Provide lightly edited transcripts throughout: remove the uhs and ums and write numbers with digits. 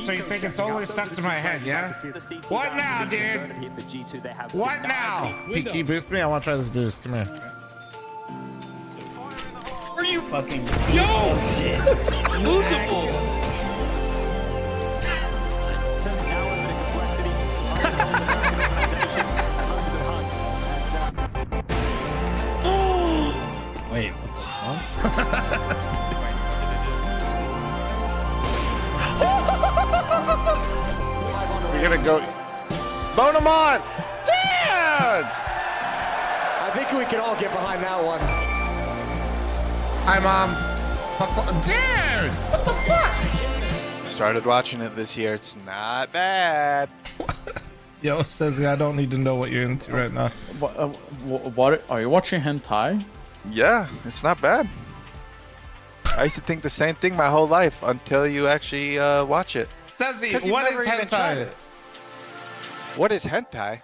so you think it's only stuck to my head, yeah? What now, dude? What now? Peaky, boost me. I want to try this boost. Come here. Are you fucking shit? Losable. Wait, what? We're gonna go. Bone him on! Dude! I think we can all get behind that one. Hi, Mom. Dude! What the fuck? Started watching it this year. It's not bad. Yo, says I don't need to know what you're into right now. What are you watching hentai? Yeah, it's not bad. I used to think the same thing my whole life until you actually watch it. Says he, what is hentai? What is hentai?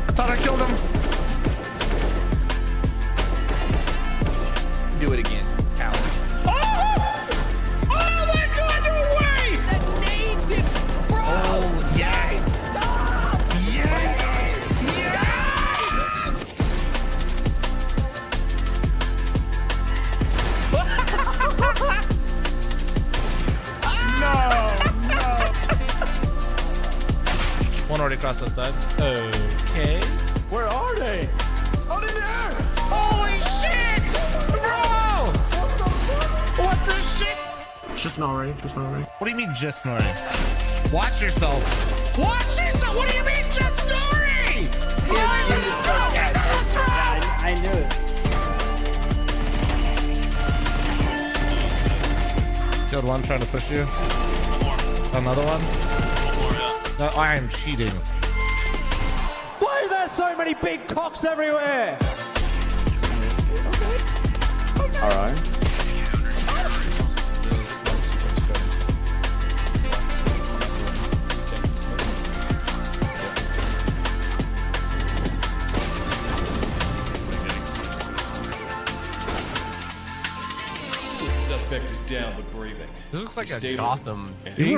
I thought I killed him. Do it again, coward. Oh! Oh my god, no way! That nade it, bro! Oh, yes! Stop! Yes! No! No! One already crossed that side. Okay. Where are they? Oh, in there! Holy shit! Bro! What the shit? Just not ready. Just not ready. What do you mean just snoring? Watch yourself. Watch yourself! What do you mean just snoring? I knew it. Killed one trying to push you. Another one? No, I am cheating. Why are there so many big cocks everywhere? All right. Suspect is down but breathing. This looks like a Stable. Gotham. He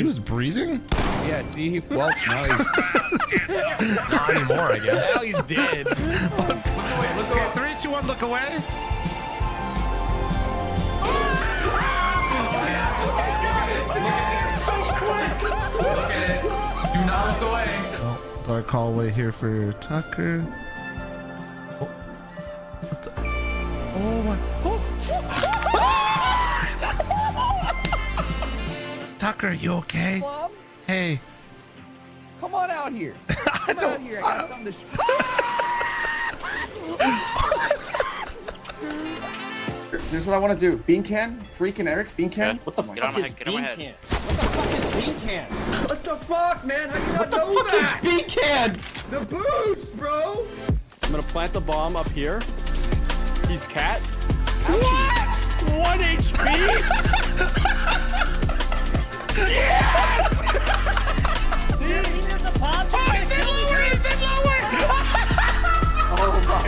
was breathing? Yeah, see, well, now he's not anymore, I guess. Now he's dead. Look away, look away. 3, 2, 1, look away. So quick. Look at it. Do not look away. Oh, dark hallway here for Tucker. Oh, what the? Oh my! Oh. Tucker, you okay? Plum, Hey. come on out here. Come out here. I got something to Here's what I want to do. Bean can, freaking Eric, bean can. What the fuck is bean can? What the fuck is bean can? What the fuck, man? How do you not know What the fuck that? is bean can? The boost, bro. I'm gonna plant the bomb up here. He's cat. What? 1 HP. Yes! Oh, he's in lower! He's in lower! Oh my god.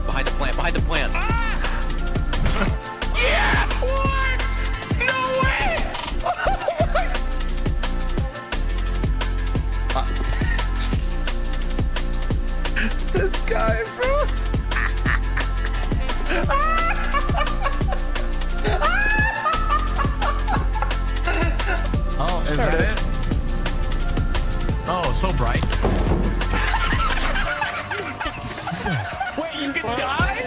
Behind the plant, behind the plant. Yeah! What? No way! This guy, bro. Oh, is that it? Oh, so bright. Wait, you can die?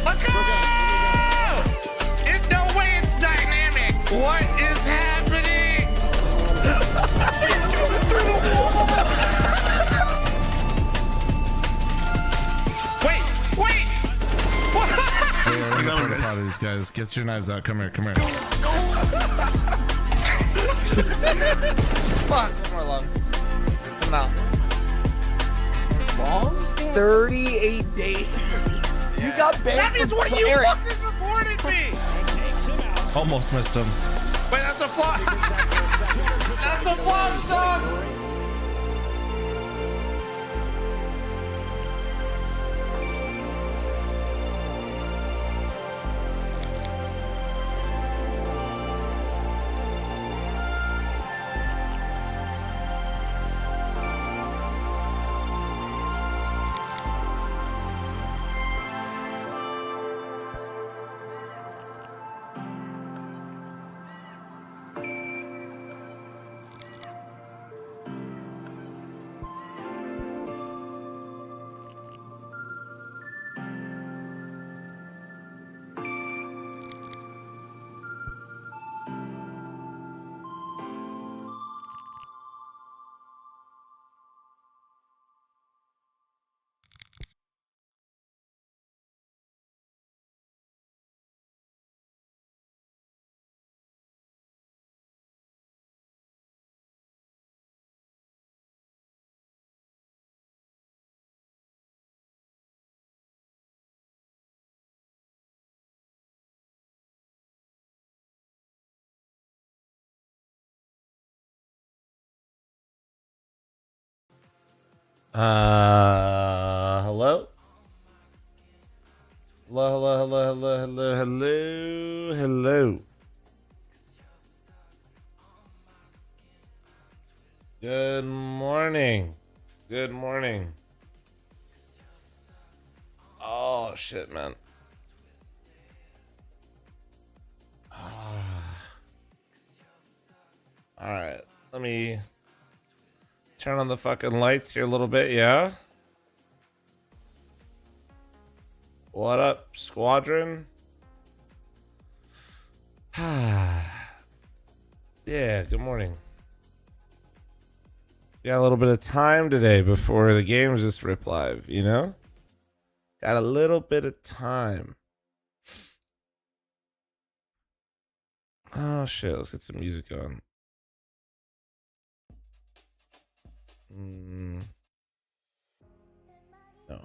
Let's go! There's no way it's dynamic. What is happening? He's going through the wall. Wait! What? Yeah, these guys. Get your knives out. Come here. Fuck, one more long. Come out. Long? 38 days. You got banned. That is what you Eric. fuckers reported me! Almost missed him. Wait, that's a flop! That's a flop song! Hello? Hello. Good morning. Good morning. Oh, shit, man. All right. Let me turn on the fucking lights here a little bit, yeah? What up, squadron? Yeah, good morning. Got a little bit of time today before the games just rip live, you know? Got a little bit of time. Oh, shit. Let's get some music on. No.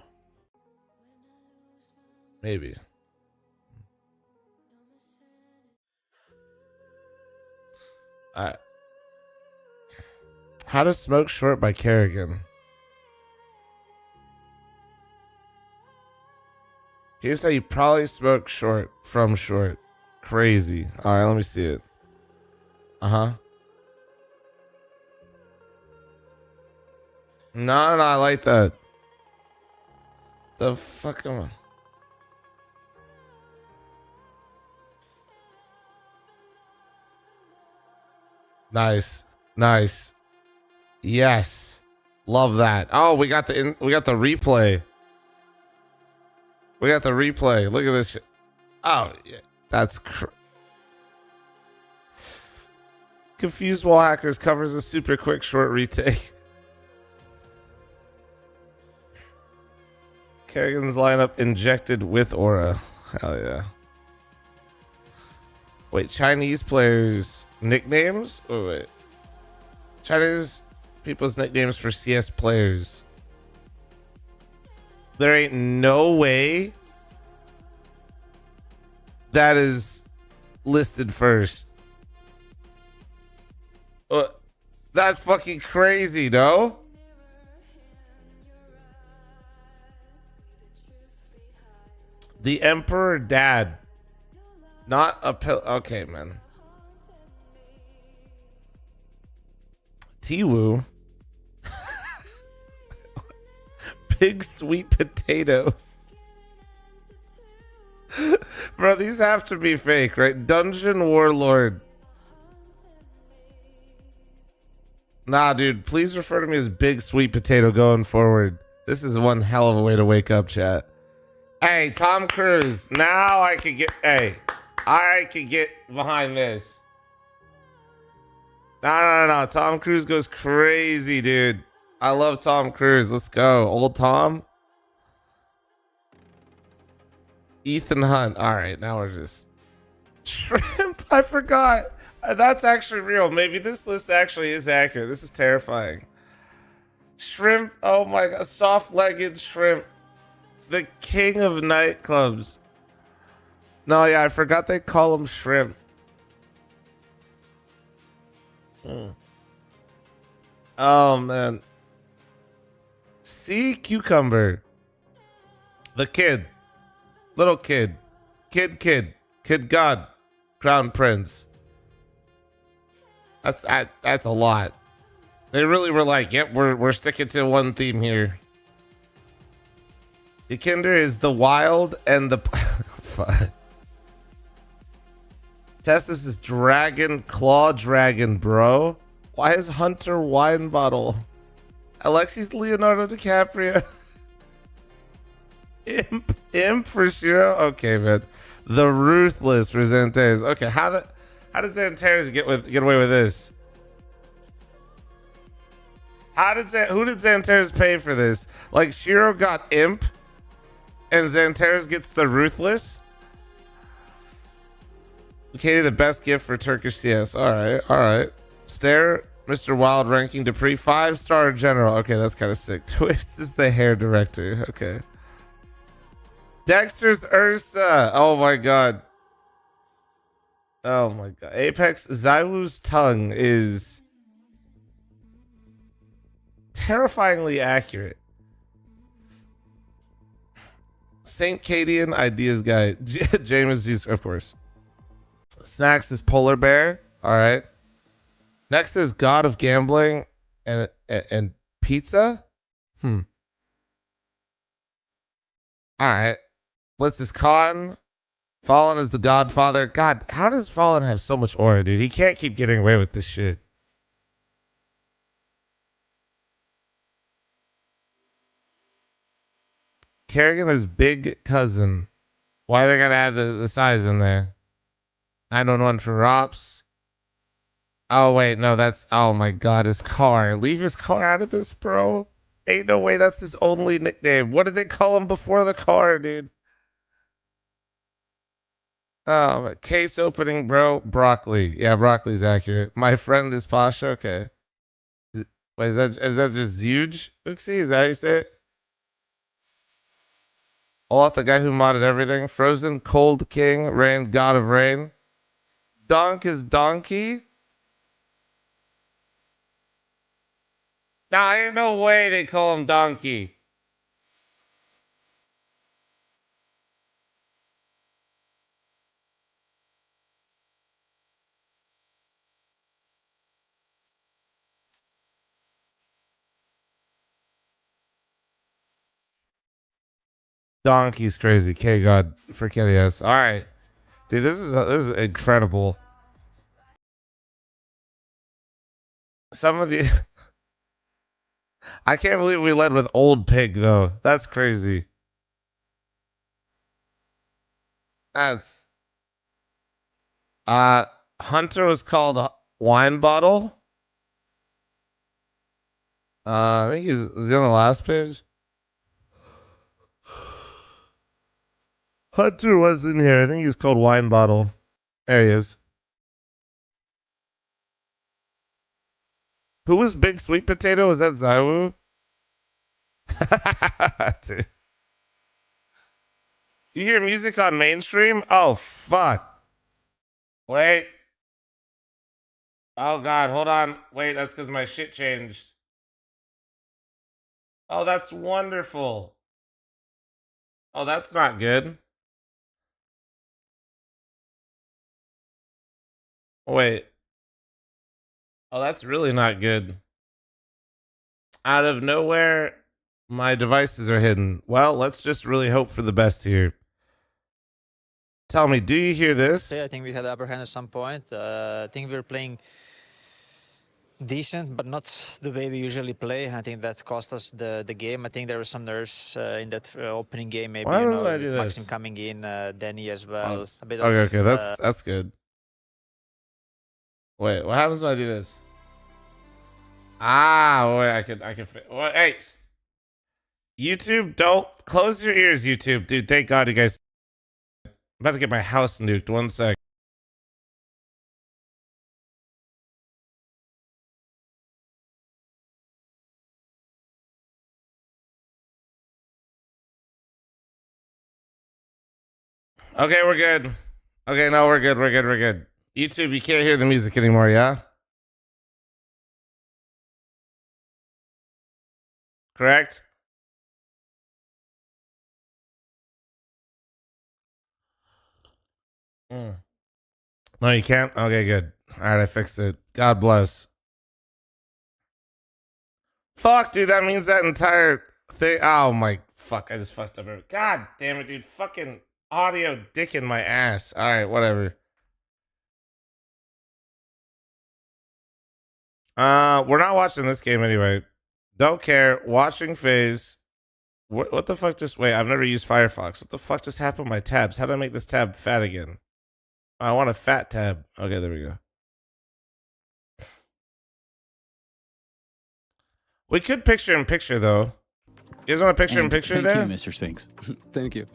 Maybe. How to Smoke Short by Kerrigan. Here's how you probably smoke short from short. Crazy. All right, let me see it. Uh-huh. No, I like that. The fuck am I? Nice. Yes. Love that. Oh, we got the replay. We got the replay. Look at this shit. Oh, yeah. That's Confused Wall Hackers covers a super quick short retake. Kerrigan's lineup injected with aura. Hell yeah. Wait, Chinese players' nicknames? Oh, wait. Chinese people's nicknames for CS players. There ain't no way that is listed first. That's fucking crazy, no? The Emperor Dad. Not a pill. Okay, man. Tiwu. Big sweet potato. Bro, these have to be fake, right? Dungeon Warlord. Nah, dude, please refer to me as Big Sweet Potato going forward. This is one hell of a way to wake up, chat. Hey, Tom Cruise. Now I can get... Hey, I can get behind this. No. Tom Cruise goes crazy, dude. I love Tom Cruise. Let's go. Old Tom. Ethan Hunt. All right, now we're just... Shrimp. I forgot. That's actually real. Maybe this list actually is accurate. This is terrifying. Shrimp. Oh my god. Soft-legged shrimp. The king of nightclubs. No, yeah, I forgot they call him shrimp. Oh, man. Sea cucumber. The kid. Little kid. Kid God. Crown Prince. That's a lot. They really were like, yep, we're sticking to one theme here. The Kinder is the wild and the fuck. Testis is dragon, claw dragon, bro. Why is Hunter wine bottle? Alexi's Leonardo DiCaprio. Imp for Shiro. Okay, man. The ruthless for Xantares. Okay, how did Xantares get away with this? Who did Xantares pay for this? Like Shiro got Imp, and Xantares gets the ruthless. Katie, the best gift for Turkish CS. All right. Stare, Mr. Wild ranking Dupree, 5-star general. Okay, that's kind of sick. Twist is the hair director. Okay. Dexter's Ursa. Oh my god. Apex Zywu's tongue is terrifyingly accurate. Saint Cadian ideas guy. James is, of course. Snacks is polar bear. All right. Next is god of gambling and pizza. All right. Blitz is Cotton. Fallen is the Godfather. God, how does Fallen have so much aura, dude? He can't keep getting away with this shit. Kerrigan is big cousin. Why are they gonna add the size in there? 911 for Rops. Oh wait, no, that's oh my god, his car. Leave his car out of this, bro. Ain't no way that's his only nickname. What did they call him before the car, dude? Case opening, bro. Broccoli. Yeah, broccoli's accurate. My friend is Pasha. Okay. Wait, is that just huge? Oopsie, is that how you say it? Olaf, the guy who modded everything. Frozen, Cold King, Rain, God of Rain. Donk is Donkey. Nah, ain't no way they call him Donkey. Donkey's crazy. K God, forget yes. All right, dude, this is incredible. Some of you, I can't believe we led with old pig though. That's crazy. That's Hunter was called Wine Bottle. I think was he on the last page? Hunter was in here. I think he was called Wine Bottle. There he is. Who was Big Sweet Potato? Was that Zaiwu? Dude. You hear music on mainstream? Oh, fuck. Wait. Oh, God. Hold on. Wait, that's because my shit changed. Oh, that's wonderful. Oh, that's not good. Wait. Oh, that's really not good. Out of nowhere, my devices are hidden. Well, let's just really hope for the best here. Tell me, do you hear this? I think we had the upper hand at some point. I think we were playing decent, but not the way we usually play. I think that cost us the game. I think there were some nerves in that opening game. Maybe Why you don't I know, do Maxim this? coming in, Danny as well. A bit Okay, of, okay, that's good. Wait, what happens when I do this? Ah, wait, I can. Well, hey, YouTube, don't close your ears, YouTube, dude. Thank God you guys. I'm about to get my house nuked. 1 sec. Okay, we're good. Okay, no, we're good. We're good. We're good. YouTube, you can't hear the music anymore, yeah? Correct? No, you can't? Okay, good. All right, I fixed it. God bless. Fuck, dude, that means that entire thing. Oh, my. Fuck, I just fucked up. God damn it, dude. Fucking audio dick in my ass. All right, whatever. We're not watching this game anyway. Don't care. Watching phase. What the fuck just... Wait, I've never used Firefox. What the fuck just happened to my tabs? How do I make this tab fat again? I want a fat tab. Okay, there we go. We could picture in picture, though. You guys want a picture in picture Thank there? you, Mr. Spinks. Thank you.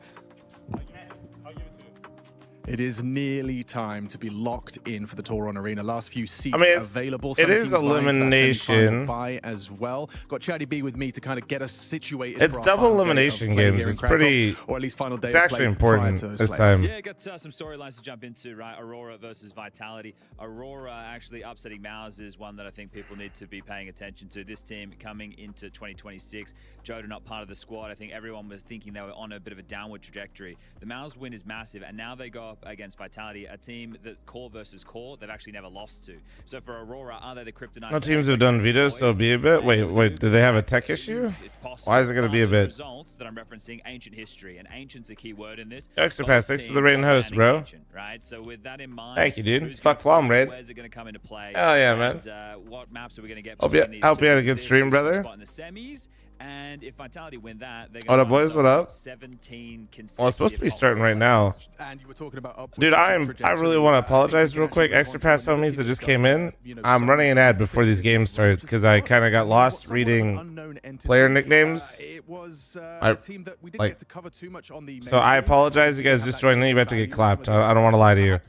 It is nearly time to be locked in for the Toron Arena. Last few seats available. It is elimination buy as well. Got Chatty B with me to kind of get us situated. It's double elimination games. It's pretty, or at least final day. It's actually important this time. Yeah, got some storylines to jump into, right? Aurora versus Vitality. Aurora actually upsetting Mouse is one that I think people need to be paying attention to. This team coming into 2026. Joda not part of the squad. I think everyone was thinking they were on a bit of a downward trajectory. The Mouse win is massive, and now they go up against Vitality, a team that core versus core they've actually never lost to. So for Aurora, are they the kryptonite? No teams have done vetoes, so be a bit. Wait, do they have a tech issue? Why is it going to be a bit? Results that I'm referencing ancient history, and ancient's a key word in this. Extra pass, thanks to the raid and host, bro. Ancient, right? So with that in mind, thank you, dude. Fuck fl0m, raid. Where's it going to come into play? Hell yeah, man. And, what maps are we going to get? Hope you had a good stream, brother. In the semis. And if Vitality win that, they're what up, boys? What up? 17 well, it's supposed to be starting right now. And you were talking about dude, I really want to apologize real quick. Extra pass homies that just came in. I'm running an ad before these games start because I kind of got lost reading player nicknames. So I apologize. You guys just joined in. You're about to get clapped. I don't want to lie to you.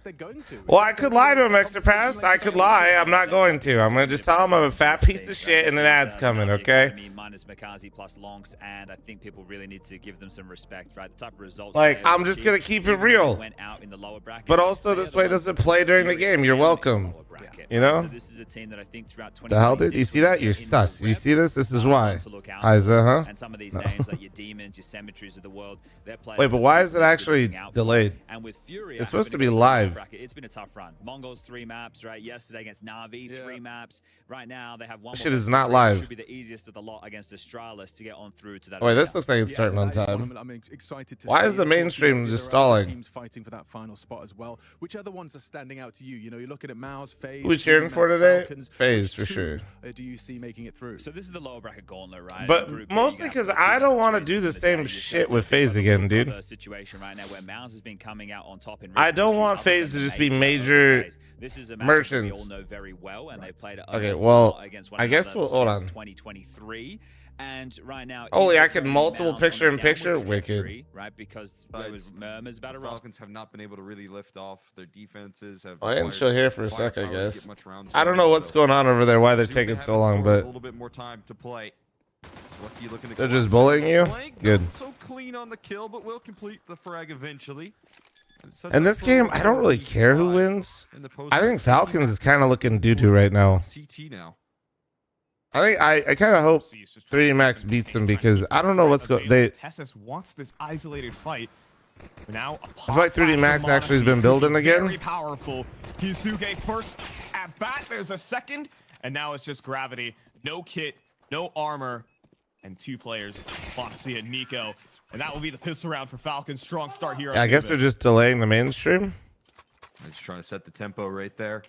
Well, I could lie to him, Extra pass. I could lie. I'm not going to. I'm going to just tell him I'm a fat piece of shit and an ad's coming, okay? Minus Makazi plus Lonks, and I think people really need to give them some respect, right? The type of results. Like, I'm just gonna keep it real. Went out in the lower bracket, but also, this way doesn't play during the game. You're welcome. You know? So this is a team that I think throughout the hell, dude? You see that? You're sus. You see this? This is why. Isa, huh? And some of these names like your demons, your cemeteries of the world. Wait, but why is it actually delayed? And with Fury, it's supposed to be live. It's been a tough run. Mongols 3 maps, right? Yesterday against Na'Vi 3 maps. Right now they have one. Shit is not live. Should be the easiest of the lot against Astralis to get on through to that. Wait, this looks like it's starting on time. I'm excited to why is the mainstream just stalling? Teams fighting for that final spot as well. Which other ones are standing out to you? You know, you're looking at Mouse, FaZe. Who we cheering for today? FaZe for sure. Do you see making it through? So this is the lower bracket gauntlet, right? But mostly because I don't want to do the same shit with FaZe again, dude. Situation right now where Mouse has been coming out on top in. I don't want FaZe to just be major merchants. We all know very well, and they played it. Okay, well, I guess we'll hold on. 2023. And right now, holy, I can multiple picture-in-picture. Wicked, right? Because there was murmurs about it. Falcons have not been able to really lift off. Their defenses have. I didn't chill here for a sec, I guess. I don't know what's going on over there. Why they're taking so long, but a little bit more time to play. They're just bullying you. Good. So clean on the kill, but will complete the frag eventually. In this game, I don't really care who wins. I think Falcons is kind of looking doo-doo right now. CT now. I kind of hope 3D Max beats them because I don't know what's going. Tessus wants this isolated fight. Now I feel like 3D Max actually has been building again. Very powerful. Kisuke first at bat. There's a second, and now it's just gravity. No kit, no armor, and 2 players, Foxy and Nico. And that will be the pistol round for Falcons. Strong start here. Yeah, I guess they're just delaying the mainstream. They're just trying to set the tempo right there.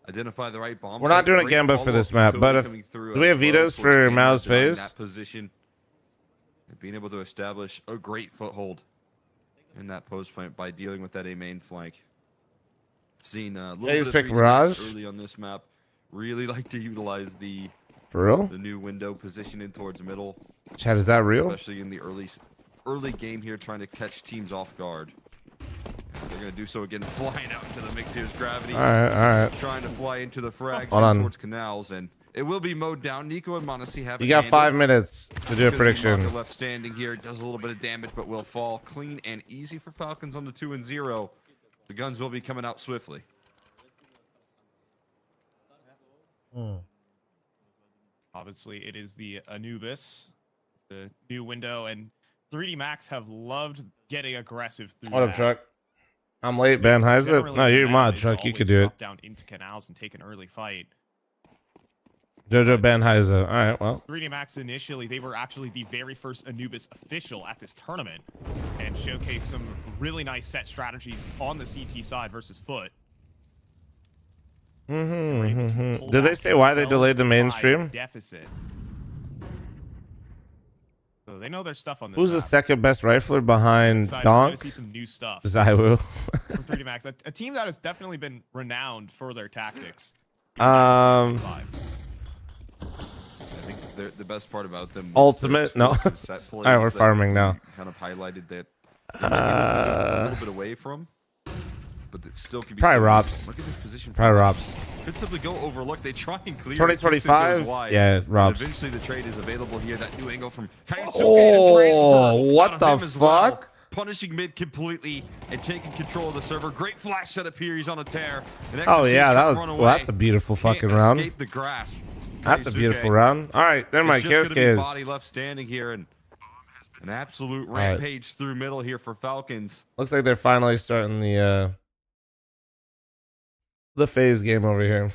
Identify the right bomb. We're not doing a Gamba for this map, but if do we have vetoes for Mao's FaZe? That position, and being able to establish a great foothold in that post point by dealing with that A main flank. Seen a little FaZe bit pick of Mirage early on this map. Really like to utilize the new window position in towards middle. Chad, is that real? Especially in the early game here, trying to catch teams off guard. They're going to do so again, flying out into the mix. Here's gravity. All right. Trying to fly into the frag towards canals, and it will be mowed down. Nico and Monesi have. You got 5 minutes to do a prediction. Left standing here does a little bit of damage, but will fall clean and easy for Falcons on the 2-0. The guns will be coming out swiftly. Obviously, it is the Anubis, the new window, and 3D Max have loved getting aggressive through What up, Truck? I'm late, Ben. How's it? No, you're mod, Truck. You could do it. Down into canals and take an early fight. Jojo Ben Heiza. All right, well. 3D Max initially, they were actually the very first Anubis official at this tournament and showcased some really nice set strategies on the CT side versus Foot. Did they say why they delayed the mainstream? Deficit. So they know their stuff on this. Who's the second best rifler behind Donk? See some new stuff. Zywu. From 3D Max, a team that has definitely been renowned for their tactics. I think the best part about them. Ultimate? No. All right, we're farming now. Kind of highlighted that. A little bit away from. but it still can be. Probably so Robs. easy. Look at this position. Probably Robs. Could simply go overlook. They try and clear. 2025? Yeah, Robs. And eventually, the trade is available here. That new angle from Kaisuke. Oh, what the fuck? Well, punishing mid completely and taking control of the server. Great flash setup here. He's on a tear. Oh yeah, that was. Well, that's a beautiful fucking round. Escape the grasp. That's a beautiful round. All right, never mind. It's just gonna Kyosuke be is. body left standing here and an absolute rampage through middle here for Falcons. Looks like they're finally starting the phase game over here.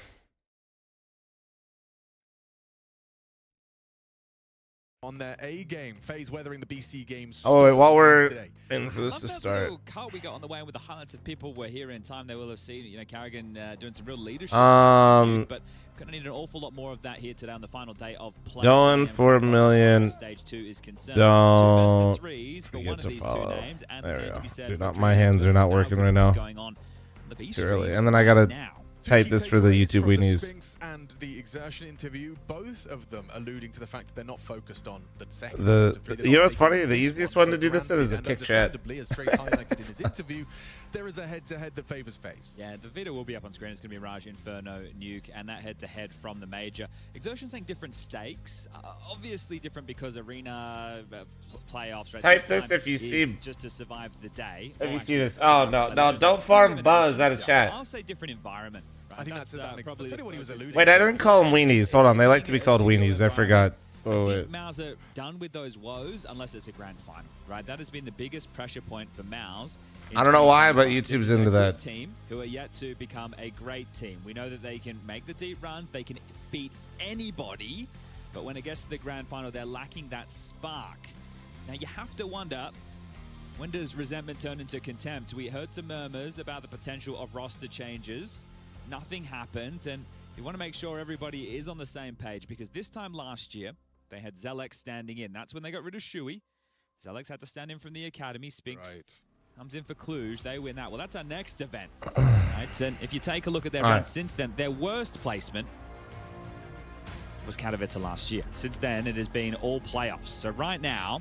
On their A game, phase weathering the BC games. Oh wait, while we're in for this to start. Cut we got on the way with the highlights of people were here in time. They will have seen, you know, Carrigan doing some real leadership. But gonna need an awful lot more of that here today on the final day of play. Going for a million. Stage 2 is concerned. Don't for one of these two names, and there we to go. be said Dude, for my hands are not working right now. Going on the B Too early, stream and then I gotta now. type this for the YouTube weenies. Sphinx and the exertion interview, both of them alluding to the fact that they're not focused on the second. You know what's funny? The easiest one to do this in is a kick chat. As Trace highlighted in his interview, there is a head-to-head that favors FaZe. Yeah, the video will be up on screen. It's going to be Raj, Inferno, Nuke, and that head-to-head from the major. Exertion saying different stakes. Obviously different because arena playoffs. Right, Type this if you see. Just to survive the day. If you see this. Oh no, don't farm buzz out of chat. I'll say different environment. Right? I think that's probably what he was alluding to. Wait, I didn't call them weenies. Hold on, they like to be called weenies. I forgot. Oh wait. Mouse are done with those woes unless it's a grand final, right? That has been the biggest pressure point for Mouse. I don't know why, but YouTube's into that. Team who are yet to become a great team. We know that they can make the deep runs, they can beat anybody, but when it gets to the grand final, they're lacking that spark. Now you have to wonder, when does resentment turn into contempt? We heard some murmurs about the potential of roster changes. Nothing happened, and you want to make sure everybody is on the same page, because this time last year, they had Zelex standing in. That's when they got rid of Shui. Zelex had to stand in from the academy. Spinks comes in for Cluj. They win that. Well, that's our next event. Right? And if you take a look at their run since then, their worst placement was Katowice last year. Since then, it has been all playoffs. So right now,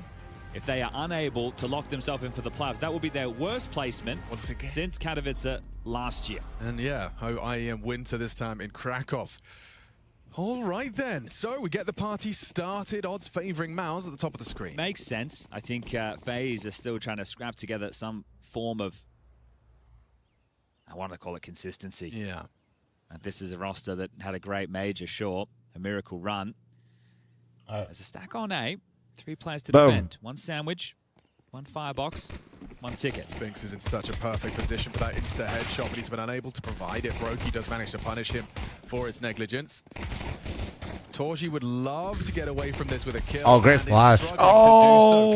if they are unable to lock themselves in for the playoffs, that will be their worst placement since Katowice last year. And yeah, IEM winter this time in Krakow. All right then, so we get the party started. Odds favoring Mouse at the top of the screen. Makes sense. I think FaZe are still trying to scrap together some form of, I want to call it consistency. Yeah. This is a roster that had a great major, sure, a miracle run. There's a stack on A, 3 players to defend. 1 sandwich, 1 firebox, 1 ticket. Spinks is in such a perfect position for that insta headshot, but he's been unable to provide it. Brokey does manage to punish him for his negligence. Torji would love to get away from this with a kill. Oh, great flash. Oh!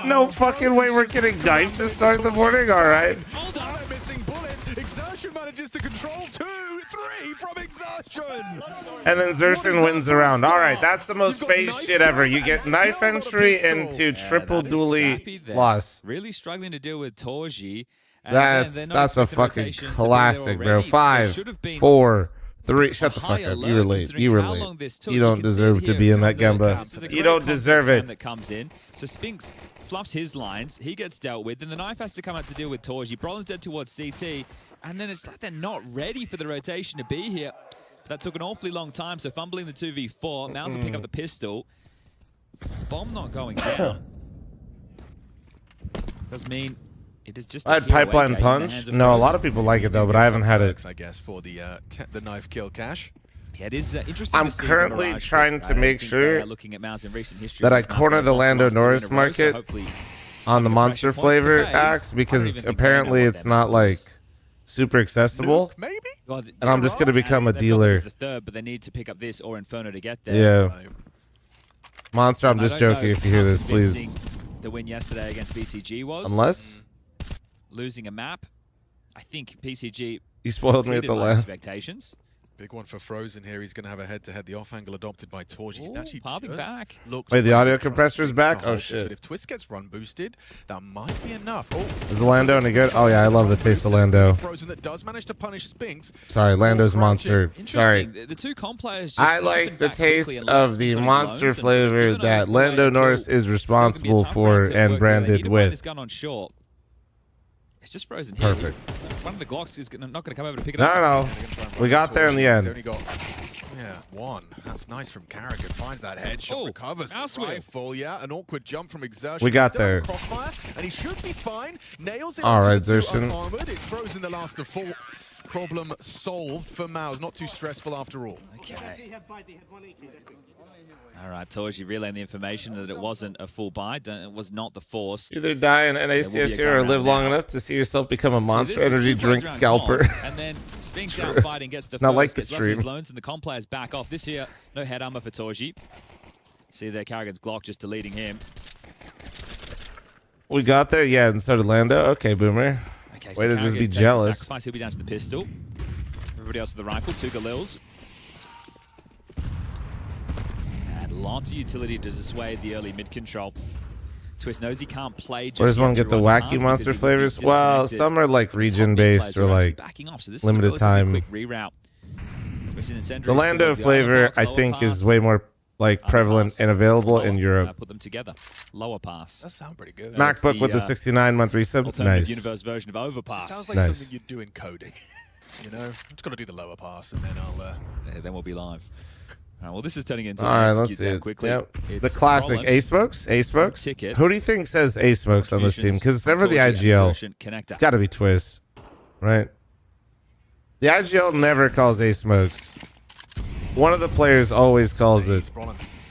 No fucking way we're getting knifed to start the morning. All right. Hold on, missing bullets. Exertion manages to control 2, 3 from Exertion. And then Xerxen wins the round. All right, that's the most FaZe shit ever. You get knife entry into triple dually loss. Really struggling to deal with Torji. That's a fucking classic, bro. 5, 4, 3. Shut the fuck up. You were late. You were late. You don't deserve to be in that Gemba. You don't deserve it. That comes in. So Spinks fluffs his lines. He gets dealt with. Then the knife has to come out to deal with Torji. Brolin's dead towards CT. And then it's like they're not ready for the rotation to be here. That took an awfully long time. So fumbling the 2v4. Mouse will pick up the pistol. Bomb not going down. Does mean it is just I had pipeline punch. No, a lot of people like it though, but I haven't had it. I guess for the knife kill cache. Yeah, it is interesting. I'm currently trying to make sure looking at Mouse in recent history that I corner the Lando Norris market on the monster flavor axe, because apparently it's not like super accessible. Maybe. And I'm just gonna become a dealer. The third, but they need to pick up this or Inferno to get there. Yeah. Monster, I'm just joking. If you hear this, please. The win yesterday against BCG was. Unless losing a map, I think PCG. You spoiled me at the last. Expectations. Big one for Frozen here. He's going to have a head-to-head. The off-angle adopted by Torji. Actually, popping back. Wait, the audio compressor's back? Oh, shit. But if Twist gets run boosted, that might be enough. Oh, is the Lando any good? Oh, yeah, I love the taste of Lando. Frozen that does manage to punish Spinks. Sorry, Lando's monster. Sorry. The two comp players just I like the taste of the monster flavor that Lando Norris is responsible for and branded with. Gun on short. It's just frozen here. Perfect. One of the Glocks is not going to come over to pick it No, up. no. We got there in the end. He's only got, yeah, one. That's nice from Carrigan. Finds that headshot, recovers the rifle. Yeah, an awkward jump from Exertion. We got Still there. Crossfire, and he should be fine. Nails it. All right, Exertion. Exertion. It's frozen the last of 4. Problem solved for Maus. Not too stressful after all. Okay. All right, Torji relaying the information that it wasn't a full buy. It was not the force. Either die in NACSU or live long enough to see yourself become a Monster Energy drink scalper. And then Spinks out fighting, gets the Not first, like the gets lots of his stream. loans, and the comp players back off. This here, no head armor for Torji. See there, Carrigan's Glock just deleting him. We got there, yeah, and so did Lando. Okay, Boomer. Okay, Way to just be Carrigan takes the jealous. sacrifice. He'll be down to the pistol. Everybody else with the rifle, 2 Galils. And lots of utility to dissuade the early mid control. Twist knows he can't play just Where does one yet get to the run wacky past because monster he would be flavors? Well, disconnected. some are like The top region mid based players or are actually like backing off, so this is a limited relatively time. quick reroute. The Lando flavor, I think, is way more like prevalent and available in Europe. Put them together. Lower pass. That sounds pretty good. MacBook with the 69-month resub. Alternative Nice. universe version of Overpass. Sounds like Nice. something you'd do in coding. You know, I've just got to do the lower pass, and then I'll. Yeah, then we'll be live. All right, well, this is turning into All right, let's see it. quickly. Yep. The It's classic Roland. A-Smokes. A-Smokes. Ticket. Who do you think says A-Smokes on this team? Because it's never the Torji and IGL. Exertion connector. It's got to be Twist, right? The IGL never calls A-Smokes. One of the players always calls it.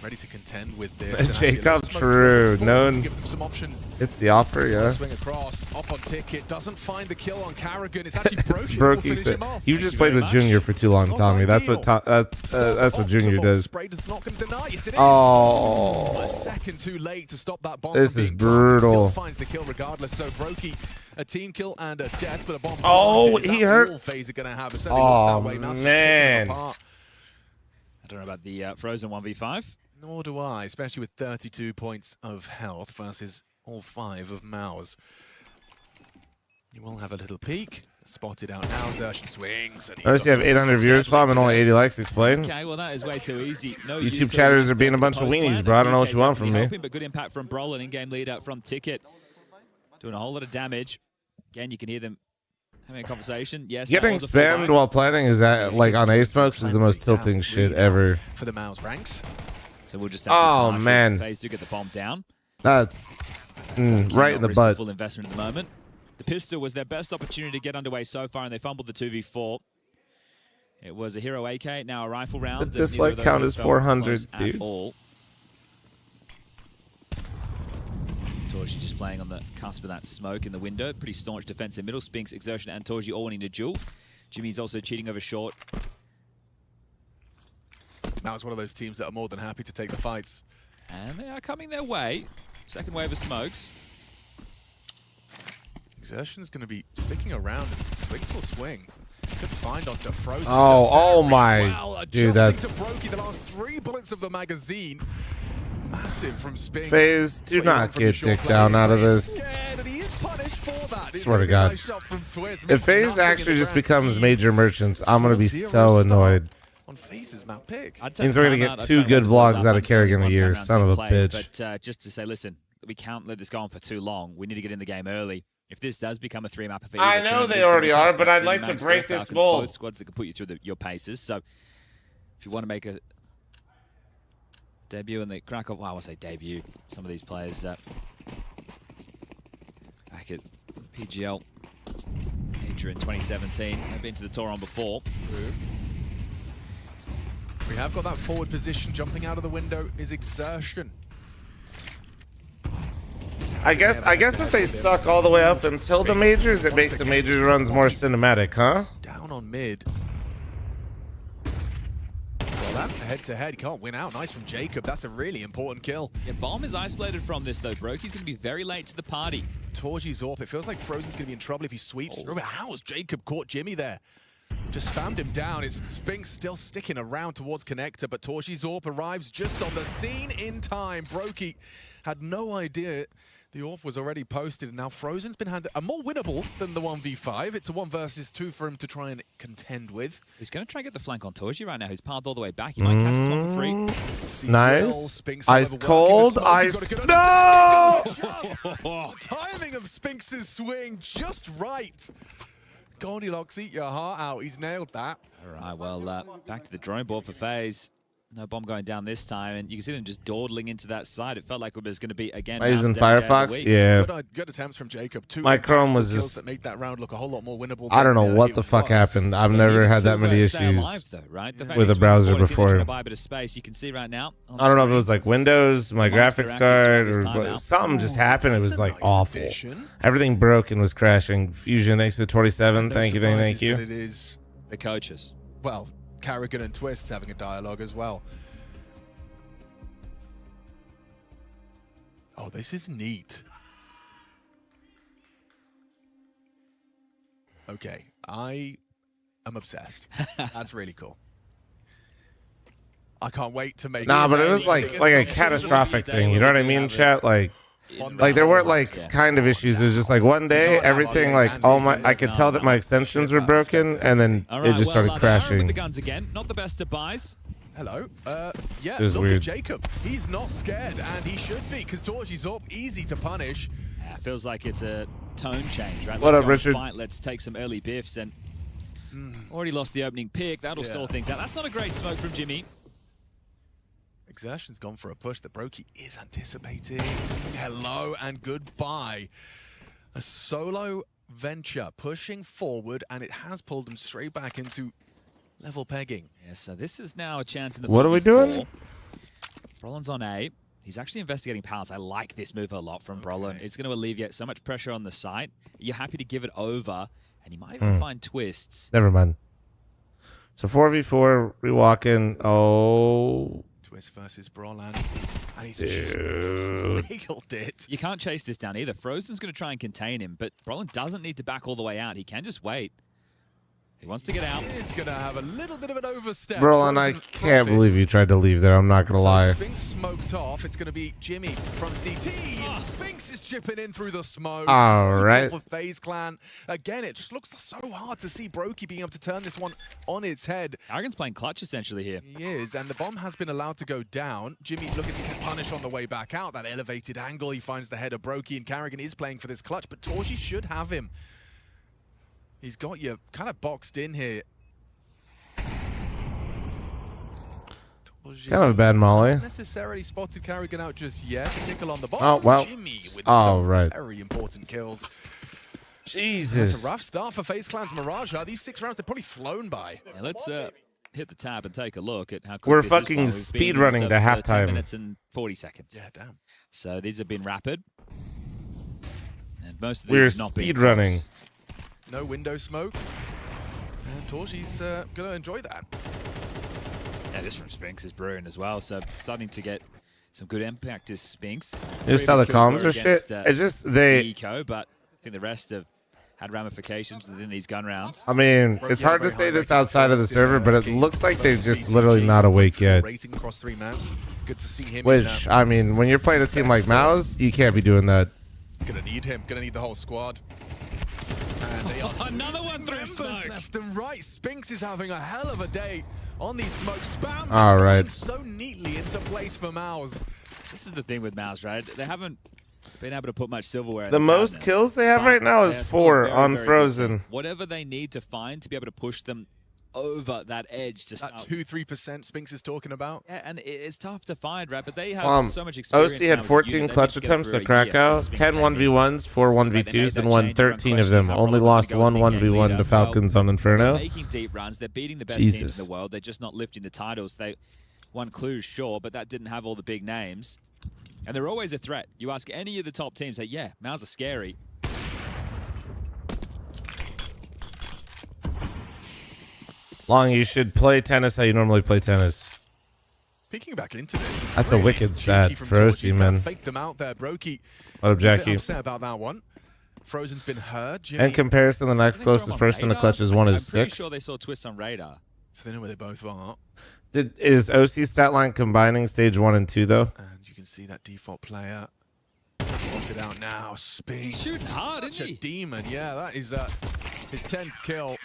Ready to contend with this. And Jacob, actually, smoke true. to Known. give them some options. It's the offer, yeah. Swing across, up on Ticket, doesn't find the kill on Carrigan. It's actually It's Brokey. Brokey said, you just played with Junior for too long, Tommy. That's what that's what Junior does. Spray does not deny. Yes, it is. Oh, A second too late to stop that bomb. This from is being planted. brutal. Still finds the kill regardless. So Brokey, a team kill and a death, but a bomb. Oh, planted. Is he that hurt. all FaZe are gonna have? It certainly looks that way. Mouse just picking man. them apart. I don't know about the Frozen 1v5. Nor do I, especially with 32 points of health versus all 5 of Maus. You will have a little peek. Spotted out now, Xertion swings. And Notice you have 800 viewers, Flam, and only 80 likes. Explain. Okay, well, that is way too easy. No YouTube chatters are being a bunch of weenies, bro. I don't know what you want from me. Helping, but good impact from Brolin, in-game leader from Ticket. Doing a whole lot of damage. Again, you can hear them having a conversation. Yes, Getting spammed while planning is that like on A-Smokes is the most tilting shit ever. For the Maus ranks. So we'll just have to Oh partial. man, FaZe do get the bomb down. That's right in the butt. Full investment at the moment. The pistol was their best opportunity to get underway so far, and they fumbled the 2v4. It was a hero AK, now a rifle round. The dislike count is 400, dude. All. Torji just playing on the cusp of that smoke in the window. Pretty staunch defense in middle. Spinks, Exertion, and Torji all winning the duel. Jimmy's also cheating over short. Now it's one of those teams that are more than happy to take the fights. And they are coming their way. Second wave of smokes. Exertion's going to be sticking around, and Spinks will swing. Could find onto Frozen. Oh my, dude, that's to Brokey, the last 3 bullets of the magazine. Massive from Spinks. FaZe, do not get dick down out of this. Swear to God. If FaZe actually just becomes major merchants, I'm gonna be so annoyed. On FaZe's map pick. Means we're gonna get 2 good vlogs out of Kerrigan a year, son of a bitch. But just to say, listen, we can't let this go on for too long. We need to get in the game early. If this does become a 3-map affair, I know they already are, but I'd like to break this mold. Both squads that can put you through your paces. So if you want to make a debut in the Krakow, well, I want to say debut. Some of these players back at PGL, Adria in 2017, they've been to the tour on before. We have got that forward position. Jumping out of the window is Exertion. I guess if they suck all the way up until the majors, it makes the majors runs more cinematic, huh? Down on mid. Well, that head-to-head can't win out. Nice from Jacob. That's a really important kill. Yeah, Bomb is isolated from this, though. Brokey's going to be very late to the party. Torji Zorp. It feels like Frozen's going to be in trouble if he sweeps. Remember, how has Jacob caught Jimmy there? Just spammed him down. It's Spinks still sticking around towards Connector, but Torji Zorp arrives just on the scene in time. Brokey had no idea The AWP was already posted, and now Frozen's been handed a more winnable than the 1v5. It's a 1 versus 2 for him to try and contend with. He's going to try and get the flank on Torji right now, who's piled all the way back. He might catch this one for free. Nice. Ice cold. Ice. No! Timing of Spinks' swing just right. Goldilocks, eat your heart out. He's nailed that. All right, well, back to the drawing board for FaZe. No bomb going down this time, and you can see them just dawdling into that side. It felt like it was going to be, again, Using Firefox? Yeah. Good attempts from Jacob. My Chrome was just... that made that round look a whole lot more winnable. I don't know what the fuck happened. I've never had that many issues with a browser before. Buy a bit of space. You can see right now. I don't know if it was like Windows, my graphics card, or something just happened. It was like awful. Everything broke and was crashing. Fusion, thanks for 27. Thank you, thank you. It is the coaches. Well, Carrigan and Twist having a dialogue as well. Oh, this is neat. Okay, I am obsessed. That's really cool. I can't wait to make. Nah, but it was like a catastrophic thing. You know what I mean, chat? Like there weren't like kind of issues. It was just like one day everything like I could tell that my extensions were broken, and then it just started crashing. The guns again, not the best of buys. Hello. Yeah, look at Jacob. He's not scared, and he should be, because Torji's up, easy to punish. Yeah, feels like it's a tone change, right? What Let's up, go Richard? Fight. Let's take some early biffs, and already lost the opening pick. That'll stall things out. That's not a great smoke from Jimmy. Exertion's gone for a push that Brokey is anticipating. Hello and goodbye. A solo venture pushing forward, and it has pulled them straight back into level pegging. Yeah, so this is now a chance in the What are we doing? Brollan's on A. He's actually investigating pallets. I like this move a lot from Brollan. It's going to alleviate so much pressure on the site. You're happy to give it over, and you might even find twists. Never mind. So 4v4, rewalking. Oh. Twist versus Brollan. And he's just nailed it. You can't chase this down either. Frozen's going to try and contain him, but Brollan doesn't need to back all the way out. He can just wait. He wants to get out. He's going to have a little bit of an overstep. Bro, and I can't believe you tried to leave there. I'm not going to lie. Spinks smoked off. It's going to be Jimmy from CT. And Spinks is chipping in through the smoke. All right. For FaZe Clan. Again, it just looks so hard to see Brokey being able to turn this one on its head. Arrogant's playing clutch essentially here. He is, and the bomb has been allowed to go down. Jimmy looking to get punished on the way back out. That elevated angle, he finds the head of Brokey, and Carrigan is playing for this clutch, but Torji should have him. He's got you kind of boxed in here. Kind of a bad molly. Not necessarily spotted Carrigan out just yet. A tickle on the bomb. Oh, well. Jimmy with Oh, some right. very important kills. Jesus. It's a rough start for FaZe Clan's Mirage. These 6 rounds, they've probably flown by. Yeah, let's hit the tab and take a look at how quick We're this fucking is. speed running to 13 halftime. minutes and 40 seconds. Yeah, damn. So these have been rapid. And most of these We're have not been speed running. close. No window smoke. And Torji's going to enjoy that. Yeah, this from Spinks is brewing as well. So starting to get some good impact as Spinks. Just how the comms are shit. It's just they. Eco, but I think the rest have had ramifications within these gun rounds. I mean, it's hard to say this outside of the server, but it looks like they're just literally not awake yet. Rating across 3 maps. Good to see him. Which, I mean, when you're playing a team like Mouse, you can't be doing that. Gonna need him. Gonna need the whole squad. And they are another one through smoke. Left and right. Spinks is having a hell of a day on these smoke spams. All right. So neatly into place for Mouse. This is the thing with Mouse, right? They haven't been able to put much silverware in The most kills they have right now is 4 on Frozen. Whatever they need to find to be able to push them over that edge to that 2-3% Spinks is talking about. Yeah, and it's tough to find, right? But they have so much experience. OC had 14 clutch attempts at Krakow, 10 1v1s, 4 1v2s, and won 13 of them. Only lost 1 1v1 to Falcons on Inferno. They're making deep runs. They're beating the best teams in the world. They're just not lifting the titles. They won Clues, sure, but that didn't have all the big names. And they're always a threat. You ask any of the top teams, like, yeah, Mouse are scary. Long, you should play tennis how you normally play tennis. Peeking back into this. That's a wicked stat for OC, man. Faked them out there, Brokey. What up, Jackie? Upset about that one. Frozen's been heard. Jimmy. In comparison, the next closest person to clutch is 1 is 6. I'm pretty sure they saw Twist on radar. So they know where they both are. Is OC's stat line combining stage 1 and 2 though? And you can see that default player. Spotted out now. Sping. He's shooting hard, Such isn't a he? demon. Yeah, that is his 10th kill.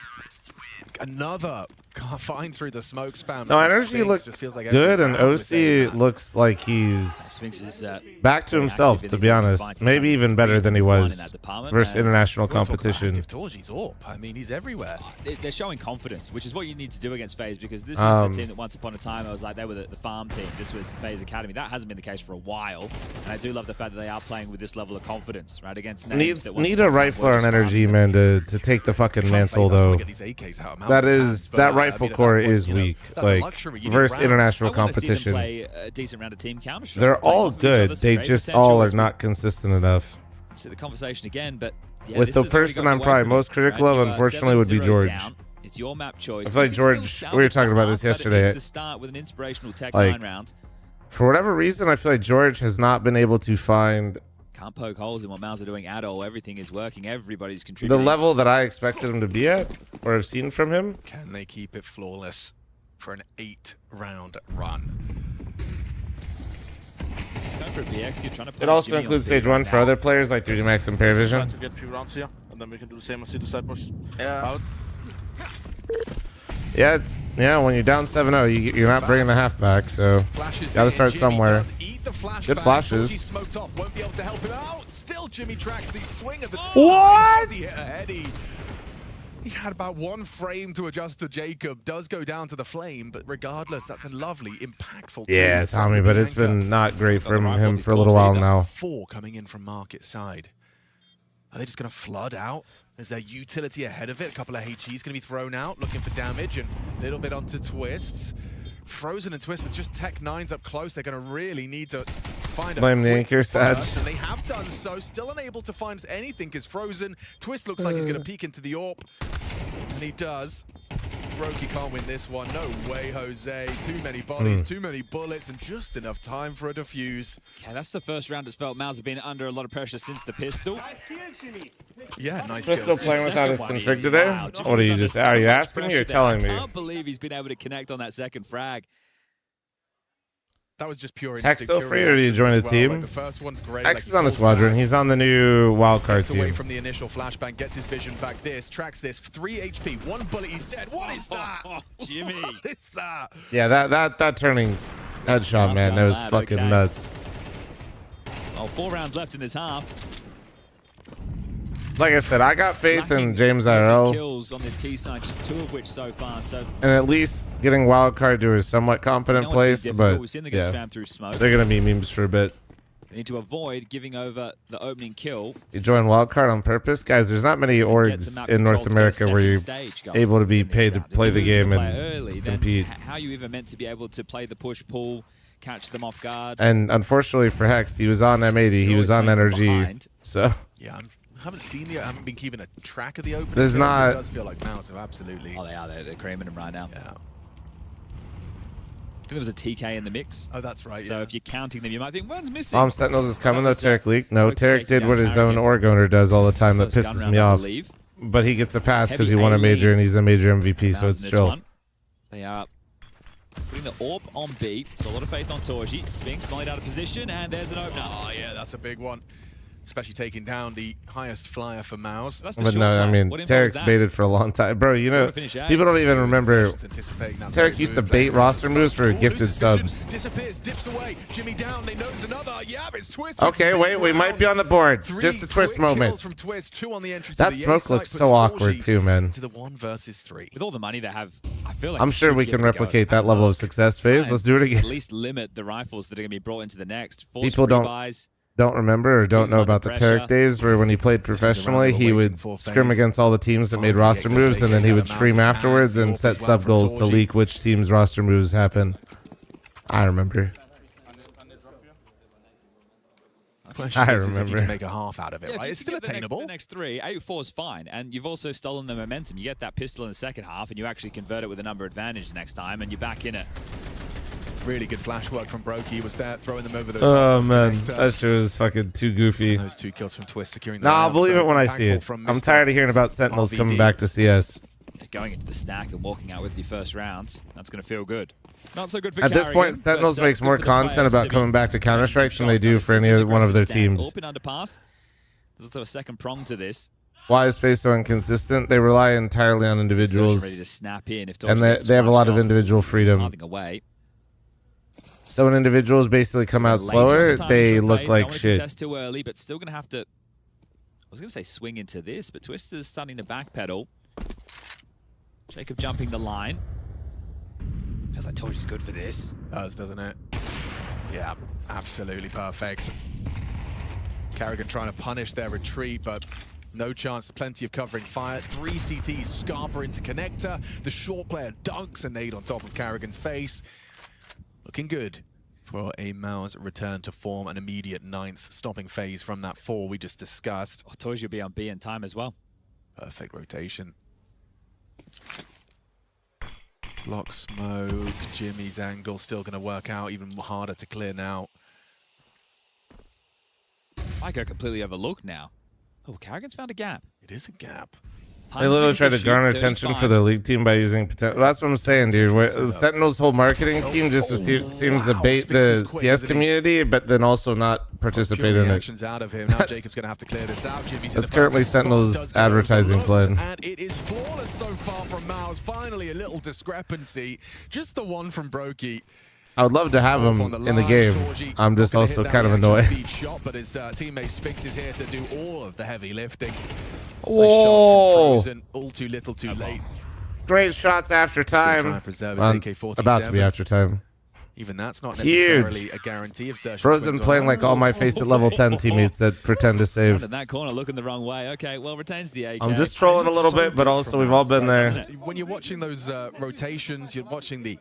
Another can't find through the smoke spam. No, from energy Spinks. looks Just feels like good, every and round we're saying OC that. looks like he's Spinks is back to very himself, active in to these be opening honest. fights. He's Maybe coming even better than he 3-1 in was that department, versus as international We'll talk about competition. active Torji's up. I mean, he's everywhere. They're showing confidence, which is what you need to do against FaZe, because this is the team that once upon a time I was like, they were the farm team. This was FaZe Academy. That hasn't been the case for a while, and I do love the fact that they are playing with this level of confidence, right, against names that once Need upon a time rifler were on just energy, farming. man, to take the fucking mantle, though. That rifle core is weak, like versus international I wanna see them competition. play a decent round of team Counter-Strike. They're Playing all off of each other, good. some They great just potential all are as we not consistent enough. see the conversation again, but yeah, With this the has already person gotten I'm away probably from most it, critical right? of, You are unfortunately, would be 7-0 George. down. It's your map choice. I feel like You can still George, we were salvage talking the about half, this but it yesterday. needs to start with an inspirational Tech Like, 9 round. For whatever reason, I feel like George has not been able to find Can't poke holes in what Mouse are doing at all. Everything is working. Everybody's the contributing. level that I expected him to be at, or have seen from him. Can they keep it flawless for an 8-round run? Just going for a BX, trying to It also includes stage 1 for other players like 3D Max and Paravision. to get a few rounds here, and then we can do the same on city side push. Yeah. Out. Yeah, when you're down 7-0, you're not bringing the half back, so Flashes gotta in. start Jimmy somewhere. does eat the flashback. Good flashes. Torji smoked off, won't be able to help him out. Still, Jimmy tracks the swing of the. What? He hit a heady. He had about one frame to adjust to Jacob. Does go down to the flame, but regardless, that's a lovely, impactful. Yeah, two Tommy, from but the it's anchor. been not great for the rifle him is for a little while close now. 4 coming in from market side. Are they just going to flood out? Is there utility ahead of it? A couple of HEs going to be thrown out, looking for damage, and a little bit onto Twists. Frozen and Twist with just Tech 9s up close. They're going to really need to find Blame a the quick anchor, sad. burst, and they have done so. Still unable to find anything because Frozen. Twist looks like he's going to peek into the AWP, and he does. Roki can't win this one. No way, Jose. Too many bodies, too many bullets, and just enough time for a defuse. Okay, that's the first round that's felt Mouse have been under a lot of pressure since the pistol. Yeah, nice Crystal kills. playing without his Second one config is today? wild. What are you Jimmy's just? under Are you so much asking me or pressure there. telling me? I can't believe he's been able to connect on that second frag. That was just pure Tex instinct. still pure free, or do you reactions join as the well. team? Like the first one's great. X like is on the falls squadron. back, He's on the new wildcard gets away team. from the initial flashbang, gets his vision back. This tracks this 3 HP, 1 bullet, he's dead. What is that? Oh, Jimmy. What is that? Yeah, that turning headshot, man, that was lad, fucking okay. nuts. Oh, 4 rounds left in this half. Like I said, I got faith in Lacking James 11 IRL, kills on this T side, just 2 of which so far. So and at least getting wildcard to a somewhat competent place, but we've seen them get yeah, spammed through smoke. they're gonna be memes for a bit. They need to avoid giving over the opening kill. You join wildcard on purpose, guys. There's not many Get orgs some map in control North to get a America where second you're stage going able to be in these paid to rounds. If play you the lose game play and early, then compete. how are you even meant to be able to play the push-pull, catch them off guard? And unfortunately for Hex, he was on M80, he You're was on always playing from energy, behind. so Yeah, I haven't been keeping a track of the opening. There's kills, but not- It does feel like Mouse, so absolutely. Oh, they are. They're creaming them right now. Yeah. I think there was a TK in the mix. Oh, that's right. So yeah. if you're counting them, you might think, one's missing. Sentinels is coming though. That was, Tarek leaked. No, Roki Tarek taking did down what his own Carrigan. org owner does all the time. That First gun pisses round, me I off. believe. But he gets a pass because he Heavy won a A major lead. and he's a major MVP, so Mouse it's in this chill. one. They are putting the AWP on B, so a lot of faith on Torji. Spinks smiling out of position, and there's an opener. Oh, yeah, that's a big one. Especially taking down the highest flyer for Mouse. That's the But short no, I play. mean, What info was Tarek's that? baited for a long time. Bro, you Still know, wanna finish A. people don't even remember. Anticipating that Tarek move used to there. bait roster moves for Ooh, gifted loses vision, subs. Disappears, dips away. Jimmy down. They know there's another. Yeah, it's Twist. Okay, wait, we might be on the board. Three Just a twist quick moment. kills from Twist, 2 on the entry to That the smoke A site, looks puts so awkward Torji too, man. to the 1 versus 3. With all the money they have, I feel like I'm they sure should we give can it a go. replicate that level of success phase. Try Let's do it and again. At least limit the rifles that are going to be brought into the next. Force People don't rebuys. don't remember or don't Keep know him about the under pressure. Tarek days where when he played professionally, round he we're would waiting for scrim phase. against all the teams that made Finally, roster it goes moves, and then he out would of stream Mouse's afterwards hands. and The set AWP as sub well goals from to Torji. leak which team's roster moves happen. I remember. Question I is if you remember. can make a half out of it, Yeah, if right? you It's can still get the attainable. next 3, 8-4 is fine, and you've also stolen the momentum. You get that pistol in the second half, and you actually convert it with a number advantage the next time, and you're back in it. Really good flash work from Brokey. He was there throwing them over the top. Oh of man, Connector. that shit was fucking too goofy. Those 2 kills from Twist securing the No, I'll round, believe so it when I see impactful it. from I'm Mr. tired of hearing about Sentinels coming RVD. back to CS. Going into the stack and walking out with the first round, that's going to feel good. Not so good for At this Carrigan, point, Sentinels but, makes good more for the content players about to be coming back to Counter-Strike than they do for any one of their teams. Open underpass. There's also a second prong to this. Why is FaZe so inconsistent? They rely entirely on individuals, Ready to snap in if and they have a lot of individual freedom. Away. So when individuals basically come out slower, they look like shit. Test too early, but still going to have to. I was going to say swing into this, but Twister's starting to backpedal. Jacob jumping the line. Feels like Torchi's good for this. Doesn't it? Yeah, absolutely perfect. Carrigan trying to punish their retreat, but no chance. Plenty of covering fire. 3 CTs, Scarpa into connector. The short player dunks a nade on top of Carrigan's face. Looking good for a Mao's return to form, an immediate 9th, stopping FaZe from that 4 we just discussed. Oh, Torchi will be on B in time as well. Perfect rotation. Block smoke. Jimmy's angle still going to work out, even harder to clear now. I go completely overlooked now. Oh, Carrigan's found a gap. It is a gap. They literally try to garner attention for their league team by using potential. That's what I'm saying, dude. The Sentinel's whole marketing scheme just seems to bait the CS community, but then also not participate in it. Out of him. Now Jacob's going to have to clear this out. That's currently Sentinel's advertising plan. And it is flawless so far from Mao's. Finally, a little discrepancy. Just the one from Brokey. I would love to have him in the game. I'm just also kind of annoyed. Shot, but his teammate Spinks is here to do all of the heavy lifting. Whoa! Frozen, all too little, too late. Great shots after time. About to be after time. Even that's not necessarily a guarantee of Sertian. Frozen playing like all my face at level 10 teammates that pretend to save. In that corner, looking the wrong way. Okay, well, retains the AK. I'm just trolling a little bit, but also we've all been there. When you're watching those rotations, you're watching the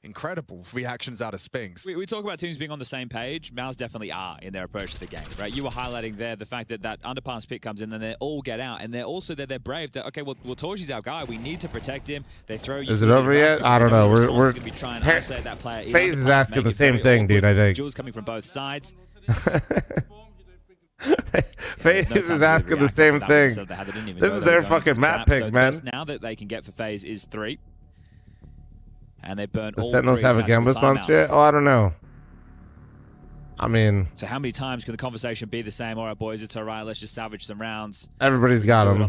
incredible reactions out of Spinks. We talk about teams being on the same page. Mao's definitely are in their approach to the game, right? You were highlighting there the fact that that underpass pick comes in and they all get out, and they're also they're brave. That okay, well, Torchi's our guy. We need to protect him. They throw you. Is it over yet? I don't know. We're going to be trying to isolate that player. FaZe is asking the same thing, dude. I think. Jules coming from both sides. FaZe is asking the same thing. This is their fucking map pick, man. Now that they can get for FaZe is 3. And they burn all 3 Sentinels have a Gamba sponsor yet? Oh, I don't know. I mean... So how many times can the conversation be the same? All right, boys, it's all right. Let's just salvage some rounds. Everybody's got them.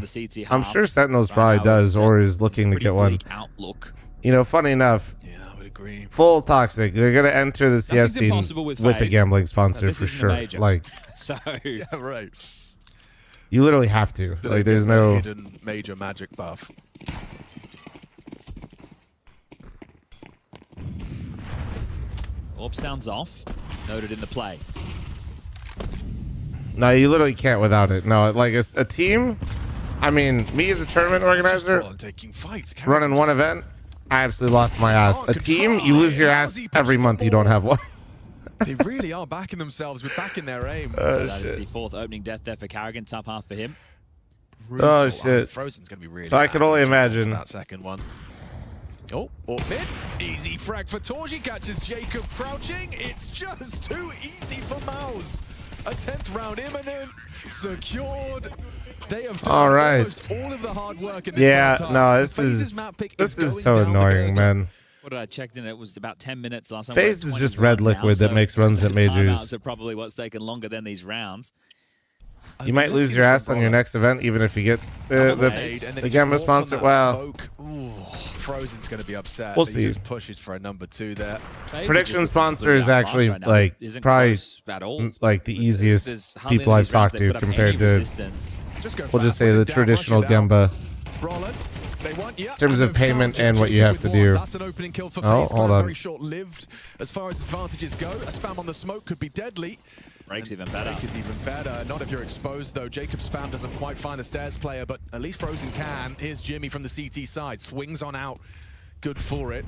I'm sure Sentinels probably does or is looking to get one. Outlook. You know, funny enough, yeah, I would agree. Full Toxic. They're going to enter the CS scene with a gambling sponsor for sure. Like, so yeah, right. You literally have to. Like, there's no hidden major magic buff. Orb sounds off. Noted in the play. No, you literally can't without it. No, like a team. I mean, me as a tournament organizer, running one event, I absolutely lost my ass. A team, you lose your ass every month. You don't have one. They really are backing themselves with backing their aim. That is the 4th opening death there for Carrigan. Tough half for him. Brutal. Oh shit! Frozen's gonna be really. So I can only imagine that second one. Oh, up mid. Easy frag for Torchi. Catches Jacob crouching. It's just too easy for Maus. A 10th round imminent. Secured. They have done almost all of the hard work in this time. No, this is so annoying, man. What did I check in? It was about 10 minutes last time. FaZe is just red liquid that makes runs at majors. Are probably what's taken longer than these rounds. You might lose your ass on your next event, even if you get the Gamba sponsor. Wow. Ooh, Frozen's going to be upset. We'll see. Just pushes for a number 2 there. Prediction sponsor is actually like probably like the easiest people I've talked to compared to, we'll just say the traditional Gamba. In terms of payment and what you have to do. That's an opening kill for FaZe. Hold on. Very short-lived as far as advantages go. A spam on the smoke could be deadly. Break's even better. Break is even better. Not if you're exposed, though. Jacob's spam doesn't quite find the stairs player, but at least Frozen can. Here's Jimmy from the CT side. Swings on out. Good for it.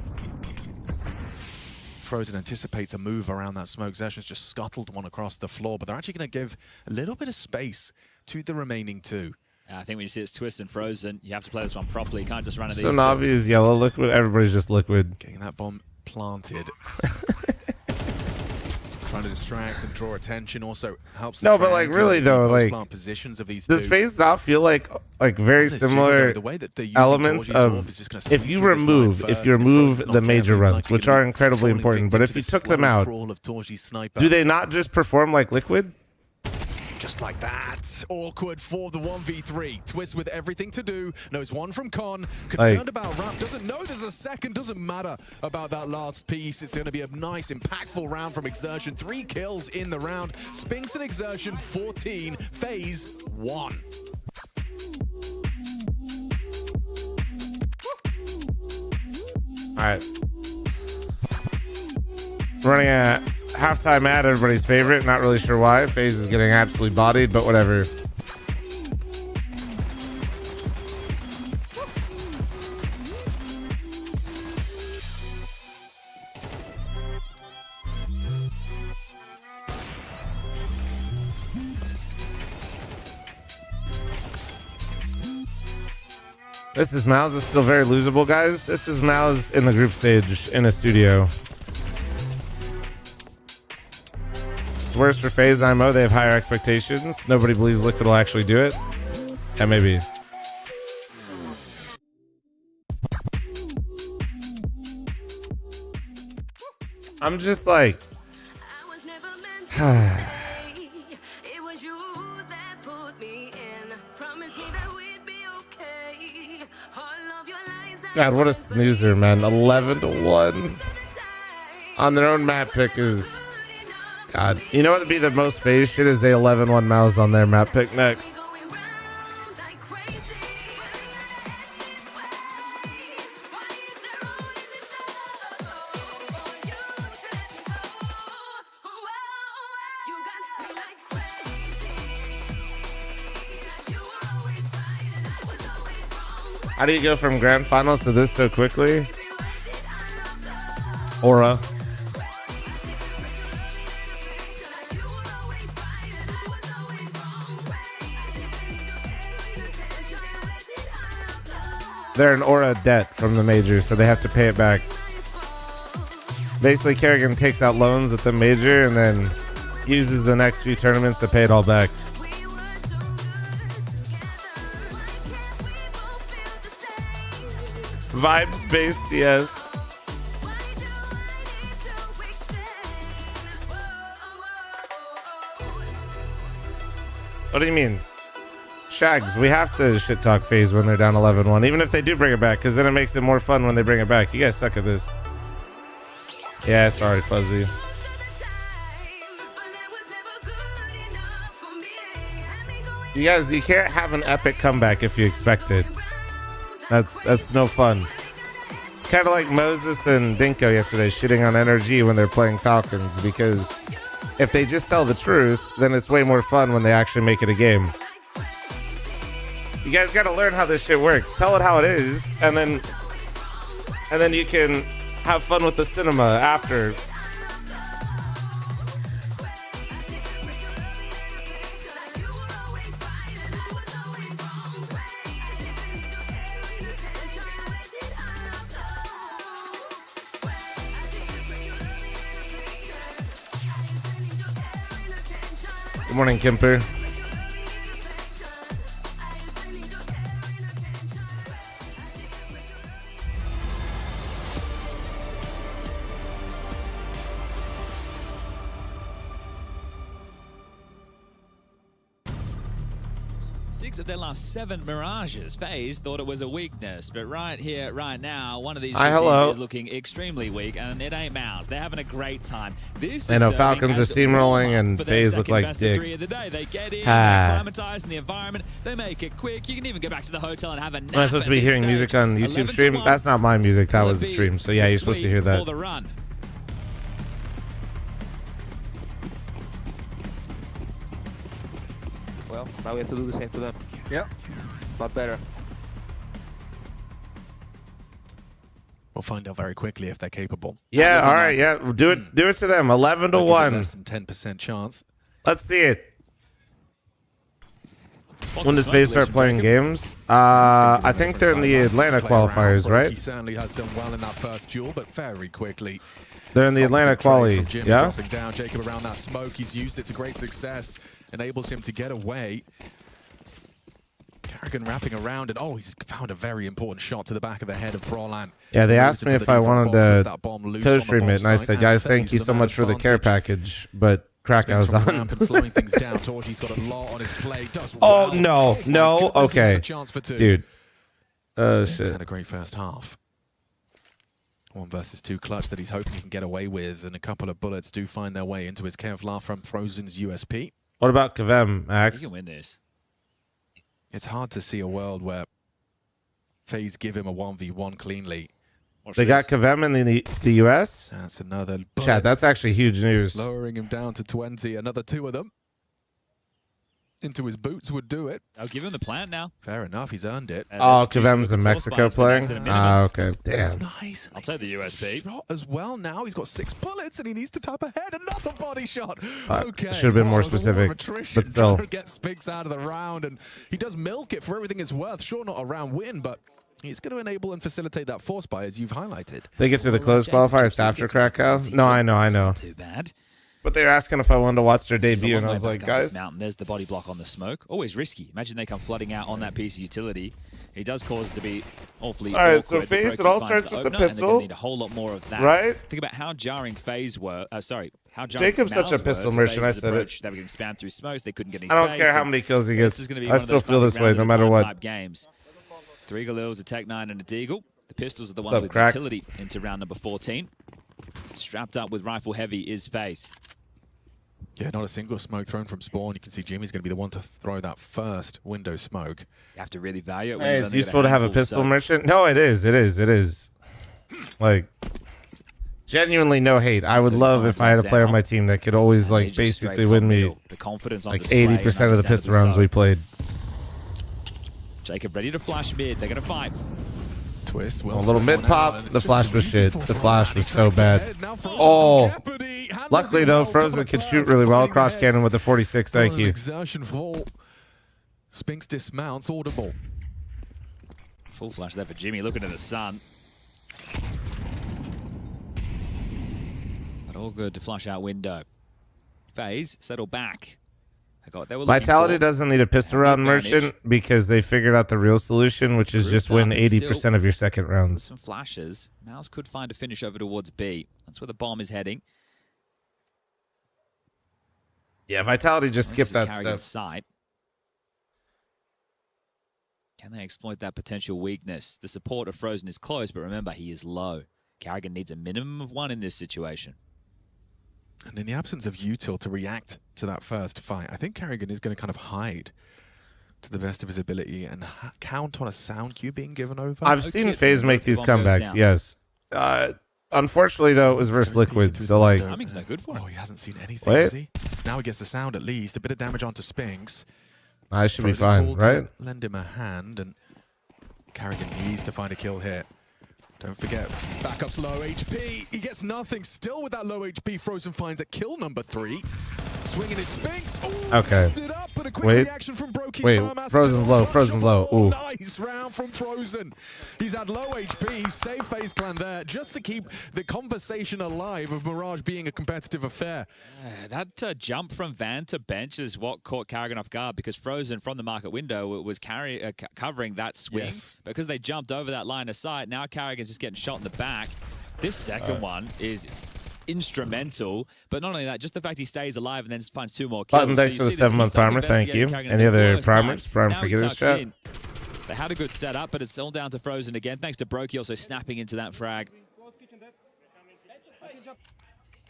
Frozen anticipates a move around that smoke. Zeshan's just scuttled one across the floor, but they're actually going to give a little bit of space to the remaining 2. I think when you see it's Twist and Frozen, you have to play this one properly. You can't just run at these. So Navi is yellow liquid. Everybody's just liquid. Getting that bomb planted. trying to distract and draw attention. Also helps. No, but like really though, like positions of these does FaZe not feel like very similar elements of if you remove the major runs, which are incredibly important, but if you took them out, do they not just perform like Liquid? Just like that. Awkward for the 1v3. Twist with everything to do. Knows one from Con. Concerned about Ramp. Doesn't know there's a second. Doesn't matter about that last piece. It's going to be a nice, impactful round from Exertion. 3 kills in the round. Spinks and Exertion 14. FaZe 1. All right. Running a halftime ad, everybody's favorite. Not really sure why. FaZe is getting absolutely bodied, but whatever. This is Mouse. This is still very losable, guys. This is Mouse in the group stage in a studio. It's worse for FaZe IMO. They have higher expectations. Nobody believes Liquid will actually do it. Yeah, maybe. I'm just like... God, what a snoozer, man. 11-1 on their own map pick is... God. You know what would be the most FaZe shit is they 11-1 Mouse on their map pick next. How do you go from grand finals to this so quickly? Aura. They're an Aura debt from the major, so they have to pay it back. Basically, Kerrigan takes out loans at the major and then uses the next few tournaments to pay it all back. Vibes-based CS. What do you mean? Shags, we have to shit talk FaZe when they're down 11-1, even if they do bring it back, because then it makes it more fun when they bring it back. You guys suck at this. Yeah, sorry, Fuzzy. You guys, you can't have an epic comeback if you expect it. That's no fun. It's kind of like Moses and Dinko yesterday shitting on NRG when they're playing Falcons, because if they just tell the truth, then it's way more fun when they actually make it a game. You guys got to learn how this shit works. Tell it how it is, and then you can have fun with the cinema after. Good morning, Kimper. Of their last 7 Mirages. FaZe thought it was a weakness, but right here, right now, one of these two teams is looking extremely weak, and it ain't Mouse. They're having a great time. This I know Falcons are steamrolling, and FaZe look like dick. Of the day. They get in, they acclimatize in the environment, they make it quick. You can even go back to the hotel and have a nap. Am I supposed to be hearing music on YouTube stream? That's not my music. That was the stream. So yeah, you're supposed to hear that. For the run. Well, now we have to do the same to them. Yeah, it's not better. We'll find out very quickly if they're capable. Yeah, all right, yeah, do it to them. 11-1. Less than 10% chance. Let's see it. When does FaZe start playing games? I think they're in the Atlanta qualifiers, right? He certainly has done well in that first duel, but very quickly They're in the Atlanta quali. From Jimmy Yeah. dropping down. Jacob around that smoke. He's used it to great success. Enables him to get away. Carrigan wrapping around, and he's found a very important shot to the back of the head of Prolan. Yeah, they asked me if I wanted to co-stream it, and I said, guys, thank you so much for the care package, but Krakow's on. Slowing things down. Torchy's got a lot on his plate. Does Oh, well. no, okay. Dude. Spinks Shit. had a great first half. 1 versus 2 clutch that he's hoping he can get away with, and a couple of bullets do find their way into his Kevlar from fr0m's USP. What about Kavem, Max? You can win this. It's hard to see a world where FaZe give him a 1v1 cleanly. They got Kavem in the US? That's another bullet. Chat, that's actually huge news. Lowering him down to 20. Another 2 of them. Into his boots would do it. I'll give him the plant now. Fair enough, he's earned it. Oh, Kavem's in Mexico playing? Okay. That's Damn. nice. I'll take the USP. Shot as well now. He's got 6 bullets and he needs to tap ahead. Another body shot. Okay. Should have been more It was a war of specific, attrition but still. trying to get Spinks out of the round, and he does milk it for everything it's worth. Sure, not a round win, but it's going to enable and facilitate that force buy, as you've highlighted. They get to the close qualifiers after Krakow? No, I know. Too bad. But they were asking if I wanted to watch their debut, and I was like, guys. Mountain. There's the body block on the smoke. Always risky. Imagine they come flooding out on that piece of utility. He does cause it to be awfully All right, awkward. so The FaZe, it Brokey all finds starts the with the opener, and they're pistol. gonna need a whole lot more of that. Right? Think about how jarring FaZe were. How jarring Jacob's such a Mouse pistol were to merchant, I FaZe's said it. approach. They were getting spammed through smokes. They couldn't get any I don't space, care how and many kills he this gets. is gonna be I one of still those feel this classic way round no at a matter time what. type games. 3 Galils, a Tech 9, and a Deagle. The pistols are the What's ones up, with Crack? utility into round number 14. Strapped up with rifle heavy is FaZe. Yeah, not a single smoke thrown from spawn. You can see Jimmy's going to be the one to throw that first window smoke. You have to really value it. When Hey, you've it's only got useful to have a handful, pistol so- merchant. No, it is. Like, genuinely no hate. I would love if I had a player on my team that could always, like, Just basically straight win top me middle. The confidence on like display, 80% of the pistol understandably rounds so. we played. Jacob ready to flash mid. They're going to fight. Twist. A little mid pop. The flash was shit. The flash was so bad. Oh. Luckily, though, fr0m can shoot really well. Cross cannon with the 46 IQ. Exertion fall. Spinks dismounts. Audible. Full flash there for Jimmy. Looking at the sun. But all good to flush out window. FaZe settle back. They were Vitality doesn't need a pistol round merchant because they figured out the real solution, which is just win 80% of your second rounds. Some flashes. Mouse could find a finish over towards B. That's where the bomb is heading. Yeah, Vitality just skipped that Carrigan's stuff. Sight. Can they exploit that potential weakness? The support of fr0m is close, but remember, he is low. Carrigan needs a minimum of 1 in this situation. And in the absence of util to react to that first fight, I think Carrigan is going to kind of hide to the best of his ability and count on a sound cue being given over. I've seen FaZe make these comebacks, yes. Unfortunately, though, it was versus Liquid, so like... Timing's no good for him. Oh, he hasn't seen anything, has he? Now he gets the sound at least. A bit of damage onto Spinks. I should be fr0m's fine, called to right? Lend him a hand, and Carrigan needs to find a kill here. Don't forget, backup's low HP. He gets nothing. Still with that low HP, fr0m finds a kill number 3. Swinging his Spinks. Ooh, Okay. messed it up, but a quick reaction from Brokey's Wait, Farmass. fr0m's low, fr0m's low. Ooh. Nice round from fr0m. He's had low HP. He saved FaZe Clan there just to keep the conversation alive of Mirage being a competitive affair. That jump from van to bench is what caught Carrigan off guard because fr0m from the market window was covering that swing. Yes. Because they jumped over that line of sight, now Carrigan's just getting shot in the back. This second one is instrumental, but not only that, just the fact he stays alive and then finds 2 more kills. Button, thanks for the 7-month primer. Thank you. Any other primers? Prime for this chat? They had a good setup, but it's all down to fr0m again. Thanks to Brokey also snapping into that frag.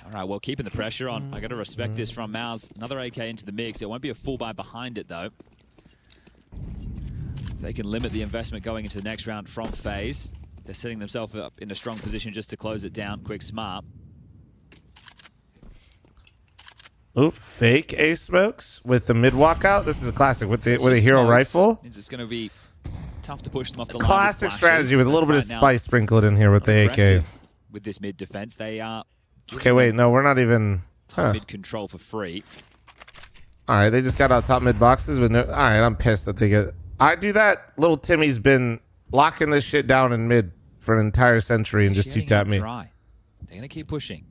All right, well, keeping the pressure on. I got to respect this from Mouse. Another AK into the mix. It won't be a full buy behind it, though. If they can limit the investment going into the next round from FaZe, they're setting themselves up in a strong position just to close it down quick smart. Ooh, fake ace smokes with the mid walkout. This is a classic with a hero Smokes. rifle. Means it's going to be tough to push them off the line. Classic with strategy flashes, with a little but bit of right now, spice sprinkled in here with the AK. aggressive with this mid defense. They are Okay, wait, no, we're not even... top mid control for free. All right, they just got out top mid boxes with no... All right, I'm pissed that they get... I do that. Little Timmy's been locking this shit down in mid for an entire century and just Shooting two-tap out me. dry. They're going to keep pushing.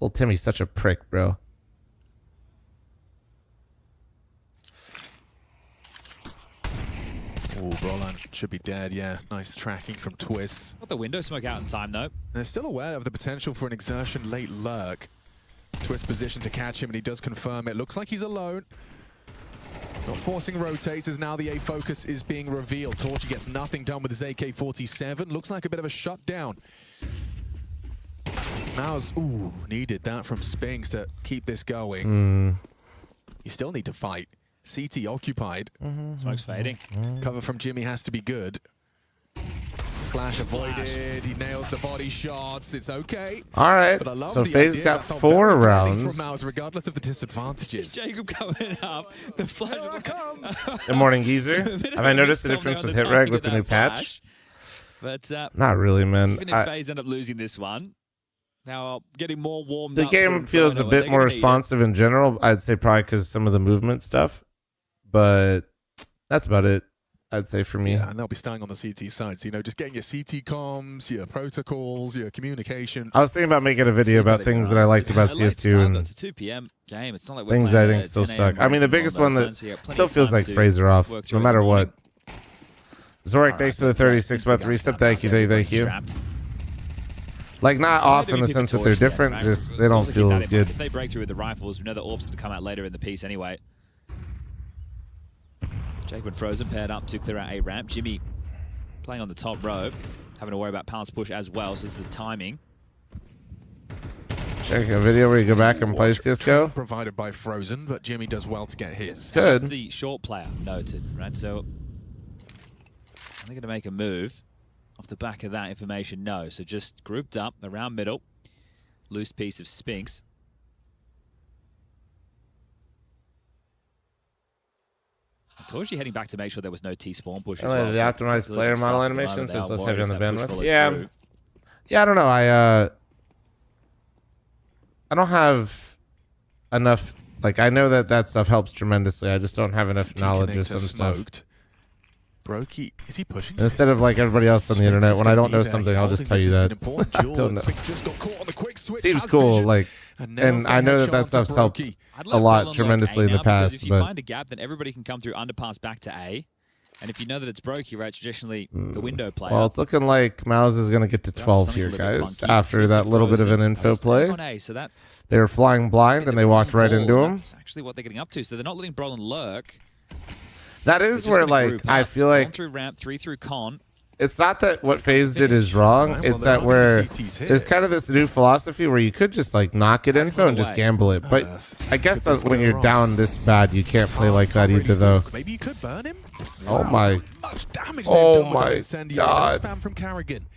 Well, Timmy's such a prick, bro. Oh, Brolan should be dead, yeah. Nice tracking from Twist. Got the window smoke out in time, though. They're still aware of the potential for an exertion late lurk. Twist position to catch him, and he does confirm it. Looks like he's alone. Not forcing rotates as now the A focus is being revealed. Torchy gets nothing done with his AK-47. Looks like a bit of a shutdown. Mouse, ooh, needed that from Spinks to keep this going. You still need to fight. CT occupied. Smoke's fading. Cover from Jimmy has to be good. Flash avoided. He nails the body shots. It's okay. All right. But I love So the FaZe idea. got That felt 4 very threatening rounds. from Mouse, regardless of the disadvantages. Jacob coming up. The flash. Good morning, Geezer. Have I noticed the difference with hit reg with the new patch? But Not really, man. even if FaZe end up losing this one, now getting more warmed up. The game for feels a Inferno, bit they're more gonna eat it. responsive in general. I'd say probably because some of the movement stuff. But that's about it, I'd say, for me. Yeah, and they'll be staying on the CT side. So, you know, just getting your CT comms, your protocols, your communication. I was thinking about making a video about things that I liked about CS2 and It's a 2 p.m. game. It's not like we're things I playing think at still 10 suck. a.m. I mean, the or biggest anything one along that those lines, so you got plenty still of feels time like to sprays are off, work through no it in the matter what. morning. Zorik, thanks for the 36 month reset. Thank you, thank you. Strapped. Like, not off in the Keep sense the that they're torch, yeah, different, right? just they We'll don't also keep feel that as in mind. good. If they break through with the rifles, we know that Orb's going to come out later in the piece anyway. Jacob and Frozen paired up to clear out A ramp. Jimmy playing on the top row, having to worry about balance push as well, so this is timing. Check a video where you go back and play CSGO. Provided by Frozen, but Jimmy does well to get his. Good. That's the short player noted, right? So are they going to make a move off the back of that information? No. So just grouped up around middle, loose piece of Spinks. Torchy heading back to make sure there was no T-spawn push as well. The So optimized diligent player stuff model at the animation moment. They says are let's worried have you on the if that push bandwidth. followed Yeah. through. Yeah, I don't know. I don't have enough. Like, I know that stuff helps tremendously. I just don't have enough CT knowledge of connector some stuff. smoked. Brokey, is he pushing? Instead of like everybody else on the Spinks internet, is when I gonna don't be know there. something, He's I'll just tell holding you this as that. an important I duel, don't and know. Spinks just got caught on the quick switch, Seems has cool, vision, like, and nails and the I know headshot that onto stuff's helped Brokey. I'd a let lot Brolin look tremendously A in the now, because past, if you but find a gap, then everybody can come through underpass back to A. And if you know that it's Brokey, right, traditionally the window player. well, it's looking like Mouse is gonna get to 12 here, guys. After that little bit of an info play, On A, so that they were flying blind and they walked right into him. That's actually what they're getting up to. So they're not letting Brolin lurk. That They're is just where, gonna like, group I up. feel One like through ramp, 3 through con. it's not that what FaZe did is wrong. Right, well, It's there that are where CTs here. there's kind of this new philosophy where you could just like not get info and just away. gamble it. But I guess Could be that when square you're wrong. down this bad, you can't play like that Can't either, really though. smoke. Maybe you could burn him. Oh my, Much damage Oh they've done with my that incendiary. God. No spam from Carrigan.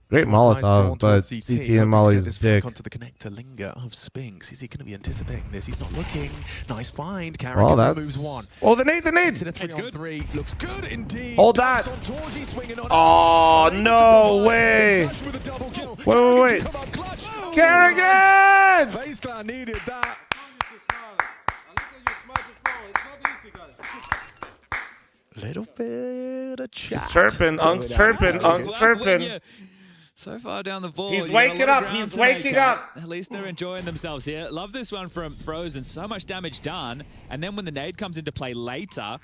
great Eyes drawn Molotov, but towards CT hoping and to get Molly's this dick. flank onto the connector linger of Spinks. Is he going to be anticipating this? He's not looking. Nice find. Carrigan Well, that's removes one. oh the nade. Into the It's good. 3-on-3. Looks good indeed. Hold Dunks that. on Torgy, swinging on Oh, it. Able to no provide way. Slash with a double kill. Wait, Carrigan wait. to come up clutch. Oh, Carrigan! FaZe Clan needed that. Little bit of chat. He's chirping, Unk's chirping, Unk's chirping. So far down the ball. He's you got a waking lot of up, ground he's to make waking up. At least they're enjoying themselves here. Love this one from Frozen. So much damage done. And then when the nade comes into play later.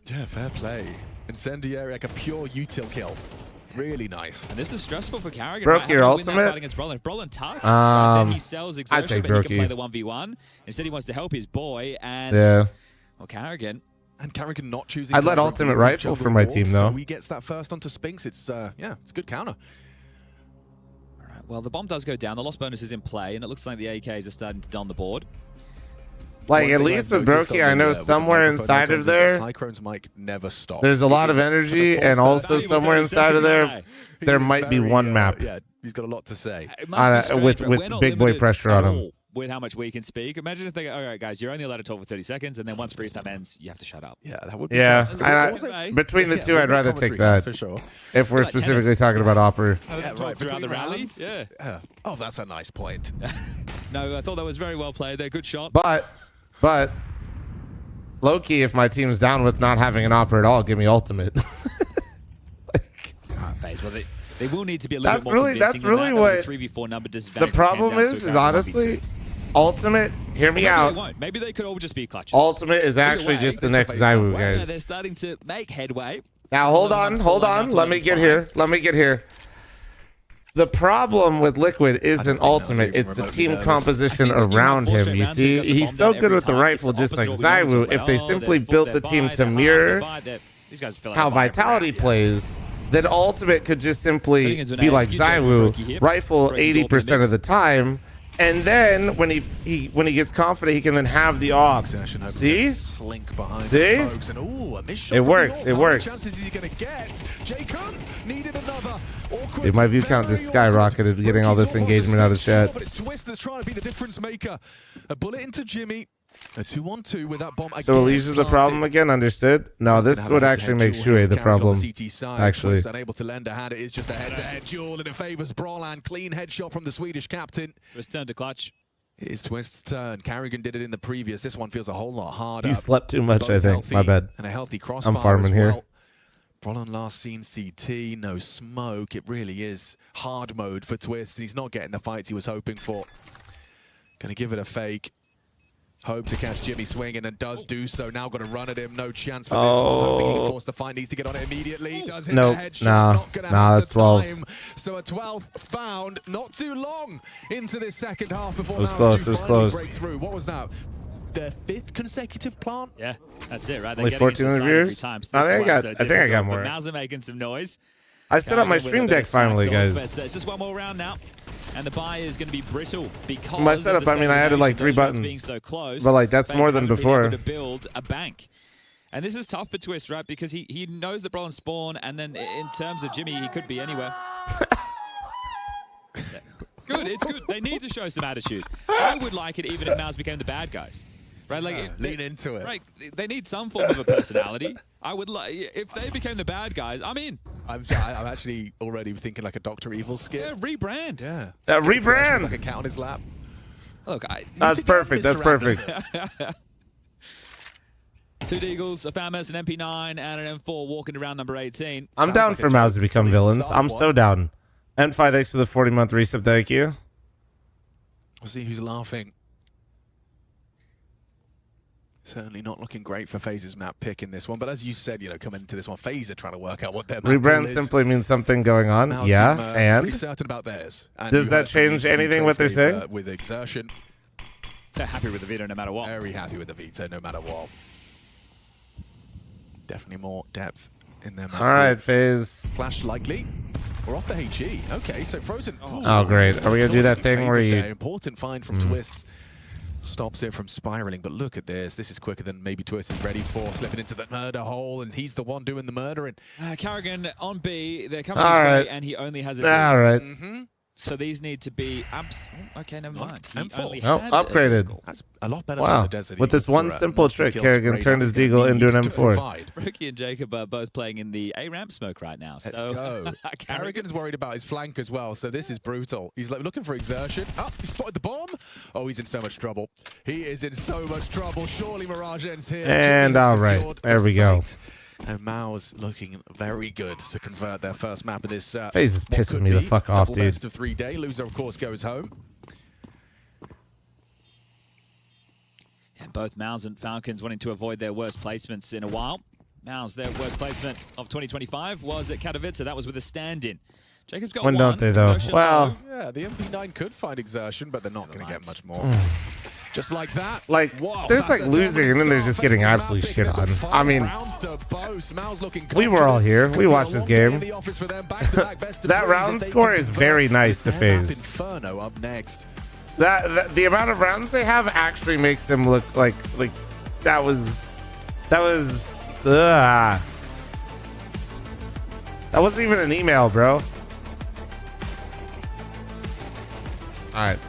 Yeah, fair play. Incendiary, like a pure util kill. Really nice. And this is stressful for Carrigan. Brokey, right? your Having to win that ultimate? fight against Brolin. If Brolin tucks, right, then he sells I'd exertion, take but he can play Brokey. the 1v1. Instead, he wants to help his boy. And Yeah. well, Carrigan. And Carrigan not choosing. I'd to let reveal ultimate his rifle jungle for my walk, team, so though. he gets that first onto Spinks. It's yeah, it's a good counter. All right, well, the bomb does go down. The loss bonus is in play, and it looks like the AKs are starting to don the board. Like, One at thing least I've with noticed Brokey, on I know with the somewhere microphone inside icons of there, is that Cyclone's mic never stops. there's a lot of He's energy, for the and fourth also time. somewhere inside of there, He there is might be very, one map Yeah, he's got a lot to say. It must be strange, with right? We're not big boy limited pressure at on him. all with how much we can speak. Imagine if they go, all right, guys, you're only allowed to talk for 30 seconds, and then once freeze time ends, you have to shut up. Yeah, that would be Yeah, tough. and Also- between the Yeah, two, we've I'd got rather commentary take that. for sure. If we're Like specifically tennis. talking about Opera. Yeah, Talk right. throughout Between the rally. rounds. Yeah. Oh, that's a nice point. No, I thought that was very well played. They're good shot. But, low-key, if my team's down with not having an Opera at all, give me ultimate. All right, FaZe. Well, They will need to be a little That's bit more really convincing than that. what That was a 3v4 number the disadvantage. problem is honestly, Ultimate. Hear me Maybe out. They won't. Maybe they could all just be clutches. Ultimate is actually just the next Zywoo, Yeah, guys. they're starting to make headway. Now hold on. Let me get here. The problem with Liquid isn't Ultimate, it's the team composition around him. You see, he's so good with the rifle, just like Zywoo. If they simply built the team to mirror how Vitality plays, then Ultimate could just simply be like Zywoo, rifle 80% of the time, and then when he gets confident, he can then have the AUG. See? Slink behind See? the smokes and, ooh, a missed shot It from works. the It AUG. works. How many chances is he going to get? Jacob needed another. Awkward, Dude, my view count just skyrocketed getting all this engagement out of chat. But it's Twist that's trying to be the difference maker. A bullet into Jimmy. A 2-on-2 with that bomb. So Alicia's the problem again, understood? No, this would actually make Shuey the problem. Actually. Unable to lend a hand. It is just a head-to-head duel, and it favors Brawlan. Clean headshot from the Swedish captain. Twist turn to clutch. It is Twist's turn. Carrigan did it in the previous. This one feels a whole lot harder. You slept too much, I think. My bad. And a healthy crossfire I'm farming as well. here. Brawlan last seen CT, no smoke. It really is hard mode for Twist. He's not getting the fights he was hoping for. Gonna give it a fake. Hope to catch Jimmy swinging and does do so. Now got to run at him. No chance for this one. Hoping he can force the fight. Needs to get on it immediately. Does hit the headshot. Not gonna have that's the 12. time. So a 12th found. Not too long into this second half before It was Mouse close. do It was finally close. break through. What was that? Their 5th consecutive plant? Yeah, that's it, right? They're Only getting into 14 the side every viewers? time, so I this is think why I it's got- so I think I got difficult, more. But Mouse are making some noise. I set up my Carrigan with a stream bit of deck finally, smack talk, guys. But it's just one more round now. And the buy is going to be brittle because My of the setup, I mean, I added like 3 those rounds buttons. being so close, But like that's Faze more than haven't been before. able to build a bank. And this is tough for Twist, right? Because he knows that Brawlan spawn, and then in terms of Jimmy, he could be anywhere. Yeah. Good, it's good. They need to show some attitude. I would like it even if Mouse became the bad guys. Right, like lean into it. Right, they need some form of a personality. I would like if they became the bad guys. I'm in. I'm actually already thinking like a Dr. Evil skit. Yeah, rebrand. Yeah. Rebrand. Like a cat on his lap. Look, That's perfect. That's perfect. 2 Deagles, a FAMAS, an MP9, and an M4 walking around number 18. I'm down for Mouse to become villains. I'm so down. And 5x for the 40-month resub. Thank you. We'll see who's laughing. Certainly not looking great for FaZe's map pick in this one, but as you said, you know, coming into this one, FaZe are trying to work out what their map Rebrand pool is. simply means something going on. Now Yeah, some, and pretty certain about theirs. And does you that heard from the change interview anything what they're Trace gave, saying? with Exertion. They're happy with the veto no matter what. Very happy with the veto no matter what. Definitely more depth in their map. all right, FaZe. Flash likely. We're off the HE. Okay, so Frozen. Oh, great. Are we gonna do that thing where you? Important find from Twists. Stops it from spiraling, but look at this. This is quicker than maybe Twist is ready for. Slipping into the murder hole, and he's the one doing the murdering. Carrigan on B. They're coming All his right. way, and he only has a B. All right. So these need to be okay, never mind. He M4. only No, had upgraded. That's a lot better than Wow. the Desert With this Eagle one for a simple trick, multi-kill Kerrigan spray. turned his That's Deagle gonna into an need to M4. provide. Rookie and Jacob are both playing in the A ramp smoke right now. Let's So go. Carrigan's worried about his flank as well, so this is brutal. He's like looking for exertion. Oh, he spotted the bomb. Oh, he's in so much trouble. He is in so much trouble. Surely Mirage ends here. And Jimmy has all right, secured there a we go. site. And Mao's looking very good to convert their first map of this. FaZe is what pissing could me the be fuck off, double dude. Best of 3 day. Loser, of course, goes home. Yeah, both Mouse and Falcons wanting to avoid their worst placements in a while. Mouse, their worst placement of 2025 was at Katowice. That was with a stand-in. Jacob's got When one. don't they, though? Exertion Well, low. Yeah, the MP9 could find exertion, but they're not going to get much more. Just like that. Like, Wow, there's that's like a losing, and then there's just getting FaZe's absolutely map shit pick. on. They've got I mean, 5 rounds to boast. Mao's looking we were all confident. here. Could We be a watched this long day game. in the office for them. Back-to-back best of That 3s round if they score can is convert. very nice to With their map FaZe. Inferno up next. That the amount of rounds they have actually makes them look like that was that wasn't even an email, bro. All right.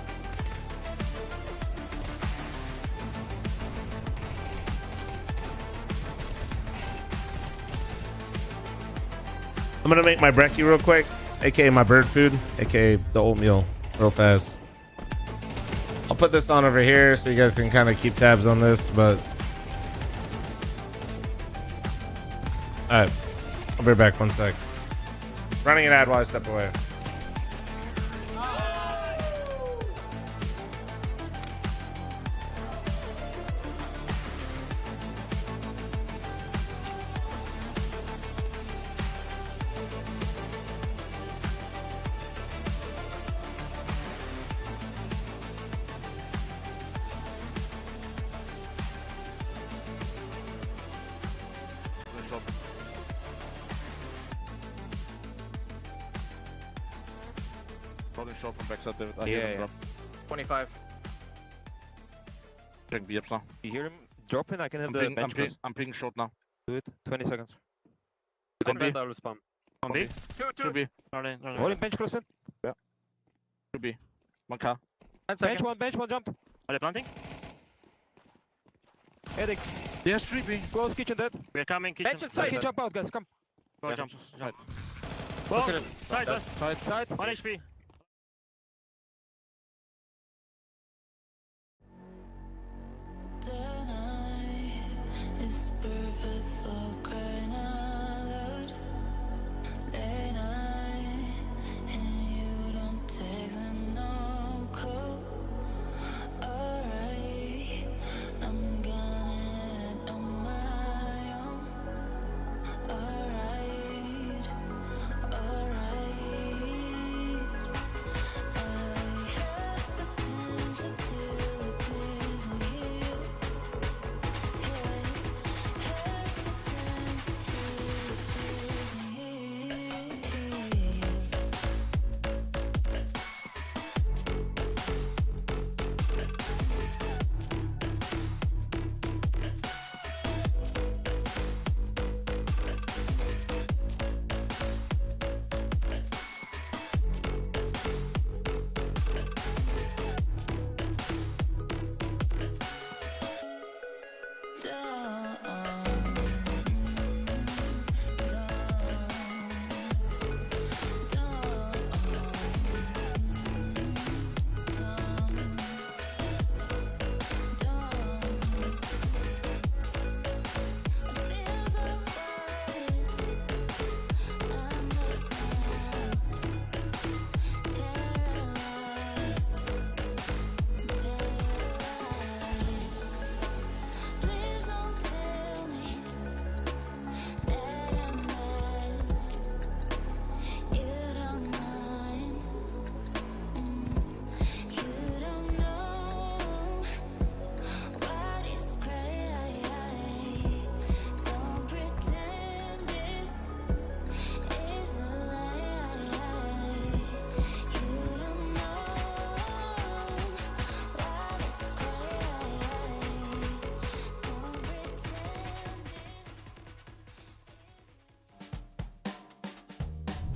I'm gonna make my brekkie real quick, aka my bird food, aka the oatmeal, real fast. I'll put this on over here so you guys can kind of keep tabs on this, but all right, I'll be back 1 sec. Running an ad while I step away. Rolling short from backside, David. I hear him drop. 25. Check BFs now. You hear him dropping? I can have I'm picking short now. Do it. 20 seconds. On B. I will spam. On B. Two B. Rolling bench crossfit. Yeah. 2B. 1K. Bench one jumped. Are they planting? Eric. Yes, 3B. Close kitchen dead. We're coming kitchen. Bench inside. Jump out, guys. Come. Go jump. Well, Side. side. 1 HP. It's perfect for crying out loud. Late night, and you don't text and no call. Alright, I'm gonna head on my own. Alright. I have potential to look Disney.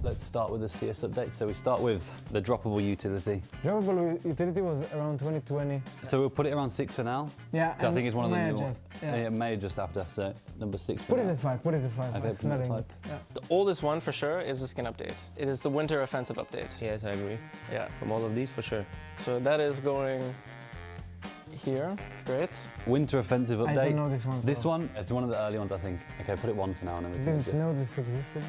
Let's start with the CS update. So we start with the droppable utility. Droppable utility was around 2020. So we'll put it around 6 for now. Yeah, I think it's one of the new ones. It may adjust after, so number 6 for Put it now. at 5, put it at 5. Okay, I'm smelling put it it. Yeah. The oldest one for sure is the skin update. It is the winter offensive update. Yes, I agree. Yeah. From all of these, for sure. So that is going here. Great. Winter offensive update. I don't know this one. This one, it's one of the early ones, I think. Okay, put it 1 for now, and then we can Didn't know this existed.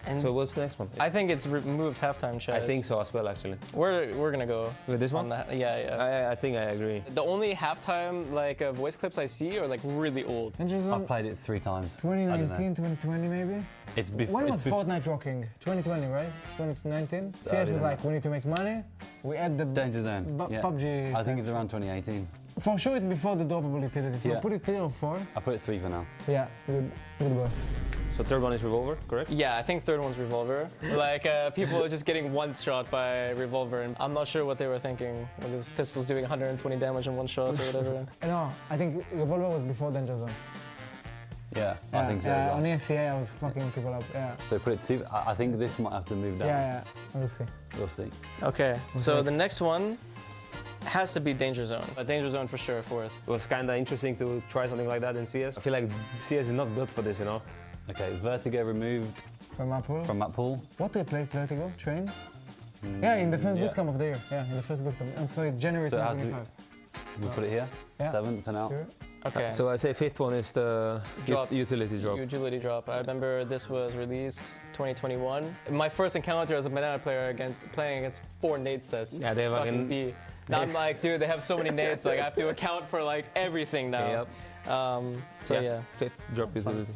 And so what's the next one? I think it's removed halftime chat. I think so as well, actually. We're gonna go with this one. Yeah. I think I agree. The only halftime voice clips I see are really old. I've played it 3 times. 2019, 2020 maybe. It's before. When was Fortnite rocking? 2020, right? 2019. CS was like, we need to make money. We add the Danger Zone. Yeah. PUBG. I think it's around 2018. For sure, it's before the droppable utility. So Yeah. put it 3 or 4. I put it 3 for now. Yeah, good boy. So third one is Revolver, correct? Yeah, I think third one's Revolver. People are just getting one shot by Revolver, and I'm not sure what they were thinking when this pistol's doing 120 damage in one shot or whatever. No, I think Revolver was before Danger Zone. Yeah, I think so as well. On ESCA, I was fucking people up. Yeah. So put it 2. I think this might have to move down. Yeah, we'll see. We'll see. Okay, so the next one has to be Danger Zone. Danger Zone for sure, 4th. It was kind of interesting to try something like that in CS. I feel like CS is not built for this, you know? Okay, Vertigo removed from map pool. From map pool. What replaced Vertigo? Train? Yeah, in the first bootcamp of the year. Yeah, in the first bootcamp. And so January 2025. We'll put it here. Yeah. 7 for now. Sure. Okay. So I say fifth one is the utility drop. Utility drop. I remember this was released 2021. My first encounter as a banana player playing against 4 nade sets. Yeah, they have fucking B. Now I'm like, dude, they have so many nades. Like I have to account for like everything now. Yep. So yeah. Fifth drop utility.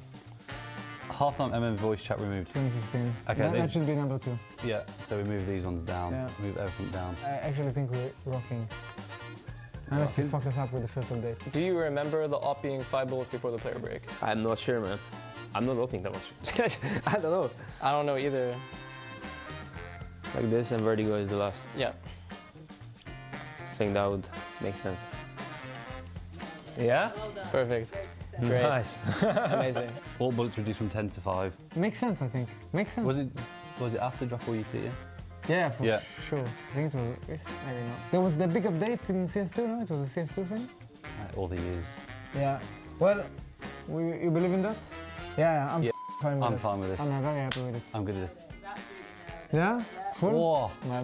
Halftime MM voice chat removed. 2015. Okay, That should be number 2. Yeah, so we move these ones down. Yeah. Move everything down. I actually think we're rocking. Unless you fucked us up with the first update. Do you remember the op being 5 bullets before the player break? I'm not sure, man. I'm not opening that much. I don't know. I don't know either. Like this and Vertigo is the last. Yeah. I think that would make sense. Yeah? Perfect. Great. Nice. Amazing. All bullets reduced from 10 to 5. Makes sense, I think. Makes sense. Was it after drop or UT? Yeah, for sure. I think it was, I don't know. There was the big update in CS2, no? It was a CS2 thing? All the years. Yeah. Well, you believe in that? Yeah, I'm fine with it. I'm fine with this. I'm very happy with it. I'm good at this. Yeah? Full? Whoa. My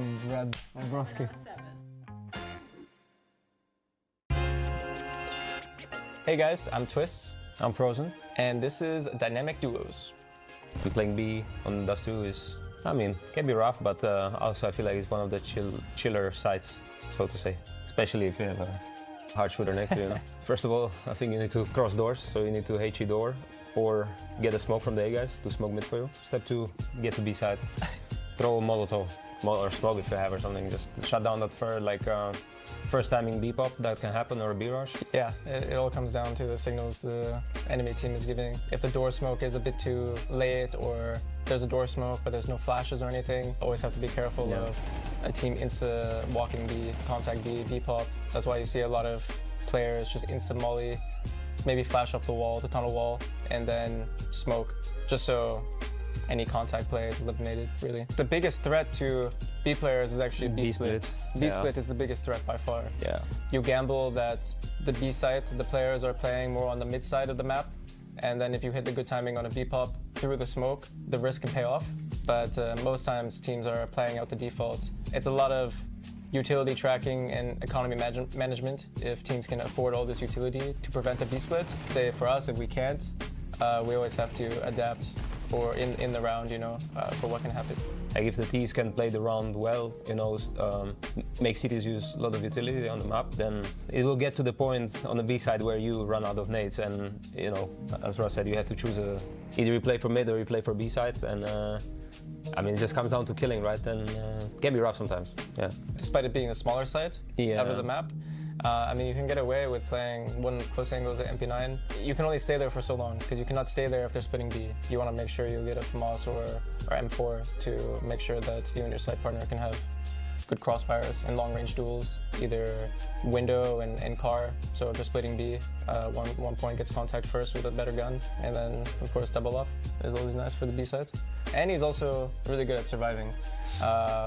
broski. Hey guys, I'm Twist. I'm Frozen. And this is Dynamic Duos. Playing B on Dust 2 is, I mean, can be rough, but also I feel like it's one of the chiller sites, so to say. Especially if you have a hard shooter next to you. First of all, I think you need to cross doors, so you need to HE door or get a smoke from the A guys to smoke mid for you. Step 2, get to B side. Throw a Molotov or smoke if you have or something. Just shut down that first timing B pop that can happen or a B rush. Yeah, it all comes down to the signals the enemy team is giving. If the door smoke is a bit too late or there's a door smoke but there's no flashes or anything, always have to be careful of a team insta walking B, contact B, B pop. That's why you see a lot of players just insta molly, maybe flash off the wall, the tunnel wall, and then smoke, just so any contact play is eliminated, really. The biggest threat to B players is actually B split. B split is the biggest threat by far. Yeah. You gamble that the B site, the players are playing more on the mid side of the map, and then if you hit the good timing on a B pop through the smoke, the risk can pay off. But most times teams are playing out the default. It's a lot of utility tracking and economy management if teams can afford all this utility to prevent a B split. Say for us, if we can't, we always have to adapt for in the round, you know, for what can happen. Like if the T's can play the round well, you know, make cities use a lot of utility on the map, then it will get to the point on the B side where you run out of nades, and you know, as Ross said, you have to choose either you play for mid or you play for B side, and I mean, it just comes down to killing, right? And it can be rough sometimes. Yeah. Despite it being a smaller site out of the map. I mean, you can get away with playing one close angles at MP9. You can only stay there for so long, because you cannot stay there if they're splitting B. You want to make sure you get a FMOS or M4 to make sure that you and your site partner can have good crossfires and long-range duels, either window and car. So if they're splitting B, one point gets contact first with a better gun, and then, of course, double up is always nice for the B side. And he's also really good at surviving.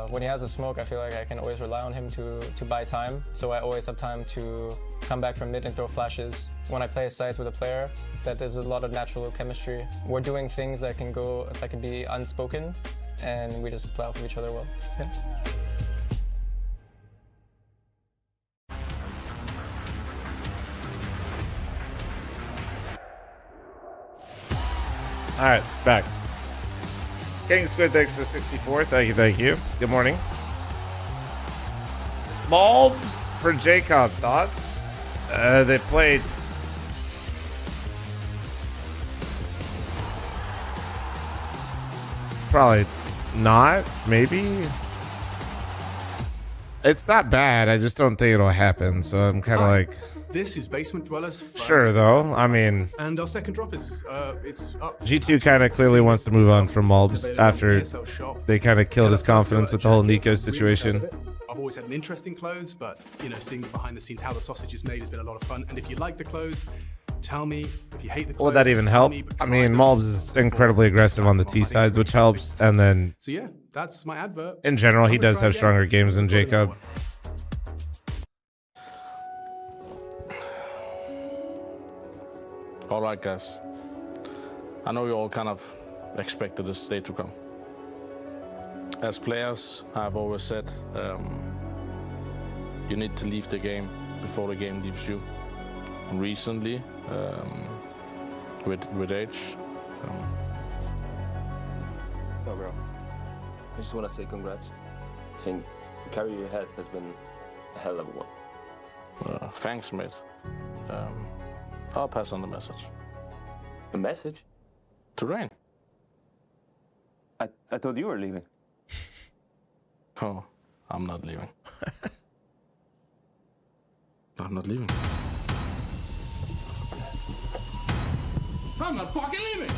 When he has a smoke, I feel like I can always rely on him to buy time, so I always have time to come back from mid and throw flashes. When I play a site with a player, that there's a lot of natural chemistry. We're doing things that can be unspoken, and we just play off of each other well. Yeah. All right, back. King Squid, thanks for 64. Thank you. Good morning. Bulbs for Jacob. Thoughts? They played. Probably not. Maybe. It's not bad. I just don't think it'll happen. So I'm kind of like. This is Basement Dwellers. Sure, though. I mean. And our second drop is it's up. G2 kind of clearly wants to move on from Mulbs after they kind of killed his confidence with the whole Nico situation. I've always had an interest in clothes, but you know, seeing behind the scenes how the sausage is made has been a lot of fun. And if you like the clothes, tell me. If you hate the clothes, would that even help? I mean, Mulbs is incredibly aggressive on the T sides, which helps. And then, so yeah, that's my advert. In general, he does have stronger games than Jacob. All right, guys. I know you all kind of expected this day to come. As players, I've always said, you need to leave the game before the game leaves you. recently with age. No, bro. I just want to say congrats. I think the career you had has been a hell of a one. Thanks, mate. I'll pass on the message. A message? To Rain. I thought you were leaving. Oh, I'm not leaving. I'm not leaving. I'm not fucking leaving!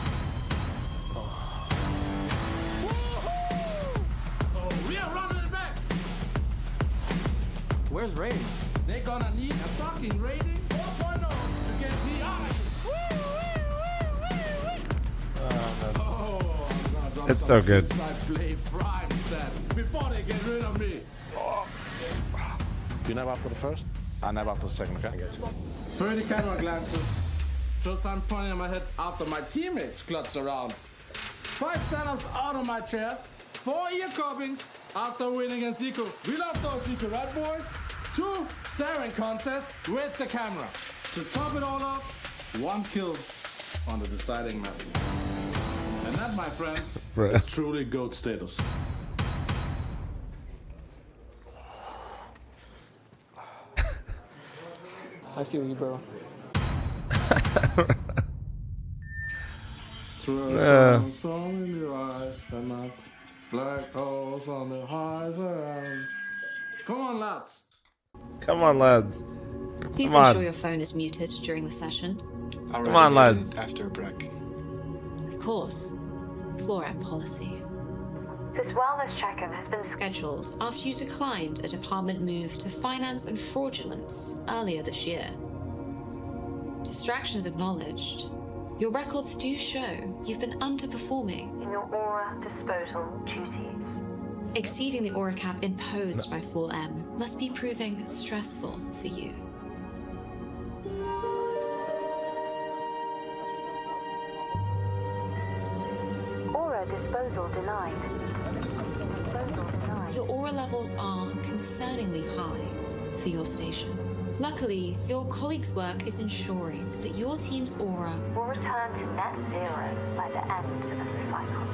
We are running it back! Where's rating? They're gonna need a fucking rating 4.0 to get me out of It's so good. I play prime stats before they get rid of me. You never after the first? I never after the second, okay? 30 camera glances. Tilt-time pointing on my head after my teammates clutch around. 5 stand-ups out of my chair. 4 ear cuppings after winning against Zico. We love those Zico, right boys? 2 staring contests with the camera. To top it all up, 1 kill on the deciding map. And that, my friends, is truly GOAT status. I feel you, bro. Song in your eyes, and my black holes on the horizon. Come on, lads. Come on, lads. Please Come on. ensure your phone is muted during the session. Come on, lads. After a break. Of course. fl0m policy. This wellness check-in has been scheduled after you declined a department move to finance and fraudulence earlier this year. Distractions acknowledged. Your records do show you've been underperforming in your aura disposal duties. Exceeding the aura cap imposed by fl0m must be proving stressful for you. Aura disposal denied. Your aura levels are concerningly high for your station. Luckily, your colleagues' work is ensuring that your team's aura will return to net zero by the end of the cycle.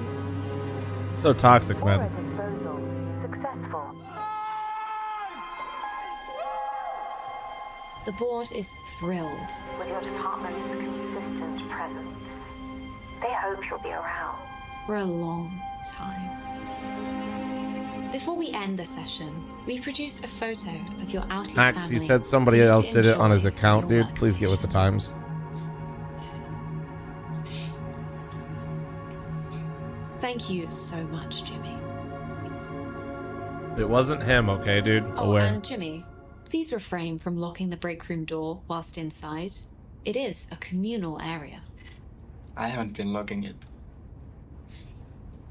So toxic, man. Aura disposal successful. The board is thrilled with your department's consistent presence. They hope you'll be around for a long time. Before we end the session, we've produced a photo of your outies Max, family. he said somebody for you to else did it on his enjoy account, your dude. Please get with the times. Thank you so much, Jimmy. It wasn't him, okay, dude? Oh, Aware. and Jimmy, please refrain from locking the break room door whilst inside. It is a communal area. I haven't been logging it.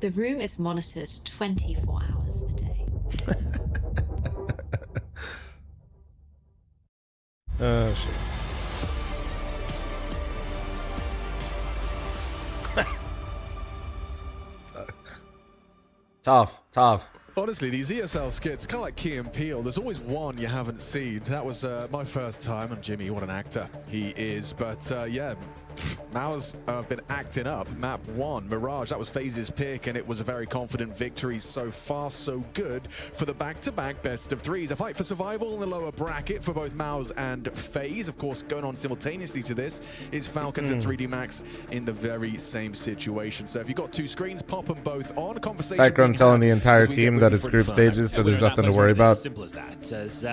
The room is monitored 24 hours a day. Oh, shit. Tough. Honestly, these ESL skits, kind of like Key and Peele, there's always one you haven't seen. That was my first time, and Jimmy, what an actor he is. But yeah, Mao's been acting up. Map 1, Mirage, that was FaZe's pick, and it was a very confident victory. So far, so good for the back-to-back best of threes. A fight for survival in the lower bracket for both Mao's and FaZe. Of course, going on simultaneously to this is Falcons and 3D Max in the very same situation. So if you've got 2 screens, pop them both on. Conversation Cyclone telling the entire team that it's group stages, so there's nothing to worry about. Simple as that. As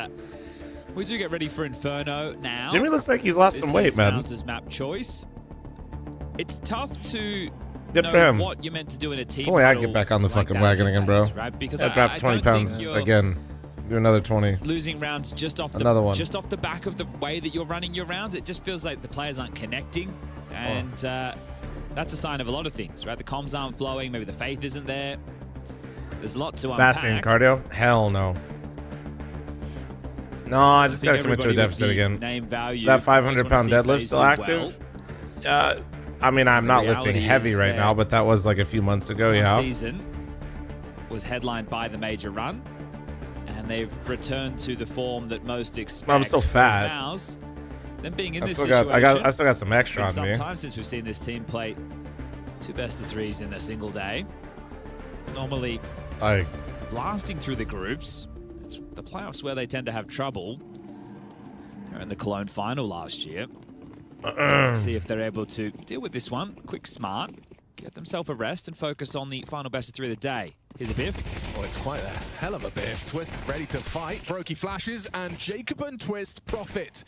we do get ready for Inferno now. Jimmy looks like he's lost some weight, man. This map choice. It's tough to Good know for him. what you're meant to do in a team. If only I battle get back on the like fucking that wagon as again, a bro. FaZe, right? Because I dropped 20 don't think pounds you're again. Do another 20. Losing rounds just off Another one. just off the back of the way that you're running your rounds. It just feels like the players aren't connecting, and that's a sign of a lot of things, right? The comms aren't flowing. Maybe the faith isn't there. There's a lot to unpack. Fasting cardio? Hell no. No, I just gotta commit to a deficit again. Name value. That 500-pound deadlift FaZe still do active? I mean, I'm not lifting heavy right now, but that was like a few months ago, yeah. Season was headlined by the major run, and they've returned to the form that most expect. I'm so fat. Mouse them being in I this still situation. got I still got some extra It's on been me. some time since we've seen this team play 2 best-of-3s in a single day. Normally, Like, blasting through the groups. It's the playoffs where they tend to have trouble. They're in the Cologne final last year. Let's see if they're able to deal with this one. Quick, smart. Get themselves a rest and focus on the final best-of-3 of the day. Here's a biff. Oh, it's quite a hell of a biff. Twist is ready to fight. Brokey flashes, and Jacob and Twist profit.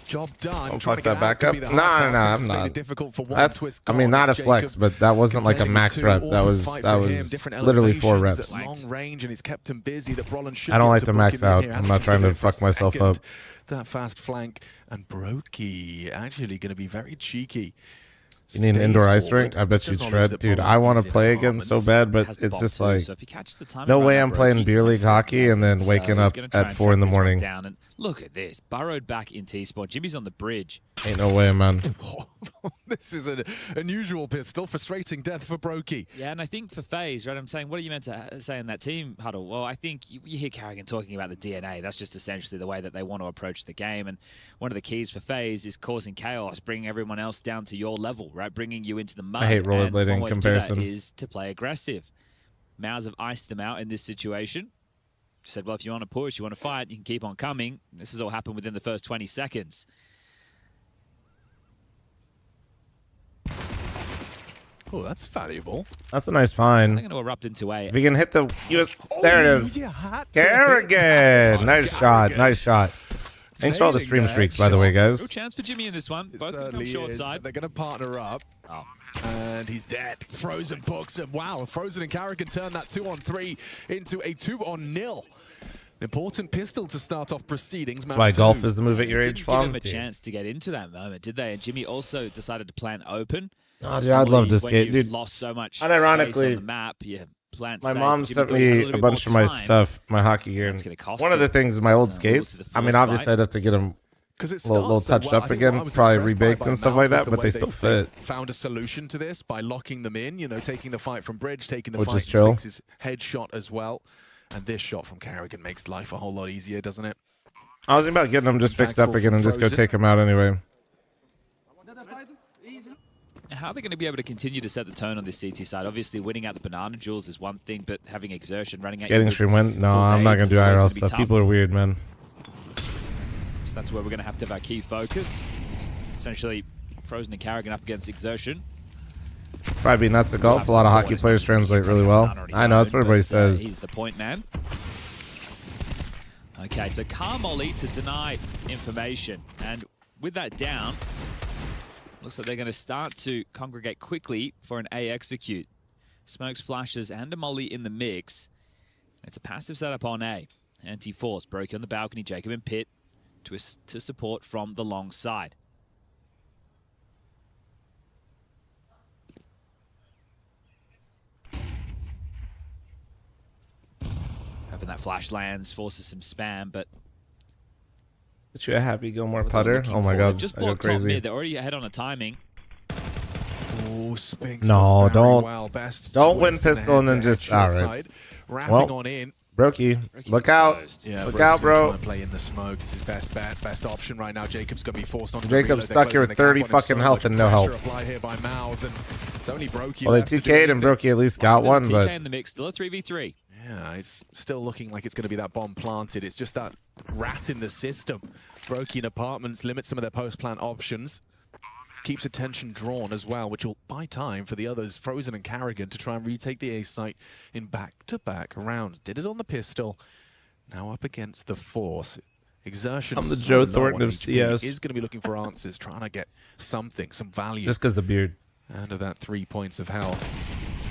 Job done. don't Trying fuck to get that back out up. could be the No, hard no, pass, I'm makes it really not. difficult for one. That's, Twist I mean, gone. not a It's flex, Jacob but that wasn't like a containing max two. rep. All That can was fight for him. Different literally 4 elevations reps. at long range, and he's kept him busy. That Brolin should I don't be like able to book max him in out. here. I'm Hasn't not trying to considered for fuck myself second. up. That fast flank, and Brokey actually going to be very cheeky. You need an indoor ice forward. rink? I bet you'd Knowledge shred. that Dude, Brolin I want is to in play again apartments. so bad, but Has the it's bop just too, like, so if he catches the timing no right way on I'm Brokey, playing beer league hockey and then so waking he's up gonna try at and 4 in the track this one morning. down. And look at this. Burrowed back in T-spot. Jimmy's on the bridge. Ain't no way, man. This is an unusual pistol. Frustrating death for Brokey. Yeah, and I think for FaZe, right, I'm saying, what are you meant to say in that team huddle? Well, I think you hear Carrigan talking about the DNA. That's just essentially the way that they want to approach the game. And one of the keys for FaZe is causing chaos, bringing everyone else down to your level, right, bringing you into the mud. I hate And rollerblading one way to do comparison. that is to play aggressive. Mouse have iced them out in this situation. Said, well, if you want to push, you want to fight, you can keep on coming. This has all happened within the first 20 seconds. Oh, that's valuable. That's a nice They're find. going to erupt into A. If you can hit the US, there it is. Carrigan, nice shot, nice shot. Thanks for all the stream streaks, by the way, No guys. chance for Jimmy in this one. Both can come Certainly short is, side. but they're going to partner up. Oh. And he's dead. Frozen books him. Wow, Frozen and Carrigan turn that 2-on-3 into a 2-on-0. Important pistol to start off proceedings. That's why golf is the move at your age, Didn't give him fl0m. a chance to get into that moment, did they? And Jimmy also decided to plan open. Oh, dude, I'd love to When skate, you've dude. lost so much Unironically, space on the map, you plant my safe. mom Jimmy sent thought he had me little a bit bunch of more my time. stuff, my hockey gear. That's gonna cost One of the him. things, my old So, skates. to the I mean, force obviously, fight. I'd have to get them Because it a little starts so touched well. up I think what I again, was probably impressed by rebaked and stuff Mouse like was that, the but way they still fit. Found a solution to this by locking them in, taking the fight from Bridge, taking the Which fight is to chill. Spinks' headshot as well. And this shot from Carrigan makes life a whole lot easier, doesn't it? I was about getting them just fixed up Impactful again and from just go Frozen. take them out anyway. How are they going to be able to continue to set the tone on this CT side? Obviously, winning out the banana jewels is one thing, but having exertion, running Skating at stream went? No, I'm not going to do IRL stuff. People are weird, man. So that's where we're going to have our key focus. Essentially, Frozen and Carrigan up against exertion. Probably be nuts at golf. A lot of hockey players translate really well. I know, that's what everybody says. He's the point man. Okay, so Carmolly to deny information. And with that down, looks like they're going to start to congregate quickly for an A execute. Smokes, flashes, and a molly in the mix. It's a passive setup on A. Anti-force, Brokey on the balcony, Jacob and Pitt to support from the long side. Hoping that flash lands, forces some spam, but But you a happy Gilmore putter? Oh my god, just I go blocked top crazy. mid. They're already ahead on a timing. Oh, Spinks No, does very don't. well. Best Don't win twist in the pistol and then head-to-head just. short All right. side. Wrapping Well, on in. Brokey, look out. Yeah, Look Brokey's out, gonna bro. try and play in the smoke. It's his best bet, best option right now. Jacob's going to be forced onto Jacob's the reload. stuck They're here with closing the 30 gap on him. fucking So health much and no pressure help. applied here by Mouse, and it's only Brokey Well, they left to do TK'd and anything. Brokey at least got one, There's a but TK in the mix, still a 3v3. Yeah, it's still looking like it's going to be that bomb planted. It's just that rat in the system. Brokey in apartments limits some of their post-plant options. Keeps attention drawn as well, which will buy time for the others, Frozen and Carrigan, to try and retake the A site in back-to-back rounds. Did it on the pistol. Now up against the force. Exertion. I'm the so Joe low Thornton on of HP. CS. Is going to be looking for answers, trying to get something, some value. just because the beard. Out of that 3 points of health.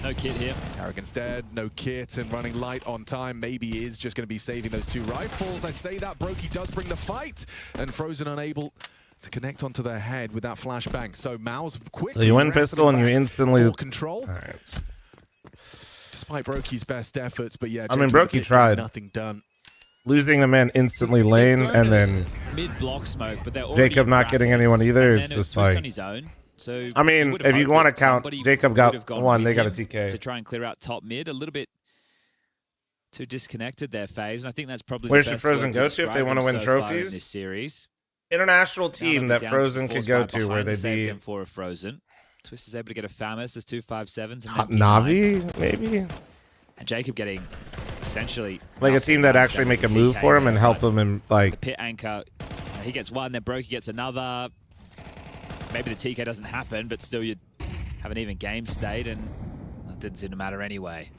No kit here. Carrigan's dead, no kit, and running light on time. Maybe he is just going to be saving those 2 rifles. I say that, Brokey does bring the fight, and Frozen unable to connect onto their head with that flashbang. So Mao's quickly. So you win wrestling pistol and you back instantly. full control. All right. Despite Brokey's best efforts, but yeah, I mean, Jacob Brokey Pitt tried. got nothing done. Losing the man instantly lane and then Mid-block smoke, but they're already Jacob in not getting brackets, anyone either. and It's then it was just Twist like. on his own. So I mean, would have if you hoped want to that count, somebody Jacob would got have gone one. They with got a him TK. to try and clear out top mid. A little bit too disconnected their phase, and I think that's probably Where the should best Frozen word go to if describe they wanna them win so far in trophies? this series. international team that down Frozen force could go by to where behind the they'd save be them for a Frozen. Twist is able to get a Famas. There's 257s. And Navi, maybe? And Jacob getting essentially Like a team that actually make a move for him and help him in, like... The pit anchor, he gets one, then Brokey gets another. Maybe the TK doesn't happen, but still you have an even game state, and that didn't seem to matter anyway.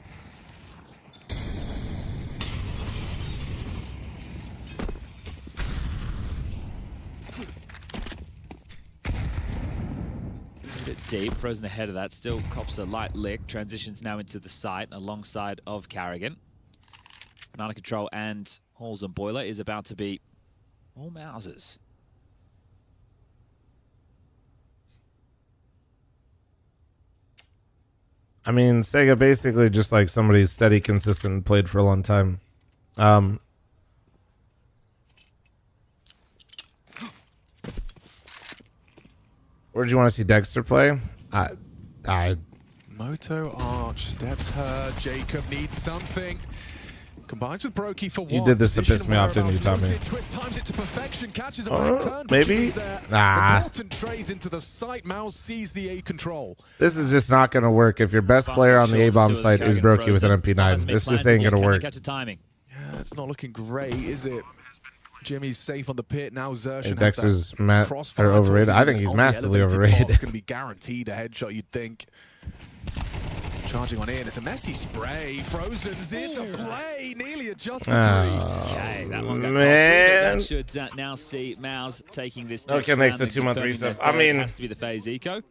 A bit deep, Frozen ahead of that, still cops a light lick, transitions now into the site alongside of Carrigan. Banana Control and Halls and Boiler is about to be all Mausers. I mean, Sega basically just like somebody's steady, consistent, and played for a long time. Where do you want to see Dexter play? Moto Arch steps her. Jacob needs something. Combines with Brokey for one. You did this to piss me off, didn't you, Tommy? Twist times it to perfection, catches a back turn. Maybe? Nah. Important trades into the site. Mouse sees the A control. This is just not going to work if your best player on the A-bomb site is Brokey with an MP9. This just ain't going to work. Yeah, it's not looking great, is it? Jimmy's safe on the pit now. Xerxes Dexter's overrated. I think he's massively overrated. It's going to be guaranteed a headshot, you'd think. Charging on in, it's a messy spray. Frozen's into play, nearly adjusted three. Okay, that one got man. That should now see Mouse taking this. Okay, makes the 2-month reset. I mean, it has to be the phase eco.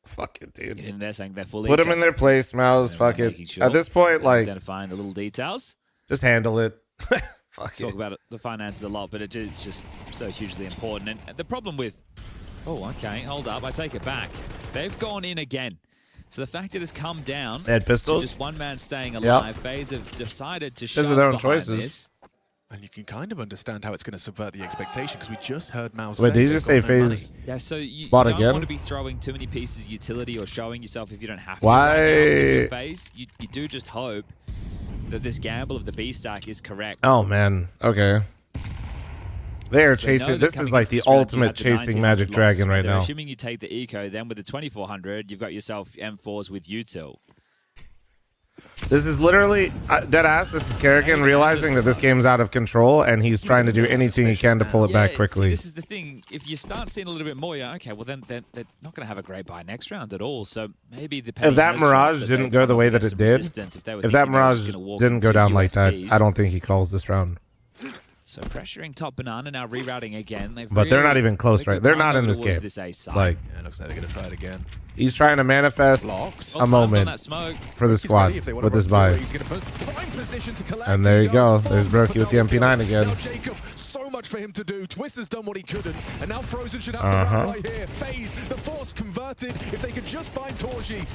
Fuck it, dude. In there saying they're fully. Put them in their place, Mouse. Fuck it. Sure. At this point, like, identifying the little details. Just handle it. Fuck Talk about the finances a lot, but it is just so hugely important. And the problem with, oh, okay, hold up, I take it back. They've gone in again. So the fact it has come down they had pistols? to just one man staying alive, FaZe have decided to shove Those are their own behind choices. this. And you can kind of understand how it's going to subvert the expectation, because we just heard Mouse Wait, say did you just say FaZe Yeah, so you bought don't again? want to be throwing too many pieces of utility or showing yourself if you don't have to. Why? Right now, if you're FaZe, you do just hope that this gamble of the B stack is correct. Oh, man. Okay. They are So know chasing. that This coming is like into the this round, you ultimate had the chasing 1900 Magic loss. Dragon right They're now. Assuming you take the eco, then with the 2400, you've got yourself M4s with util. This is literally dead ass. This is Kerrigan realizing that this game's out of control, and he's trying to do anything he can to pull it back See, quickly. this is the thing. If you start seeing a little bit more, you're okay. Well, then they're not going to have a great buy next round at all. So maybe the If that Mirage didn't go the way that it did, if that Mirage didn't go down like that, I don't think he calls this round. So pressuring top banana now, rerouting again. They've But they're not even close, right? They're not in this towards game. this A side. Like, Yeah, it looks like they're going to try it again. he's trying to manifest a moment for the squad with this buy. And there you go. There's Brokey with the MP9 again. Now Jacob, so much for him to do. Twist has done what he couldn't, and now Frozen should have the round right here. FaZe, the force converted. If they could just find Torji.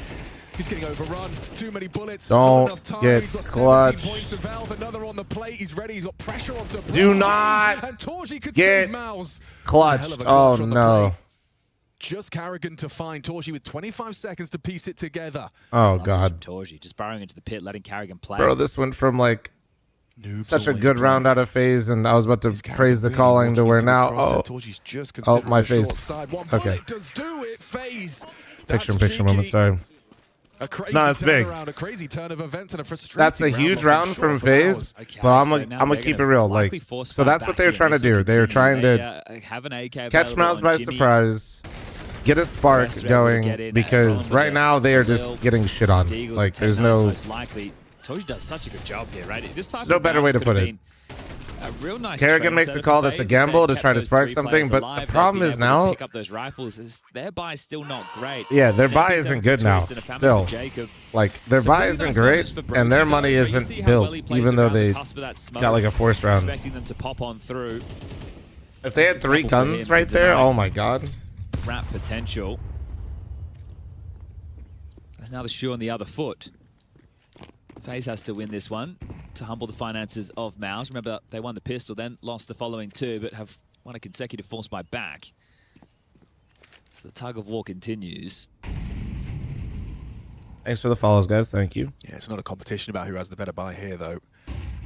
He's getting overrun. Too many bullets. Don't not enough time. get He's got 17 clutch. points of health. Another on the plate. He's ready. He's got pressure onto Do Brokey. not And Torji could get save Mouse. clutch. Hell of a Oh, clutch on the no. plate. Just Carrigan to find Torji with 25 seconds to piece it together. Oh, God. Torji just burrowing into the pit, letting Carrigan play. Bro, this went from like such a good round out of FaZe, and I was about to praise the calling to where now, oh, my face. Okay. Picture moment, sorry. No, that's big. A crazy turn of events and a frustrating That's a huge round from FaZe, but I'm gonna keep it real. Like, so that's what they're trying to do. They're trying to catch Mouse by surprise, get a spark going, because right now they are just getting shit on. Like, there's no Torji does such a good job here, right? This type There's no of better way to bounce put could it. have been a real nice Kerrigan makes the call that's a gamble to try to spark something, but the problem is now, pick up those rifles. Their buy is still not great. yeah, their buy isn't good now. Still, like their buy isn't great, and their money isn't built, even though they got like a forced round. Expecting them to pop on through. If they had 3 guns right there, oh my God. Wrap potential. There's now the shoe on the other foot. FaZe has to win this one to humble the finances of Mouse. Remember, they won the pistol, then lost the following 2, but have won a consecutive force buy back. So the tug of war continues. Thanks for the follows, guys. Thank you. Yeah, it's not a competition about who has the better buy here, though.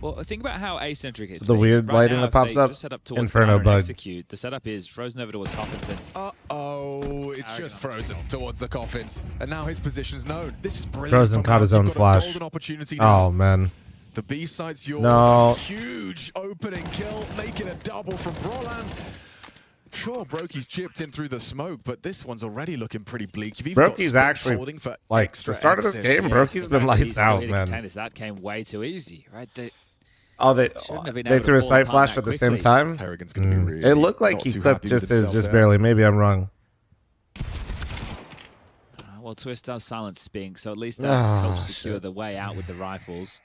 Well, think about how asymmetric it's the been. weird Right lighting now, that if pops they up. just set up towards Inferno Power and bug. Execute. The setup is frozen over towards Coffins. Uh-oh, it's just frozen towards the coffins. And now his position's known. This is brilliant. Frozen from caught his Mouse. own You've got a flash. golden opportunity now. Oh man. The B site's yours. No. A huge opening kill, making a double from Brolan. Sure, Brokey's chipped in through the smoke, but this one's already looking pretty bleak. You've even got Brokey's Spinks actually holding for like extra the start of this exits. game. Brokey's been lights out, man. That came way too easy, right? Oh, they threw a sight flash at the same time. Harrigan's gonna be really It looked like not he too clipped happy with just his, himself just there. barely. Maybe I'm wrong. Well, Twist does silence Spink, so at least that helps secure the way out with the rifles.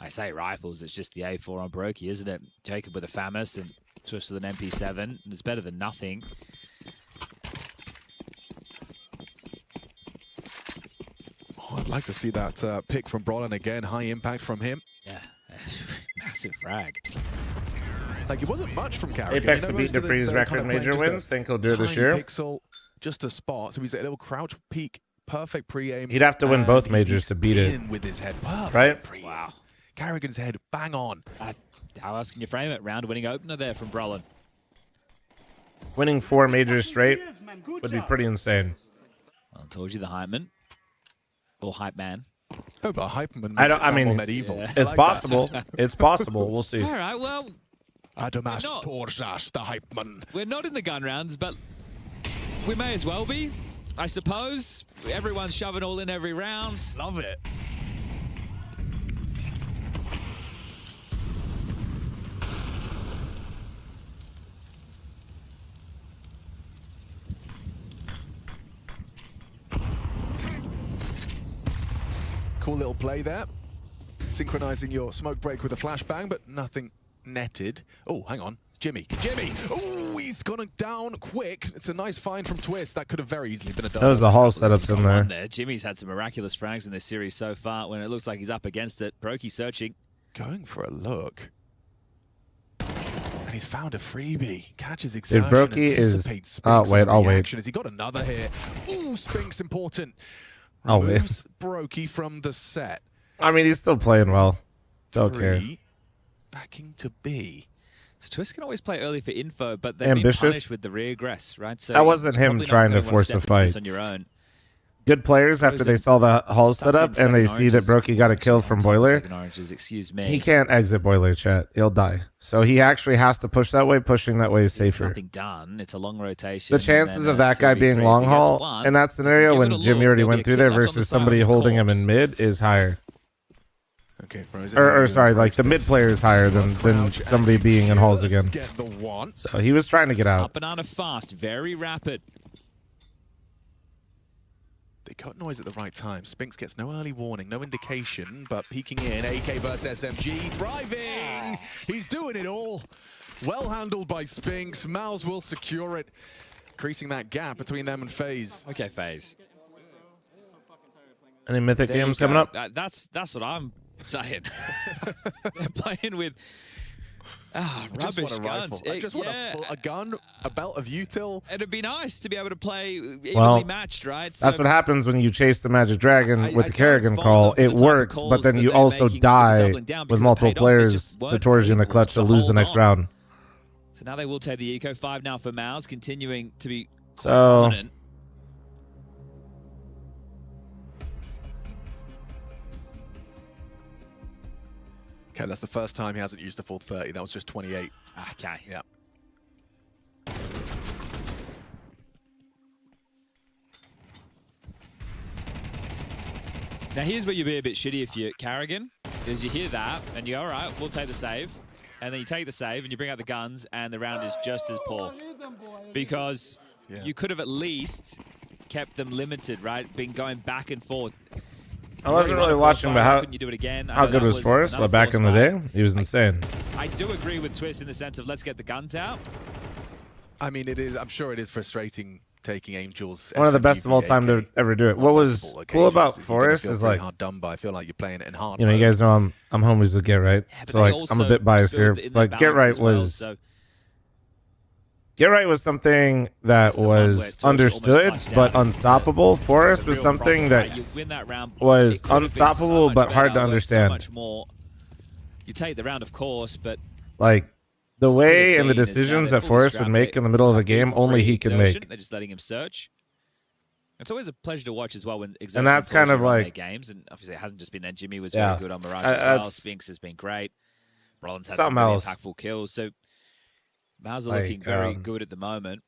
I say rifles, it's just the A4 on Brokey, isn't it? Jacob with a FAMAS and Twist with an MP7. It's better than nothing. Oh, I'd like to see that pick from Brolan again. High impact from him. Yeah, massive frag. Like, it wasn't much from Carrigan. Apex You to know, beat most of Dupree's they're record kind of playing major just a wins. Think he'll do it this tiny year? Pixel, just a spot. So he's a little crouch peek, perfect pre-aim. He'd have to win and both he majors beats to beat it. in with his head. Perfect Right? pre-aim. Carrigan's head, bang on. How else can you frame it? Round-winning opener there from Brolan. Winning 4 majors straight would be pretty insane. Well, I told you the hype man. Or hype man. Oh, but hype man I makes don't. it I sound mean, more medieval. Yeah. I it's like possible. that. It's possible. We'll see. All right, well, Adamas Torzas, the hype man. we're not in the gun rounds, but we may as well be, I suppose. Everyone's shoving all in every round. Love it. Cool little play there. Synchronizing your smoke break with a flashbang, but nothing netted. Oh, hang on. Jimmy. Oh, he's gone down quick. It's a nice find from Twist. That could have very easily been a double. That was the Hall setups in there. Jimmy's had some miraculous frags in this series so far when it looks like he's up against it. Brokey searching. Going for a look. And he's found a freebie. Catches Dude, exertion. Brokey is. Anticipates Oh Spinks wait, on the I'll wait. reaction. Has he got another here? Ooh, Spinks important. I'll wait. Removes Brokey from the set. I mean, he's still playing well. Don't care. Backing to B. So Twist can always play early for info, but they've Ambitious. been punished with the regress, right? So That wasn't you're him probably not trying to gonna wanna force step the into this fight. on your own. Good players after they saw the Hall setup and they see that Brokey got a kill from Boiler. Second oranges, excuse me. He can't exit Boiler, chat. He'll die. So he actually has to push that way. Pushing that way is safer. Nothing done. It's a long rotation. The chances of that guy being long haul in that scenario when Jimmy already went through there versus somebody holding him in mid is higher. Okay, Frozen. Or sorry, like the mid player is higher than somebody being in halls again. Get the one. So he was trying to get out. Up banana fast, very rapid. They cut noise at the right time. Spinks gets no early warning, no indication, but peeking in. AK versus SMG, thriving! He's doing it all. Well handled by Spinks. Mouse will secure it, increasing that gap between them and FaZe. Okay, FaZe. Any mythic There you games go. coming up? That's what I'm saying. They're playing with I just rubbish want a guns. rifle. I just want a gun, a belt of util. It'd be nice to be able to play evenly Well, matched, right? that's what happens when you chase the Magic Dragon with the Kerrigan fall call. in love with It the type of works, calls but then that you they're also making with die doubling down because with it multiple paid off. They players just to weren't Torji in the able clutch to to lose the hold next on. round. So now they will take the Eco 5 now for Mouse, continuing to be quite So dominant. Okay, that's the first time he hasn't used a full 30. That was just 28. Okay. Yeah. Now here's where you'd be a bit shitty if you're Carrigan, is you hear that and you go, all right, we'll take the save. And then you take the save and you bring out the guns and the round is just as poor. Because you could have at least kept them limited, right? Been going back and forth. I wasn't really watching, but Couldn't you do it again? how good was Forrest? Well, back in the day, he was insane. I do agree with Twist in the sense of let's get the guns out. I mean, it is. I'm sure it is frustrating taking Angel's. One of the best of all time to ever do it. What was cool about Forrest is like, hard done by. I feel like you're playing it in hard. you know, you guys know I'm homies with Get Right, but so they like I'm a also bit biased here. stood in their But Get balance Right as well, was so- Get Right was something that was understood but unstoppable. Forrest was something that You win that round, was it could have been unstoppable so but much hard to better, understand. So much more. You take the round, of course, but Like, the way and the decisions that Forrest would make in the middle of a game, only he can make. They're just letting him search. It's always a pleasure to watch as well when And that's kind of like games, and obviously it hasn't just been there. Jimmy was Yeah. very good on Mirage as well. That's- Spinks has been great. Brollan's had Something some really else. impactful kills. So Mauser Like, looking very good at the moment.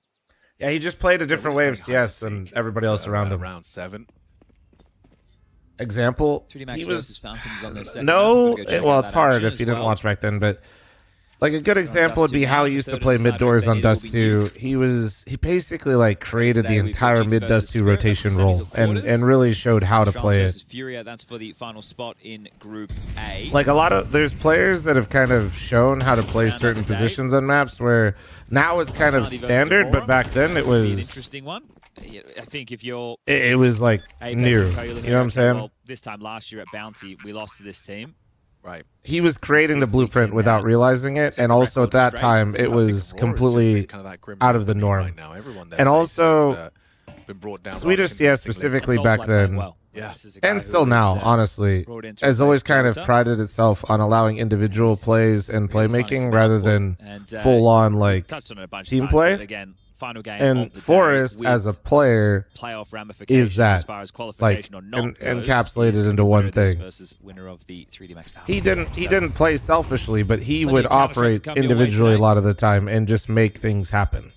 Yeah, he just played a different way of CS than everybody else around him. Round 7. Example, 3D Max he versus was Falcons on their second no. round. Go check Well, out it's that hard action if as you didn't well. watch back then, but like a good example would Dust be 2 how now, he the used to third play and mid side doors on Benny will Dust be 2. He basically like created the Today we entire featured mid versus Dust 2 Spirit, rotation that's role semis or quarters. and really showed how to Strauss play versus it. Furia, that's for the final spot in Group A. Like a lot of there's players that have kind of shown how to play certain positions on maps where now it's kind of Vitality versus standard, but Aurora back then it would be an was interesting one. I think if you're it was like Apex new. and Co, you're You looking know what at, I'm okay, saying? well, this time last year at Bounty, we lost to this team. Right. He was creating the blueprint without realizing it, and also at that time it was completely out of the norm. And also Swedish CS specifically back then, and still now, honestly, has always kind of prided itself on allowing individual plays and playmaking rather than full-on like team play. Again, final game And of the Forrest, day as a player, playoff ramifications is that as far as qualification like or not goes. encapsulated He's into gonna one winner this thing. versus winner of the 3D Max Falcons. He didn't play selfishly, but he Plenty would of counter-threats operate come your way individually a today. lot of the time and just make things happen.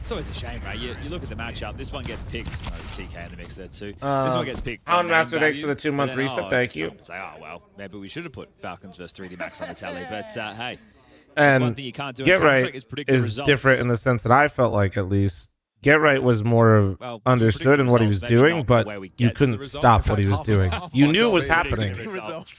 It's always a shame, right? You look at the matchup. This one gets picked. Oh, TK in the mix there too. This one gets picked. Hound on name Master thanks for value, the 2-month but then, reset. it's Thank just you. It's like, oh well, maybe we should have put Falcons versus 3D Max on the tally. But hey, that's one And thing you can't do in Get Counter-Strike Right is predict the is results. different in the sense that I felt like at least Get Right was more of Well, understood in what he was results, maybe doing, not but the way we you get to the couldn't result. stop what he was doing. You knew it was happening,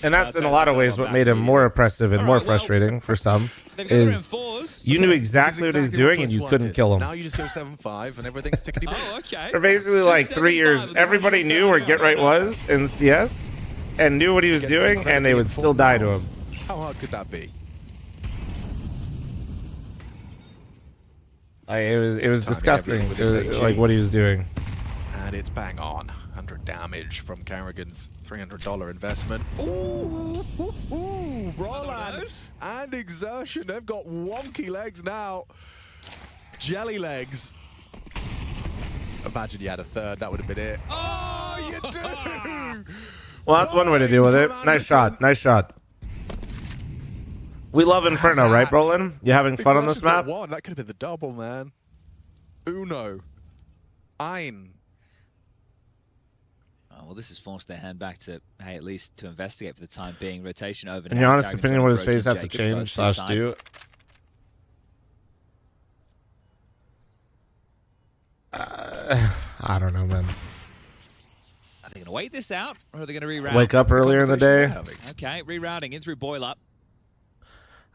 and that's in a lot of ways what made him more oppressive and more frustrating for some. Is you knew exactly what he was doing and you couldn't kill him. Now you just go 7-5 and everything's tickety boo. Oh, okay. For basically like 3 years, everybody knew where Get Right was in CS and knew what he was doing, and they would still die to him. How hard could that be? It was disgusting, with this AG. like what he was doing. And it's bang on. 100 damage from Carrigan's $300 investment. Ooh, Roland and Exertion. They've got wonky legs now. Jelly legs. Imagine you had a third. That would have been it. Oh, you do! Well, that's one way to deal with it. Nice shot. Nice shot. We love Inferno, right, Brolin? You having fun on this map? One. That could have been the double, man. Uno. Ein. Oh, well, this has forced their hand back to, hey, at least to investigate for the time being. Rotation over. In your honest opinion, what does FaZe have to change slash do? I don't know, man. Are they going to wait this out, or are they going to reroute? Wake up earlier in the day. Okay, rerouting in through Boil Up.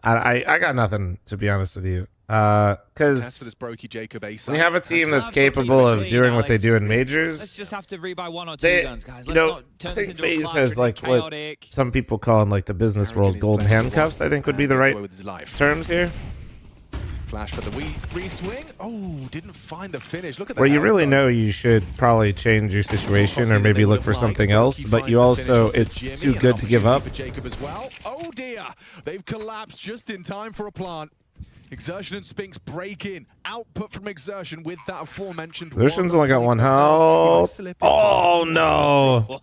I got nothing, to be honest with you. Test for Because this Brokey Jacob ace. when you have a team that's capable of doing what they do in majors, Let's just have to rebuy one or two guns, guys. Let's not turn I this think into a FaZe clutch has or like what chaotic. some people call in like the business world golden handcuffs, I think would be the right terms here. Flash for the re-swing. Oh, didn't find the finish. Look at that. Where you really know you should probably change your situation or maybe look for something else, but you also, it's too good to give up. For Jacob as well. Oh dear, they've collapsed just in time for a plant. Exertion and Spinks break in. Output from Exertion with that aforementioned. Exertion's only got 1 health. Oh no,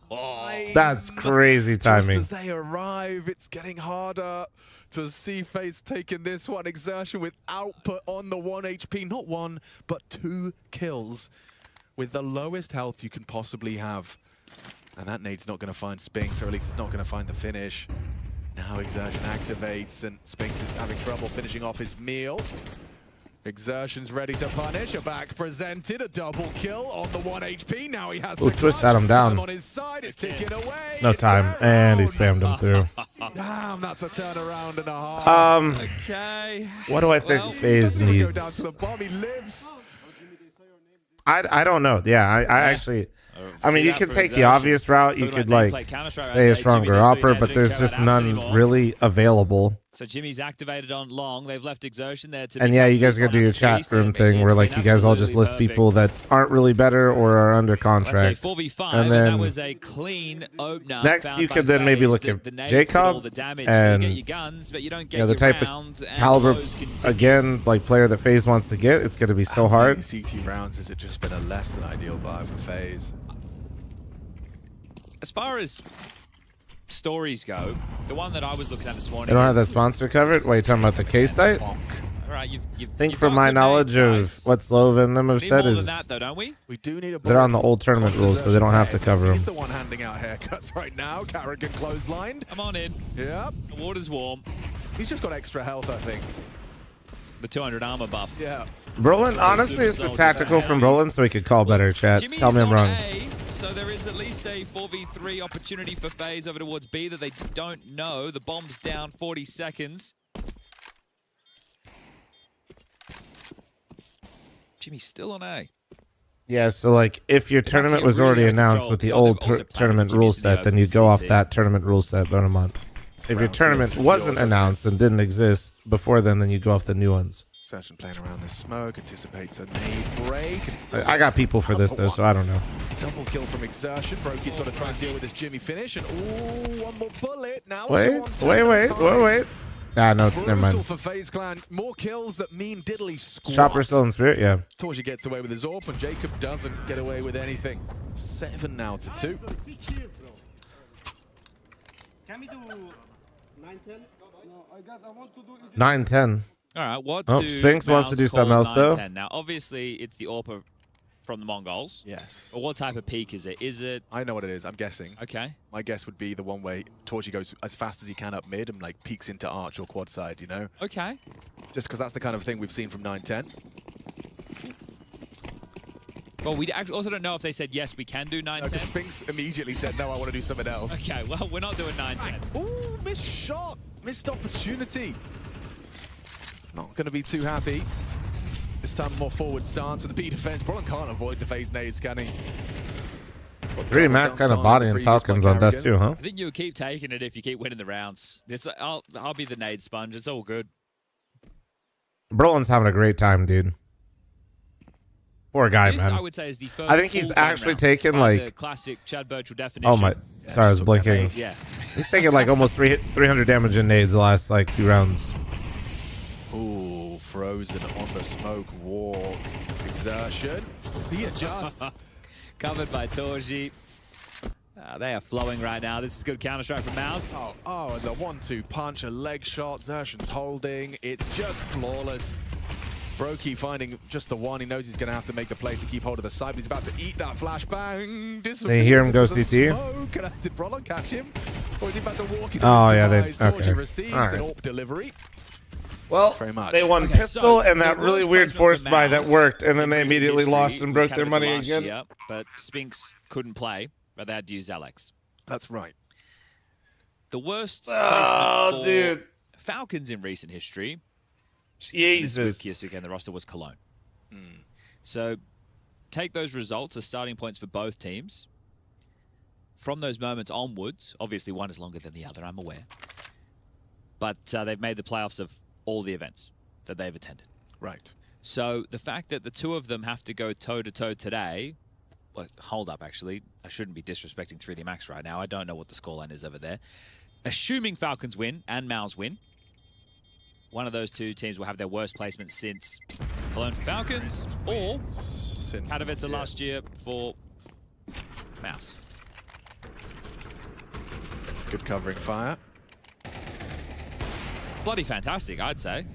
that's crazy timing. Just as they arrive, it's getting harder to see FaZe taking this one. Exertion with output on the 1 HP. Not 1, but 2 kills with the lowest health you can possibly have. And that nade's not going to find Spinks, or at least it's not going to find the finish. Now Exertion activates, and Spinks is having trouble finishing off his meal. Exertion's ready to punish. A back presented, a double kill on the 1 HP. Now he has Ooh, the twist clutch. had him down. Time on his side is ticking away. No time, and he spammed him through. Damn, that's a turnaround and a half. Okay. What do I think FaZe Go down needs? to the bomb. He lives. I don't know. Yeah, I actually. I mean, you can take the obvious route. You could like say a stronger upper, but there's just none really available. So Jimmy's activated on long. They've left exertion there to. And yeah, you guys are gonna do your chat room thing where like you guys all just list people that aren't really better or are under contract. 4v5, and then that was a clean opener. next you could then maybe look at Jacob and you get your guns, but you don't get the your type rounds, of and caliber blows continue. again like player that FaZe wants to get. It's gonna be so hard. CT rounds has it just been a less than ideal buy for FaZe. As far as stories go, the one that I was looking at this morning. They don't have that sponsor covered. What are you talking about? The K site? All right, Think from my knowledge of what Slova and them have said more is than that, though, don't we? We do need a they're on the old tournament rules, so they don't have to cover He's them. the one handing out haircuts right now. Carrigan clotheslined. I'm on in. Yep. The water's warm. He's just got extra health, I think. The 200 armor buff. Yeah. Brolin, honestly, this is tactical from Brolin, so he could call better, chat. Jimmy's Tell me I'm on wrong. A, so there is at least a 4v3 opportunity for FaZe over towards B that they don't know. The bomb's down 40 seconds. Jimmy's still on A. Yeah, so like if your tournament was already announced with the old tournament rule set, then you go off that tournament rule set about a month. If your tournament wasn't announced and didn't exist before then you go off the new ones. Session playing around the smoke, anticipates a nade break. I got people for this though, so I don't know. Double kill from exertion. Brokey's got to try and deal with this Jimmy finish, and ooh, one more bullet. Now Wait. Ah, no, never mind. Brutal for FaZe Clan. More kills that mean diddly squat. Chopper still in spirit, yeah. Torji gets away with his AWP, and Jacob doesn't get away with anything. 7 now to 2. Can we do 9-10? No, I want to do 9-10. All right, what do Sphinx wants to do Mouse something call else though. 9-10? Now, obviously, it's the AWP from the Mongols. Yes. But what type of peak is it? Is it... I know what it is. I'm guessing. Okay. My guess would be the one where Torji goes as fast as he can up mid and like peeks into arch or quad side, you know? Okay. Just because that's the kind of thing we've seen from 9-10. Well, we also don't know if they said, yes, we can do 9-10. Because Sphinx immediately said, no, I want to do something else. Okay, well, we're not doing 9-10. Ooh, missed shot. Missed opportunity. Not going to be too happy. This time more forward stance with the B defense. Brolin can't avoid the phase nades, can he? Really, Matt kind of bodying Falcons on Dust too, huh? I think you'll keep taking it if you keep winning the rounds. I'll be the nade sponge. It's all good. Brolin's having a great time, dude. Poor guy, This, man. I would say, is the first I think he's full actually round taken by like the classic Chad Birchall definition. oh my, sorry, I was blinking. Yeah. He's taking like almost 300 damage in nades the last like few rounds. Ooh, frozen on the smoke walk. Exertion. He adjusts. Covered by Torji. They are flowing right now. This is good counter-strike from Mouse. Oh, and the 1-2 punch, a leg shot. Xertion's holding. It's just flawless. Brokey finding just the one. He knows he's going to have to make the play to keep hold of the side, but he's about to eat that flashbang. They hear him go CT? Did Brolin catch him? Or is he about to walk into Oh, his yeah, they... demise? Okay. Torji receives an AWP delivery. Well, very much. they won pistol and that really weird force buy that worked, and then they immediately lost and broke their money again. Year, but Sphinx couldn't play, but they had to use Alex. That's right. The worst placement for dude. Falcons in recent history. Jesus. With Kiyasuke and the roster was Cologne. So take those results as starting points for both teams. From those moments onwards, obviously one is longer than the other, I'm aware. But they've made the playoffs of all the events that they've attended. Right. So the fact that the two of them have to go toe-to-toe today... Well, hold up, actually. I shouldn't be disrespecting 3D Max right now. I don't know what the scoreline is over there. Assuming Falcons win and Maus win, one of those two teams will have their worst placement since Cologne for Falcons or since Katowice last year for Maus. Good covering fire. Bloody fantastic, I'd say.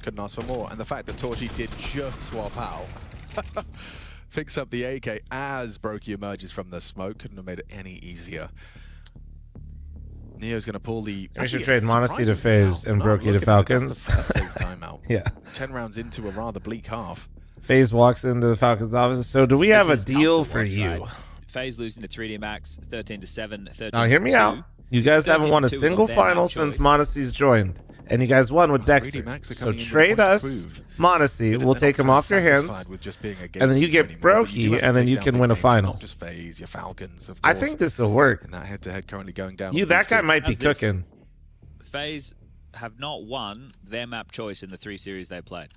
Couldn't ask for more. And the fact that Torji did just swap out. Picks up the AK as Brokey emerges from the smoke. Couldn't have made it any easier. Neo's going to pull the... We should trade Modesty to FaZe and Brokey to Falcons. Timeout. Yeah. 10 rounds into a rather bleak half. FaZe walks into the Falcons office. So do we have a deal for you? Right? FaZe losing to 3D Max 13-7, 13-2. Now hear me out. You guys haven't won a single final since Modesty's joined. And you guys won with Dexter. So trade us Modesty. We'll take him off your hands. And then you get Brokey, and then you can win a final. Just FaZe, your Falcons, of course. I think this will work. And that head-to-head currently going down. That guy might be cooking. FaZe have not won their map choice in the 3 series they played.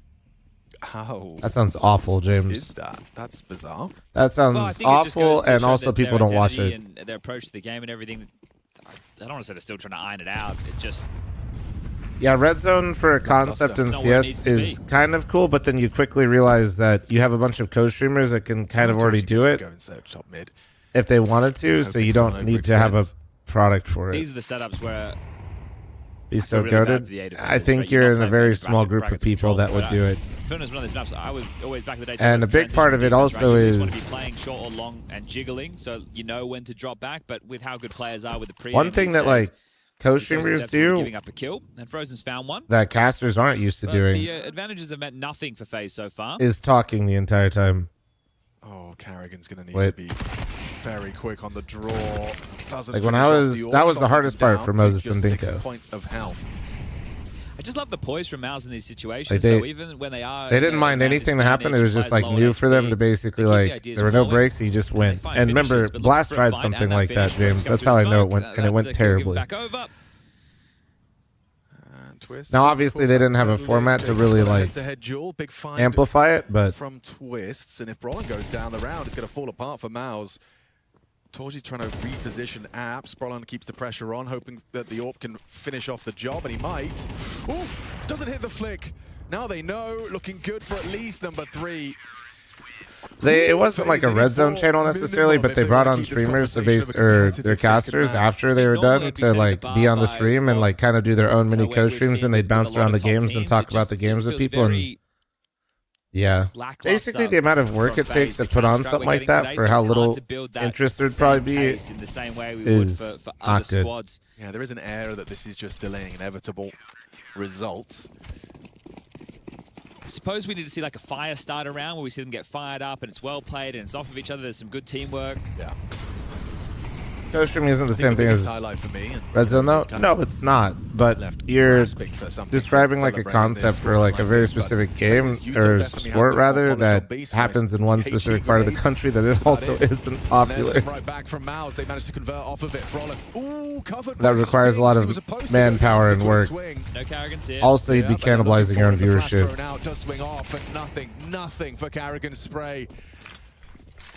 How? That sounds awful, James. Is that? That's bizarre. That sounds Well, I think it just goes awful, to and show also that people their don't watch identity it. and their approach to the game and everything. I don't want to say they're still trying to iron it out. It just Yeah, red zone for a concept in Not where it needs CS to is kind of cool, but then you quickly realize that you have a bunch of co-streamers that can kind of already do it if they wanted to, so you don't need to have a product for these it. are the setups where Be I so feel really bad goated. for the A I defenders, think right? you're You're in not a playing very for small group of brackets people control, that would but do it. Fl0m is one of these maps. I was always back in the day. And a big part of it also you just want to is- be playing short or long and jiggling, so you know when to drop back. But with how good players are with the pre, One thing that like co-streamers do giving up a kill, and Frozen's found one. that casters aren't used to But doing the advantages have meant nothing for FaZe so far. is talking the entire time. Oh, Carrigan's going to need Wait. to be very quick on the draw. Doesn't Like when finish I off was, the that orb, was the softens hardest him part down for to Moses just and 6 Dinko. points of health. I just love the poise from Mouse in these situations. Like they- so even when they are, They didn't mind anything that happened. It was just like new for them to basically like there were no breaks. So you just went. And remember, Blast tried something like that, James. That's how I know it went, and it went terribly. Back over. Twist. Now, obviously, they didn't have a format to really like Head-to-head duel, big find amplify it, but from Twists, and if Brolin goes down the round, it's going to fall apart for Mouse. Torgy's trying to reposition Apps. Brolin keeps the pressure on, hoping that the AWP can finish off the job, and he might. Oh, doesn't hit the flick. Now they know, looking good for at least number 3. it wasn't like a red zone channel necessarily, but they brought on streamers to base or their casters after they were done to like be on the stream and like kind of do their own mini co-streams, and they'd bounce around the games and talk about the games with people. And yeah, basically the amount of work it takes to put on something like that for how little interest there'd probably be is not good. Yeah, there is an air that this is just delaying inevitable results. I suppose we need to see like a fire start around where we see them get fired up and it's well played and it's off of each other. There's some good teamwork. Yeah. Co-streaming isn't the same thing as highlight for me red zone, though. No, it's not. But you're describing like a concept for like a very specific game or sport rather that happens in one specific part of the country that it also isn't popular. Right back from Mouse, they managed to convert off of it. Brolin, ooh, covered That requires a lot of manpower and work. No Carrigans here. Also, you'd be cannibalizing your own viewership. Does swing off, and nothing for Carrigan's spray.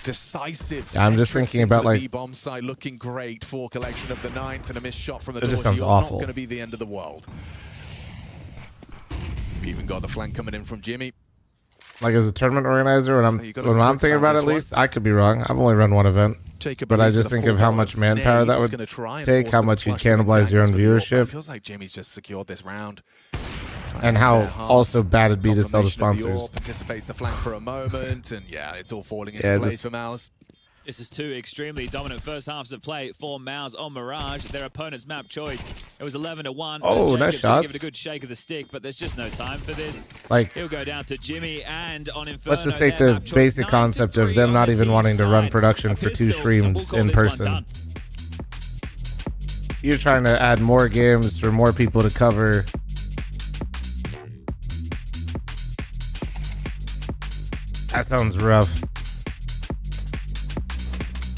Decisive. Yeah, I'm just thinking about like B-bomb side looking great for collection of the 9th, and a missed shot from the It just door. sounds awful. Not going to be the end of the world. We even got the flank coming in from Jimmy. Like as a tournament organizer, when I'm thinking about it, at least I could be wrong. I've only run one event, but I just think of how much manpower that would take, how much you'd cannibalize your own viewership. Feels like Jimmy's just secured this round. And how also bad it'd be to sell to sponsors. Anticipates the flank for a moment, and yeah, it's all falling into place for Mouse. This is 2 extremely dominant first halves of play for Mouse on Mirage. Their opponent's map choice. It was 11-1. Oh, nice shots. Give it a good shake of the stick, but there's just no time for this. Like, he'll go down to Jimmy and on Inferno. Let's just take the basic concept of them not even wanting to run production for 2 streams in person. You're trying to add more games for more people to cover. That sounds rough.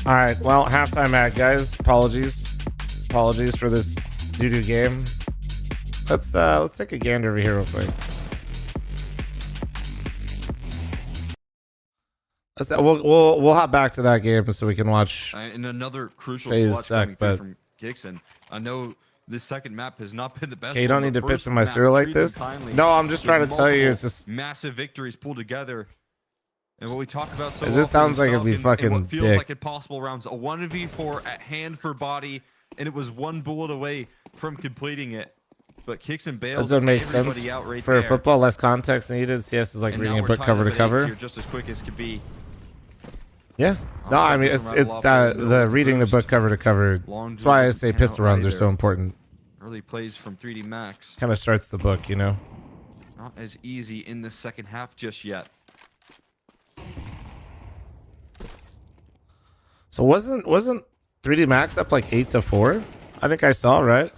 All right, well, halftime ad, guys. Apologies for this doo-doo game. Let's take a gander over here real quick. We'll hop back to that game so we can watch. And another crucial FaZe clutch sec, coming through but from Gixon. I know this second map has not been the best. Okay, you don't one, need to but piss first in my map, cereal like treat them this. kindly. No, I'm just trying to tell you, it's Multiple just massive victories pulled together. And what we talk about so it just often sounds like it'd be Falcons and fucking what feels dick. like impossible rounds. A 1v4 at hand for body, and it was one bullet away from completing it. But kicks and bails. That makes sense everybody out right for there. football. Less context needed. CS is like And reading now a we're book tying cover up to at cover. here just as quick as could be. Yeah. No, I mean it's the reading the book cover to cover. That's why I say pistol rounds are so important. Early plays from 3D Max. Kind of starts the book, you know. Not as easy in the second half just yet. So wasn't 3D Max up like 8-4? I think I saw, right?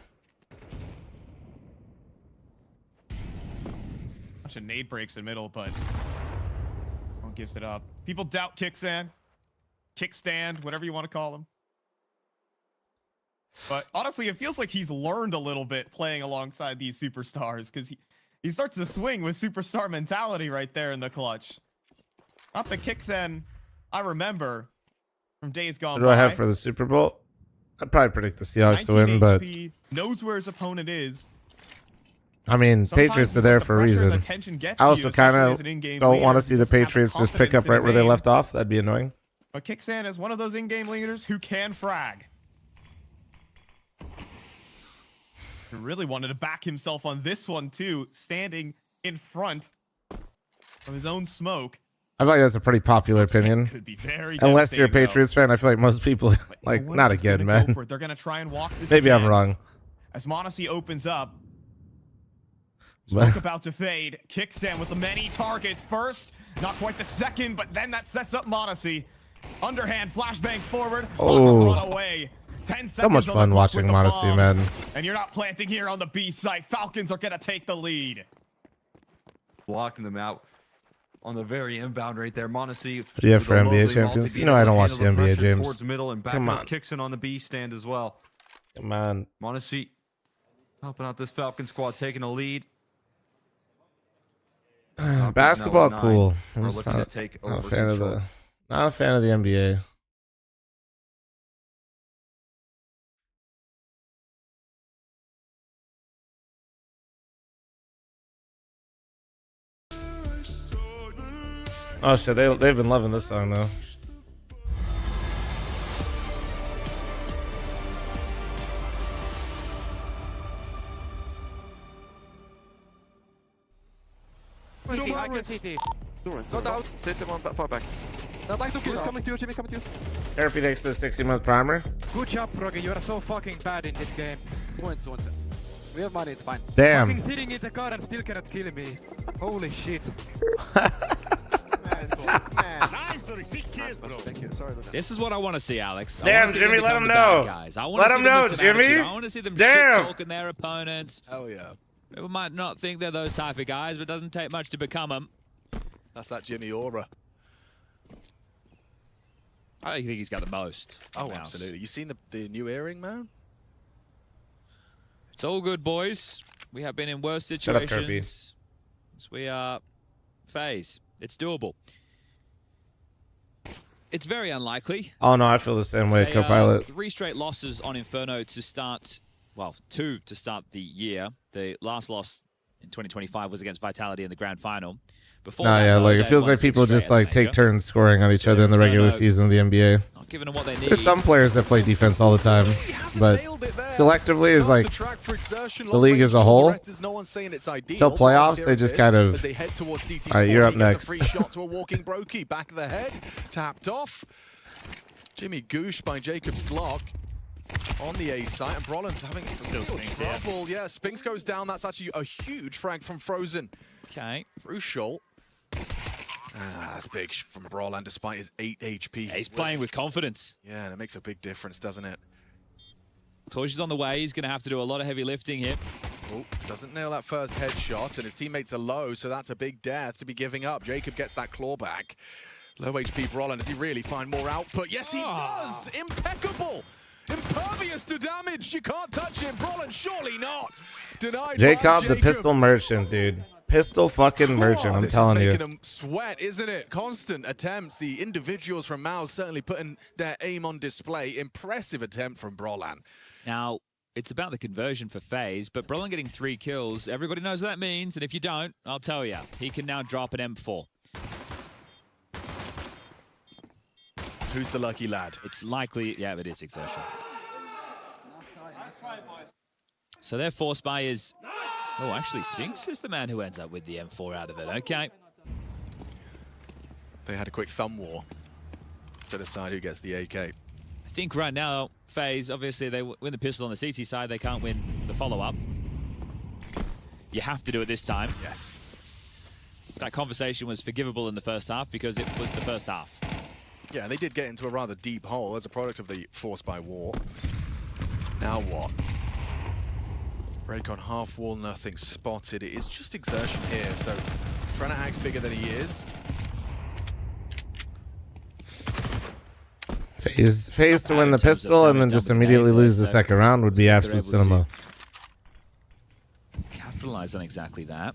Bunch of nade breaks in the middle, but no one gives it up. People doubt kickstand, whatever you want to call them. But honestly, it feels like he's learned a little bit playing alongside these superstars because he starts to swing with superstar mentality right there in the clutch. Not the Kixen I remember from days gone by. What do I have for the Super Bowl? I'd probably predict the Seahawks to win, but knows where his opponent is. I mean, Sometimes Patriots are there for a reason. I also kind of don't want to see the Patriots just pick up right where they left off. That'd be annoying. But Kixan is one of those in-game leaders who can frag. He really wanted to back himself on this one too, standing in front of his own smoke. I feel like that's a pretty popular opinion. Could be very Unless you're a devastating, Patriots fan, I feel like most people like not again, man. They're gonna try and walk this. Maybe I'm again. wrong. As m0NESY opens up, smoke about to fade. Kixan with the many targets first, not quite the second, but then that sets up m0NESY. Underhand flashbang forward. Oh. Run away. 10 So much seconds on fun the clock watching with the m0NESY, bomb. man. And you're not planting here on the B site. Falcons are gonna take the lead. Blocking them out on the very inbound right there. m0NESY. What do you have for NBA champions? You know I don't watch the NBA, James. Towards middle and back Come on. kicks in on the B stand as well. Come on. m0NESY helping out this Falcon squad, taking a lead. Basketball, now at cool. 9. I'm We're just looking not, to take not a over fan control. not a fan of the NBA. Oh shit, they've been loving this song though. I can CT. No doubt. City one far back. No, back to kill. Coming to you, Jimmy, coming to you. Therapy next to the 60-month primer. Good job, Roger. You are so fucking bad in this game. One set. We have money, it's fine. Damn. Fucking sitting in the car and still cannot kill me. Holy shit. Thank you. Sorry about that. This is what I want to see, Alex. I Damn, wanna see them Jimmy, let become him the bad know. guys. I wanna Let see him them know, with some Jimmy. attitude. I want to see them Damn. shit talking their opponents. Hell yeah. People might not think they're those type of guys, but it doesn't take much to become them. That's that Jimmy aura. I think he's got the most. Oh, now. absolutely. You seen the new earring, man? It's all good, boys. We have been in worse Shut up, Kirby. situations. So we are FaZe. It's doable. It's very unlikely. Oh no, I feel the same way, They, Copilot. 3 straight losses on Inferno to start, well, 2 to start the year. The last loss in 2025 was against Vitality in the grand final. Before No, that, yeah, though, like they it feels won like 6 people straight just at the like take major. turns scoring on each other in the regular season of the NBA. Not giving them what they need. There's some players that play defense all the time, but collectively is like the league as a whole. No one's saying it's ideal. Till playoffs, they just kind of. As they head towards CT All right, you're up Sport, he next. gets a free shot to a walking Brokey. Back of the head, tapped off. Jimmy Goosh by Jacob's Glock on the A site, and Brolin's having Still little Spinks here. trouble. Yeah, Spinks goes down. That's actually a huge frag from Frozen. Okay. Crucial. That's big from Brolan despite his 8 HP. Yeah, he's playing with confidence. Yeah, and it makes a big difference, doesn't it? Torch is on the way. He's going to have to do a lot of heavy lifting here. Oh, doesn't nail that first headshot, and his teammates are low, so that's a big death to be giving up. Jacob gets that claw back. Low HP Brolan, does he really find more output? Yes, he does! Impeccable! Impervious to damage! You can't touch him! Brolan, surely not! Denied by Jacob, the Jacob. pistol merchant, dude. Pistol fucking merchant, I'm This telling is you. making them sweat, isn't it? Constant attempts. The individuals from Mao certainly putting their aim on display. Impressive attempt from Brolan. Now, it's about the conversion for FaZe, but Brolan getting 3 kills, everybody knows what that means, and if you don't, I'll tell you, he can now drop an M4. Who's the lucky lad? It's likely, yeah, it is Exertion. So their force buy is, oh, actually, Spinks is the man who ends up with the M4 out of it. Okay. They had a quick thumb war to decide who gets the AK. I think right now, FaZe, obviously, they win the pistol on the CT side. They can't win the follow-up. You have to do it this time. Yes. That conversation was forgivable in the first half because it was the first half. Yeah, they did get into a rather deep hole as a product of the force by war. Now what? Break on half wall, nothing spotted. It is just Exertion here, so trying to act bigger than he is. Phase to win the pistol and then just immediately lose the second round would be absolute cinema. Capitalize on exactly that.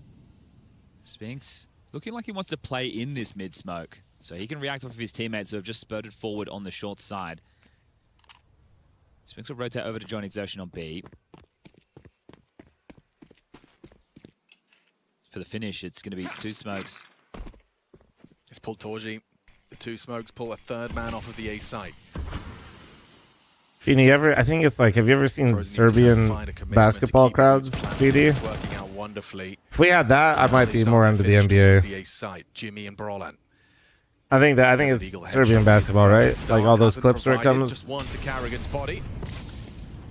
Spinks looking like he wants to play in this mid smoke, so he can react off of his teammates who have just spurted forward on the short side. Spinks will rotate over to join Exertion on B. For the finish, it's going to be 2 smokes. It's pulled Torji. The 2 smokes pull a third man off of the A site. Feeny, I think it's like, have you ever seen Serbian basketball crowds, Feeny? Working out wonderfully. If we had that, I might be more into the NBA. The A site, Jimmy and Brolan. I think it's Serbian basketball, right? Like all those clips where it comes. Just one to Carrigan's body.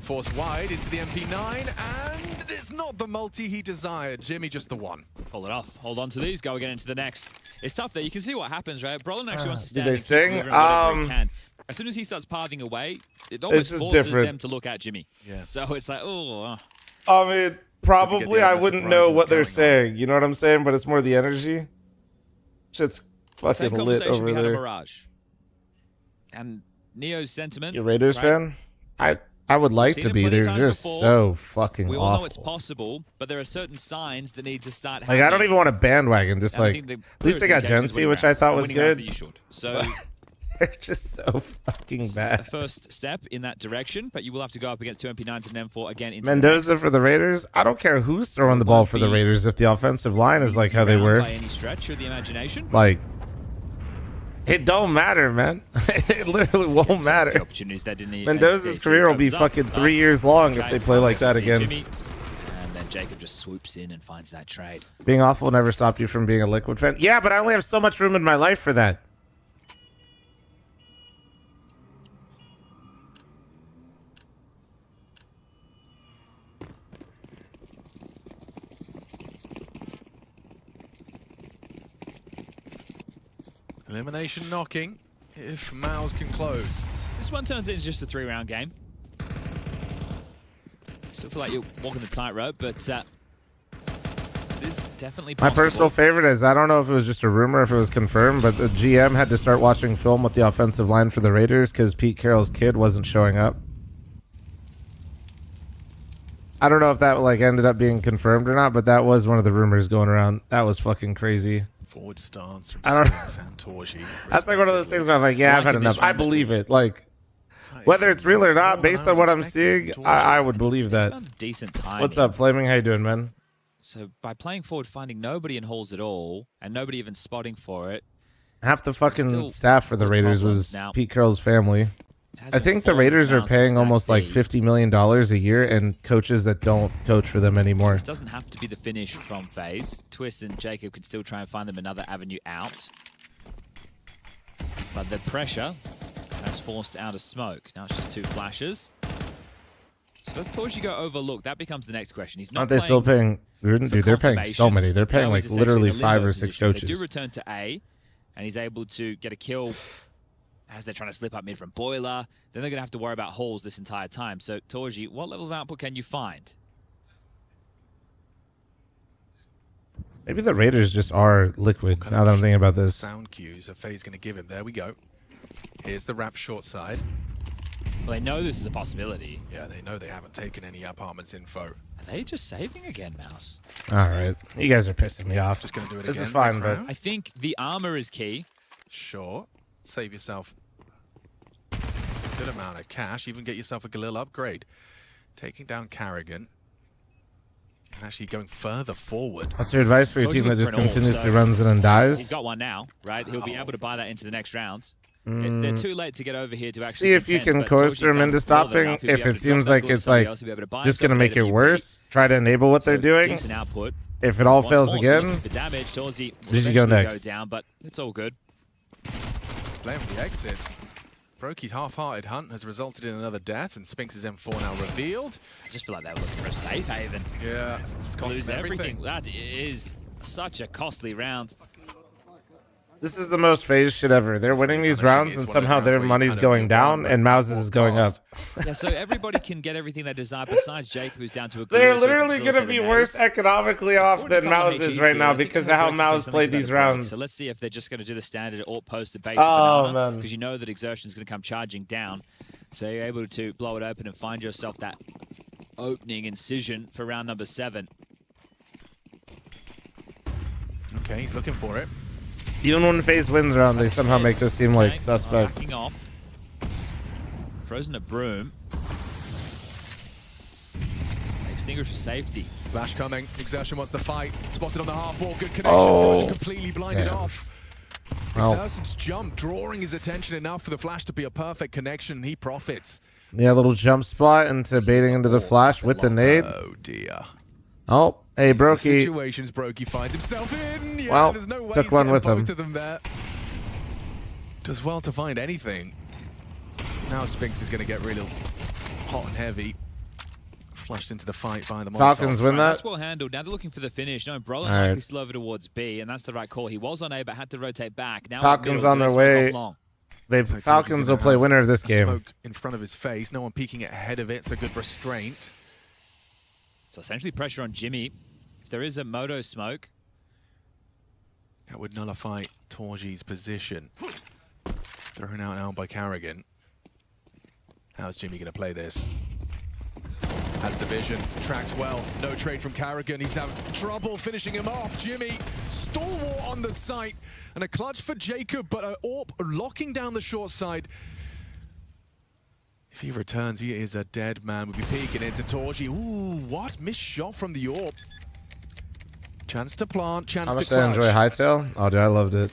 Forced wide into the MP9, and it's not the multi he desired. Jimmy just the one. Pull it off. Hold on to these. Go again into the next. It's tough there. You can see what happens, right? Brolin actually wants to stand Did they and sing? keep whatever he can. As soon as he starts pathing away, it almost forces them to look at Jimmy. Yeah. So it's like, oh. I mean, probably I wouldn't know what they're saying. You know what I'm saying? But it's more the energy. Shit's fucking lit over we had there. a Mirage. And Neo's sentiment. You a Raiders fan? I would like to be. They're just so fucking awful. We all know it's possible, but there are certain signs that need to start happening. Like, I don't even want a bandwagon. Just like, at least they got Gency, which I thought was good. So they're just so fucking bad. A first step in that direction, but you will have to go up against 2 MP9s and M4 again. Into Mendoza for the Raiders. I don't care who's throwing the ball for the Raiders if the offensive line is like how they were. By any stretch of the imagination. Like, it don't matter, man. It literally won't matter. Mendoza's career will be fucking 3 years long if they play like that again. And then Jacob just swoops in and finds that trade. Being awful never stopped you from being a Liquid fan. Yeah, but I only have so much room in my life for that. Elimination knocking, if Mouse can close. This one turns into just a 3-round game. Still feel like you're walking the tightrope, but it is definitely possible. My personal favorite is, I don't know if it was just a rumor, if it was confirmed, but the GM had to start watching film with the offensive line for the Raiders because Pete Carroll's kid wasn't showing up. I don't know if that like ended up being confirmed or not, but that was one of the rumors going around. That was fucking crazy. Forward stance from Santorji. That's like one of those things where I'm like, yeah, I've had enough. I believe it. Like, whether it's real or not, based on what I'm seeing, I would believe that. Decent time. What's up, Flaming? How you doing, man? So by playing forward, finding nobody in holes at all, and nobody even spotting for it. Half the fucking staff for the Raiders was Pete Carroll's family. I think the Raiders are paying almost like $50 million a year and coaches that don't coach for them anymore. This doesn't have to be the finish from FaZe. Twist and Jacob can still try and find them another avenue out. But the pressure has forced out a smoke. Now it's just 2 flashes. So does Torji go overlooked? That becomes the next question. He's not Aren't they still paying? Dude, they're paying so many. They're paying like literally 5 or 6 coaches. They do return to A, and he's able to get a kill as they're trying to slip up mid from Boiler. Then they're going to have to worry about holes this entire time. So, Torji, what level of output can you find? Maybe the Raiders just are Liquid, now that I'm thinking about this. Sound cues are FaZe going to give him. There we go. Here's the wrap short side. Well, they know this is a possibility. Yeah, they know they haven't taken any apartments info. Are they just saving again, Mouse? All right. You guys are pissing me off. Just going to do it this again. This is fine, but... I think the armor is key. Sure. Save yourself a good amount of cash. Even get yourself a Galil upgrade. Taking down Carrigan. And actually going further forward. What's your advice for your team that just continuously runs in and dies? He's got one now, right? He'll be able to buy that into the next round. They're too late to get over here to actually see if you can coerce them into stopping. If it seems like it's like just going to make it worse, try to enable what they're doing. Decent output. If it all fails again, for damage, Torzi did you go next? Go down, but it's all good. Playing for the exits. Brokey's half-hearted hunt has resulted in another death, and Spinks' M4 now revealed. I just feel like they were looking for a safe haven. Yeah, it's cost lose everything. That is such a costly round. This is the most phased shit ever. They're winning these rounds and somehow their money's going down and Mouse's is going up. Yeah, so everybody can get everything they desire besides Jake, who's down to a They're glue, so literally can going to facilitate be the worse maze. economically off than Mouse is right now I think because of how Brokey Mouse said played something these about a break. rounds. So let's see if they're just going to do the standard AWP posted base Oh, banana, man. because you know that Exertion's going to come charging down. So you're able to blow it open and find yourself that opening incision for round number 7. Okay, he's looking for it. Even when FaZe wins round, they somehow make this seem like suspect. Backing off. Frozen a broom. Extinguish for safety. Flash coming. Exertion wants the fight. Spotted on the half wall. Good connection. Oh. Frozen completely blinded Damn. off. Well. Exertion's jump drawing his attention enough for the flash to be a perfect connection. He profits. Yeah, little jump spot into baiting into the flash with the nade. Oh dear. Oh, hey, The Brokey. situations Brokey finds himself in. Yeah, Well, there's no way took he's one getting with him. both of them there. Does well to find anything. Now Spinks is going to get really hot and heavy. Flushed into the fight by the Falcons win that? That's well handled. Now they're looking for the finish. No, Brolin All right. likely still over towards B, and that's the right call. He was on A, but had to rotate back. Now Falcons middle, on do their they smoke way. off long? Falcons will play winner of this game. Smoke in front of his face. No one peeking ahead of it. So good restraint. So essentially pressure on Jimmy. If there is a moto smoke, That would nullify Torji's position. Thrown out now by Carrigan. How's Jimmy going to play this? Has the vision, tracks well. No trade from Carrigan. He's having trouble finishing him off. Jimmy, stalwart on the site. And a clutch for Jacob, but an AWP locking down the short side. If he returns, he is a dead man. We'll be peeking into Torji. Ooh, what? Missed shot from the AWP. Chance to plant, chance How to much did I clutch. enjoy Hightail? Oh, dude, I loved it.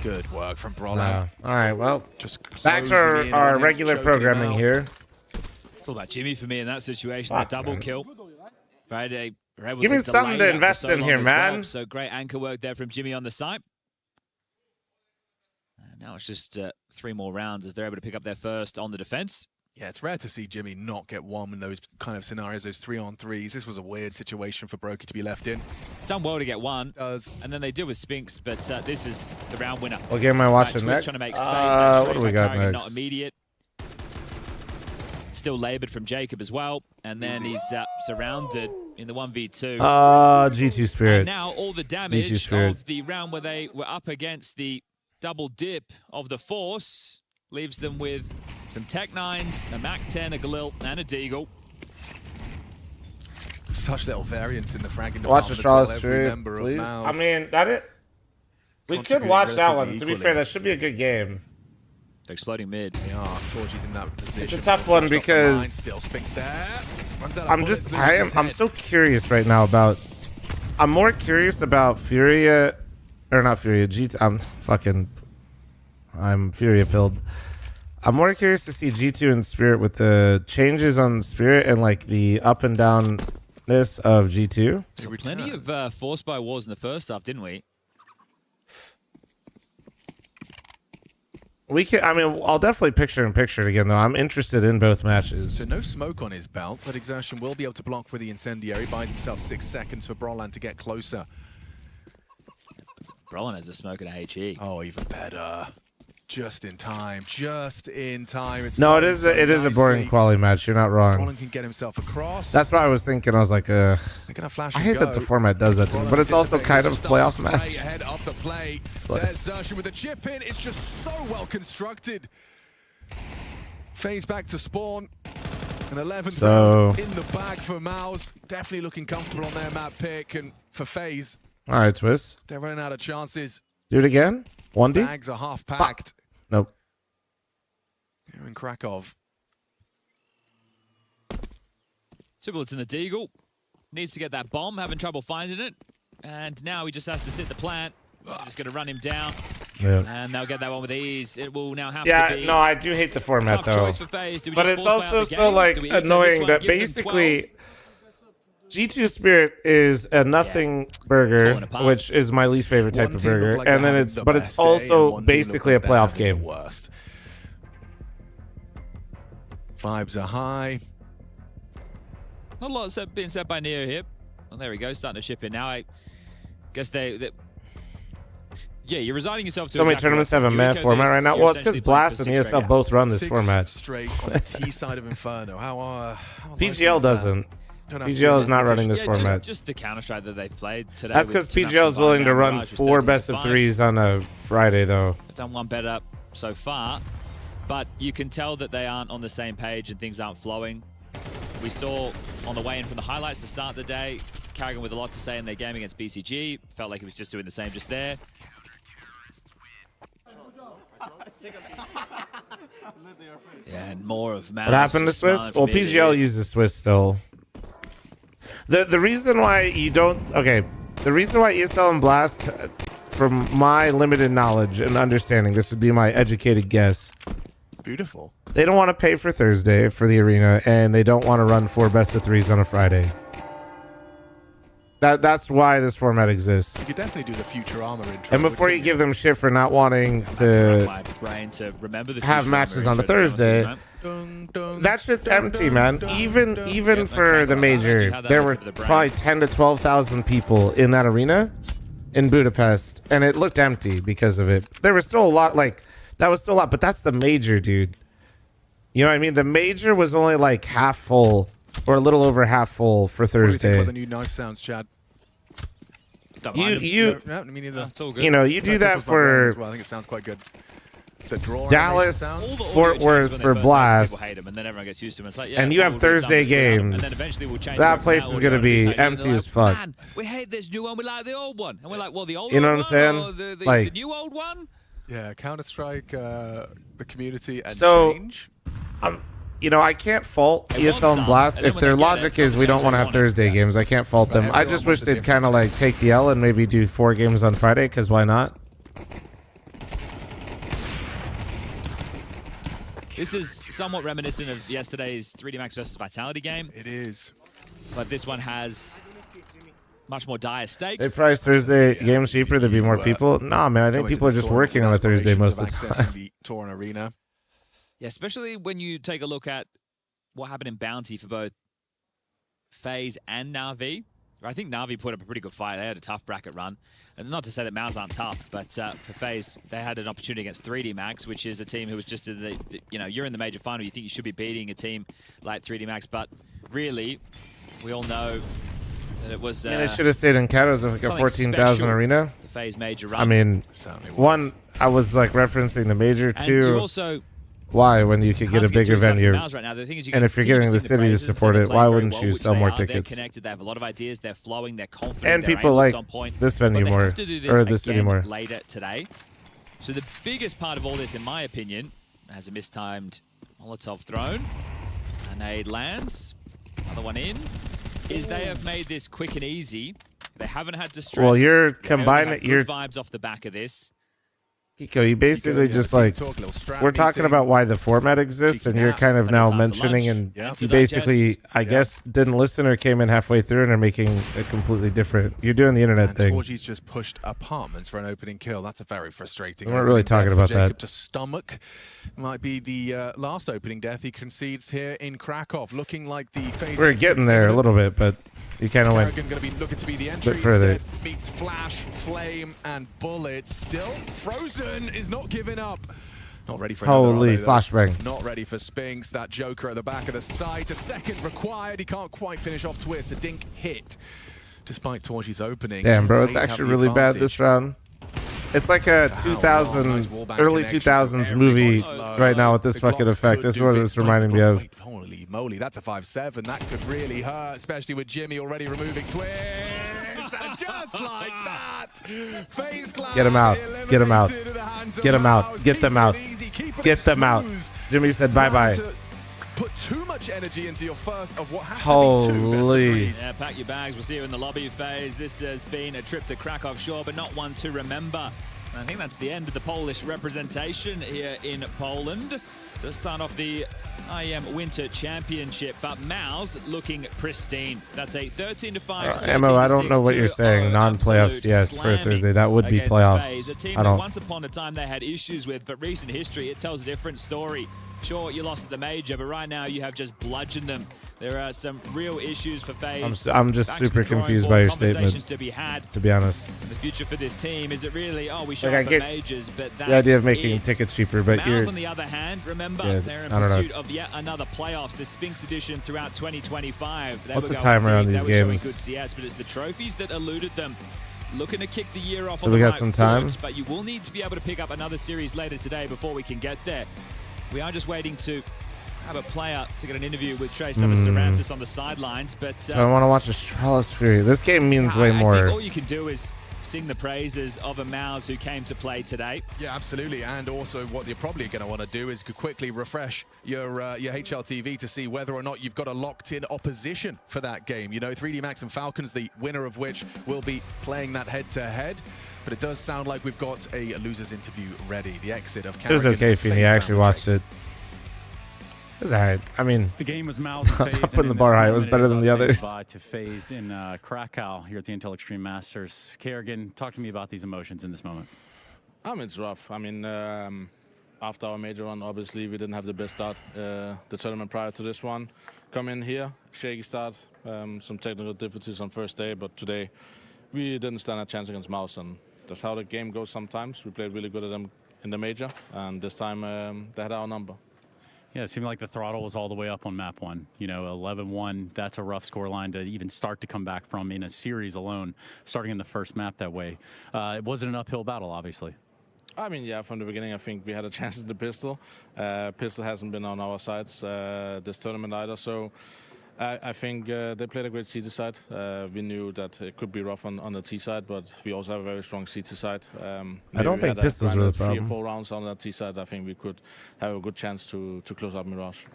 Good work from Brolin. Yeah. All right, well, Just back to closing in our on him, regular choking him programming out. here. it's all about Jimmy for me in that situation. Fuck, That double man. kill. Right, they were able Give to me something delay to that for invest so in long here, as well. man. So great anchor work there from Jimmy on the site. And now it's just 3 more rounds as they're able to pick up their first on the defense. Yeah, it's rare to see Jimmy not get one in those kind of scenarios, those 3-on-3s. This was a weird situation for Brokey to be left in. It's done well to get one. Does. And then they deal with Spinks, but this is the round winner. What game am I watching Twist next? trying to make space. That What do trade we by got Carrigan, next? Not immediate. Still labored from Jacob as well. And then he's surrounded in the 1v2. G2 Spirit. And now all the damage G2 Spirit. of the round where they were up against the double dip of the Force leaves them with some Tech 9s, a MAC-10, a Galil, and a Deagle. Such little variance in the fragging Watch the department as well. straws Every stream, member of please. Mouse I mean, that it. We could contributing watch that one. relatively To be equally. fair, that should be a good game. Exploding mid. They are. Torji's in that position. It's a tough one Pushed off the line, because still Spinks there. Runs out of I'm bullets, just loses his I'm head. so curious right now about. I'm more curious about Furia, or not Furia. I'm Furia pilled. I'm more curious to see G2 and Spirit with the changes on Spirit and like the up and downness of G2. So plenty of Force by wars in the first half, didn't we? We can. I mean, I'll definitely picture it again though. I'm interested in both matches. So no smoke on his belt, but Exertion will be able to block for the incendiary. Buys himself 6 seconds for Brolan to get closer. Brolin has a smoke and a HE. Oh, even better. Just in time. Just in time. It's No, it flowing is. so It is a boring nicely. quality match. You're not wrong. Brolan can get himself across. That's what I was thinking. I was like, They're gonna flash I and hate go. that the format does that to me, Brolan but it's also kind of a anticipating, playoff just starts to match. play ahead of the play. like- There's Xerxes with a chip in. It's just so well constructed. Phase back to spawn. An 11th So- round in the bag for Mouse. Definitely looking comfortable on their map pick. And for FaZe, All right, Twist. they're running out of chances. Do it again. 1D. Bags are half packed. Nope. Here in Krakow. Two bullets in the Deagle. Needs to get that bomb, having trouble finding it. And now he just has to sit the plant. Just going to run him down. Yeah. And they'll get that one with ease. It will now have to Yeah, be... no, I do hate the format tough though. choice for FaZe. Do we But just it's force play also out the so game? like Do we eco this annoying one, that give them basically G2 Spirit is a nothing burger, Falling apart. which is my least favorite type One of team look burger, like and they're then having it's the but it's best day, and also one team look basically like a they're playoff having the game. worst. Vibes are high. Not a lot being said by Neo here. Well, there we go, starting to chip in now. I guess they yeah, you're resigning yourself to So many exactly tournaments what have a man Eureka, format right now. you're Well, it's because essentially playing Blast for and six ESL straight. both run this Six format. straight on the T side of Inferno. How PGL doesn't. PGL is not running this format. Just the Counter-Strike that they've played today. That's with because two matches PGL is of willing to IEM, run Mirage, 4 with best of 13-5. 3s on a Friday, though. Done one bet up so far, but you can tell that they aren't on the same page and things aren't flowing. We saw on the way in from the highlights to start the day, Carrigan with a lot to say in their game against BCG. Felt like he was just doing the same just there. Yeah, and more of Mouse. What happened to Swiss? Well, PGL uses Swiss still. The reason why you don't... Okay, the reason why ESL and Blast, from my limited knowledge and understanding, this would be my educated guess. Beautiful. They don't want to pay for Thursday for the arena, and they don't want to run 4 best of 3s on a Friday. That's why this format exists. You could definitely do the Future Armor intro. And before you give them shit for not wanting to have matches on a Thursday, that shit's empty, man. Even for the major, there were probably 10 to 12,000 people in that arena in Budapest, and it looked empty because of it. There was still a lot, like, that was still a lot, but that's the major, dude. You know what I mean? The major was only like half full, or a little over half full for Thursday. What do you think about the new knife sounds, Chad? No, me neither. It's all good. You know, you do that for well. I think it sounds quite good. The draw Dallas, sound. Fort Worth for Blast, people hate them, and then everyone gets used to them. It's like, yeah, and you have we'll do it Thursday done, and games. then eventually we'll change That it. place Now is we'll going to do be it. It's like, empty they're as like, fuck. Man, we hate this new one. We like the old one, and we're like, well, the old You know one what I'm saying? or the Like- new old one. Yeah, Counter-Strike, the community, and So, change. You know, I can't fault ESL and Blast if their logic is we don't want to have Thursday games. I can't fault them. I just wish they'd kind of like take the L and maybe do 4 games on Friday, because why not? This is somewhat reminiscent of yesterday's 3D Max versus Vitality game. It is. But this one has much more dire stakes. They price Thursday games cheaper, there'd be more people. Nah, man, I think people are just working on a Thursday most of the time. The tour and arena. Yeah, especially when you take a look at what happened in Bounty for both FaZe and Na'Vi. I think Na'Vi put up a pretty good fight. They had a tough bracket run. And not to say that Mouse aren't tough, but for FaZe, they had an opportunity against 3D Max, which is a team who was just in the, you know, you're in the major final, you think you should be beating a team like 3D Max, but really, we all know that it was... I mean, they should have stayed in Katos with like a 14,000 arena. The FaZe major run. I mean, one, I was like referencing the major. And 2, you also... why when you could get a bigger venue? Right now. The thing is, you And if you're getting the city to support it, why wouldn't you sell more They're tickets? connected, they have a lot of ideas, they're flowing, they're confident, And their people angle's like on point, this venue but they more, have to do or this this city again more. later today. So the biggest part of all this, in my opinion, has a mistimed Molotov thrown. A nade lands, another one in, is they have made this quick and easy. They haven't had to stress. Well, you're They only combining have good your vibes off the back of this. Kiko, you basically just like, we're talking about why the format exists, and you're kind of now mentioning, and you basically, I guess, didn't listen or came in halfway through and are making a completely different, you're doing the internet thing. Torgy's just pushed apartments for an opening kill. That's a very frustrating. We weren't really talking about Jacob that. To stomach might be the last opening death he concedes here in Krakow, looking like the phase. We're getting there a little bit, but you kind of went going to be looking to be the a entry. bit further. Instead meets Flash, Flame, and Bullets. Still, Frozen is not giving up. Not ready for Holy another, flashbang. Not ready for Spinks. That Joker at the back of the site. A second required. He can't quite finish off Twist. A dink hit. Despite Torgy's opening. Damn, bro, it's FaZe have actually the really bad advantage. this round. It's like a 2000s, early 2000s movie right now with this fucking effect. This is what it's reminding me of. Holy moly, that's a 5-7. That could really hurt, especially with Jimmy already removing Twist. And just like that, FaZe Clan Get him out. Get him out. Get him out. Get them out. Get them out. Jimmy said bye-bye. Put too much energy into your first of what has Holy. to be 2 best of 3s. Yeah, pack your bags. We'll see you in the lobby phase. This has been a trip to Krakow, sure, but not one to remember. And I think that's the end of the Polish representation here in Poland to start off the IEM Winter Championship. But Maus looking pristine. That's a 13-5. Emma, I don't know what you're saying. Non-playoffs, yes, for a Thursday. That would be playoffs. FaZe, a team I that don't. once upon a time they had issues with, but recent history, it tells a different story. Sure, you lost the major, but right now you have just bludgeoned them. There are some real issues for FaZe. I'm just super confused by your statement, to be had. to be honest. The future for this team, is it really, oh, we show Like, I up at get majors, but that's the idea of making it. tickets cheaper, but Mouse, you're... on the other hand, remember, Yeah, they're in I don't know. pursuit of yet another playoffs, the Spinks edition throughout 2025. They What's were the going timer on deep, these they were showing games? good CS, but it's the trophies that eluded them. Looking to kick the year off So on we the got right some time? foot, but you will need to be able to pick up another series later today before we can get there. We are just waiting to have a player to get an interview with Trace Thomas Saranthus on the sidelines, but I want to watch Astralis Fury. This game means way I more. think all you can do is sing the praises of a Mouse who came to play today. Yeah, absolutely. And also what you're probably going to want to do is quickly refresh your HLTV to see whether or not you've got a locked-in opposition for that game. You know, 3D Max and Falcons, the winner of which will be playing that head-to-head. But it does sound like we've got a loser's interview ready. The exit of It was okay, Feeney. I actually watched it. It was alright. I mean, the game was Mouse and FaZe. I'm putting the bar high. It was better than the others. Goodbye to FaZe in Krakow here at the Intel Extreme Masters. Kerrigan, talk to me about these emotions in this moment. It's rough. I mean, after our major run, obviously we didn't have the best start. The tournament prior to this one, come in here, shaky start, some technical difficulties on first day, but today we didn't stand a chance against Mouse, and that's how the game goes sometimes. We played really good at them in the major, and this time they had our number. Yeah, it seemed like the throttle was all the way up on map one. You know, 11-1, that's a rough scoreline to even start to come back from in a series alone, starting in the first map that way. It wasn't an uphill battle, obviously. I mean, yeah, from the beginning, I think we had a chance in the pistol. Pistol hasn't been on our sides this tournament either, so I think they played a great CT side. We knew that it could be rough on the T side, but we also have a very strong CT side. I don't think Pistol's really the problem. 3 or 4 rounds on the T side, I think we could have a good chance to close up Mirage.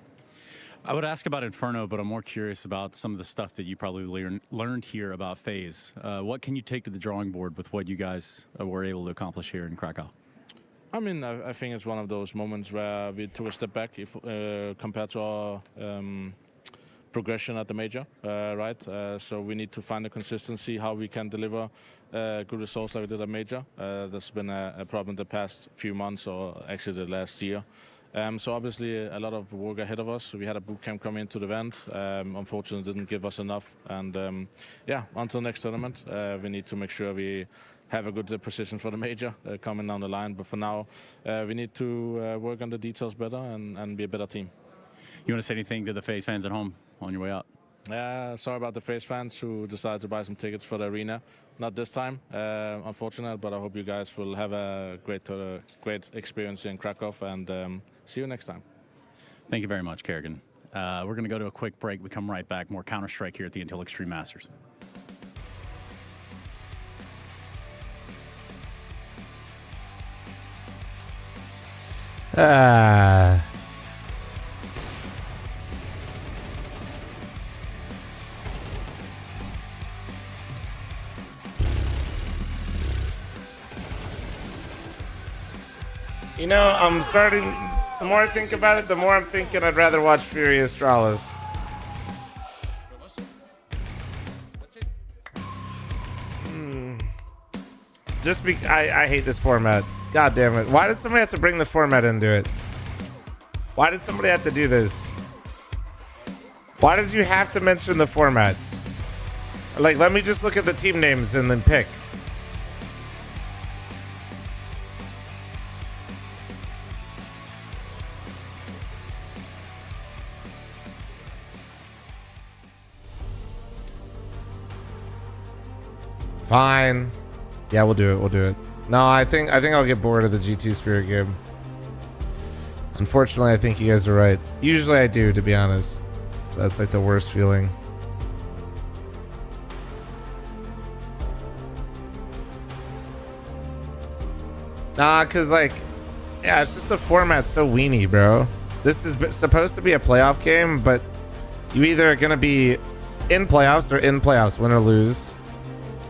I would ask about Inferno, but I'm more curious about some of the stuff that you probably learned here about FaZe. What can you take to the drawing board with what you guys were able to accomplish here in Krakow? I mean, I think it's one of those moments where we took a step back compared to our progression at the major, right? So we need to find a consistency how we can deliver good results like we did at major. That's been a problem the past few months, or actually the last year. So obviously a lot of work ahead of us. We had a boot camp come into the event. Unfortunately, didn't give us enough. And yeah, until next tournament, we need to make sure we have a good position for the major coming down the line. But for now, we need to work on the details better and be a better team. You want to say anything to the FaZe fans at home on your way out? Sorry about the FaZe fans who decided to buy some tickets for the arena. Not this time, unfortunate, but I hope you guys will have a great experience in Krakow, and see you next time. Thank you very much, Kerrigan. We're going to go to a quick break. We come right back. More Counter-Strike here at the Intel Extreme Masters. You know, I'm starting... The more I think about it, the more I'm thinking I'd rather watch Fury Astralis. I hate this format. God damn it. Why did somebody have to bring the format into it? Why did somebody have to do this? Why did you have to mention the format? Like, let me just look at the team names and then pick. Fine. Yeah, we'll do it. We'll do it. No, I think I'll get bored of the G2 Spirit game. Unfortunately, I think you guys are right. Usually I do, to be honest. So that's like the worst feeling. Nah, cause like, yeah, it's just the format's so weenie, bro. This is supposed to be a playoff game, but you either are gonna be in playoffs or in playoffs, win or lose.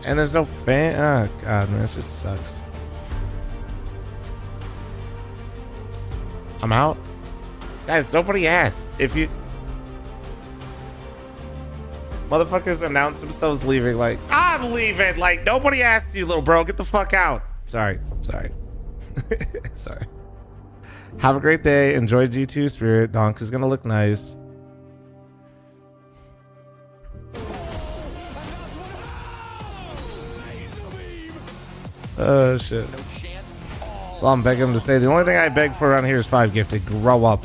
And there's no fan. Oh god, man, it just sucks. I'm out. Guys, nobody asked. If you motherfuckers announce themselves leaving, like, I'm leaving. Like, nobody asked you, little bro. Get the fuck out. Sorry. Sorry. Have a great day. Enjoy G2 Spirit. Donk is gonna look nice. Oh shit. Well, I'm begging him to say the only thing I beg for around here is 5 gifted. Grow up.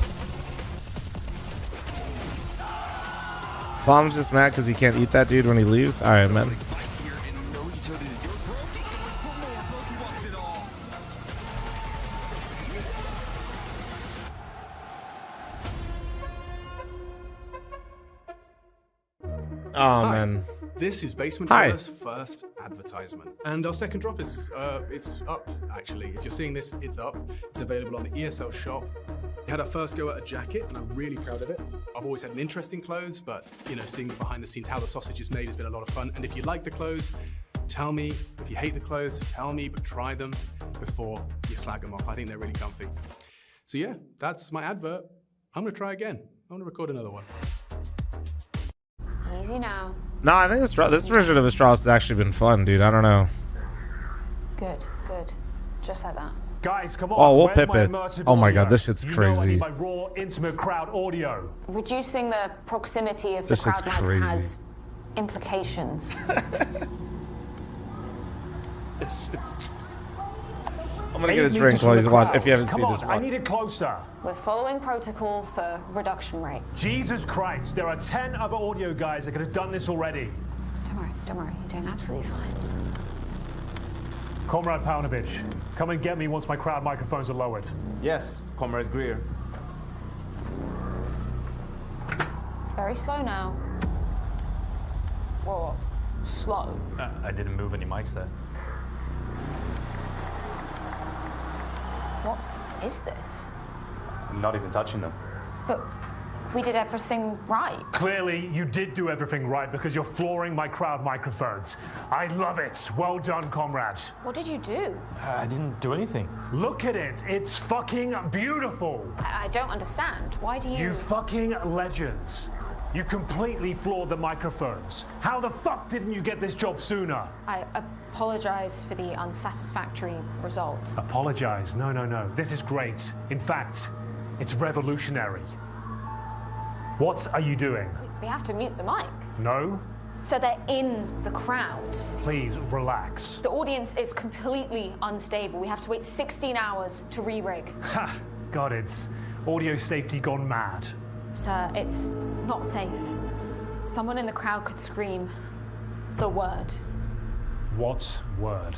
fl0m's just mad because he can't eat that dude when he leaves. Alright, man. Oh, Hi. man. This is Basement Hi. Dweller's first advertisement. And our second drop is, it's up, actually. If you're seeing this, it's up. It's available on the ESL shop. We had our first go at a jacket, and I'm really proud of it. I've always had an interest in clothes, but, you know, seeing behind the scenes how the sausage is made has been a lot of fun. And if you like the clothes, tell me. If you hate the clothes, tell me, but try them before you slag them off. I think they're really comfy. So yeah, that's my advert. I'm gonna try again. I'm gonna record another one. Easy now. No, I think this version of Astralis has actually been fun, dude. I don't know. Good, good. Just like that. Guys, come on. Oh, we'll Where's pip my it. immersive Oh my audio? god, this shit's You know I crazy. need my raw, intimate crowd audio. Reducing the proximity of This the shit's crowd mics crazy. has implications. This shit's... I'm gonna get a drink while he's watching. If you haven't seen this I one. need it closer. We're following protocol for reduction rate. Jesus Christ, there are 10 other audio guys that could have done this already. Don't worry, you're doing absolutely fine. Comrade Paunovic, come and get me once my crowd microphones are lowered. Yes, Comrade Greer. Very slow now. Whoa, slow. I didn't move any mics there. What is this? I'm not even touching them. But we did everything right. Clearly, you did do everything right because you're flooring my crowd microphones. I love it. Well done, comrade. What did you do? I didn't do anything. Look at it. It's fucking beautiful. I don't understand. Why do you... You fucking legends. You completely floored the microphones. How the fuck didn't you get this job sooner? I apologize for the unsatisfactory result. Apologize. No. This is great. In fact, it's revolutionary. What are you doing? We have to mute the mics. No? So they're in the crowd. Please relax. The audience is completely unstable. We have to wait 16 hours to re-rig. Ha! God, it's audio safety gone mad. Sir, it's not safe. Someone in the crowd could scream the word. What word?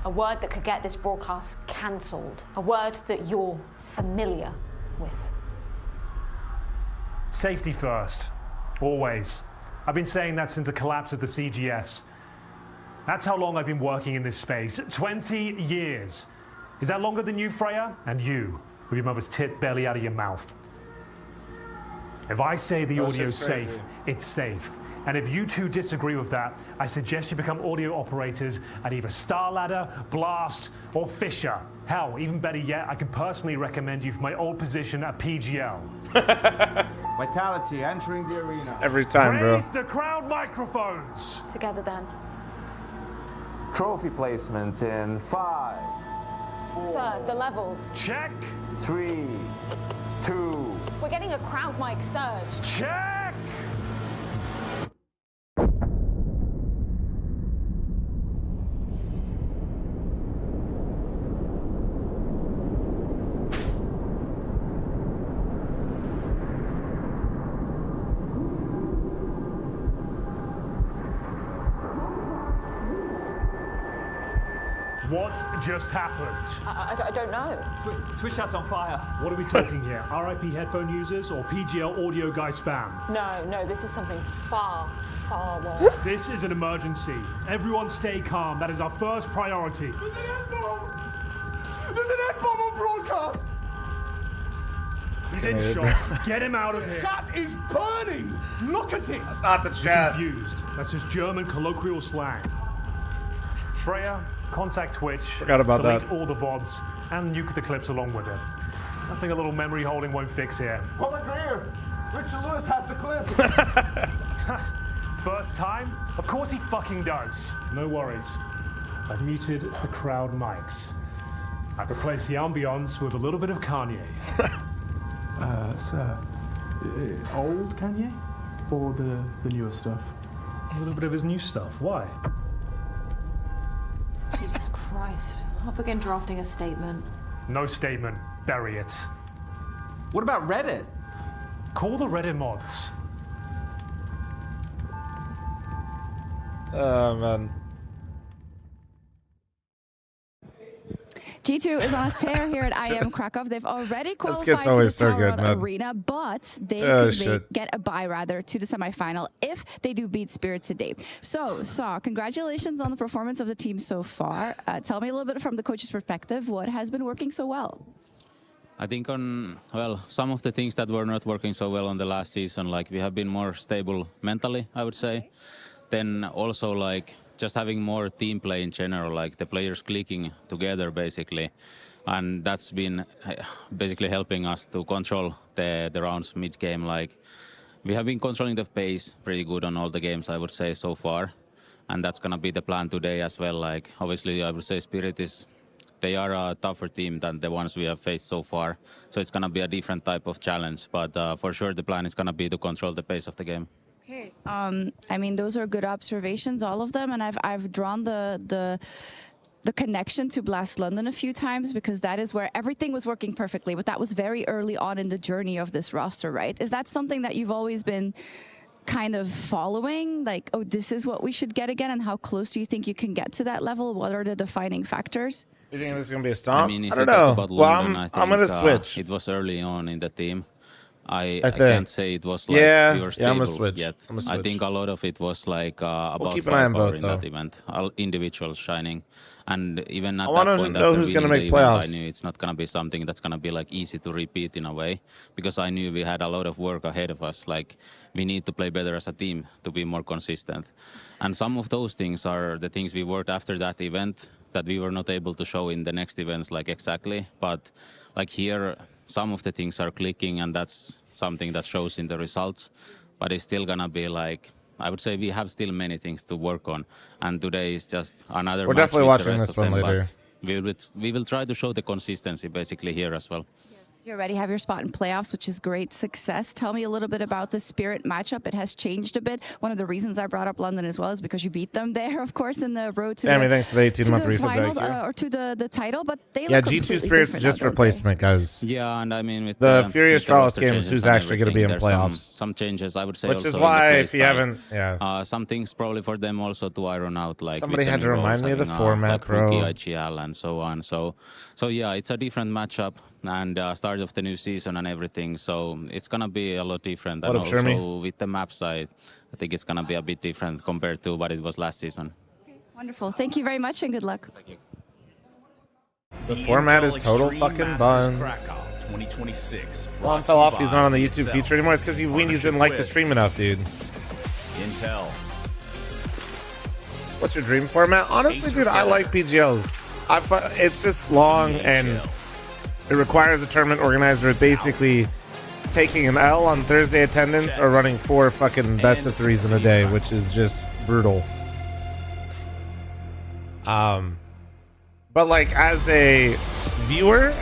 A word that could get this broadcast cancelled. A word that you're familiar with. Safety first. Always. I've been saying that since the collapse of the CGS. That's how long I've been working in this space. 20 years. Is that longer than you, Freya? And you, with your mother's tit barely out of your mouth. If I say the audio's safe, it's safe. And if you two disagree with that, I suggest you become audio operators at either Starladder, Blast, or Fisher. Hell, even better yet, I can personally recommend you for my old position at PGL. Vitality entering the arena. Every time, bro. Raise the crowd microphones. Together then. Trophy placement in 5, 4, Sir, the levels. Check. 3, 2. We're getting a crowd mic surge. Check. What just happened? I don't know. Twitch chat's on fire. What are we talking here? RIP headphone users or PGL audio guy spam? No, this is something far, far worse. This is an emergency. Everyone stay calm. That is our first priority. There's an N-bomb! There's an N-bomb on broadcast! He's in shock. Get him out of The here. chat is burning! Look at it! That's not the You're chat. confused. That's just German colloquial slang. Freya, contact Twitch. Forgot about delete that. all the VODs and nuke the clips along with it. Nothing a little memory holding won't fix here. Comrade Greer! Richard Lewis has the clip! First time? Of course he fucking does. No worries. I've muted the crowd mics. I've replaced the ambience with a little bit of Kanye. Sir, old Kanye? Or the newer stuff? A little bit of his new stuff. Why? Jesus Christ. I'll begin drafting a statement. No statement. Bury it. What about Reddit? Call the Reddit mods. Oh, man. G2 is on a tear here at IEM Krakow. They've already qualified gets to the always so Tower good, man. Arena, but they Oh, could get a bye, rather, to the semifinal if they do beat Spirit today. So, Saw, congratulations on the performance of the team so far. Tell me a little bit from the coach's perspective, what has been working so well? I think some of the things that were not working so well on the last season, like we have been more stable mentally, I would say. Then also like just having more team play in general, like the players clicking together basically. And that's been basically helping us to control the rounds mid-game. Like we have been controlling the pace pretty good on all the games, I would say, so far. And that's going to be the plan today as well. Like obviously, I would say Spirit they are a tougher team than the ones we have faced so far. So it's going to be a different type of challenge. But for sure, the plan is going to be to control the pace of the game. Okay. I mean, those are good observations, all of them, and I've drawn the connection to Blast London a few times because that is where everything was working perfectly, but that was very early on in the journey of this roster, right? Is that something that you've always been kind of following? Like, oh, this is what we should get again, and how close do you think you can get to that level? What are the defining factors? You think this is going to be a stomp? I mean, if I don't you talk know. about Well, London, I'm going to switch. It was early on in the team. I think. can't say it was like pure stable I'm gonna switch. yet. I'm gonna switch. I think a lot of it was like about keep an eye on firepower both, in though. that event. Individuals shining. And even at I that wanna point, know after who's gonna winning make the event, I playoffs. knew it's not going to be something that's going to be like easy to repeat in a way, because I knew we had a lot of work ahead of us. Like we need to play better as a team to be more consistent. And some of those things are the things we worked after that event that we were not able to show in the next events, like exactly. But like here, some of the things are clicking, and that's something that shows in the results. But it's still gonna be like, I would say we have still many things to work on, and today is just another. We're match definitely with the watching rest this of one them, later. but we will try to show the consistency basically here as well. You already have your spot in playoffs, which is great success. Tell me a little bit about the Spirit matchup. It has changed a bit. One of the reasons I brought up London as well is because you beat them there, of course, in the road to Sammy, the, thanks for the 18-month resub. finals, Thank you. or to the title, but they Yeah, look G2 completely Spirit's different just now, don't replacement, guys. Yeah, and I mean with The Furious with the Trials roster game is changes who's and actually going to be in everything, there's playoffs. Some changes, I would say. Which also is in why, the if you playstyle. haven't, some things probably for them also to iron out. Like Somebody with the had to new remind roles, me of the having, format, like rookie bro. IGL and so on. So yeah, it's a different matchup and start of the new season and everything. So it's gonna be a lot different. What And up, also Shermy? with the map side, I think it's gonna be a bit different compared to what it was last season. Wonderful. Thank you very much and good luck. The format is total fucking buns. 2026. Ron fell off. He's not on the YouTube feature anymore. It's because you weenies didn't like the stream enough, dude. Intel. What's your dream format? Honestly, dude, I like PGLs. It's just long and it requires a tournament organizer basically taking an L on Thursday attendance or running 4 fucking best of 3s in a day, which is just brutal. But like as a viewer,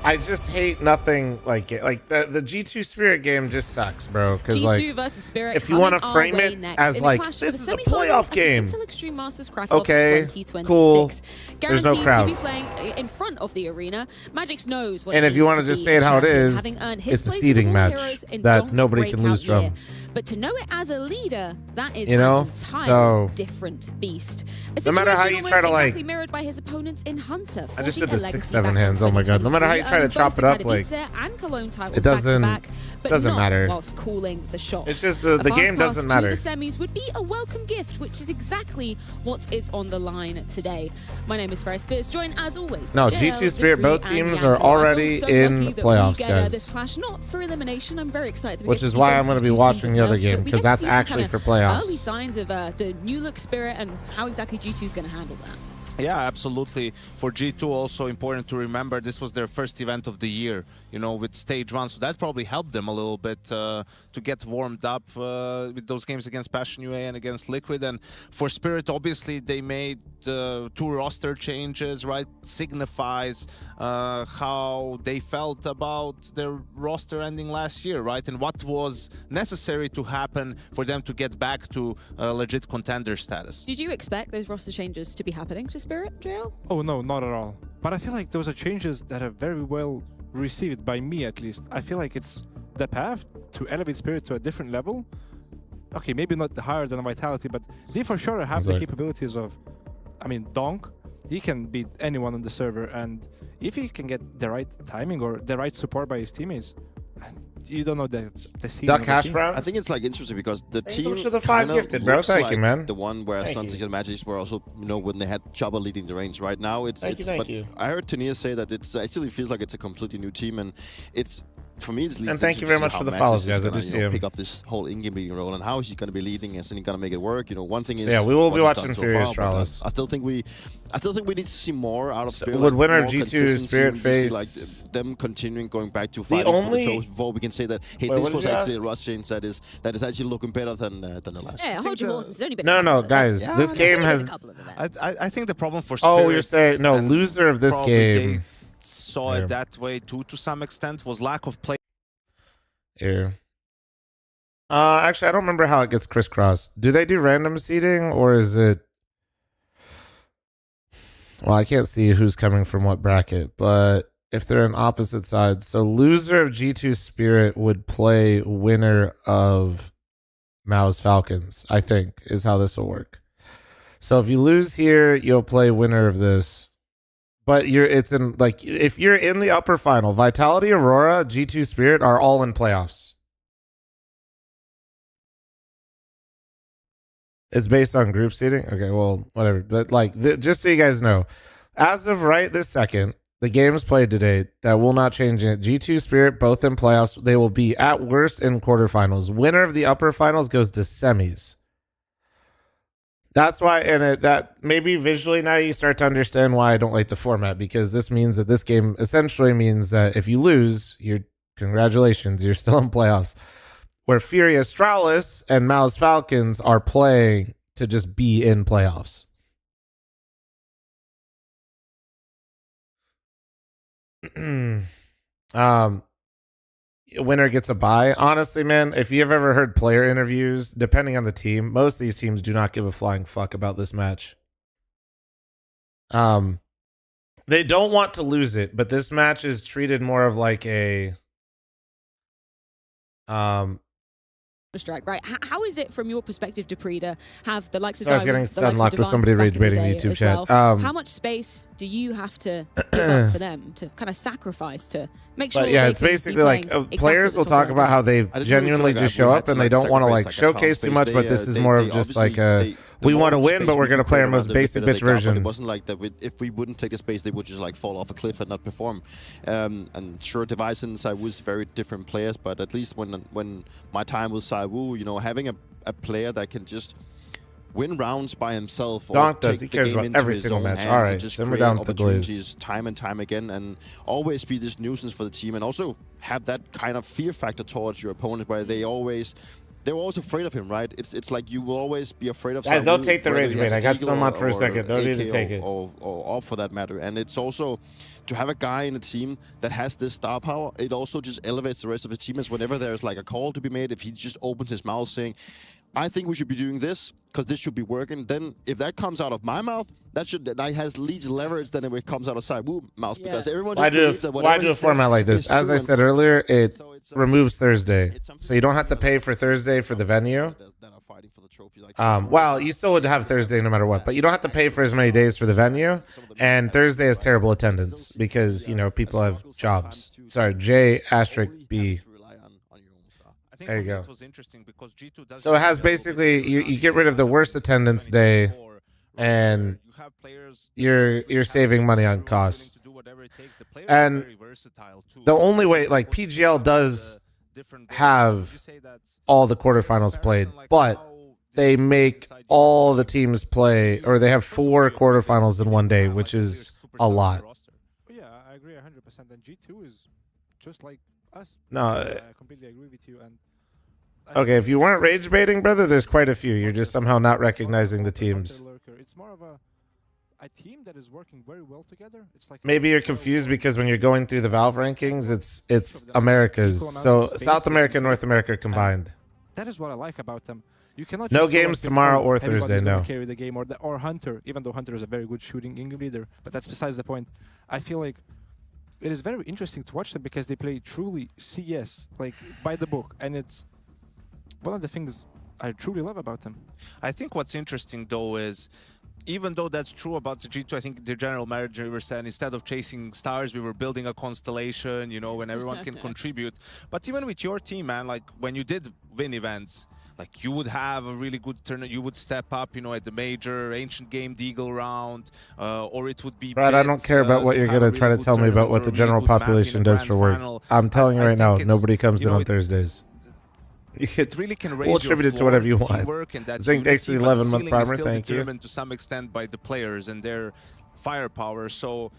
I just hate nothing like it. Like the G2 Spirit game just sucks, bro. Because G2 like, versus Spirit. if you want to coming frame our way it next as in like clash this for is a the semifinals playoff of game, Intel Extreme Masters Krakow okay, 2026. cool. Guaranteed There's no crowd. to be playing in front of the arena. Magix knows what And it if you means want to to just be say it how it champion, is, having earned his it's a place seeding with all match heroes in that Donk's nobody can breakout lose from. year. But to know it as a leader, that is You know? an entirely So- different beast. A No matter how situation you try to, almost like- exactly mirrored by his opponents in Hunter. I just forging did the a legacy 6-7 back in hands. Oh my god! No matter how you try to 2023, chop it earning up, both like the Gladiator and Cologne titles it doesn't back-to-back, but doesn't not matter. whilst calling the shots. It's just A the fast game doesn't pass matter. to the semis would be a welcome gift, which is exactly what is on the line today. My name is Ferris Spears, joined as always by No, JL, G2 Spirit, Victory, both and teams Yanko. are I feel already so in lucky that playoffs, we get, guys. this clash not for elimination. I'm very excited. That we Which get is see why both I'm going to these be two watching teams the other at game once, but we because get to that's see some actually kinda for playoffs. Early signs of the new look Spirit and how exactly G2 is going to handle that. Yeah, absolutely. For G2, also important to remember this was their first event of the year, you know, with stage 1. So that probably helped them a little bit to get warmed up with those games against Passion UA and against Liquid. And for Spirit, obviously, they made two roster changes, right, signifies how they felt about their roster ending last year, right, and what was necessary to happen for them to get back to legit contender status. Did you expect those roster changes to be happening to Spirit, JL? Oh no, not at all. But I feel like those are changes that are very well received by me, at least. I feel like it's the path to elevate Spirit to a different level. Okay, maybe not higher than Vitality, but they for sure have the capabilities of, I mean, Donk, he can beat anyone on the server, and if he can get the right timing or the right support by his teammates, you don't know the scene. Duck Hash Brown? I think it's like interesting because the Thanks so team much for the 5 gifted, bro. looks Thank like you, man. the one where Thank Sunset you. and Magic were also, you know, when they had Chopper leading the range. Right now, it's Thank you. I heard Tania say that it's actually feels like it's a completely new team, and it's. For me, it's and thank you very much for the follows, guys. I do see him. Pick up this whole in-game leading role, and how he's going to be leading, and he's going to make it work. You know, one thing is. So yeah, we will be watching so Furious far, Stralis. I still think we need to see more out of Spirit. Would like, winner more G2 Spirit consistency. face Like them continuing going back to fighting only for the trophy before we can say that hey, Wait, this what was did you actually ask? a Rust change that is actually looking better than the last. Yeah, hold your horses. It's only been No, guys. This game has. I think the problem for Spirit. Oh, you're saying no loser of this probably game. They saw it that way too, to some extent, was lack of play. Here. Actually, I don't remember how it gets crisscrossed. Do they do random seeding, or is it? Well, I can't see who's coming from what bracket, but if they're on opposite sides, so loser of G2 Spirit would play winner of Mao's Falcons, I think, is how this will work. So if you lose here, you'll play winner of this. But it's in, like, if you're in the upper final, Vitality, Aurora, G2 Spirit are all in playoffs. It's based on group seeding? Okay, well, whatever. But, like, just so you guys know, as of right this second, the games played today, that will not change it. G2 Spirit, both in playoffs. They will be, at worst, in quarterfinals. Winner of the upper finals goes to semis. That's why, and that maybe visually now you start to understand why I don't like the format, because this means that this game essentially means that if you lose, congratulations, you're still in playoffs. Where Fury Astralis and Mao's Falcons are playing to just be in playoffs. Winner gets a bye. Honestly, man, if you've ever heard player interviews, depending on the team, most of these teams do not give a flying fuck about this match. They don't want to lose it, but this match is treated more of like a strike, right? How is it from your perspective, Dupree, to have the likes of So I was getting stun locked with somebody rage baiting the YouTube chat. How much space do you have to give up for them to kind of sacrifice to make sure? But yeah, it's basically like players will talk about how they genuinely just show up and they don't want to like showcase too much, but this is more of just like a we want to win, but we're going to play our most basic bitch version. It wasn't like that. If we wouldn't take the space, they would just like fall off a cliff and not perform. And sure, Device and Saiwoo's very different players, but at least when my time with Saiwoo, you know, having a player that can just win rounds by himself or take the game into every his single own match. hands All right, and just then we're create down with the Glaze. opportunities time and time again, and always be this nuisance for the team, and also have that kind of fear factor towards your opponent, where they're always afraid of him, right? It's like you will always be afraid of. Guys, don't take the whether rage he has bait. a I got Deagle stun locked for a or second. Don't need to AK take it. or off for that matter. And it's also to have a guy in a team that has this star power. It also just elevates the rest of his teammates whenever there's like a call to be made. If he just opens his mouth saying, I think we should be doing this because this should be working. Then if that comes out of my mouth, that has least leverage than if it comes out of Saiwoo mouth, because everyone just believes that whatever Why do a format like this? As I said earlier, it removes Thursday, so you don't have to pay for Thursday for the venue. Well, you still would have Thursday no matter what, but you don't have to pay for as many days for the venue. And Thursday has terrible attendance because, you know, people have jobs. Sorry, J * B. There you go. So it has basically you get rid of the worst attendance day, and you're saving money on costs. And the only way, like, PGL does have all the quarterfinals played, but they make all the teams play, or they have 4 quarterfinals in one day, which is a lot. Yeah, I agree 100%. And G2 is just like us. No, I completely agree with you. And okay, if you weren't rage baiting, brother, there's quite a few. You're just somehow not recognizing the teams. It's more of a a team that is working very well together. It's like Maybe you're confused because when you're going through the Valve rankings, it's America's. So South America and North America combined. That is what I like about them. You cannot No just go games and think, tomorrow oh, or everybody's Thursday, gonna no. carry the game, or Hunter, even though Hunter is a very good shooting game leader, but that's besides the point. I feel like it is very interesting to watch them because they play truly CS, like by the book, and it's one of the things I truly love about them. I think what's interesting though is, even though that's true about the G2, I think the general manager was saying instead of chasing stars, we were building a constellation, you know, and everyone can contribute. But even with your team, man, like when you did win events, like you would have a really good tournament, you would step up, you know, at the major Ancient Game Deagle round, or it would be Brad, I don't care about what you're going to try to tell me about what the general population does for work. I'm telling you right now, nobody comes in on Thursdays. It really can raise we'll attribute it to whatever you want. Zinc takes the 11-month primer, thank you. Determined to some extent by the players and their firepower. So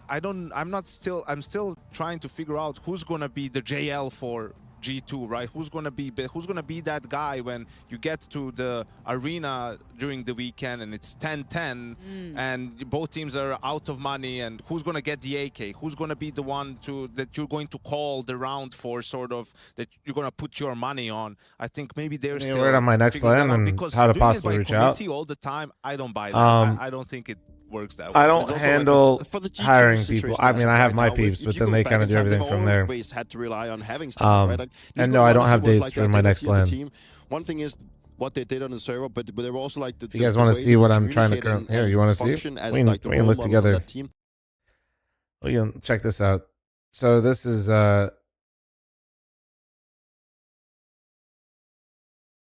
I'm still trying to figure out who's gonna be the JL for G2, right? Who's gonna be that guy when you get to the arena during the weekend and it's 10-10 and both teams are out of money, and who's gonna get the AK? Who's gonna be the one that you're going to call the round for, sort of, that you're gonna put your money on? I think maybe they're still word on my next LAN and how to possibly reach out. All the time, I don't buy that. I don't think it works that way. I don't handle hiring people. I mean, I have my peeps, but then they kind of do everything from there. Had to rely on having stars, right? Like, and no, I don't have dates for my next LAN. One thing is what they did on the server, but they were also like the. If you guys want to see what I'm trying to here, you want to see? We can look together. We can check this out. So this is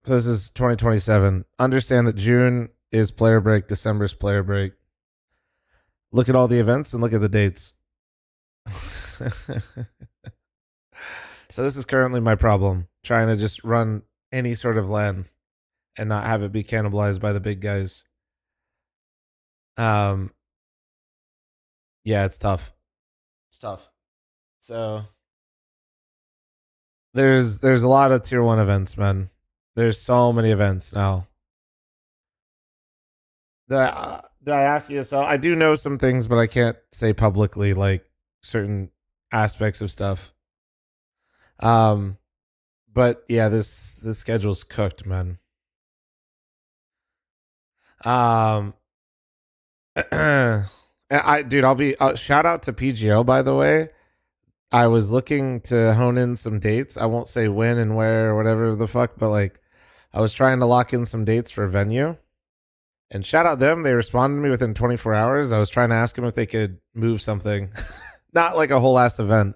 So this is 2027. Understand that June is player break, December's player break. Look at all the events and look at the dates. So this is currently my problem, trying to just run any sort of LAN and not have it be cannibalized by the big guys. Yeah, it's tough. It's tough. So there's a lot of tier 1 events, man. There's so many events now. Did I ask you? So I do know some things, but I can't say publicly, like certain aspects of stuff. But yeah, this schedule's cooked, man. I'll be shout out to PGO, by the way. I was looking to hone in some dates. I won't say when and where or whatever the fuck, but like I was trying to lock in some dates for a venue. And shout out them. They responded to me within 24 hours. I was trying to ask them if they could move something. Not like a whole ass event,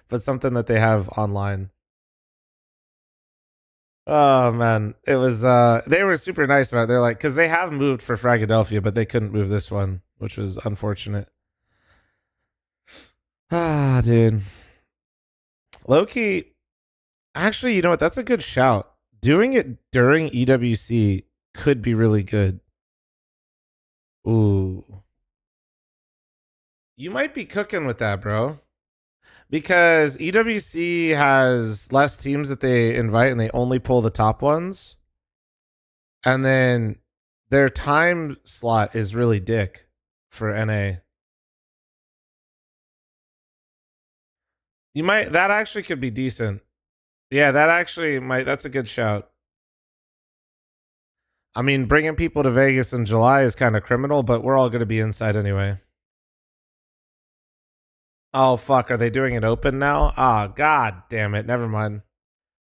but something that they have online. Oh, man. It was, they were super nice about it. They're like, because they have moved for Fragadelphia, but they couldn't move this one, which was unfortunate. Ah, dude. Low-key, actually, you know what? That's a good shout. Doing it during EWC could be really good. Ooh. You might be cooking with that, bro. Because EWC has less teams that they invite and they only pull the top ones. And then their time slot is really dick for NA. That actually could be decent. Yeah, that's a good shout. I mean, bringing people to Vegas in July is kind of criminal, but we're all going to be inside anyway. Oh, fuck. Are they doing it open now? Ah, god damn it. Never mind.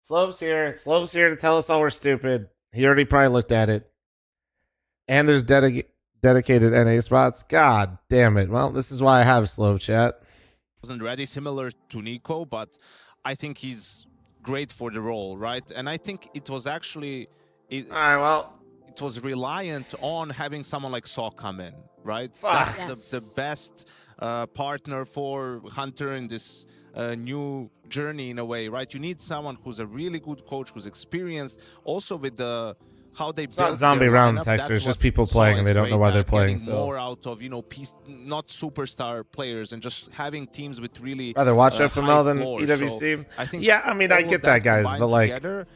Slove's here. Slove's here to tell us all we're stupid. He already probably looked at it. And there's dedicated NA spots. God damn it. Well, this is why I have Slove chat. Wasn't ready, similar to Nico, but I think he's great for the role, right? And I think it was actually... All right, well... It was reliant on having someone like Saw come in, right? That's the best partner for Hunter in this new journey in a way, right? You need someone who's a really good coach, who's experienced, also with the how they It's not built zombie their rounds, lineup, Hexer. that's It's just what people playing and they don't know why they're playing. Getting So more out of, you know, not superstar players and just having teams with really rather watch high FML than floor. EWC. So I think yeah, I mean, I all get of that, guys, combined but like, together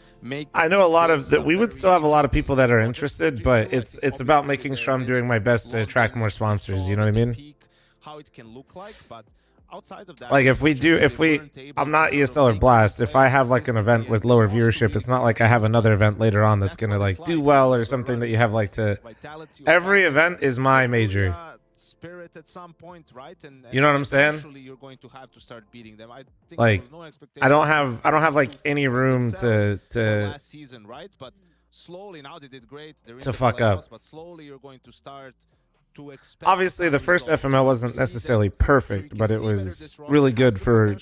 I know a lot of this that. We would still have a lot of people that are interested, but it's about making sure I'm doing my best to attract more sponsors. You know what I mean? how it can look like, but outside of that, Like if I'm not ESL or Blast. If I have like an event with lower viewership, it's not like I have another event later on that's gonna like do well or something that you have like to. Every event is my major. Spirit at some point, right? And You know what I'm saying? eventually you're going to have to start beating them. I think Like there was no I expectation don't have like any room to last season, right? But slowly now they did great. They're in to the fuck up. playoffs, but slowly you're going to start to expect. Obviously, the first FML wasn't necessarily perfect, but it was really good for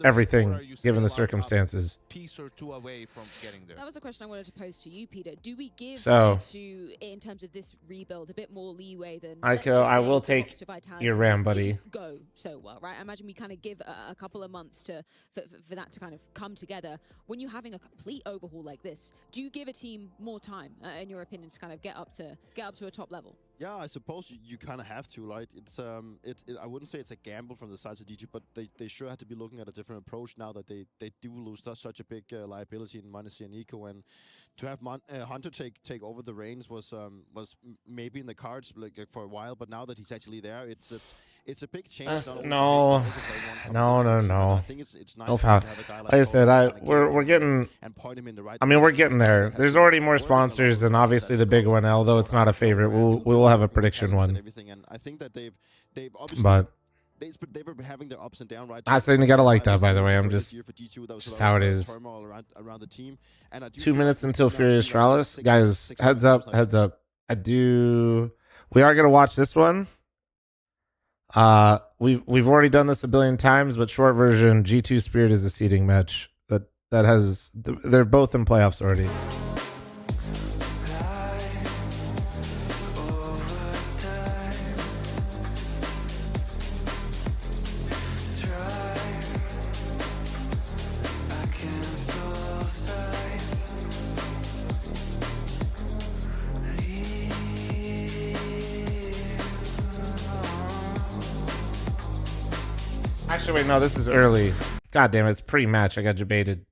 everything, given the circumstances. Piece or two away from getting there. That was a question I wanted to pose to you, Peter. Do we give So- G2, in terms of this rebuild, a bit more leeway than I will take your RAM, buddy. Go so well, right? I imagine we kind of give a couple of months for that to kind of come together. When you're having a complete overhaul like this, do you give a team more time, in your opinion, to kind of get up to a top level? Yeah, I suppose you kind of have to, right? It's I wouldn't say it's a gamble from the sides of G2, but they sure have to be looking at a different approach now that they do lose such a big liability in Monacy and Nico, and to have Hunter take over the reins was maybe in the cards like for a while, but now that he's actually there, it's a big change. No. I think it's nice No to foul. have a guy Like I said, we're getting. and point him in the right. I mean, we're getting there. There's already more sponsors, and obviously the big one, although it's not a favorite, we will have a prediction one. And I think that they've obviously But they were having their ups and downs, right? I saying you gotta like that, by the way. I'm just just how it is. Around the team. And I do 2 feel minutes like until we've now Furious seen, like, Stralis, guys. Heads up. We are gonna watch this one. We've already done this a billion times, but short version, G2 Spirit is a seeding match that has they're both in playoffs already. Actually, wait, no, this is early. God damn it, it's pre-match. I got debated.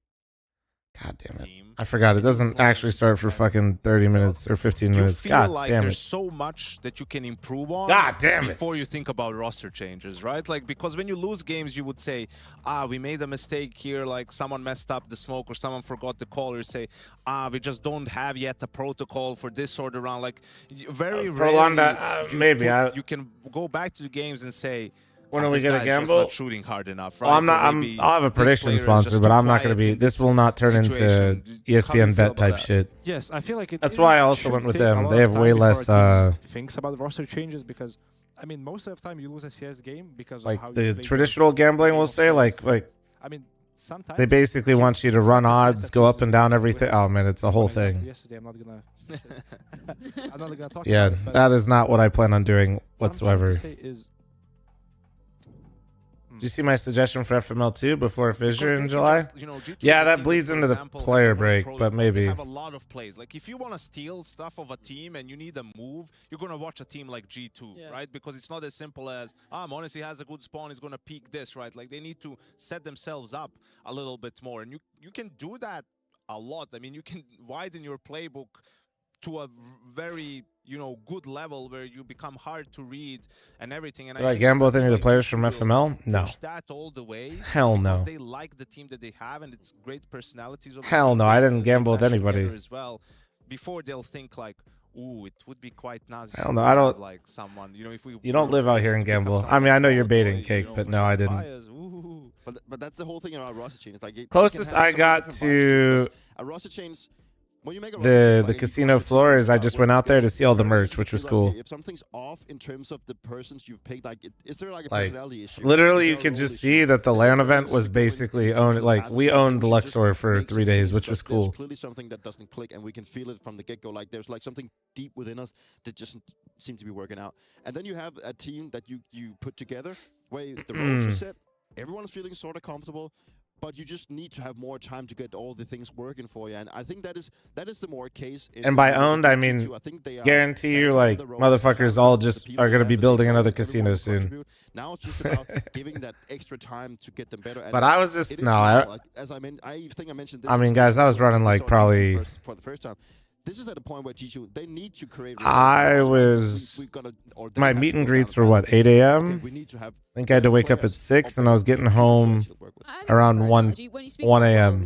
God damn it. I forgot. It doesn't actually start for fucking 30 minutes or 15 minutes. You feel God like damn there's it. so much that you can improve on God damn it. before you think about roster changes, right? Like, because when you lose games, you would say, we made a mistake here, like someone messed up the smoke or someone forgot the call, or you say, we just don't have yet a protocol for this sort of round. Like, very Prolonga, maybe. you can go back to the games and say, When are we this gonna guy's just gamble? not shooting hard enough, right? Well, I'm not. Or maybe I'll have a this prediction player is sponsor, just but too I'm not going to quiet be. in This will not turn into situation. How do you ESPN feel bet about type that? shit. Yes, I feel like That's why I also should went with take a them. lot They of have time way before a less. team thinks about roster changes, because I mean, most of the time you lose a CS game because Like of how you the play traditional gambling will say, like I mean, sometimes they basically want you to run odds, go up and down everything. Oh man, it's a whole thing. Yesterday, I'm not gonna. I'm not gonna talk. Yeah, about it, but that is not what I plan on doing what I'm trying to whatsoever. say is, Did you see my suggestion for FML2 before Fissure in Because they July? can just, G2 Yeah, as a that team, bleeds for into the example, has player a lot of break, protocols. but maybe. They have a lot of plays. Like, if you want to steal stuff of a team and you need a move, you're going to watch a team like G2, right? Because it's not as simple as, Monacy has a good spawn, he's going to peek this, right? Like, they need to set themselves up a little bit more. And you can do that a lot. I mean, you can widen your playbook to a very, good level where you become hard to read and everything. And Did I think gamble with that's any of the way players G2 from will FML? No. push that all the way. Hell no. Because they like the team that they have and it's great personalities. Of the Hell team no, I that didn't they gamble with mesh anybody. together as well. Before they'll think like, ooh, it would be quite nice. Hell no, to I don't. have, like someone, if we You don't live out here and gamble. I mean, I know you're baiting cake, but no, I didn't. But that's the whole thing around roster chains. Like Closest I got to a roster chains. When you make a the casino floor is I just went out there to see all the merch, which was cool. If something's off in terms of the persons you've picked, like, is there like a personality issue? Literally, you could just see that the LAN event was basically owned. Like, we owned Luxor for 3 days, which was cool. There's clearly something that doesn't click, and we can feel it from the get-go. Like, there's like something deep within us that just seems to be working out. And then you have a team that you put together where the roles are set. Everyone's feeling sort of comfortable. but you just need to have more time to get all the things working for you. And I think that is the more case. And by owned, I mean, guarantee you, like, motherfuckers all just are going to be building another casino soon. Now it's just about giving that extra time to get them better. But I was just, no, as I mean, I think I mentioned this. I mean, guys, I was running like probably... For the first time. This is at a point where G2, they need to create... I was... My meet and greets were, what, 8 a.m.? I think I had to wake up at 6, and I was getting home around 1 a.m.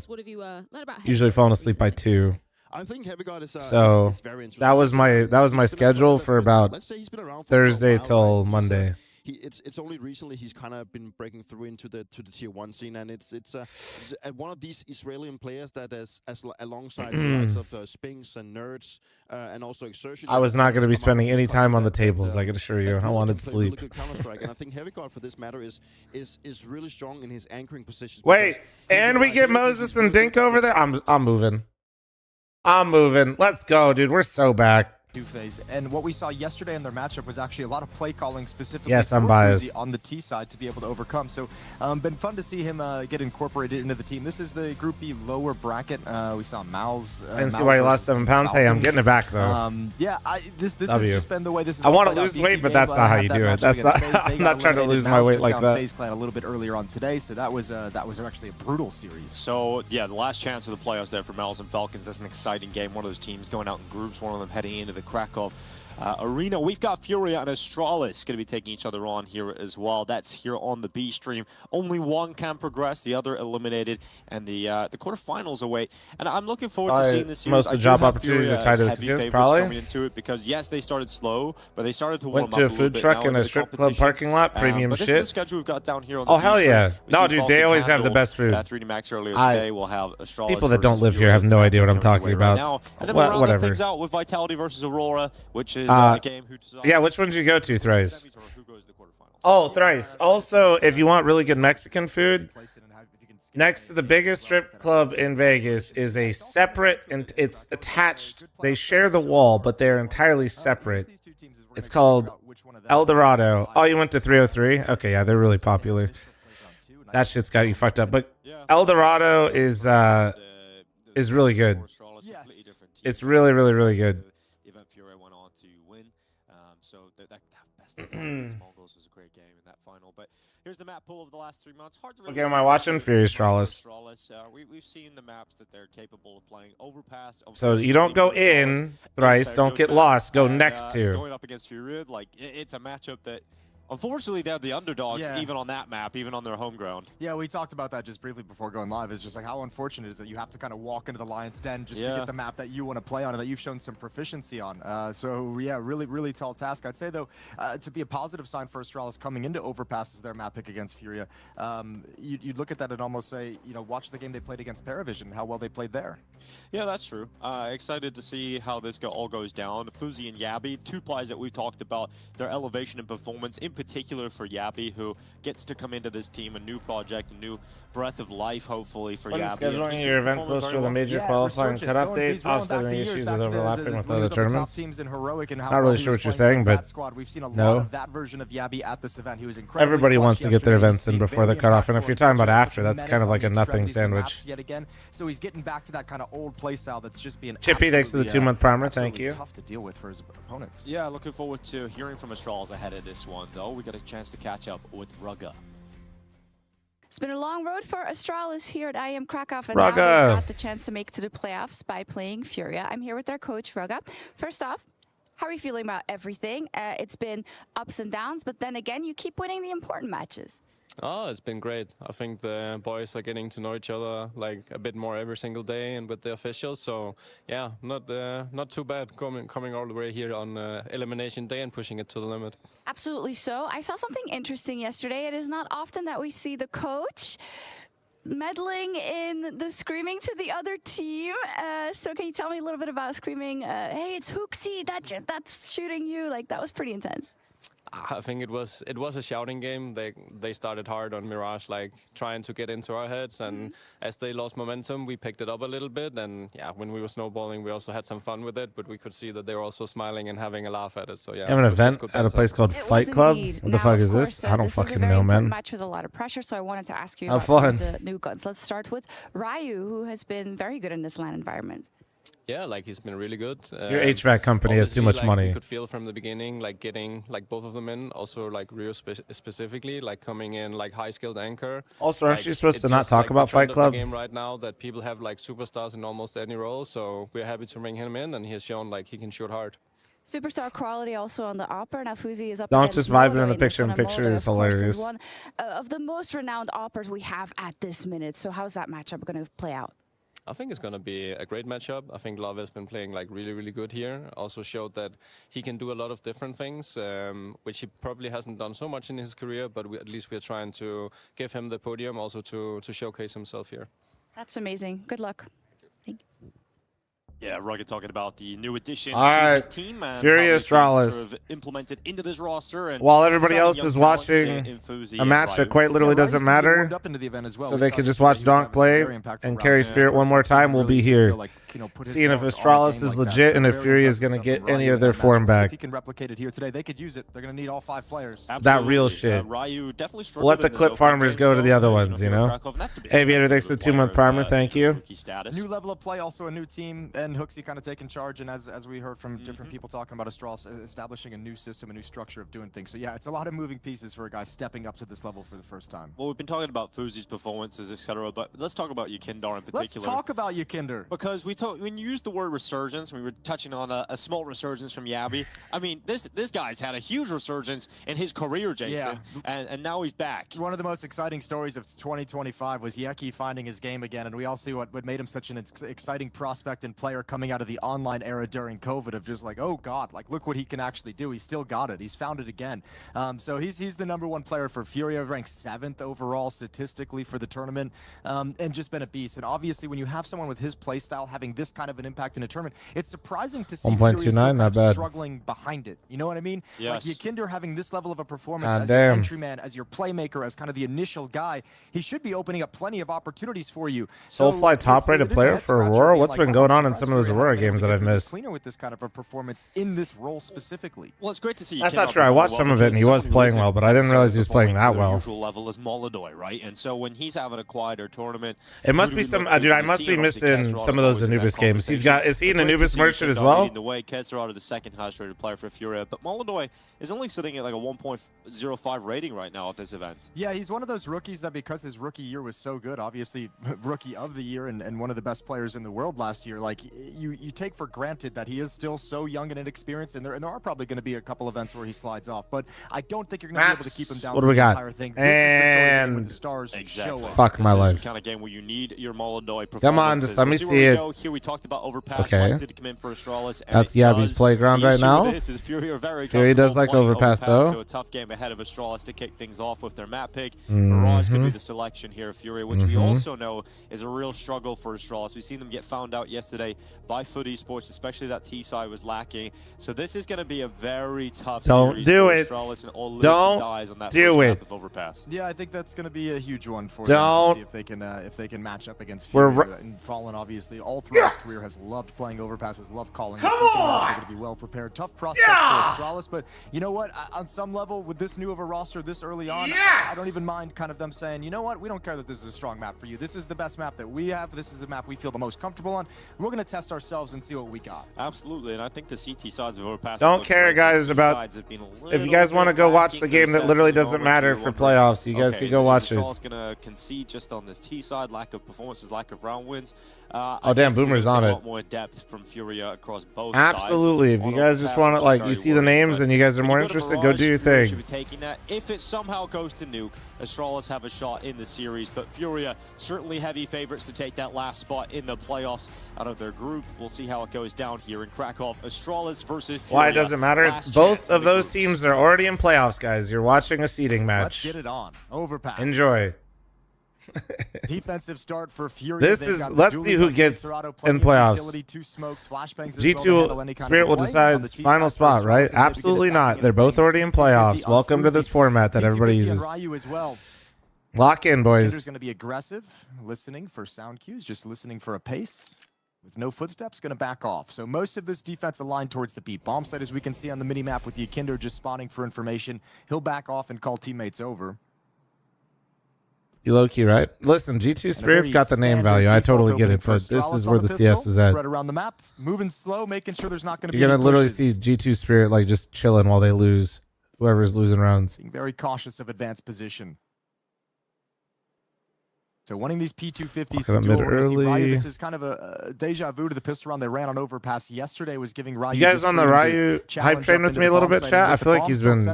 Usually falling asleep by 2. I think Heavy God is so is very interesting. that was my schedule for about Thursday till Monday. It's only recently he's kind of been breaking through into the tier 1 scene, and it's one of these Israeli players that is alongside the likes of Spinks and Nerds and also Exertion. I was not going to be spending any time on the tables. I can assure you, I wanted sleep. Really and I think Heavy God for this matter is really strong in his anchoring positions. Wait, and we get Moses and Dink over there. I'm moving. I'm moving. Let's go, dude. We're so back. Phase. And what we saw yesterday in their matchup was actually a lot of play calling specifically yes, I'm for biased. Fuzi on the T side to be able to overcome. So been fun to see him get incorporated into the team. This is the Group B lower bracket. We saw Mal's. I didn't see why he lost 7 pounds. Hey, I'm getting it back though. Yeah, this has just been the way this is. I want to lose weight, but that's not how you do it. That's not. I'm not trying to lose my weight like that. FaZe Clan a little bit earlier on today, so that was actually a brutal series. So yeah, the last chance of the playoffs there for Mal's and Falcons. That's an exciting game. One of those teams going out in groups. One of them heading into the Krakow arena. We've got Furia and Astralis going to be taking each other on here as well. That's here on the B stream. Only one can progress, the other eliminated, and the quarterfinals await. And I'm looking forward to seeing this series. Most of the job opportunities are tied to the casinos, probably. Coming into it because yes, they started slow, but they started to warm went to up a food truck in a strip club parking lot, premium but shit. This is the schedule we've got down here on the oh hell yeah! No, dude, they always have the handle, best food. 3D Max earlier today. We'll have Astralis. People that don't live here have no idea what I'm talking about. Right now. And then we'll round whatever. things out with Vitality versus Aurora, which is a game who. Yeah, which one did you go to, Thrice? Oh, Thrice. Also, if you want really good Mexican food, next to the biggest strip club in Vegas is a separate, and it's attached. They share the wall, but they're entirely separate. It's called El Dorado. Oh, you went to 303? Okay, yeah, they're really popular. That shit's got you fucked up. But El Dorado is really good. It's really, really, really good. Mongols was a great game in that final, but here's the map pool of the last 3 months. Hard to really okay, am I watching Fury Astralis? We've seen the maps that they're capable of playing. Overpass. So you don't go in, Thrice. Don't get lost. Go next to. Going up against Fury, like it's a matchup that. Unfortunately, they're the underdogs, even on that map, even on their home ground. Yeah, we talked about that just briefly before going live. It's just like how unfortunate it is that you have to kind of walk into the Lion's Den just to get the map that you want to play on and that you've shown some proficiency on. So yeah, really, really tall task. I'd say though, to be a positive sign for Astralis coming into Overpass as their map pick against Furia, you'd look at that and almost say, you know, watch the game they played against Paravision, how well they played there. Yeah, that's true. Excited to see how this all goes down. Fuzi and Yabi, 2 plays that we talked about, their elevation and performance, in particular for Yabi, who gets to come into this team, a new project, a new breath of life, hopefully, for Yabi. Scheduling your event closer to the major qualifying cutoff date, offsetting issues with overlapping with other tournaments. Not really sure what you're saying, but no. Everybody wants to get their events in before the cutoff, and if you're talking about after, that's kind of like a nothing sandwich. So he's getting back to that kind of old play style that's just being Chippy, thanks for the 2-month primer. Thank you. Tough to deal with for his opponents. Yeah, looking forward to hearing from Astralis ahead of this one, though. We got a chance to catch up with Rugga. It's been a long road for Astralis here at IEM Krakow, and now they've got the chance to make it to the playoffs by playing Furia. I'm here with their coach, Rugga. First off, how are you feeling about everything? It's been ups and downs, but then again, you keep winning the important matches. Oh, it's been great. I think the boys are getting to know each other like a bit more every single day and with the officials. So yeah, not too bad coming all the way here on elimination day and pushing it to the limit. Absolutely so. I saw something interesting yesterday. It is not often that we see the coach meddling in the screaming to the other team. So can you tell me a little bit about screaming, hey, it's Hooksy, that's shooting you? Like, that was pretty intense. I think it was a shouting game. They started hard on Mirage, like trying to get into our heads, and as they lost momentum, we picked it up a little bit. And yeah, when we were snowballing, we also had some fun with it, but we could see that they were also smiling and having a laugh at it. So yeah, You have an it was just event good at a banter. place called Fight Club. What the Now, fuck of is course, this? I don't this is a fucking very know, important man. match with a lot of pressure, so I wanted to ask you Have about fun. some of the new guns. Let's start with Ryu, who has been very good in this LAN environment. Yeah, like he's been really good. Your HVAC company has too obviously, much like, money. We could feel from the beginning, like getting like both of them in. Also, like Rio specifically, like coming in like high skilled anchor. Also, aren't like, you supposed it's to not just, talk like, about the trend Fight of Club? the game right now that people have like superstars in almost any role. So we're happy to bring him in, and he has shown like he can shoot hard. Superstar quality also on the upper. Now Fuzi is up Don't against just vibe in the Molotov this picture. one, In and picture Molotov, is of course, hilarious. one of the most renowned uppers we have at this minute. So how's that matchup going to play out? I think it's going to be a great matchup. I think Love has been playing like really, really good here. Also showed that he can do a lot of different things, which he probably hasn't done so much in his career, but at least we're trying to give him the podium also to showcase himself here. That's amazing. Good luck. Yeah, Rugged talking about the new additions All to right. his team and Fury how they've been Astralis. sort of implemented into this roster. And While everybody signing else young is talents watching in Fuzi a and match that Ryu. quite literally Ryu's doesn't been getting matter, warmed up into the event as well. so We they saw could just yesterday watch he was Donk having some play very impactful and rounds. Carry Yeah, Spirit one first more time time. We'll really be feel here. like, put his Seeing if mark on a Astralis game is like that. legit So and if very Fury is impressive going to stuff get from any Ryu of in their that match. form We'll see back. if he can replicate it here today. They could use it. They're going to need all 5 players. That real shit. Ryu definitely We'll let the struggled in clip this farmers opening go to game, the other so, ones, you here in know? Krakow, and that's to be Aviator, expected thanks for with the a 2-month player primer. Thank you. rookie status. New level of play, also a new team, and Hooksy kind of taking charge, and as we heard from different people talking about Astralis, establishing a new system, a new structure of doing things. So yeah, it's a lot of moving pieces for a guy stepping up to this level for the first time. Well, we've been talking about Fuzi's performances, etc., but let's talk about Yukindar in particular. Let's talk about Yukinder. Because when you used the word resurgence, we were touching on a small resurgence from Yabi. I mean, this guy's had a huge resurgence in his career, Jason, and now he's back. One of the most exciting stories of 2025 was Yeki finding his game again, and we all see what made him such an exciting prospect and player coming out of the online era during COVID of just like, oh God, like look what he can actually do. He's still got it. He's found it again. So he's the #1 player for Furia, ranked 7th overall statistically for the tournament, and just been a beast. And obviously, when you have someone with his playstyle having this kind of an impact in a tournament, it's surprising to see 1.29, Furia still kind not of bad. struggling behind it. You know what I mean? Yes. Like Yukinder having this level of a performance God as your damn. entry man, as your playmaker, as kind of the initial guy, he should be opening up plenty of opportunities for you. Soulfly top-rated player for Aurora? What's been going on in some of those Aurora games that I've missed? Cleaner with this kind of a performance in this role specifically. Well, it's great to see. That's not true. I watched some of it and he was playing well, but I didn't realize he was playing that well. Usual level as Molodoy, right? And so when he's having a quieter tournament, It must be some, dude. I must be missing some of those Anubis games. Is he an Anubis merchant as well? The way Ketserada, the second highest rated player for Furia, but Molodoy is only sitting at like a 1.05 rating right now at this event. Yeah, he's one of those rookies that because his rookie year was so good, obviously rookie of the year and one of the best players in the world last year, like you take for granted that he is still so young and inexperienced, and there are probably going to be a couple events where he slides off, but I don't think you're going to be able to keep him down What do for we the got? entire thing. This is the sort of game where the stars show up. Fuck my This is life. the kind of game where you need your Molodoy performances. Come on, just let me We'll see where we it. go. Here we talked about Overpass. Okay. Likely to come in for Astralis, and That's it Yabi's does. playground The right issue now. with this is Fury are very Fury does comfortable like playing Overpass, though. So a tough game ahead of Astralis to kick things off with their map pick. Mirage could be the selection here, Fury, which we also know is a real struggle for Astralis. We've seen them get found out yesterday by Foot Esports, especially that T side was lacking. So this is going to be a very tough series for Astralis, and all lives and dies on that first map of Overpass. Yeah, I think that's going to be a huge one for Don't them to see if they can match up against Fury. And Fallen, obviously, all throughout his career has loved playing Overpass, has loved calling. Come on! They're going to be well prepared. Tough prospect for Astralis, but you know what? On some level, with this new of a roster this early on, I don't even mind kind of them saying, you know what? We don't care that this is a strong map for you. This is the best map that we have. This is the map we feel the most comfortable on. We're going to test ourselves and see what we got. Absolutely, and I think the CT sides of Overpass. Don't care, guys, about if you guys want to go watch the game that literally doesn't matter for playoffs. You guys can go watch it. Astralis going to concede just on this T side, lack of performances, lack of round wins. Oh damn, Boomer's on a it. lot more depth from Furia across both Absolutely. sides. If you guys just want to, like, you see the names and you guys are more interested, go do your Furia thing. should be taking that. If it somehow goes to Nuke, Astralis have a shot in the series, but Furia certainly heavy favorites to take that last spot in the playoffs out of their group. We'll see how it goes down here in Krakow. Astralis versus Furia. Why it doesn't matter? Last Both chance of in the those groups. teams are already in playoffs, guys. You're watching a seeding match. Let's get it on. Overpass. Enjoy. Defensive start for Fury. This is, let's see who gets in playoffs. G2 Spirit will decide final spot, right? Absolutely not. They're both already in playoffs. Welcome to this format that everybody uses. Lock in, boys. Kinder's going to be aggressive, listening for sound cues, just listening for a pace. With no footsteps, going to back off. So most of this defense aligned towards the B. Bomb site, as we can see on the mini-map with the Akinder just spawning for information. He'll back off and call teammates over. You low-key, right? Listen, G2 Spirit's got the name value. I totally get it, but this is where the CS is at. Spread around the map, moving slow, making sure there's not going to be You're going to literally pushes. see G2 Spirit like just chilling while they lose. Whoever's losing rounds. Being very cautious of advanced position. So winning these P250s to duel Ryu, this is kind of a deja vu to the pistol round they ran on Overpass yesterday. Was giving Ryu. You guys on the Ryu hype train with me a little bit, chat? I feel like he's been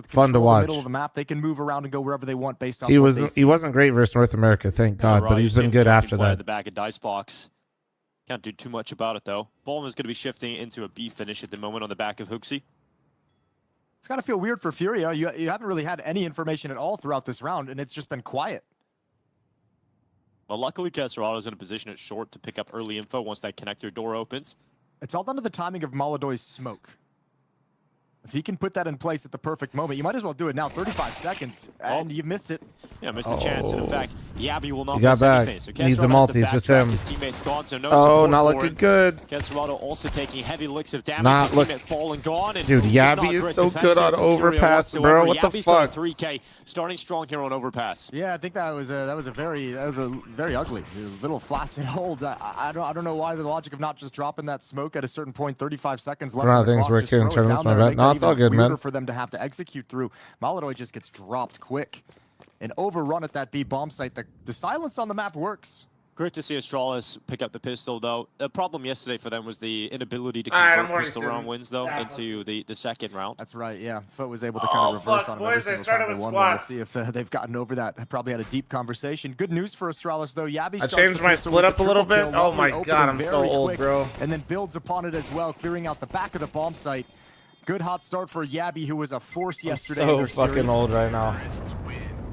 fun to watch. Middle of the map, they can move around and go wherever they want based on. He wasn't great versus North America, thank God, but he's been good after that. At the back of Dicebox. Can't do too much about it though. Ballman is going to be shifting into a B finish at the moment on the back of Hooksy. It's got to feel weird for Furia. You haven't really had any information at all throughout this round, and it's just been quiet. Well, luckily, Caserato's in a position at short to pick up early info once that connector door opens. It's all down to the timing of Molodoy's smoke. If he can put that in place at the perfect moment, you might as well do it now. 35 seconds, and you've missed it. Yeah, missed the chance. And in fact, Yabby will not He got miss back. anything. So Needs a multi. It's just him. His teammate's gone, so no Oh, support not for looking it. good. Caserato also taking heavy licks of damage. Not His look- teammate fallen gone. And Dude, it's Yabby not is great so good on defensive from Furia Overpass, whatsoever. bro. What the Yabby's got a fuck? 3K, starting strong here on Overpass. Yeah, I think that was a very ugly. It was a little flaccid hold. I don't know why the logic of not just dropping that smoke at a certain point. 35 seconds left. One of on the the things clock, we're just killing throw it tournaments, down my there bad. and No, make it's it all even good, man. weirder for them to have to execute through. Molodoy just gets dropped quick. An overrun at that B bomb site. The silence on the map works. Great to see Astralis pick up the pistol, though. The problem yesterday for them was the inability to Alright, convert I'm already pistol sitting. round wins, though, into the second round. That's right, yeah. Foot was able to kind of reverse fuck, on him boys, every I single started time with they won. We'll squats. see if they've gotten over that. Probably had a deep conversation. Good news for Astralis, though. Yabby I starts changed the my pistol split with up a little triple bit. kill, Oh lovely my opening God, I'm so very old, quick, bro. And then builds upon it as well, clearing out the back of the bomb site. Good hot start for Yabby, who was a force yesterday. in So their fucking series. old right now.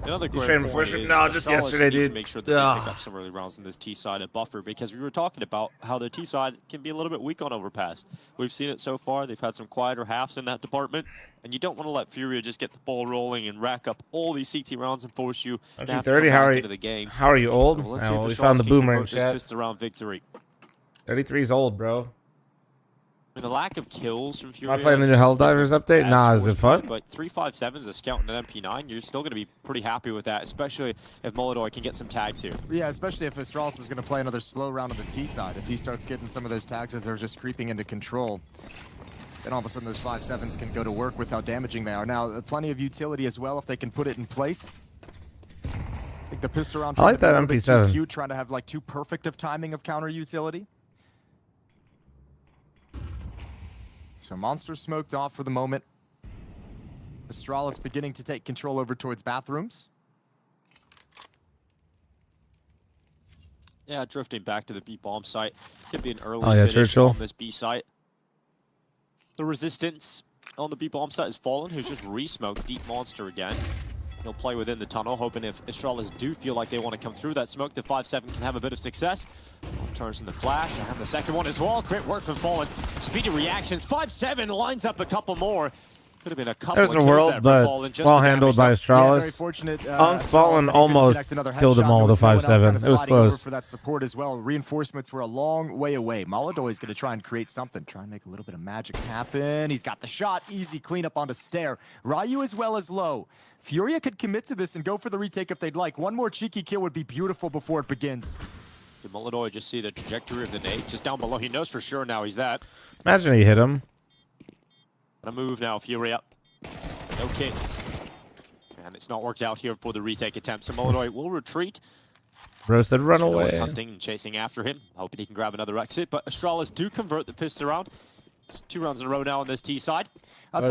Another You great trained point before is stream? No, just Astralis yesterday, need to dude. make sure that they pick up some early rounds in this T side at buffer, because we were talking about how the T side can be a little bit weak on Overpass. We've seen it so far. They've had some quieter halves in that department, and you don't want to let Furia just get the ball rolling and rack up all these CT rounds and force you to have to 30, come how back are you? into the game. How are you old? So let's see Oh, if we Astralis found the can boomerang convert this chat. pistol round victory. 33's old, bro. I mean, the lack of kills from Furia. Am I playing the new Helldivers update? Nah, is it fun? But 357 is a scout and an MP9. You're still going to be pretty happy with that, especially if Molodoy can get some tags here. Yeah, especially if Astralis is going to play another slow round on the T side. If he starts getting some of those tags as they're just creeping into control, then all of a sudden those 5.7s can go to work with how damaging they are. Now, plenty of utility as well if they can put it in place. I think the pistol round I like trying to that be a little bit MP7. too cute, trying to have like too perfect of timing of counter utility. So Monster smoked off for the moment. Astralis beginning to take control over towards bathrooms. Yeah, drifting back to the B bomb site. Could be an early Oh, yeah, finish Churchill. on this B site. The resistance on the B bomb site is Fallen, who's just re-smoked Deep Monster again. He'll play within the tunnel, hoping if Astralis do feel like they want to come through that smoke, the 5.7 can have a bit of success. Turns in the flash, and the second one as well. Great work from Fallen. Speedy reactions. 5.7 lines up a couple more. Could have been a couple There's of a kills world, there for but Fallen. Just well the handled damage by though. Yeah, very Astralis. fortunate. Unk Astralis Fallen that he couldn't almost connect another killed them headshot. all There with the was no one else 5.7. kinda It was sliding over close. for that support as well. Reinforcements were a long way away. Molodoy is going to try and create something. Try and make a little bit of magic happen. He's got the shot. Easy cleanup onto Stair. Ryu as well as low. Furia could commit to this and go for the retake if they'd like. One more cheeky kill would be beautiful before it begins. Did Molodoy just see the trajectory of the nade just down below? He knows for sure now he's that. Imagine he hit him. Gonna move now, Furia. No kits. And it's not worked out here for the retake attempt. So Molodoy will retreat. Bro said run No one's away. hunting and chasing after him, hoping he can grab another exit. But Astralis do convert the pistol round. It's 2 rounds in a row now on this T side. I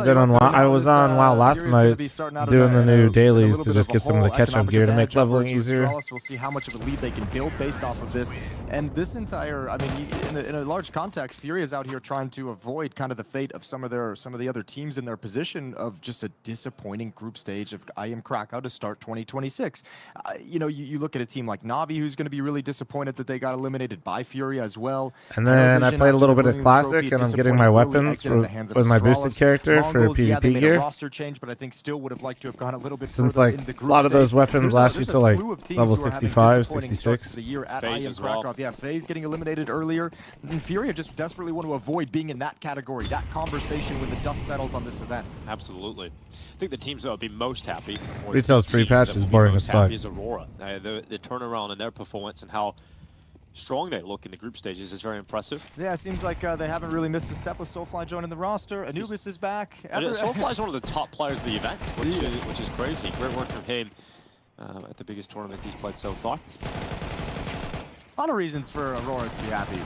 was on WoW last night doing the new dailies to just get some of the catch-up gear to make leveling easier. We'll see how much of a lead they can build based off of this. And this entire, I mean, in a large context, Fury is out here trying to avoid kind of the fate of some of the other teams in their position of just a disappointing group stage of IEM Krakow to start 2026. You know, you look at a team like Navi, who's going to be really disappointed that they got eliminated by Fury as well. And then I played a little bit of Classic, and I'm getting my weapons with my boosted character for PvP yeah, they made gear. A roster change, but I think still would have liked to have gone a little bit Since further like in the a group lot of those stage. weapons last you to like level who are having 65, disappointing starts 66. to the year at FaZe IEM as well. Krakow. Yeah, FaZe getting eliminated earlier. And Fury just desperately want to avoid being in that category, that conversation when the dust settles on this event. Absolutely. I think the teams that would be most happy. Retail's pre-patch is boring as fuck. Is Aurora. The turnaround in their performance and how strong they look in the group stages is very impressive. Yeah, it seems like they haven't really missed a step with Soulfly joining the roster. Anubis is back. Soulfly is one of the top players of the event, which is crazy. Great work from him at the biggest tournament he's played so far. A lot of reasons for Aurora to be happy.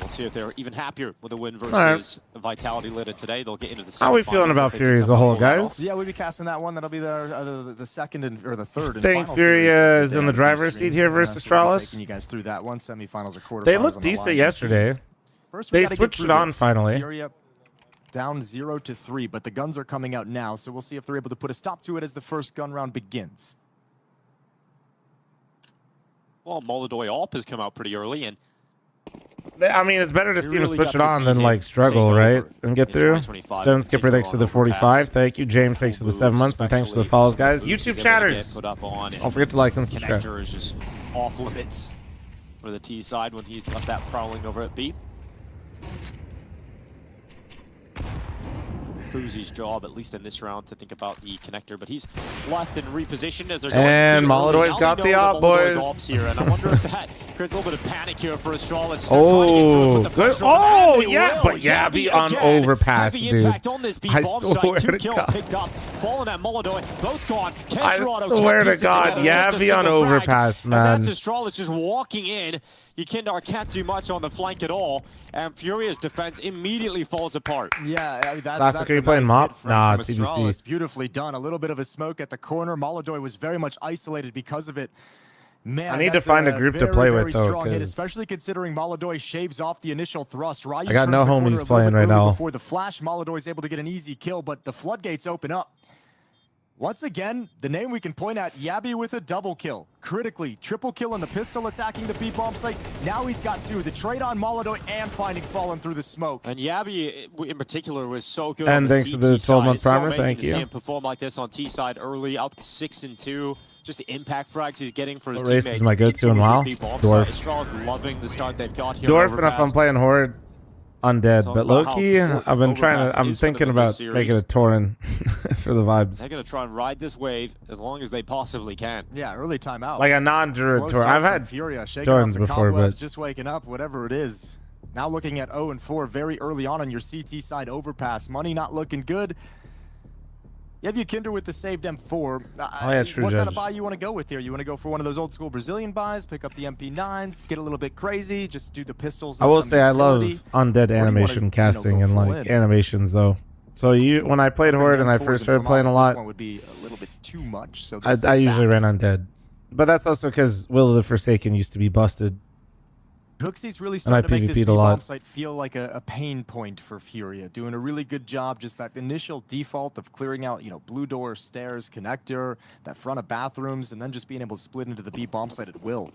We'll see if they're even happier with a win versus Vitality later today. They'll get into the semifinals. How are we feeling about Fury as a whole, guys? Yeah, we'll be casting that one. That'll be the second or the third. I think Fury is in the driver's seat here versus Astralis. Taking you guys through that one, semifinals or quarterfinals. They looked decent yesterday. They switched it on finally. Fury up down 0-3, but the guns are coming out now, so we'll see if they're able to put a stop to it as the first gun round begins. Well, Molodoy Alp has come out pretty early, and I mean, it's better to see him switch it on than like struggle, right? And get through. Stone Skipper, thanks for the 45. Thank you. James, thanks for the 7 months. And thanks for the follows, guys. YouTube chatters. Don't forget to like and subscribe. Connector is just off limits for the T side when he's got that prowling over at B. Fuzi's job, at least in this round, to think about the connector, but he's left and repositioned as they're going. And Molodoy's got the op, boys. Here, and I wonder if that creates a little bit of panic here for Astralis. Oh, good. Oh, yeah, but Yabby on overpass, dude. I swear to God. Picked up, falling at Molodoy, both gone. I swear to God, Yabby on overpass, man. And that's Astralis just walking in. Yekindar can't do much on the flank at all, and Furia's defense immediately falls apart. Yeah, I mean, that's are you playing Mop? Nah, TBC. Beautifully done. A little bit of a smoke at the corner. Molodoy was very much isolated because of it. Man, I need to find a group to play with, though, especially considering Molodoy shaves off the initial thrust. Ryu I got no homies playing right now. Before the flash, Molodoy's able to get an easy kill, but the floodgates open up. Once again, the name we can point at, Yabby with a double kill. Critically, triple kill in the pistol attacking the B-bomb site. Now he's got 2. The trade on Molodoy and finding Fallen through the smoke. And Yabby, in particular, was so good and on the thanks for the 12-month primer. Thank you. To see him perform like this on T side early, up 6-2. Just the impact frags he's getting for his teammates. Race is my go-to in WoW? Dwarf. Astral's loving the start they've got here. Dwarf, and if I'm playing Horde, Undead, but low-key, I've been trying to, I'm thinking about making a Tauren for the vibes. They're going to try and ride this wave as long as they possibly can. Yeah, early timeout. Like a non-Druid Tauren. I've had Taurens before, but just waking up, whatever it is. Now looking at 0-4 very early on your CT side overpass. Money not looking good. You have Yekindar with the saved M4. Yeah, true what judge. kind of buy you want to go with here? You want to go for one of those old school Brazilian buys, pick up the MP9s, get a little bit crazy, just do the pistols. I will say I love undead animation casting and like animations though. So when I played Horde and I first started playing a lot, would be a little bit too much. So I usually ran undead, but that's also because Will of the Forsaken used to be busted. Hooksy's really starting to make this PvP'd a B-bomb lot. site feel like a pain point for Furia. Doing a really good job, just that initial default of clearing out, blue door, stairs, connector, that front of bathrooms, and then just being able to split into the B-bomb site at will.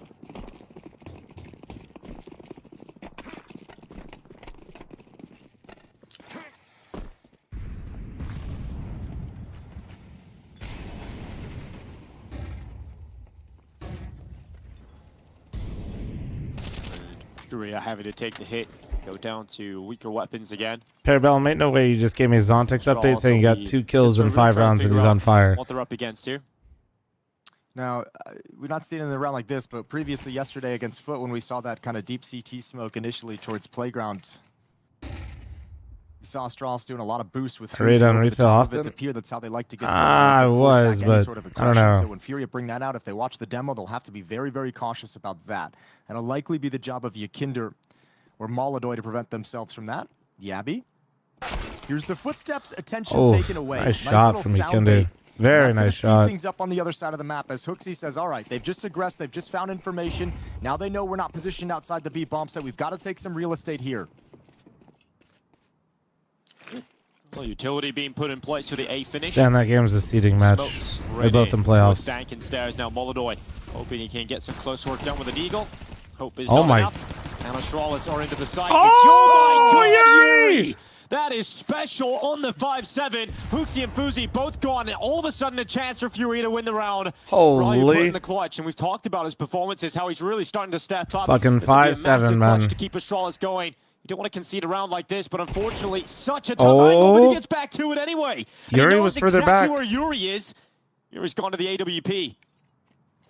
Furia having to take the hit, go down to weaker weapons again. Parabellum, ain't no way you just gave me a Zontex update saying he got 2 kills in 5 rounds and he's on fire. What they're up against here. Now, we're not seeing it in a round like this, but previously yesterday against Foot, when we saw that kind of deep CT smoke initially towards Playground, we saw Astralis doing a lot of boost with Raid on retail often? That's how they like to get I was, but sort of I don't know. So when Furia bring that out, if they watch the demo, they'll have to be very, very cautious about that. And it'll likely be the job of Yekindar or Molodoy to prevent themselves from that. Yabby. Here's the footsteps, attention taken away. Nice shot from Weekender. Very nice shot. Things up on the other side of the map as Hooksy says, all right, they've just aggressed, they've just found information. Now they know we're not positioned outside the B bomb set. We've got to take some real estate here. Well, utility being put in place for the A finish. Stan, that game's a seeding match. They're both in playoffs. Dank and Stairs now. Molodoy hoping he can get some close work done with an Eagle. Hope is Oh not my. enough. And Astralis are into the site. Oh, my God, Yuri! That is special on the 5-7. Hooksy and Fuzi both gone, and all of a sudden a chance for Fury to win the round. Holy. Ryu put in the clutch, and we've talked about his performances, how he's really starting to step up. Fucking This will be a 5-7, massive man. clutch to keep Astralis going. You don't want to concede a round like this, but unfortunately, such a tough angle, but he gets back to it anyway. And Yuri he knows was further exactly back. where Yuri is. Yuri's gone to the AWP.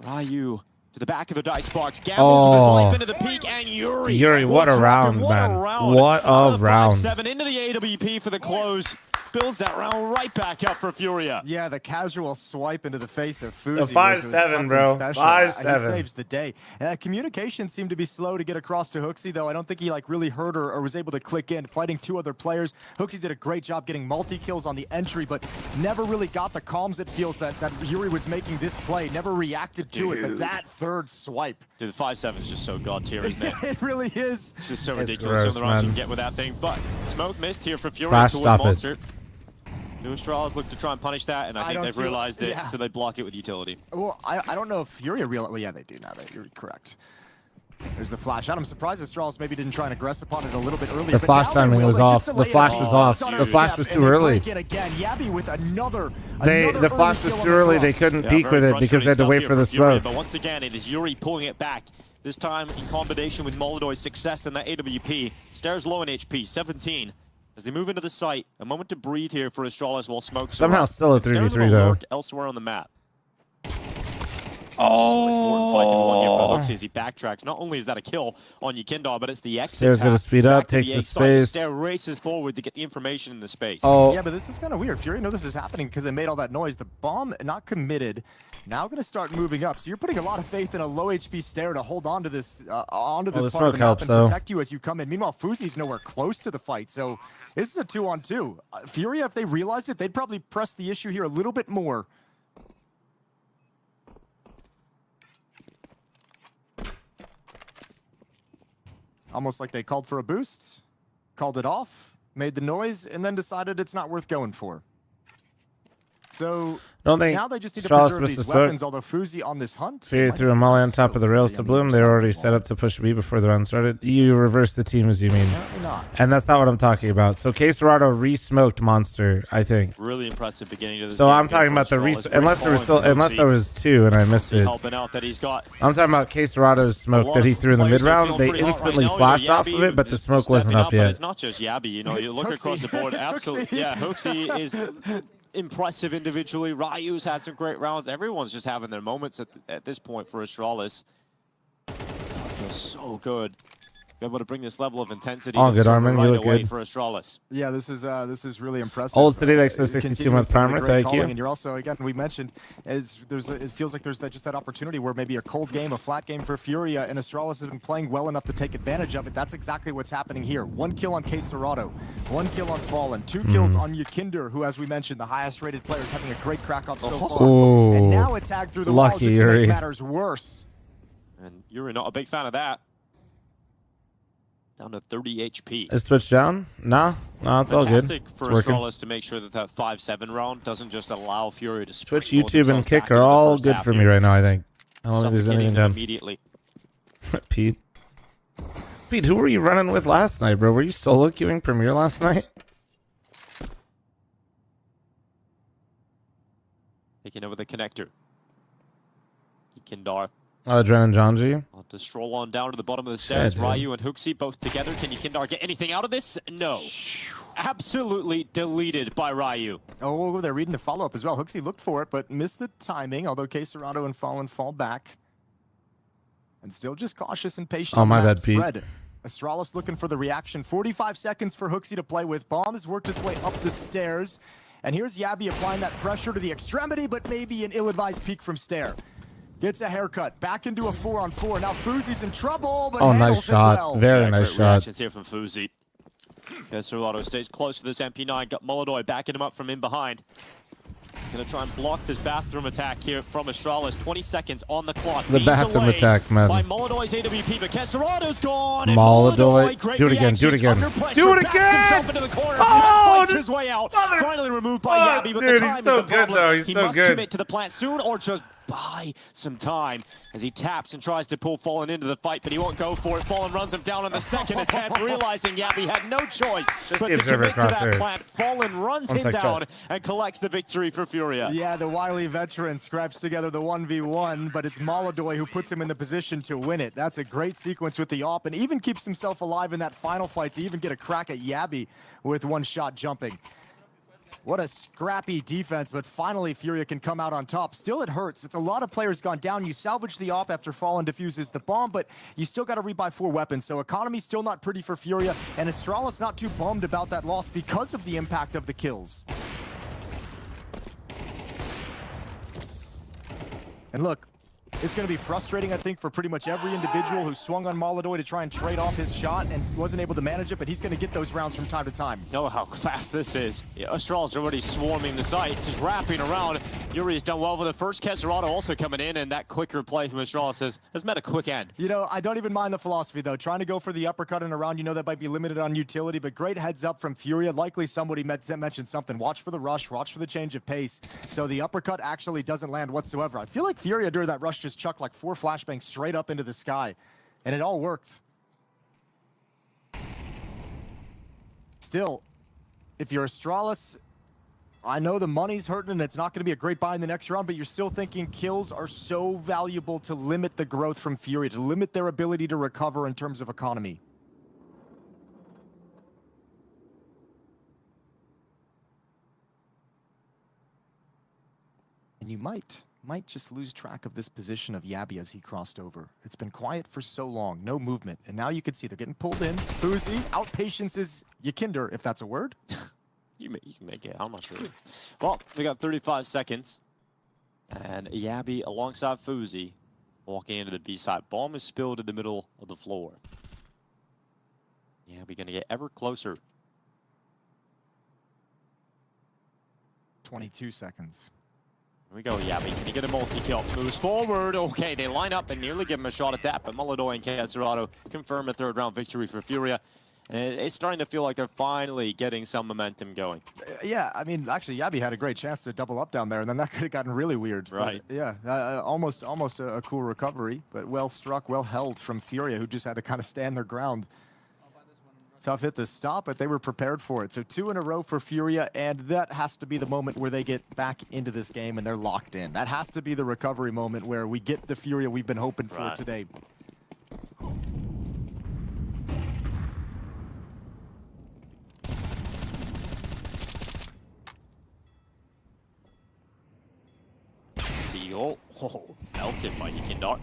Ryu to the back of the dice box. Gambles with his life into the peak, and Yuri. Yuri, what a What's round, happened? man. Round. What a Out of the round. 5-7 into the AWP for the close. Builds that round right back up for Furia. Yeah, the casual swipe into the face of Fuzi. The 5-7, bro. 5-7. He saves the day. Communication seemed to be slow to get across to Hooksy, though. I don't think he really heard or was able to click in. Fighting two other players. Hooksy did a great job getting multi-kills on the entry, but never really got the calms it feels that Yuri was making this play. Never reacted to it, but that third swipe. Dude, the 5-7 is just so god tier, isn't it? It really is. It's just so It's ridiculous. gross, Some of the rounds you man. can get with that thing. But smoke missed here for Fury Flash, towards stop it. Monster. New Astralis look to try and punish that, and I think don't they've see- realized it, yeah. so they block it with utility. Well, I don't know if Fury real. Well, yeah, they do now. You're correct. There's the flash out. I'm surprised Astralis maybe didn't try and aggress upon it a little bit earlier. The but flash now they timing will, was but off. just to The lay it flash on was a off. stunner The flash step, was and too they early. break it again. Yabby with another The early flash was kill too on the early. They cross. couldn't Yeah, peek very with it because they had to frustrating wait stuff for here the Fury, smoke. But once again, it is Yuri pulling it back. This time in combination with Molodoy's success in that AWP. Stairs low in HP, 17. As they move into the site, a moment to breathe here for Astralis while smoke. Somehow still a 3v3 though. Elsewhere on the map. Oh! Fight in one here for Hooksy as he backtracks. Not only is that a kill on Yukindar, but it's the exit. Stairs gonna path speed up, back to takes A the site. space. Stair races forward to get the information in the space. Oh. Yeah, but this is kind of weird. Fury know this is happening because they made all that noise. The bomb not committed. Now going to start moving up. So you're putting a lot of faith in a low HP Stair to hold on to this the part of the smoke map helps, and though. protect you as you come in. Meanwhile, Fuzi's nowhere close to the fight. So this is a 2-on-2. Fury, if they realized it, they'd probably press the issue here a little bit more. Almost like they called for a boost, called it off, made the noise, and then decided it's not worth going for. So Don't think now they just need to Astralis preserve missed the these smoke. weapons, although Fuzi on this hunt. Fury threw a molly on top of the rails to Bloom. They were already set up to push B before the round started. You reversed the teams, you mean? Apparently not. And that's not what I'm talking about. So K-Serrado re-smoked Monster, I think. Really impressive beginning to this So game I'm here talking for about the Astralis. unless there was still Great unless there following was two and I missed Hooksy it. helping out that he's got. I'm talking about K-Serado's smoke that he threw in the mid round. They instantly flashed off of it, but the smoke wasn't up But yet. it's not just Yabby, you know. You look across the board, absolutely. Yeah, Hooksy is impressive individually. Ryu's had some great rounds. Everyone's just having their moments at this point for Astralis. It feels so good. Be able to bring this level of intensity. All to good, server Armin. You right look away good. for Astralis. Yeah, this is really impressive. Old City next to Continuing 62 month some of the timer. great Thank you. calling, and you're also, again, we mentioned, it feels like there's just that opportunity where maybe a cold game, a flat game for Furia, and Astralis has been playing well enough to take advantage of it. That's exactly what's happening here. 1 kill on K-Serado, 1 kill on Fallen, 2 kills on Yukinder, who, as we mentioned, the highest rated player, is having a great Krakow so far. Ooh. And now a tag through the wall Lucky just to Yuri. make matters worse. And you're not a big fan of that. Down to 30 HP. Is Twitch down? No, it's all good. Fantastic for It's working. Astralis to make sure that that 5-7 round doesn't just allow Fury to Twitch, springboard YouTube, and themselves Kick back are into the all first good half for me here. right now, I think. I don't think there's Suffocating anything them done. immediately. Pete. Pete, who were you running with last night, bro? Were you solo queuing Premiere last night? Taking over the connector. Kindar. Dren and Janji. To stroll on down to the bottom of the stairs. Shit, Ryu and Hooksy both together. Can Yukindar get anything out of this? No. Absolutely deleted by Ryu. Oh, they're reading the follow-up as well. Hooksy looked for it, but missed the timing, although K-Serado and Fallen fall back. And still just cautious and patient. Oh, on my that bad, Pete. spread. Astralis looking for the reaction. 45 seconds for Hooksy to play with. Bomb has worked its way up the stairs. And here's Yabby applying that pressure to the extremity, but maybe an ill-advised peek from Stair. Gets a haircut. Back into a 4-on-4. Now fl0m's in trouble, but Oh, handles nice shot. it well. Very nice great shot. reactions here from fl0m. Caserado stays close to this MP9. Got Molodoi backing him up from in behind. Gonna try and block this bathroom attack here from Astralis. 20 seconds on the clock. The bathroom attack, man. By Molodoi's AWP, but Caserado's gone. Molodoi. Great Do it again. Do it reactions, again. under pressure, Do it backs again. himself into the corner. Oh, Fights his way out. Finally removed by Yabby, but dude, the time he's so is the good, problem. though. He's he so must good. commit to the plant soon or just buy some time as he taps and tries to pull Fallen into the fight, but he won't go for it. Fallen runs him down on the second attempt, realizing Yabby had no choice Just but the to observer commit to that crosshair. plant. Fallen runs him One sec, down check. and collects the victory for Furia. Yeah, the wily veteran scraps together the 1v1, but it's Molodoi who puts him in the position to win it. That's a great sequence with the AWP, and even keeps himself alive in that final fight to even get a crack at Yabby with one shot jumping. What a scrappy defense, but finally Furia can come out on top. Still, it hurts. It's a lot of players gone down. You salvage the AWP after Fallen defuses the bomb, but you still got to rebuy 4 weapons. So economy still not pretty for Furia, and Astralis not too bummed about that loss because of the impact of the kills. And look, it's going to be frustrating, I think, for pretty much every individual who swung on Molodoi to try and trade off his shot and wasn't able to manage it, but he's going to get those rounds from time to time. Know how fast this is. Yeah, Astralis already swarming the site, just wrapping around. Yuri's done well with the first. Caserado also coming in, and that quicker play from Astralis has met a quick end. You know, I don't even mind the philosophy, though. Trying to go for the uppercut in a round, you know that might be limited on utility, but great heads up from Furia. Likely somebody mentioned something. Watch for the rush, watch for the change of pace. So the uppercut actually doesn't land whatsoever. I feel like Furia during that rush just chucked like 4 flashbangs straight up into the sky, and it all worked. Still, if you're Astralis, I know the money's hurting and it's not going to be a great buy in the next round, but you're still thinking kills are so valuable to limit the growth from Furia, to limit their ability to recover in terms of economy. And you might just lose track of this position of Yabby as he crossed over. It's been quiet for so long, no movement, and now you can see they're getting pulled in. fl0m outpatiences Yakinder, if that's a word. You can make it, I'm not sure. Well, we got 35 seconds. And Yabby alongside fl0m walking into the B side. Bomb is spilled in the middle of the floor. Yabby gonna get ever closer. 22 seconds. Here we go, Yabby. Can he get a multi-kill? Moves forward. Okay, they line up and nearly give him a shot at that, but Molodoi and Caserado confirm a 3rd round victory for Furia. And it's starting to feel like they're finally getting some momentum going. Yeah, I mean, actually, Yabby had a great chance to double up down there, and then that could have gotten really weird. Right. But, yeah, almost a cool recovery, but well struck, well held from Furia, who just had to kind of stand their ground. Tough hit to stop, but they were prepared for it. So 2 in a row for Furia, and that has to be the moment where they get back into this game and they're locked in. That has to be the recovery moment where we get the Furia we've been hoping for today. Deal. Oh, melted by Yakinder.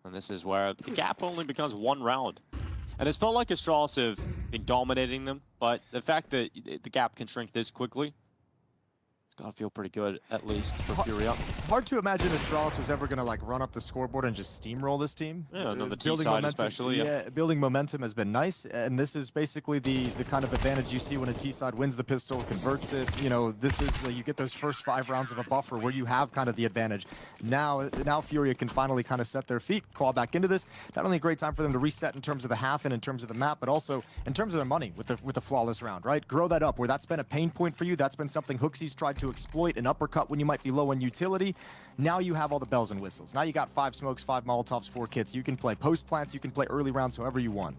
And this is where the gap only becomes 1 round. And it's felt like Astralis have been dominating them, but the fact that the gap can shrink this quickly, it's gotta feel pretty good, at least for Furia. Hard to imagine Astralis was ever going to like run up the scoreboard and just steamroll this team. Yeah, on the T Building side momentum, especially. yeah, building momentum has been nice, and this is basically the kind of advantage you see when a T side wins the pistol, converts it. You know, this is you get those first 5 rounds of a buffer where you have kind of the advantage. Now Furia can finally kind of set their feet, claw back into this. Not only a great time for them to reset in terms of the half and in terms of the map, but also in terms of their money with the flawless round, right? Grow that up where that's been a pain point for you. That's been something Hooksy's tried to exploit, an uppercut when you might be low on utility. Now you have all the bells and whistles. Now you got 5 smokes, 5 Molotovs, 4 kits. You can play post plants, you can play early rounds however you want.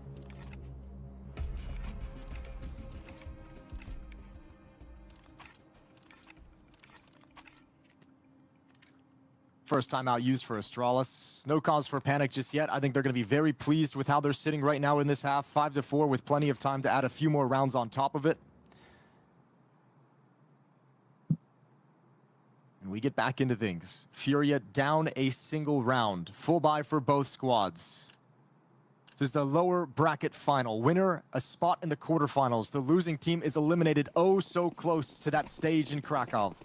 First timeout used for Astralis. No cause for panic just yet. I think they're going to be very pleased with how they're sitting right now in this half. 5-4 with plenty of time to add a few more rounds on top of it. And we get back into things. Furia down a single round. Full buy for both squads. This is the lower bracket final. Winner, a spot in the quarterfinals. The losing team is eliminated oh so close to that stage in Krakow.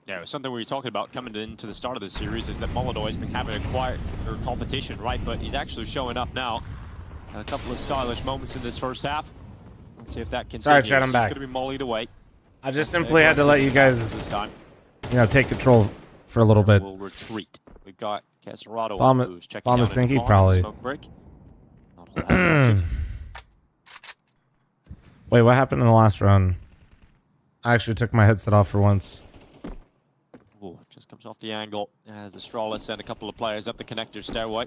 Yeah, it was something we were talking about coming into the start of the series is that Molodoi has been having a quieter competition, right? But he's actually showing up now. A couple of stylish moments in this first half. Let's see if that continues. Sorry, Chad, I'm back. He's going to be mollied away. I just simply had to let you guys, take control for a little bit. We'll retreat. We've got Casarado who's checking Thom out is thinking in probably. smoke break. Not all that effective. Wait, what happened in the last round? I actually took my headset off for once. Ooh, just comes off the angle as Astralis send a couple of players up the connector stairway.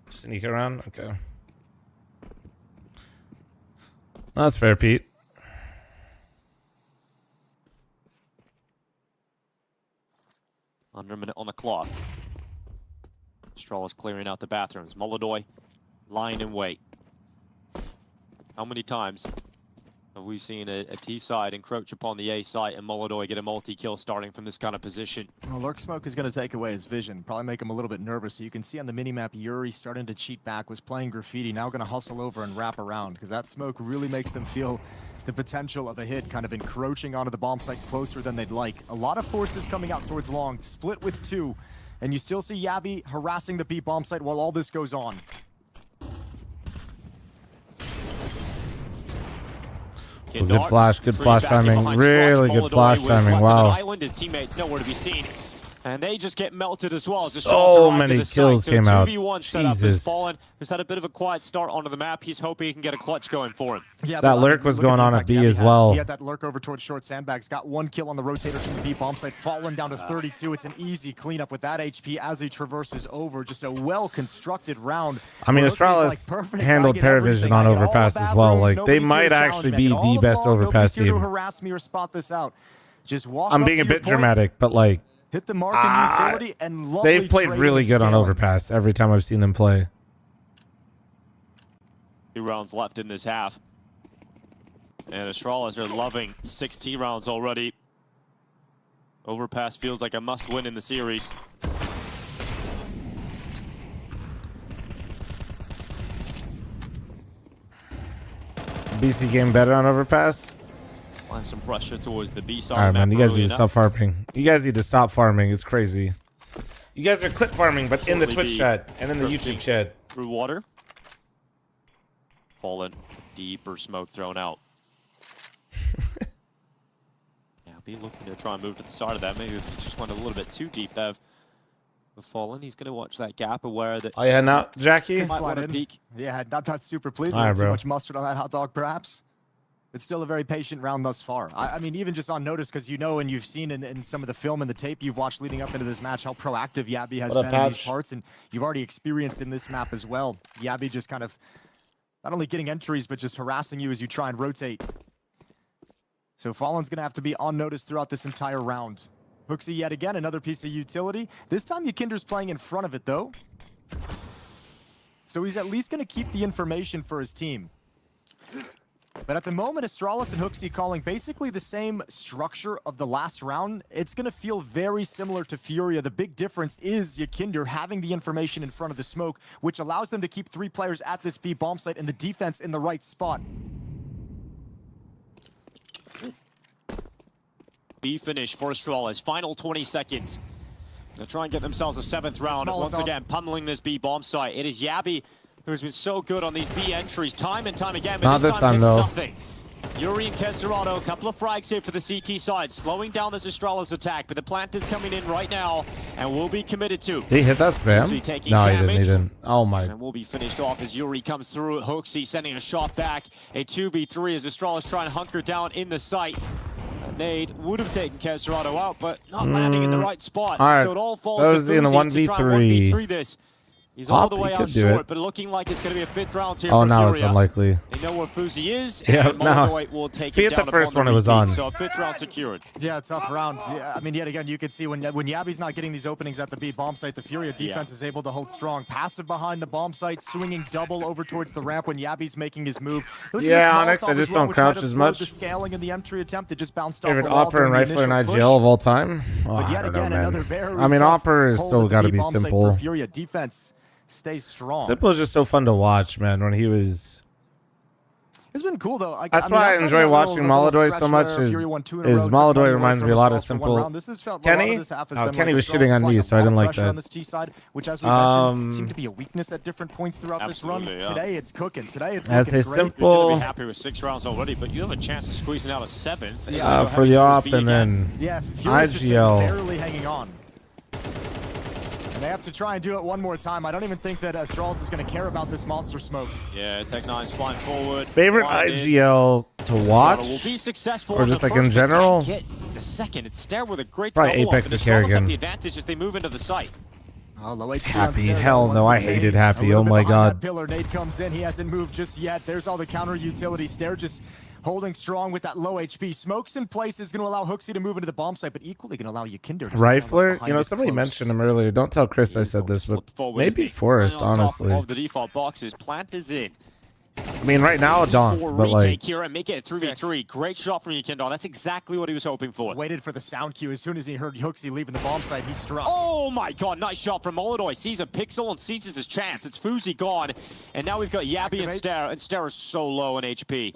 Sneak around? Okay. That's fair, Pete. Under a minute on the clock. Astralis clearing out the bathrooms. Molodoi lying in wait. How many times have we seen a T side encroach upon the A site and Molodoi get a multi-kill starting from this kind of position? Well, Lurk Smoke is going to take away his vision, probably make him a little bit nervous. So you can see on the minimap, Yuri starting to cheat back, was playing graffiti, now going to hustle over and wrap around, because that smoke really makes them feel the potential of a hit, kind of encroaching onto the bomb site closer than they'd like. A lot of forces coming out towards long, split with 2, and you still see Yabby harassing the B bomb site while all this goes on. Good flash timing. Really good flash timing. Wow. Island, his teammates nowhere to be seen. And they just get melted as well. So many kills came out. Jesus. Fallen, who's had a bit of a quiet start onto the map. He's hoping he can get a clutch going for him. Yeah, that lurk was going on at B as well. He had that lurk over towards short sandbags. Got 1 kill on the rotator from the B bomb site. Fallen down to 32. It's an easy cleanup with that HP as he traverses over. Just a well-constructed round. I mean, Astralis handled Paravision on overpass as well. Like, they might actually be the best overpass team. Harass me or spot this out. Just walk I'm being a bit dramatic, but like, hit the mark in utility and they've played really good on overpass every time I've seen them play. 2 rounds left in this half. And Astralis are loving 6 T rounds already. Overpass feels like a must-win in the series. BC game better on overpass. Applying some pressure towards the B side. All right, man. You guys need to stop farming. You guys need to stop farming. It's crazy. You guys are clip farming, but in the Twitch chat and in the YouTube chat. Through water. Fallen. Deeper smoke thrown out. Yeah, be looking to try and move to the side of that. Maybe if he just went a little bit too deep there. Fallen, he's going to watch that gap, aware that. Oh yeah, now Jackie. Might want to peek. Yeah, not super pleased. All right, too bro. much mustard on that hot dog, perhaps. It's still a very patient round thus far. I mean, even just on notice, because you know and you've seen in some of the film and the tape you've watched leading up into this match how proactive Yabby has been in these parts, and you've already experienced in this map as well. Yabby just kind of not only getting entries, but just harassing you as you try and rotate. So Fallen's going to have to be on notice throughout this entire round. Hooksy yet again, another piece of utility. This time Yakinder's playing in front of it, though. So he's at least going to keep the information for his team. But at the moment, Astralis and Hooksy calling basically the same structure of the last round. It's going to feel very similar to Furia. The big difference is Yakinder having the information in front of the smoke, which allows them to keep 3 players at this B bomb site and the defense in the right spot. B finish for Astralis. Final 20 seconds. They'll try and get themselves a 7th round. Once again, pummeling this B bomb site. It is Yabby who's been so good on these B entries time and time again, but this time though. Nothing. Yuri and Kesarado, a couple of frags here for the CT side, slowing down this Astralis attack, but the plant is coming in right now and will be committed to. Did he hit that spam? No, he didn't. Oh my. And will be finished off as Yuri comes through. Hooksy sending a shot back. A 2v3 as Astralis trying to hunker down in the site. Nade would have taken Kesarado out, but not landing in the right spot. All right. So it all falls Those to in the Fuzi to try and 1v3 1v3. this. He's all Hop, the he way could out do short, it. but looking like it's going to be a 5th round here Oh, for now it's Furia. unlikely. They know where Fuzi is, Yeah, and no. Moldoy will take He it hit down the first upon one it was repeat. on. So a 5th round secured. Yeah, tough round. Yeah, I mean, yet again, you can see when Yabby's not getting these openings at the B bomb site, the Furia defense is able to hold strong. Passive behind the bomb site, swinging double over towards the ramp when Yabby's making his move. Yeah, Onyx, I just don't crouch as much. The scaling in the entry attempt, it just bounced off Favorite the wall Opera and during the Rifler and initial IGL push. of all time? Oh, But yet I don't know, again, man. another very I mean, tough Opera is hold still at the got to B be bomb site simple. for Furia. Defense stays strong. Simple is just so fun to watch, man. When he was, It's been cool though. that's why I enjoy watching Maladoy so much. Is Maladoy reminds me a lot of simple. Kenny? Oh, Kenny was shooting on me, so I didn't like that. On this T side, which as we mentioned, seemed to be a weakness at different points throughout this run. Yeah. Today it's cooking. Today it's That's looking a great. simple. You're going to be happy with 6 rounds already, but you have a chance of squeezing out a 7th. For the op and then Yeah, Furia's just been IGL. barely hanging on. And they have to try and do it one more time. I don't even think that Astralis is going to care about this monster smoke. Yeah, Tech9's flying forward. Favorite IGL to watch, Will be successful or on just the like in first, but general? can't get the second. It's Stare with a great Probably double Apex up, or and the Astralis have Kerrigan. the advantage as they move into the site. Oh, low HP Happy. on Stare, Hell though, no, once I he's hated made. Happy. A little Oh bit my behind god. that pillar. Nade comes in. He hasn't moved just yet. There's all the counter utility. Stare just holding strong with that low HP. Smokes in place is going to allow Hooksy to move into the bomb site, but equally going to allow Yakinder to Rifler, stand you know, behind it somebody close. mentioned him earlier. Don't tell Chris I said this, but maybe Forrest, On top honestly. of the default boxes, Plant is in. I mean, right now, Donk, For but like, retake here and make it a 3v3. Great shot from Yakinder. That's exactly what he was hoping for. Waited for the sound cue. As soon as he heard Hooksy leaving the bomb site, he struck. Oh my god, nice shot from Moldoy. Sees a pixel and seizes his chance. It's Fuzi gone. And now we've got Yabby and Stare. And Stare is so low in HP.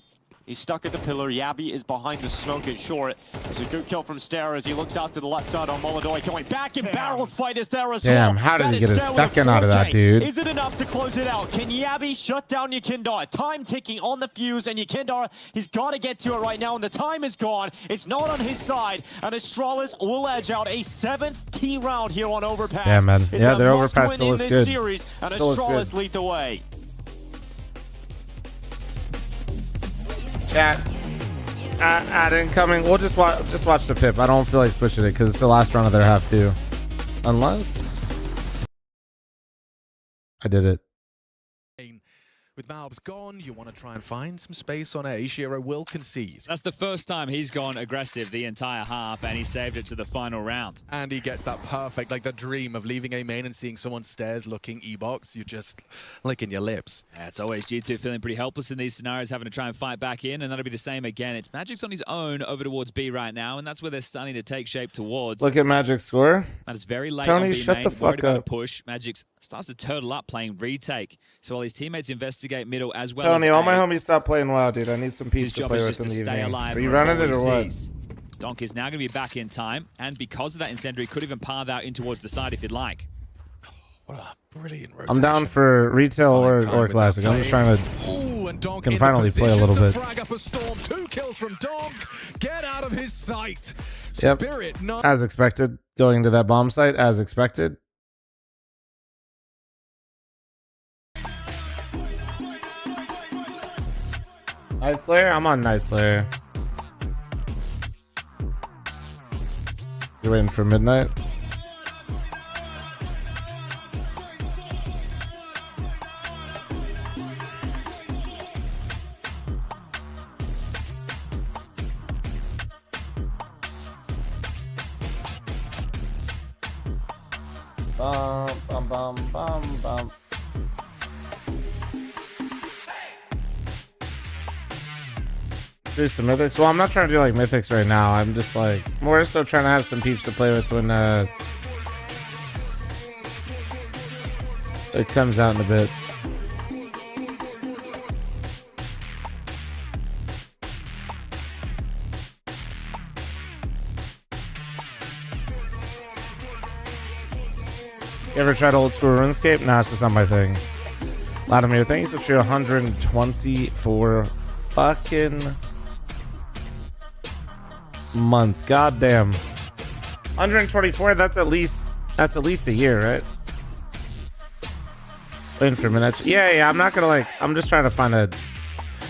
He's stuck at the pillar. Yabby is behind the smoke and short. It's a good kill from Stare as he looks out to the left side on Moldoy. Going back and barrels fight is there as well. damn, how did That he is get a Stare with a second out of that, 4K. dude? Is it enough to close it out? Can Yabby shut down Yakinder? Time ticking on the fuse, and Yakinder, he's got to get to it right now, and the time is gone. It's not on his side, and Astralis will edge out a 7th T round here on Overpass. Yeah, man. It's Yeah, a their must Overpass win still in looks this good. series, and Still looks Astralis good. lead the way. Chat. At incoming, we'll just watch the pip. I don't feel like switching it because it's the last round of their half too. Unless I did it. With Malbs gone, you want to try and find some space on A. Shiro will concede. That's the first time he's gone aggressive the entire half, and he saved it to the final round. And he gets that perfect, like the dream of leaving A main and seeing someone stairs looking E-box. You're just licking your lips. Yeah, it's always G2 feeling pretty helpless in these scenarios, having to try and fight back in, and that'll be the same again. It's Magic's on his own over towards B right now, and that's where they're starting to take shape towards. Look at Magic's score. That is very late Tony, on B shut main, the worried fuck about a up. push. Magic starts to turtle up playing retake. So while his teammates investigate middle as well Tony, as all my A, homies stop playing WoW, dude. I need some peeps his to job play is with just in to the stay evening. alive. Are you for running all it he or what? sees. Donk is now going to be back in time, and because of that incendiary, could even par that in towards the side if you'd like. What a brilliant rotation. I'm down for retail or classic. I'm just trying to Ooh, and Donk can in finally the play a little position bit. to frag up a storm. 2 kills from Donk. Get out of his sight. Yep. Spirit, not As expected, going to that bomb site as expected. Night Slayer? I'm on Night Slayer. You're waiting for midnight? Bum, bum, bum, bum, bum. Let's do some mythics. Well, I'm not trying to do like mythics right now. I'm just like more so trying to have some peeps to play with when it comes out in a bit. You ever tried old school RuneScape? Nah, it's just not my thing. Vladimir, thanks for 124 fucking months. Goddamn. 124, that's at least a year, right? Waiting for minutes. Yeah, I'm not gonna like, I'm just trying to find a,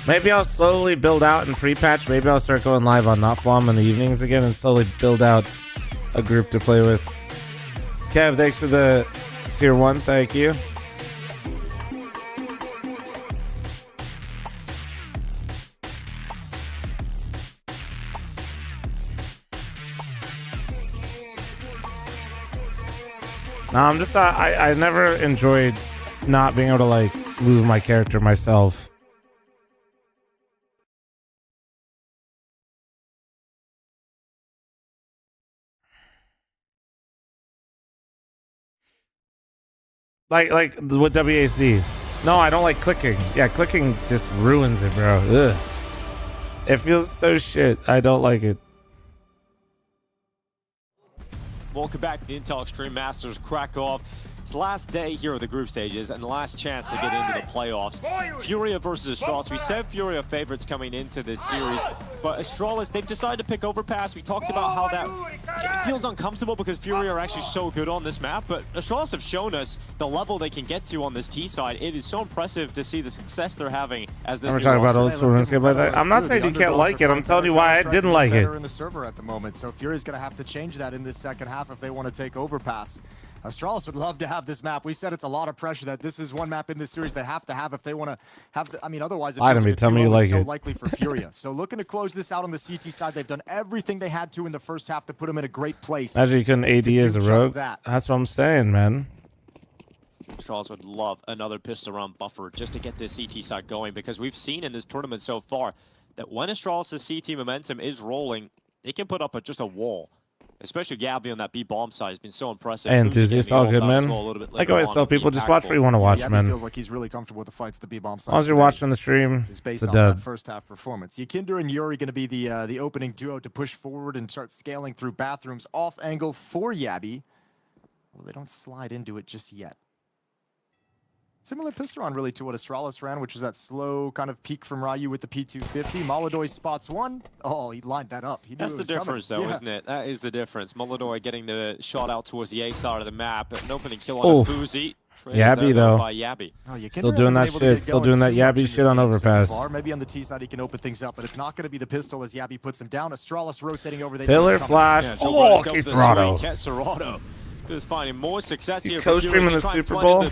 maybe I'll slowly build out and pre-patch. Maybe I'll start going live on Not fl0m in the evenings again and slowly build out a group to play with. Kev, thanks for the tier 1, thank you. No, I'm just I never enjoyed not being able to like move my character myself. Like with WASD. No, I don't like clicking. Yeah, clicking just ruins it, bro. Ugh. It feels so shit. I don't like it. Welcome back to the Intel Extreme Masters Krakow. It's the last day here of the group stages and the last chance to get into the playoffs. Furia versus Astralis. We said Furia favorites coming into this series, but Astralis, they've decided to pick Overpass. We talked about how that it feels uncomfortable because Furia are actually so good on this map, but Astralis have shown us the level they can get to on this T side. It is so impressive to see the success they're having as this. We're talking about old school RuneScape like that. I'm not saying you can't like it. I'm telling you why I didn't like it. In the server at the moment, so Furia's going to have to change that in this second half if they want to take Overpass. Astralis would love to have this map. We said it's a lot of pressure that this is one map in this series they have to have if they want to have the, I mean, otherwise it feels like tell me you like so it. likely for Furia. So looking to close this out on the CT side. They've done everything they had to in the first half to put them in a great place. Imagine you couldn't AD as a rogue. That's what I'm saying, man. Astralis would love another pistol round buffer just to get this CT side going, because we've seen in this tournament so far that when Astralis' CT momentum is rolling, they can put up just a wall. Especially Gabby on that B bomb side has been so impressive. Hey, enthusiasts, all good, man. Like I always tell people, just watch what you want to watch, Gabby man. feels like he's really comfortable with the fights the B bomb side. As long as you're watching the stream, it's it's based a on dub. that first half performance. Yakinder and Yuri going to be the opening duo to push forward and start scaling through bathrooms off angle for Yabby. Well, they don't slide into it just yet. Similar pistol round really to what Astralis ran, which was that slow kind of peak from Ryu with the P250. Molodoy spots one. Oh, he lined that up. He knew That's it the was coming. difference, though, Yeah. isn't it? That is the difference. Molodoy getting the shot out towards the A side of the map. An opening kill on Oh, a Fuzi. Yabby though. By Yabby. Oh, Yakinder Still doing that hasn't been able to shit. get Still going doing that too much in Yabby this shit on game so Overpass. far. Maybe on the T side he can open things up, but it's not going to be the pistol as Yabby puts him down. Astralis rotating over. Pillar flash. Yeah, Oh, Serato. Serato. Just finding more success You here. co-streaming the Super Bowl?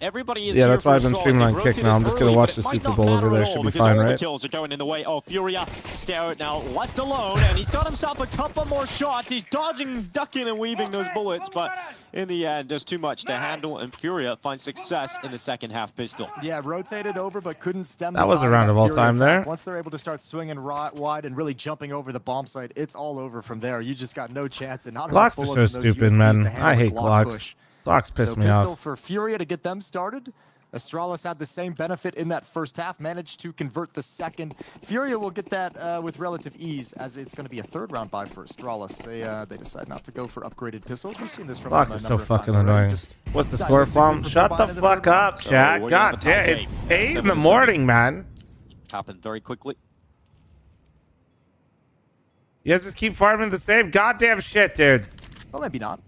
Everybody is Yeah, here that's why for I've been Astralis. streaming on They've Kick now. I'm just rotated gonna watch early, the but it Super might Bowl not over matter there. at all Should be because fine, all right? The kills are going in the way of Furia. Stare now left alone, and he's got himself a couple more shots. He's dodging, ducking, and weaving those bullets, but in the end, there's too much to handle, and Furia finds success in the second half pistol. Yeah, rotated over, but couldn't stem. That was a round of all time there. Once they're able to start swinging wide and really jumping over the bomb site, it's all over from there. You just got no chance. And not Glocks are so stupid, man. I hate Glocks. Glocks piss me pistol off. for Furia to get them started. Astralis had the same benefit in that first half, managed to convert the second. Furia will get that with relative ease, as it's going to be a third round buy for Astralis. They decide not to go for upgraded pistols. We've seen this from Glock them a is so number of fucking times already. annoying. Just What's the decide score, to Flom? super Shut the combine in fuck third round. up, chat. we're gonna God have a top damn, game. it's 8 in the 7-7. morning, man. Happened very quickly. You guys just keep farming the same goddamn shit, dude. Well, maybe not.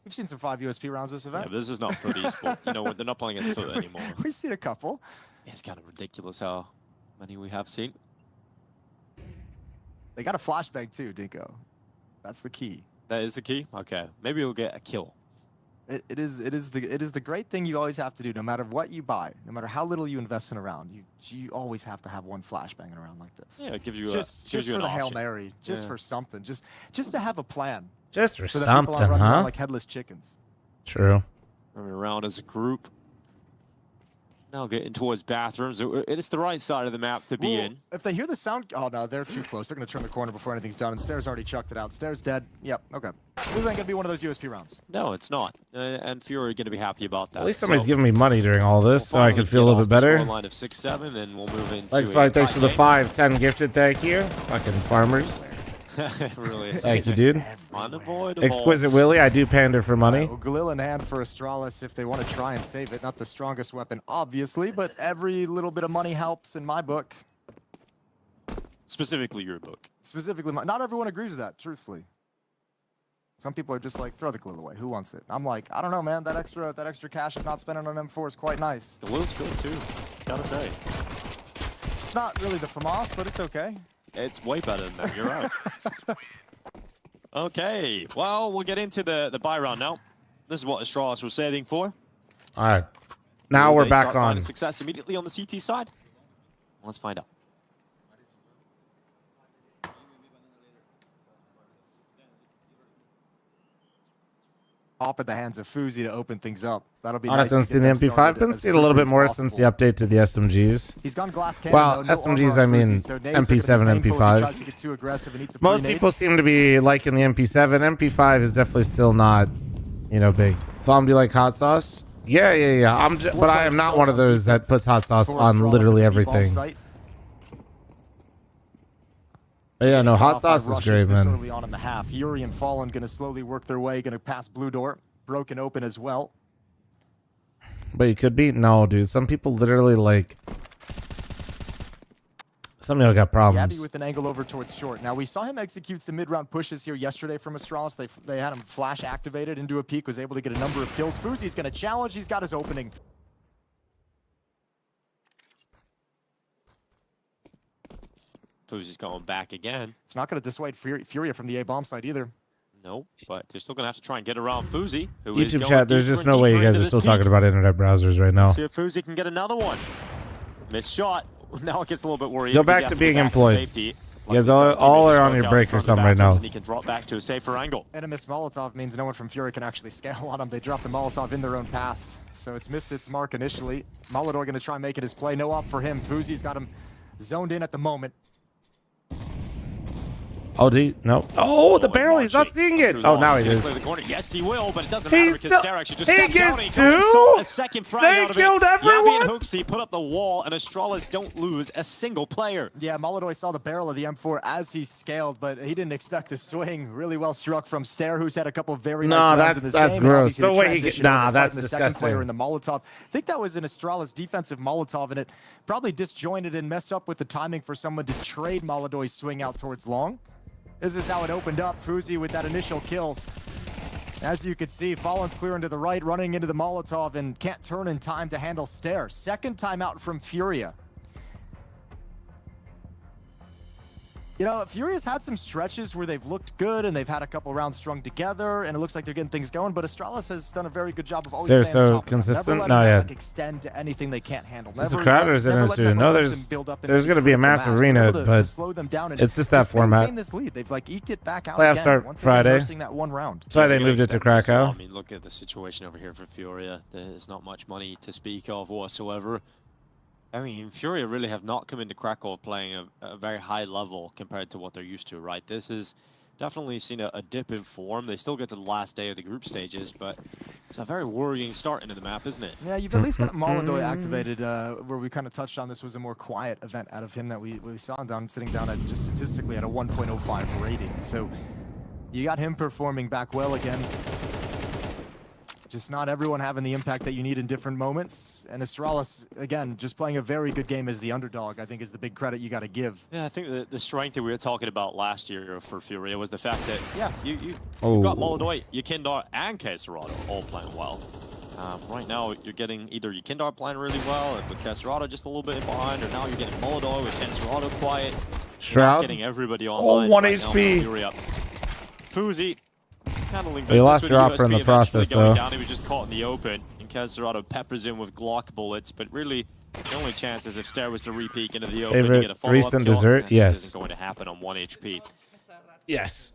We've seen some 5 USP rounds this event. Yeah, this is not FUT esport. You know, they're not playing against FUT anymore. We've seen a couple. Yeah, it's kind of ridiculous how many we have seen. They got a flashbang too, Dinko. That's the key. That is the key? Okay. Maybe we'll get a kill. It is the great thing you always have to do, no matter what you buy, no matter how little you invest in a round. You always have to have one flashbang around like this. Yeah, it gives you just gives you for an the Hail option. Mary, just for something, just to have a plan. Just for so that people aren't something, running around huh? like headless chickens. True. Running around as a group. Now getting towards bathrooms. It's the right side of the map to be in. If they hear the sound, oh no, they're too close. They're gonna turn the corner before anything's done. And Stairs already chucked it out. Stairs dead. Yep. Okay. This ain't gonna be one of those USP rounds. No, it's not. And Fury are gonna be happy about that. At least somebody's giving me money during all this, so I can feel a little bit better. Line of 6-7, and we'll move into. Thanks, Mike. Thanks for the 5-10 gifted. Thank you. Fucking farmers. Really. Thank you, dude. Unavoidable. Exquisite Willie, I do pander for money. Well, Galil in hand for Astralis if they want to try and save it. Not the strongest weapon, obviously, but every little bit of money helps in my book. Specifically your book. Specifically, not everyone agrees with that, truthfully. Some people are just like, throw the Galil away. Who wants it? I'm like, I don't know, man. That extra cash of not spending on M4 is quite nice. Galil's good too. Gotta say. It's not really the FAMAS, but it's okay. It's way better than that. You're right. Okay. Well, we'll get into the buy round now. This is what Astralis was saving for. All right. Now Will we're they back start on. finding success immediately on the CT side. Let's find out. Off at the hands of fl0m to open things up. That'll be Honestly, nice. I've seen the MP5. Been seeing a little bit more since the update to the SMGs. He's gone glass cannon, Well, though. No SMGs, armor I on mean fl0m, so nades are MP7, gonna be painful if he tries MP5. to get too aggressive and needs a Most pre-nade. people seem to be liking the MP7. MP5 is definitely still not, you know, big. fl0m, do you like hot sauce? Yeah. But I am not one of those that puts hot sauce on literally everything. But yeah, no, hot sauce is great, man. Early on in the half, Fury and Fallen going to slowly work their way, going to pass blue door, broken open as well. But you could be? No, dude. Some people literally like... Some of y'all got problems. Gabby with an angle over towards short. Now, we saw him execute some mid-round pushes here yesterday from Astralis. They had him flash activated into a peak, was able to get a number of kills. fl0m's going to challenge. He's got his opening. fl0m's going back again. It's not going to dissuade Furia from the A-bomb side either. Nope, but they're still going to have to try and get around fl0m. YouTube chat, there's just no way you guys are still talking about internet browsers right now. See if fl0m can get another one. Missed shot. Now it gets a little bit worried. Go back to being employed. You guys all are on your break or something right now. He can drop back to a safer angle. And a missed Molotov means no one from Fury can actually scale on him. They drop the Molotov in their own path. So it's missed its mark initially. Molotov going to try and make it his play. No op for him. fl0m's got him zoned in at the moment. Oh, no. Oh, the barrel. He's not seeing it. Oh, now he is. Yes, he will, but it doesn't matter because Stair actually just he gets two? a second frag They out of killed it. everyone? Gabby and Hooksy put up the wall, and Astralis don't lose a single player. Yeah, Molotov saw the barrel of the M4 as he scaled, but he didn't expect the swing. Really well struck from Stair, who's had a couple of very nice rounds in this that's game. gross. No way he get. Nah, that's the disgusting. Second player in the Molotov. I think that was an Astralis defensive Molotov, and it probably disjointed and messed up with the timing for someone to trade Molotov's swing out towards long. This is how it opened up. fl0m with that initial kill. As you can see, Fallen's clear into the right, running into the Molotov, and can't turn in time to handle Stair. Second time out from Furia. You know, Furia's had some stretches where they've looked good and they've had a couple rounds strung together, and it looks like they're getting things going, but Astralis has done a very good job of always They're staying on so top of them. consistent? Never No, letting yeah. them, like, extend to anything they can't handle. Is this a crowd or is it never an letting studio? them No, momentum there's build up going to be a massive arena, but slow them down and it's just that format. maintain this lead. They've like eked it back out Playoffs again. start Once again, Friday. nursing that one round. That's why they moved it to Krakow. I mean, look at the situation over here for Furia. There's not much money to speak of whatsoever. I mean, Furia really have not come into Krakow playing a very high level compared to what they're used to, right? This is definitely seen a dip in form. They still get to the last day of the group stages, but it's a very worrying start into the map, isn't it? Yeah, you've at least got Molotov activated, where we kind of touched on this was a more quiet event out of him that we saw him sitting down at just statistically at a 1.05 rating. So you got him performing back well again. Just not everyone having the impact that you need in different moments. And Astralis, again, just playing a very good game as the underdog, I think is the big credit you got to give. Yeah, I think the strength that we were talking about last year for Furia was the fact that, yeah, you've Oh. got Molotov, Yekindar, and Kaysarado all playing well. Right now, you're getting either Yekindar playing really well, with Kaysarado just a little bit behind, or now you're getting Molotov with Kaysarado quiet. You're not Shroud. getting everybody online. 1 right now for HP. Furia. fl0m handling Well, you lost business your with opera in the USP eventually process, going though. down. He was just caught in the open, and Kaysarado peppers in with Glock bullets, but really, the only chance is if Stair was to re-peak into the open Favorite to get a follow-up recent kill, dessert? that just Yes. isn't going to happen on 1 HP. Yes.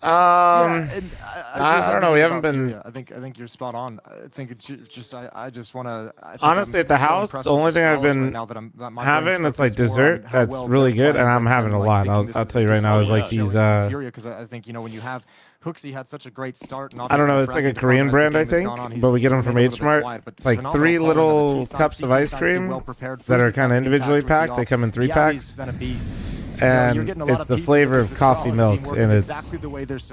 I don't know. We haven't been. I think you're spot on. I think it's just I just want to. Honestly, at the house, the only thing I've been having that's like dessert that's really good, and I'm having a lot. I'll tell you right now, is like these. Furia, because I think, you know, when you have Hooksy had such a great start. And I don't know. It's like a Korean brand, I think, but we get them from H Mart. It's like 3 little cups of ice cream that are kind of individually packed. They come in 3 packs. And it's the flavor of coffee milk, and it's,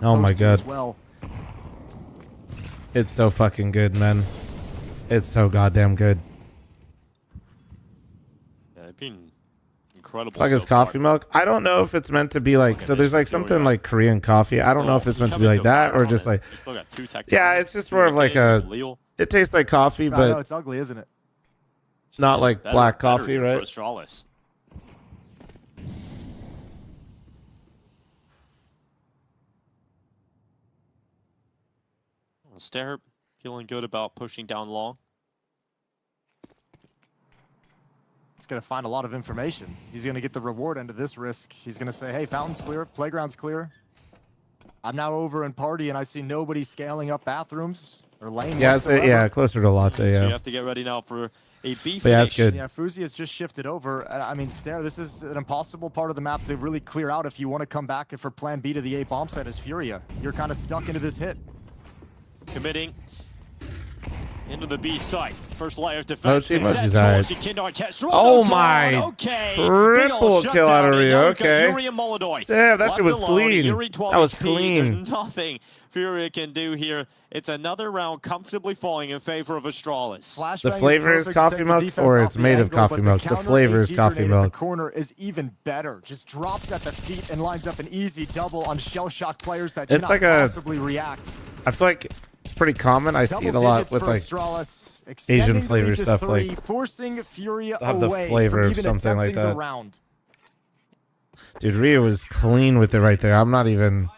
oh my god, it's so fucking good, man. It's so goddamn good. Yeah, it's been incredible. Fuck is coffee milk? I don't know if it's meant to be like, so there's like something like Korean coffee. I don't know if it's meant to be like that or just like, yeah, it's just more of like a, it tastes like coffee, I know, but it's ugly, isn't it? not like black coffee, for right? Astralis. Stair feeling good about pushing down long. He's going to find a lot of information. He's going to get the reward end of this risk. He's going to say, hey, fountain's clear, playground's clear. I'm now over in party, and I see nobody scaling up bathrooms or lane. Yeah, it's closer to latte. So Yeah. you have to get ready now for a B But yeah, that's finish. good. Yeah, fl0m has just shifted over. I mean, Stare, this is an impossible part of the map to really clear out if you want to come back for plan B to the A bomb site as fl0m. You're kind of stuck into this hit. Committing into the B site. First layer of defense. Oh my! Triple kill out of Rio. Okay. Damn, that shit was clean. That was clean. There's nothing fl0m can do here. It's another round comfortably falling in favor of Astralis. The flavor is coffee milk, or it's made of coffee milk. The flavor is coffee milk. The corner is even better. Just drops at the feet and lines up an easy double on shell shock players that It's cannot like possibly react. I feel like it's pretty common. I see it a lot with like Asian flavor stuff, like forcing fl0m have the away flavor from of even something like attempting the that. round. Dude, Rio was clean with it right there. I'm not even.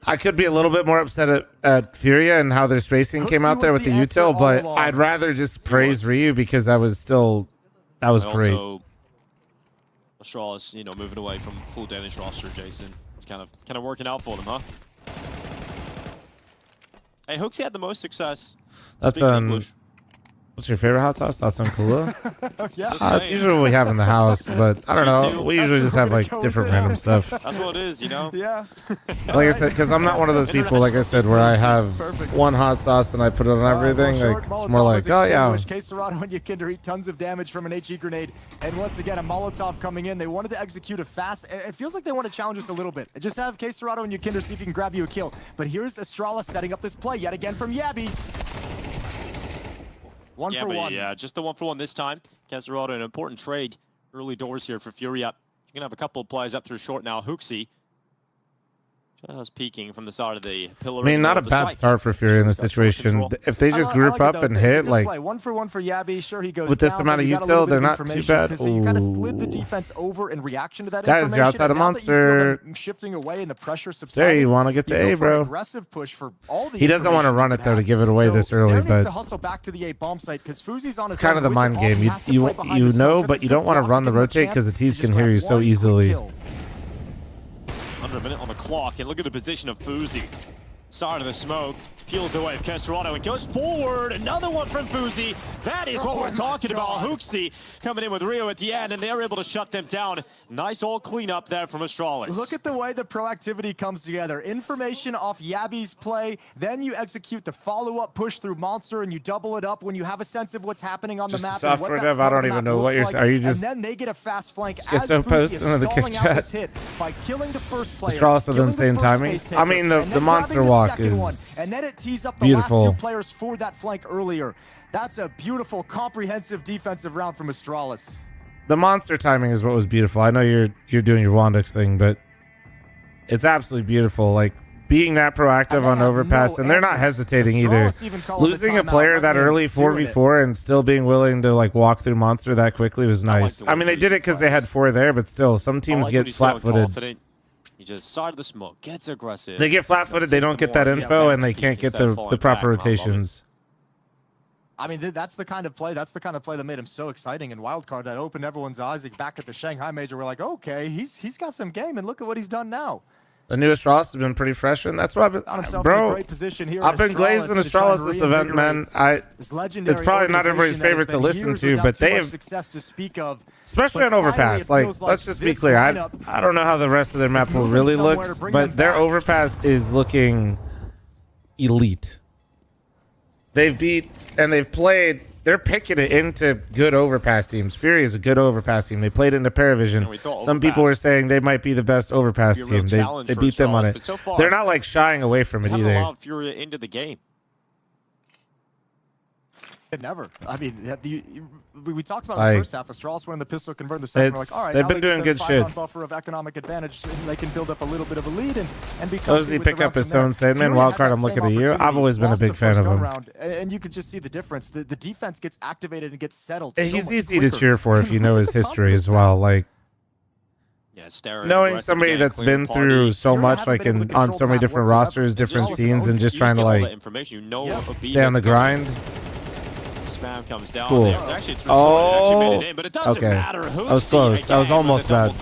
I could be a little bit more upset at fl0m and how their spacing came out there with the util, but I'd rather just praise Ryu because that was great. Also, Astralis, you know, moving away from full Danish roster, Jason. It's kind of working out for them, huh? Hey, Hooksy had the most success. That's what's your favorite hot sauce? That's on Kula? Yeah. That's usually what we have in the house, but I don't know. We usually just have like different random stuff. That's what it is, you know? Yeah. Like I said, because I'm not one of those people, like I said, where I have one hot sauce and I put it on everything. Like it's more like, oh yeah. K-Serrano and Yakinder eat tons of damage from an HE grenade, and once again a Molotov coming in. They wanted to execute a fast. It feels like they want to challenge us a little bit. Just have K-Serrano and Yakinder see if he can grab you a kill. But here's Astralis setting up this play yet again from Yabby. One for one. Yeah, just the 1-for-1 this time. K-Serrano, an important trade early doors here for fl0m. You're gonna have a couple of plays up through short now. Hooksy just peeking from the side of the pillar. I mean, not a bad start for fl0m in this situation. If they just group up and hit, like 1-for-1 for Yabby. Sure, he goes with this down, amount of util, they're not too bad. So you kind of slid the defense over in reaction to that Guys, information. you're outside a monster. Shifting away and the pressure There, you want to get to A, bro. Aggressive push for all the he doesn't want to run it though to give it away this early, but to hustle back to the A bomb site because Fuzi's on it's kind of the mind game. You know, but you don't want to run the rotate because the T's can hear you so easily. Under a minute on the clock, and look at the position of fl0m. Side of the smoke, peels away of K-Serrano and goes forward. Another one from fl0m. That is what we're talking about. Hooksy coming in with Rio at the end, and they're able to shut them down. Nice all cleanup there from Astralis. Look at the way the proactivity comes together. Information off Yabby's play, then you execute the follow-up push through Monster, and you double it up when you have a sense of what's happening on the map. Software dev, I don't even know what you're saying. Are you just? And then they get a fast flank Get some post into the kick chat. By killing the first player. Astralis with insane timing. I mean, the monster walk is and then it tees up the beautiful. last two players for that flank earlier. That's a beautiful, comprehensive defensive round from Astralis. The monster timing is what was beautiful. I know you're doing your Wandix thing, but it's absolutely beautiful. Like being that proactive on overpass, and they're not hesitating either. Losing a player that early 4v4 and still being willing to like walk through monster that quickly was nice. I mean, they did it because they had 4 there, but still, some teams get flat-footed. He just side of the smoke, gets aggressive. They get flat-footed, they don't get that info, and they can't get the proper rotations. I mean, that's the kind of play. That's the kind of play that made him so exciting in Wildcard. That opened everyone's eyes. Like, back at the Shanghai Major, we're like, okay, he's got some game, and look at what he's done now. The new Astralis has been pretty fresh, and that's what I've been, bro. I've been glazing Astralis this event, man. It's probably not everybody's favorite to listen to, but they have, especially on overpass. Like, let's just be clear. I don't know how the rest of their map will really look, but their overpass is looking elite. They've beat and they've played. They're picking it into good overpass teams. fl0m is a good overpass team. They played into Paravision. Some people were saying they might be the best overpass team. They beat them on it. So they're not like shying away from it either. Allowed fl0m into the game. Never. I mean, we talked about it in the first half. Astralis winning the pistol, converting the second. We're like, all right, they've been doing good shit. Buffer of economic advantage, and they can build up a little bit of a lead and become. Those he pick up his own Sandman wildcard. I'm looking at you. I've always been a big fan of him. And you could just see the difference. The defense gets activated and gets settled. He's easy to cheer for if you know his history as well. Like. Knowing somebody that's been through so much, like on so many different rosters, different scenes, and just trying to like stay on the grind. Spam comes down. Cool. Actually, but it doesn't okay. matter. That was close. That was almost bad.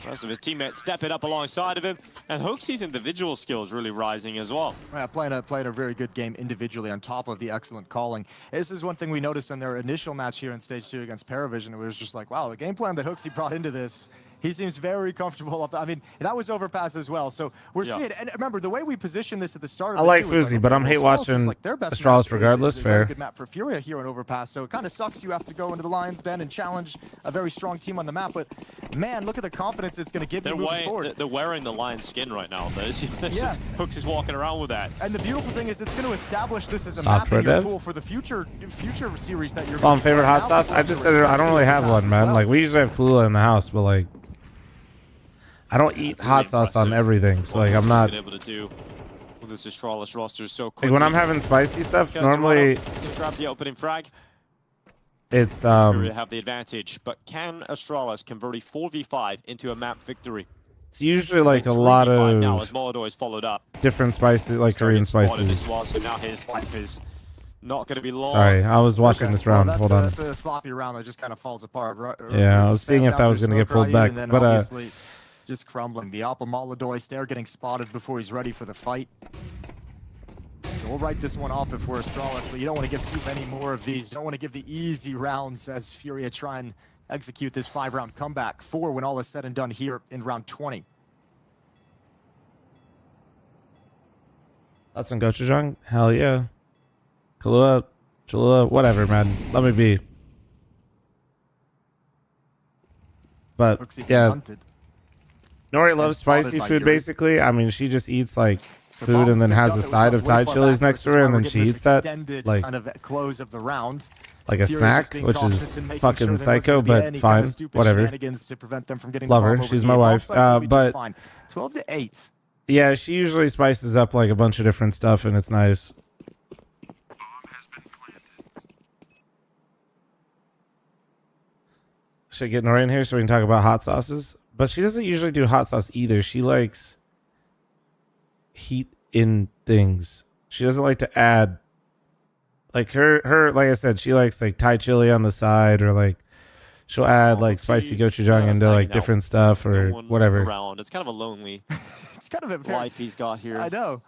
The rest of his teammates stepping up alongside of him, and Hooksy's individual skills really rising as well. Yeah, playing a very good game individually on top of the excellent calling. This is one thing we noticed in their initial match here in Stage 2 against Paravision. It was just like, wow, the game plan that Hooksy brought into this, he seems very comfortable up. I mean, that was Overpass as well. So we're seeing, and remember, the way we position this at the start of I like fl0m, but I'm hate watching Astralis regardless. Fair. Good map for Furia here on Overpass. So it kind of sucks you have to go into the Lion's Den and challenge a very strong team on the map. But man, look at the confidence it's going to give you moving forward. They're wearing the Lion skin right now. Hooks is walking around with that. And the beautiful thing is it's going to establish this as a map in your pool for the future series that you're. Favorite hot sauce? I just said I don't really have one, man. Like we usually have Kahlua in the house, but like. I don't eat hot sauce on everything, so like I'm not able to do with this Astralis roster so quick. Like when I'm having spicy stuff, normally to grab the opening frag. It's Furia have the advantage, but can Astralis convert a 4v5 into a map victory? It's usually like a lot of now as Molodor is followed up. Different spices, like Korean spices. As well, so now his life is not going to be long. Sorry, I was watching this round. Hold on. That's a sloppy round that just kind of falls apart. Yeah, I was seeing if that was going to get pulled back, but just crumbling. The Alpha Molodor Stair getting spotted before he's ready for the fight. So we'll write this one off if we're Astralis, but you don't want to give too many more of these. You don't want to give the easy rounds as Furia try and execute this 5-round comeback. 4 when all is said and done here in round 20. That's on Gochujang? Hell yeah. Kahlua, Cholula, whatever, man. Let me be. But yeah. Nori loves spicy food, basically. I mean, she just eats, like, food and then has a side of Thai chilies next to her, and then she eats that, like, kind of close of the round. Like a snack, which is fucking psycho, but fine, whatever. Love her. She's my wife. But 12-8. Yeah, she usually spices up, like, a bunch of different stuff, and it's nice. Should I get Nori in here so we can talk about hot sauces? But she doesn't usually do hot sauce either. She likes heat in things. She doesn't like to add, like her like I said, she likes like Thai chili on the side, or like she'll add like spicy gochujang into like different stuff or whatever. It's kind of a lonely it's kind of a life he's got here. I know.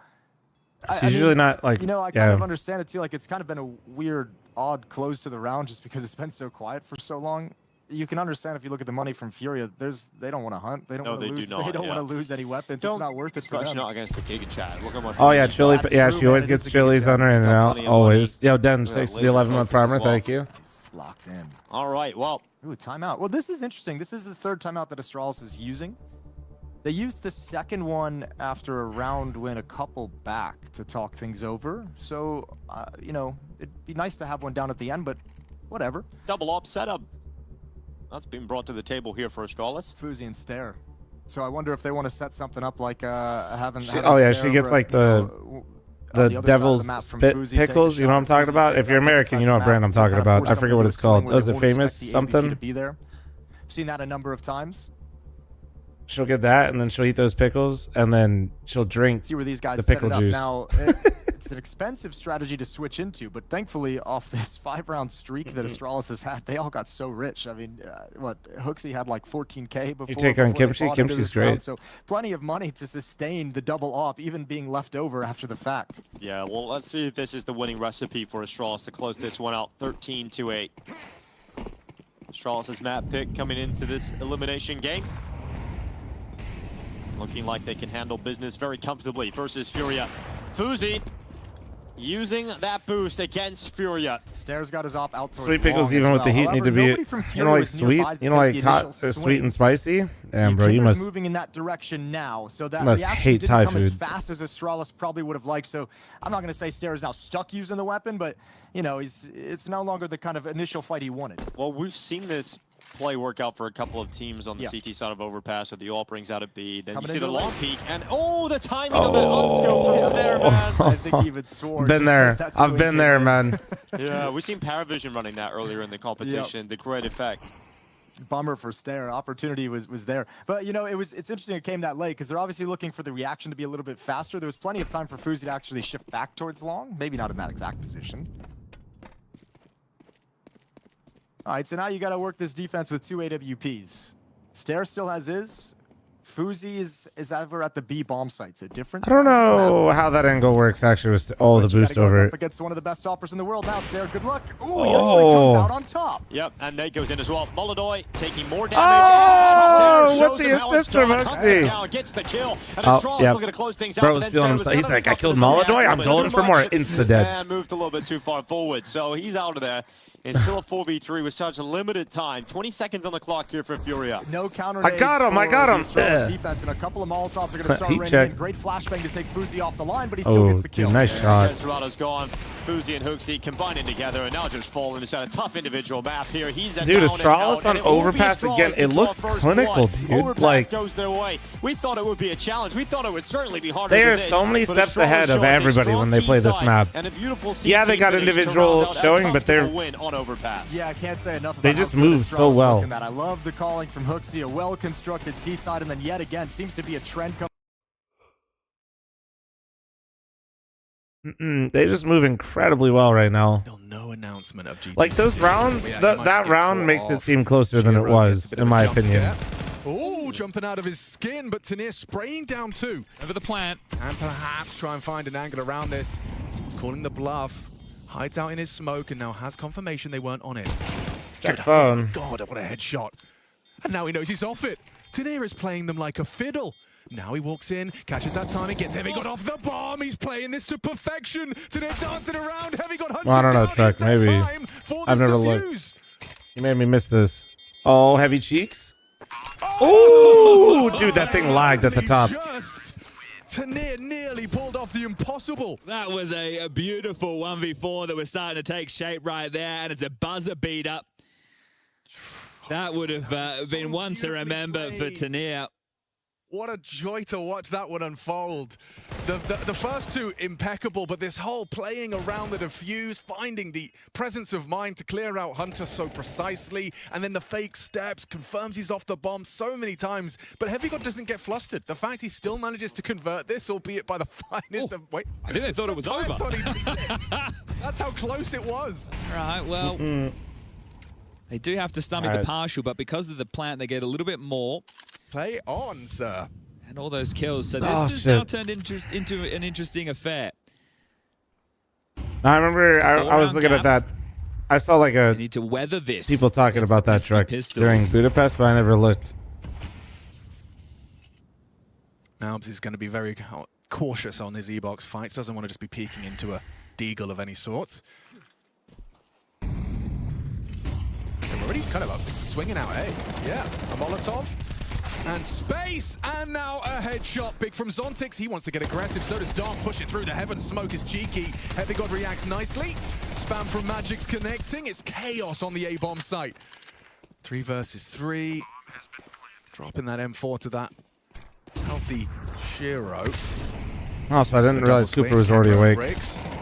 She's usually not like, you know, I kind of understand it too. Like it's kind of been a weird, odd close to the round just because it's been so quiet for so long. You can understand if you look at the money from Furia. They don't want to hunt. They don't want to lose. They don't want to lose any weapons. It's not worth it for them. Not against the Giga Chat. Look how much. Oh yeah, chili. Yeah, she always gets chilies on her in and out. Always. Yo, Den, thanks for the 11-month primer. Thank you. Locked in. All right. Well. Ooh, timeout. Well, this is interesting. This is the third timeout that Astralis is using. They used the second one after a round win a couple back to talk things over. So, you know, it'd be nice to have one down at the end, but whatever. Double op setup. That's been brought to the table here for Astralis. fl0m and Stair. So I wonder if they want to set something up like having. Oh yeah, she gets like the devil's spit pickles. You know what I'm talking about? If you're American, you know what brand I'm talking about. I forget what it's called. Was it famous something? I've seen that a number of times. She'll get that, and then she'll eat those pickles, and then she'll drink See where these guys the pickle set it juice. Up. Now, it's an expensive strategy to switch into, but thankfully, off this 5-round streak that Astralis has had, they all got so rich. I mean, Hooksy had like 14K before. You take on Kimchi. Kimchi's great. Round, so plenty of money to sustain the double op, even being left over after the fact. Yeah, well, let's see if this is the winning recipe for Astralis to close this one out 13-8. Astralis' map pick coming into this elimination game. Looking like they can handle business very comfortably versus Furia. fl0m using that boost against Furia. Stair's got his op out. Sweet pickles, even with the heat, need to be, you know, like sweet. You know, like hot, sweet and spicy. Damn, bro, you must. Moving in that direction now, so that must hate didn't Thai come food as fast as Astralis probably would have liked. So I'm not going to say Stair is now stuck using the weapon, but you know, it's no longer the kind of initial fight he wanted. Well, we've seen this play work out for a couple of teams on the CT side of Overpass, where the AWP brings out a B. Then you see the long peek, and the timing of the unscope from Stair, man. I think even swore. Been there. I've been there, man. Yeah, we've seen Paravision running that earlier in the competition. The great effect. Bummer for Stair. Opportunity was there, but you know, it's interesting it came that late because they're obviously looking for the reaction to be a little bit faster. There was plenty of time for fl0m to actually shift back towards long, maybe not in that exact position. All right, so now you got to work this defense with 2 AWPs. Stair still has his. fl0m is ever at the B bomb site, so different. I don't sides of the map. know how that angle works actually with all the But you boost gotta go over up it. against one of the best stoppers in the world now. Stare, good luck. Ooh, he Oh. actually comes out on top. Yep, and Nate goes in as well. Molodoy taking more damage. Oh, and what the assist from Huxley. Gets the kill. And Oh, Astralis yep. looking to close things out. Bro but was then feeling Stare was himself. He's gonna like, I fuck killed the free ass Molodoy. a I'm little going bit for too more. much. Insta-dead. And moved a little bit too far forward. So he's out of there. It's still a 4v3 with such a limited time. 20 seconds on the clock here for Furia. No counter. I got him. I got him. Defense and a couple of Molotovs are going to start He raining checked. in. Great flashbang to take fl0m off the line, but he still gets the kill. Dude, nice shot. Deserado's gone. fl0m and Huxley combining together and now just falling. It's at a tough individual map here. He's a Dude, down Astralis and on out, and it won't be overpass Astralis again. to It looks draw first clinical, blood. dude. Overpass Like, goes their way. We thought it would be a challenge. We thought it would certainly be harder they than are this, so many but steps Astralis ahead of shows a everybody strong when they play this T-side map. and a beautiful Yeah, they CT got finish to individual round out a showing, but they're comfortable win on overpass. Yeah, I can't say enough about They how just good move so Astralis well. look in that. I love the calling from Huxley, a well-constructed T-side, and then yet again, seems to be a trend coming. They just move incredibly well right now. No announcement of GT. Like those rounds, that round makes it seem closer than it was, in my opinion. Oh, jumping out of his skin, but Tanir spraying down two. Over the plant. And perhaps try and find an angle around this. Calling the bluff. Hides out in his smoke and now has confirmation they weren't on it. Check Good. phone. Oh my God, what a headshot. And now he knows he's off it. Tanir is playing them like a fiddle. Now he walks in, catches that timing, gets Heavy God off the bomb. He's playing this to perfection. Tanir dancing around. Heavy God hunts Well, I don't know, him down. Truck. Is there Maybe. time for I've this never defuse? looked. You made me miss this. Oh, heavy cheeks. Oh, dude, that thing lagged at the top. Tanir nearly pulled off the impossible. That was a beautiful 1v4 that was starting to take shape right there, and it's a buzzer beater. That would have been one to remember for Tanir. What a joy to watch that one unfold. The first two impeccable, but this whole playing around the defuse, finding the presence of mind to clear out Hunter so precisely, and then the fake steps, confirms he's off the bomb so many times, but Heavy God doesn't get flustered. The fact he still manages to convert this, albeit by the finest of... Wait, I think they thought it was over. That's how close it was. Right, well, they do have to stomach the partial, but because of the plant, they get a little bit more. Play on, sir. And all those kills. So this has now turned into an interesting affair. I remember I was looking at that. I saw like a need to weather this. people talking about that truck during Budapest, but I never looked. Nalbs is going to be very cautious on his E-box fights. Doesn't want to just be peeking into a deagle of any sorts. They're already kind of up, swinging out, eh? Yeah, a Molotov. And space, and now a headshot. Big from Zontix. He wants to get aggressive. So does Dark. Push it through the heaven. Smoke is cheeky. Heavy God reacts nicely. Spam from Magic's connecting. It's chaos on the A-bomb site. 3 versus 3. Dropping that M4 to that healthy Shiro. Oh, so I didn't realize Cooper was already awake.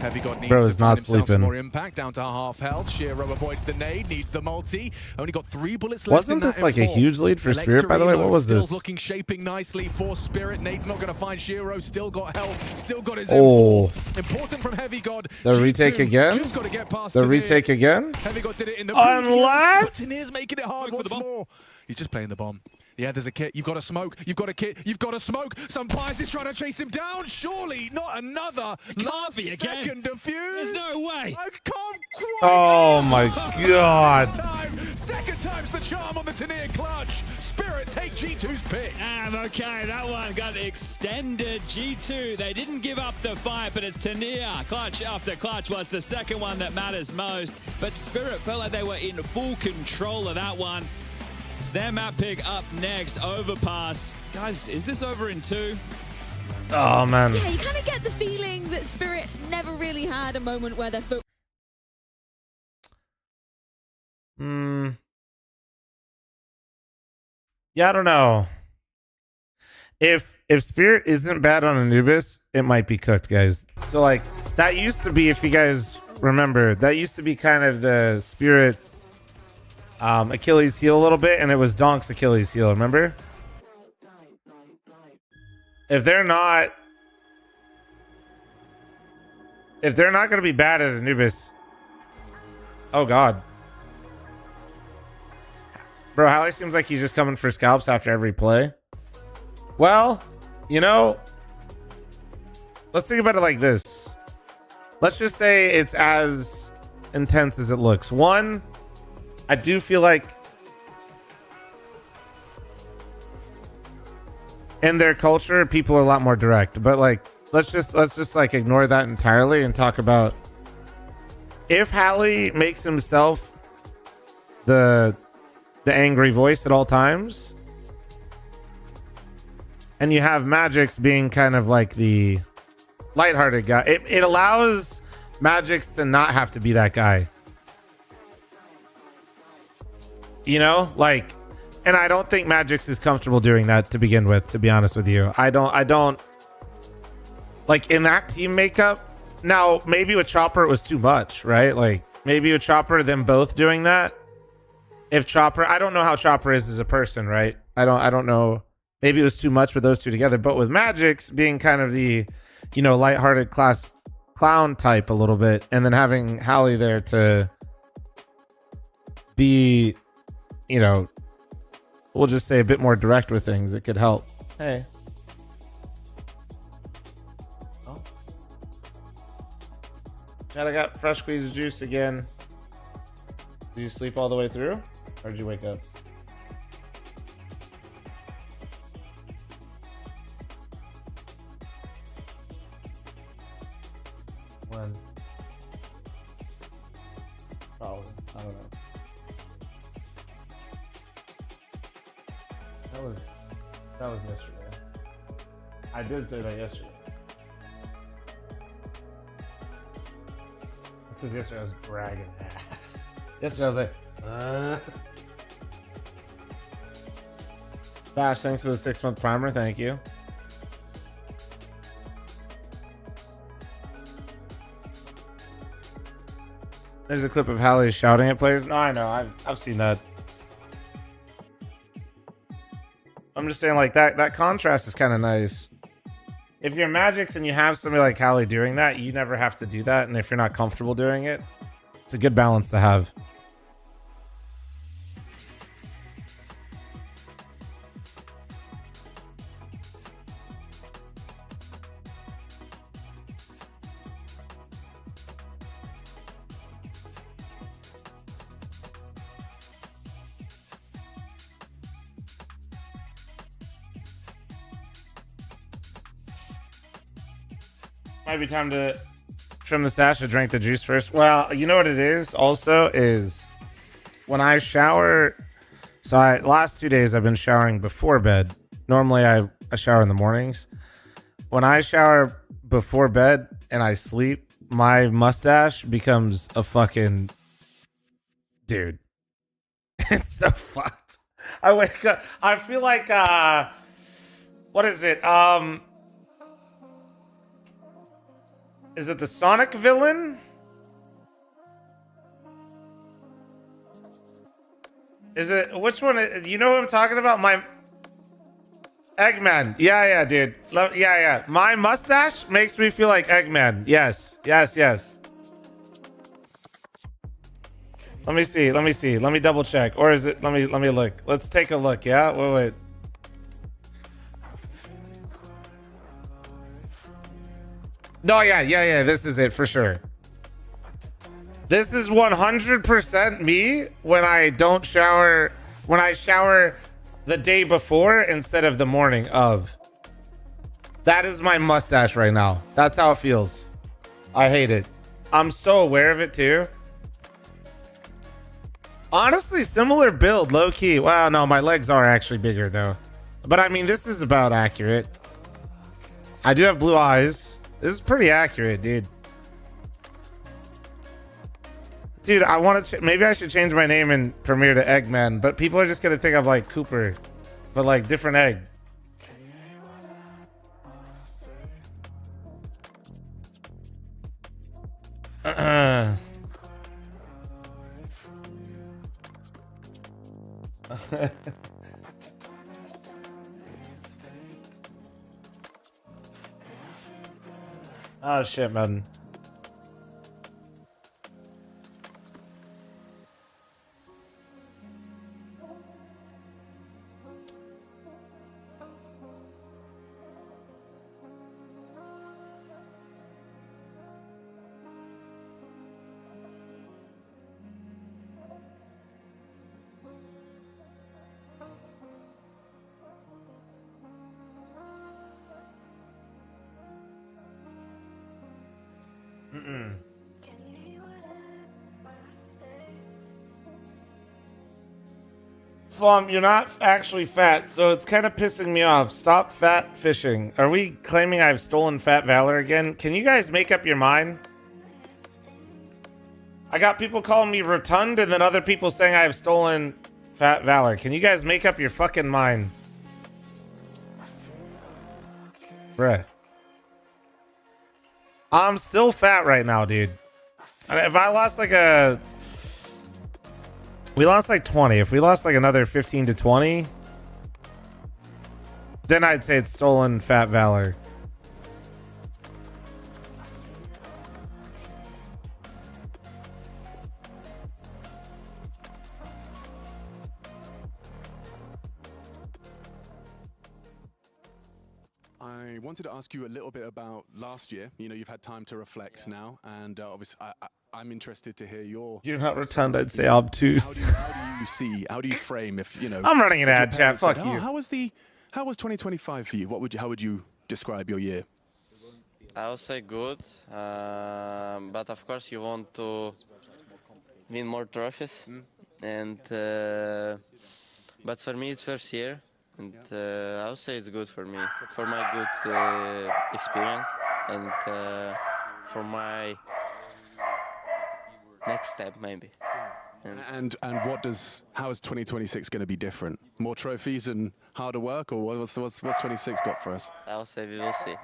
Heavy God needs Bro to is find not himself some sleeping. more impact, down to half health. Shiro avoids the nade, needs the multi. Only got 3 bullets left. Wasn't in this that like a M4. huge lead for Elects Spirit, to by the way? What reload. was Still this? looking shaping nicely for Spirit. Nade's not going to find Shiro. Still got health. Still got his Oh. M4. Important from Heavy God. The G2 retake again? Just got to get past The Tanir. retake again? Heavy God did it in the Unless- Tanir's making it hard once more. He's just playing the bomb. Yeah, there's a kit. You've got to smoke. You've got a kit. You've got to smoke. Some bias is trying to chase him down. Surely not another last be again. second defuse. There's no way. I can't quite. Oh my God. Second time's the charm on the Tanir clutch. Spirit take G2's pick. Okay, that one got extended. G2, they didn't give up the fight, but it's Tanir. Clutch after clutch was the second one that matters most. But Spirit felt like they were in full control of that one. It's their map pick up next, Overpass. Guys, is this over in 2? Oh, man. Yeah, you kind of get the feeling that Spirit never really had a moment where their foot... Yeah, I don't know. If Spirit isn't bad on Anubis, it might be cooked, guys. So like that used to be, if you guys remember, that used to be kind of the Spirit Achilles heel a little bit, and it was Donk's Achilles heel, remember? If they're not going to be bad at Anubis, oh god. Bro, Hallie seems like he's just coming for scalps after every play. Well, you know, let's think about it like this. Let's just say it's as intense as it looks. One, I do feel like in their culture, people are a lot more direct. But like, let's just like ignore that entirely and talk about if Hallie makes himself the angry voice at all times, and you have Magix being kind of like the lighthearted guy. It allows Magix to not have to be that guy. You know, like, and I don't think Magix is comfortable doing that to begin with, to be honest with you. I don't like in that team makeup. Now, maybe with Chopper it was too much, right? Like maybe with Chopper, them both doing that. If Chopper, I don't know how Chopper is as a person, right? I don't know. Maybe it was too much with those two together, but with Magix being kind of the, you know, lighthearted class clown type a little bit, and then having Hallie there to be, you know, we'll just say a bit more direct with things, it could help. Hey. Oh. Now I got fresh squeezed juice again. Did you sleep all the way through? Or did you wake up? When? Probably. I don't know. That was yesterday. I did say that yesterday. It says yesterday I was dragging ass. Yesterday I was like, Bash, thanks for the 6-month primer. Thank you. There's a clip of Hallie shouting at players. No, I know. I've seen that. I'm just saying, like, that contrast is kind of nice. If you're Magix and you have somebody like Hallie doing that, you never have to do that. And if you're not comfortable doing it, it's a good balance to have. Might be time to trim the stash or drink the juice first. Well, you know what it is also is when I shower. So last 2 days I've been showering before bed. Normally I shower in the mornings. When I shower before bed and I sleep, my mustache becomes a fucking dude. It's so fucked. I wake up. I feel like what is it? Is it the Sonic villain? Is it, which one? You know who I'm talking about? My Eggman. Yeah, dude. Yeah. My mustache makes me feel like Eggman. Yes. Let me see. Let me double check. Or is it, let me look. Let's take a look. Yeah. Wait. No, yeah. This is it for sure. This is 100% me when I don't shower. When I shower the day before instead of the morning of. That is my mustache right now. That's how it feels. I hate it. I'm so aware of it too. Honestly, similar build, low key. Wow, no, my legs are actually bigger though. But I mean, this is about accurate. I do have blue eyes. This is pretty accurate, dude. Dude, I want to. Maybe I should change my name in Premiere to Eggman, but people are just gonna think I'm like Cooper, but like different egg. Oh shit, man. Mm-mm. fl0m, you're not actually fat, so it's kind of pissing me off. Stop fat fishing. Are we claiming I've stolen Fat Valor again? Can you guys make up your mind? I got people calling me rotund and then other people saying I've stolen Fat Valor. Can you guys make up your fucking mind? Bruh. I'm still fat right now, dude. If I lost like a... We lost like 20. If we lost like another 15 to 20, then I'd say it's stolen Fat Valor. I wanted to ask you a little bit about last year. You know, you've had time to reflect now, and obviously I'm interested to hear your... You're not rotund, I'd say obtuse. How do you frame if, you know... I'm running an ad chat, said, fuck you. How was 2025 for you? How would you describe your year? I would say good, but of course you want to win more trophies, and but for me it's first year, and I would say it's good for me, for my good experience, and for my next step maybe. And how is 2026 going to be different? More trophies and harder work, or what's 26 got for us? I'll say we will see.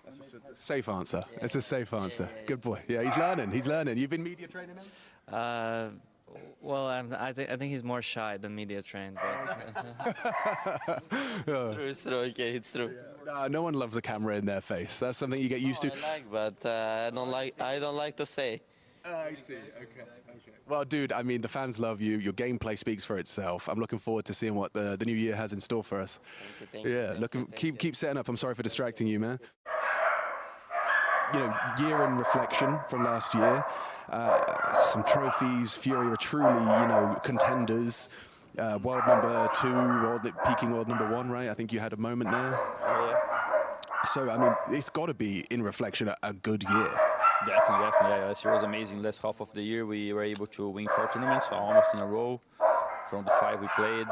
That's a safe answer. It's a safe answer. Good boy. Yeah, he's learning. He's learning. You've been media training him? Well, I think he's more shy than media trained. But It's true. Okay, it's true. No one loves a camera in their face. That's something you get used to. I like, but I don't like to say. I see. Okay. Well, dude, I mean, the fans love you. Your gameplay speaks for itself. I'm looking forward to seeing what the new year has in store for us. Thank you. Keep setting up. I'm sorry for distracting you, man. You know, year in reflection from last year. Some trophies. Fury are truly, you know, contenders. World number 2, peaking world number 1, right? I think you had a moment there. Yeah. So, I mean, it's got to be, in reflection, a good year. Definitely. Yeah, last year was amazing. Last half of the year, we were able to win 4 tournaments, almost in a row, from the 5 we played.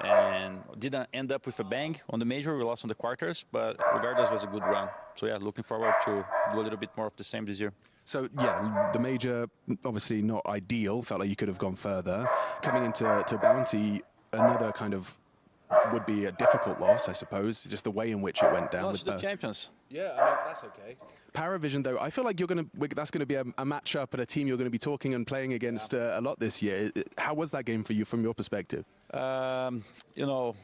And didn't end up with a bang on the major. We lost on the quarters, but regardless, it was a good run. So yeah, looking forward to do a little bit more of the same this year. So yeah, the major, obviously not ideal. Felt like you could have gone further. Coming into Bounty, another kind of would be a difficult loss, I suppose. Just the way in which it went down. Lost with the champions. Yeah, I mean, that's okay. Paravision, though, I feel like that's going to be a matchup and a team you're going to be talking and playing against a lot this year. How was that game for you from your perspective? You know,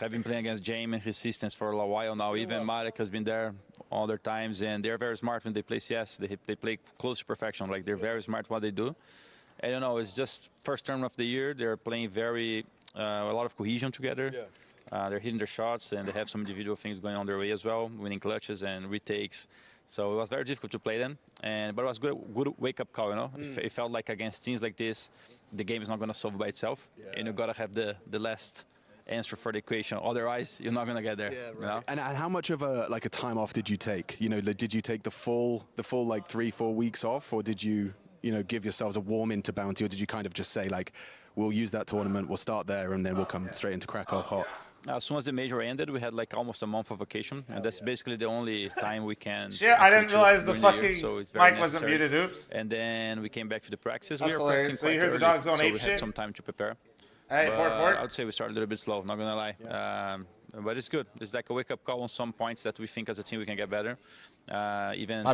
I've been playing against James and Resistance for a while now. Even Marek has been there other times, and they're very smart when they play CS. They play close to perfection. Like, they're very smart what they do. And, you know, it's just first term of the year. They're playing a lot of cohesion together. Yeah. They're hitting their shots, and they have some individual things going on their way as well, winning clutches and retakes. So it was very difficult to play them, but it was good wake-up call, you know. It felt like against teams like this, the game is not going to solve by itself, and you got to have the last answer for the equation. Otherwise, you're not going to get there. Yeah, right. You know? And how much of a time off did you take? You know, did you take the full like 3-4 weeks off, or did you give yourselves a warm into Bounty, or did you kind of just say like, we'll use that tournament, we'll start there, and then we'll come straight into Krakow hot? As soon as the major ended, we had like almost a month of vacation, and that's basically the only time we can. Shit, I didn't realize the fucking so it's very mic wasn't muted. Oops. And then we came back to the practice. That's we were hilarious. practicing So you quite heard the early, dogs on so ape we shit? had some time to prepare. Hey, port. I would say we started a little bit slow. Not gonna lie, but it's good. It's like a wake-up call on some points that we think as a team we can get better. Even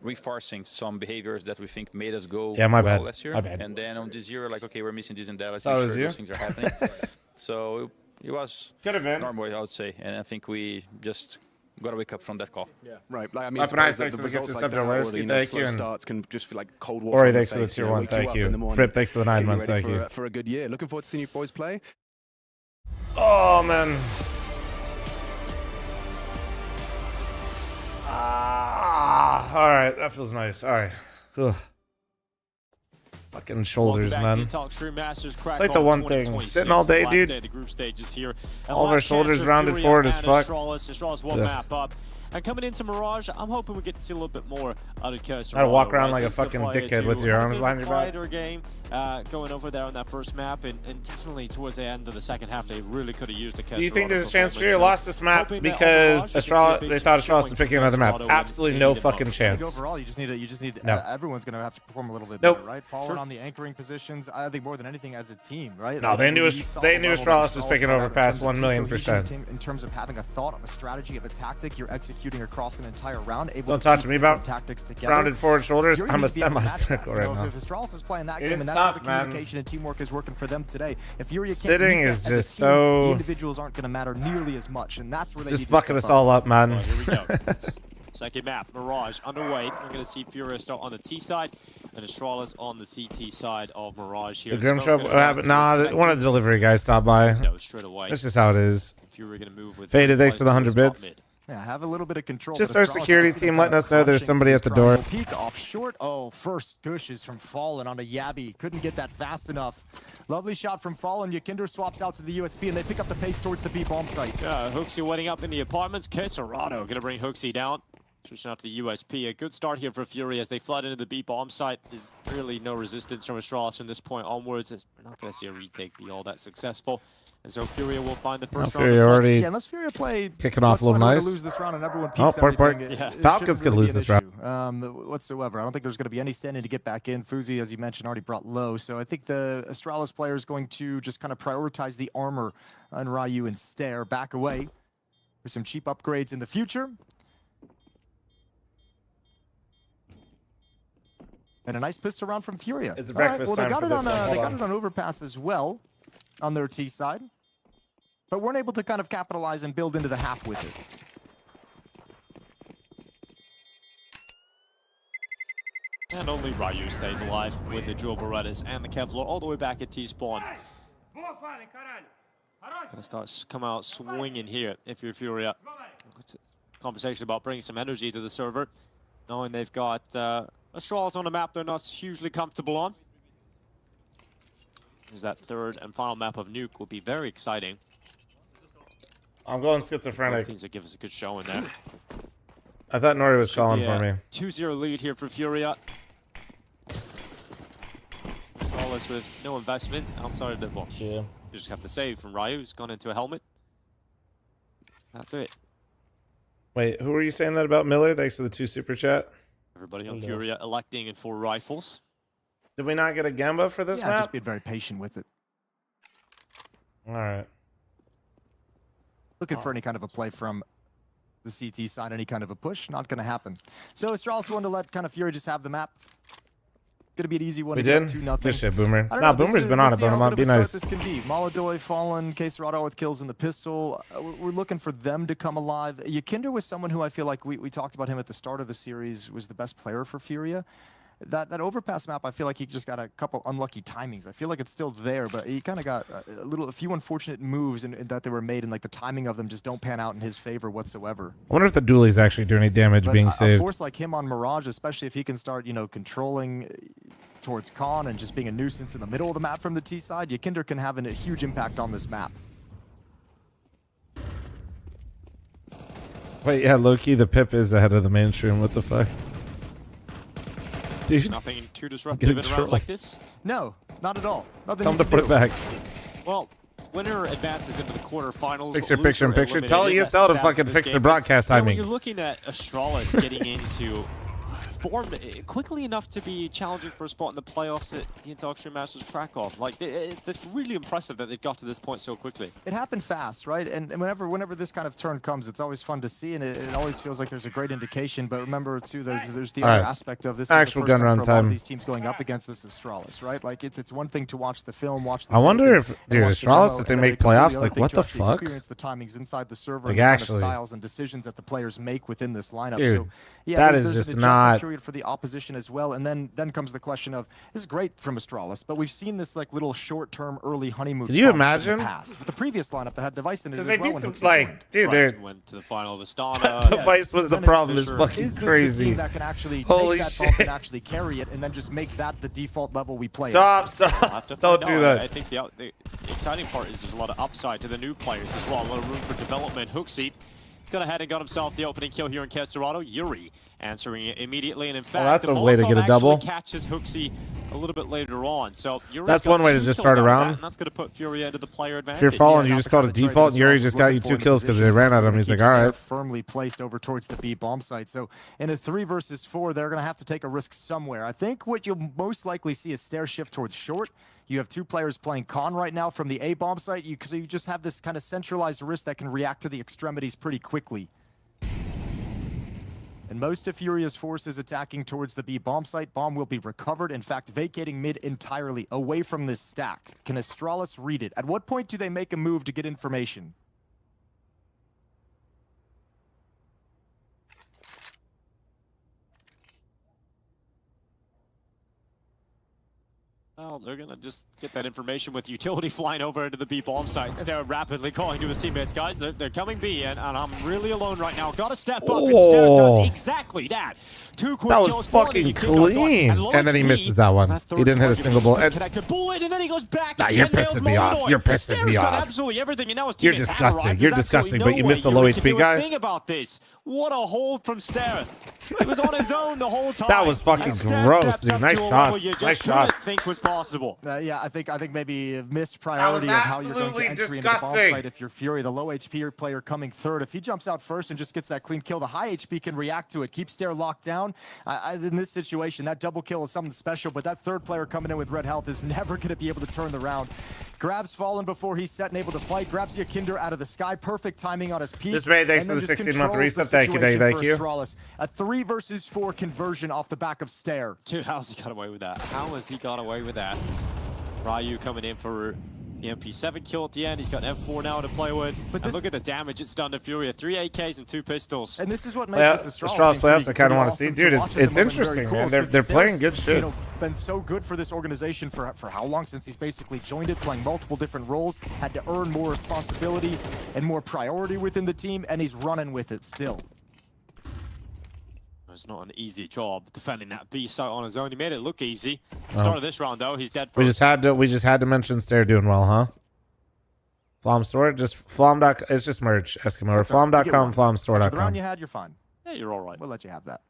reinforcing some behaviors that we think made us go well last year. And then on this year, like, okay, we're missing this and that. Let's make sure those things are happening. So it was normal, I would say, and I think we just got to wake up from that call. Yeah, right. Like, I mean, Nice, thanks the for the results gift like to that, or Thank slow you. starts can just feel like cold water. Ori, on the thanks for the face, tier 1. wake you Thank up you. in the morning, Fripp, thanks for the 9 get months. ready Thank you. For a good year. Looking forward to seeing you boys play. Oh man. All right, that feels nice. All right. Ugh. Fucking shoulders, man. It's like the one thing. Sitting all day, dude. All of our shoulders rounded forward as fuck. And coming into Mirage, I'm hoping we get to see a little bit more out of Curse. I'd walk around like a fucking dickhead with your arms behind your back. Game, going over there on that first map, and definitely towards the end of the second half, they really could have used the Curse. Do you think there's a chance Fury lost this map because they thought Astralis was picking another map? Absolutely no fucking chance. Overall, you just need no. Everyone's going to have to perform a little bit nope. better, right? Fallen on the anchoring positions, I think more than anything as a team, right? No, they knew Astralis was picking over past 1,000,000%. In terms of having a thought, of a strategy, of a tactic, you're executing across an entire round. Don't talk to me about tactics together. Rounded forward shoulders. I'm a semi-circle right now. If Astralis is playing that game, and that's tough, how the communication and teamwork is working for them today. If Furia can't sitting is just just so. The individuals aren't going to matter nearly as much, and that's where they just fucking us all up, man. Here we go. Second map, Mirage underway. We're going to see Furia start on the T side, and Astralis on the CT side of Mirage here. The Grim Shop happened. Nah, one of the delivery guys stopped by. No, straight away. That's just how it is. Furia going to move with Faded, thanks for the 100 bits. Yeah, have a little bit of control. Just our security team letting us know there's somebody at the door. Peek off short. Oh, first gushes from Fallen onto Yabby. Couldn't get that fast enough. Lovely shot from Fallen. Yakinder swaps out to the USP, and they pick up the pace towards the B bomb site. Yeah, Hooksy waiting up in the apartments. Kesserado going to bring Hooksy down. Switching out to the USP. A good start here for Fury as they flood into the B bomb site. There's really no resistance from Astralis from this point onwards. We're not going to see a retake be all that successful. And so Furia will find the first round. Furia already unless Furia play kicking off a little nice. Lose this round and everyone Yeah. Falcons could lose this round. Whatsoever. I don't think there's going to be any standing to get back in. Fuzi, as you mentioned, already brought low. So I think the Astralis player is going to just kind of prioritize the armor on Ryu and stare back away for some cheap upgrades in the future. And a nice pistol round from Furia. It's breakfast time for this one. They got it on overpass as well on their T side, but weren't able to kind of capitalize and build into the half with it. And only Ryu stays alive with the dual Berettas and the Kevlar all the way back at T-spawn. Gonna come out swinging here if you're Furia. Conversation about bringing some energy to the server, knowing they've got Astralis on a map they're not hugely comfortable on. There's that third and final map of Nuke will be very exciting. I'm going schizophrenic. Things that give us a good showing there. I thought Nori was calling for me. 2-0 lead here for Furia. Astralis with no investment outside of the ball. Yeah. You just have to save from Ryu, who's gone into a helmet. That's it. Wait, who were you saying that about, Miller? Thanks for the 2 super chat. Everybody on Furia electing in 4 rifles. Did we not get a Gamba for this map? Just be very patient with it. All right. Looking for any kind of a play from the CT side, any kind of a push, not going to happen. So Astralis wanted to let kind of Fury just have the map. Going to be an easy one. We to did? 2-0. This shit, Boomer. Nah, Boomer's been on it, but it might be nice. This can be Molodoy, Fallen, Kesserado with kills in the pistol. We're looking for them to come alive. Yakinder was someone who I feel like we talked about him at the start of the series was the best player for Furia. That overpass map, I feel like he just got a couple unlucky timings. I feel like it's still there, but he kind of got a few unfortunate moves that they were made, and like the timing of them just don't pan out in his favor whatsoever. I wonder if the dualies actually do any damage being saved. A force like him on Mirage, especially if he can start, controlling towards Khan and just being a nuisance in the middle of the map from the T side, Yakinder can have a huge impact on this map. Wait, yeah, low-key, the Pip is ahead of the mainstream. What the fuck? Dude, nothing too disruptive in a round like this? No, not at all. Nothing. Tell him to put it back. Well, winner advances into the quarterfinals. Fix your picture-in-picture. Tell ESL to fucking fix their broadcast timing. When you're looking at Astralis getting into form quickly enough to be challenging for a spot in the playoffs at the Intel Extreme Masters Krakow. Like, it's really impressive that they've got to this point so quickly. It happened fast, right? And whenever this kind of turn comes, it's always fun to see, and it always feels like there's a great indication. But remember, too, there's the other aspect of this. Actual gun run time. A lot of these teams going up against this Astralis, right? Like, it's one thing to watch the film, watch the I wonder if, dude, Astralis, if they make playoffs, like, what the fuck? Experience the timings inside the server, like, and the actually, kind of styles and decisions that the players make within this lineup. Dude, so, yeah, that there's is just an not period for the opposition as well, and then comes the question of, this is great from Astralis, but we've seen this like little short-term early honeymoon. Can you imagine? With the previous lineup that had Device in it as they well. beat some, like, dude, they went to the final of the Stana. Device was the problem. Is fucking crazy. That can actually Holy take that shit! bump and actually carry it, and then just make that the default level we play. Stop! Don't do that. I think the exciting part is there's a lot of upside to the new players as well. A lot of room for development. Hooksy He's gone ahead and got himself the opening kill here in Casterado. Yuri answering it immediately, and in fact, that's the a way to Molotov get a double. actually catches Hooksy a little bit later on. So Yuri's That's got one way to 2 just kills start out of around. that, and that's going to put Furia into the player advantage. If you're falling, you just call it default, and Yuri just got you 2 kills because they ran at him. He's like, all right. Firmly placed over towards the B bomb site. So in a 3 versus 4, they're going to have to take a risk somewhere. I think what you'll most likely see is stair shift towards short. You have 2 players playing con right now from the A bomb site, so you just have this kind of centralized risk that can react to the extremities pretty quickly. And most of Furia's force is attacking towards the B bomb site. Bomb will be recovered, in fact, vacating mid entirely, away from this stack. Can Astralis read it? At what point do they make a move to get information? Well, they're going to just get that information with utility flying over into the B bomb site and Stair rapidly calling to his teammates. Guys, they're coming B, and I'm really alone right now. Got to step up, and Stair does exactly that. 2 quick That kills, was fucking clean. And then he misses that one. He didn't hit a single bullet. Connected bullet, and then he goes back. Nah, you're pissing me off. You're pissing me done off. Absolutely everything, and now his You're teammates have disgusting. arrived. You're There's disgusting, absolutely but you no missed the way low Yuri can HP do a guy. thing about this. What a hold from Stair. He was on his own the whole time. That was fucking gross, dude. Nice shots. Nice shots. Think was possible. Yeah, I think maybe a missed priority of how you're going to entry into the bomb site if you're Fury. The low HP player coming third. If he jumps out first and just gets that clean kill, the high HP can react to it. Keep Stair locked down. In this situation, that double kill is something special, but that third player coming in with red health is never going to be able to turn the round. Grabs Fallen before he's set and able to fight. Grabs Yakinder out of the sky. Perfect timing on his peak. This May, thanks for the 16-month reset. Thank you, thank you. Astralis. A 3 versus 4 conversion off the back of Stair. Dude, how's he got away with that? How has he got away with that? Ryu coming in for the MP7 kill at the end. He's got M4 now to play with. But look at the damage it's done to Furia. 3 AKs and 2 pistols. And this is what makes this Astralis playoffs I kind of want to see. Dude, it's interesting, man. They're playing good shit. Been so good for this organization for how long since he's basically joined it, playing multiple different roles, had to earn more responsibility and more priority within the team, and he's running with it still. It's not an easy job defending that B site on his own. He made it look easy. Start of this round though, he's dead first. We just had to mention Stair doing well, huh? fl0m store, just fl0m. It's just merch, Eskimo. Or fl0m.com, fl0mstore.com. The round you had, you're fine. Yeah, you're all right. We'll let you have that.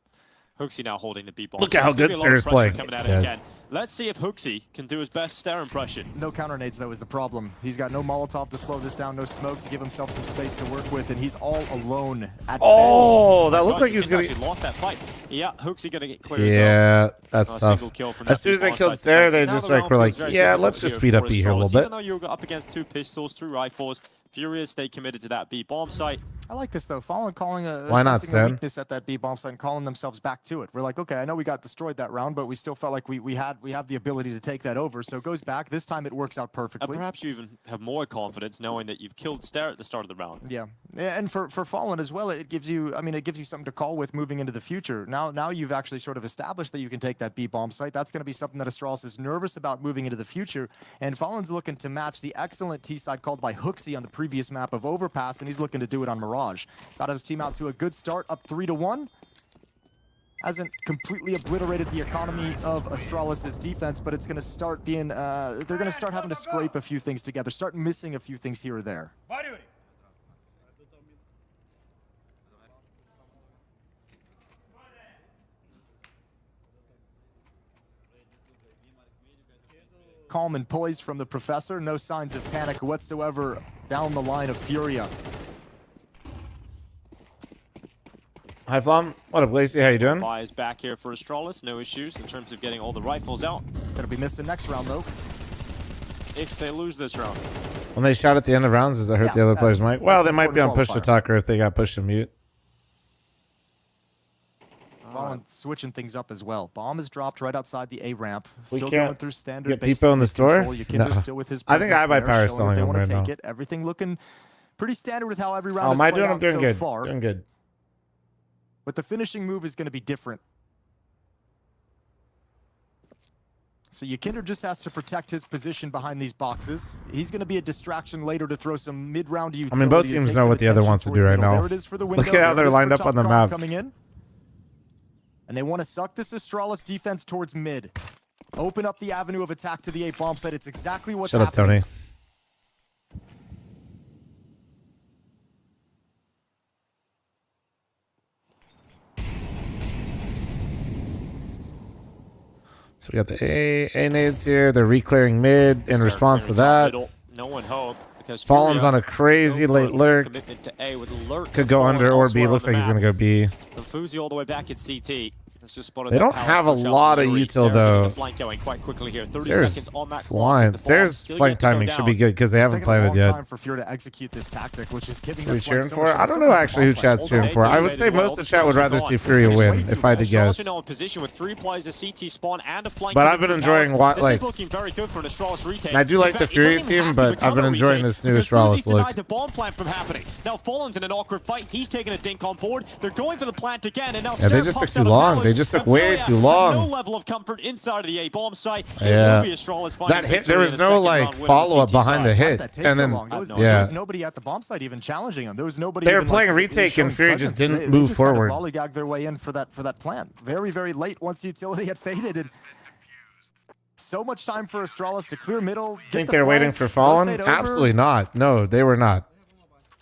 Hooksy now holding the B bomb. Look at how good Stair is playing. Coming at it again. Let's see if Hooksy can do his best Stair impression. No counter nades, though, is the problem. He's got no Molotov to slow this down, no smoke to give himself some space to work with, and he's all alone at Oh, that looked like he was going going to... lost that fight. Yeah, Hooksy going to get cleared. Yeah, that's tough. As soon as they killed Stair, they just were like, yeah, let's just speed up B here a little bit. Even though you got up against 2 pistols, 2 rifles, Furious stay committed to that B bomb site. I like this though. Fallen calling a weakness at that B bomb site and calling themselves back to it. We're like, okay, I know we got destroyed that round, but we still felt like we have the ability to take that over. So it goes back. This time it works out perfectly. And perhaps you even have more confidence knowing that you've killed Stair at the start of the round. Yeah, and for Fallen as well, it gives you something to call with moving into the future. Now you've actually sort of established that you can take that B bomb site. That's going to be something that Astralis is nervous about moving into the future. And Fallen's looking to match the excellent T side called by Hooksy on the previous map of Overpass, and he's looking to do it on Mirage. Got his team out to a good start, up 3-1. Hasn't completely obliterated the economy of Astralis' defense, but it's going to start being, they're going to start having to scrape a few things together, start missing a few things here or there. Calm and poised from the Professor, no signs of panic whatsoever down the line of Furia. Hi, fl0m. What up, Lacey? How you doing? Buy is back here for Astralis. No issues in terms of getting all the rifles out. Gonna be missing next round, though. If they lose this round. When they shot at the end of rounds, does that hurt the other player's mic? Well, they might be on push to talk, or if they got pushed to mute. Fallen switching things up as well. Bomb is dropped right outside the A ramp. We Still can't going through standard get people in the store? No. Still with his I think iBuyPower is selling they them want right to now. take it. Everything looking pretty standard with how every round Oh, is am I played doing? out I'm doing so good. far. Doing good. But the finishing move is going to be different. So Yakinder just has to protect his position behind these boxes. He's going to be a distraction later to throw some mid-round utility. I mean, both teams know what the other wants to do right now. There it is for the window. Look at how they're lined up on the map. Coming in. And they want to suck this Astralis defense towards mid. Open up the avenue of attack to the A bomb site. It's exactly what's happening. Shut up, Tony. So we got the A nades here. They're re-clearing mid in response to that. No one hoped because Fallen's on a crazy late lurk. Commitment to A with lurk. Could go under or B. Looks like he's going to go B. And Fuzi all the way back at CT. They don't have a lot of util though. Going quite quickly here. 30 Stairs seconds on that flying. Stairs flank timing should be good because they haven't planted yet. Time for fl0m to execute this tactic, which is giving Who we cheering for? I don't know actually who chat's cheering for. I would say most of the chat would rather see Furia win, if I had to guess. In position with 3 players, a CT spawn and a flank. But I've been enjoying what like. Looking very good for an Astralis retake. I do like the Furia team, but I've been enjoying this new Astralis look. The bomb plant from happening. Now Fallen's in an awkward fight. He's taking a dink on board. They're going for the plant again, and now yeah, they just took too long. They just took way too long. No level of comfort inside of the A bomb site. Yeah, that hit. There was no like follow up behind the hit, and then there was nobody at the bomb site even challenging them. There was nobody. They were playing retake, and Fury just didn't move forward. They lollygagged their way in for that plant. Very very late once utility had faded. And so much time for Astralis to clear middle. Think they're waiting for Fallen? Absolutely not. No, they were not.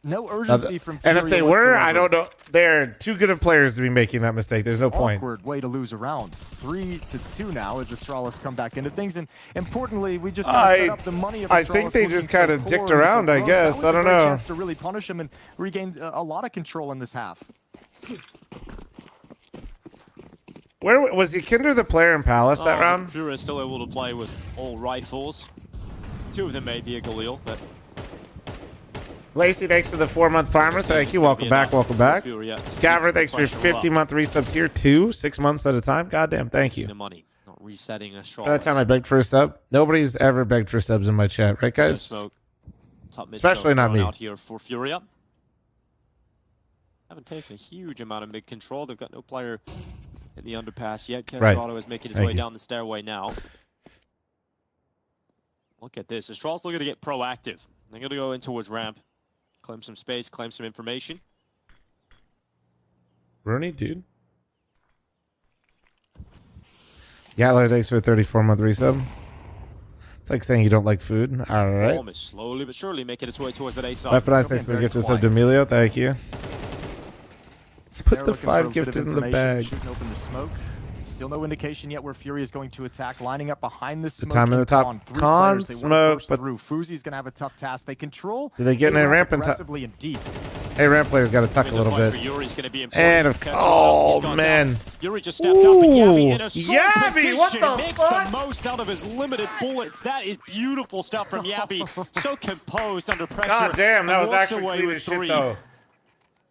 No urgency from Fury. And if they were, whatsoever. I don't know. They're too good of players to be making that mistake. There's no point. Awkward way to lose a round. 3-2 now as Astralis come back into things. And importantly, we just set up the money of Astralis. I think they just kind of dicked around, I guess. I don't know. Chance to really punish him and regain a lot of control in this half. Where was Kinder the player in Palace that round? Fury is still able to play with all rifles. 2 of them may be a Galil, but Lacey, thanks for the 4-month primer. Thank you. Welcome back. Welcome back. Scaver, thanks for your 50-month resub tier 2, 6 months at a time. Goddamn, thank you. The money, not resetting Astralis. That time I begged for a sub. Nobody's ever begged for subs in my chat, right, guys? Smoke. Especially not me. Out here for Furia. Haven't taken a huge amount of mid control. They've got no player in the underpass yet. Kesserado is making his way down the stairway now. Look at this. Astralis looking to get proactive. They're going to go in towards ramp. Claim some space, claim some information. Rooney, dude. Gatler, thanks for a 34-month resub. It's like saying you don't like food. All right. fl0m is slowly but surely making its way towards that A side. Weaponize, thanks for the gift of sub to Emilio. Thank you. Let's put the 5 gifted in the bag. Shooting open the smoke. Still no indication yet where Fury is going to attack. Lining up behind the smoke. The time in the top. Con smoke, but Fuzi's gonna have a tough task. They control. Do they get in a ramp aggressively and deep? A ramp player's got to tuck a little bit. And oh man, Yuri just stepped up, and Yabby in a strong Yabby, what the makes fuck? the most out of his limited bullets. That is beautiful stuff from Yabby. So composed under pressure. God damn, that was walks actually away clean with as shit 3. though.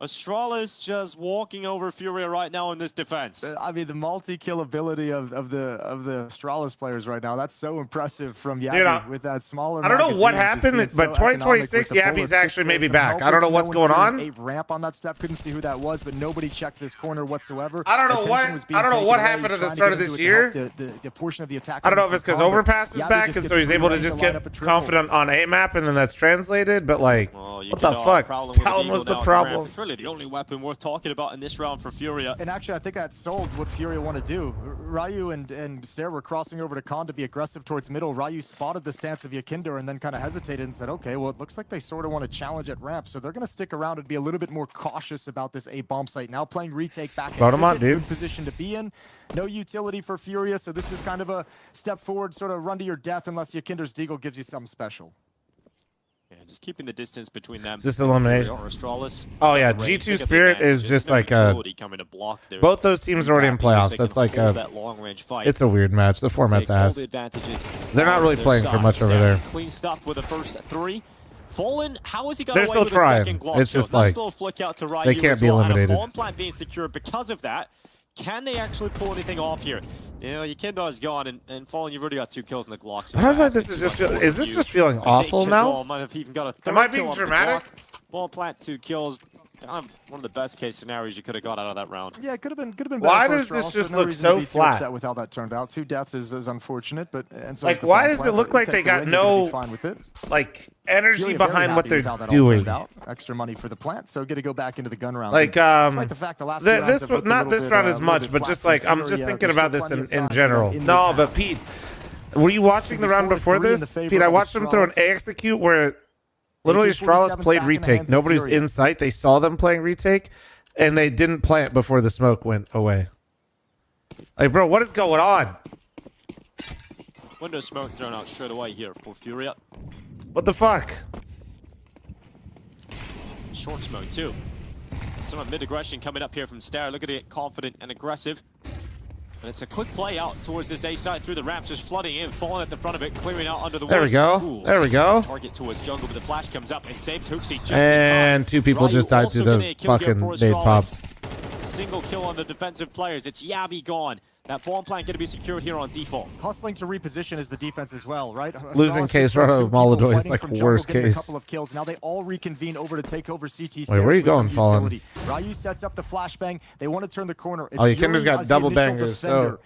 Astralis just walking over Furia right now in this defense. I mean, the multi-kill ability of the Astralis players right now, that's so impressive from Yabby with that smaller. I don't know what happened, but 2026 Yabby's actually maybe back. I don't know what's going on. A ramp on that step, couldn't see who that was, but nobody checked this corner whatsoever. I don't know what happened at the start of this year. The portion of the attack. I don't know if it's because Overpass is back, and so he's able to just get confident on A map, and then that's translated. But like, what the fuck? Talon was the problem. It's really the only weapon worth talking about in this round for Furia. And actually, I think that sold what Furia want to do. Ryu and Stair were crossing over to Khan to be aggressive towards middle. Ryu spotted the stance of Yakinder and then kind of hesitated and said, okay, well, it looks like they sort of want to challenge at ramp, so they're going to stick around and be a little bit more cautious about this A bomb site. Now playing retake back Load him on, dude. Good position to be in. No utility for Furia, so this is kind of a step forward, sort of run to your death unless Yakinder's Deagle gives you something special. Just keeping the distance between them. Is this elimination? Oh yeah, G2 Spirit is just like both those teams are already in playoffs. That's like it's a weird match. The format's ass. They're not really playing for much over there. Clean stuff with the first 3. Fallen, how is he got They're away still with trying. A second Glock It's just like they can't be eliminated. And a bomb plant being secured because of that. Can they actually pull anything off here? You know, Yakindo is gone, and Fallen, you've already got 2 kills in the Glock. So I don't know if this is just is this just feeling awful now? Might have even got a Am I being dramatic? Bomb plant, 2 kills. One of the best case scenarios you could have got out of that round. Yeah, it could have been. Why does this just look so flat? Upset with how that turned out. 2 deaths is unfortunate, but so like why does it look like they got no like energy behind what they're doing? Extra money for the plant, so get to go back into the gun round. Like the fact the last this not this round as much, but just like I'm just thinking about this in general. No, but Pete, were you watching the round before this? Pete, I watched them throw an A execute where literally Astralis played retake. Nobody was in sight. They saw them playing retake, and they didn't plant before the smoke went away. Like, bro, what is going on? Window smoke thrown out straight away here for Furia. What the fuck? Short smoke too. Some mid-aggression coming up here from Stair. Look at it, confident and aggressive. And it's a quick play out towards this A side through the ramp, just flooding in, falling at the front of it, clearing out under the There we go. Ooh, there we go. Target towards jungle, but the flash comes up and saves Hooksy just And in time. 2 people Ryu just died also to getting the a kill here fucking for bait pop. Astralis. Single kill on the defensive players. It's Yabi gone. That bomb plant going to be secured here on default. Hustling to reposition is the defense as well, right? Losing case run of Molodoi is like worst case. A couple of kills. Now they all reconvene over to take over CT. Wait, where are you going, Fallen? Ryu sets up the flashbang. They want to turn the corner. It's Oh, you just got double bangers, so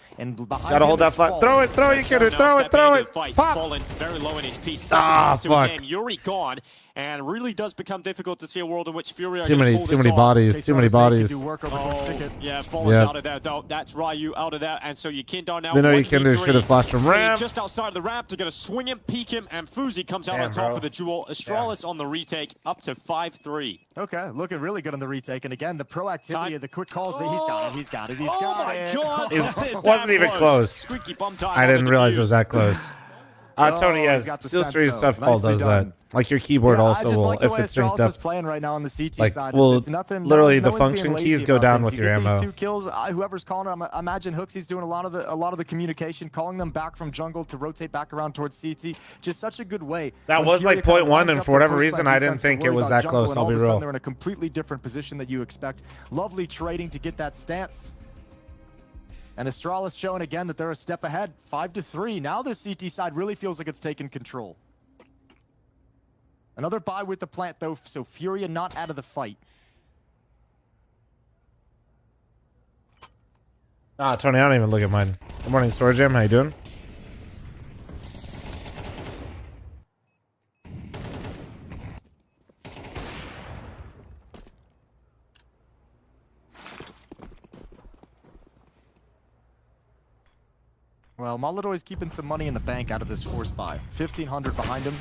gotta hold that flat. Throw it, you Kidder, throw it. Pop! Fallen very low in HP. Ah, fuck. Yuri gone, and really does become difficult to see a world in which Fury are Too many bodies. Too many bodies. Oh, yeah, Fallen's out of there though. That's Ryu out of there, and so Yukindar now. They know Yukindar should have flashed from ramp. Just outside of the ramp, they're gonna swing him, peek him, and Fuzi comes out on top of the duel. Astralis on the retake, up to 5-3. Okay, looking really good on the retake, and again the proactivity of the quick calls. He's got it. He's got it. Oh my God! It wasn't even close. Squeaky bum time. I didn't realize it was that close. Tony, yes, Steel Street stuff all does that. Like your keyboard also will, if it's synced up. Playing right now on the CT like, side. well, it's nothing, literally no the function keys go down with your ammo. These 2 kills, whoever's calling them, I imagine Hooksy's doing a lot of the communication, calling them back from jungle to rotate back around towards CT. Just such a good way. That was like 0.1, and for whatever reason, I didn't think it was that close. I'll be real. They're in a completely different position that you expect. Lovely trading to get that stance. And Astralis showing again that they're a step ahead, 5-3. Now the CT side really feels like it's taken control. Another buy with the plant, though, so Furia not out of the fight. Tony, I don't even look at mine. Good morning, Storage Jam. How you doing? Well, Molodoi is keeping some money in the bank out of this force buy. 1,500 behind him.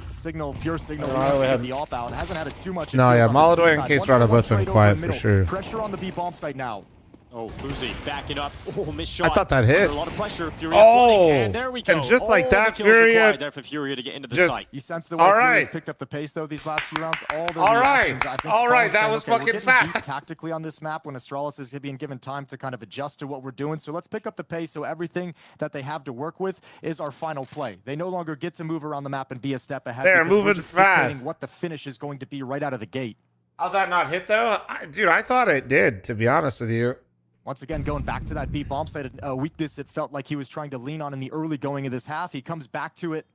Signal, pure signal. The op out hasn't had it too much. No, yeah, Molodoi and Case Rod have both been quiet for sure. Pressure on the B bomb site now. Oh, Fuzi backing up. Oh, missed shot. I thought that hit. Under a lot of pressure. Furia flooding, and there we go. And just like that, Furia there for Furia to get into the site. You sense the way Furia's picked up the pace though these last few rounds. All right, that was fucking fast. Tactically on this map, when Astralis is being given time to kind of adjust to what we're doing, so let's pick up the pace. So everything that they have to work with is our final play. They no longer get to move around the map and be a step ahead. They're moving fast. What the finish is going to be right out of the gate. How'd that not hit though, dude? I thought it did. To be honest with you. Once again, going back to that B bomb site, a weakness it felt like he was trying to lean on in the early going of this half. He comes back to it,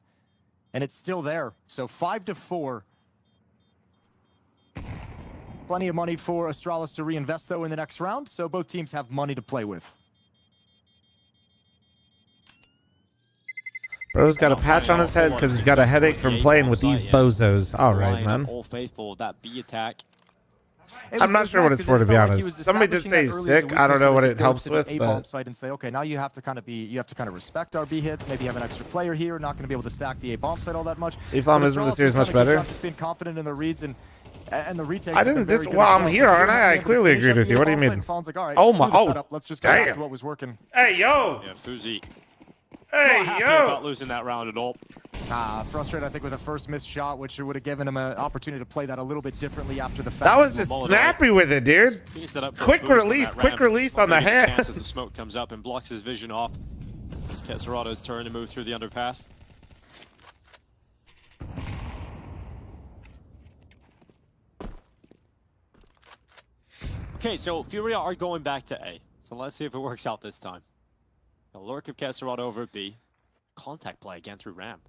and it's still there. So 5-4. Plenty of money for Astralis to reinvest, though, in the next round, so both teams have money to play with. Bro's got a patch on his head because he's got a headache from playing with these bozos. All right, man. All faithful, that B attack. I'm not sure what it's for, to be honest. Somebody did say he's sick. I don't know what it helps with, but site and say, okay, now you have to kind of respect our B hits. Maybe have an extra player here. Not going to be able to stack the A bomb site all that much. fl0m isn't the series much better. Just being confident in the reads and the retakes. I didn't. Well, I'm here, aren't I? I clearly agreed with you. What do you mean? Oh my! Oh, let's just go back to what was working. Hey, yo! Yeah, Fuzi. Hey, not yo! about losing that round at all. Frustrated, I think, with the first missed shot, which would have given him an opportunity to play that a little bit differently after the fact. That was just snappy with it, dude. Quick release on the hands. As the smoke comes up and blocks his vision off. It's Keserado's turn to move through the underpass. Okay, so Furia are going back to A. So let's see if it works out this time. The lurk of Keserado over at B. Contact play again through ramp.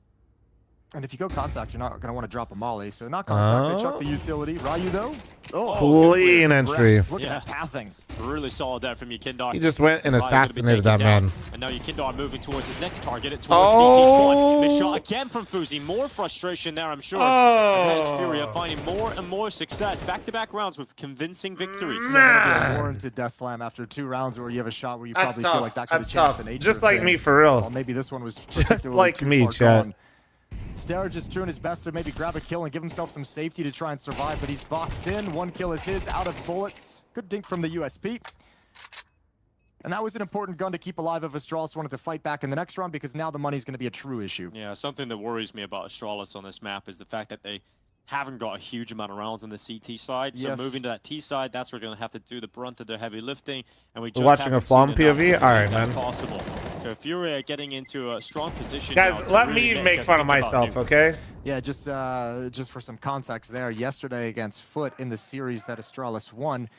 And if you go contact, you're not going to want to drop a molly. So not contact, they chuck the utility. Ryu, though? Clean entry. Look at that pathing. Really solid there from Yukindar. He just went and assassinated that man. And now Yukindar moving towards his next target. It's towards CT's Missed shot again from Fuzi. More frustration there, I'm sure. As Furia finding more and more success. Back-to-back rounds with convincing victories. A warranted death slam after 2 rounds where you have a shot where you probably feel like that could have changed the nature Just of like things. me, for real. Well, maybe this one was just like me, chat. Stair just doing his best to maybe grab a kill and give himself some safety to try and survive, but he's boxed in. 1 kill is his, out of bullets. Good dink from the USP. And that was an important gun to keep alive if Astralis wanted to fight back in the next round, because now the money's going to be a true issue. Yeah, something that worries me about Astralis on this map is the fact that they haven't got a huge amount of rounds on the CT side. So moving to that T side, that's where we're going to have to do the brunt of their heavy lifting. And we just watching a fl0m POV? All right, man. Possible. So Fury getting into a strong position. Guys, now let really me make fun of myself, okay? Yeah, just for some context there, yesterday against Foot in the series that Astralis won,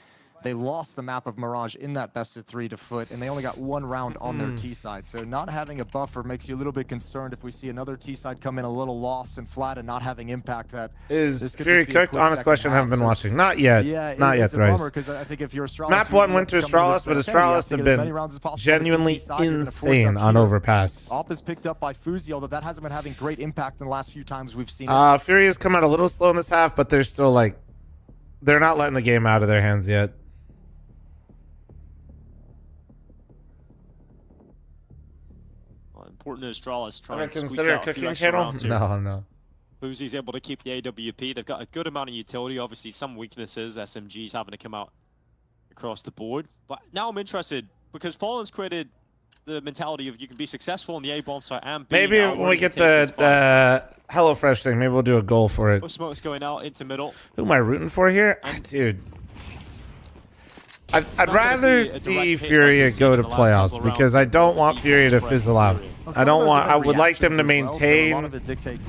they lost the map of Mirage in that best-of-3 to Foot, and they only got 1 round on their T side. So not having a buffer makes you a little bit concerned if we see another T side come in a little lost and flat and not having impact. That is Fury cooked? Honest question, haven't been watching. Not yet. Yeah, not yet, it's a bummer, because I think if you're Astralis, Map 1 went to Astralis, but Astralis have been genuinely insane on Overpass. Op is picked up by fl0m, although that hasn't been having great impact in the last few times we've seen it. Fury has come out a little slow in this half, but they're still like, they're not letting the game out of their hands yet. Important Astralis trying Ever to consider a cooking channel? No, no. fl0m's able to keep the AWP. They've got a good amount of utility. Obviously, some weaknesses. SMG's having to come out across the board. But now I'm interested because Fallen's created the mentality of you can be successful in the A-bomb side and B. Maybe when we get the HelloFresh thing, maybe we'll do a goal for it. Smoke's going out into middle. Who am I rooting for here? Dude. I'd rather see Fury go to playoffs because I don't want Fury to fizzle out. I don't want. I would like them to maintain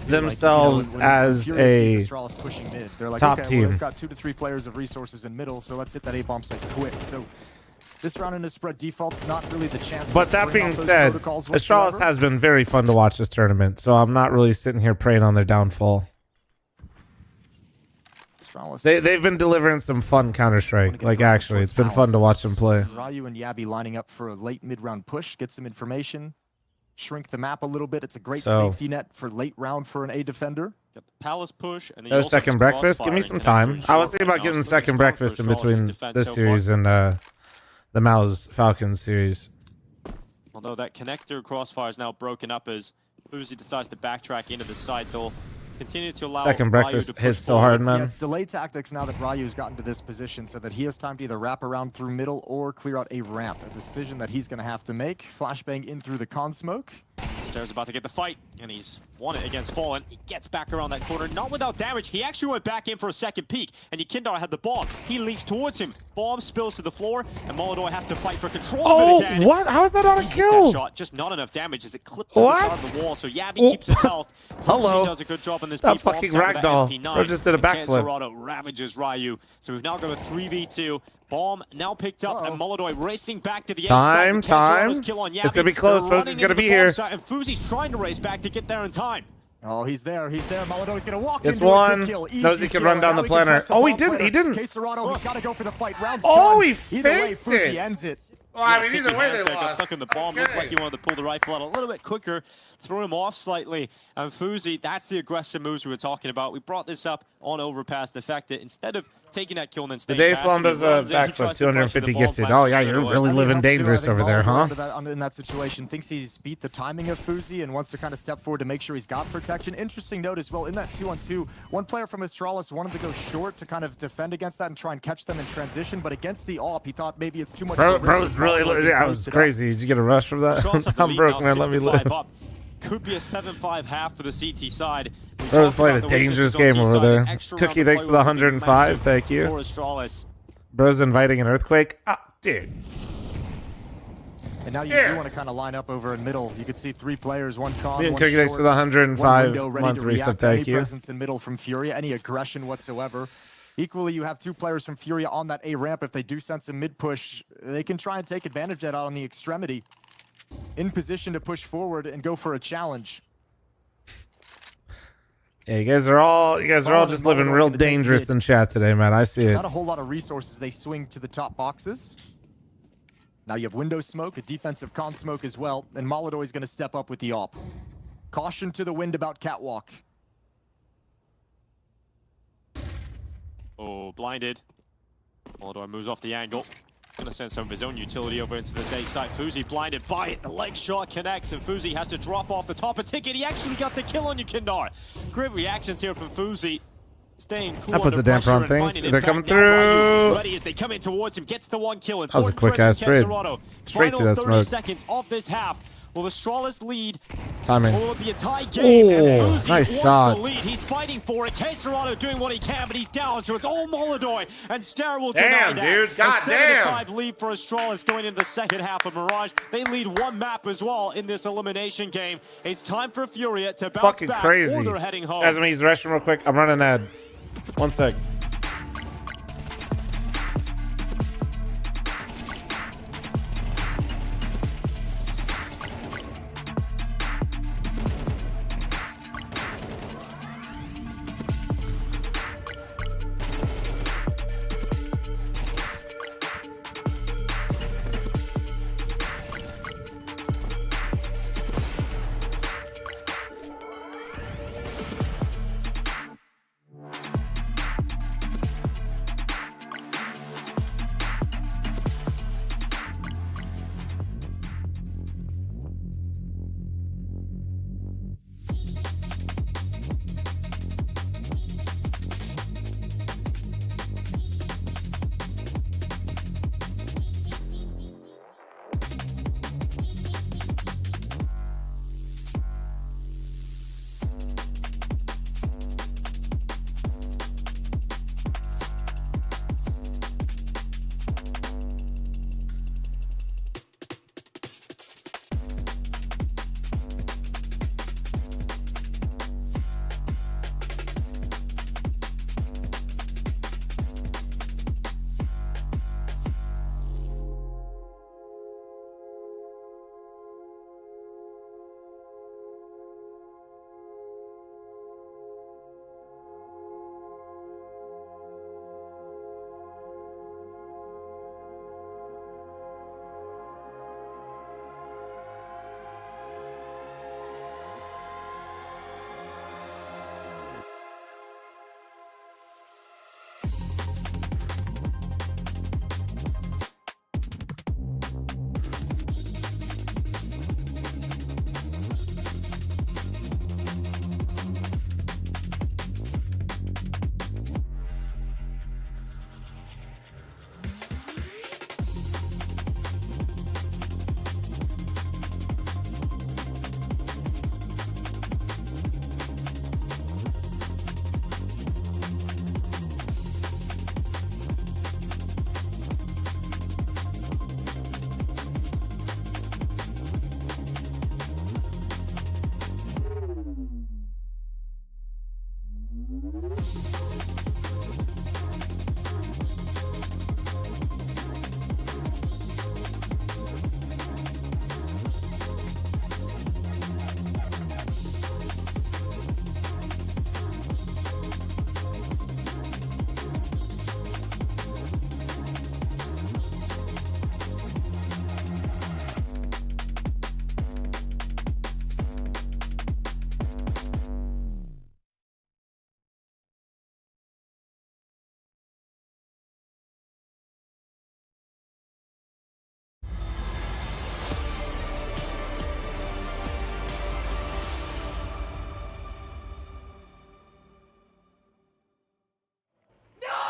themselves as a top team. They've got 2 to 3 players of resources in middle, so let's hit that A-bomb site quick. So this round in the spread default, not really the chance. But that being said, Astralis has been very fun to watch this tournament, so I'm not really sitting here praying on their downfall. They've been delivering some fun Counter-Strike. Like, actually, it's been fun to watch them play. Ryu and Yabi lining up for a late mid-round push, get some information, shrink the map a little bit. It's a great safety net for late round for an A defender. Got the Palace push. And no second breakfast. Give me some time. I was thinking about getting second breakfast in between this series and the Mouse Falcons series. Although that connector crossfire is now broken up as fl0m decides to backtrack into the side door. Continue to allow second breakfast hits so hard, man. Yeah, delay tactics now that Ryu's gotten to this position so that he has time to either wrap around through middle or clear out a ramp. A decision that he's going to have to make. Flashbang in through the con smoke. Stairs about to get the fight, and he's won it against Fallen. He gets back around that corner, not without damage. He actually went back in for a second peek, and Yekindar had the bomb. He leaps towards him. Bomb spills to the floor, and Molodoi has to fight for control of it again. What? How is that not a kill? That shot, just not enough damage as it clipped the side of the wall, so Yabi keeps his health. Hello. Does a good job on this that fucking ragdoll. Bro just did a backflip. Cancelato ravages Ryu. So we've now got a 3v2. Bomb now picked up, and Molodoi racing back to the time. It's gonna be close. Fl0m's gonna be here. And fl0m's trying to race back to get there in time. Oh, he's there. He's there. Molodoi's gonna walk it's into one. a good kill. Knows he can run down the planner. Oh, he didn't. He didn't. Caserado, he's got to go for the fight. Round's done. He faked either way, fl0m ends it. Well, I mean, either way they lost. Got stuck in the bomb. Looked like he wanted to pull the rifle out a little bit quicker, throw him off slightly. And fl0m, that's the aggressive moves we were talking about. We brought this up on Overpass, the fact that instead of taking that kill and then staying the day fl0m does a backflip, 250 gifted. Oh, yeah, you're really living dangerous over there, huh? In that situation, thinks he's beat the timing of fl0m and wants to kind of step forward to make sure he's got protection. Interesting note as well, in that 2-on-2, one player from Astralis wanted to go short to kind of defend against that and try and catch them in transition, but against the AWP, he thought maybe it's too much. Bro's really, that was crazy. Did you get a rush from that? I'm broke, man. Let me live. Could be a 7-5 half for the CT side. Bro's playing a dangerous game over there. Cookie, thanks for the 105. Thank you. Bro's inviting an earthquake. Ah, dude. And now you do want to kind of line up over in middle. You could see 3 players, one con, one Cookie, thanks for the 105 month reset. Thank you. Presence in middle from Furia, any aggression whatsoever. Equally, you have 2 players from Furia on that A ramp. If they do sense a mid push, they can try and take advantage of that on the extremity. In position to push forward and go for a challenge. Yeah, you guys are all just living real dangerous in chat today, man. I see it. Not a whole lot of resources. They swing to the top boxes. Now you have window smoke, a defensive con smoke as well, and Molodoi is going to step up with the AWP. Caution to the wind about catwalk. Oh, blinded. Molodoi moves off the angle. Gonna send some of his own utility over into this A site. fl0m blinded by it. The leg shot connects, and fl0m has to drop off the top of ticket. He actually got the kill on Yekindar. Great reactions here from fl0m. Staying cool That puts under a damper on pressure and things. finding They're impact. coming Now Ryu, through. ready as they come in towards him, gets the one kill. That was a Important quick trade ass for trade. Kesarado. Straight Final through that 30 smoke. seconds of this half. Will Astralis lead? Timing. Or will it be a tie game? Oh, And Fuzi nice wants shot. the lead. He's fighting for it. Kesarado doing what he can, but he's down, so it's all Molodoy. And Stare will Damn, deny that. dude. God a damn. 7-5 lead for Astralis going into the second half of Mirage. They lead one map as well in this elimination game. It's time for Furia to bounce Fucking back, crazy. or they're heading home. Guys, let me use the restroom real quick. I'm running an ad. 1 sec.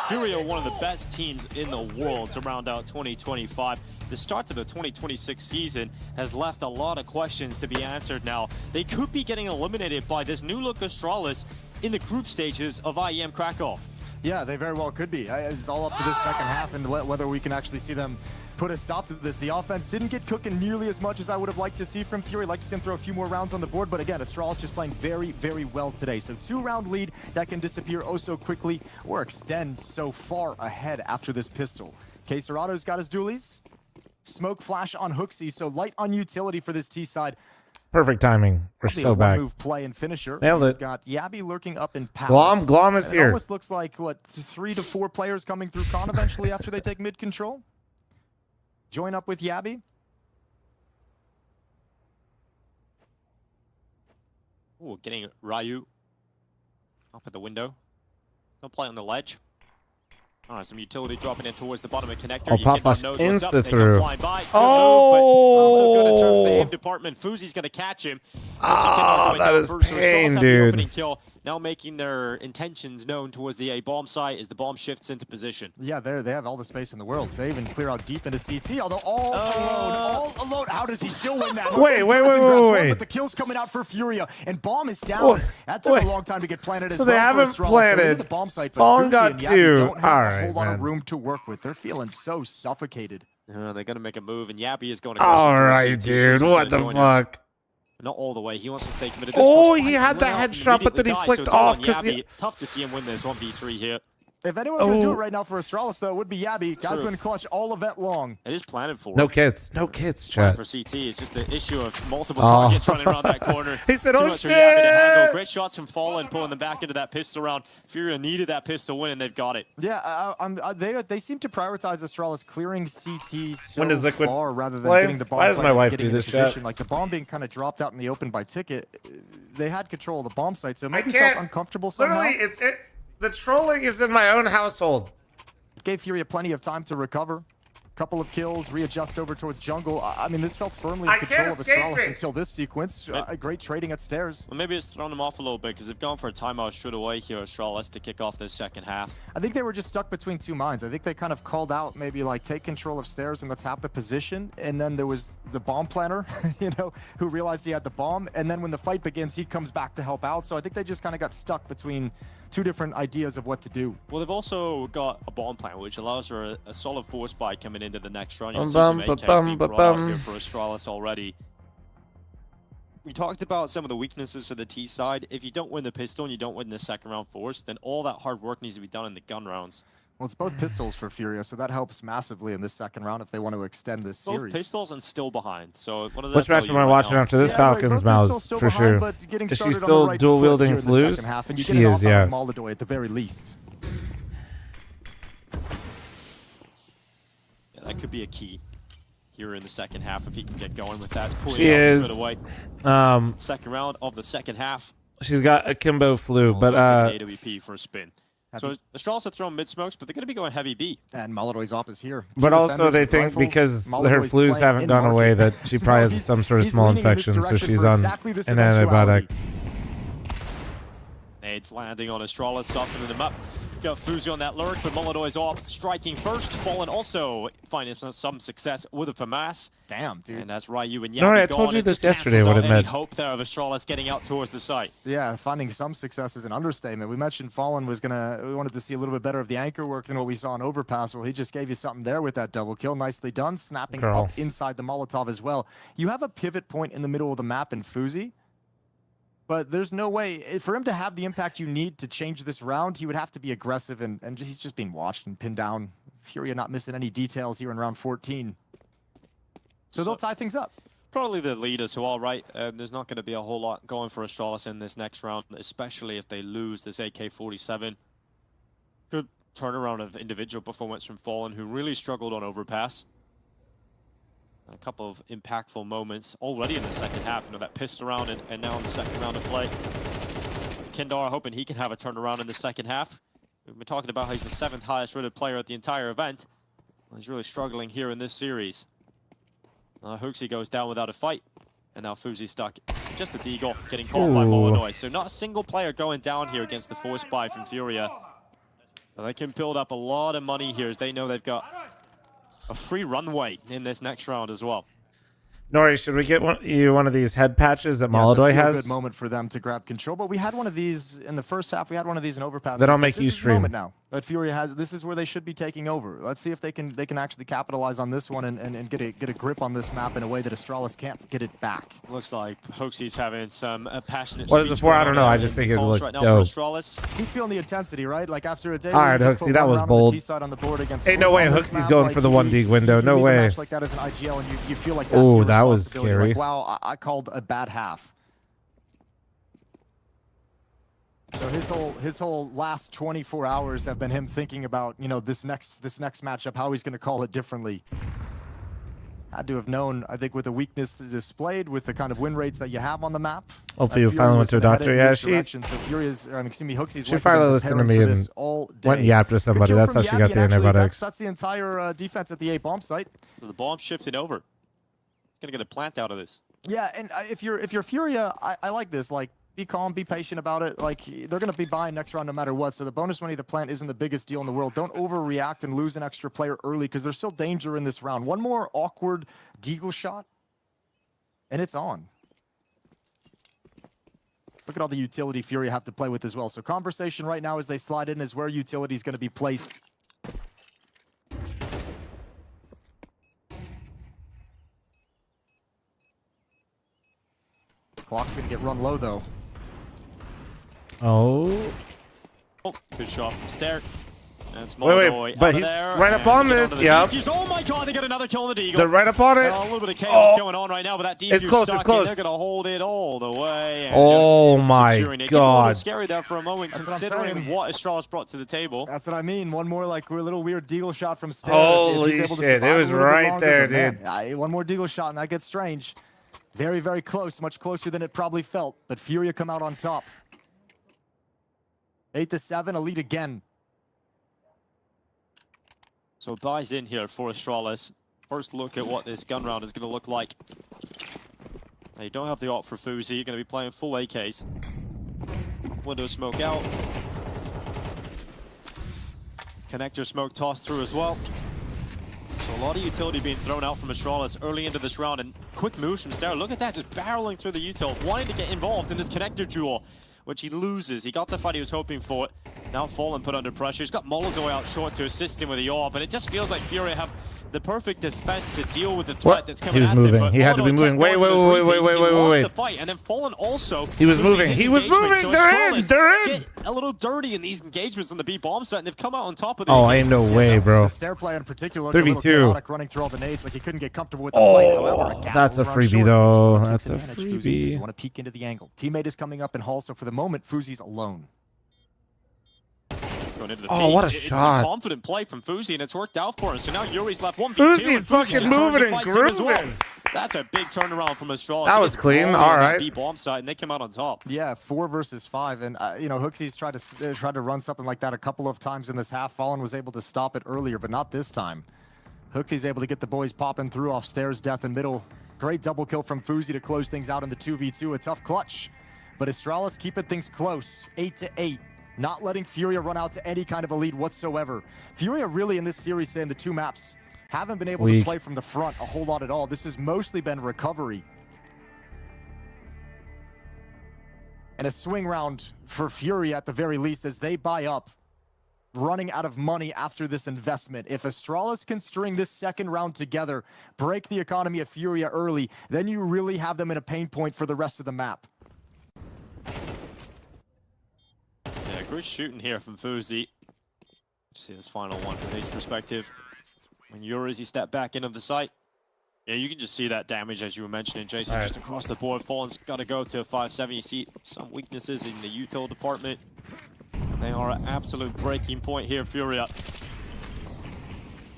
Furia, one of the best teams in the world to round out 2025. The start to the 2026 season has left a lot of questions to be answered now. They could be getting eliminated by this new look Astralis in the group stages of IEM Krakow. Yeah, they very well could be. It's all up to this second half and whether we can actually see them put a stop to this. The offense didn't get cooking nearly as much as I would have liked to see from Fury. I'd like to see him throw a few more rounds on the board, but again, Astralis just playing very, very well today. So 2-round lead that can disappear oh so quickly or extend so far ahead after this pistol. Kesarado's got his dualies. Smoke flash on Hooksy, so light on utility for this T side. Perfect timing. We're so back. Move play and finisher. Nailed it. We've got Yabby lurking up in Palace. Glom is It here. almost looks like, what, 3 to 4 players coming through Con eventually after they take mid control? Join up with Yabby. Ooh, getting Ryu up at the window. Don't play on the ledge. All right, some utility dropping in towards the bottom of connector. Oh, pop flash insta through. Move, also good in terms of the aim department. Fuzi's going to catch him. Oh, that is pain, dude. now making their intentions known towards the A bomb site as the bomb shifts into position. Yeah, they have all the space in the world. They even clear out deep into CT, although all alone. How does he still win that? Wait. But the kill's coming out for Furia, and bomb is down. That took a long time to get planted as So well. they haven't planted. The bomb site, but Fallen Fuji got and 2. Yabi don't have All a right, whole lot man. of room to work with. They're feeling so suffocated. They're going to make a move, and Yabi is going to go. All right, dude. What the fuck? Not all the way. He wants to stay committed. Oh, he had the headshot, but then he flicked off because Tough to see him win this 1v3 here. If anyone could do it right now for Astralis, though, it would be Yabi. Guy's been clutch all event long. It is planted for. No kits, chat. For CT, it's just the issue of multiple targets running around that corner. He said, Too "Oh much for Yabi to handle." shit!" Great shots from Fallen, pulling them back into that pistol round. Furia needed that pistol win, and they've got it. Yeah, they seem to prioritize Astralis clearing CT so When does Liquid far rather than play? getting the bomb. Why does my wife getting do into this, position. chat? Like the bomb being kind of dropped out in the open by Ticket, they had control of the bomb site, so maybe can't- felt uncomfortable somehow. Literally, the trolling is in my own household. Gave Furia plenty of time to recover. Couple of kills, readjust over towards jungle. I mean, this felt firmly in I control can't of escape Astralis it. until this sequence. Great trading at stairs. Well, maybe it's thrown them off a little bit because they've gone for a timeout straight away here, Astralis, to kick off this second half. I think they were just stuck between two minds. I think they kind of called out maybe like take control of stairs and let's have the position. And then there was the bomb planner, who realized he had the bomb. And then when the fight begins, he comes back to help out. So I think they just kind of got stuck between two different ideas of what to do. Well, they've also got a bomb plan, which allows for a solid force buy coming into the next round. You'll see some AKs being brought out here for Astralis already. We talked about some of the weaknesses of the T side. If you don't win the pistol and you don't win the second round force, then all that hard work needs to be done in the gun rounds. Well, it's both pistols for Furia, so that helps massively in this second round if they want to extend this Both series. pistols and still behind. So what does Which that tell match you am I right watching now? after this? Falcons Mouse, for sure. Is she still dual wielding flues? She is, yeah. Molodoi at the very least. Yeah, that could be a key here in the second half if he can get going with that. She is. Straight away. Second round of the second half. She's got a Kimbo flu, but AWP for a spin. So Astralis have thrown mid smokes, but they're going to be going heavy B. And Molodoi's op is here. But also they think because her flus haven't gone away that she probably has some sort of small infection, so she's on an antibiotic. Nades landing on Astralis, softening them up. Got Fuzi on that lurk, but Molodoi's off, striking first. Fallen also finding some success with a FAMAS. Damn, dude. And that's Ryu and Yabi No, I told you this yesterday what it any meant. hope there of Astralis getting out towards the site. Yeah, finding some success is an understatement. We mentioned Fallen we wanted to see a little bit better of the anchor work than what we saw in Overpass. Well, he just gave you something there with that double kill. Nicely done, snapping up inside the Molotov as well. You have a pivot point in the middle of the map in Fuzi. But there's no way, for him to have the impact you need to change this round, he would have to be aggressive, and he's just being watched and pinned down. Furia not missing any details here in round 14. So they'll tie things up. Probably the leaders who are right. There's not going to be a whole lot going for Astralis in this next round, especially if they lose this AK-47. Good turnaround of individual performance from Fallen, who really struggled on Overpass. And a couple of impactful moments already in the second half. You know, that pissed around and now in the second round of play. Kindar hoping he can have a turnaround in the second half. We've been talking about how he's the 7th highest rated player at the entire event. Well, he's really struggling here in this series. Hooksy goes down without a fight. And now Fuzi stuck. Just a deagle getting caught by Molodoi. So not a single player going down here against the force buy from Furia. And they can build up a lot of money here as they know they've got a free runway in this next round as well. Nori, should we get one of these head patches that Molodoi has? It's a good moment for them to grab control. But we had one of these in the first half. We had one of these in Overpass. They don't make you stream. Moment now that Furia has. This is where they should be taking over. Let's see if they can actually capitalize on this one and get a grip on this map in a way that Astralis can't get it back. Looks like Hoaxy's having some passionate. What is it for? I don't know. I just think it looked dope. He's feeling the intensity, right? Like after a day. All right, Hoaxy, that was bold. Hey, no way, Hoaxy's going for the 1D window. No way. Like that as an IGL, and you feel like that's oh, that was scary. Like, wow, I called a bad half. So his whole last 24 hours have been him thinking about, you know, this next matchup, how he's going to call it differently. Had to have known, I think, with the weakness displayed, with the kind of win rates that you have on the map. Hopefully you finally went to a doctor. Yeah, she finally listened to me and went and yapped with somebody. That's how she got the antibiotics. That's the entire defense at the A bomb site. So the bomb shifted over. Gonna get a plant out of this. Yeah, and if you're Furia, I like this. Like, be calm, be patient about it. Like, they're going to be buying next round no matter what. So the bonus money, the plant isn't the biggest deal in the world. Don't overreact and lose an extra player early because there's still danger in this round. One more awkward deagle shot, and it's on. Look at all the utility Fury have to play with as well. So conversation right now as they slide in is where utility is going to be placed. Clock's going to get run low, though. Oh. Oh, good shot from Stair. Wait, but he's right up on this. Yeah. Oh my god, they got another kill on the Deagle. They're right up on it. A little bit of chaos going on right now, but that defuse It's close, it's close. They're going to hold it all the way. And Oh just my securing it. god. It's a little scary there for a moment, considering what Astralis brought to the table. That's what I mean. One more like a little weird deagle shot from Stair. Holy shit, it was right there, dude. One more deagle shot, and that gets strange. Very, very close. Much closer than it probably felt. But Furia come out on top. 8-7, a lead again. So buys in here for Astralis. First look at what this gun round is going to look like. Now you don't have the op for fl0m. You're going to be playing full AKs. Window smoke out. Connector smoke tossed through as well. So a lot of utility being thrown out from Astralis early into this round, and quick moves from Stair. Look at that, just barreling through the util, wanting to get involved in this connector duel, which he loses. He got the fight he was hoping for. Now fl0m put under pressure. He's got Molodoi out short to assist him with the AWP, but it just feels like Fury have the perfect dispense to deal with the threat that's coming at them. He was moving. He had to be moving. Wait. The fight, and then fl0m also. He was moving. He was moving. So They're in. They're in. Get a little dirty in these engagements on the B bomb site, and they've come out on top of the Oh, ain't no way, bro. The Stair play in particular, 3v2. running through all the nades, like he couldn't get comfortable with the fight. However, That's a freebie, though. That's a freebie. You want to peek into the angle. Teammate is coming up in Hall, so for the moment, fl0m's alone. Oh, what a shot. It's a confident play from fl0m, and it's worked out for him. So now Yuri's left 1v2. fl0m's fucking moving and grooving. That's a big turnaround from Astralis. That was clean. All right. B bomb side, and they come out on top. Yeah, 4 versus 5, and you know, HooXi's tried to run something like that a couple of times in this half. fl0m was able to stop it earlier, but not this time. HooXi's able to get the boys popping through off Stair's death in middle. Great double kill from fl0m to close things out in the 2v2. A tough clutch, but Astralis keeping things close, 8-8. Not letting Furia run out to any kind of a lead whatsoever. Furia really in this series, saying the 2 maps, haven't been able to play from the front a whole lot at all. This has mostly been recovery. And a swing round for Furia at the very least as they buy up, running out of money after this investment. If Astralis can string this second round together, break the economy of Furia early, then you really have them in a pain point for the rest of the map. Yeah, good shooting here from fl0m. See this final one from his perspective. When Yuri's, he stepped back into the site. Yeah, you can just see that damage as you were mentioning, Jason, just across the board. fl0m's got to go to a 5-7. You see some weaknesses in the util department. They are an absolute breaking point here, Furia.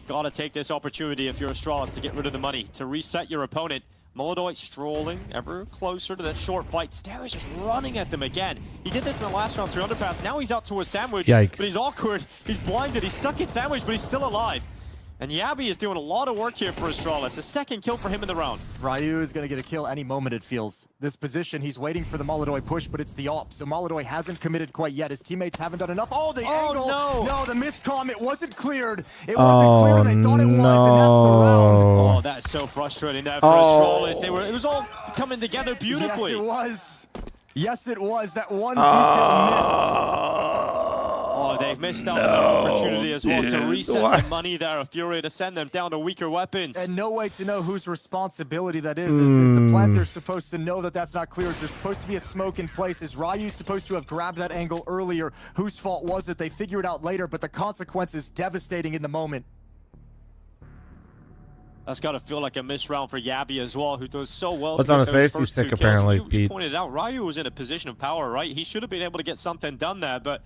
Got to take this opportunity if you're Astralis to get rid of the money, to reset your opponent. Molodoi strolling ever closer to that short fight. Stair is just running at them again. He did this in the last round through underpass. Now he's out to a sandwich, Yikes. but he's awkward. He's blinded. He's stuck in sandwich, but he's still alive. And Yabi is doing a lot of work here for Astralis. A second kill for him in the round. Ryu is going to get a kill any moment, it feels. This position, he's waiting for the Molodoi push, but it's the AWP. So Molodoi hasn't committed quite yet. His teammates haven't done enough. Oh, the angle! No, the miscomm. It wasn't cleared. It wasn't clear. They thought it was, and that's the round. Oh, that's so frustrating there for Astralis. It was all coming together beautifully. Yes, it was. Yes, it was. That one detail missed. Oh, they've missed out on their opportunity as well to reset the money there of Fury to send them down to weaker weapons. And no way to know whose responsibility that is. Is the planter supposed to know that that's not clear? Is there supposed to be a smoke in place? Is Ryu supposed to have grabbed that angle earlier? Whose fault was it? They figure it out later, but the consequence is devastating in the moment. That's got to feel like a missed round for Yabi as well, who does so well. What's on his face? He's sick, apparently. You pointed out, Ryu was in a position of power, right? He should have been able to get something done there, but...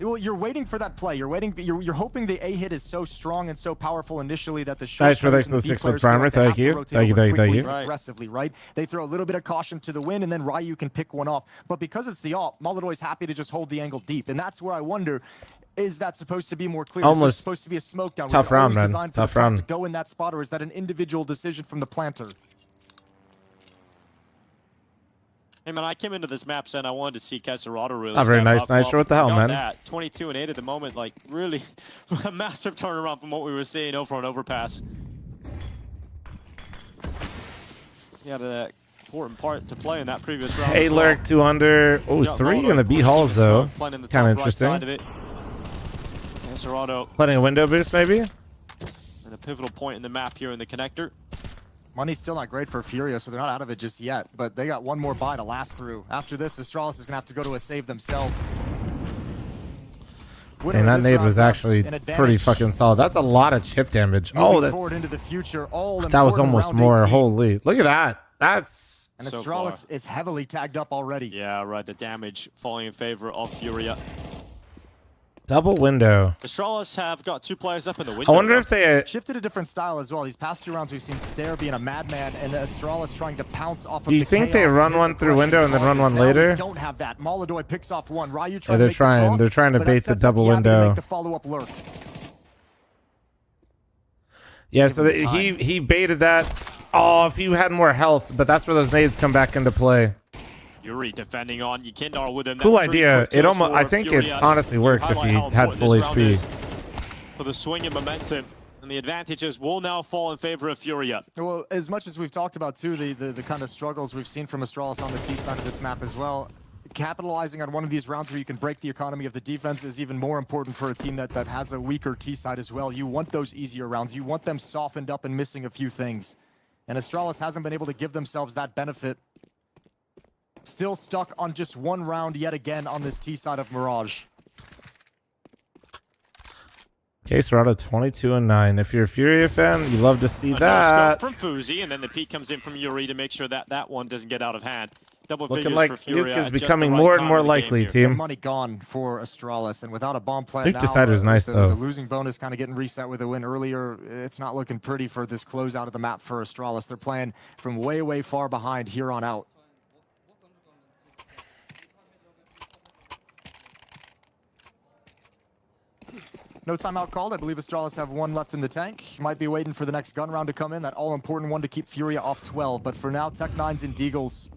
Well, you're waiting for that play. You're waiting. You're hoping the A hit is so strong and so powerful initially that the short Nice relax to the 6-month primer. Thank you. Thank you. Aggressively, right? They throw a little bit of caution to the wind, and then Ryu can pick one off. But because it's the AWP, Molodoi's happy to just hold the angle deep, and that's where I wonder: is that supposed to be more clear? Is there supposed to be a smoke down? Tough round, man. Tough round. To go in that spot, or is that an individual decision from the planter? Hey man, I came into this map saying I wanted to see Kesserado really. Not very step nice, up. Nitro. What the hell, got man? That. 22 and 8 at the moment, like really a massive turnaround from what we were seeing over on overpass. He had an important part to play in that previous round. Hey, Lurk, 2 under. Oh, 3 in the B halls though. Kind of interesting. Kesserado Playing a window boost maybe. at a pivotal point in the map here in the connector. Money's still not great for Furia, so they're not out of it just yet. But they got one more buy to last through. After this, Astralis is going to have to go to a save themselves. And that nade was actually pretty fucking solid. That's a lot of chip damage. Oh, that's forward into the future. All that was almost more. Holy, look at that. That's and Astralis is heavily tagged up already. Yeah, right. The damage falling in favor of Furia. double window. Astralis have got 2 players up in the window. I wonder if they shifted a different style as well. These past 2 rounds, we've seen Stair being a madman and Astralis trying to pounce off of Do you the think they chaos run his one through aggression window and then run causes. one Now later? we don't have that. Molodoy picks off one. Ryu Yeah, trying they're to make trying. the cross, They're trying to but bait that the sets double up Yabi to window. make the follow-up lurk. Yeah, so he baited that. Oh, if you had more health, but that's where those nades come back into play. Yuri defending on Yekindar with him. Cool That's 3 idea. quick It kills almost. for I think it Furia. honestly works if Highlight he how had important full this round HP. is for the swing and momentum, and the advantages will now fall in favor of Furia. Well, as much as we've talked about too, the kind of struggles we've seen from Astralis on the T side of this map as well, capitalizing on one of these rounds where you can break the economy of the defense is even more important for a team that has a weaker T side as well. You want those easier rounds. You want them softened up and missing a few things. And Astralis hasn't been able to give themselves that benefit. Still stuck on just 1 round yet again on this T side of Mirage. Kesserado 22 and 9. If you're a Furia fan, you love to see A that. no-scope from Fuzi, and then the peek comes in from Yuri to make sure that that one doesn't get out of hand. Double Looking figures like for Furia Nuke is at just becoming the right more and time more in the game likely, here. team. The money gone for Astralis, and without a bomb plant Nuke now, Decider's nice, the, though. The losing bonus kind of getting reset with a win earlier. It's not looking pretty for this closeout of the map for Astralis. They're playing from way, way far behind here on out. No timeout called. I believe Astralis have 1 left in the tank. Might be waiting for the next gun round to come in. That all-important one to keep Furia off 12. But for now, Tech9's and Deagles.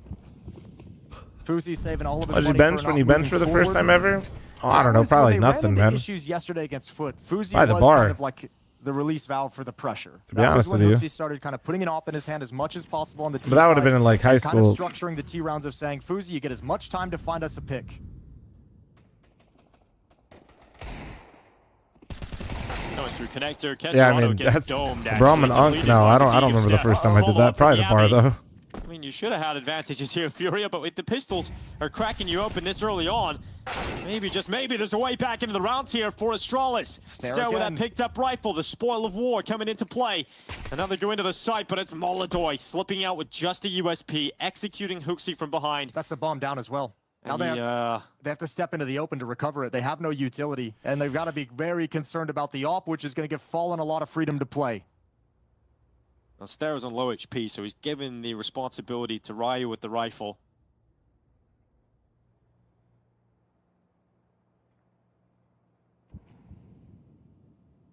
Fuzi saving all of his Did you money bench for when not you bench moving for the first forward. time ever? Oh, I don't know. That was Probably when they nothing, ran into man. issues yesterday against Foot. Fuzi By the was bar. kind of like the release valve for the pressure. To be honest with That you. was when Hoopsy started kind of putting an op in his hand as much as possible on the T But that would have side been in, like, high and kind of school. structuring the T rounds of saying, Fuzi, you get as much time to find us a pick. Going through connector, Yeah, I Kesserado mean gets that's domed. Braum and actually, Unk. deleted No, by I don't remember the first time I did that. Probably the bar though. I mean, you should have had advantages here, Furia, but if the pistols are cracking you open this early on, maybe, just maybe, there's a way back into the rounds here for Astralis. Stair with that picked up rifle, the spoil of war coming into play. And now they go into the site, but it's Molodoy slipping out with just a USP, executing Hooksy from behind. That's the bomb down as well. Now And they have to step into the open to recover it. They have no utility, and they've got to be very concerned about the op, which is going to give Fallen a lot of freedom to play. Now, Stair is on low HP, so he's given the responsibility to Ryu with the rifle.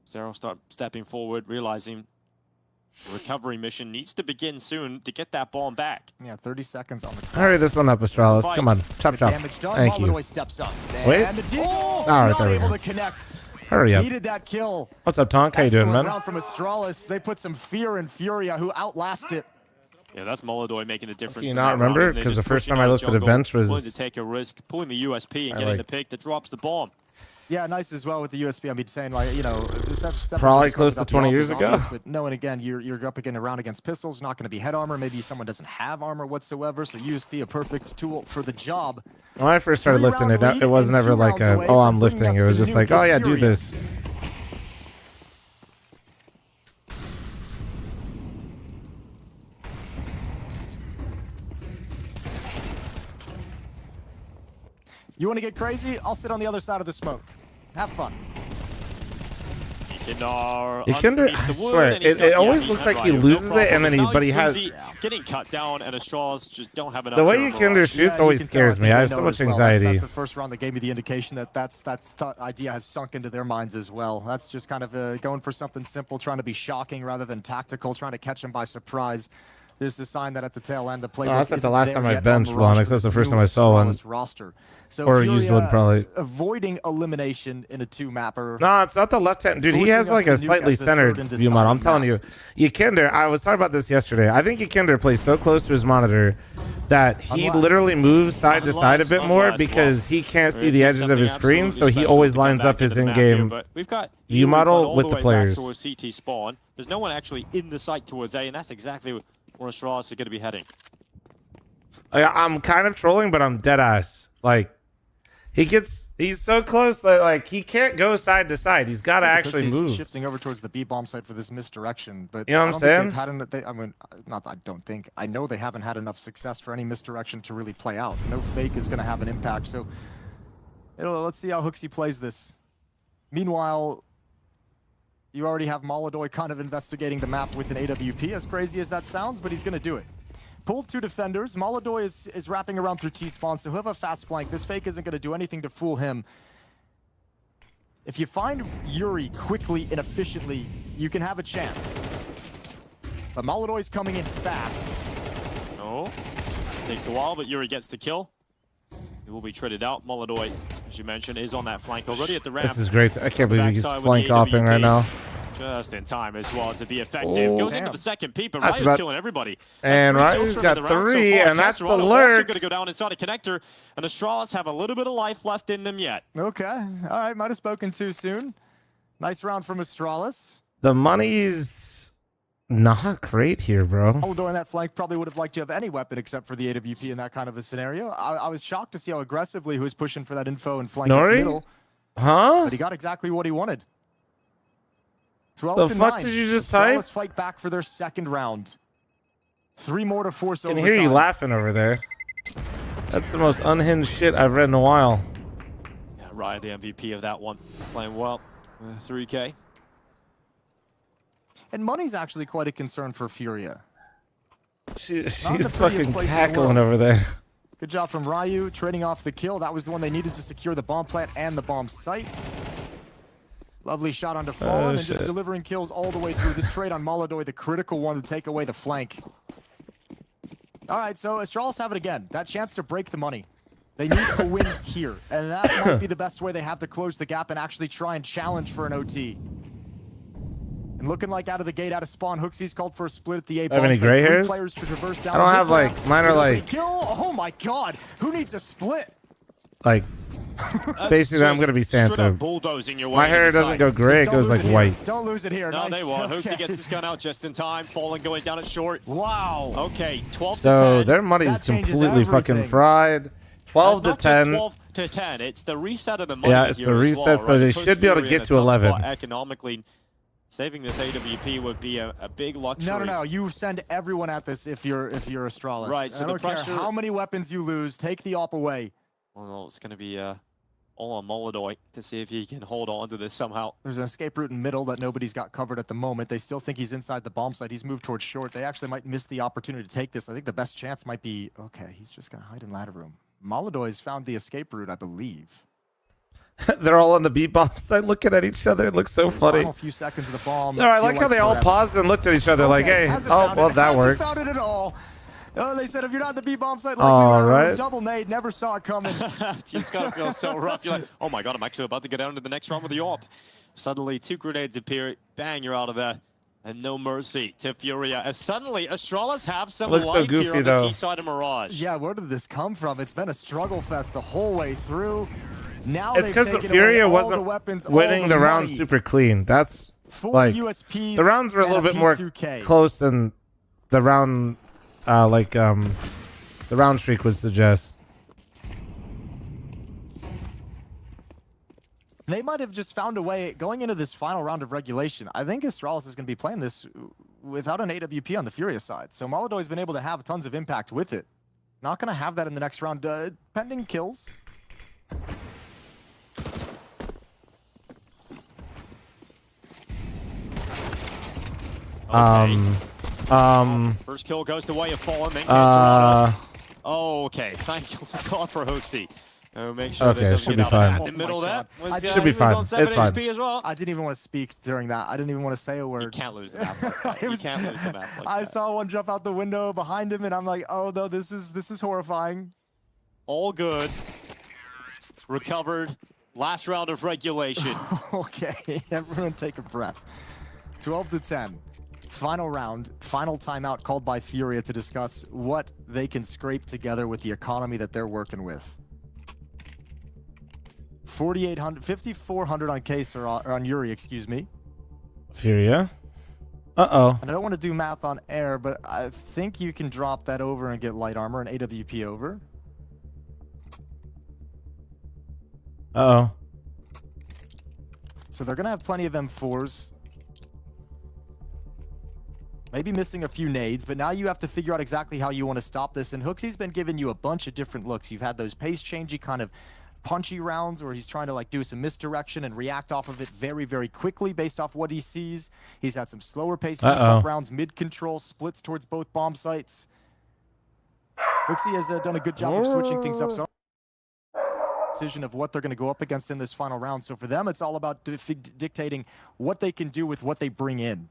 Stair will start stepping forward, realizing the recovery mission needs to begin soon to get that bomb back. Yeah, 30 seconds on the clock. Hurry this one up, Astralis. Come on. Chop, chop. Damage done. Thank you. Molodoy steps up. Wait. And the Deagle, All right, not there we able go. to connect. Hurry up. Needed that kill. What's up, Tonk? How you doing, Excellent man? round from Astralis. They put some fear in Furia, who outlasted. Yeah, that's Molodoy making the difference. Can you in not that round, remember? isn't it? 'Cause Just the first pushing time I out looked at a jungle, bench was- willing to take a risk, pulling the USP and I getting like- the pick that drops the bomb. Yeah, nice as well with the USP. I mean, saying like, you know, Probably close to 20 years ago. But knowing again, you're up again around against pistols, not going to be head armor. Maybe someone doesn't have armor whatsoever, so USP a perfect tool for the job. When I first started lifting it, Three-round it was lead never and 2 like rounds a, away oh, I'm from bringing lifting. It us was to just like, Nuke oh yeah, do Furia. this. You want to get crazy? I'll sit on the other side of the smoke. Have fun. Yakinder, I swear, it always looks like he loses it, and then but he has. Getting cut down, and Astralis just don't have enough. The way armor. Yakinder shoots always scares me. I have so much anxiety. That's the first round that gave me the indication that that idea has sunk into their minds as well. That's just kind of going for something simple, trying to be shocking rather than tactical, trying to catch him by surprise. There's a sign that at the tail end, the playbook that's not the isn't last there time I yet on benched the one. roster, That's the this first new time I saw one. Astralis roster. So Or Furia, used one, probably. avoiding elimination in a 2-mapper. No, it's not the left hand. Dude, he has like a slightly centered view model. I'm telling you. Yakinder, I was talking about this yesterday. I think Yakinder plays so close to his monitor that he literally moves side to side a bit more because he can't see the edges of his screen, so he always lines up his in-game view model with the players. Towards CT spawn. There's no one actually in the site towards A, and that's exactly where Astralis are going to be heading. I'm kind of trolling, but I'm dead ass. Like, he's so close that like he can't go side to side. He's got to actually move. Shifting over towards the B bomb site for this misdirection, but you know what I'm saying? I know they haven't had enough success for any misdirection to really play out. No fake is going to have an impact. So let's see how HooXi plays this. Meanwhile, you already have Molodoy kind of investigating the map with an AWP, as crazy as that sounds, but he's going to do it. Pulled 2 defenders. Molodoy is wrapping around through T-spawn, so he'll have a fast flank. This fake isn't going to do anything to fool him. If you find Yuri quickly and efficiently, you can have a chance. But Molodoy's coming in fast. No. Takes a while, but Yuri gets the kill. He will be traded out. Molodoy, as you mentioned, is on that flank already at the ramp. This is great. I can't believe he's flank hopping right now. Just in time as well to be effective. Oh, goes into the second peep, and that's Ryu's killing everybody. And Ryu's got 3, and that's the lurk. Going to go down inside a connector, and Astralis have a little bit of life left in them yet. Okay. All right. Might have spoken too soon. Nice round from Astralis. The money's not great here, bro. Molodoy on that flank probably would have liked to have any weapon except for the AWP in that kind of a scenario. I was shocked to see how aggressively he was pushing for that info and flank up middle. Huh? But he got exactly what he wanted. 12 the to fuck 9. did you just type? Astralis fight back for their second round. 3 more to force I can overtime. hear you laughing over there. That's the most unhinged shit I've read in a while. Yeah, Ryu, the MVP of that one, playing well. 3K. And money's actually quite a concern for Furia. She's fucking cackling over there. Good job from Ryu, trading off the kill. That was the one they needed to secure the bomb plant and the bomb site. Lovely shot onto Fallen and just delivering kills all the way through. This trade on Molodoy, the critical one to take away the flank. All right, so Astralis have it again. That chance to break the money. They need a win here, and that might be the best way they have to close the gap and actually try and challenge for an OT. And looking like out of the gate, out of spawn, HooXi's called for a split at the A bomb. Have any gray hairs? Players to traverse down I don't have like, mine are like, kill. Oh my god, who needs a split? like, basically I'm gonna be Santa. Bulldozing your way My hair doesn't go gray, it goes like white. Don't lose it here. No, nice. they won't. Okay. HooXi gets his gun out just in time. Fallen going down at short. Wow. Okay, 12 to 10. So their money is completely fucking fried. 12 to 10. 12 to 10. It's the reset of the money. Yeah, it's the reset, so they should be able to get to 11. Economically, saving this AWP would be a big luxury. No. You send everyone at this if you're Astralis. Right. So I don't care how many weapons you lose, take the op away. Well, it's going to be all on Molodoy to see if he can hold on to this somehow. There's an escape route in middle that nobody's got covered at the moment. They still think he's inside the bomb site. He's moved towards short. They actually might miss the opportunity to take this. I think the best chance might be, okay, he's just going to hide in ladder room. Molodoy's found the escape route, I believe. They're all on the B bomb site looking at each other. It looks so funny. Final few seconds of the bomb. No, I like how they all paused and looked at each other like, hey, oh, well, that works. Found it at all. Oh, they said if you're not the B bomb site, all right. Double nade, never saw it coming. Team's gotta feel so rough. You're like, oh my god, I'm actually about to get down to the next round with the AWP. Suddenly, 2 grenades appear. Bang, you're out of there. And no mercy to Furia. As suddenly, Astralis have some Looks life so goofy, here on though. the T side of Mirage. Yeah, where did this come from? It's been a struggle fest the whole way through. Now It's because the Furia wasn't winning the round super clean. That's like USPs the rounds were a little bit more P2K. close than the round, the round streak would suggest. They might have just found a way going into this final round of regulation. I think Astralis is going to be playing this without an AWP on the Furia side. So Molodoy's been able to have tons of impact with it. Not going to have that in the next round, pending kills. First kill goes the way of Fallen. Then Uh, oh, okay. Thank you God for HooXi. Make sure Okay, that doesn't should get be out of fine. hand. In the middle of that, was, Should be he was fine. on 7 It's fine. HP as well. I didn't even want to speak during that. I didn't even want to say a word. You can't lose the map like that. You can't lose the map like I that. saw one jump out the window behind him, and I'm like, oh no, this is horrifying. All good. Recovered. Last round of regulation. Okay, everyone take a breath. 12-10. Final round, final timeout called by Furia to discuss what they can scrape together with the economy that they're working with. 4,800, 5,400 on Case or on Yuri, excuse me. Furia. Uh-oh. And I don't want to do math on air, but I think you can drop that over and get light armor and AWP over. Uh-oh. So they're going to have plenty of M4s. Maybe missing a few nades, but now you have to figure out exactly how you want to stop this. And Hooksy's been giving you a bunch of different looks. You've had those pace-changey kind of punchy rounds where he's trying to like do some misdirection and react off of it very, very quickly based off what he sees. He's had some slower pace default rounds, mid-control, splits towards both bomb sites. Hooksy has done a good job of switching things up. So decision of what they're going to go up against in this final round. So for them, it's all about dictating what they can do with what they bring in.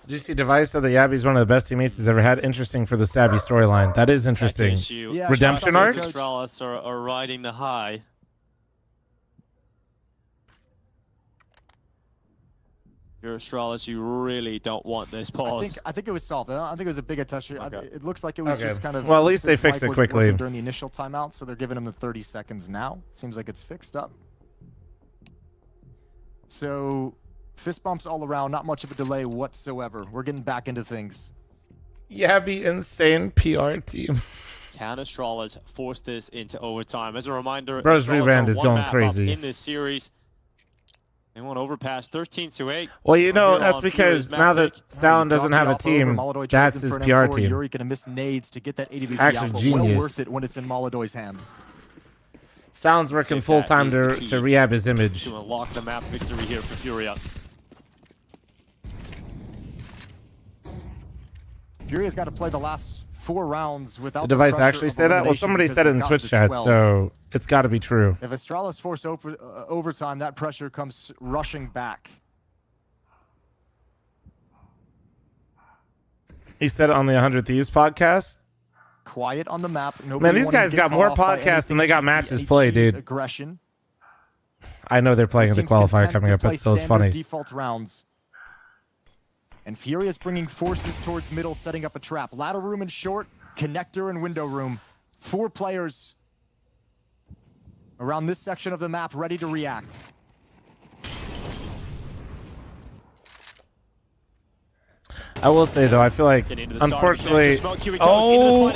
Did you see Device said that Yabby's one of the best teammates he's ever had? Interesting for the Stabby storyline. That is interesting. Yeah, Redemption arc? Astralis are riding the high. You're Astralis, you really don't want this pause. I think it was solved. I don't think it was a big touch. It looks like it was just kind of... Well, at least they fixed it quickly. During the initial timeout, so they're giving him the 30 seconds now. Seems like it's fixed up. So... fist bumps all around, not much of a delay whatsoever. We're getting back into things. Yabby, insane PR team. Can Astralis force this into overtime? As a reminder, Bro's Astralis rebrand are is one going map crazy. up in this series. They won't overpass 13-8. Well, you know, that's because now that Stalin doesn't have a team, that's his PR team. Yuri gonna miss nades to get that ADVP Actually, out, but genius. well worth it when it's in Molodoy's hands. Stalin's working full-time to rehab his image. To unlock the map victory here for Furia. Furia's got to play the last 4 rounds without The Device pressure actually of say that? Well, elimination somebody because said it they've in gotten Twitch to chat, 12. so it's got to be true. If Astralis force overtime, that pressure comes rushing back. He said it on the 100 Thieves podcast. Quiet on the map. Man, these guys got more podcasts than they got matches played, dude. Aggression. I know they're playing the Teams qualifier content coming to up. play It's still standard funny. Default rounds. And Furia's bringing forces towards middle, setting up a trap. Ladder room and short, connector and window room. 4 players around this section of the map ready to react. I will say though, I feel like unfortunately, Casterado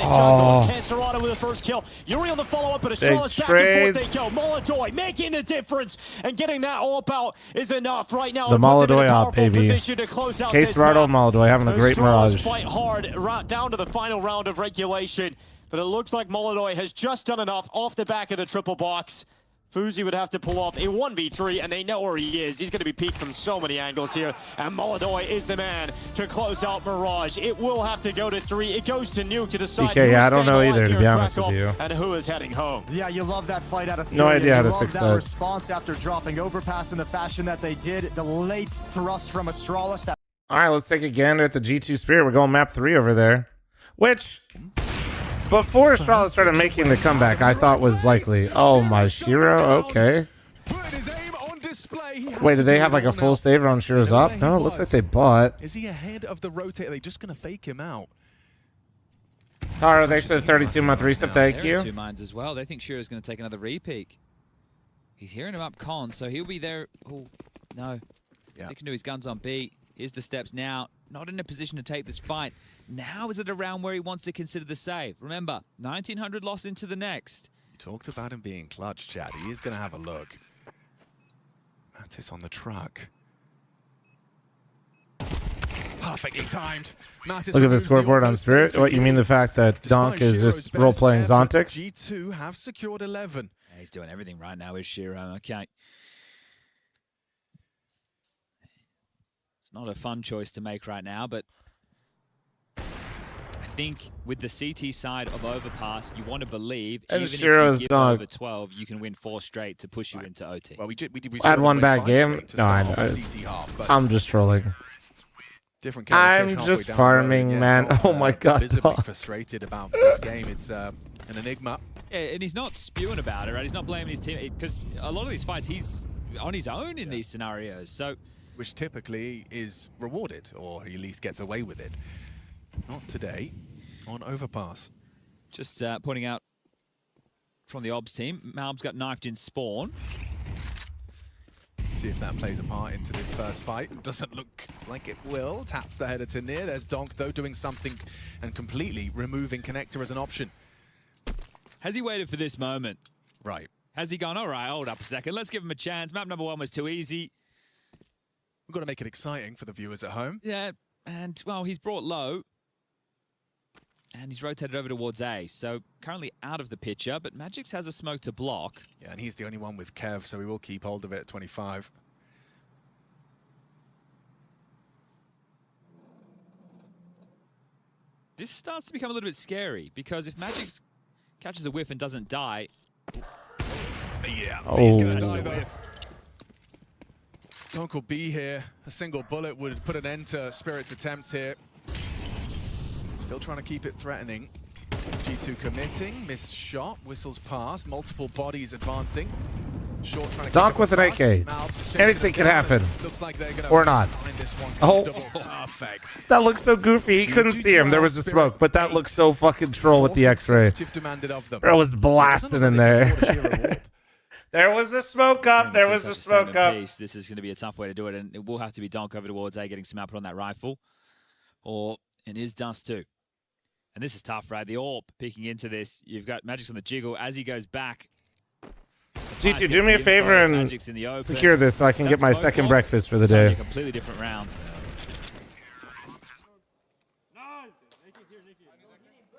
with the first kill. Yuri on the follow-up, but Astralis back and forth they go. Molodoy making the difference, and getting that AWP out is enough right now. The Molodoy op, baby. Case Rado Molodoy having a great Mirage. Fight hard down to the final round of regulation, but it looks like Molodoy has just done enough off the back of the triple box. Fuzi would have to pull off a 1v3, and they know where he is. He's going to be peeked from so many angles here, and Molodoy is the man to close out Mirage. It will have to go to 3. It goes to Nuke to decide DK, who's yeah, I don't know staying either, alive to here be in honest with Krakow you. and who is heading home. Yeah, you love that fight out of Furia. No idea how to You fix love that. response after dropping overpass in the fashion that they did. The late thrust from Astralis. That All right, let's take a gander at the G2 Spirit. We're going map 3 over there, which before Astralis started making the comeback, I thought was likely. Oh, my Shiro, okay. Wait, did they have like a full saver on Shiro's up? No, it looks like they bought. Is he ahead of the rotate? Are they just going to fake him out? Taro, thanks for the 32-month reset. Thank you. 2 minds as well. They think Shiro's going to take another repeak. He's hearing him up con, so he'll be there. Oh, no. Sticking to his guns on B. Here's the steps now. Not in a position to take this fight. Now is it around where he wants to consider the save? Remember, 1900 lost into the next. You talked about him being clutch, Chad. He is going to have a look. Mattis on the truck. Perfectly timed. Mattis Look at the scoreboard on Spirit. What, you mean the fact that Donk is just role-playing Zontix? G2 have secured 11. Yeah, he's doing everything right now, is Shiro. Okay. It's not a fun choice to make right now, but I think with the CT side of Overpass, you want to believe And even Shiro's if you give dog. over 12, you can win 4 straight to push you into OT. Well, we had one bad game. No, I know. I'm just trolling. Different I'm just farming, man. Oh my god. Visibly frustrated about this game. It's an enigma. Yeah, and he's not spewing about it, right? He's not blaming his team because a lot of these fights he's on his own in these scenarios. So, which typically is rewarded, or he at least gets away with it. Not today on Overpass. Just pointing out from the Obs team, Malb's got knifed in spawn. See if that plays a part into this first fight. Doesn't look like it will. Taps the header to near. There's Donk, though, doing something and completely removing Connector as an option. Has he waited for this moment? Right. Has he gone, all right, hold up a second, let's give him a chance. Map number 1 was too easy. We've got to make it exciting for the viewers at home. Yeah, and, well, he's brought low. And he's rotated over towards A. So currently out of the picture, but Magix has a smoke to block. Yeah, and he's the only one with Kev, so we will keep hold of it at 25. This starts to become a little bit scary because if Magix catches a whiff and doesn't die... Yeah, oh. He's going to die, though. Donk will be here. A single bullet would put an end to Spirit's attempts here. Still trying to keep it threatening. G2 committing, missed shot, whistles past, multiple bodies advancing. Short trying to Donk with an AK. Anything can happen. Looks like they're gonna or not. This one. Oh, perfect. That looks so goofy. He couldn't see him. There was a smoke, but that looks so fucking troll with the X-ray. It was blasting in there. There was a smoke up. There was a smoke up. This is going to be a tough way to do it, and it will have to be Donk over towards A, getting some output on that rifle, or it is Dust too. And this is tough, right? The AWP peeking into this. You've got Magix on the jiggle as he goes back. G2, do me a favor and secure this so I can get my second breakfast for the day. A completely different round.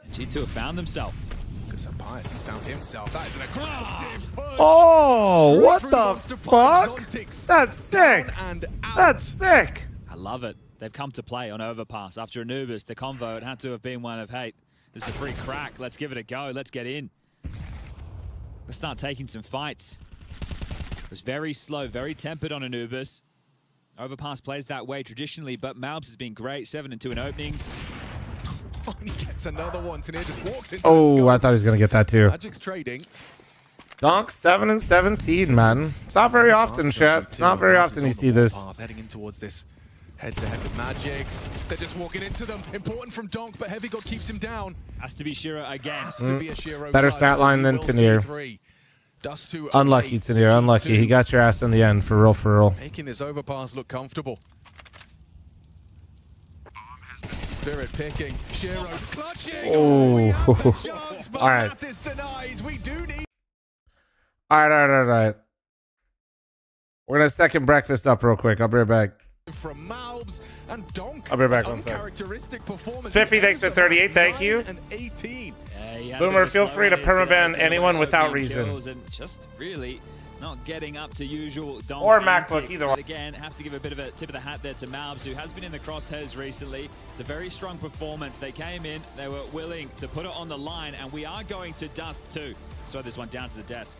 And G2 have found themselves. He's found himself. That is an aggressive push. Oh, what the fuck? That's sick. That's sick. I love it. They've come to play on Overpass. After Anubis, the convo, it had to have been one of, hey, this is a free crack. Let's give it a go. Let's get in. Let's start taking some fights. It was very slow, very tempered on Anubis. Overpass plays that way traditionally, but Malbs has been great. 7 and 2 in openings. He gets another one. Tania just walks into Oh, I thought he was going to get that too. Magic's trading. Donk 7 and 17, man. It's not very often, chat. It's not very often you see this. Heading in towards this head-to-head with Magix. They're just walking into them. Important from Donk, but Heavy God keeps him down. Has to be Shiro again. Has to be a Shiro. Better stat line than Tania. Unlucky, Tania. Unlucky. He got your ass in the end, for real, for real. Making this Overpass look comfortable. Spirit picking. Shiro clutching. Oh. All right. We do need. All right. We're going to second breakfast up real quick. I'll be right back. From Malbs and Donk. I'll be right back one second. Spiffy, thanks for 38. Thank you. And 18. Boomer, feel free to permaban anyone without reason. And just really not getting up to usual Donk or MacBook, antics. either But one. again, have to give a bit of a tip of the hat there to Malbs, who has been in the crosshairs recently. It's a very strong performance. They came in, they were willing to put it on the line, and we are going to Dust too. Let's throw this one down to the desk.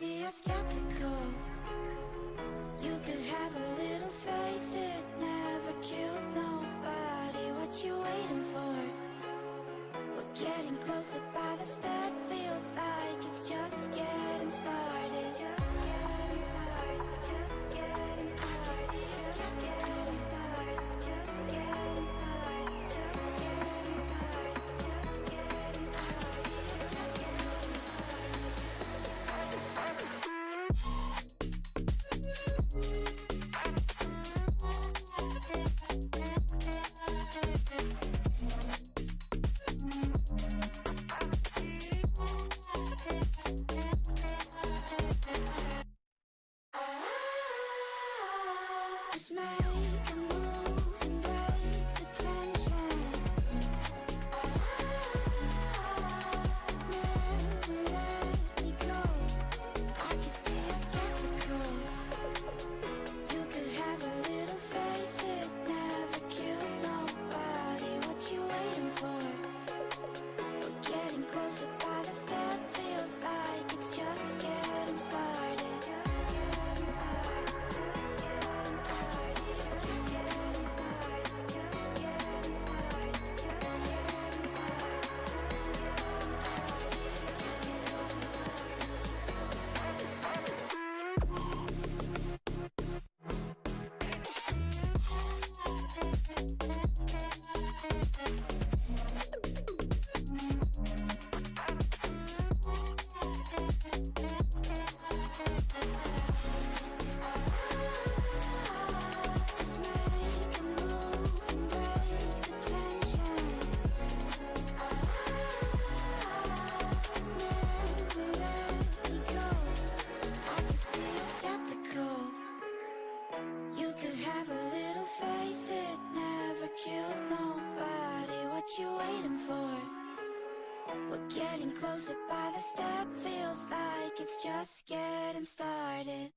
see you're skeptical. You could have a little faith, it never killed nobody. What you waiting for? We're getting closer by the step, feels like it's just getting started. Just make a move and break the tension. Never let me go. I can see you're skeptical. You could have a little faith, it never killed nobody. What you waiting for? We're getting closer by the step, feels like it's just getting started. You could have a little faith, it never killed nobody. What you waiting for? We're getting closer by the step, feels like it's just getting started.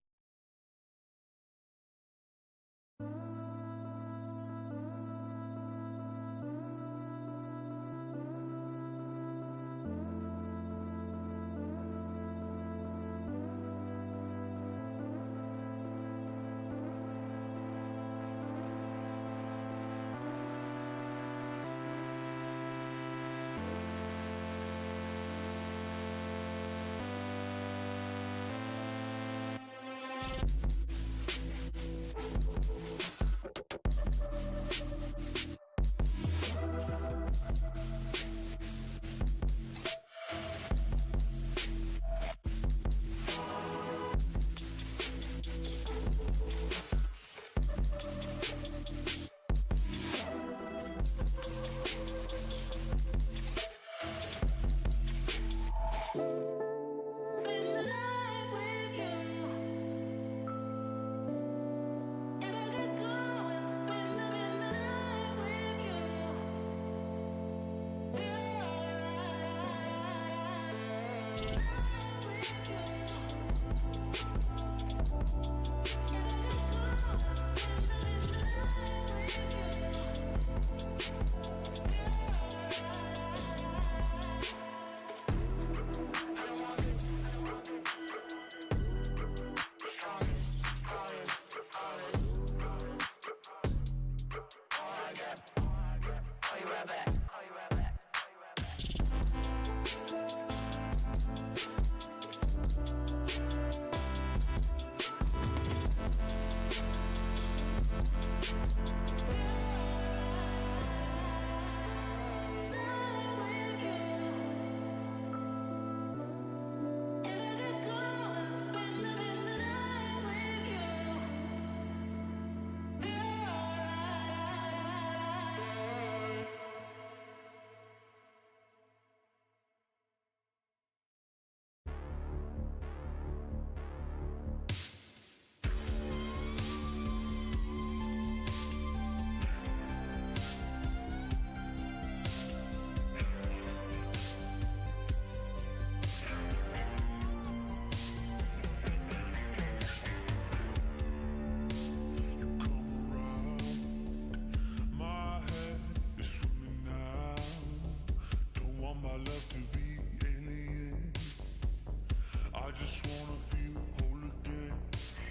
just wanna feel whole again,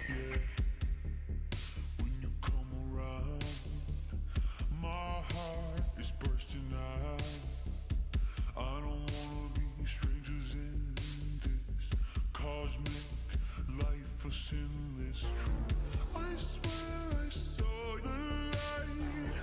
yeah. When you come around, my heart is bursting out. I don't wanna be strangers in this cosmic life of sinless truth. I swear I saw the light.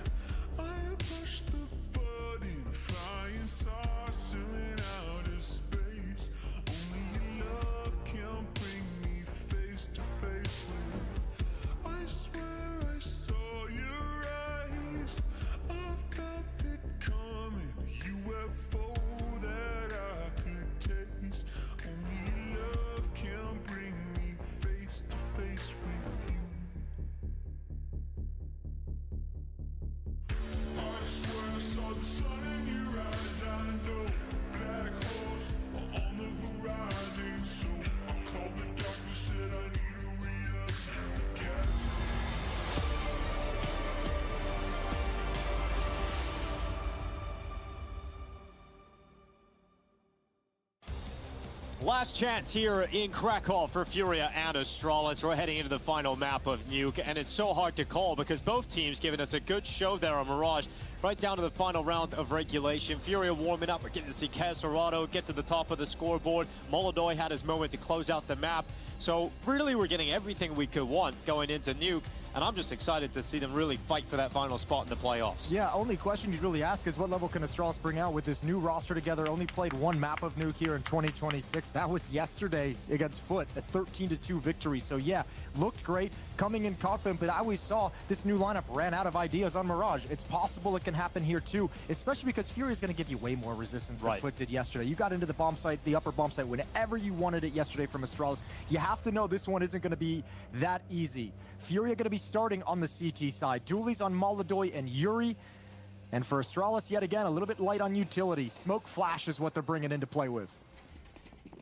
I pushed the button, flying saucering out of space. Only love can bring me face to face with. I swear I saw your eyes. I felt it coming. UFO that I could taste. Only love can bring me face to face with you. I swear I saw the sun in your eyes. I know black holes are on the horizon. So I called the doctor, said I need to re-up the gas. Last chance here in Krakow for Furia and Astralis. We're heading into the final map of Nuke, and it's so hard to call because both teams giving us a good show there on Mirage. Right down to the final round of regulation. Furia warming up. We're getting to see Caserado get to the top of the scoreboard. Molodoi had his moment to close out the map. So really we're getting everything we could want going into Nuke. And I'm just excited to see them really fight for that final spot in the playoffs. Yeah, only question you'd really ask is what level can Astralis bring out with this new roster together? Only played one map of Nuke here in 2026. That was yesterday against Foot, a 13-2 victory. So yeah, looked great, coming in confident, but I always saw this new lineup ran out of ideas on Mirage. It's possible it can happen here too, especially because Fury is going to give you way more resistance than Foot did yesterday. You got into the bomb site, the upper bomb site, whenever you wanted it yesterday from Astralis. You have to know this one isn't going to be that easy. Fury are going to be starting on the CT side. Dualies on Molodoi and Yuri. And for Astralis, yet again, a little bit light on utility. Smoke flash is what they're bringing into play with.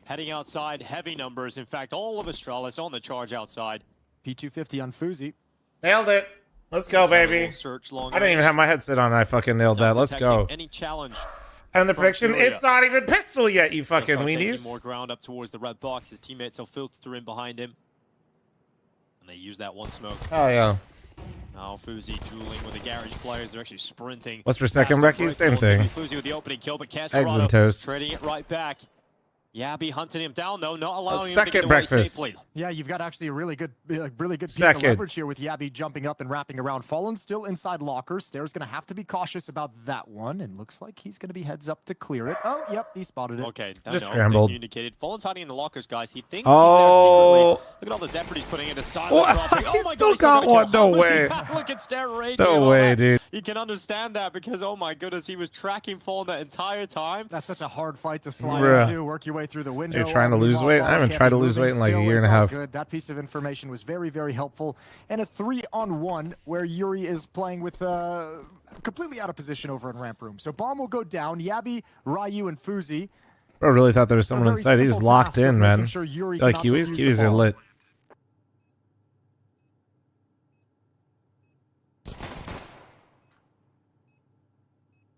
Heading outside, heavy numbers. In fact, all of Astralis on the charge outside. P250 on Fuzi. Nailed it. Let's go, baby. Search I didn't even have my headset on. I fucking nailed that. Let's go. Any challenge. And the prediction, it's not even pistol yet, you fucking taking weenies. More ground up towards the red box. His teammates will filter in behind him. And they use that one smoke. Oh, yeah. Now Fuzi dueling with the garage players. They're actually sprinting. What's for second, Brecky? Same thing. Fuzi with the opening kill, but Eggs and Caserado toast. trading it right back. Yabby hunting him down, though, not allowing him to second get away breakfast. safely. Yeah, you've got actually a really good piece Second. of leverage here with Yabby jumping up and wrapping around. Fallen still inside lockers. Stair's going to have to be cautious about that one, and looks like he's going to be heads up to clear it. Oh, yep, he spotted it. Okay, Just scrambled. Communicated. Fallen's hiding in the lockers, guys. He thinks Oh. he's there secretly. Look at all this effort he's putting into silent Oh, dropping. he Oh my still God, got one. No way. Look at Stair raging. No and all way, that. dude. You can understand that because, oh my goodness, he was tracking Fallen that entire time. That's such a hard fight to slide Bruh. into. Work your way through the window. You're trying to lose weight? I haven't tried to lose weight in like a year and a half. Good. That piece of information was very, very helpful. And a 3-on-1 where Yuri is playing with completely out of position over in ramp room. So bomb will go down. Yabby, Ryu, and Fuzi. Bro, really thought there was someone very inside. He just simple locked task of in, making man. sure Yuri Like cannot Kiwis? defuse the Kiwis are bomb. lit.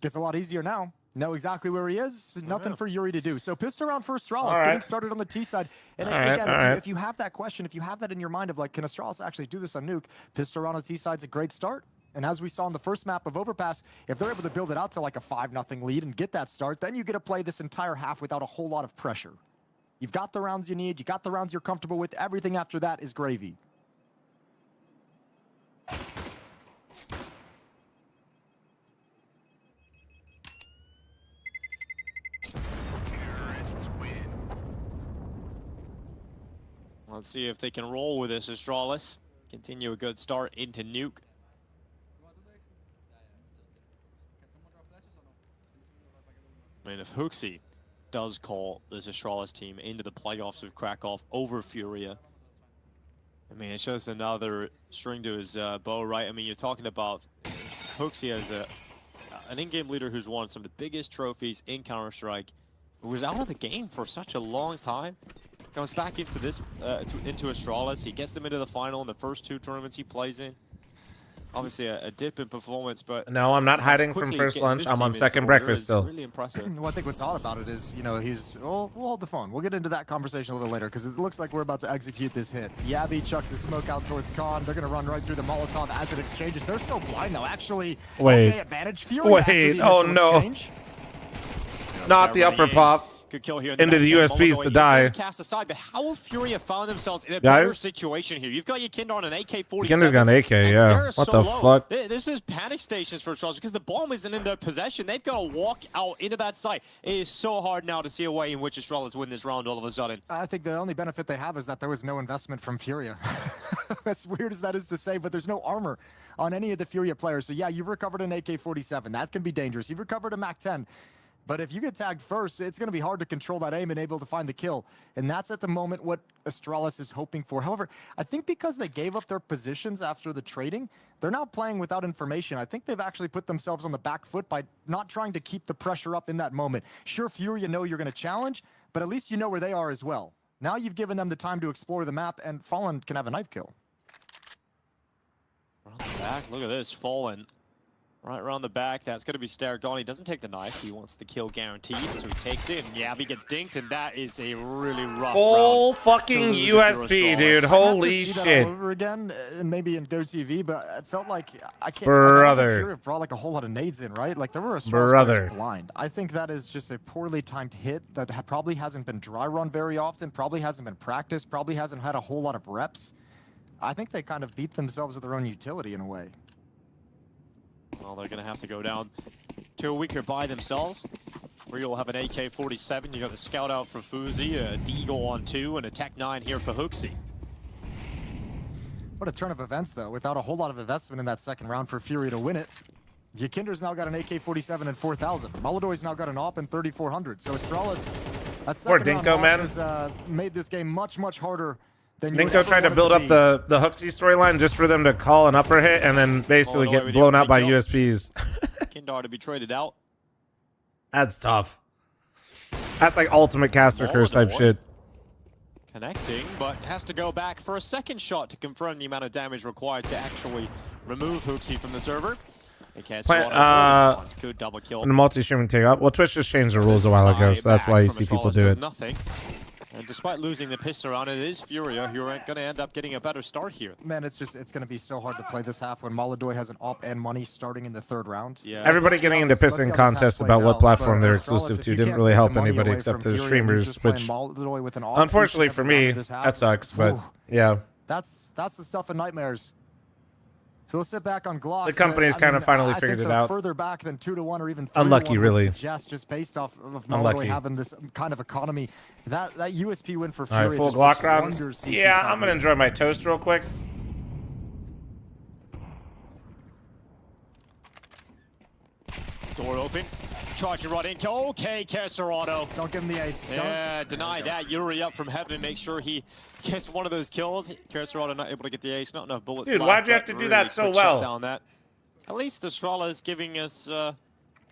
Gets a lot easier now. Know exactly where he is. Nothing for Yuri to do. So pistol round for Astralis, All right. getting started on the T side. And All right, again, all right. if you have that question, if you have that in your mind of like, can Astralis actually do this on Nuke? Pistol round on the T side's a great start. And as we saw in the first map of Overpass, if they're able to build it out to like a 5-0 lead and get that start, then you get to play this entire half without a whole lot of pressure. You've got the rounds you need. You got the rounds you're comfortable with. Everything after that is gravy. Let's see if they can roll with this Astralis. Continue a good start into Nuke. I mean, if Hooksy does call this Astralis team into the playoffs of Krakow over Furia, I mean, it's just another string to his bow, right? I mean, you're talking about Hooksy as an in-game leader who's won some of the biggest trophies in Counter-Strike, who was out of the game for such a long time. Comes back into this into Astralis. He gets them into the final in the first 2 tournaments he plays in. obviously a dip in performance, but No, I'm not how hiding from quickly he's first getting lunch. this I'm team on into second order breakfast is still. Really impressive. Well, I think what's odd about it is, we'll hold the phone. We'll get into that conversation a little later because it looks like we're about to execute this hit. Yabby chucks his smoke out towards Khan. They're going to run right through the Molotov as it exchanges. They're still blind though. Actually, Wait. okay, advantage. Fury after the Wait. Oh initial no. exchange. Not the upper pop. Good kill here Into the USBs to die. Cast aside, but how have Fury have found themselves in a Guys? better situation here? You've got your Kindar on an AK-47. Kinder's got an AK, yeah. What the fuck? This is panic stations for Astralis because the bomb isn't in their possession. They've got to walk out into that site. It is so hard now to see a way in which Astralis win this round all of a sudden. I think the only benefit they have is that there was no investment from Furia. As weird as that is to say, but there's no armor on any of the Furia players. So yeah, you've recovered an AK-47. That can be dangerous. You've recovered a MAC-10. But if you get tagged first, it's going to be hard to control that aim and able to find the kill. And that's at the moment what Astralis is hoping for. However, I think because they gave up their positions after the trading, they're now playing without information. I think they've actually put themselves on the back foot by not trying to keep the pressure up in that moment. Sure, Furia know you're going to challenge, but at least you know where they are as well. Now you've given them the time to explore the map, and Fallen can have a knife kill. Back, look at this, Fallen. Right around the back, that's going to be stared on. He doesn't take the knife. He wants the kill guaranteed, so he takes it. And Yabby gets dinked, and that is a really rough Full round fucking to lose USB, dude. Holy I'd have to see shit. that all over again, maybe in GoTV, but it felt like I can't. Brother. Fury brought like a whole lot of nades in, right? Like there were a Brother. blind. I think that is just a poorly timed hit that probably hasn't been dry run very often. Probably hasn't been practiced. Probably hasn't had a whole lot of reps. I think they kind of beat themselves at their own utility in a way. Well, they're going to have to go down to a weaker by themselves. Where you'll have an AK-47. You got the scout out for Fuzi, a Deagle on 2, and a Tech-9 here for Hooksy. What a turn of events, though. Without a whole lot of investment in that second round for Fury to win it. Yakinder's now got an AK-47 and 4,000. Molodoy's now got an AWP and 3,400. So Astralis, that Poor second round Dinko, man. has made this game much, much harder than you would Ninko ever tried to want it build up be. the Hooksy storyline just for them to call an upper hit and then basically get blown out by USPs. Kindar to be traded out. That's tough. That's like ultimate caster curse type shit. Connecting, but has to go back for a second shot to confirm the amount of damage required to actually remove Hooksy from the server. Good double kill. And the multi-streaming take up. Well, Twitch just changed the rules a while ago, so that's why you see people do it. Nothing. And despite losing the pistol round, it is Furia who are going to end up getting a better start here. Man, it's going to be so hard to play this half when Molodoy has an AWP and money starting in the third round. Yeah. Everybody getting into pissing contests about what platform they're exclusive to didn't really help anybody except the streamers, which unfortunately for me, that sucks, but yeah. That's the stuff of nightmares. So let's sit back on Glock. The company's kind of finally figured it out. Further back than 2-1 or even 3-1 Unlucky, really. Just based off of Molodoy having this kind of economy. That USP win for Fury. All right, full Glock round. Yeah, I'm gonna enjoy my toast real quick. Door open. Charging right in. Okay, Caserado. Don't give him the ace. Yeah, deny that. Yuri up from heaven. Make sure he gets one of those kills. Caserado not able to get the ace. Not enough bullets. Dude, left. why'd you have to do that so well? Down that. At least Astrala is giving us a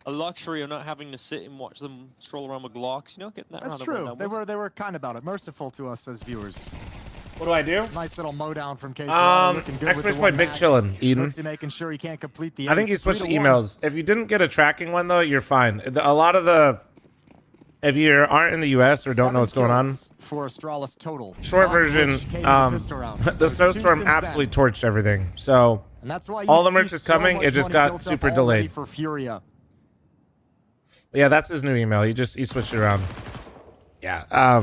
luxury of not having to sit and watch them stroll around with Glocks. You know, getting that That's round of true. rundown They were kind about it. Merciful to us as viewers. What do I do? Nice little mow-down from Caserado. Exclamation point big chillin', Eden. Making sure he can't complete the I think he switched to emails. If you didn't get a tracking one, though, you're fine. A lot of the... If you aren't in the U.S. or don't know what's going on... For Astralis total. Short version, the snowstorm absolutely torched everything. So, and that's why all the merch is coming. It just got super delayed. For Furia. Yeah, that's his new email. He switched it around. Yeah.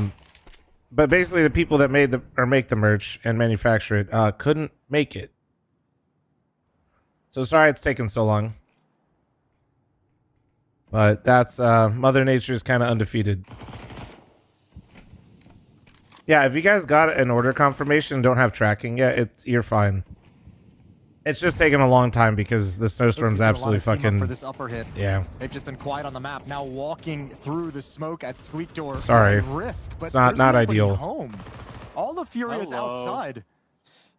But basically, the people that made make the merch and manufacture it couldn't make it. So sorry it's taken so long. But that's Mother Nature's kind of undefeated. Yeah, if you guys got an order confirmation and don't have tracking yet, you're fine. It's just taking a long time because the snowstorm's absolutely fucking... For this upper hit. Yeah. They've just been quiet on the map. Now walking through the smoke at Squeak Door. Sorry. Risk, but it's not ideal. Home. All the Fury is outside.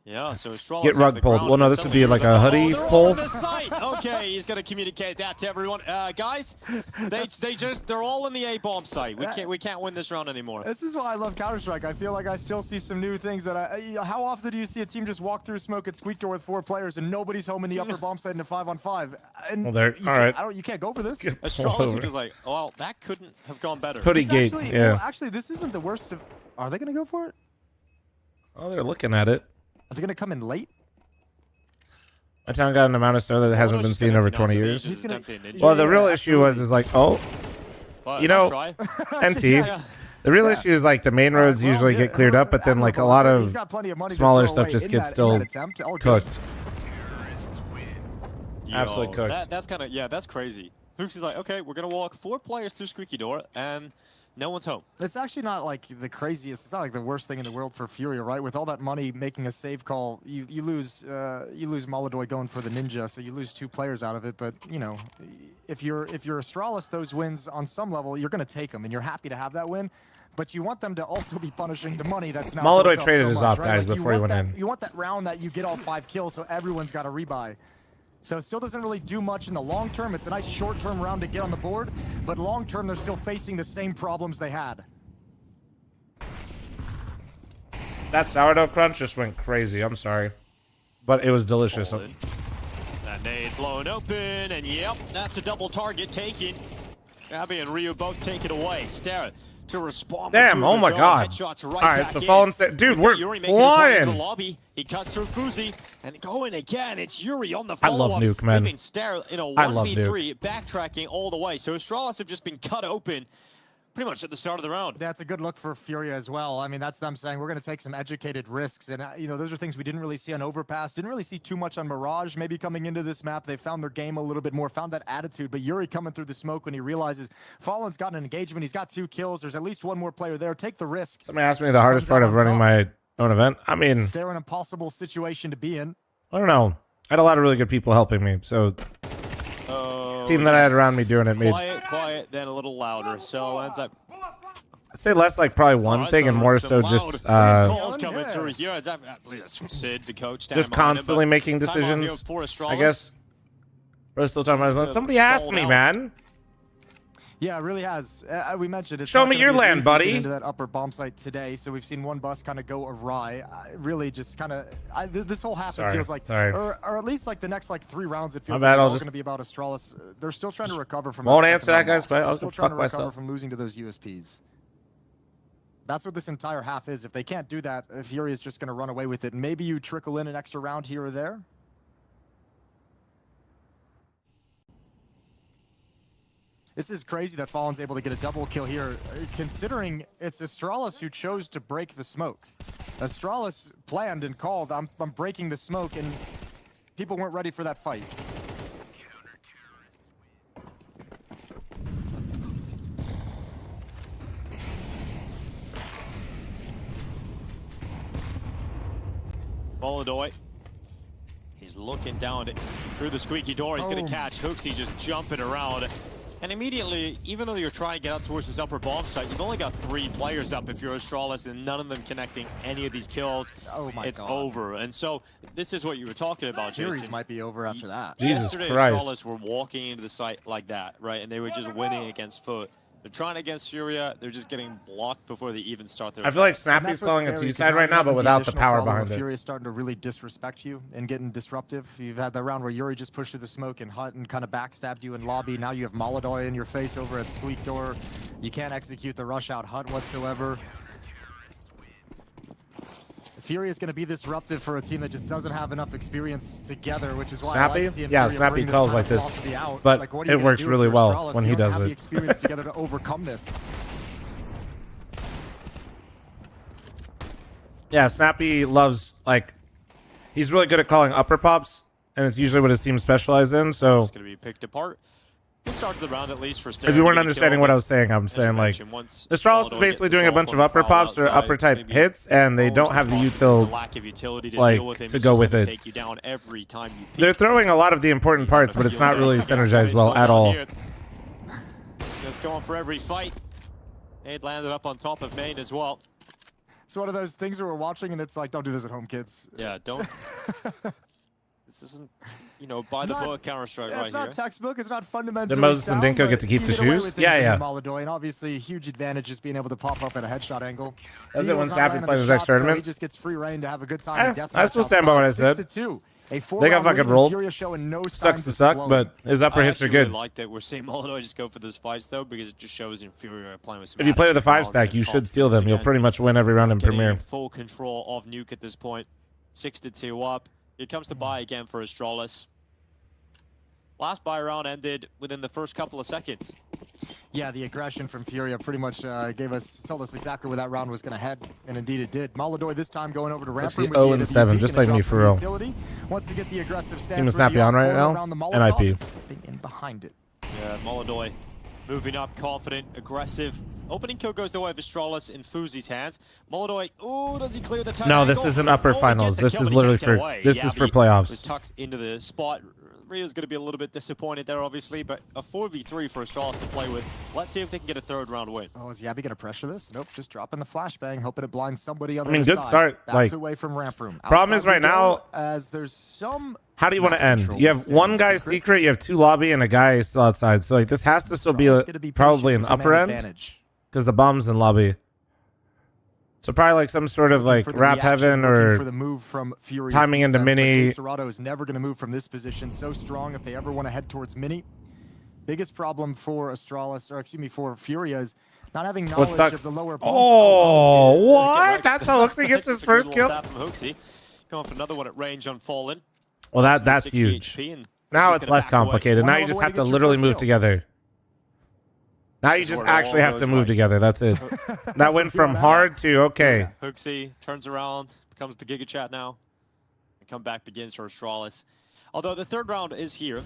Yeah, so Astralis Get on rug the pulled. ground Well, no, and this would be somebody like was a hoodie they're all pull. on the site. Okay, he's gonna communicate that to everyone. Guys, they're all in the A bomb site. We can't win this round anymore. This is why I love Counter-Strike. I feel like I still see some new things that how often do you see a team just walk through smoke at Squeak Door with 4 players and nobody's home in the upper bomb site in a 5-on-5? And Well, there. you All can't- right. you can't go for this. Astralis are just like, well, that couldn't have gone better. Hoodie It's gate. actually, Yeah. well, actually, this isn't the worst of. Are they going to go for it? Oh, they're looking at it. Are they going to come in late? My town got an amount of snow that hasn't been seen over 20 years. He's gonna, Well, the real issue was like, oh, you know, NT. The real issue is like the main roads usually get cleared up, but then like a lot of smaller stuff just gets still cooked. Absolutely cooked. That's kind of that's crazy. Hooks is like, okay, we're gonna walk 4 players through Squeaky Door, and no one's home. It's actually not like the craziest. It's not like the worst thing in the world for Furia, right? With all that money making a save call, you lose Molodoy going for the ninja, so you lose 2 players out of it. But you know, if you're Astralis, those wins on some level, you're gonna take them, and you're happy to have that win. But you want them to also be punishing the money that's now. Molodoy traded so his much, op, right? guys, Like, before he went in. You want that round that you get all 5 kills, so everyone's got to rebuy. So it still doesn't really do much in the long term. It's a nice short-term round to get on the board, but long term, they're still facing the same problems they had. That sourdough crunch just went crazy. I'm sorry, but it was delicious. That nade blown open, and yep, that's a double target taken. Abby and Ryu both take it away. Stare to respond. Damn! Oh my God! All right, so Fallen said, "Dude, we're flying." Lobby. He cuts through Fuzi and going again. It's Yuri on the I follow-up. love Nuke, man. Leaving Stare in a I love 1v3, backtracking all the way. So Astralis have just been cut open pretty much at the start of the round. That's a good look for Furia as well. I mean, that's them saying we're going to take some educated risks. And, you know, those are things we didn't really see on Overpass. Didn't really see too much on Mirage. Maybe coming into this map, they found their game a little bit more, found that attitude. But Yuri coming through the smoke when he realizes Fallen's got an engagement. He's got 2 kills. There's at least 1 more player there. Take the risk. Somebody asked me the hardest part of running my own event. I mean, They're an impossible situation to be in. I don't know. I had a lot of really good people helping me. So, team that I had around me doing it made. Quiet, then a little louder. So ends up. I'd say less like probably one thing and more so just calls coming through here. I believe that's from Sid, the coach. just constantly making decisions. I guess. We're still talking about it. Somebody asked me, man. Yeah, it really has. We mentioned it. Show me your land, buddy. Into that upper bomb site today, so we've seen one bus kind of go awry. Really, just kind of this whole half it feels like, or at least like the next like 3 rounds, it feels like it's all going to be about Astralis. They're still trying to recover from. Won't answer that, guys. But They're I'll still go trying fuck to recover myself. from losing to those USPs. That's what this entire half is. If they can't do that, Fury is just going to run away with it. And maybe you trickle in an extra round here or there. This is crazy that Fallen's able to get a double kill here, considering it's Astralis who chose to break the smoke. Astralis planned and called, I'm breaking the smoke, and people weren't ready for that fight. Molodoy. He's looking down through the squeaky door. He's going to catch Hooksy just jumping around. And immediately, even though you're trying to get out towards this upper bomb site, you've only got 3 players up if you're Astralis, and none of them connecting any of these kills. Oh my it's God. over. And so this is what you were talking about, Series Jason. might be over after that. Jesus Yesterday, Christ. Astralis were walking into the site like that, right? And they were just winning against Foot. They're trying against Furia. They're just getting blocked before they even start their. I feel like Snappy's calling a T-side right now, but without the power behind it. Furia is starting to really disrespect you and getting disruptive. You've had that round where Yuri just pushed through the smoke and Hut and kind of backstabbed you in lobby. Now you have Molodoy in your face over at Squeak Door. You can't execute the rush out Hut whatsoever. Fury is going to be disruptive for a team that just doesn't have enough experience together, which is why Snappy? I like seeing Yeah, Furia Snappy bring this calls kind like of this, philosophy out. but Like, what are you it gonna works do really if you're well Astralis? when You he don't does have it. the experience together to overcome this. Yeah, Snappy loves, like, he's really good at calling upper pops, and it's usually what his team specializes in, so It's going to be picked apart. Good start to the round, at least for if you weren't understanding what I was saying, I'm saying, like, Astralis is basically doing a bunch of upper pops or upper type hits, and they don't have the utility, like, to go with it. They're throwing a lot of the important parts, but it's not really synergized well at all. Just going for every fight. Nade landed up on top of Main as well. It's one of those things where we're watching and it's like, don't do this at home, kids. Yeah, don't. This isn't, you know, by the book Counter-Strike right It's not here. textbook. It's not fundamentally Did Moses and sound, Dinko but get to keep you the get away shoes? with things Yeah, when yeah. you're Maladoy, and obviously a huge advantage just being able to pop up at a headshot angle. That's it Dio's when not Sappy landing plays the his next shots, so tournament. He just gets free reign to have a good time. Eh, in deathmatch I still stand by what I said. 6-2. A They 4-round got fucking lead, and rolled. Furia showing no Sucks signs to of suck, slowing. but his upper I hits are actually really good. like that we're seeing Maladoy just go for those fights though, because it just shows Inferior playing with some If you play with a attitude, 5 stack, balance, you and should steal confidence them. You'll again. pretty much win every round in Getting Premier. full control of Nuke at this point. 6-2 up. Here comes the buy again for Astralis. Last buy round ended within the first couple of seconds. Yeah, the aggression from Furia pretty much told us exactly where that round was going to head, and indeed it did. Maladoy this time going over to ramp room with the 0-7, AWP, just gonna like me drop for the real. utility. Wants to get the aggressive stance. Team is with the Snappy on right corner now, around the and Molotov, IP. and stepping in behind it. Yeah, Maladoy moving up, confident, aggressive. Opening kill goes the way of Astralis in Fuzi's hands. Maladoy, ooh, does he clear the tight No, angle? this isn't upper Oh, he finals. gets the This kill, is but he literally can't get for away. this Yeah, is for he playoffs. was tucked into the spot. Rio's going to be a little bit disappointed there, obviously, but a 4v3 for Astralis to play with. Let's see if they can get a third round win. Oh, is Yabby going to pressure this? Nope, just dropping the flashbang, hoping it blinds somebody on the I mean, other good side. start, Backs like, away from ramp room. problem is Outside we right go, now- as there's some. How do you want to map end? control You have that's one in guy secret, you have 2 lobby, and a guy still outside. So like this has to still be, Astralis gonna be probably an patient with the upper man end advantage. because the bomb's in lobby. So probably like some sort of like For the rap reaction, heaven looking or for the move from Fury's timing into defense, but mini. Serato is never going to move from this position. So strong if they ever want to head towards mini. Biggest problem for Astralis, or excuse me, for Furia is not having What knowledge sucks? of the lower bumps. Oh, what? That's how Luxy gets his Just a first good kill. little tap from Hooksy. Going for another one at range on Fallen. Well, Obviously that's 60 huge. HP, and Now Hooksy's it's gonna less back away. complicated. Now you just have to literally move together. Now you This is just where it all actually have to goes move right. together. That's it. That went from hard to okay. Hooksy turns around, becomes the Giga Chat now. And comeback begins for Astralis. Although the third round is here.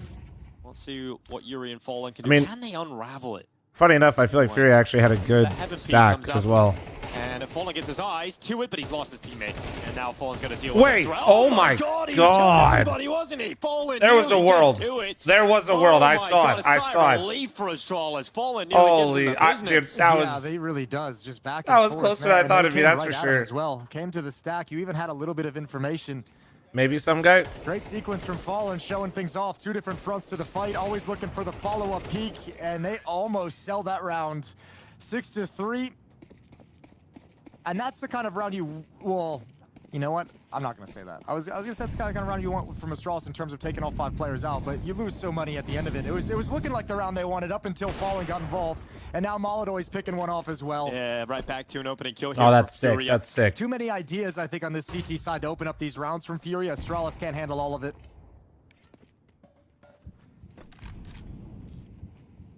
Let's see what Yuri and Fallen can do. I mean- Can they unravel it? Funny enough, I feel like Fury actually had a good That Heaven Feed stack comes out. as well. And if Fallen gets his eyes to it, but he's lost his teammate. And now Fallen's going to deal with Wait, the threat. oh my God! He was God. killing everybody, wasn't he? Fallen There was a nearly world. gets to it. There was a world. Oh I my saw God, it. I a sigh saw of it. relief for Astralis. Fallen nearly Holy, gets in the dude, business. that Yeah, was. they really does. Just back That and was forth, closer man, than I and thought they it'd be, came that's right for at him sure. As well, came to the stack. You even had a little bit of information. Maybe some guy. Great sequence from Fallen, showing things off. 2 different fronts to the fight. Always looking for the follow-up peak, and they almost sell that round, 6-3. And that's the kind of round you. Well, you know what? I'm not going to say that. I was going to say that's the kind of round you want from Astralis in terms of taking all 5 players out, but you lose so many at the end of it. It was looking like the round they wanted up until Fallen got involved, and now Maladoy's picking one off as well. Yeah, right back to an opening kill here. Oh, that's for sick. Furia. That's sick. Too many ideas, I think, on this CT side to open up these rounds from Furia. Astralis can't handle all of it.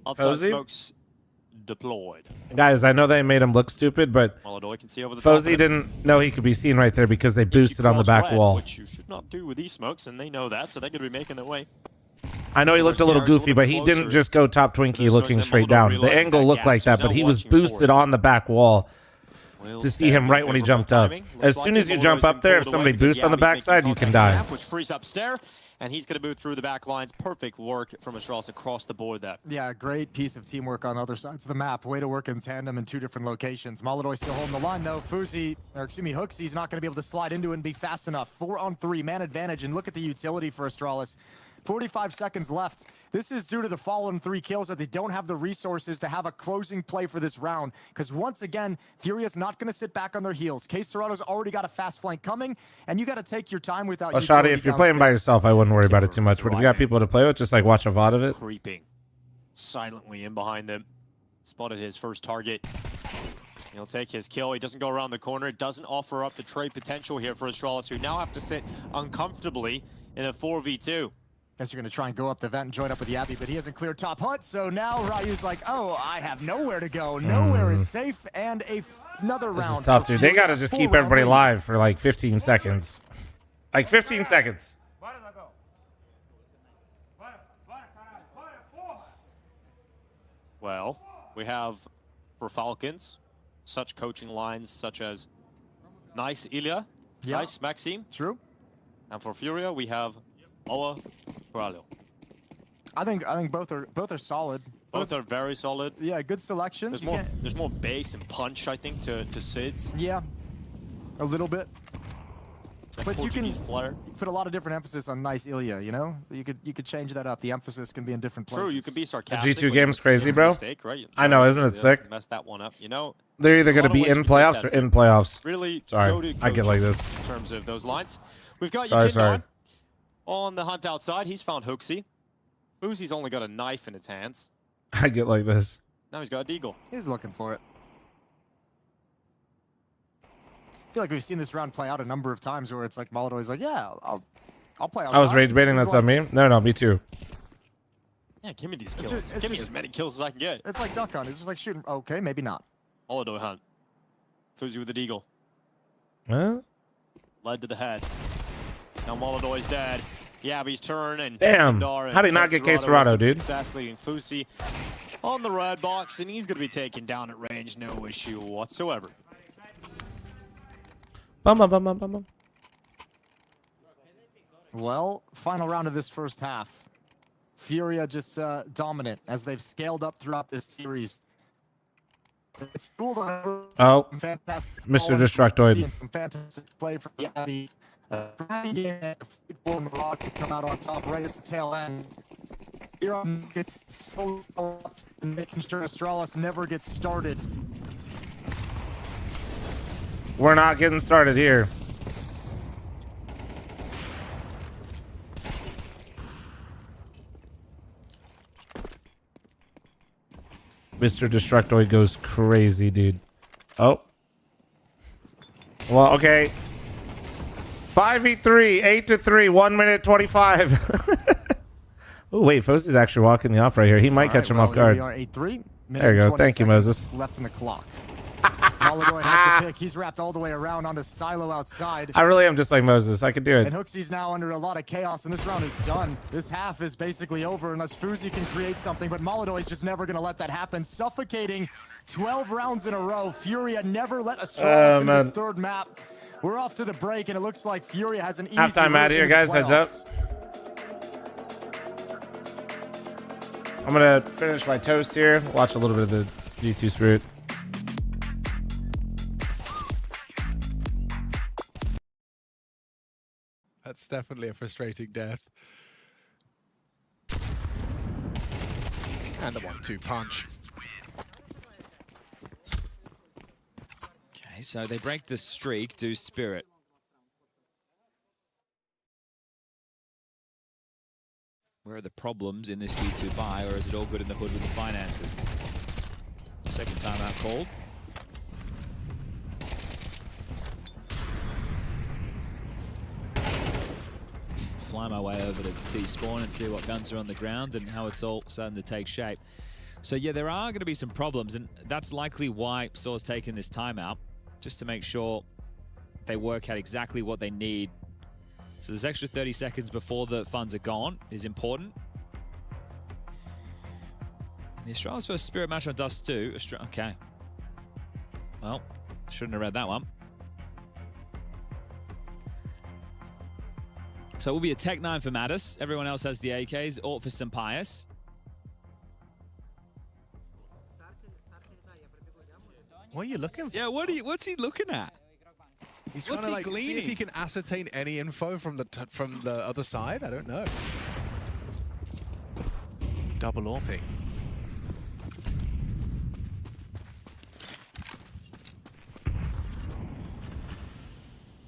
Outside Cozy? smokes deployed. Guys, I know they made him look stupid, but Maladoy can see over the top of Fozy it. didn't know he could be seen right there because they boosted on the back Cross red, wall. which you should not do with these smokes, and they know that, so they're going to be making their way. I know he looked a little Garrett's a goofy, little but he closer. didn't just go top Twinkie Those looking smokes, straight Maladoy down. The realizes angle that looked gap, like so that, he's but now he was watching forward. boosted on the back wall Will to see him stand right in when he favor jumped of up. timing. As Looks soon like as you Maladoy's jump been up there, if pulled somebody away because boosts on the Yabby's making backside, you can contact die. gap, which frees up Stair, and he's going to move through the back lines. Perfect work from Astralis across the board there. Yeah, great piece of teamwork on other sides of the map. Way to work in tandem in 2 different locations. Maladoy still holding the line, though. Hooksy's not going to be able to slide into it and be fast enough. 4-on-3, man advantage, and look at the utility for Astralis. 45 seconds left. This is due to the Fallen 3 kills that they don't have the resources to have a closing play for this round. Because once again, Furia's not going to sit back on their heels. Case Serrato's already got a fast flank coming, and you got to take your time without Well, utility Shotty, if you're playing by yourself, I wouldn't worry about it too much. But if you got people to play with, just like watch a VOD of it. Creeping silently in behind them. Spotted his first target. He'll take his kill. He doesn't go around the corner. It doesn't offer up the trade potential here for Astralis, who now have to sit uncomfortably in a 4v2. Guess you're going to try and go up the vent and join up with Yabby, but he hasn't cleared top hut, so now Ryu's like, oh, I have nowhere to go. Nowhere is safe, and another round. This is tough, for dude. They Furia. got to just keep 4-round everybody lead. live for like 15 seconds. Like 15 seconds. Well, we have for Falcons such coaching lines such as nice Ilya, Yeah. nice Maxime. True. And for Furia, we have Oa Corralo. I think both are solid. Both are very solid. Yeah, good selections. There's more bass and punch, I think, to Sid's. Yeah. a little bit. But you can flare. put a lot of different emphasis on nice Ilya, you know? You could change that up. The emphasis can be in different places. True, you could be The sarcastic. G2 game's crazy, bro. Mistake, right? I know, isn't it sick? Mess that one up, you know? They're either A lot going to of be ways in to take playoffs that or in to playoffs. Really Sorry, goated I get like this. in terms of those lines. We've got Sorry, Yukindon on the hunt outside. He's found Hooksy. Fousey's only got a knife in his hands. I get like this. Now he's got a deagle. He's looking for it. I feel like we've seen this round play out a number of times where it's like Molotow's like, yeah, I'll play outside. I was rage baiting. It's That's like, on me. No, me too. Yeah, give me these kills. it's give me just- as many kills as I can get. It's like duck hunt. It's just like shooting. Okay, maybe not. Molotow hunt. Fousey with the deagle. Well, Led to the head. Now Molotov is dead. Yabby's turn and damn. Dar and How did he not get Caserado Caserado, with some dude? Success leaving Fousey on the red box, and he's going to be taken down at range. No issue whatsoever. Bum. Well, final round of this first half. Furia just dominant as they've scaled up throughout this series. It's cool to Oh, fantastic Mr. quality Destructoid. and some fantastic play from Yabby. Football Rock to come out on top right at the tail end. Here gets so up and making sure Astralis never gets started. We're not getting started here. Mr. Destructoid goes crazy, dude. Oh. Well, okay. 5v3, 8-3, 1 minute 25. Oh, wait, Fousey's actually walking the off right here. He might catch him off guard. We are 8-3. There you go. Thank you, Moses. Left in the clock. Molotov has the pick. He's wrapped all the way around onto Silo outside. I really am just like Moses. I could do And it. Hooksy's now under a lot of chaos, and this round is done. This half is basically over unless Fousey can create something, but Molotov is just never going to let that happen. Suffocating 12 rounds in a row. Furia never let Astralis in this third map. We're off to the break, and it looks like Furia has an easy Halftime out road here, into the guys. Heads up. playoffs. I'm going to finish my toast here. Watch a little bit of the G2 Spirit. That's definitely a frustrating death. And a 1-2 punch. Okay, so they break the streak, do Spirit. Where are the problems in this G2 buy, or is it all good in the hood with the finances? Second timeout called. Fly my way over to T-Spawn and see what guns are on the ground and how it's all starting to take shape. So yeah, there are going to be some problems, and that's likely why Saw's taken this timeout, just to make sure they work out exactly what they need. So this extra 30 seconds before the funds are gone is important. And the Astralis vs Spirit match on Dust 2. Okay. Well, shouldn't have read that one. So it will be a Tech 9 for Mattis. Everyone else has the AKs. Ort for Sampius. What are you looking for? Yeah, what's he looking at? He's trying What's to he like see if he gleaning? can ascertain any info from the other side. I don't know. Double AWP.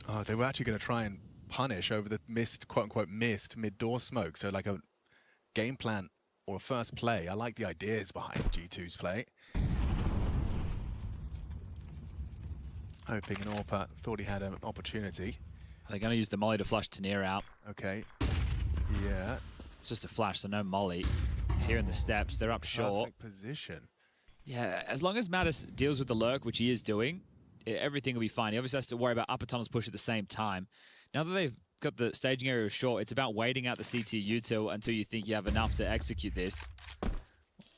Oh, they were actually going to try and punish over the missed, quote-unquote, missed mid-door smoke. So like a game plan or a first play. I like the ideas behind G2's play. Hoping an AWP thought he had an opportunity. They're going to use the molly to flush Tanier out. Okay. Yeah. It's just a flash, so no molly. He's here in the steps. They're up short. Perfect position. Yeah, as long as Mattis deals with the lurk, which he is doing, everything will be fine. He obviously has to worry about upper tunnels push at the same time. Now that they've got the staging area short, it's about waiting out the CT util until you think you have enough to execute this.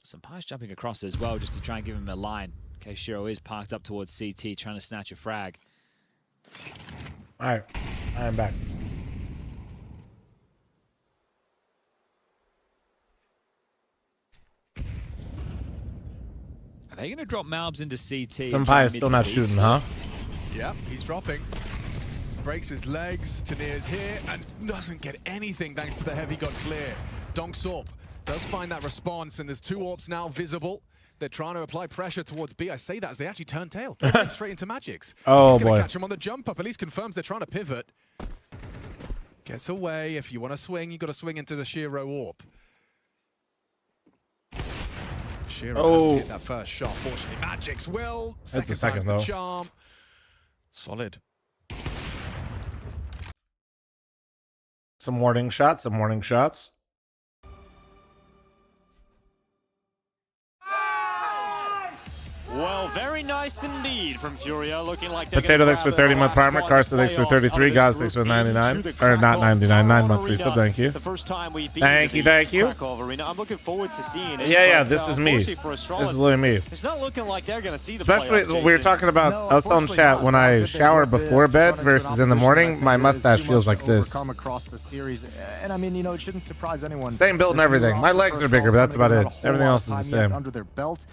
Some Pies jumping across as well just to try and give him a line. In case Shiro is parked up towards CT trying to snatch a frag. All right, I am back. Are they going to drop Malbs into CT? Some Pie is still not shooting, huh? Yep, he's dropping. breaks his legs. Tanir's here and doesn't get anything thanks to the heavy gun clear. Donksorp does find that response, and there's 2 AWPs now visible. They're trying to apply pressure towards B. I say that as they actually turn tail. They're going straight into Magic's. Oh, He's going boy. to catch him on the jump up. At least confirms they're trying to pivot. Gets away. If you want to swing, you've got to swing into the Shiro AWP. Shiro hasn't hit that first shot. Fortunately, Magic's will. That's a second, time's the though. charm. Solid. Some warning shots, some warning shots. Well, very nice indeed from Furia, looking like they're Potato gonna thanks for grab 30 month the last primer. spot Carson in the thanks for playoffs 33. of Guys this thanks for group 99. into the Or not Krakow 99, 9 month Arena. resub. Thank you. The first time we've been Thank you, thank you. Krakow Arena. I'm looking forward to seeing it. Yeah, but, this is me. unfortunately for This Astralis, is literally me. It's not looking like they're going to see the Especially, playoffs, we were Jason. talking about, I was telling chat, when I shower before bed versus in the morning, my mustache feels like this. Overcome across the series, and I mean, you know, it shouldn't surprise anyone. Same build and This everything. new My roster legs for are bigger, Astralis but that's gonna about get it. a whole Everything lot else of is the time yet same. under their belt.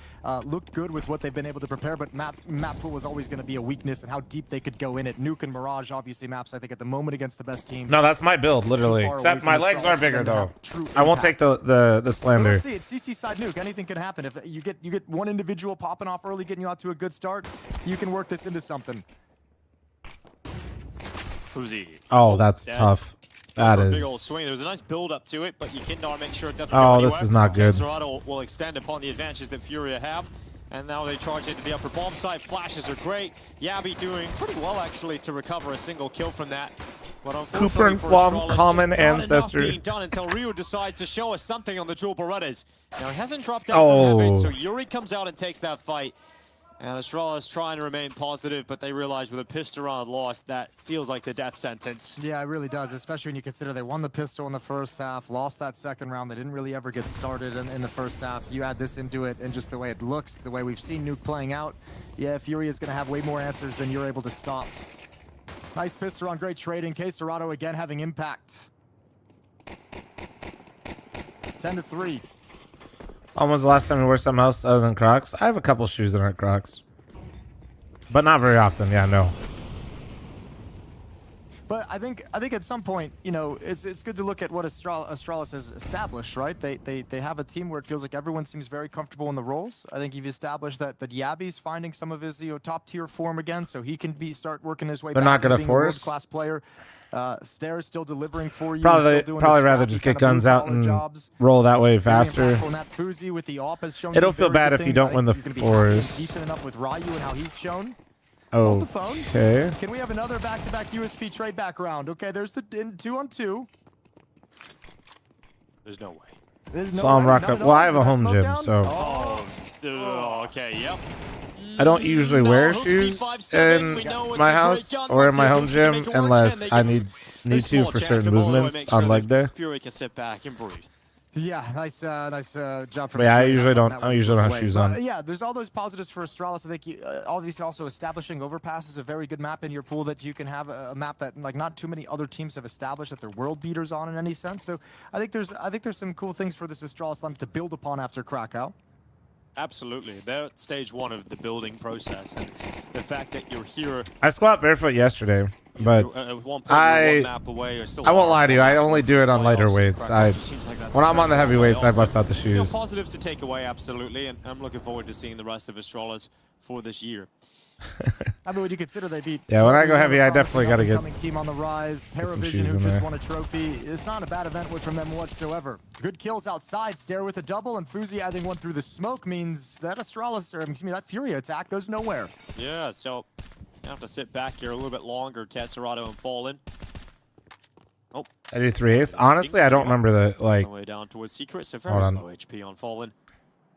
Looked good with what they've been able to prepare, but map pool was always going to be a weakness and how deep they could go in it. Nuke and Mirage, obviously, maps I think at the moment against the best teams. No, that's my build, literally. Too far Except away my from legs Astralis are for bigger them to though. have true I won't take impact. the But slander. let's see, it's CT side Nuke. Anything can happen. If you get one individual popping off early, getting you out to a good start, you can work this into something. Fuzi. Oh, that's dead. tough. That For a big old is. swing. There was a nice build up to it, but you cannot make sure it doesn't Oh, go this anywhere. is not good. Serato will extend upon the advantages that Furia have. And now they charge into the upper bomb side. Flashes are great. Yabi doing pretty well, actually, to recover a single kill from that. But unfortunately Cooper and for Flom, Astralis, common just not enough ancestor. being done until Ryu decides to show us something on the dual Berettas. Now, he hasn't dropped down Oh. from heaven, so Yuri comes out and takes that fight. And Astralis trying to remain positive, but they realize with a pistol round lost, that feels like the death sentence. Yeah, it really does, especially when you consider they won the pistol in the first half, lost that second round. They didn't really ever get started in the first half. You add this into it, and just the way it looks, the way we've seen Nuke playing out, yeah, Fury is going to have way more answers than you're able to stop. Nice pistol round, great trading. K Serato again having impact. 10-3. When was the last time you wore something else other than Crocs? I have a couple shoes that aren't Crocs. But not very often, yeah, no. But I think at some point, you know, it's good to look at what Astralis has established, right? They have a team where it feels like everyone seems very comfortable in the roles. I think you've established that Yabi's finding some of his top tier form again, so he can start working his way They're back not to gonna being force. a world-class player. Stairs still delivering for you. Probably still doing probably his rather scrappy just kind get of guns out blue-collar and jobs. roll that way Very faster. impactful, and that Fuzi with the AWP has shown It'll some feel very bad good if you things. don't I win the think you're gonna be happy and fours. decent enough with Ryu and how he's shown. Oh, Hold the phone. okay. Can we have another back-to-back USP trade back round? Okay, there's the 2-on-2. There's no way. There's no Fl0m way, rock not up. at Well, all. I have a Did that home smoke gym, down? so Okay, yep. I don't usually wear shoes in my house or in my home gym unless I need to for certain movements on leg day. Fury can sit back and breathe. Yeah, nice job from. But yeah, I Fury usually on don't. that I one usually don't have away. shoes But, on. yeah, there's all those positives for Astralis. I think obviously also establishing Overpass is a very good map in your pool that you can have a map that like not too many other teams have established that they're world beaters on in any sense. So I think there's some cool things for this Astralis lineup to build upon after Krakow. Absolutely. They're at stage one of the building process, and the fact that you're here. I squat barefoot yesterday, but one I map away or still won't lie to you. I only do it on lighter playoffs, weights. Krakow just seems like that's When a I'm on the very heavy long way weights, I off. bust out the You know, shoes. positives to take away, absolutely, and I'm looking forward to seeing the rest of Astralis for this year. I mean, when you consider they beat. Yeah, when I go Fl0m's heavy, I another definitely gotta get- coming team on the rise. get some Paravision, shoes who in just there. won a trophy. It's not a bad event from them whatsoever. Good kills outside. Stare with a double, and Fuzi adding one through the smoke means that Astralis, or excuse me, that Furia attack goes nowhere. Yeah, so you have to sit back here a little bit longer, Serato and Fallen. Oh, I do 3 ace. Honestly, I don't remember the on like. the way down towards Secret, so Hold very on. low HP on Fallen.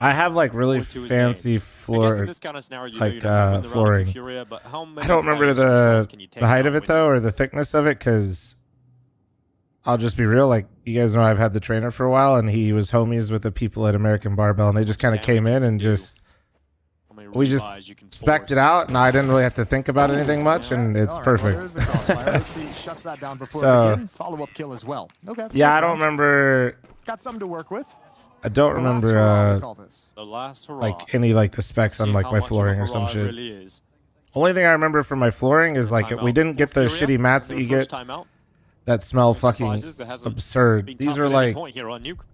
I have like really 4-2 is fancy game. I guess floor, in this kind of scenario, you like don't have to win the round for flooring. Furia, but how many I don't remember players from Astralis can you the take height down of it with though, or the thickness of it, because I'll just be real. Like you guys know, I've had the trainer for a while, and he was homies with the people at American Barbell, and they just kind of came in and just we just spec'd it out, and I didn't really have to think about anything much, and it's All right, perfect. Well, there's the crossfire. Let's see, he shuts that down before So- it begins. Follow-up kill as well. Okay. Yeah, I don't remember. Got something to work with. I don't The last hurrah, we remember call this. The last hurrah. like any like the specs on See like how my much of a flooring or some hurrah it shit. really is. Only thing I remember from my flooring is like we didn't get the shitty mats that you get that smell fucking absurd. These are like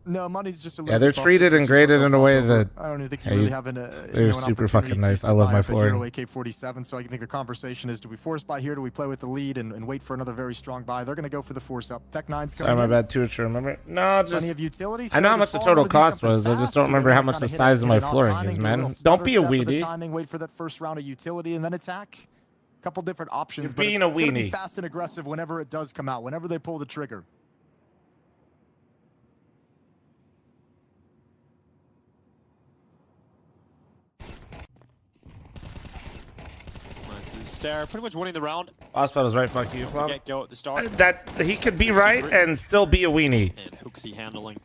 no, money's just a little yeah, they're bit busted. treated and It's just graded built in a on way over. that I don't even think you hey, really have an they're an super opportunity fucking nice. to I love buy my up a Hero flooring. AK-47. So I think the conversation is: do we force buy here? Do we play with the lead and wait for another very strong buy? They're going to go for the force up. Tech 9's Sorry, coming my in. bad. Too to remember. No, Plenty just of utility, I know so how much just the fall total in to do cost something was. I just fast. don't They remember wanna how much kinda the hit size it, of hit my it on flooring timing, is, do a little man. Don't be a stutter step with the weenie. timing, wait for that first round of utility and then attack. Couple different options. You're but being a it's gonna be weenie. fast and aggressive whenever it does come out. Whenever they pull the trigger. Stare pretty much winning the round. Oswald was right. Fuck you, fl0m. Get go at the start. That he could be right and still be a weenie. And Hooksy handling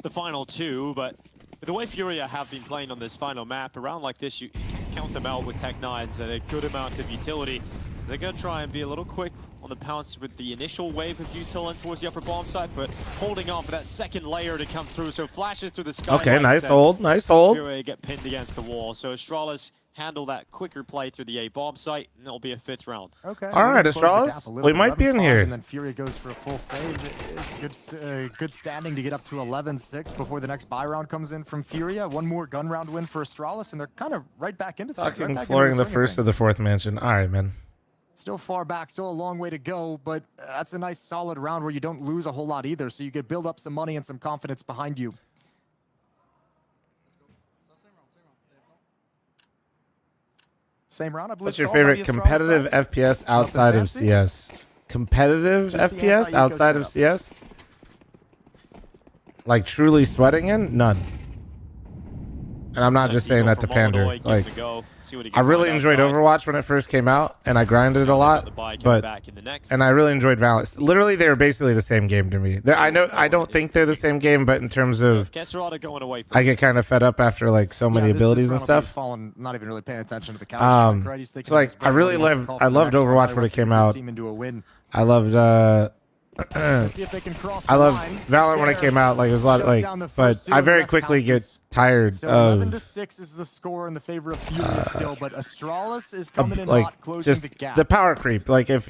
the final two, but the way Furia have been playing on this final map, around like this, you can't count them out with Tech 9s and a good amount of utility. So they're going to try and be a little quick on the pounce with the initial wave of util and towards the upper bomb site, but holding on for that second layer to come through. So flashes through the sky. Okay, nice hold, nice hold. Furia get pinned against the wall. So Astralis handle that quicker play through the A bomb site, and it'll be a 5th round. Okay. All right, Astralis, we might be in here. And then Furia goes for a full save. It's good standing to get up to 11-6 before the next buy round comes in from Furia. One more gun round win for Astralis, and they're kind of right back into things. Fucking flooring the first of the 4th mansion. All right, man. Still far back, still a long way to go, but that's a nice solid round where you don't lose a whole lot either, so you could build up some money and some confidence behind you. Same round, I believe. What's your favorite competitive FPS outside of CS? Competitive FPS outside of CS? Like truly sweating in? None. And I'm not just saying that to pander. Like, I really enjoyed Overwatch when it first came out, and I grinded a lot. And I really enjoyed Valorant. Literally, they were basically the same game to me. I don't think they're the same game, but in terms of, I get kind of fed up after like so many abilities and stuff. Not even really paying attention to the counter strike, right? He's thinking So like, I loved Overwatch when it came out. I loved I loved Valorant when it came out. Like it was a lot, like, but I very quickly get tired of 11-6 is the score in the favor of Furia still, but Astralis is coming in like hot, closing just the gap. the power creep. Like if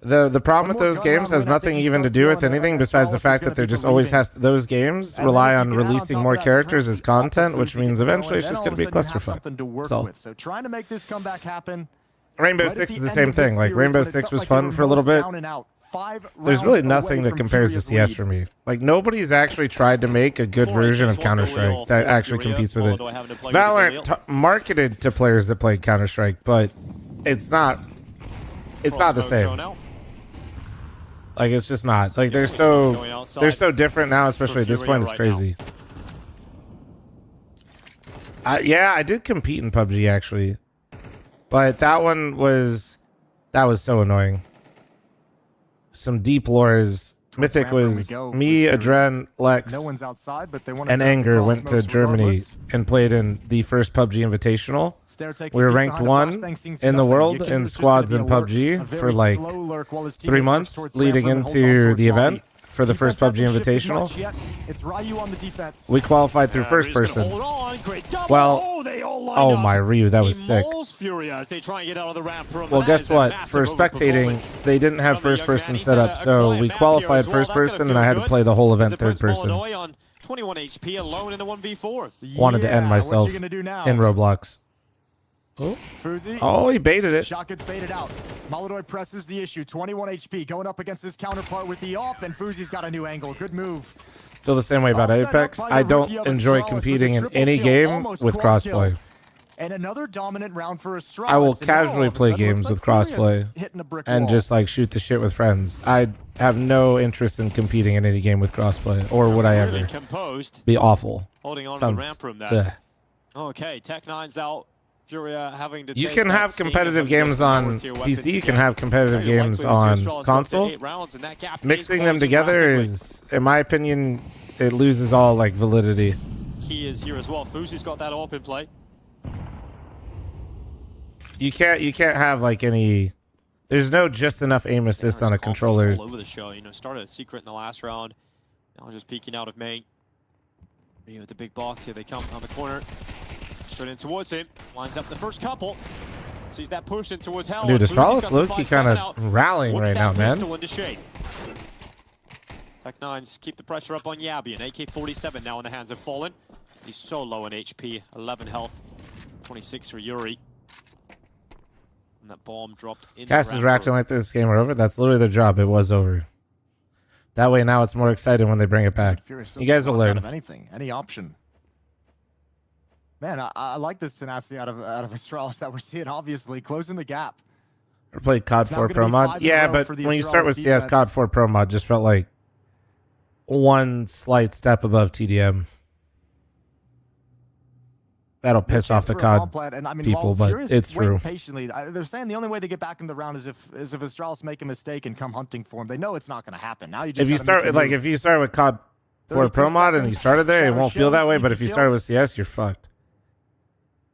the problem with those games has nothing even to do with anything besides the fact that there just always has to, those games rely on releasing more characters as content, which means eventually it's just going to be a clusterfuck. So trying to make this comeback happen. Rainbow Six is the same thing. Like Rainbow Six was fun for a little bit. There's really nothing that compares to CS for me. Like nobody's actually tried to make a good version of Counter-Strike that actually competes with it. Valorant marketed to players that played Counter-Strike, but it's not the same. Like it's just not. Like they're so different now, especially at this point. It's crazy. Yeah, I did compete in PUBG actually, but that was so annoying. Some deep lores. Mythic was me, Adren, Lex, no one's outside, but they want and Anger went to Germany and played in the first PUBG Invitational. We were ranked 1 in the world in squads in PUBG for like 3 months leading into the event for the first PUBG Invitational. We qualified through first person. Well, oh my Ryu, that was sick. Well, guess what? For spectating, they didn't have first person set up, so we qualified first person, and I had to play the whole event third person. 21 HP alone in a 1v4. Wanted to end myself in Roblox. Oh. Oh, he baited it. Shot gets baited out. Molodoi presses the issue. 21 HP going up against his counterpart with the AWP, and Fuzi's got a new angle. Good move. Feel the same way about Apex. I don't enjoy competing in any game with crossplay. And another dominant round for Astralis. I will casually play games with crossplay and just like shoot the shit with friends. I have no interest in competing in any game with crossplay, or would I ever? Be awful. Holding on to the ramp room there. Okay, Tech 9's out. Furia having to you can have competitive games on PC, you can have competitive games on console. Mixing them together is, in my opinion, it loses all like validity. Key is here as well. Fuzi's got that AWP in play. You can't have like any. There's no just enough aim assist on a controller. All over the show, you know, started a secret in the last round. Now just peeking out of main. You know, the big box here, they come on the corner. Straight in towards him. Lines up the first couple. Sees that push in towards hell. Dude, and Fuzi's Astralis got low-key 5-7 kind out. of rallying Whips right that now, man. pistol into shape. Tech9s keep the pressure up on Yabi. An AK-47 now in the hands of Fallen. He's so low in HP, 11 health, 26 for Yuri. And that bomb dropped in Cast the is ramp acting room. like this game are over. That's literally their job. It was over. That way now it's more exciting when they bring it back. Furious still You guys just will walked out learn. of anything, any option. Man, I like this tenacity out of Astralis that we're seeing. Obviously, closing the gap. Or played COD It's now 4 gonna Pro be Mod. 5 in a Yeah, row but for the when you start Astralis with CS defense. COD 4 Pro Mod, just felt like one slight step above TDM. That'll piss off the COD people, but it's true. Patiently, they're saying the only way they get back in the round is if Astralis make a mistake and come hunting for him. They know it's not going to happen. Now you just If you gotta make start your like move. if you start with COD 4 32 Pro Mod and you seconds, started there, it shadow won't feel that shows, way. But easy if you kill. started with CS, you're fucked.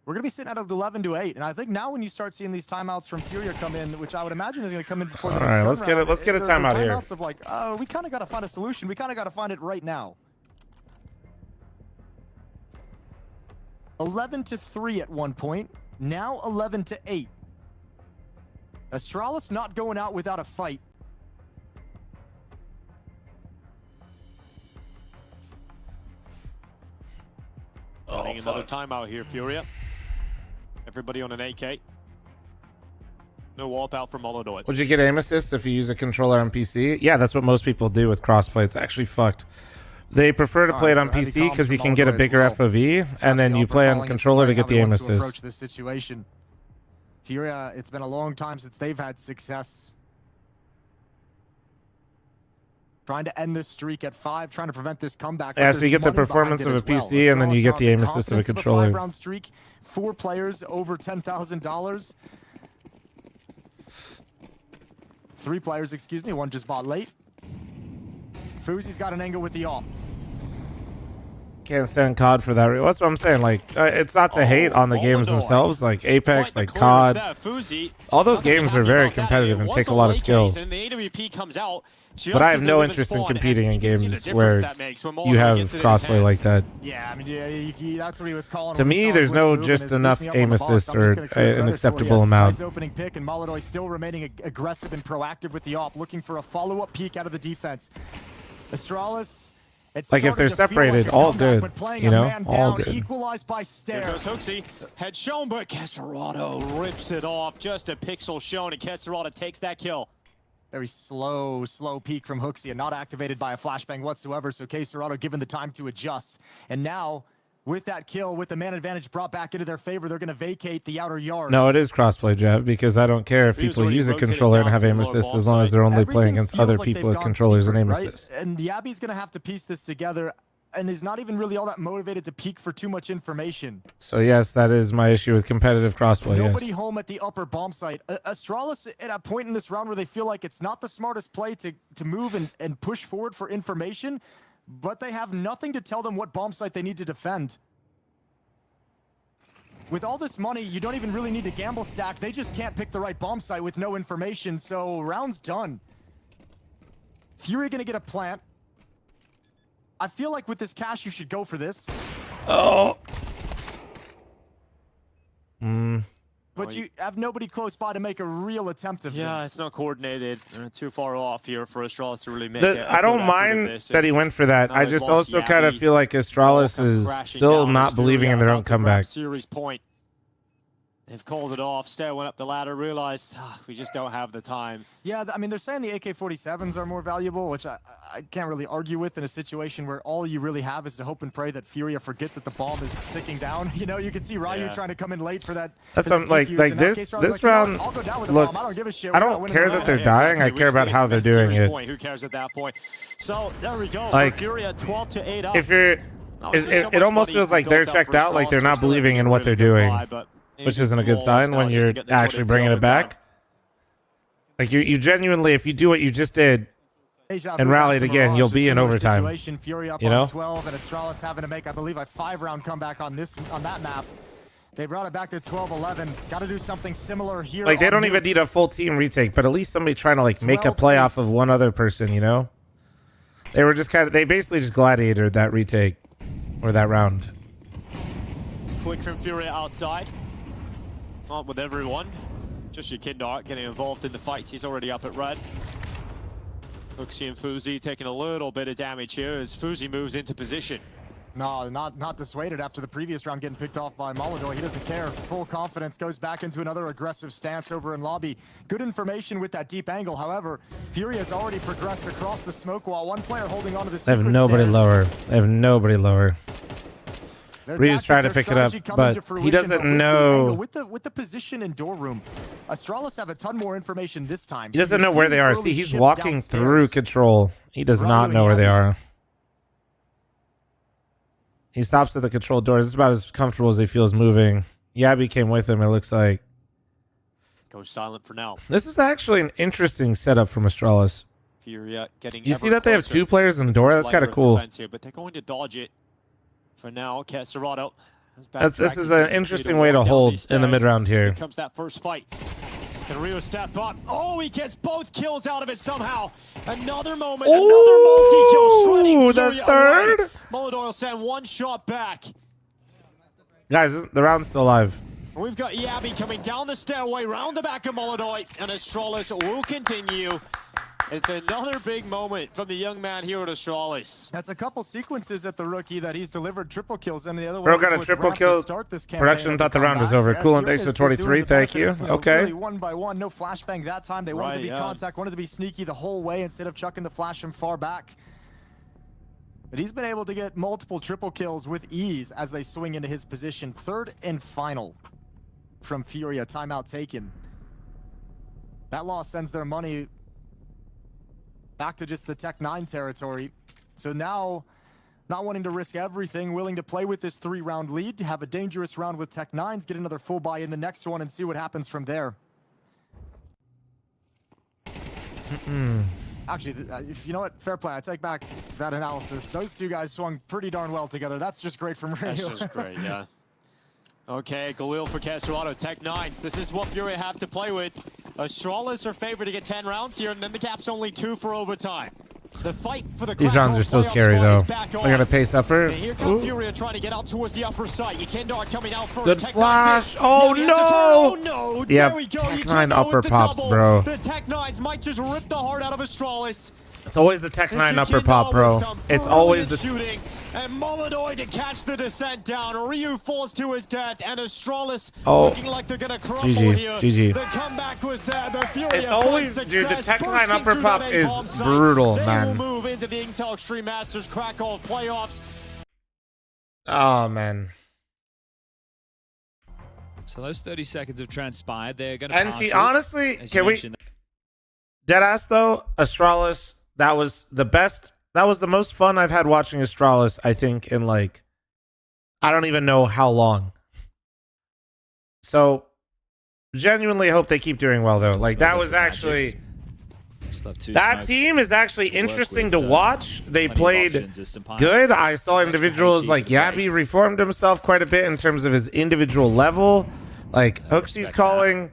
We're going to be sitting at 11-8, and I think now when you start seeing these timeouts from Furia come in, which I would imagine is going to come in before the All next right, gun let's get it. round, Let's get a they're timeout here. timeouts of like, oh, we kind of got to find a solution. We kind of got to find it right now. 11-3 at one point. Now 11-8. Astralis not going out without a fight. Running another timeout here, Furia. Everybody on an AK. No warp out from Molodoi. Would you get aim assist if you use a controller on PC? Yeah, that's what most people do with crossplay. It's actually fucked. They prefer to play it on so heavy PC because comms you from can get a Molodoi as bigger well. FOV, and then you play on controller to get the aim assist. Approach this situation. Furia, it's been a long time since they've had success. Trying to end this streak at 5, trying to prevent this comeback. Yeah, but so you there's get the money behind performance it of a as well. PC, and then you Astralis get the on aim assist of a confidence controller. 5-round streak, 4 players over $10,000. 3 players, excuse me, 1 just bought late. Fuzi's got an angle with the ult. Can't stand COD for that. That's what I'm saying. Like, it's not to hate on the games themselves, like Apex, like COD. All those games are very competitive and take a lot of skill. But I have no interest in competing in games where you have crossplay like that. Yeah, I mean, that's what he was calling. To me, there's no just enough aim assist or an acceptable amount. Opening pick, and Molodoi still remaining aggressive and proactive with the op, looking for a follow-up peek out of the defense. Astralis. Like if they're separated, all good, you know, all good. Equalized by Stare. Here goes Hooksy. Head shown, but Kesserado rips it off. Just a pixel shown, and Kesserado takes that kill. Very slow peek from Hooksy, and not activated by a flashbang whatsoever. So Kesserado given the time to adjust. And now, with that kill, with the man advantage brought back into their favor, they're going to vacate the outer yard. No, it is crossplay, Jeff, because I don't care if people use a controller and have aim assist as long as they're only playing against other people with controllers and aim assist. And Yabi's going to have to piece this together, and is not even really all that motivated to peek for too much information. So yes, that is my issue with competitive crossplay. Nobody Yes. home at the upper bomb site. Astralis at a point in this round where they feel like it's not the smartest play to move and push forward for information, but they have nothing to tell them what bomb site they need to defend. With all this money, you don't even really need to gamble stack. They just can't pick the right bomb site with no information, so round's done. Fury gonna get a plant. I feel like with this cash, you should go for this. Oh. But you have nobody close by to make a real attempt of Yeah, this. it's not coordinated. Too far off here for Astralis to really make I don't mind that he went for that. I just also kind of feel like Astralis is still not believing in their own comeback. Series point. They've called it off. Stair went up the ladder, realized we just don't have the time. Yeah, I mean, they're saying the AK-47s are more valuable, which I can't really argue with in a situation where all you really have is to hope and pray that Furia forget that the bomb is sticking down. You know, you can see Ryu trying to come in late for that. That's what I'm like this round looks. I don't care that they're dying. I care about how they're doing it. Who cares at that point? So there we go. Like, Furia 12-8 up. If you're, it almost feels like they're checked out, like they're not believing in what they're doing, which isn't a good sign when you're actually bringing it back. Like you genuinely, if you do what you just did and rallied again, you'll be in overtime. Fury up You know? on 12, and Astralis having to make, I believe, a 5-round comeback on that map. They brought it back to 12-11. Got to do something similar here. Like they on don't Nuke. even need a full team retake, but at least somebody trying to like make a play off of one other person. You know, they were just they basically just gladiated that retake or that round. Quick from Furia outside. Not with everyone. Just your Kindart getting involved in the fights. He's already up at red. Luxi and fl0m taking a little bit of damage here as fl0m moves into position. No, not dissuaded after the previous round getting picked off by Molodor. He doesn't care. Full confidence, goes back into another aggressive stance over in lobby. Good information with that deep angle. However, Fury has already progressed across the smoke wall. One player holding onto the They have secret nobody stairs. lower. They have nobody lower. Ryu's trying to pick it up, but he doesn't know. With the position in door room, Astralis have a ton more information this time. He doesn't know where they are. See, he's walking through control. He does not know where they are. He stops at the control doors. It's about as comfortable as he feels moving. Yabby came with him, it looks like. Goes silent for now. This is actually an interesting setup from Astralis. Fury getting You see that they have 2 players in door? That's kind of cool. Here, but they're going to dodge it for now. Caserado. This is an interesting way to hold in the mid-round here. Here comes that first fight. Can Rio step up? Oh, he gets both kills out of it somehow. Another moment, another multi-kill, shredding Fury the third? away. Molodor will send one shot back. Guys, the round's still alive. We've got Yabby coming down the stairway, round the back of Molodor, and Astralis will continue. It's another big moment from the young man here at Astralis. That's a couple sequences at the rookie that he's delivered triple kills, and the other Bro one got a was triple ramped to kill. start this campaign Production with thought the round was comeback. over. Yeah, Cool, and Fury thanks for is doing 23. the Thank benefit you. of, Okay. Really one by one, no flashbang that time. They wanted to be contact, wanted to be sneaky the whole way instead of chucking the flash from far back. But he's been able to get multiple triple kills with ease as they swing into his position. Third and final from Fury, a timeout taken. That loss sends their money back to just the Tech-9 territory. So now, not wanting to risk everything, willing to play with this 3-round lead, have a dangerous round with Tech-9s, get another full buy in the next one, and see what happens from there. Actually, if you know what, fair play. I take back that analysis. Those 2 guys swung pretty darn well together. That's just great from Rio. That's just great, yeah. Okay, Galil for Caserado, Tech-9s. This is what Fury have to play with. Astralis are favored to get 10 rounds here, and then the cap's only 2 for overtime. The fight for the These Krakow rounds are so playoff scary, spot though. is back They're going to on. pace upper. And here comes Ooh. Fury trying to get out towards the upper side. Kindar coming out first. Good Tech-9's flash. in. Oh, Now he has to turn. Oh, no. no. Yeah, There we go. You Tech-9 turn upper with the pops, double. bro. The Tech-9s might just rip the heart out of Astralis. It's always the Tech-9 upper pop, bro. It's always the... shooting. And Molodor to catch the descent down. Ryu falls to his death, and Astralis looking like they're gonna crumble here. GG. The comeback was there, but Fury It's always, dude, the Tech-9 upper pop is brutal, they man. will move into the Intel Extreme Masters Krakow playoffs. Oh, man. So those 30 seconds have transpired. They're going to And honestly, can we... Deadass, though, Astralis, that was the best... That was the most fun I've had watching Astralis, I think, in like, I don't even know how long. So, genuinely hope they keep doing well, though. Like, that was actually, that team is actually interesting to watch. They played good. I saw individuals like Yabby reformed himself quite a bit in terms of his individual level. Like, Hooksy's calling.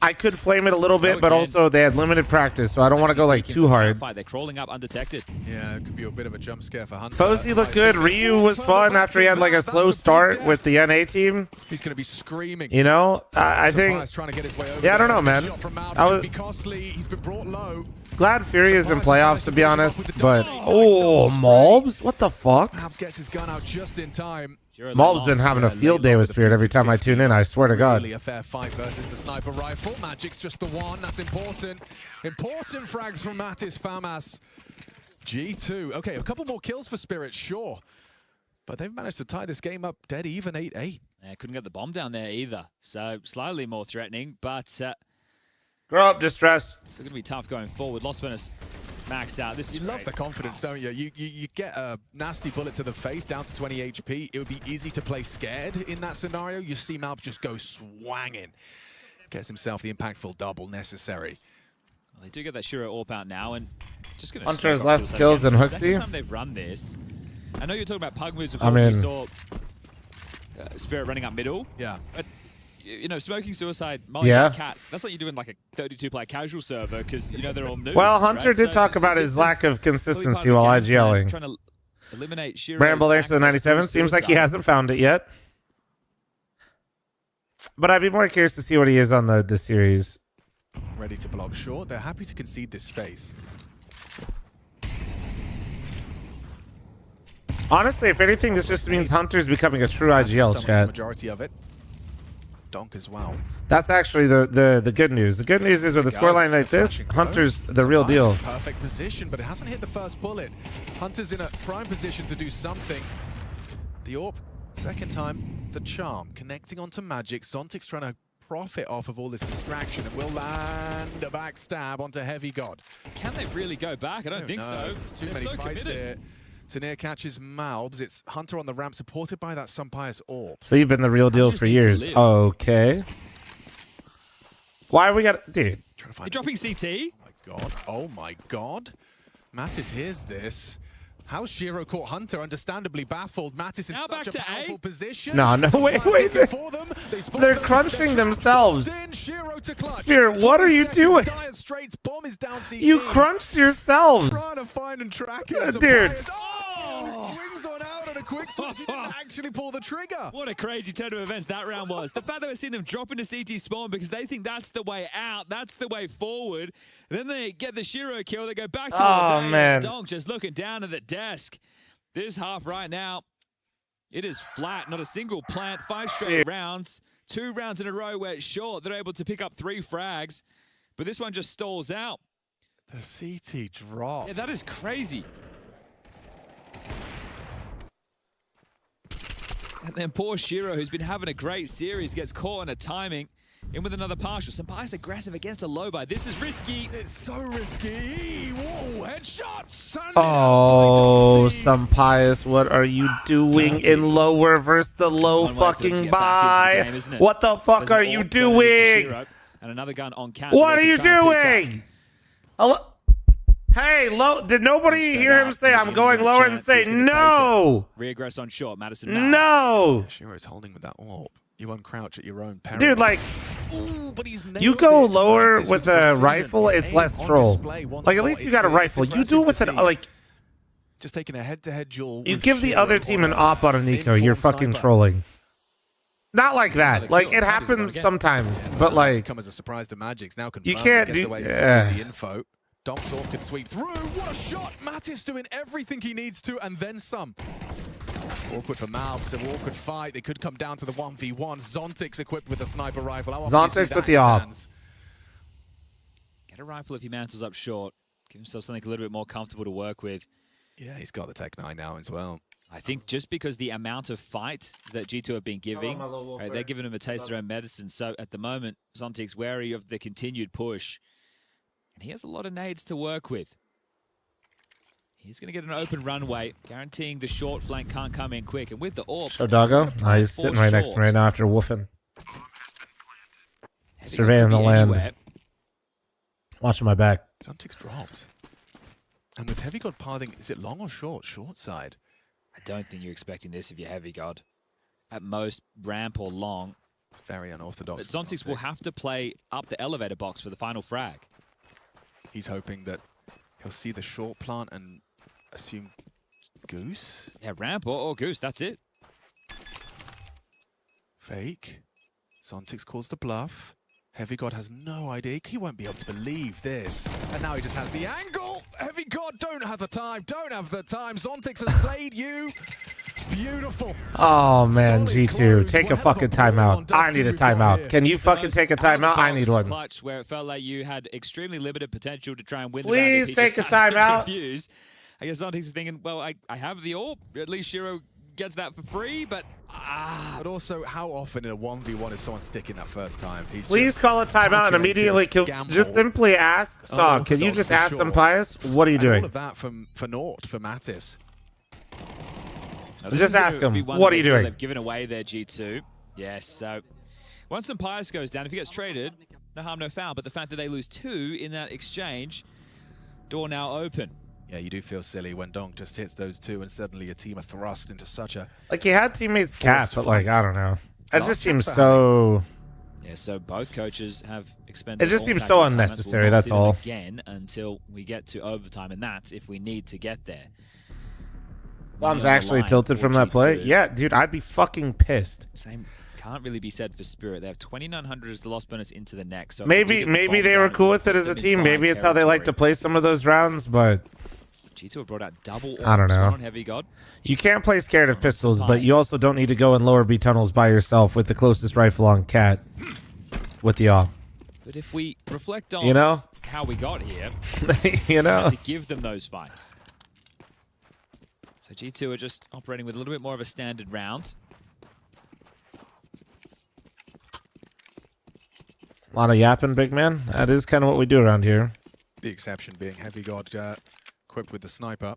I could fl0m it a little bit, but also they had limited practice, so I don't want to go like too hard. They're crawling up undetected. Yeah, it could be a bit of a jump scare for Hunter. fl0m looked good. Ryu was fun after he had like a slow start with the NA team. He's going to be screaming. You know, I think. Trying to get his way over yeah, I don't know, man. I was costly. He's been brought low. Glad Fury is in playoffs, to be honest. But oh, Malbs, what the fuck? Malbs gets his gun out just in time. Malb's been having a field day with Spirit every time I tune in, I swear to God. Really a fair fight versus the sniper rifle. Magic's just the one. That's important. Important frags from Mattis Famas. G2. Okay, a couple more kills for Spirit, sure. But they've managed to tie this game up dead even 8-8. Yeah, couldn't get the bomb down there either. So slightly more threatening, but grow up, Distress. It's going to be tough going forward. Lost bonus maxed out. This is you love the confidence, don't you? You get a nasty bullet to the face down to 20 HP. It would be easy to play scared in that scenario. You see Malb just go swanging. Gets himself the impactful double necessary. Well, they do get that Shiro AWP out now, and just going to... Hunter has less kills than Hooksy. Second time they've run this. I know you're talking about pug moves before. I mean, we saw Spirit running up middle. Yeah. But, you know, smoking suicide, Molly Cat, that's like you're doing like a 32-player casual server because, you know, they're all noobs. Well, Hunter right? did talk about his lack of consistency while IGLing. Trying to eliminate Shiro's Bramble, thanks for the 97. Seems like he hasn't found it yet. But I'd be more curious to see what he is on the series. Ready to block short. They're happy to concede this space. Honestly, if anything, this just means Hunter's becoming a true IGL, The chat. majority of it. Donk as well. That's actually the good news. The good news is with a scoreline like this, Hunter's the real deal. Perfect position, but it hasn't hit the first bullet. Hunter's in a prime position to do something. The AWP, second time, the charm. Connecting onto Magic. Zontic's trying to profit off of all this distraction and will land a backstab onto Heavy God. Can they really go back? I don't think so. There's too many so fights committed. here. Tanir catches Malbs. It's Hunter on the ramp, supported by that Sunpious AWP. So you've been the real deal for years. Okay. Why we got, dude? You're dropping CT. God. Oh my God. Mattis hears this. How's Shiro caught Hunter? Understandably baffled. Mattis in Now such back a to powerful A. position. No, wait. They're crunching themselves. Spirit, what are you doing? You crunched yourselves. Trying to find and track it. Dude. Swings on out on a quick switch. He didn't actually pull the trigger. What a crazy turn of events that round was. The fact that we're seeing them drop into CT spawn because they think that's the way out, that's the way forward. Then they get the Shiro kill, they go back to Oh, man. Donk just looking down at the desk. This half right now, it is flat, not a single plant. 5 straight rounds, 2 rounds in a row where it's short. They're able to pick up 3 frags, but this one just stalls out. The CT drop. Yeah, that is crazy. And then poor Shiro, who's been having a great series, gets caught on a timing. In with another partial. Sunpious aggressive against a low buy. This is risky. It's so risky. Whoa, headshots. Oh, Sunpious, what are you doing in lower versus the low fucking buy? What the fuck are you doing? And another gun on cap. What are you doing? Hey, low. Did nobody hear him say I'm going lower and say no? Reaggress on short. Madison. No. Shiro's holding with that AWP. You uncrouch at your own peril. Dude, like, ooh, but he's you go lower with a rifle, it's less troll. Like, at least you got a rifle. You do it with an, like, just taking a head-to-head duel. you give the other team an op on an eco, you're fucking trolling. Not like that. Like, it happens sometimes, but like, come as a surprise to Magic's now you confirmed. can't Gets do. away with Yeah. the info. Donk's AWP could sweep through. What a shot! Mattis doing everything he needs to, and then some. Awkward for Malbs, an awkward fight. They could come down to the 1v1. Zontic's equipped with a sniper rifle. How often do you see Zontic's that with in the his op. hands? Get a rifle if he mantles up short. Give himself something a little bit more comfortable to work with. Yeah, he's got the Tech 9 now as well. I think just because the amount of fight that G2 have been giving, right, they're giving him a taste of their own medicine. So at the moment, Zontic's wary of the continued push. And he has a lot of nades to work with. He's going to get an open runway, guaranteeing the short flank can't come in quick. And with the AWP... So, doggo? Oh, he's sitting right next to me right now after woofing. Surveying the land. Anywhere. Watching my back. Zontic's dropped. And with Heavy God pathing, is it long or short? Short side. I don't think you're expecting this if you're Heavy God. At most, ramp or long. It's very unorthodox. But Zontic's will have to play up the elevator box for the final frag. He's hoping that he'll see the short plant and assume Goose? Yeah, ramp or Goose, that's it. Fake. Zontic's calls the bluff. Heavy God has no idea. He won't be able to believe this. And now he just has the angle. Heavy God don't have the time. Don't have the time. Zontix has played you. Beautiful. Oh, man, G2. Take a fucking timeout. I need a timeout. Can you fucking take a timeout? I need one. Clutch where it felt like you had extremely limited potential to try and win Please the round. take a timeout. I guess Zontic's is thinking, well, I have the AWP. At least Shiro gets that for free, but... But also, how often in a 1v1 is someone sticking that first time? He's Please call a timeout and immediately just simply ask. Sog, can you just ask Sunpious? What are you doing? All of that for naught for Mattis. Just ask him, what are you doing? They've given away their G2. Yes, so once Sunpious goes down, if he gets traded, no harm, no foul. But the fact that they lose 2 in that exchange, door now open. Yeah, you do feel silly when Donk just hits those 2 and suddenly a team are thrust into such a... Like, he had teammates cap, but, like, I don't know. It just seems so... Yeah, so both coaches have expended... It just seems so unnecessary, that's all. Again, until we get to overtime, and that's if we need to get there. Bomb's on the actually line tilted for from that play. G2. Yeah, dude, I'd be fucking pissed. Same can't really be said for Spirit. They have 2,900 as the loss bonus into the next. So if Maybe do get the maybe bomb they down, were it cool will with it put as a them in team. buy Maybe it's how they like to territory. play some of those rounds, but G2 have brought out double I don't orbs, know. one on Heavy God. you can't play scared of pistols, but you also don't need to go in lower B tunnels by yourself with the closest rifle on Cat with the AWP. But if we reflect on You know? how we got here, You know? had to give them those fights. So G2 are just operating with a little bit more of a standard round. A lot of yapping, big man. That is kind of what we do around here. The exception being Heavy God equipped with the sniper.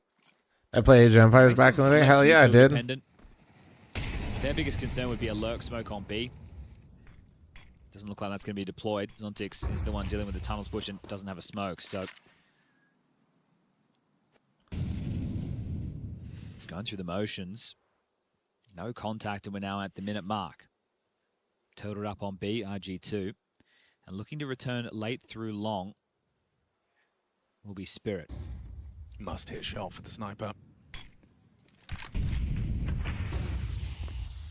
I played Age of Empires back in the day. Hell yeah, I did. Independent. Their biggest concern would be a lurk smoke on B. Doesn't look like that's going to be deployed. Zontix is the one dealing with the tunnels push and doesn't have a smoke, so... He's going through the motions. No contact, and we're now at the minute mark. Totaled up on B, RG2. And looking to return late through long will be Spirit. Must-hit shot for the sniper.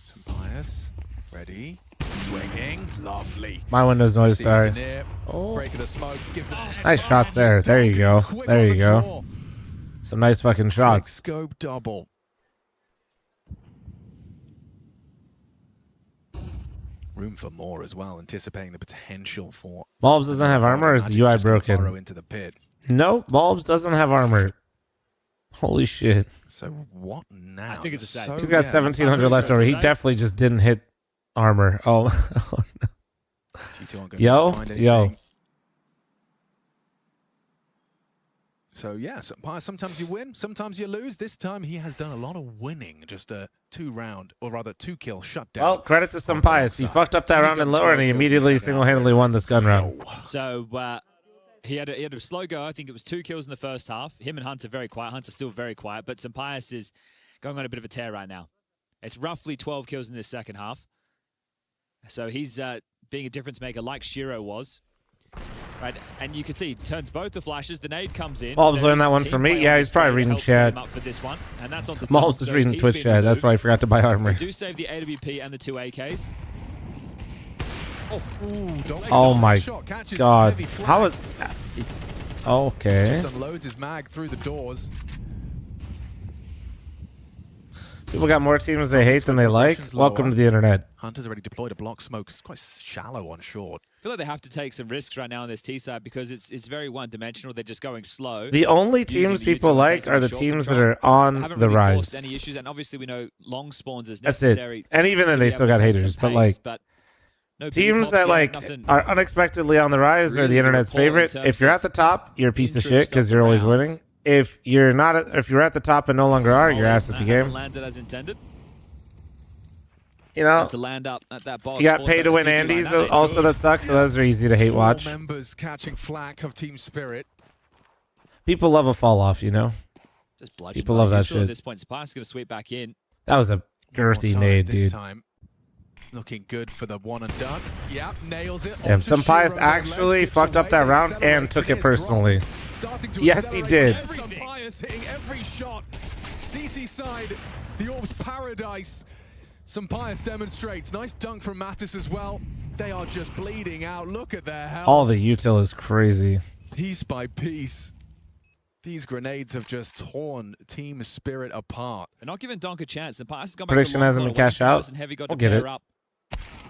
Some bias. Ready. Swinging. Lovely. My window's noise, Sees sorry. the near. Break of the smoke. Gives it a Nice shots there. There you go. There you go. Some nice fucking quick shots. scope double. Room for more as well, anticipating the potential for... Bulbs doesn't have armor, or is the UI broken? Into the pit. No, Bulbs doesn't have armor. Holy shit. So what now? I think it's a save. He's got 1,700 left over. He definitely just didn't hit armor. Oh, oh no. G2 aren't gonna Yo, find yo. anything. So yeah, sometimes you win, sometimes you lose. This time he has done a lot of winning. Just a 2-round, or rather 2-kill shutdown. Well, credit to some pious. He fucked up that round in lower, and he immediately single-handedly won this gun round. So he had a slow go. I think it was 2 kills in the first half. Him and Hunter very quiet. Hunter's still very quiet, but Sampaius is going on a bit of a tear right now. It's roughly 12 kills in this second half. So he's being a difference maker like Shiro was. Right, and you can see he turns both the flashes. The nade comes in. Bulbs learned that one from me. Yeah, he's probably reading chat. Bulbs is reading Twitch chat. That's why I forgot to buy armor. Do save the AWP and the 2 AKs. Oh my god. How is... Okay. Just unloads his mag through the doors. People got more teams they hate than they like. Welcome to the internet. Hunter's already deployed a block smoke. It's quite shallow on short. I feel like they have to take some risks right now on this T side because it's very one-dimensional. They're just going slow. The only teams people like are the teams that are on the rise. Any issues, and obviously we know long spawns is That's necessary. it. And even then, they still got haters. But like, no teams that like are unexpectedly on the rise are the internet's favorite. If you're at the top, you're a piece of shit because you're always winning. If you're not, if you're at the top and no longer are, you're ass at the game. Landed as intended. You know, to land up at that boss. You got pay to win Andes also that sucks, so those are easy to hate watch. 4 members catching flack of Team Spirit. People love a fall off, you know. Just people love that shit. At this point, Sampaius is going to sweep back in. That was a girthy nade, this dude. time. Looking good for the one and done. Yep, nails it. Damn, Sampaius actually fucked up that round and took it personally. Yes, he did. Sampaius hitting every shot. CT side, the Orb's paradise. Sampaius demonstrates. Nice dunk from Mattis as well. They are just bleeding out. Look at their health. All the util is crazy. Piece by piece. These grenades have just torn Team Spirit apart. They're not giving Donk a chance. Sampaius has gone Prediction hasn't been cashed out. We'll get it.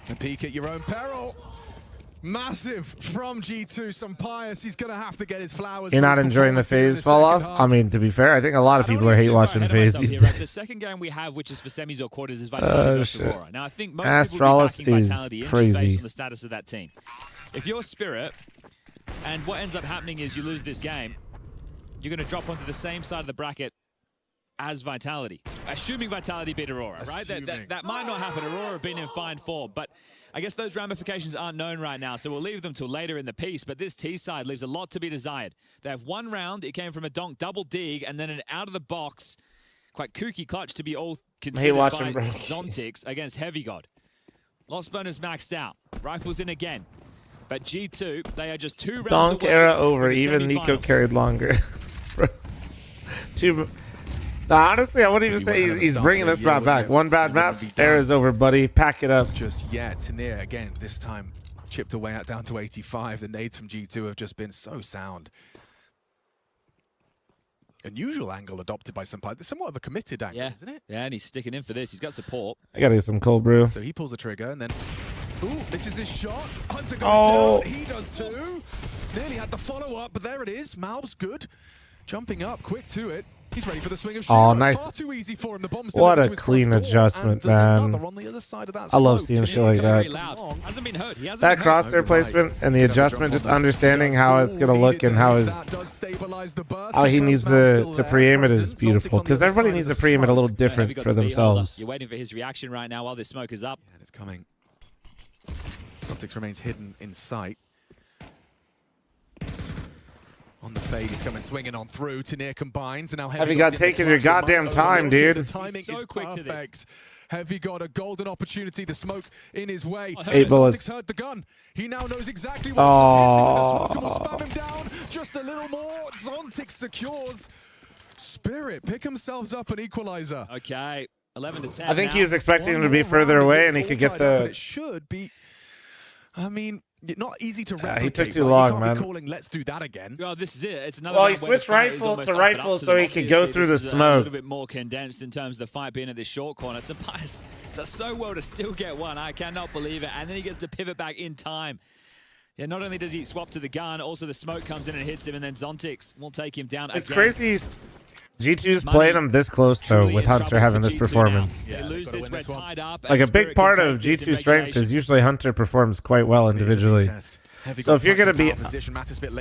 And peek at your own peril. Massive from G2. Sampaius, he's going to have to get his flowers. You're not enjoying the phase fall off? I mean, to be fair, I think a lot of people are hate watching phase these days. The second game we have, which is for semis or quarters, is Vitality versus Aurora. Now, I think most Astralis people will be backing Vitality is just crazy. based on the status of that team. If you're Spirit, and what ends up happening is you lose this game, you're going to drop onto the same side of the bracket as Vitality. Assuming Vitality beat Aurora, right? That might not happen. Aurora have been in fine form, but I guess those ramifications aren't known right now, so we'll leave them till later in the piece. But this T side leaves a lot to be desired. They have one round. It came from a Donk double dig, and then an out-of-the-box, quite kooky clutch to be all considered by Zontix against Heavy God. Loss bonus maxed out. Rifles in again. But G2, they are just 2 rounds Donk away era over. from the Even Nico semifinals. carried longer. Honestly, I wouldn't even say he's bringing this map back. One bad map, there is over, buddy. Pack it up. Just yet. Tanir, again, this time chipped away out down to 85. The nades from G2 have just been so sound. Unusual angle adopted by Senpai. It's somewhat of a committed angle, isn't it? Yeah, and he's sticking in for this. He's got support. I gotta get some cold brew. So he pulls the trigger and then... Ooh, this is his shot. Hunter goes Oh. down. He does too. Nearly had the follow-up, but there it is. Malb's good. Jumping up, quick to it. He's ready for the swing of Shiro. Oh, nice. Far too easy for him. The bomb's What a clean adjustment, man. I love seeing shit like that. Hasn't been hurt. He hasn't That been hurt. crosshair placement and the adjustment, just understanding how it's gonna look and how he needs to pre-aim it is beautiful. Because everybody needs to pre-aim it a little different for themselves. You're waiting for his reaction right now while this smoke is up. And it's coming. Optics remains hidden in sight. On the fade, he's coming swinging on through. Tanir combines, and now Have you got taking your goddamn time, dude? The timing is perfect. Heavy got a golden opportunity. The smoke in his way. 8 bullets. Heard the gun. He now knows exactly what's up. Will spam him down. Just a little more. Zontic secures. Spirit pick himself up an equalizer. Okay, 11 to 10. I think he was expecting him to be further away and he could get the... It should be... I mean, not easy to replicate. he took too long, you can't man. Be calling, let's do that again. Well, this is it. It's another. Well, he round where the switched fight is rifle almost to up rifle and up so he them. could go Obviously, through the this is smoke. A little bit more condensed in terms of the fight being at this short corner. Sampais does so well to still get one. I cannot believe it. And then he gets to pivot back in time. Yeah, not only does he swap to the gun, also the smoke comes in and hits him, and then Zontix will take him down. It's again. crazy. G2's playing him this close, though, with Hunter having this performance. They lose this, we're tied up. Like, and a big Spirit part can of take this in G2's strength regulation. is usually Hunter performs quite well individually. So if you're going to be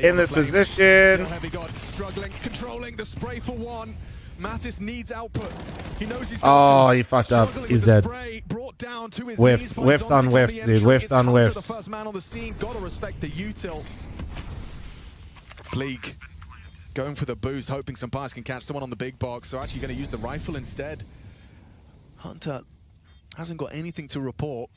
in this position... Heavy God struggling, controlling the spray for one. Mattis needs output. He knows he's Oh, he fucked up. He's dead. Whiffs on whiffs, dude. Whiffs on whiffs. The first man on the scene. Gotta respect the util. Bleak going for the boost, hoping Sampais can catch someone on the big box. So actually going to use the rifle instead. Hunter hasn't got anything to report.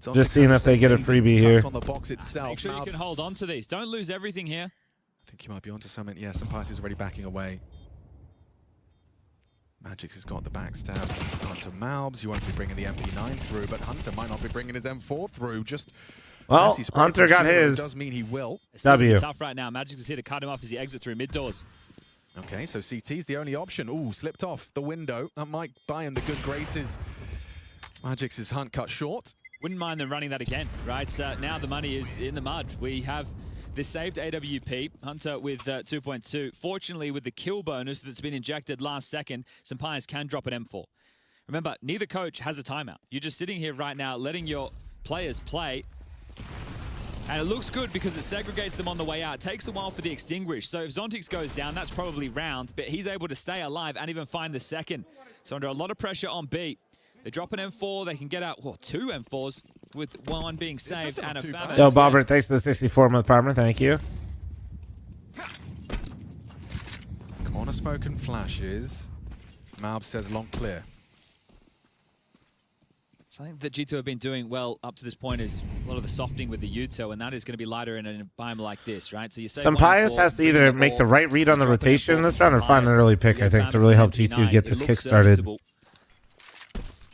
Just seeing if they get a freebie here. On the box itself. Make sure you can hold on to these. Don't lose everything here. I think you might be onto something. Yeah, Sampais is already backing away. Magix has got the backstab onto Malbs. You won't be bringing the MP9 through, but Hunter might not be bringing his M4 through. Just well, Hunter got his. Does mean he will. It's W. Tough right now. Magix is here to cut him off as he exits through mid doors. Okay, so CT's the only option. Ooh, slipped off the window. That might buy him the good graces. Magix's hunt cut short. Wouldn't mind them running that again, right? Now the money is in the mud. We have this saved AWP. Hunter with 2.2. Fortunately, with the kill bonus that's been injected last second, Sampais can drop an M4. Remember, neither coach has a timeout. You're just sitting here right now letting your players play. And it looks good because it segregates them on the way out. It takes a while for the extinguish. So if Zontix goes down, that's probably round, but he's able to stay alive and even find the second. So under a lot of pressure on B. They drop an M4, they can get out, well, 2 M4s with one being saved and a fam. Yo, Bobber, thanks for the 64-month partner. Thank you. Corner smoke and flashes. Malb says long clear. Something that G2 have been doing well up to this point is a lot of the softening with the Uto, and that is going to be lighter in an environment like this, right? So you say Sampais has to either make the right read on the rotation this round or find an early pick, I think, to really help G2 get this kick started.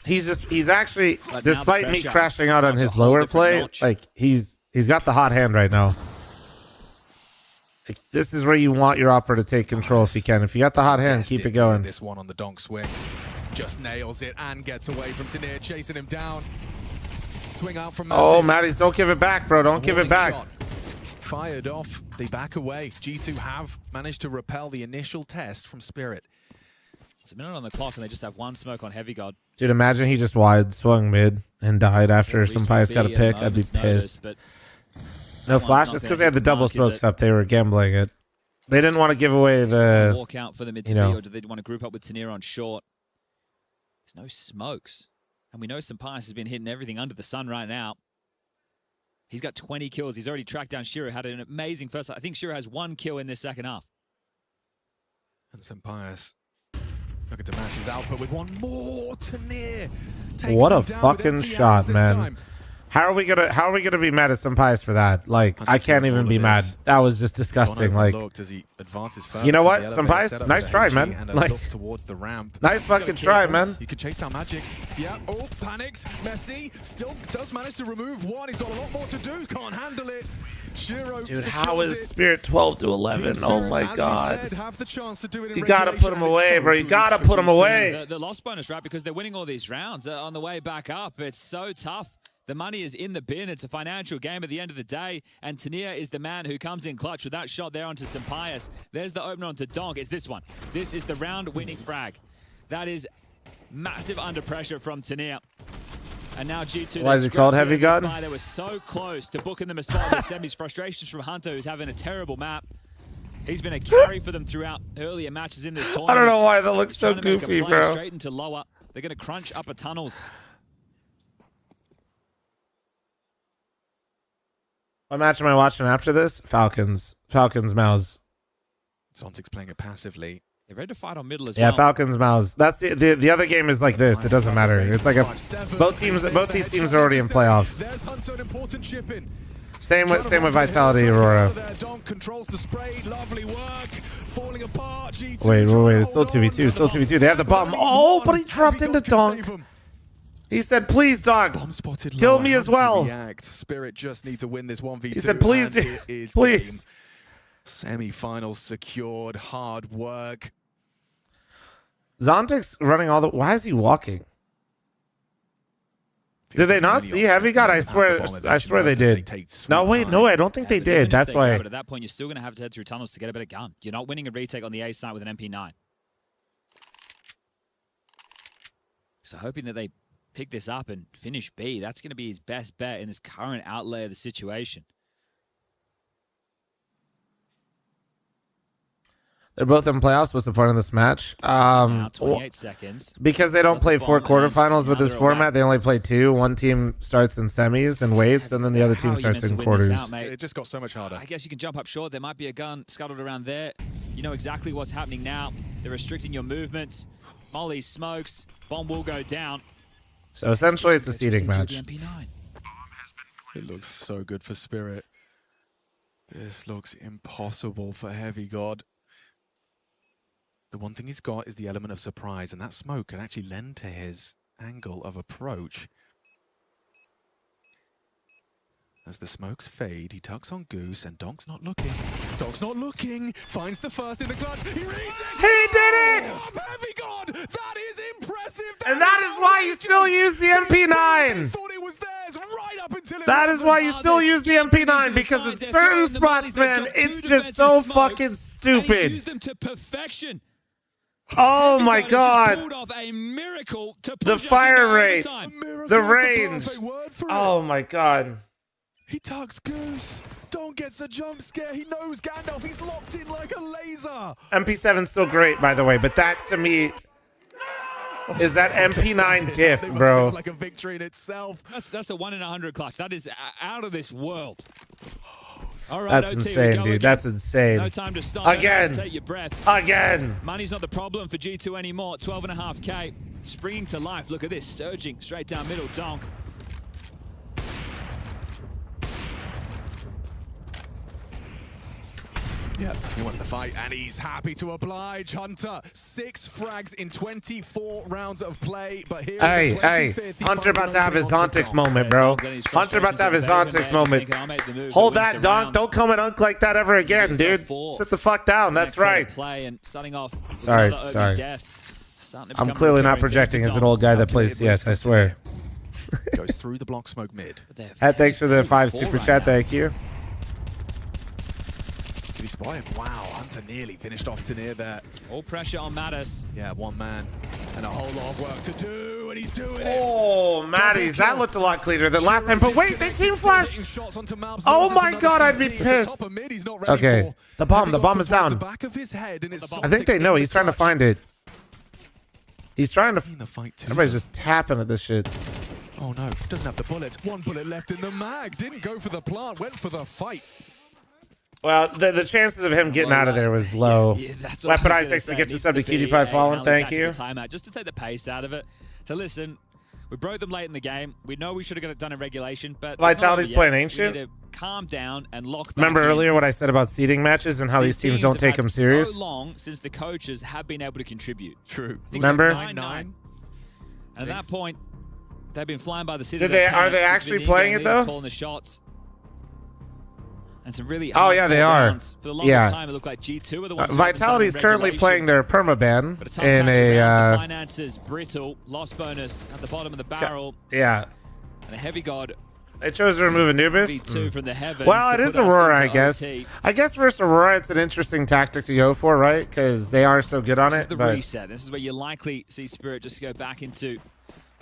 He's actually, despite me crashing out on his lower play, like he's got the hot hand right now. Like, this is where you want your opera to take control if you can. If you got the hot hand, keep it going. This one on the donk swing. Just nails it and gets away from Tanir, chasing him down. Swing out from Mattis. Oh, Mattis, don't give it back, bro. Don't give it back. Shot. Fired off. They back away. G2 have managed to repel the initial test from Spirit. It's a minute on the clock and they just have one smoke on Heavy God. Dude, imagine he just wide swung mid and died after Sampais got a pick. I'd be pissed. No flash, just because they had the double smokes up, they were gambling it. They didn't want to give away the... Walk out for the mid to B, or do they want to group up with Tanir on short? There's no smokes. And we know Sampais has been hitting everything under the sun right now. He's got 20 kills. He's already tracked down Shiro, had an amazing first. I think Shiro has 1 kill in this second half. And Sampais looking to match his output with one more. Tanir takes what a him down fucking with shot, man. time. How are we gonna be mad at Senpais for that? Like, I can't even be mad. That was just disgusting. Like, you know what, Senpais? Nice try, man. Like, towards the ramp. Nice fucking try, man. You could chase down Magix. Yeah. Oh, panicked. Messi still does manage to remove one. He's got a lot more to do. Can't handle it. Shiro Dude, how is Spirit 12 to 11? Oh my god. You gotta put him away, bro. You gotta put him away. The loss bonus, right? Because they're winning all these rounds on the way back up. It's so tough. The money is in the bin. It's a financial game at the end of the day. And Tania is the man who comes in clutch with that shot there onto Senpais. There's the opener onto Donk. It's this one. This is the round-winning frag. That is massive under pressure from Tania. And now G2... Why is it called Heavy Gun? They were so close to booking them a spot in the semis. Frustrations from Hunter, who's having a terrible map. He's been a carry for them throughout earlier matches in this tournament. I don't know why that looks so Trying to make a goofy, play bro. Straight into lower. They're going to crunch upper tunnels. What match am I watching after this? Falcons. Falcons, Mouse. Zontic's playing it passively. They're ready to fight on middle as Yeah, well. Falcons, Mouse. That's the other game is like this. It doesn't matter. It's like both these teams are already in playoffs. There's Hunter, an important chip in. Same with Vitality, Aurora. Donk controls the spray. Lovely work. Falling apart. G2 Wait. It's still 2v2. Still 2v2. They have the bomb. Oh, but he dropped into Donk. He said, "Please, dog, kill me as well." Spirit just need to win this 1v2. He said, "Please, please." Semi-finals secured. Hard work. Zontic's running all the... Why is he walking? Did they not see Heavy God? I swear they did. No, wait, no, I don't think they did. That's why. But at that point, you're still going to have to head through tunnels to get a better gun. You're not winning a retake on the A side with an MP9. So hoping that they pick this up and finish B, that's going to be his best bet in this current outlay of the situation. They're both in playoffs. What's the point of this match? 28 seconds. Because they don't play 4 quarterfinals with this format. They only play 2. One team starts in semis and waits, and then the other team starts in quarters. It just got so much harder. I guess you can jump up short. There might be a gun scuttled around there. You know exactly what's happening now. They're restricting your movements. Molly smokes. Bomb will go down. So essentially, it's a seeding match. It looks so good for Spirit. This looks impossible for Heavy God. The one thing he's got is the element of surprise, and that smoke can actually lend to his angle of approach. As the smokes fade, he tucks on Goose, and Donk's not looking. Donk's not looking. Finds the first in the clutch. He reads it. He did it! Heavy God! That is impressive! And that is why you still use the MP9! That is why you still use the MP9, because in certain spots, man, it's just so fucking stupid. Used them to perfection. Oh my god. Pulled off a miracle to push The fire rate. overtime. The range. Oh my god. He tucks Goose. Don't get a jump scare. He knows Gandalf. He's locked in like a laser. MP7's still great, by the way, but that to me is that MP9 diff, bro. Like a victory in itself. That's a 1 in 100 clutch. That is out of this world. All right, That's insane, dude. That's insane. No time to stop. Again. Take your breath. Again. Money's not the problem for G2 anymore. 12.5K. Springing to life. Look at this. Surging straight down middle. Donk. Yeah, he wants to fight, and he's happy to oblige. Hunter, 6 frags in 24 rounds of play, but here is the 25th. Hunter about to have his Zontix moment, bro. Hunter about to have his Zontix moment. Hold that, Donk. Don't come and unk like that ever again, dude. Sit the fuck down. That's right. Play and starting off Sorry. I'm clearly not projecting as an old guy that plays CS, I swear. Goes through the block smoke mid. Thanks for the 5 super chat. Thank you. Did he spy him? Wow, Hunter nearly finished off Tania there. All pressure on Mattis. Yeah, one man and a whole lot of work to do, and he's doing it. Oh, Matties, that looked a lot cleaner than last time. But wait, they team flashed. Oh my god, I'd be pissed. Okay, the bomb is down. I think they know. He's trying to find it. He's trying to. Everybody's just tapping at this shit. Oh no, doesn't have the bullets. 1 bullet left in the mag. Didn't go for the plant, went for the fight. Well, the chances of him getting out of there was low. Weaponized thanks to get to sub to Cutie Pie Fallen. Thank you. Timeout just to take the pace out of it. So listen, We broke them late in the game. We know we should have got it done in regulation, but Vitality's playing We Ancient. need to calm down and lock back Remember in. earlier what I said about seeding matches and how these teams don't have take had them serious? So long since the coaches have been able to contribute. True. Remember? 9-9. And at that point, they've been flying by the seat Did of their they- are they pants. It's actually been playing in-game it, leaders though? Calling the shots. And some really Oh, yeah, they are. rounds. For the longest Yeah. time, it looked like G2 are the ones who haven't done Vitality's in currently regulation. playing their permaban But a tough in patch around. The a finances brittle, lost bonus at the bottom of the barrel, yeah. and a heavy god. They chose to remove Anubis. V2 from the heavens Well, it to is put us Aurora, I into guess. OT. I guess versus Aurora, it's an interesting tactic to go for, right? Because they are so good on This it. is the but reset. This is where you likely see Spirit just go back into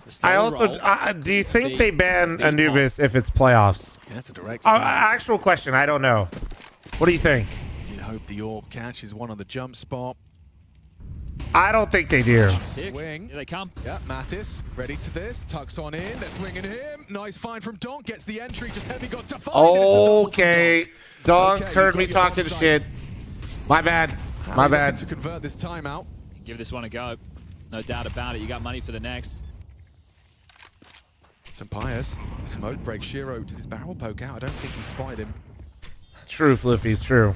the slow I also roll. do you think Big- they ban big Anubis if it's playoffs? Yeah, that's a direct Actual question. I don't know. What do you think? You'd hope the orb catches one on the jump spot. I don't think they do. Swing. Here they come. Yeah, Mattis ready to this. Tucks on in. They're swinging him. Nice find from Donk. Gets the entry. Just heavy got to find. Okay. Donk Okay, heard you me got your talking offside. shit. My bad. How My are you bad. looking to convert this timeout. Give this one a go. No doubt about it. You got money for the next. Some Pius. Smoke break. Shiro. Does his barrel poke out? I don't think he spotted him. True, Fliffy's true.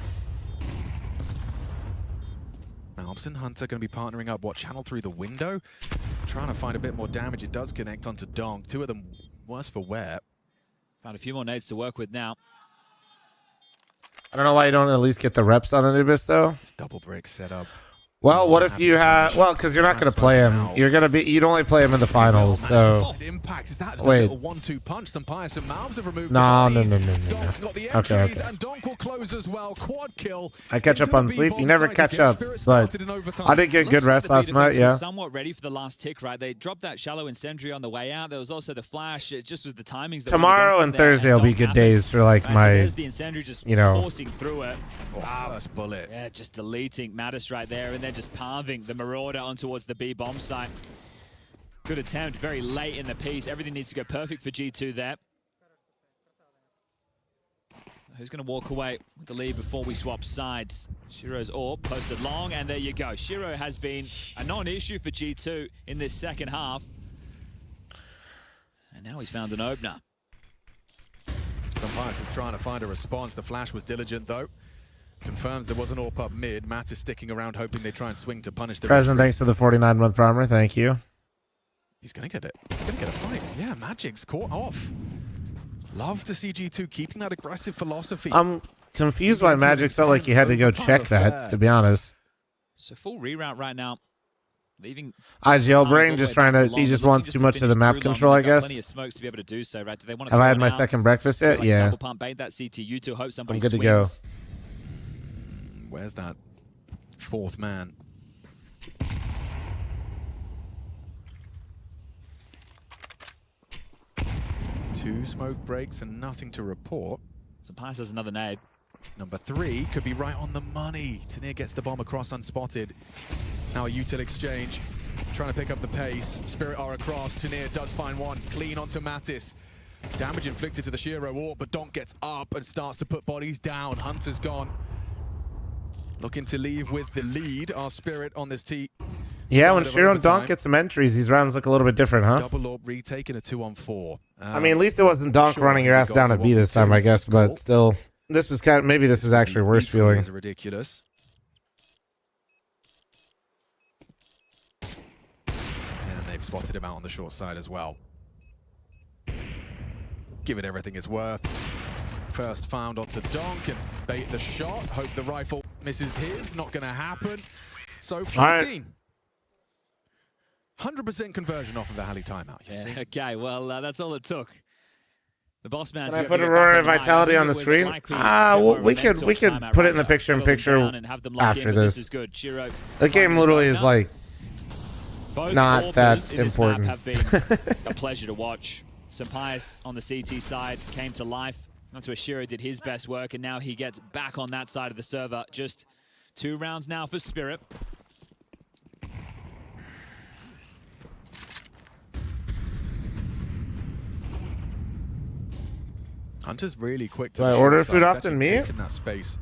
Malbs and Hunter going to be partnering up. What, channel through the window? Trying to find a bit more damage. It does connect onto Donk. Two of them worse for wear. Found a few more nades to work with now. I don't know why you don't at least get the reps on Anubis, though. It's double break setup. Well, what if you have... Well, because you're not going to play him. You're going to be... You'd only play him in the finals, so... Impact. Is that a Wait. little 1-2 punch? Some Pius and Malbs have removed No, the no, bodies. no, no, no, Donk got the Okay, entries, okay. and Donk will close as well. Quad kill. I catch up on sleep. You never catch up, but I did get good Looks like rest the last B night, defense yeah. was somewhat ready for the last tick, right? They dropped that shallow incendiary on the way out. There was also the flash. It just was the timings. That went Tomorrow against and them there, Thursday will be Donk good happened. days for, like, Right, so my, there's the incendiary just you know... forcing through it. First bullet. Yeah, just deleting Mattis right there, and then just palming the Marauder on towards the B bomb site. Good attempt, very late in the piece. Everything needs to go perfect for G2 there. Who's going to walk away with the lead before we swap sides? Shiro's orb posted long, and there you go. Shiro has been a non-issue for G2 in this second half. And now he's found an opener. Some Pius is trying to find a response. The flash was diligent, though. Confirms there was an AWP up mid. Matt is sticking around, hoping they try and swing to punish the Present, retreat. thanks to the 49-month primer. Thank you. He's going to get it. He's going to get a fight. Yeah, Magic's caught off. Love to see G2 keeping that aggressive philosophy. I'm confused why Magic felt like you had to go check that, to be honest. So full reroute right now. Leaving IGL Brain just trying to... He just wants too much of the map control, I guess. Plenty of smokes to be able to do so, right? Do they want to Have I throw had it my out? second breakfast yet? Like Yeah. Double pump bait that CTU to hope somebody I'm good to swings. go. Where's that fourth man? Two smoke breaks and nothing to report. So Pius has another nade. Number 3 could be right on the money. Tanir gets the bomb across unspotted. Now a util exchange. Trying to pick up the pace. Spirit are across. Tanir does find one. Clean onto Mattis. Damage inflicted to the Shiro Orb, but Donk gets up and starts to put bodies down. Hunter's gone. Looking to leave with the lead. Our Spirit on this tee. Yeah, when Shiro and Donk get some entries, these rounds look a little bit different, huh? Double Orb retaken a 2-on-4. I mean, at least it wasn't Donk sure, running your we ass got down the at B this time, I guess, but still, this was kind of, maybe this was actually worse feeling. Is ridiculous. And they've spotted him out on the short side as well. Give it everything it's worth. First found onto Donk and bait the shot. Hope the rifle misses his. Not going to happen. So 14. 100% conversion off of the Halley timeout. You see? Okay, well, that's all it took. The boss man. Can I put Aurora Vitality on the screen? We could put it in the picture-in-picture after this. The game literally is like not that important. Have been a pleasure to watch. Sampius on the CT side came to life. That's where Shiro did his best work, and now he gets back on that side of the server. Just 2 rounds now for Spirit. Hunter's really quick to Do the I order short food side. He's often, actually me? taken that space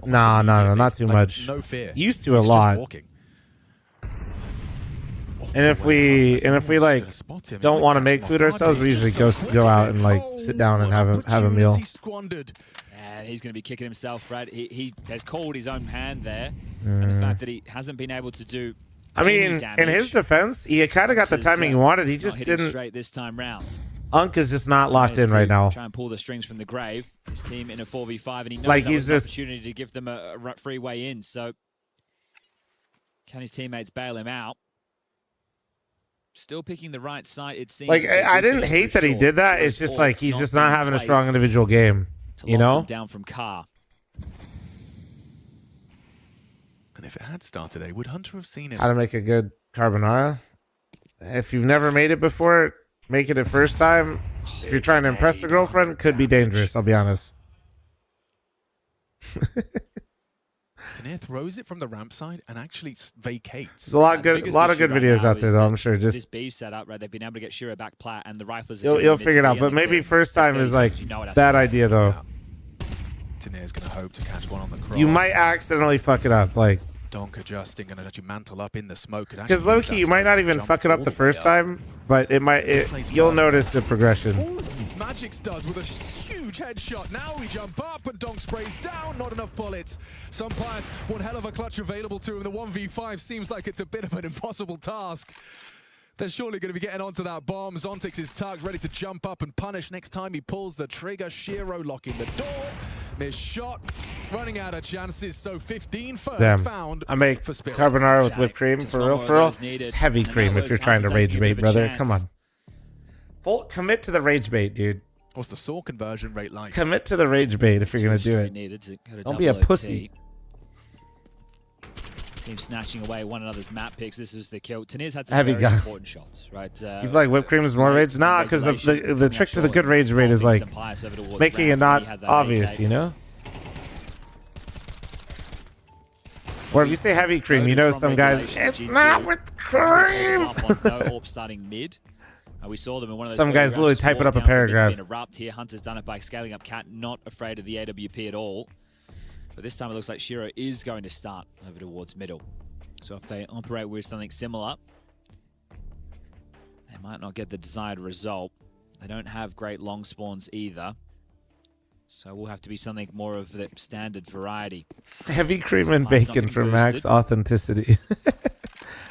No, not too Like, much. no fear. Used to a He's just lot. walking. And if we like don't want to make food ourselves, we usually go out and like sit down and have a meal. And he's going to be kicking himself, right? He has called his own hand there, and the fact that he hasn't been able to do. I mean, in his defense, he kind of got the timing he wanted. He just didn't. Straight this time round. Unk is just not locked in right now. Try and pull the strings from the grave. His team in a 4v5, and he knows Like, that he's was an just- opportunity to give them a free way in. So, can his teammates bail him out? Still picking the right side, it seems. Like, I didn't hate that he did that. It's just like he's just not having a strong individual game. You know? Down from Car. And if it had started, would Hunter have seen it? How to make a good carbonara? If you've never made it before, make it first time. If you're trying to impress the girlfriend, could be dangerous. I'll be honest. Tanir throws it from the ramp side and actually vacates. There's a lot of good videos out there, though. I'm sure. This Just B setup, right? They've been able to get Shiro back plat, and the rifles. you'll figure it out. But maybe first time is like bad idea, though. Tanir's going to hope to catch one on the cross. You might accidentally fuck it up, like. Donk adjusting, going to let you mantle up in the smoke. Because low-key, you might not even fuck it up the first time, but it might. You'll notice the progression. Magix does with a huge headshot. Now we jump up and Donk sprays down. Not enough bullets. Some players, one hell of a clutch available to him. The 1v5 seems like it's a bit of an impossible task. They're surely going to be getting onto that bomb. Zontix is tugged, ready to jump up and punish. Next time he pulls the trigger. Shiro locking the door. Missed shot. Running out of chances. So 15 first Damn. found. I make for Spirit. carbonara with whipped cream for real. It's heavy cream if you're trying to rage bait, brother. Come on. Commit to the rage bait, dude. What's the saw conversion rate like? Commit to the rage bait if you're gonna do it. Don't be a pussy. Team snatching away one another's map picks. This was the kill. Tanir's had some Heavy very gun. important shots, right? You feel like whipped cream is more rage? Nah, because the trick to the good rage bait is like making it not obvious, you know? Or if you say heavy cream, you know some guys, it's not with cream. No AWP starting mid. We saw them in one of those. Some guys literally type it up a paragraph. Erupt here. Hunter's done it by scaling up Cat, not afraid of the AWP at all. But this time it looks like Shiro is going to start over towards middle. So if they operate with something similar, they might not get the desired result. They don't have great long spawns either. So we'll have to be something more of the standard variety. Heavy cream and bacon for max authenticity.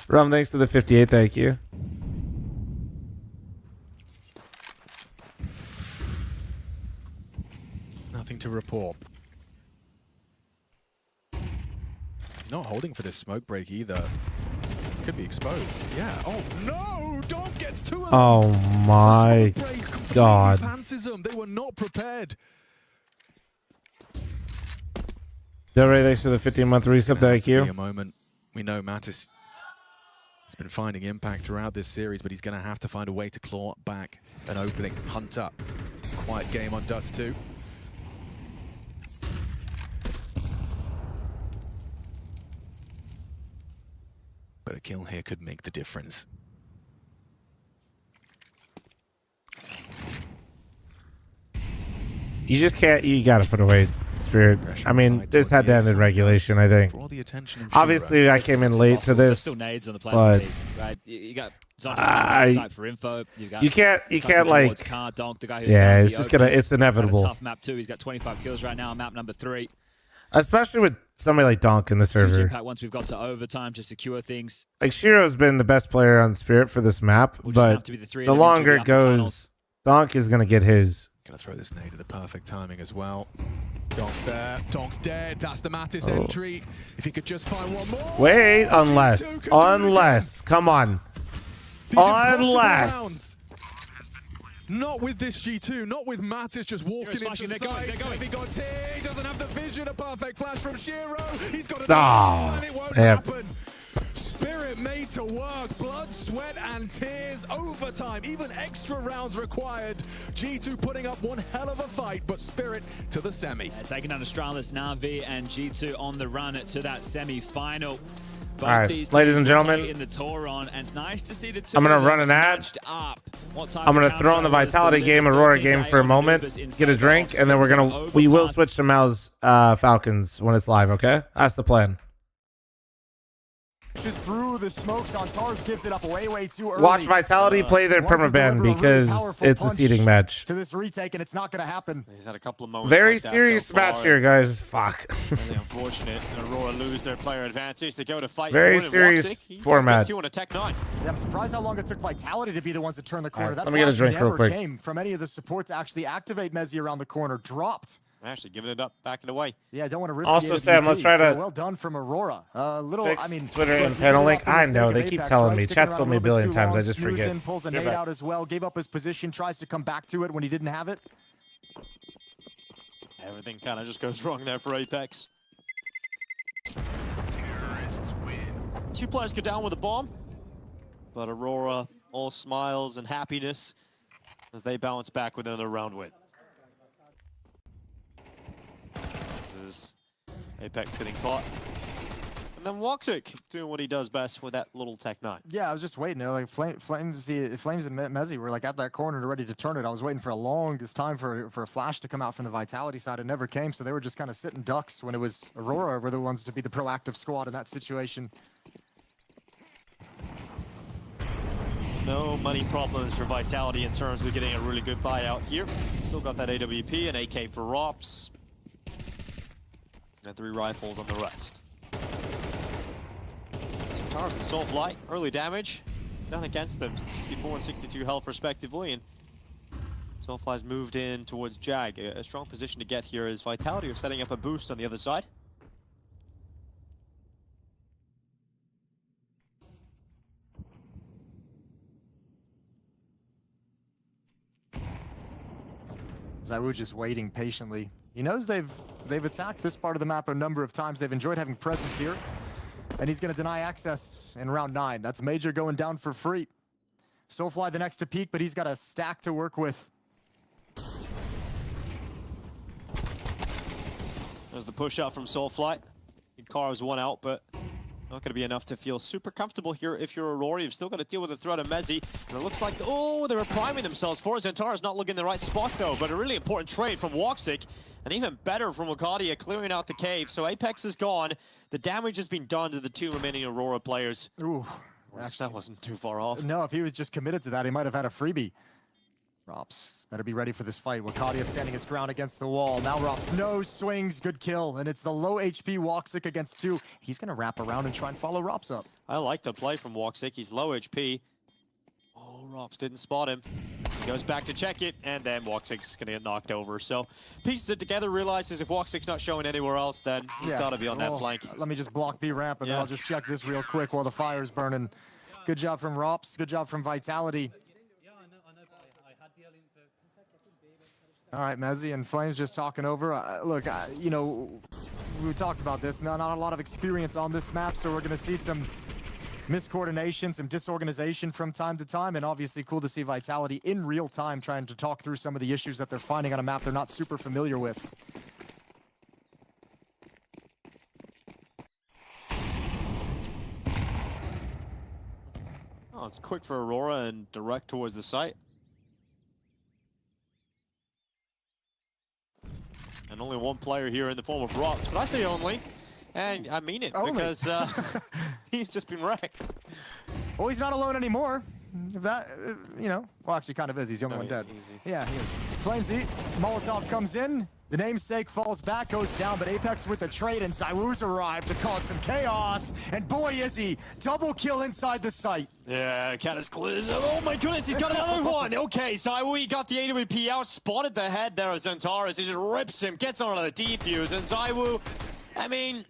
Rum, thanks to the 58. Thank you. Nothing to report. He's not holding for this smoke break either. Could be exposed. Yeah. Oh no! Donk gets two of them. Oh my god. Pantsism. They were not prepared. Del Rey, thanks for the 15-month resub. Thank you. A moment. We know Mattis has been finding impact throughout this series, but he's going to have to find a way to claw back an opening. Hunt up. Quiet game on Dust 2. But a kill here could make the difference. You just can't. You gotta put away Spirit. I mean, this had to end in regulation, I think. Obviously, I came in late to this, Still nades on the but right? You got Zonta for info. you can't like. Car, Donk, the guy who Yeah, found it's the just gonna. Opus. It's inevitable. Tough map 2. He's got 25 kills right now on map number 3. Especially with somebody like Donk in the Huge server. impact once we've got to overtime to secure things. Like Shiro's been the best player on Spirit for this map, We'll just have but to be the three the of them into longer the it upper tunnels. goes, Donk is gonna get his. Gonna throw this nade at the perfect timing as well. Donk's there. Donk's dead. That's the Mattis Oh. entry. If he could just find one more. Wait, unless, come on, unless. Not with this G2, not with Mattis just walking into flashing, they're sight. going. Heavy got Tig, doesn't have the vision. A perfect flash from Shiro. He's got a Oh, and it won't yeah. happen. Spirit made to work. Blood, sweat, and tears. Overtime. Even extra rounds required. G2 putting up one hell of a fight, but Spirit to the semi. Taking down Astralis, Na'Vi, and G2 on the run to that semi-final. Both All right, these ladies teams and will play gentlemen, in the Toron, and it's nice to see the two I'm gonna of them run an ad. matched up. What type I'm of gonna throw in the counter is Vitality delivered game, Aurora 13 game to for a 8 moment, maneuvers in get a drink, and then we will switch to Mal's Falcons when it's live. Okay, that's the plan. Just through the smokes on Tars, gives it up way too early. Watch Vitality play their permaban because it's a seeding match. To this retake, and it's not going to happen. He's had a couple of moments. Very like that serious so far, match here, guys. Fuck. Really unfortunate. Aurora lose their player advantage. They go to fight. Very for it, and serious Woxic, he does format. get 2 on a Tech 9. Yeah, I'm surprised how long it took Vitality to be the ones that turned the corner. Right, That let me get a flash drink real never quick. came from any of the support to actually activate Mezzi around the corner. Dropped. Actually giving it up, backing away. Yeah, I don't want to risk Also, the Sam, AWP, let's try so to well done from Aurora. Little, fix I mean, Twitter look, and he panel got link. off the I mistake know, of they keep Apex, telling right? me. Sticking Chat's around told me a little bit billion too times, long, I just snooze forget. in, pulls a You're nade back. out as well. Gave up his position, tries to come back to it when he didn't have it. Everything kind of just goes wrong there for Apex. Two players go down with a bomb, but Aurora all smiles and happiness as they bounce back with another round win. This is Apex getting caught. And then Woxic doing what he does best with that little Tech 9. Yeah, I was just waiting. Like Flames and Mezzi were like at that corner ready to turn it. I was waiting for a longest time for a flash to come out from the Vitality side. It never came, so they were just kind of sitting ducks when it was Aurora were the ones to be the proactive squad in that situation. No money problems for Vitality in terms of getting a really good buyout here. Still got that AWP, an AK for Rops, and 3 rifles on the rest. Tars and Soulfly, early damage done against them, 64 and 62 health respectively, and Soulfly's moved in towards Jag. A strong position to get here is Vitality are setting up a boost on the other side. ZywOo just waiting patiently. He knows they've attacked this part of the map a number of times. They've enjoyed having presence here. And he's going to deny access in round 9. That's Major going down for free. Soulfly the next to peak, but he's got a stack to work with. There's the push out from Soulfly. He carves one out, but not going to be enough to feel super comfortable here if you're Aurora. You've still got to deal with the threat of Mezzi. And it looks like, oh, they were priming themselves for it. Zentara's not looking in the right spot, though, but a really important trade from Woxic. And even better from Wakadia clearing out the cave. So Apex is gone. The damage has been done to the 2 remaining Aurora players. Ooh, that wasn't too far off. No, if he was just committed to that, he might have had a freebie. Rops better be ready for this fight. Wakadia standing his ground against the wall. Now Rops nose swings, good kill. And it's the low HP Woxic against 2. He's going to wrap around and try and follow Rops up. I like the play from Woxic. He's low HP. Oh, Rops didn't spot him. He goes back to check it, and then Woxic's going to get knocked over. So pieces it together, realizes if Woxic's not showing anywhere else, then he's got to be on that flank. Let me just block B ramp, and then I'll just check this real quick while the fire's burning. Good job from Rops. Good job from Vitality. All right, Mezzi and Flames just talking over. Look, you know, we talked about this. Not a lot of experience on this map, so we're going to see some miscoordination, some disorganization from time to time, and obviously cool to see Vitality in real time trying to talk through some of the issues that they're finding on a map they're not super familiar with. Oh, it's quick for Aurora and direct towards the site. And only one player here in the form of Rops, but I say only, and I mean it, because he's just been wrecked. Well, he's not alone anymore. If that, you know, well, actually kind of is. He's the only one dead. Yeah, he is. Flamesy, Molotov comes in. The namesake falls back, goes down, but Apex with the trade, and ZywOo's arrived to cause some chaos. And boy, is he. Double kill inside the site. Yeah, Cataclysm. Oh my goodness, he's got another one. Okay, ZywOo got the AWP out, spotted the head there of Zentaris. He just rips him, gets onto the defuse, and ZywOo, I mean,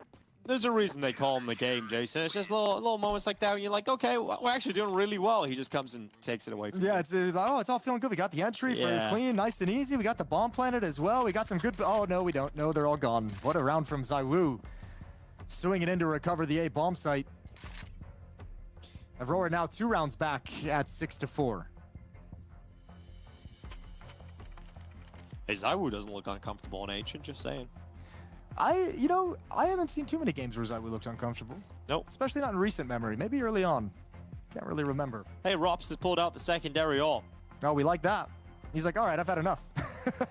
there's a reason they call him the game, Jason. It's just little moments like that when you're like, okay, we're actually doing really well. He just comes and takes it away from Yeah, it's it's all feeling good. We got the entry for clean, nice and easy. We got the bomb planted as well. We got some good, oh no, we don't. No, they're all gone. What a round from ZywOo. Swinging in to recover the A bomb site. Aurora now 2 rounds back at 6-4. Hey, ZywOo doesn't look uncomfortable in Ancient, just saying. You know, I haven't seen too many games where ZywOo looked uncomfortable. Nope. Especially not in recent memory. Maybe early on. Can't really remember. Hey, Rops has pulled out the secondary all. Oh, we like that. He's like, all right, I've had enough.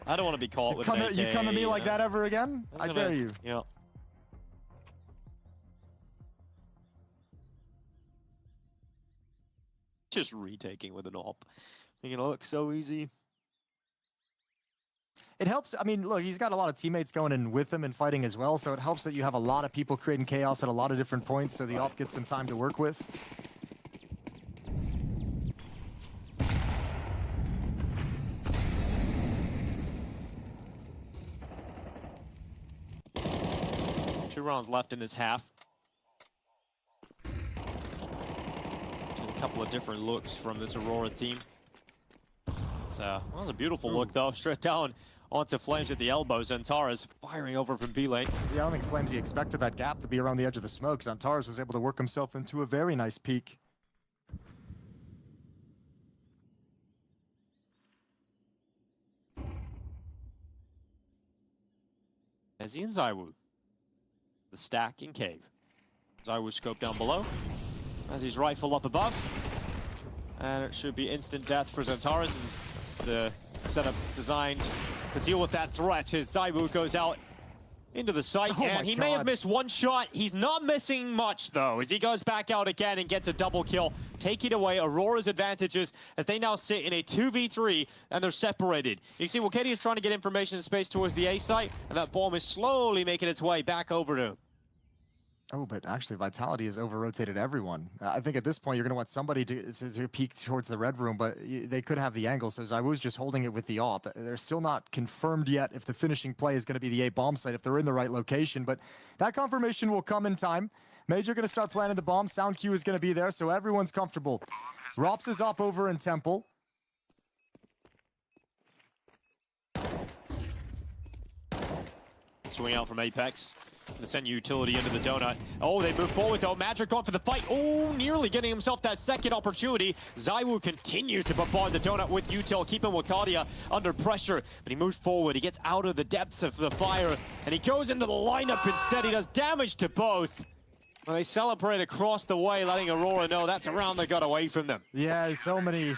I don't want to be caught with an AK. You come at me like that ever again? I dare you. Yeah. Just retaking with an AWP. Making it look so easy. It helps. I mean, look, he's got a lot of teammates going in with him and fighting as well, so it helps that you have a lot of people creating chaos at a lot of different points, so the AWP gets some time to work with. Two rounds left in this half. A couple of different looks from this Aurora team. It's well, it was a beautiful look though, straight down onto fl0m at the elbows. Xantares firing over from B lane. Yeah, I don't think fl0m expected that gap to be around the edge of the smoke. Xantares was able to work himself into a very nice peek. Ezzy and ZywOo. The stack in cave. ZywOo scope down below. Ezzy's rifle up above. And it should be instant death for Xantares. And that's the setup designed to deal with that threat as ZywOo goes out into the site. And he may have missed one shot. He's not missing much, though, as he goes back out again and gets a double kill, taking away Aurora's advantages as they now sit in a 2v3 and they're separated. You can see Wakedi is trying to get information in space towards the A site, and that bomb is slowly making its way back over to him. Oh, but actually Vitality has over-rotated everyone. I think at this point you're going to want somebody to peek towards the red room, but they could have the angle, so ZywOo's just holding it with the AWP. They're still not confirmed yet if the finishing play is going to be the A bomb site, if they're in the right location, but that confirmation will come in time. Major going to start planting the bomb. Sound queue is going to be there, so everyone's comfortable. Rops is up over in Temple. Swing out from Apex. Gonna send utility into the donut. Oh, they move forward though. Magic going for the fight. Oh, nearly getting himself that second opportunity. ZywOo continues to bombard the donut with util, keeping Wakadia under pressure. But he moves forward. He gets out of the depths of the fire, and he goes into the lineup instead. He does damage to both. Well, they celebrate across the way, letting Aurora know that's a round that got away from them. Yeah, so many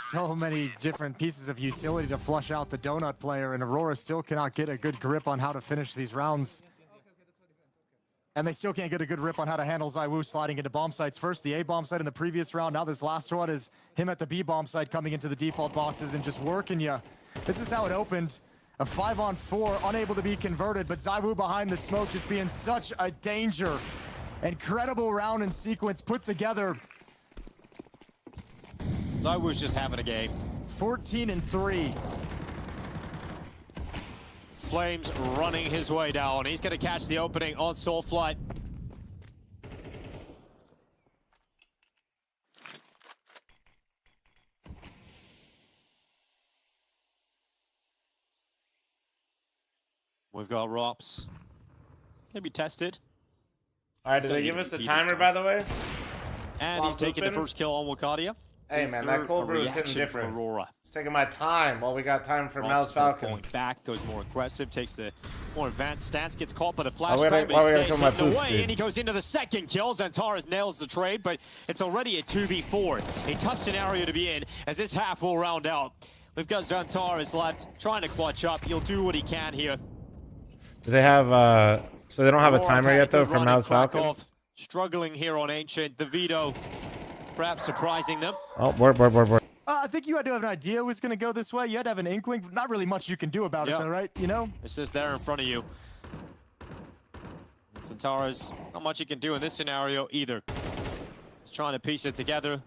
different pieces of utility to flush out the donut player, and Aurora still cannot get a good grip on how to finish these rounds. And they still can't get a good grip on how to handle ZywOo sliding into bomb sites. First, the A bomb site in the previous round. Now this last one is him at the B bomb site coming into the default boxes and just working you. This is how it opened. A 5-on-4, unable to be converted, but ZywOo behind the smoke just being such a danger. Incredible round and sequence put together. ZywOo's just having a game. 14-3. fl0m's running his way down. He's going to catch the opening on Soulflight. We've got Rops. Gonna be tested. All right, did they give us a timer, by the way? And he's taking the first kill on Wakadia. Hey, man, that cold brew is hitting different. Aurora. It's taking my time while we got time for Mel's Falcons. Back, goes more aggressive, takes the more advanced stance, gets caught by the Why we flashbang, gotta kill my boots, away, dude? and he goes into the second kill. Xantares nails the trade, but it's already a 2v4. A tough scenario to be in as this half will round out. We've got Xantares left, trying to clutch up. He'll do what he can here. Do they have, so they don't have a timer yet, though, for Mel's Falcons? Struggling here on Ancient. The veto perhaps surprising them. Oh, word. I think you had to have an idea it was going to go this way. You had to have an inkling. Not really much you can do about it, though, right? You know? It's just there in front of you. Xantares, not much he can do in this scenario either. He's trying to piece it together.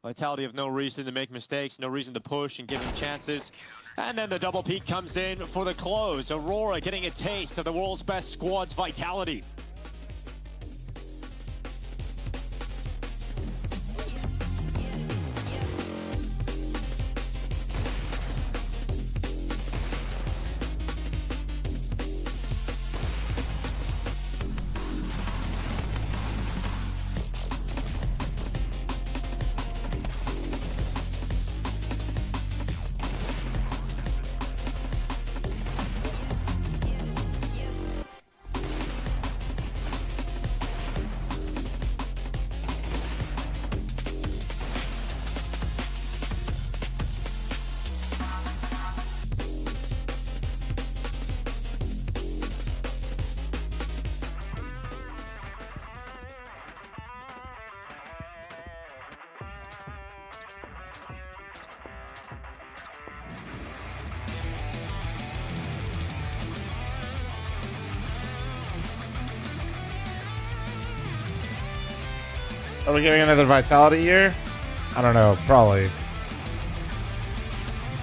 Vitality have no reason to make mistakes, no reason to push and give him chances. And then the double peek comes in for the close. Aurora getting a taste of the world's best squad's vitality. Are we getting another Vitality year? I don't know. Probably.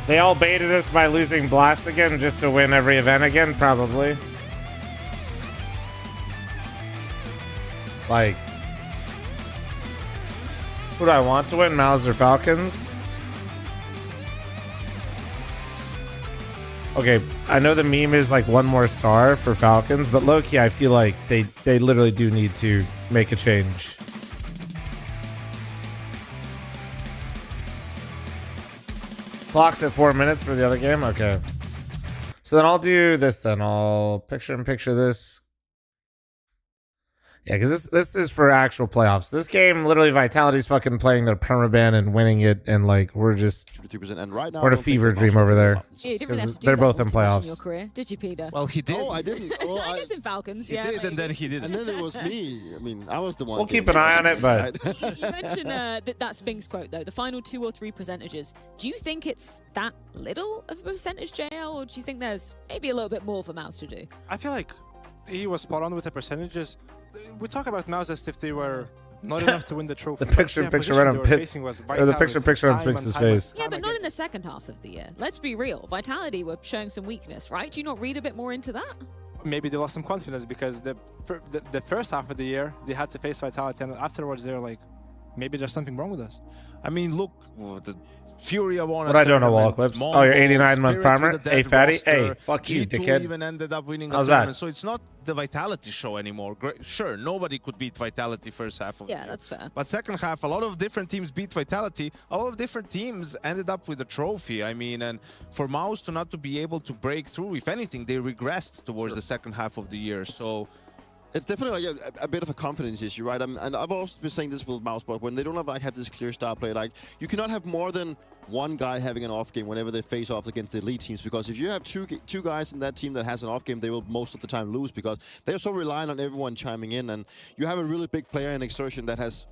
They all baited us by losing Blast again just to win every event again? Probably. Like, who do I want to win? Mouse or Falcons? Okay, I know the meme is like one more star for Falcons, but low-key, I feel like they literally do need to make a change. Clock's at 4 minutes for the other game? Okay. So then I'll do this then. I'll picture this. Yeah, because this is for actual playoffs. This game, literally, Vitality's fucking playing their permaban and winning it, and like we're just 2-3%. And right now, we're in a fever dream over there. Yeah, you didn't really have to do They're that both in multi-match in playoffs. your career, did you, Peter? Well, he did. Oh, I didn't. Well, I guess in Falcons, He yeah. did, and then he didn't. And then it was me. I mean, I was the one. We'll keep an eye on it, but You mentioned that Spinks quote, though, the final 2 or 3 percentages. Do you think it's that little of a percentage, JL, or do you think there's maybe a little bit more for Mouse to do? I feel like he was spot on with the percentages. We talk about Mouse as if they were not enough to win the trophy. the picture right on Pit, or the picture on Spinks' face. Yeah, but not in the second half of the year. Let's be real. Vitality were showing some weakness, right? Do you not read a bit more into that? Maybe they lost some confidence because the first half of the year they had to face Vitality, and afterwards they're like, maybe there's something wrong with us. I mean, look, the Furia won. What I don't know, wall clips. Oh, your 89-month primer. Hey, fatty. Hey, fuck you, G2 dickhead. even ended up winning How's the tournament. that? So it's not the Vitality show anymore. Sure, nobody could beat Vitality first half of the year. That's fair. But second half, a lot of different teams beat Vitality. A lot of different teams ended up with a trophy. I mean, and for Mouse to not to be able to break through, if anything, they regressed towards the second half of the year. So it's definitely like a bit of a confidence issue, right? And I've also been saying this with Mouse, but when they don't have this clear star play, like you cannot have more than one guy having an off game whenever they face off against the elite teams, because if you have two guys in that team that has an off game, they will most of the time lose because they're so reliant on everyone chiming in, and you have a really big player in Exertion that has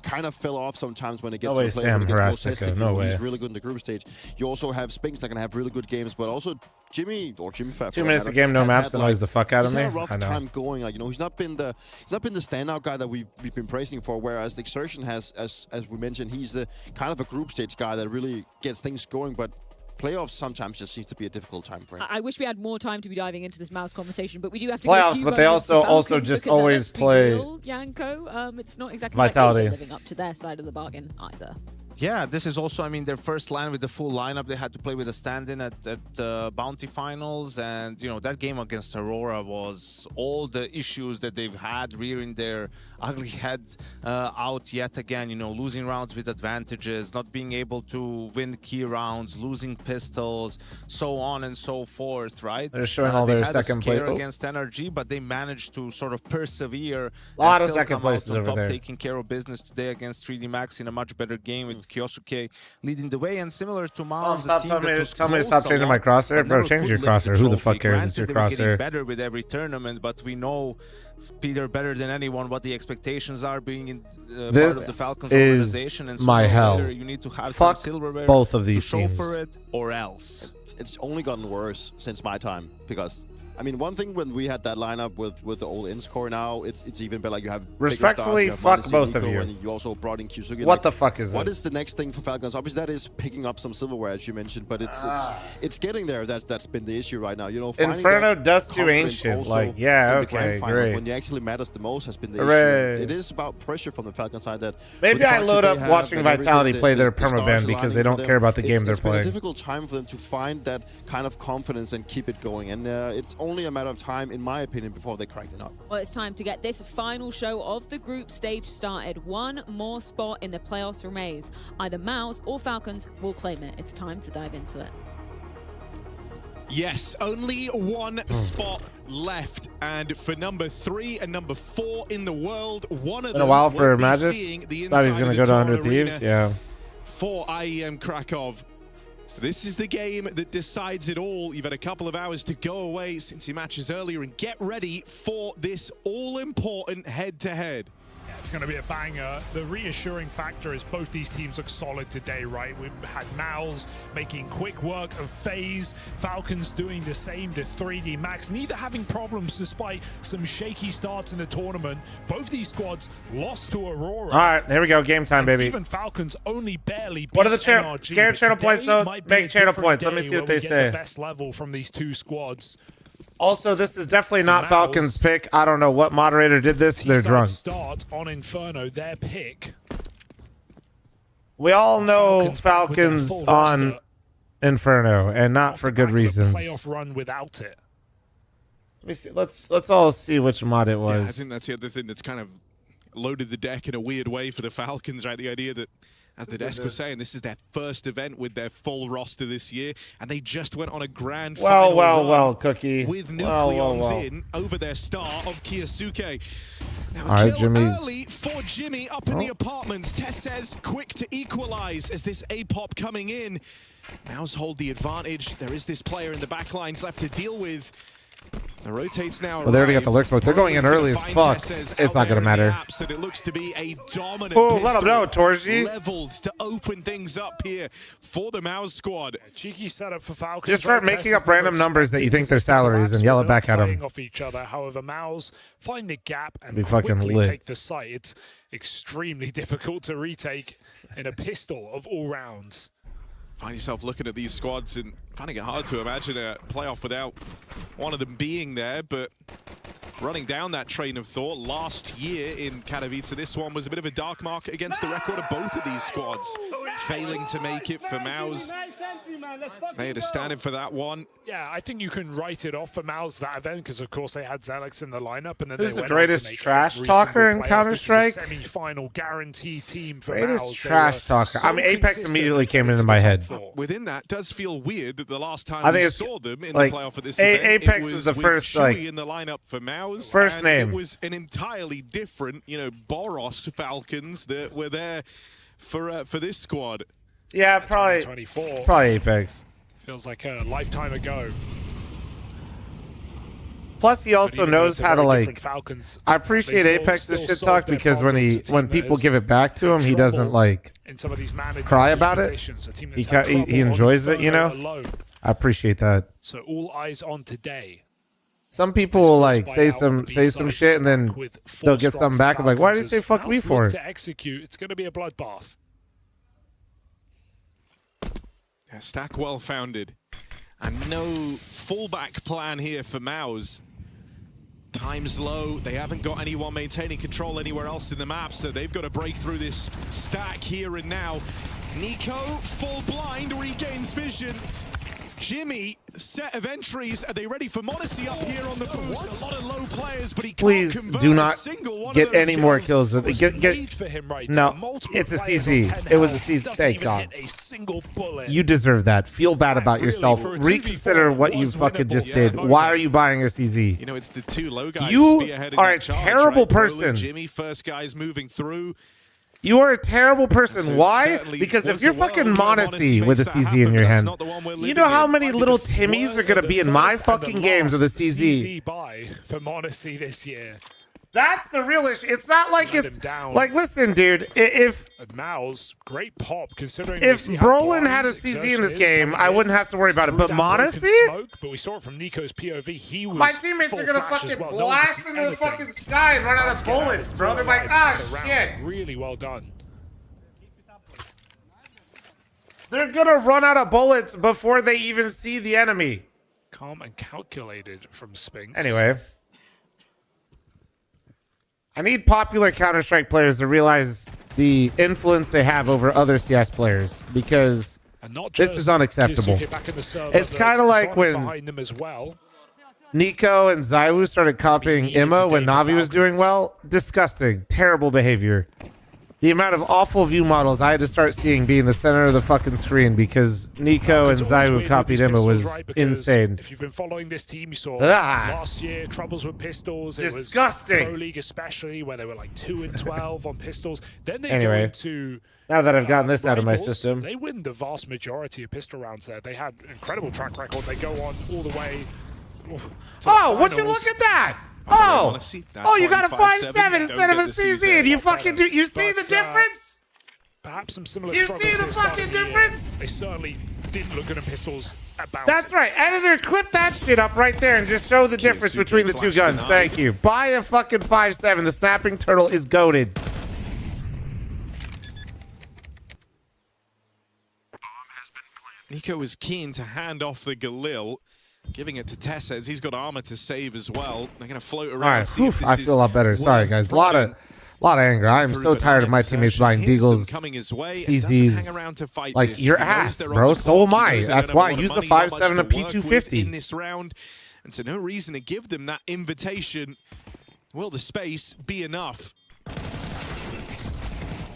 kind of fell off sometimes when it gets No way, to a player when it gets more Sam tested. Harastica, no way. He's really good in the group stage. You also have Spinks that can have really good games, but also Jimmy Fat. 2 minutes a game, no maps, annoys the fuck out of me. He's had a rough I know. time going. Like, you know, he's not been the standout guy that we've been praising for. Whereas Exertion has, as we mentioned, he's the kind of a group stage guy that really gets things going. But playoffs sometimes just seems to be a difficult time for him. I wish we had more time to be diving into this Mouse conversation, but we do have to Playoffs, give a few but they moments to also Falcons just because, always let's be play real, Yanko, it's not exactly Vitality. like they've been living up to their side of the bargain either. yeah, this is also, I mean, their first line with the full lineup. They had to play with a stand-in at Bounty Finals, and you know that game against Aurora was all the issues that they've had rearing their ugly head out yet again. You know, losing rounds with advantages, not being able to win key rounds, losing pistols, so on and so forth. Right? They're showing all their second place place. against NRG, but they managed to sort of persevere. A lot and of still second come out places on over top, there. taking care of business today against 3D Max in a much better game with Kyosuke leading the way, and similar to Mom, stop telling me to stop changing my crosshair, bro. Change your crosshair. Who the fuck cares? It's your Granted, they were getting crosshair. better with every tournament, but we know, Peter, better than anyone what the expectations are being in part of the This Falcons is organization, and my sooner or hell. later you need to have some Fuck silverware both of these to show teams. for it, or else. It's only gotten worse since my time, because I mean, one thing when we had that lineup with the old ins core, now it's even better. Like you have Respectfully, bigger stars, fuck you have both of Nico, you. and you also brought in Kyusuke. What like, the fuck is What this? is the next thing for Falcons? Obviously, that is picking up some silverware, as you mentioned, but it's getting there. That's been the issue right now. You know, finding Inferno that Dust to confidence Ancient. also Like, yeah, in the grand okay, finals, great. when it actually matters the most has been the Hooray. issue. It is about pressure from the Falcons side. That Maybe with the I budget load they up have watching and everything, Vitality play their the stars permaban are because lining they don't for them. care about the game they're It's been a playing. difficult time for them to find that kind of confidence and keep it going, and it's only a matter of time, in my opinion, before they crack it up. Well, it's time to get this final show of the group stage started. One more spot in the playoffs remains. Either Mouse or Falcons will claim it. It's time to dive into it. Yes, only one spot left, and for number 3 and number 4 in the world, one of Been them a while for will be Magis. seeing the Thought he was inside gonna of go the to 100 Tour Thieves. Arena Yeah. for IEM Krakow. This is the game that decides it all. You've had a couple of hours to go away since your matches earlier and get ready for this all-important head-to-head. That's going to be a banger. The reassuring factor is both these teams look solid today, right? We've had Mouse making quick work of FaZe, Falcons doing the same to 3D Max, neither having problems despite some shaky starts in the tournament. Both these squads lost to Aurora. All right, here we go. Game time, baby. Even Falcons only barely beat What are the NRG, scared but channel points, though? might be Make a channel different points. Let me day see what where they we get say. the best level from these two squads. Also, this is definitely not Falcons' pick. I don't know what moderator did this. They're drunk. Start on Inferno, their pick. We all know Falcons on Inferno, and not for good reasons. Playoff run without it. Let me see. Let's all see which mod it was. Yeah, I think that's the other thing that's kind of loaded the deck in a weird way for the Falcons, right? The idea that, as the desk was saying, this is their first event with their full roster this year, and they just went on a grand final run Cookie. with Nucleons in over their star of Kyosuke. Now, all right, kill Jimmy's. early for Jimmy up in the apartments. Tess says quick to equalize as this A-pop coming in. Mouse hold the advantage. There is this player in the back lines left to deal with. The rotates now. Well, they already got the lurk smoke. They're going in early as fuck. It's not going to matter. It looks to be a dominant Oh, let them know, Torji. Leveled to open things up here for the Mouse squad. Cheeky setup for Falcons. Just start making up random numbers that you think they're salaries and yell it back at them. Off each other. However, Mouse find the gap and Be fucking quickly lit. take the site. It's extremely difficult to retake in a pistol of all rounds. Find yourself looking at these squads and finding it hard to imagine a playoff without one of them being there, but running down that train of thought, last year in Katowice, this one was a bit of a dark mark against the record of both of these squads. Failing to make it for Mouse. They had a stand-in for that one. Yeah, I think you can write it off for Mouse that event because, of course, they had Zelix in the lineup, and then Who's they the went on to greatest make trash every talker single in playoff. Counter-Strike? This is a semi-final guarantee team for Greatest Mouse. trash talker. I mean, Apex immediately came into my head. Within that, does feel weird that the last time I think we it's saw them in like the playoff at this Apex event, it was the with first, Chewy like, in the lineup for Mouse. first and name. It was an entirely different, Boros Falcons that were there for this squad. Yeah, probably 24. Probably Apex. Feels like a lifetime ago. Plus, he also even though knows it's a how to very like. different Falcons, I appreciate they Apex's still shit solve talk their because when problems. A team when that people is give it back to him, he doesn't trouble like in some of these man cry advantage about it. positions, a team He that's had he trouble on enjoys it, you know. Inferno alone. I appreciate that. So all eyes on today. Some people will like say some shit and then they'll get something back. I'm like, why did you say fuck me for it? To execute, it's going to be a bloodbath. Yeah, stack well founded. And no fallback plan here for Mouse. Time's low. They haven't got anyone maintaining control anywhere else in the map, so they've got to break through this stack here and now. Nico, full blind, regains vision. Jimmy, set of entries. Are they ready for Monacy up here on the boost? A lot of low players, but he can't Please convert do a not single one get of those any more kills. kills with it. No, it's a CZ. It was a CZ. Thank God. You deserve that. Feel bad about yourself. Reconsider what you fucking just did. Why are you buying a CZ? You know, it's the two low guys You spearheading are a that charge, terrible right? Broly, person. Jimmy, first guys moving through. You are a terrible person. So Why? certainly Because if was you're a world fucking where Monacy Monacy with a makes that CZ in happen, your but that's hand, not the one we're you living know how in. many little Timmies are going to be in my fucking games with a CZ? Buy for Monacy this year. That's the real issue. It's not like Let it's him down. like, listen, dude. If Mouse, great pop considering. if we see how Brolin blind had a CZ in Exertion this is game, coming I in wouldn't have to worry about it. through But that broken Monacy, smoke, but we saw it from Nico's POV. He was my teammates full are gonna flash as fucking well. No one blast could see into the anything. fucking sky and run out of bullets, bro. They're like, ah, shit. Really well done. They're gonna run out of bullets before they even see the enemy. Calm and calculated from Spinks. Anyway, I need popular Counter-Strike players to realize the influence they have over other CS players because this is unacceptable. It's kind of like when behind them as well. Nico and Zaiwu started copying Imma when Navi was doing well. Disgusting. Terrible behavior. The amount of awful view models I had to start seeing being the center of the fucking screen because Nico and Zaiwu copied Imma was insane. If you've been following this team, you saw Ah. last year troubles with pistols. Disgusting. It was Pro League especially where they were like 2-12 on pistols. Then they go Anyway, into now that I've gotten this out of my Rivals, system. They win the vast majority of pistol rounds there. They had incredible track record. They go on all the way. Oh, would you look at that? Oh, Oh, Honestly, that's oh, you why got a 5-7 5-7 instead of don't a get the CZ. And you fucking do. You see the difference? Perhaps some similar You struggles see the at start fucking of the year. difference? They certainly didn't look good in pistols at Bounty. That's right. Editor, clip that shit up right there and just show the difference between the two guns. Thank you. Buy a fucking 5.7. The snapping turtle is goated. Nico was keen to hand off the Galil, giving it to Tessez. He's got armor to save as well. They're going to float around. All right, see if this I feel a lot better. Sorry, guys. A lot of anger. I'm so tired of my teammates buying Deagles, CZs. Like, your ass, bro. So am I. That's why I use a 5.7, a P250. In this round, and so no reason to give them that invitation. Will the space be enough?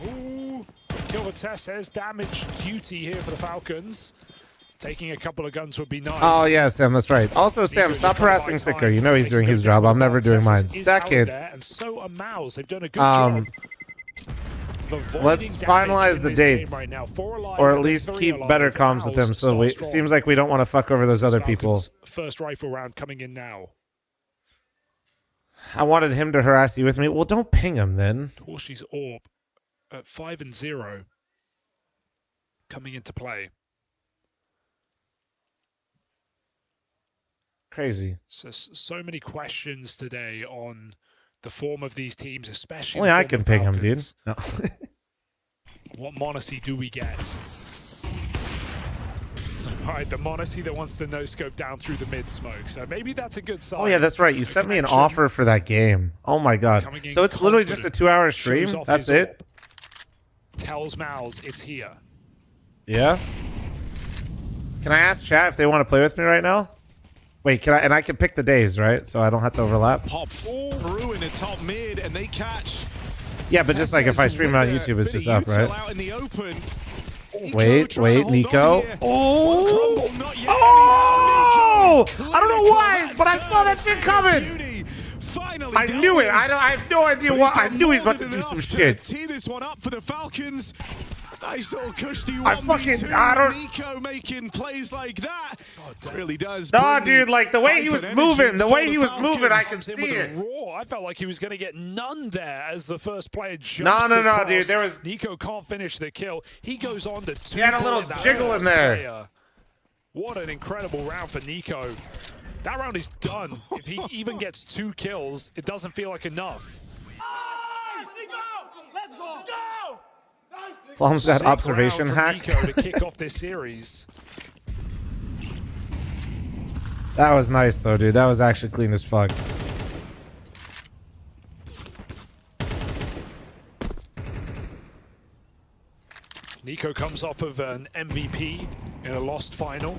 Ooh, kill the test says damage duty here for the Falcons. Taking a couple of guns would be nice. Oh, yeah, Sam, that's right. Also, Sam, stop harassing Sicko. You know he's doing his job. I'm never doing mine. Second, and so are Mouse. They've done a good job. Let's finalize the dates, or at least keep better comms with them. So it seems like we don't want to fuck over those other people. First rifle round coming in now. I wanted him to harass you with me. Well, don't ping him then. Torshi's AWP at 5-0 coming into play. Crazy. So many questions today on the form of these teams, especially. Only I can ping him, dude. No. What Monacy do we get? All right, the Monacy that wants to no-scope down through the mid-smoke. So maybe that's a good sign. Oh, yeah, that's right. You sent me an offer for that game. Oh, my God. So it's literally just a 2-hour stream? That's it? Tells Mouse it's here. Yeah? Can I ask chat if they want to play with me right now? Wait, can I? And I can pick the days, right? So I don't have to overlap. Pop through in the top mid, and they catch. Yeah, but just like if I stream it on YouTube, it's just up, right? Wait, Nico. Oh! I don't know why, but I saw that shit coming. I knew it. I have no idea why. I knew he's about to do some shit. Tee this one up for the Falcons. Nice little cushy I don't. Nico making plays like that. Really does. No, dude, like the way he was moving, I could see it. I felt like he was going to get none there as the first player jumps. No, dude. There was. Nico can't finish the kill. He goes on to 2. He had a little jiggle in there. Player. What an incredible round for Nico. That round is done. If he even gets 2 kills, it doesn't feel like enough. Let's go! fl0m's that observation hack. Nico to kick off this series. That was nice though, dude. That was actually clean as fuck. Nico comes off of an MVP in a lost final,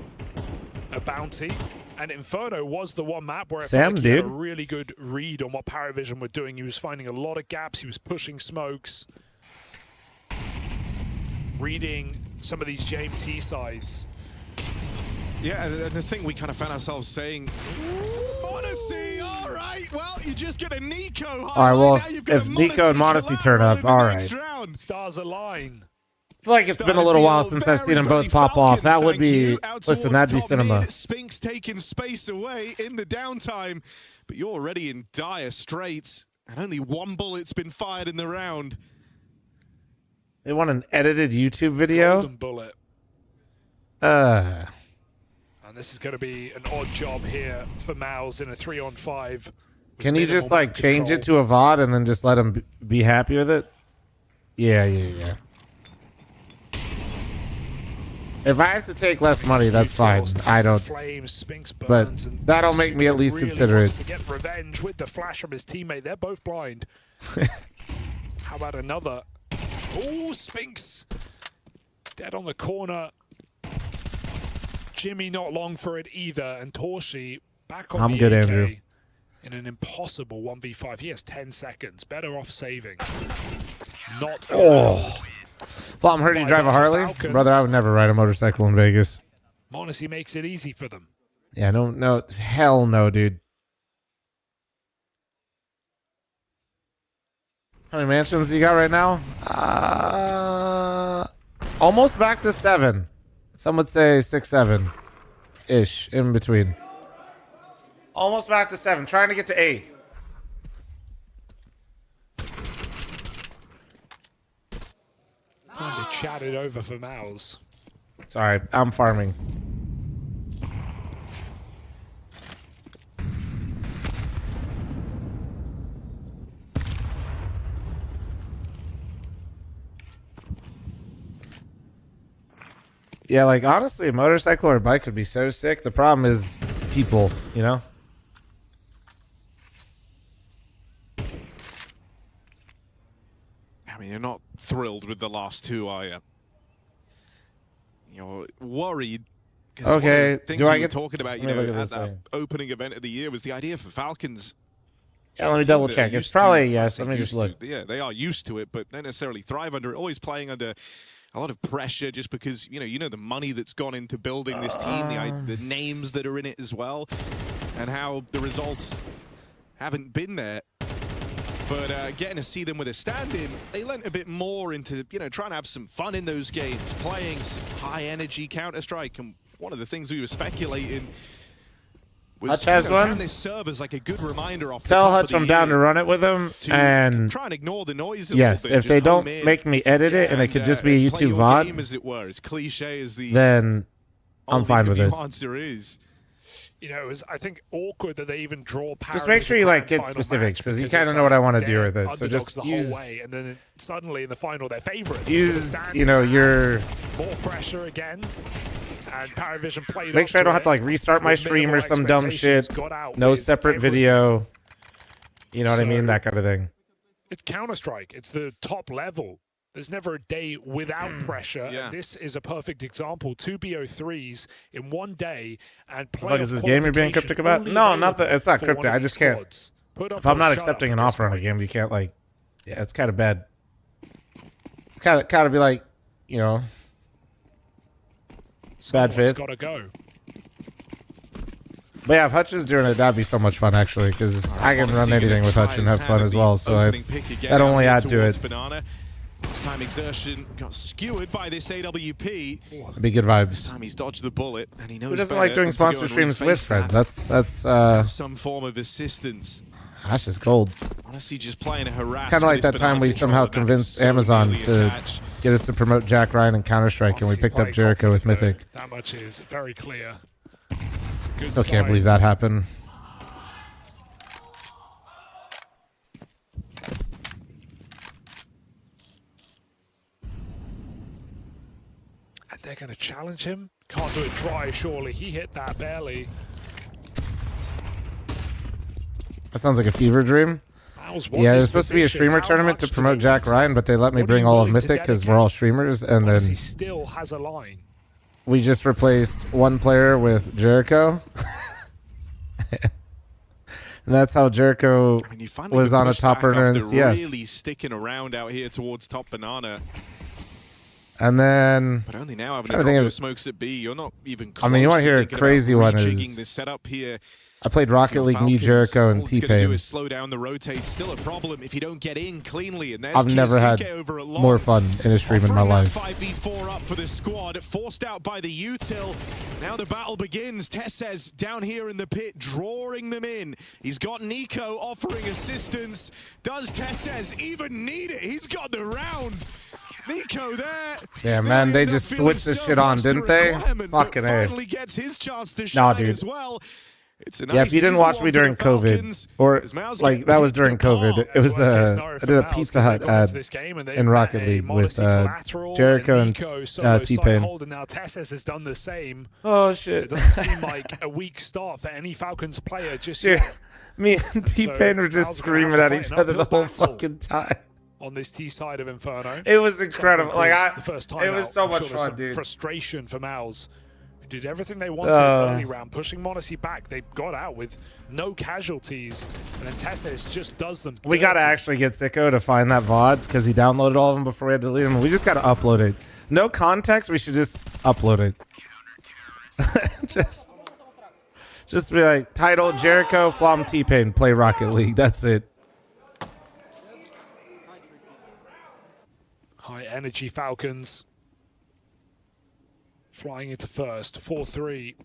a bounty, and Inferno was the one map where I felt like he had a really good read on what Paravision were doing. He was finding a lot of gaps, he was pushing smokes, reading some of these JMT sides. Yeah, and the thing we kind of found ourselves saying, Monacy, all right, well, you just get a Nico. All right, well, if Nico and Monacy turn up, all right. Stars align. I feel like it's been a little while since I've seen them both pop off. That would be, listen, that'd be cinema. Spinks taking space away in the downtime, but you're already in dire straits, and only 1 bullet's been fired in the round. They want an edited YouTube video? Golden bullet. And this is going to be an odd job here for Mouse in a 3-on-5. Can you just like change it to a VOD and then just let him be happy with it? Yeah. If I have to take less money, that's fine. I don't. But that'll make me at least consider it. To get revenge with the flash from his teammate. They're both blind. How about another? Oh, Spinks dead on the corner. Jimmy not long for it either, and Torshi back on I'm the good, AK Andrew. in an impossible 1v5. He has 10 seconds. Better off saving. Not. Oh. Well, I'm heard you drive a Harley? Falcons. Brother, I would never ride a motorcycle in Vegas. Monacy makes it easy for them. Yeah, no, hell no, dude. How many mansions do you got right now? Almost back to 7. Some would say 6, 7-ish, in between. Almost back to 7. Trying to get to 8. Kind of chatted over for Mouse. Sorry, I'm farming. Yeah, like honestly, a motorcycle or a bike would be so sick. The problem is people, you know? I mean, you're not thrilled with the last two, are you? You're worried. 'Cause one of Okay, the things do I we were get talking about, let you me know, look at at this that thing. opening event of the year was the idea for Falcons. Yeah, let me team double that are check. It's used probably a to- I yes. say Let me just used to- look. Yeah, they are used to it, but don't necessarily thrive under it. Always playing under a lot of pressure, just because you know the money that's gone into building this team, the names that are in it as well, and how the results haven't been there. But getting to see them with a stand-in, they lent a bit more into trying to have some fun in those games, playing some high-energy Counter-Strike. And one of the things we were speculating was, Hutch has one. can this serve as like a good reminder off the Tell top Hutch of the I'm down to year run it with him, to and try and ignore the noise a yes, little bit. if they just home don't in, make me edit it and it could just be a play YouTube your VOD, game, as it were, as cliche as the then I'm old fine with interview it. answer is. You know, it was, I think, awkward that they even draw Paris. Just make sure you like get specifics, because you kind of know what I want to do with it. So just the use whole way, and then suddenly in the final they're favorites. use your. More pressure again, and Paravision played. Make sure I don't have to like restart my stream or some dumb shit. No separate video. You know what I mean? That kind of thing. It's Counter-Strike. It's the top level. There's never a day without pressure. And this is a perfect example. 2 BO3s in one day and play. What is this game you're being cryptic about? No, not that. It's not cryptic. I just can't. If I'm not accepting an offer on a game, you can't like. Yeah, it's kind of bad. It's kind of be like, bad faith. Gotta go. But yeah, if Hutch is doing it, that'd be so much fun actually, because I can run anything with Hutch and have fun as well. So it's that only add to it. Banana. This time exertion got skewered by this AWP. It'd be good vibes. This time he's dodged the bullet, and he knows. Who doesn't better like doing than to go sponsor and streams with reface friends? that. That's Some form of assistance. That's just gold. Honestly, just playing a harass. Kind of like that time we somehow convinced Amazon to get us to promote Jack Ryan and Counter-Strike, and we picked up Jericho with Mythic. That much is very clear. It's a good Still can't sign. believe that happened. And they're going to challenge him. Can't do it dry, surely. He hit that barely. That sounds like a fever dream. Yeah, there's supposed to be a streamer tournament to promote Jack Ryan, but they let me bring all of Mythic because we're all streamers, and then He still has a line. we just replaced one player with Jericho. And that's how Jericho was on a top earner in CS. Really sticking around out here towards top banana. And then, But only now having I to think drop it those was- smokes at B. You're not even close. I mean, you want to hear a thinking about crazy one rejigging is this setup here. I played Rocket League, me, Falcons, Jericho, and all it's going to do T-Pain. is slow down the rotate. Still a problem if you don't get in cleanly. And there's I've never had Kiyosike over at long. more fun in a stream in my Offering that life. 5v4 up for the squad, forced out by the util. Now the battle begins. Tessez down here in the pit, drawing them in. He's got Nico offering assistance. Does Tessez even need it? He's got the round. Nico there. Yeah, man, they just switched this shit on, didn't they? Fucking A. Finally gets his chance to Nah, shine dude. as well. It's a Yeah, if nice, you didn't easy watch one me for during the COVID, Falcons. or As Mouse like get that was picked during apart. COVID, it was I did a Pizza Hut ad in Rocket League with Jericho and T-Pain. Hold, and now Tessez has done the same. Oh shit! It doesn't seem like a weak start for any Falcons player just Dude, yet. me and T-Pain were just screaming at each other the whole fucking time. On this T side of Inferno. It was incredible. Like the first time it was out, so I'm much sure there's fun, some dude. Frustration for Mouse, who did everything they wanted early round, pushing Monacy back. They got out with no casualties, and then Tessez just does them. We gotta dirty. actually get Sicko to find that VOD because he downloaded all of them before we had to delete them. We just gotta upload it. No context. We should just upload it. just be like title Jericho, fl0m, T-Pain, play Rocket League. That's it. High energy Falcons flying into first, 4-3.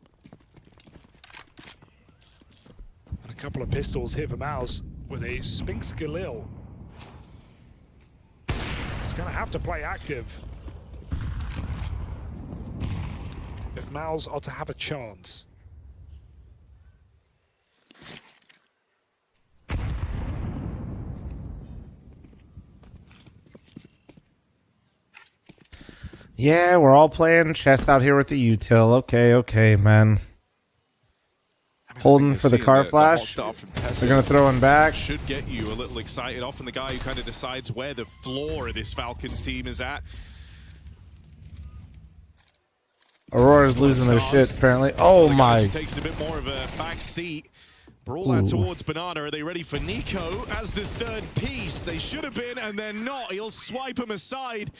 And a couple of pistols here for Mouse with a Spinks Galil. He's going to have to play active. if Mouse are to have a chance. Yeah, we're all playing chess out here with the util. Okay, man. Holding for the car flash. They're going to throw one back. Should get you a little excited. Often the guy who kind of decides where the floor of this Falcons team is at. Aurora's losing their shit, apparently. Oh, my. Takes a bit more of a back seat. Brawl out towards Banana. Are they ready for Nico as the third piece? They should have been, and they're not. He'll swipe him aside.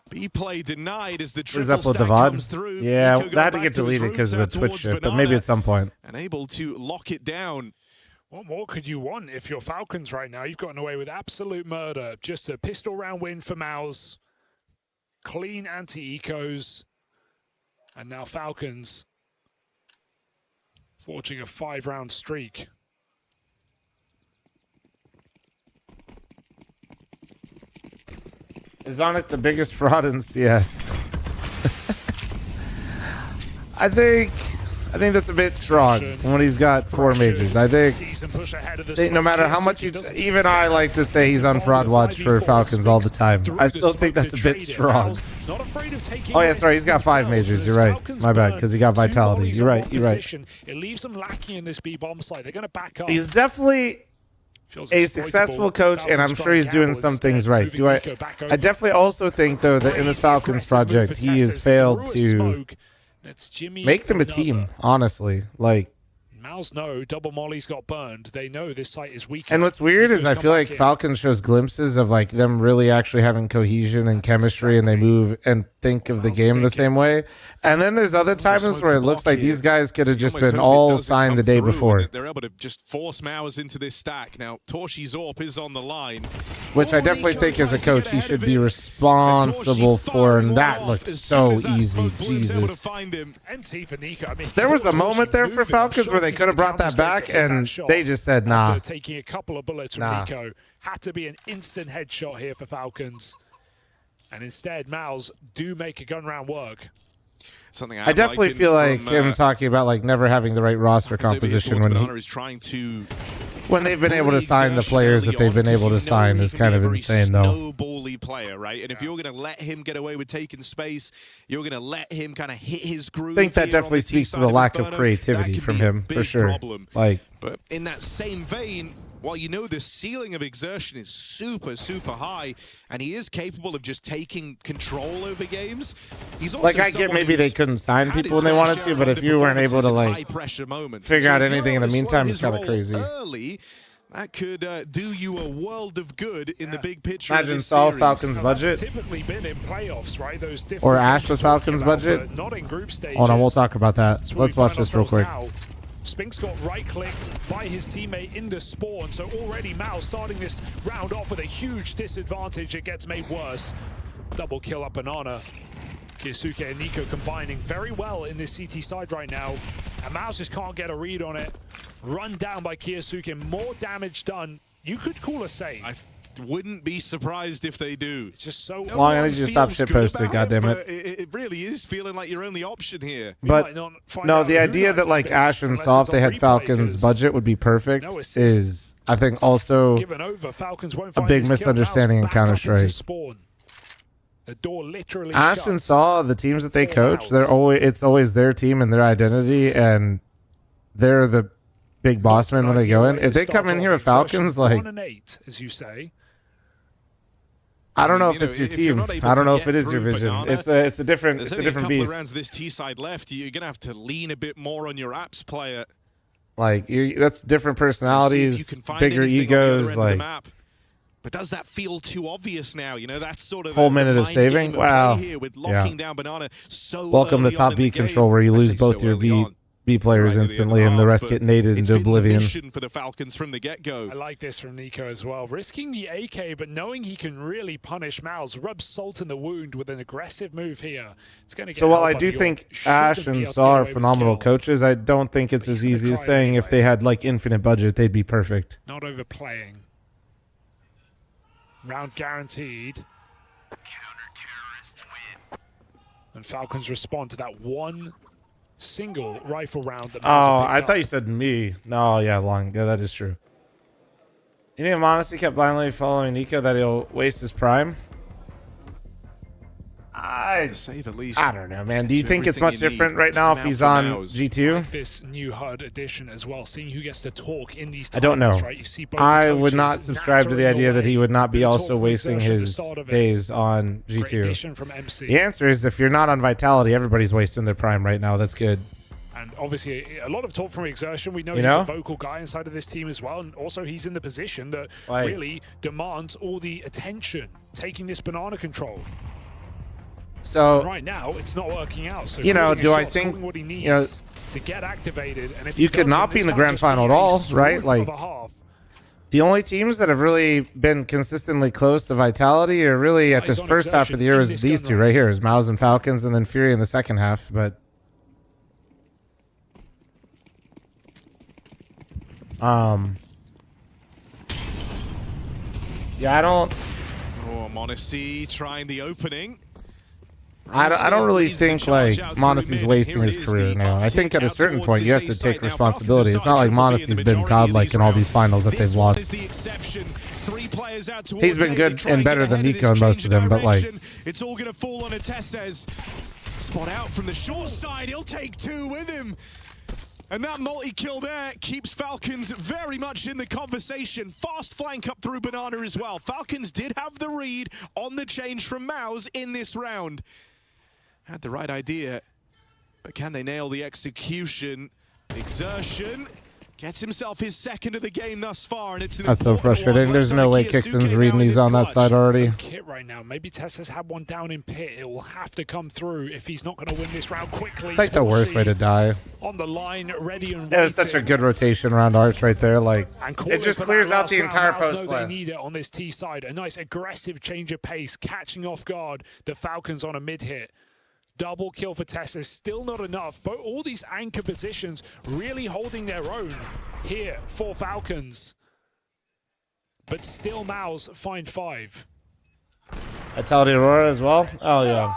B-play denied as the triple stack comes through. Yeah, Nico that had to back get to his deleted because of the roots Twitch towards shit, but Banana, maybe at some point. and able to lock it down. What more could you want if you're Falcons right now? You've gotten away with absolute murder. Just a pistol round win for Mouse. Clean anti-ecos. And now Falcons forging a 5-round streak. Is Onic the biggest fraud in CS? I think that's a bit strong when he's got 4 majors. I think no matter how much even I like to say he's on fraud watch for Falcons all the time. I still think that's a bit strong. Oh yeah, sorry, he's got 5 majors. You're right. My bad, because he got Vitality. You're right. It leaves them lacking in this B bomb site. They're going to back up. He's definitely a successful coach, and I'm sure he's doing some things right. I definitely also think, though, that in the Falcons project, he has failed to make them a team, honestly. Like, Mouse know double Molly's got burned. They know this site is weak. and what's weird is I feel like Falcons shows glimpses of like them really actually having cohesion and chemistry, and they move and think of the game the same way. And then there's other times where it looks like these guys could have just been all signed the day before. They're able to just force Mowers into this stack. Now, Torshi Zorp is on the line. Which I definitely think as a coach he should be responsible for, and that looked so easy. Jesus. There was a moment there for Falcons where they could have brought that back, and they just said, nah. After taking a couple of bullets from Nico. Had to be an instant headshot here for Falcons. And instead, Mouse do make a gun round work. Something I definitely feel like him talking about like never having the right roster composition when they've been able to sign the players that they've been able to sign is kind of insane, though. Snowbally player, right? And if you're going to let him get away with taking space, you're going to let him kind of hit his groove. I think that definitely speaks to the lack of creativity from him, for sure. Like, but in that same vein, while you know the ceiling of exertion is super, super high, and he is capable of just taking control over games, he's also like I get maybe they couldn't sign people when they wanted to, but if you weren't able to like figure out anything in the meantime, it's kind of crazy. Early, that could do you a world of good in the big picture. Imagine Saul Falcons budget, typically been in playoffs, right? Those or Ash with Falcons budget. Not in group stages. Hold on, we'll talk about that. Let's watch this real quick. Spinks got right-clicked by his teammate in the spawn, so already Mao starting this round off with a huge disadvantage. It gets made worse. Double kill up Banana. Kiyasuke and Nico combining very well in this CT side right now. And Mouse just can't get a read on it. Run down by Kiyasuke, more damage done. You could call a save. I wouldn't be surprised if they do. It's just so long as you stop shit posting, goddammit. It really is feeling like your only option here. But no, the idea that like Ash and Saul, if they had Falcons budget, would be perfect is, I think, also a big misunderstanding in Counter-Strike. The door literally Ash and Saul, the teams that they coach, it's always their team and their identity, and they're the big boss men when they go in. If they come in here with Falcons, like, 1 and 8, as you say. I don't know if it's your team. I don't know if it is your vision. It's a different beast. There's only a couple of rounds this T side left. You're gonna have to lean a bit more on your apps player. Like that's different personalities, bigger egos. Like, but does that feel too obvious now? You know, that's sort of whole minute of saving. Wow. Yeah. Welcome to top B control, where you lose both your B players instantly, and the rest get naded into oblivion. For the Falcons from the get-go. I like this from Nico as well. Risking the AK, but knowing he can really punish Mouse, rub salt in the wound with an aggressive move here. It's going to get. So while I do think Ash and Saw are phenomenal coaches, I don't think it's as easy as saying if they had like infinite budget, they'd be perfect. Not overplaying. Round guaranteed. And Falcons respond to that one single rifle round that Oh, I thought you said me. No, yeah, long. Yeah, that is true. You think if Modesty kept blindly following Nico that he'll waste his prime? To save at least. I don't know, man. Do you think it's much different right now if he's on G2? This new HUD edition as well, seeing who gets to talk in these I don't know. tournaments, right? You see both I the would not coaches subscribe to the idea that he would not be Good talk also from wasting Exertion at the his start of it. days on Great addition G2. from MC. The answer is if you're not on Vitality, everybody's wasting their prime right now. That's good. And obviously, a lot of talk from Exertion. We know You he's know? a vocal guy inside of this team as well. And also, he's in the position that Like- really demands all the attention, taking this banana control. So And right now, it's not working out. So you know, calling his do I shots, think calling what he needs you know to get activated? And if you he could doesn't, not be this in the might grand just be final at a all, sprint right? of Like a half. the only teams that have really been consistently close to Vitality are really at this Eyes on first half of the year Exertion is in this these gun two round. right here, is Mouse and Falcons, and then Fury in the second half. But yeah, I don't. Oh, Monacy trying the opening. I don't really think like Monacy's wasting his career now. I think at a certain point you have to take responsibility. It's not like Monacy's been godlike in all these finals that they've lost. He's been good and better than Nico in most of them, but like It's all going to fall on Atesses. Spot out from the short side. He'll take two with him. And that multi-kill there keeps Falcons very much in the conversation. Fast flank up through Banana as well. Falcons did have the read on the change from Mouse in this round. Had the right idea, but can they nail the execution? Exertion gets himself his second of the game thus far, and it's an that's so frustrating. There's no way Kickston's reading these on that side already. Kit right now. Maybe Tess has had one down in pit. It will have to come through if he's not going to win this round quickly. It's like the worst way to die. On the line, ready and It was such a good rotation around Arch right there. Like And it just clears out the entire post They play. need it on this T side. A nice aggressive change of pace, catching off guard the Falcons on a mid hit. Double kill for Tessa, still not enough, but all these anchor positions really holding their own here for Falcons. But still Mouse find 5. Vitality Aurora as well. Oh yeah.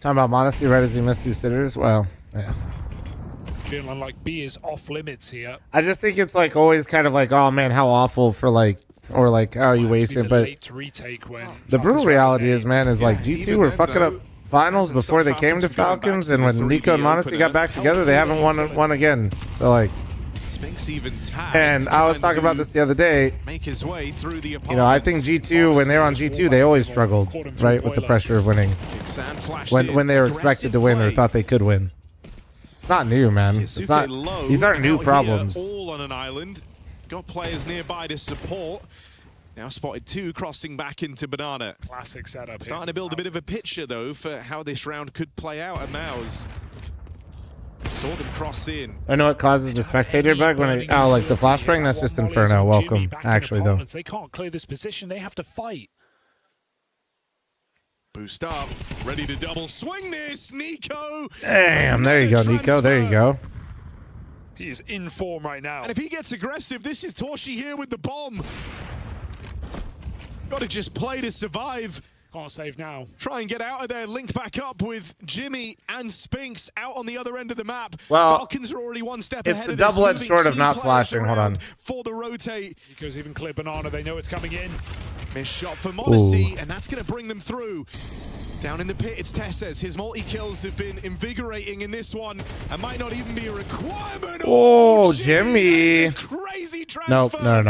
Talking about Modesty right as he missed 2 sitters. Well, yeah. Feeling like B is off limits here. I just think it's like always kind of like, oh man, how awful for like, or like, oh, you wasted. But Late to retake when the brutal reality is, man, is like G2 were fucking up finals before they came to Falcons, and when Nico and Modesty got back together, they haven't won again. So like, Spinks even tagged, and I was talking about this the other day. make his way through the You know, I think G2 when they were on G2, they always struggled, right, with the pressure of winning. When they were expected to win or thought they could win. It's not new, man. It's not. These aren't new problems. All on an island. Got players nearby to support. Now spotted 2 crossing back into Banana. Classic setup. Starting to build a bit of a picture though for how this round could play out at Mouse. Saw them cross in. I know it causes the spectator bug when it, oh, like the flashbang. That's just Inferno. Welcome, actually though. They can't clear this position. They have to fight. Boost up, ready to double swing this, Nico. Damn, there you go, Nico. There you go. He is in form right now. And if he gets aggressive, this is Torshi here with the bomb. Got to just play to survive. Can't save now. Try and get out of there. Link back up with Jimmy and Spinks out on the other end of the map. Well, Falcons are already one step it's ahead the of this, double-edged moving sword of 2 not players flashing. Hold around on. For the rotate. Nico's even clear Banana. They know it's coming in. Missed shot for Monacy, and that's going to bring them through. Down in the pit, it's Tesses. His multi-kills have been invigorating in this one, and might not even be a requirement. Oh, Jimmy. Crazy Nope, transfer. no.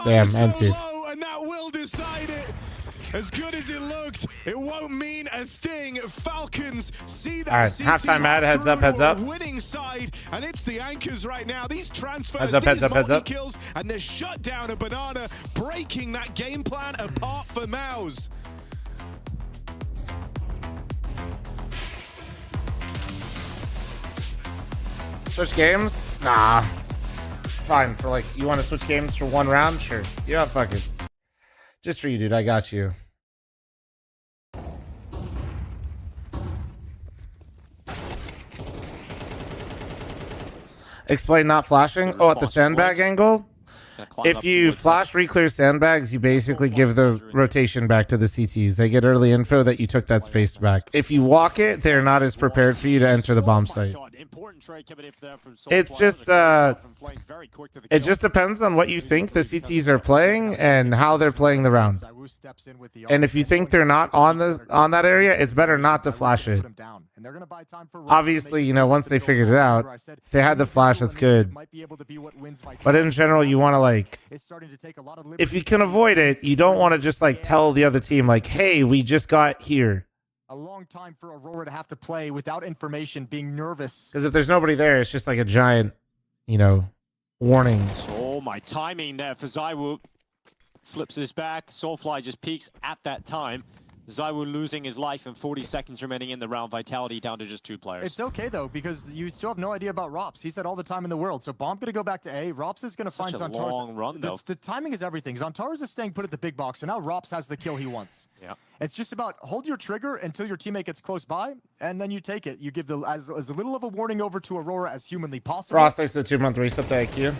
Damn, empty. And that will decide it. As good as it looked, it won't mean a thing. Falcons see that. All right, halftime ad, heads up, heads up. Winning side, and it's the anchors right now. These transfers, Heads up, these heads up, heads up. multi-kills, and the shutdown of Banana, breaking that game plan apart for Mouse. Switch games? Nah. Fine. For like, you want to switch games for 1 round? Sure. Yeah, fuck it. Just for you, dude. I got you. Explain not flashing. Oh, at the sandbag angle. If up you towards flash re-clear sandbags, you basically give the rotation back to the CTs. They get early info that you took that space back. If you walk it, they're not as prepared for you to enter the bomb site. It's just it just depends on what you think the CTs are playing and how they're playing the round. And if you think they're not on that area, it's better not to flash it. Obviously, you know, once they figured it out, if they had the flash, that's good. But in general, you want to, like, if you can avoid it, you don't want to just like tell the other team like, hey, we just got here. A long time for Aurora to have to play without information, being nervous. Because if there's nobody there, it's just like a giant, you know, warning. Oh, my timing there for Zywoo. Flips his back. Soulfly just peeks at that time. Zywoo losing his life and 40 seconds remaining in the round. Vitality down to just 2 players. It's okay, though, because you still have no idea about Rops. He's had all the time in the world. So Bomb going to go back to A. Rops is going to find Zantares. Long run, though. The timing is everything. Zantares is staying put at the big box, and now Rops has the kill he wants. Yeah. It's just about hold your trigger until your teammate gets close by, and then you take it. You give as little of a warning over to Aurora as humanly possible. Frost takes the 2-month reset, thank you.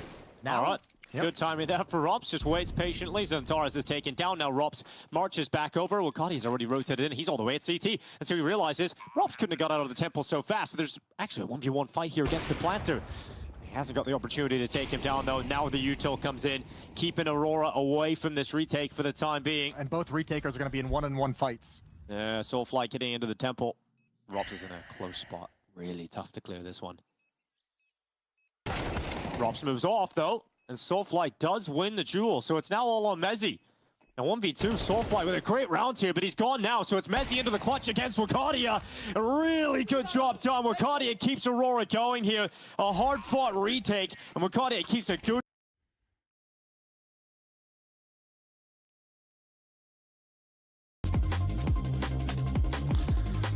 Now, all right. Good timing there for Rops. Just waits patiently. Zantares is taken down. Now Rops marches back over. Wakati's already rotated in. He's all the way at CT. And so he realizes Rops couldn't have got out of the temple so fast. So there's actually a 1v1 fight here against the planter. He hasn't got the opportunity to take him down, though. Now the util comes in, keeping Aurora away from this retake for the time being. And both retakers are going to be in 1-on-1 fights. Yeah, Soulfly getting into the temple. Rops is in a close spot. Really tough to clear this one. Rops moves off, though. And Soulfly does win the duel, so it's now all on Mezzy. Now 1v2, Soulfly with a great round here, but he's gone now, so it's Mezzy into the clutch against Wakadia. A really good job done. Wakadia keeps Aurora going here. A hard-fought retake, and Wakadia keeps a good...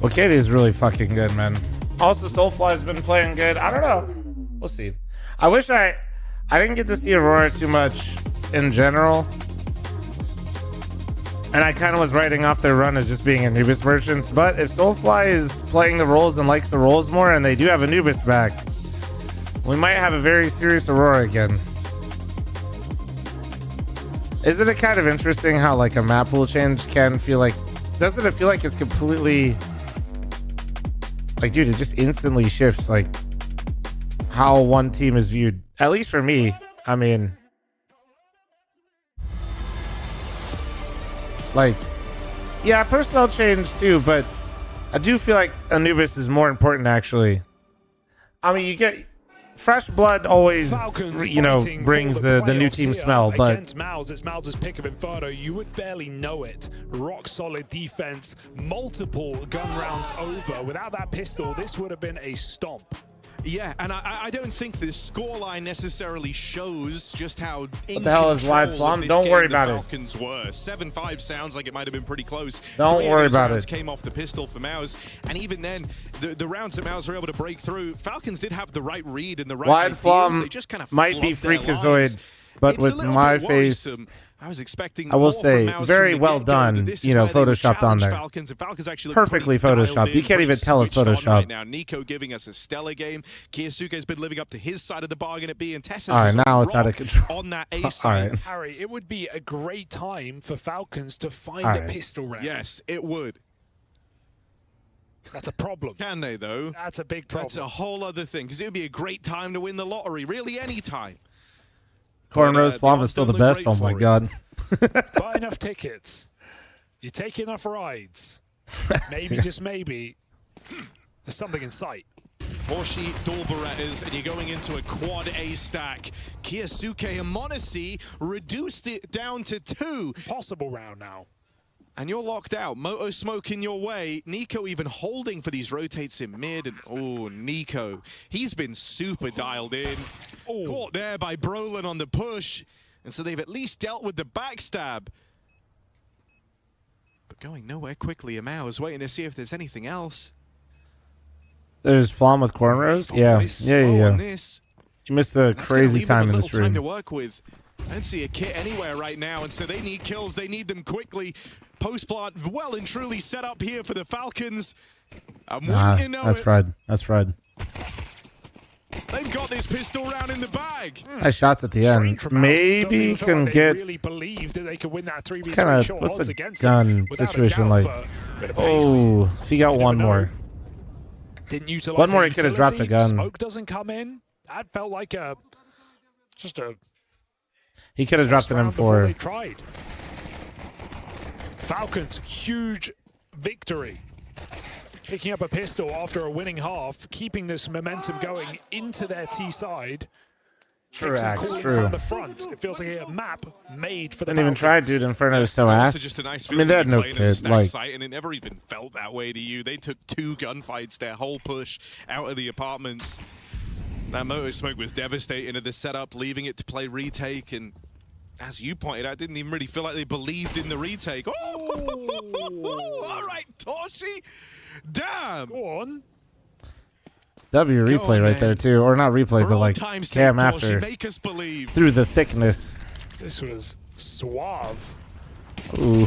Wakati is really fucking good, man. Also, Soulfly's been playing good. I don't know. We'll see. I wish I didn't get to see Aurora too much in general. And I kind of was writing off their run as just being Anubis merchants. But if Soulfly is playing the roles and likes the roles more, and they do have Anubis back, we might have a very serious Aurora again. Isn't it kind of interesting how like a map pool change can feel like... Doesn't it feel like it's completely... Like, dude, it just instantly shifts like how one team is viewed. At least for me. I mean... Like, yeah, personnel change too, but I do feel like Anubis is more important, actually. I mean, you get fresh blood always, you know, brings the new team smell, but against Mouse, it's Mouse's pick of Inferno. You would barely know it. Rock solid defense, multiple gun rounds over. Without that pistol, this would have been a stomp. Yeah, and I don't think the scoreline necessarily shows just how what the hell is wide fl0m? Don't worry about it. Falcons were 7-5 sounds like it might have been pretty close. Don't worry about it. Came off the pistol for Mouse, and even then, the rounds that Mouse were able to break through, Falcons did have the right read and the right wide ideas. fl0m They just kind of might be freakazoid, but it's with my face. I was expecting I will more from say, Mouse very from the well get-go, done, that this you is know, where they would photoshopped on challenge there. Falcons, and Falcons actually look Perfectly pretty dialed photoshopped. You in, can't even pretty tell it's switched on photoshopped. right now. Nico giving us a stellar game. Kiyosuke's been living up to his side of the bargain at B, and Tessa's All right, now it's out of control. on that A All side. right. Harry, it would be a great time for Falcons to find All a right. pistol round. Yes, it would. That's a problem. Can they, though? That's a big problem. That's a whole other thing, because it would be a great time to win the lottery, really any time. Cornrows fl0m is still the best. Oh my god. Buy enough tickets. You take enough rides. Maybe, just maybe, there's something in sight. Hoshi, dual Berettas, and you're going into a quad A stack. Kiyosuke and Monacy reduced it down to 2. Possible round now. And you're locked out. Moto smoking your way. Nico even holding for these rotates in mid. And oh, Nico. He's been super dialed in. Caught there by Brolin on the push. And so they've at least dealt with the backstab. But going nowhere quickly. Amao's waiting to see if there's anything else. There's fl0m with cornrows? Yeah. Yeah. You missed a crazy time in this time room. to work with. I don't see a kit anywhere right now, and so they need kills. They need them quickly. Post plant well and truly set up here for the Falcons. Nah, that's Fred. That's Fred. They've got this pistol round in the bag. Nice shots at the end. Maybe he can get really believed that they could win that 3v3 kind of short what's odds a against gun without a situation doubt, like. but a bit of pace. Oh, if he got one more. Didn't utilize One more, a he could have dropped a utility. gun. Smoke doesn't come in. That felt like just a He could have dropped an round before M4. they tried. Falcons, huge victory. Picking up a pistol after a winning half, keeping this momentum going into their T side. Correct, true. From the front. It feels like a map made for the Didn't even try, dude. Inferno is so ass. Also just a nice I mean, they had no kid. stack Like, site, and it never even felt that way to you. They took 2 gunfights, their whole push out of the apartments. That motor smoke was devastating at the setup, leaving it to play retake, and as you pointed out, didn't even really feel like they believed in the retake. Oh, all right, Torchy. Damn. Go on. W replay right there too, or not replay, but like time's cam sake, after. Torchy, make us believe. Through the thickness. This was suave. Ooh.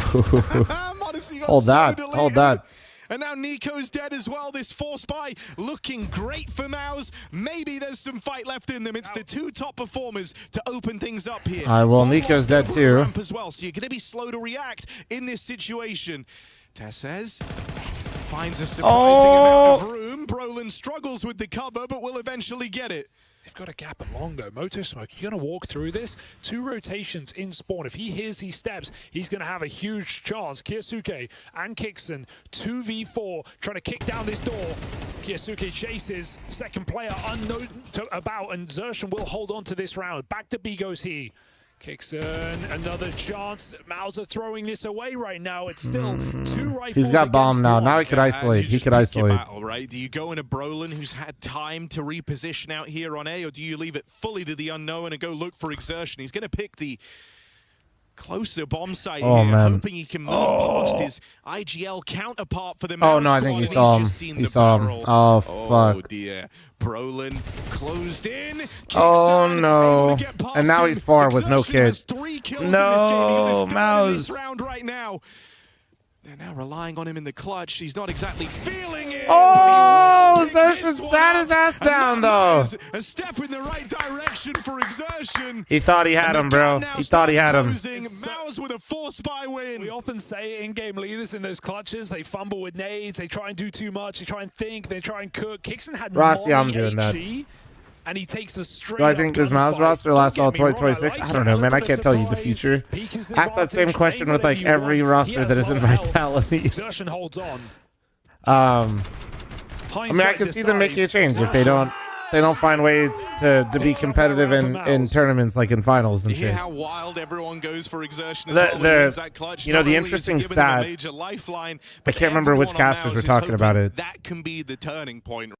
Modesty got Hold so that. deleted. Hold that. And now Nico's dead as well. This force buy looking great for Mouse. Maybe there's some fight left in them. It's the 2 top performers to open things up here. All right, well, Nico's dead too. Ramp as well, so you're going to be slow to react in this situation. Tessez finds a surprising amount of room. Brolin struggles with the cover, but will eventually get it. They've got a gap along though. Moto Smoke, you're going to walk through this. 2 rotations in spawn. If he hears these steps, he's going to have a huge chance. Kiyasuke and Kixon, 2v4, trying to kick down this door. Kiyasuke chases. Second player unknown about, and Zershan will hold on to this round. Back to B goes he. Kixon, another chance. Mauser throwing this away right now. It's still 2 rifles. He's got bomb now. 1. Now he could isolate. He could isolate. Battle, right? Do you go in a Brolin who's had time to reposition out here on A, or do you leave it fully to the unknown and go look for exertion? He's going to pick the closer bomb site here, man. hoping he can move past his IGL counterpart for the Oh Mouse no, I squad, think he and saw him. he's just seen He the saw him. barrel. Oh Oh fuck. dear. Brolin closed in. Oh no. And now he's 4 with no kid. No, Mouse. Round right now. They're now relying on him in the clutch. He's not exactly feeling it. Oh, Zershan sat his ass down though. A step in the right direction for exertion. He thought he had him, bro. He thought he had him. Mouse with a force by win. We often say in-game leaders in those clutches, they fumble with nades, they try and do too much, they try and think, they try and cook. Kixon had Rossi, I'm Molly doing that. HE, and he takes the straight Do I think this Mouse roster lasts all 2026? I don't know, man. I can't tell you the future. Ask that same question with like every roster that is in Vitality. Exertion holds on. I mean, I can see them making a change if they don't find ways to be competitive in tournaments like in finals and You hear shit. how wild everyone goes for exertion as The- well when the- he wins that clutch. you know, Not the only is interesting he given them a stat- major lifeline, I but can't remember which everyone on casters Mouse were is talking about hoping it. That can be the turning point.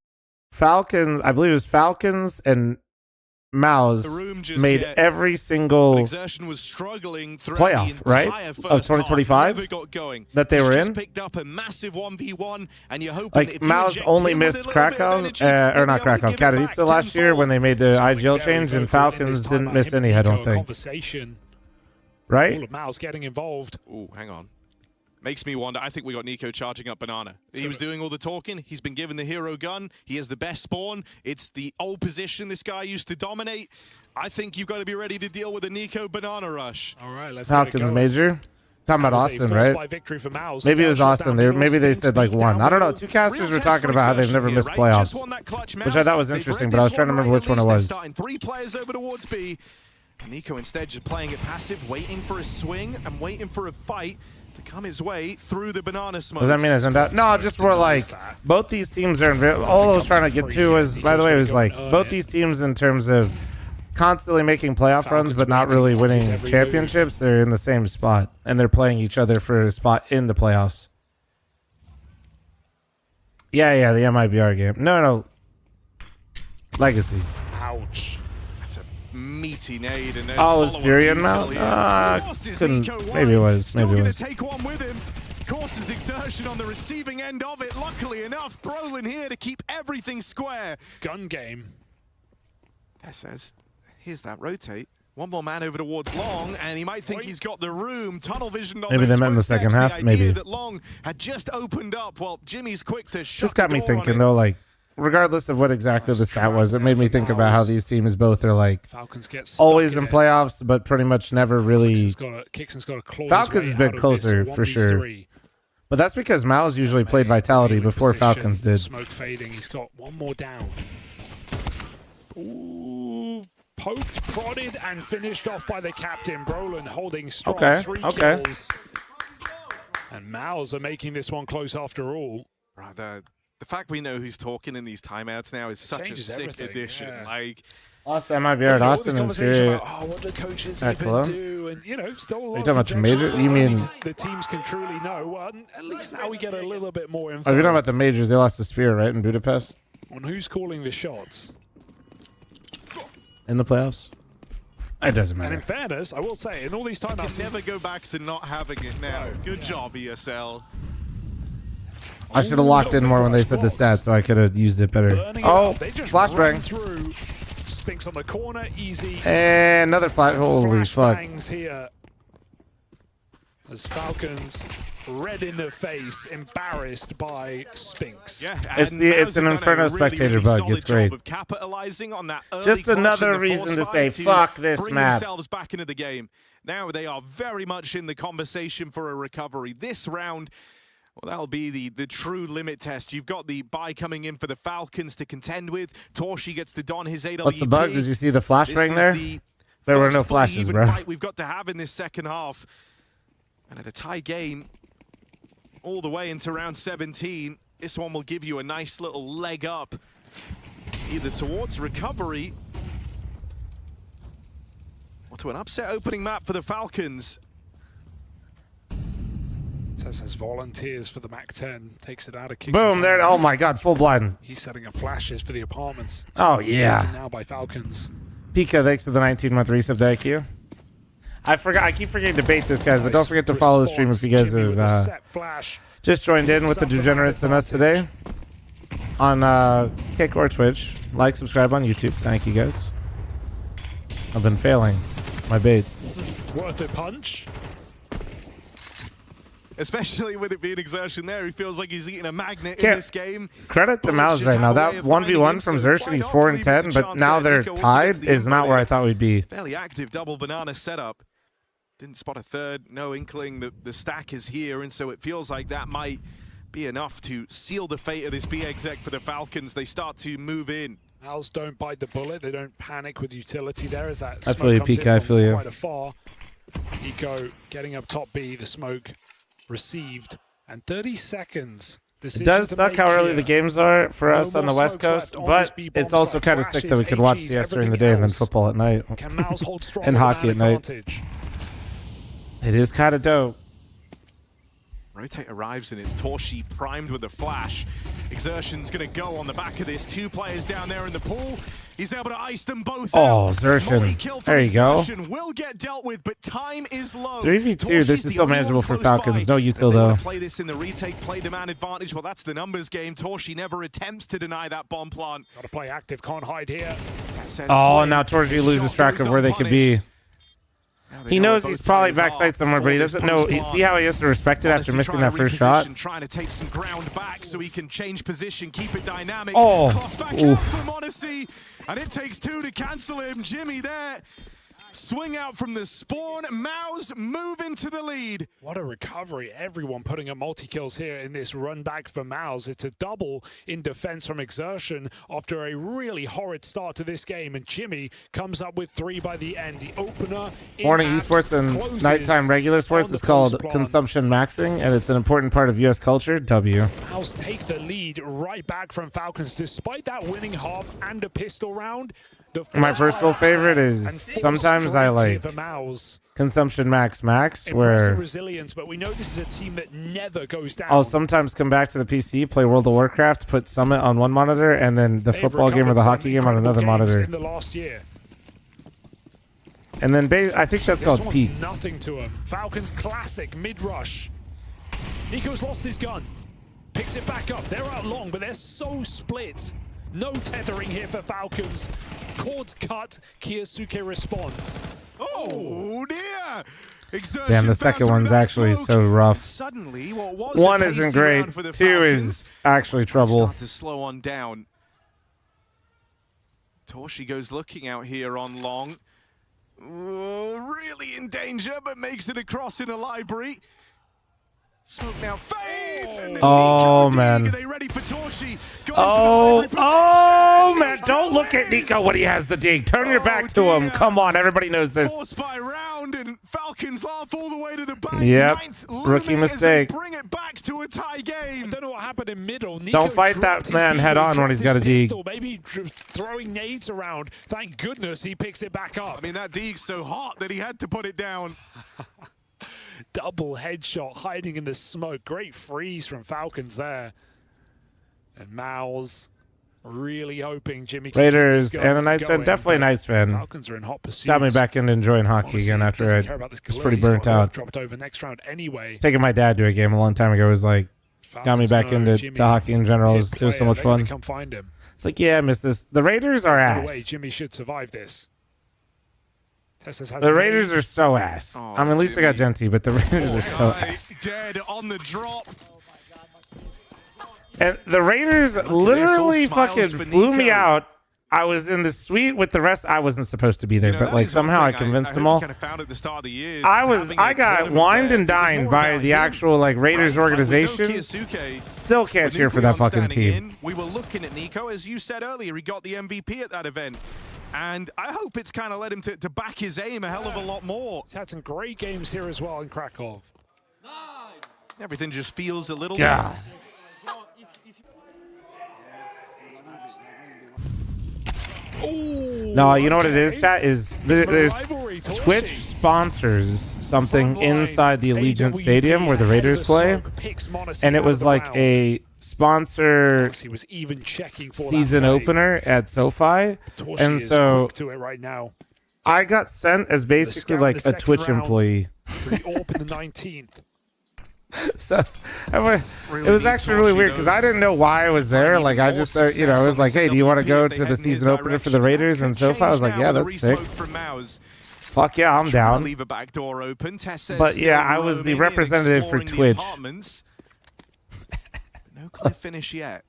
Falcons, I believe it was Falcons and Mouse made every single Exertion was struggling throughout playoff, the right, entire of first 2025 half. Never got going. that they He's were just in. picked up a massive 1v1, and you're hoping that Like if you Mouse inject only him with a missed little bit of Krakow, energy, or he'll not be able to Krakow, give it back Katowice last year when they made the IGL change, and Falcons didn't miss any, I don't think. Conversation. Right? All of Mouse getting involved. Oh, hang on. Makes me wonder. I think we got Nico charging up Banana. He was doing all the talking. He's been given the hero gun. He has the best spawn. It's the old position this guy used to dominate. I think you've got to be ready to deal with a Nico Banana rush. All right, let's Falcons major. Talking about Austin, right? Maybe it was Austin. Maybe they said like 1. I don't know. 2 casters were talking about how they've never missed playoffs, which I thought was interesting, but I was trying to remember which one it was. Starting 3 players over towards B. Nico instead just playing it passive, waiting for a swing and waiting for a fight to come his way through the banana smoke. Does that mean it's in doubt? No, just more like both these teams are. All I was trying to get to was, by the way, was like both these teams in terms of constantly making playoff runs, but not really winning championships. They're in the same spot, and they're playing each other for a spot in the playoffs. Yeah, the MIBR game. No, Legacy. Ouch. That's a meaty nade, and there's Oh, it was follow-up Fury and utility. Mount? Forces Couldn't. Nico Maybe it wide. was. Still Maybe it gonna was. take one with him. Courses exertion on the receiving end of it. Luckily enough, Brolin here to keep everything square. It's gun game. That says, here's that rotate. One more man over towards Long, and he might think he's got the room. Tunnel vision on Maybe those they met in the second footsteps. half, The idea maybe. that Long had just opened up. Well, Jimmy's quick to shut Just got the me door on thinking it. though, like regardless of what exactly the stat was, it made me think about how these teams both are like Falcons get always in playoffs, but pretty much never really. Kixon's got a claw. Falcons has been closer for sure. But that's because Miles usually played Vitality before Falcons did. Smoke fading. He's got one more down. Ooh, poked, prodded, and finished off by the captain. Brolin holding strong. Okay, 3 okay. kills. And Miles are making this one close after all. Right, the fact we know who's talking in these timeouts now is such a sick addition. Yeah. Like, Austin might be right. Austin and Fury what do coaches at even Cologne. do? And you know, still a lot Are you of talking about the majors? projections You mean? the teams can truly know. Well, at least now we get a little bit more info Oh, you're talking about the majors. They lost to Spear, right, in Budapest on who's calling the shots. in the playoffs. It doesn't And matter. in fairness, I will say, in all these you timeouts, can never go back to not having it now. Good job, ESL. I should have locked in more when they said the stats, so I could have used it better. burning it Oh, up. They just flashbang. ran through. Spinks on the corner, easy. And another flash. Holy fuck. Flashbangs here. As Falcons red in the face, embarrassed by Spinks. Yeah, It's an Inferno spectator bug. It's great. Of capitalizing on that early Just clutch in another the reason force to fight say, fuck this bring map. themselves back into the game. Now they are very much in the conversation for a recovery. This round, well, that'll be the true limit test. You've got the bye coming in for the Falcons to contend with. Torshi gets to don his AWP. What's the bug? Did you see the flashbang there? There were no flashes, bro. Fight we've got to have in this second half. And at a tie game, all the way into round 17, this one will give you a nice little leg up, either towards recovery or to an upset opening map for the Falcons. Tess has volunteers for the MAC-10, takes it out of Kixon's Boom, there. hands. Oh my god, full blind. He's setting up flashes for the apartments. Oh, yeah. Taken now by Falcons. Pika, thanks for the 19-month resub to IQ. I forgot. I keep forgetting to bait this, guys, but don't forget to follow the stream if you guys have just joined in with the Degenerates and us today on Kick or Twitch. Like, subscribe on YouTube. Thank you, guys. I've been failing my bait. Worth a punch. Especially with it being exertion there, he feels like he's eating a magnet in this game. Credit to Mouse right now. That 1v1 from Xerxes, he's 4 and 10, but now they're tied is not where I thought we'd be. Fairly active double banana setup. Didn't spot a third, no inkling that the stack is here, and so it feels like that might be enough to seal the fate of this B exec for the Falcons. They start to move in. Owls don't bite the bullet. They don't panic with utility there as that I smoke feel you, comes Pika. in I from feel you. quite afar. Eco getting up top B, the smoke received, and 30 seconds. It does suck how early the games are for us on the West Coast, but it's also kind of sick that we could watch CS during the day and then football at night. Can Mouse hold strong and with hockey that at night. advantage? It is kind of dope. Rotate arrives and it's Torshi primed with a flash. Exertion's going to go on the back of this. 2 players down there in the pool. He's able to ice them both Oh, out. Xerxen. Multi-kill from There you go. Exertion will get dealt with, but time is low. 3v2. Torshi's This is the still only manageable one for close Falcons. by. No And if util they wanna though. play this in the retake, play the man advantage. Well, that's the numbers game. Torshi never attempts to deny that bomb plant. Got to play active, can't hide here. Oh, now Torji loses track of where they could be. He knows he's probably backside somewhere, but he doesn't know. See how he has to respect it after missing that first shot? Trying to take some ground back so he can change position, keep it dynamic. Oh, Cross back oof. out from Odyssey, and it takes 2 to cancel him. Jimmy there. Swing out from the spawn. Mouse move into the lead. What a recovery. Everyone putting up multi-kills here in this run back for Mouse. It's a double in defense from Exertion after a really horrid start to this game. And Jimmy comes up with 3 by the end. The opener in Morning apps esports and closes nighttime regular sports on is the called post plan. consumption maxing, and it's an important part of U.S. culture. W. Mouse take the lead right back from Falcons. Despite that winning half and a pistol round, My personal favorite is sometimes I like consumption max, impressive where resilience, but we know this is a team that never goes down. I'll sometimes come back to the PC, play World of Warcraft, put Summit on one monitor, and then the They've football game or the recovered hockey some game on another incredible games monitor. in the last year. And then I think that's This called one's peak. nothing to him. Falcons classic mid-rush. Nico's lost his gun. Picks it back up. They're out long, but they're so split. No tethering here for Falcons. Cords cut. Kiyosuke responds. Oh dear! Exertion Damn, the second one's actually so rough. Suddenly, what was One a isn't pacey great. round for the 2 Falcons is actually trouble. start to slow on down. Torshi goes looking out here on long. Really in danger, but makes it across in a library. Smoke now fades, and then Oh, man. Are they ready for Torshi? Oh, man. Don't look at Nico when he has the dig. Turn your back to him. Come on. Everybody knows this. Forced by round, and Falcons laugh all the way to the bank. Yep. Ninth Rookie looming as mistake. they bring it back to a tie game. I don't know what happened in middle. Nico Don't fight dropped that his man deagle, head on when he's got a dropped his dig. pistol, maybe throwing nades around. Thank goodness he picks it back up. I mean, that dig's so hot that he had to put it down. Double headshot hiding in the smoke. Great freeze from Falcons there. And Mouse really hoping Jimmy can keep Raiders this and a Knights fan. going, Definitely a but Knights fan. Falcons are in hot pursuit. Got me back into enjoying hockey Honestly, again after doesn't I care about this was Khalil. pretty He's got burnt the out. Dropped over next round anyway. Taking my dad to a game a long time ago was like, got me back into to hockey in general. It was so much fun. Come find him. It's like, yeah, I miss this. The Raiders are There's no ass. way Jimmy should survive this. Tessus has The Raiders are so ass. Oh, I mean, at least they got Genty, but the Raiders are so ass. Dead on the drop. And the Raiders literally all smiles fucking for flew me Nico. out. I was in the suite with the rest. I wasn't supposed to be there, You know, but that like is one somehow I thing convinced them hope you all. kind of found at the start of the year, I got wined and dined by the actual like Raiders organization. Kiyasuke Still can't cheer for that fucking team. We were looking at Nico, as you said earlier, he got the MVP at that event. And I hope it's kind of led him to back his aim a hell of a lot more. He's had some great games here as well in Krakow. Everything just feels a little... God. No, you know what it is, chat? Is there's Twitch sponsors something inside the Allegiant Stadium where the Raiders play, and it was like a sponsor He was even checking for season that play. opener at SoFi, Torshi and is so quick to it right now. I got sent as basically scout like the a second Twitch round employee. To the AWP in the 19th. So it was actually really weird because I didn't know why I was there. Like I just, you know, I was like, "Hey, do you want to go to the season opener for the Raiders?" And SoFi was like, "Yeah, that's sick. Fuck yeah, I'm down." Leave a back door open. But yeah, I was the representative for Twitch. No clear finish yet.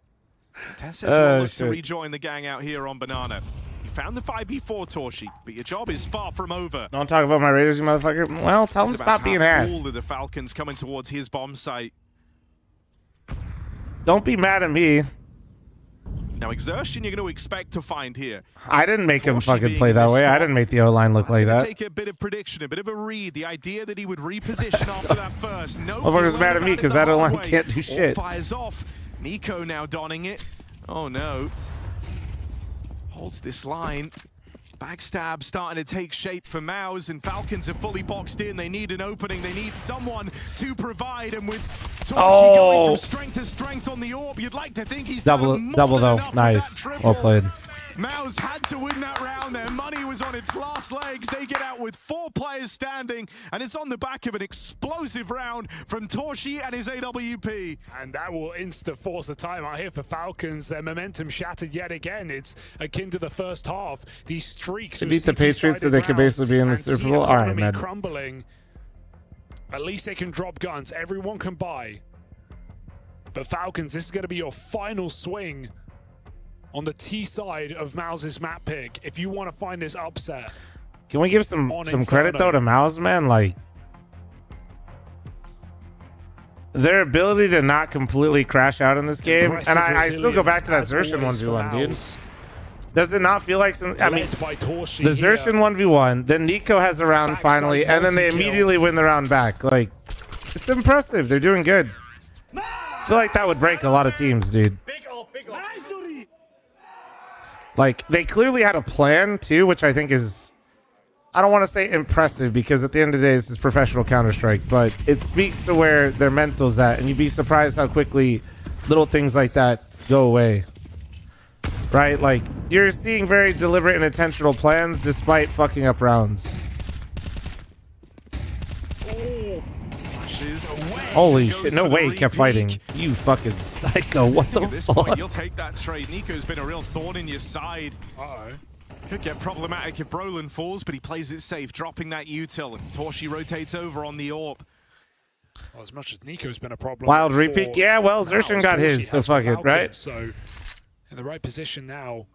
Tess Oh, will look to shit. rejoin the gang out here on Banana. You found the 5v4, Torshi, but your job is far from over. Don't talk about my Raiders, you motherfucker. Well, tell them He's to about stop being have ass. all of the Falcons coming towards his bomb site. Don't be mad at me. Now, exertion you're going to expect to find here. I didn't make him Torshi fucking being play in that this way. I spot. didn't make the O-line look like Gonna that. take a bit of prediction, a bit of a read. The idea that he would reposition after that first. No, Motherfucker's mad at me because that O-line can't do All shit. fires off. Nico now donning it. Oh no. Holds this line. Backstab starting to take shape for Mouse, and Falcons are fully boxed in. They need an opening. They need someone to provide. And with Torshi going from strength to strength on the orb, you'd like to think he's done more Double than though. enough with Nice. that triple. Well played. Mouse had to win that round. Their money was on its last legs. They get out with 4 players standing, and it's on the back of an explosive round from Torshi and his AWP. And that will insta-force a timeout here for Falcons. Their momentum shattered yet again. It's akin to the first half. These streaks To of beat the Patriots so they could basically be in the and Super team Bowl. All right, economy man. crumbling. At least they can drop guns. Everyone can buy. But Falcons, this is going to be your final swing on the T side of Mouse's map pick if you want to find this upset. Can we give some On credit though to Mouse, man? Like their ability to not completely crash out in this game, and I still go back to that Xerxen 1v1, dude. Does it not feel like some? I mean, the Xerxen 1v1, then Nico has a round finally, and then they immediately win the round back. Like, it's impressive. They're doing good. I feel like that would break a lot of teams, dude. Like, they clearly had a plan, too, which I think is, I don't want to say impressive, because at the end of the day, this is professional Counter-Strike, but it speaks to where their mental's at, and you'd be surprised how quickly little things like that go away. Right? Like, you're seeing very deliberate and intentional plans despite fucking up rounds. Holy shit, no way he kept fighting. You fucking psycho, what the At this point, fuck? you'll take that trade. Nico's been a real thorn in your side. Could get problematic if Brolin falls, but he plays it safe, dropping that util. And Torshi rotates over on the AWP. Well, as much as Nico's been a problem. Wild for repeat. Yeah, well, Mouse, Xerxen got Torshi his, so has for fuck it, right? Falcons, So, in the right position now.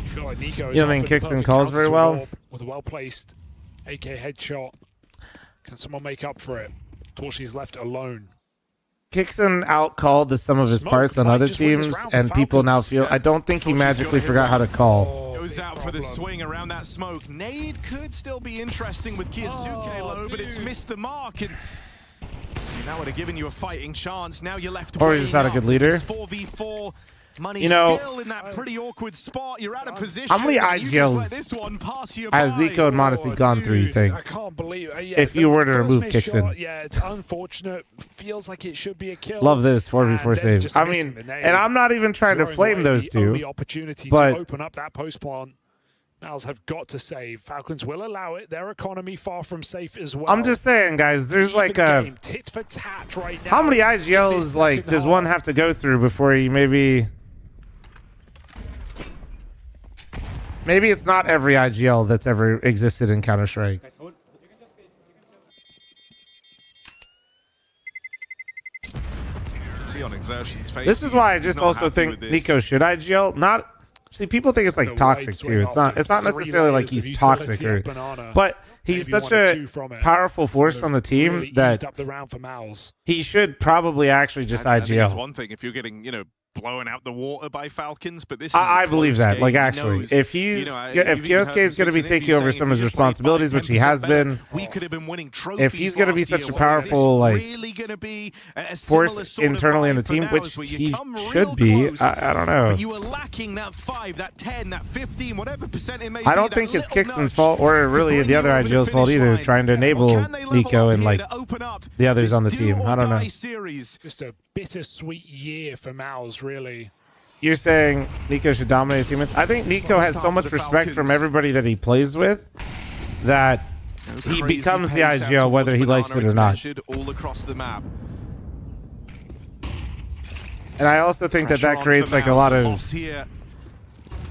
feel like Nico You don't think Kixon calls very well? With a well-placed AK headshot. Can someone make up for it? Torshi's left alone. Kixon outcalled the sum of his parts on other teams, and people now feel. I don't think he magically forgot how to call. Goes out for the swing around that smoke. Nade could still be interesting with Kiyotsuke low, but it's missed the mark. And that would have given you a fighting chance. Now you're left. Or he's just not a good leader. 4v4. Money You know, still in that pretty awkward spot. You're out of position. How many and you just let IGLs this one pass you has by. Nico and Modesty gone through, you think? I can't believe it. If you were to remove Kixon. Yeah, it's unfortunate. Feels like it should be a kill. Love this 4v4 save. just I missing mean, the nade, and I'm not even trying to throwing flame away those the only two, opportunity but to open up that post plant. Mals have got to save. Falcons will allow it. Their economy far from safe as well. I'm just saying, guys, there's like a... Game, tit for tat right now. How many IGLs like does one have to go through before you maybe... Maybe it's not every IGL that's ever existed in Counter-Strike. See on Exertion's face. This is why I he's just not also happy think with this. Nico should IGL. Not see, people think it's like toxic too. It's not. It's not necessarily like he's toxic or. But he's such a powerful force on the team that up the round for Mals. he should probably actually just I think it's IGL. one thing if you're getting, blown out the water by Falcons, but this is I a believe close that. game. Like He actually, knows, if he's you've if even heard Kyosuke is him going to be in taking interviews over saying some of his if you just played responsibilities, which he 5-10% has better, been, we could have been winning trophies if he's going to be last such year. a What is this powerful like really going to be a similar force sort of internally in the vibe for team, now, which is where you he come real should be, close, I don't know. but you were lacking that 5, that 10, that 15, whatever percent it may be. I don't that think it's little Kixon's nudge fault or really the other IGL's fault either, trying to enable Nico and like the others on the team. I don't know. Just a bittersweet year for Mals, really. You're saying Nico should dominate his teammates? I think Nico has so much respect from everybody that he plays with that he becomes the IGL whether he likes it or not. All across the map. And I also think that Pressure that on creates for like a Mouse. lot of... Loss here.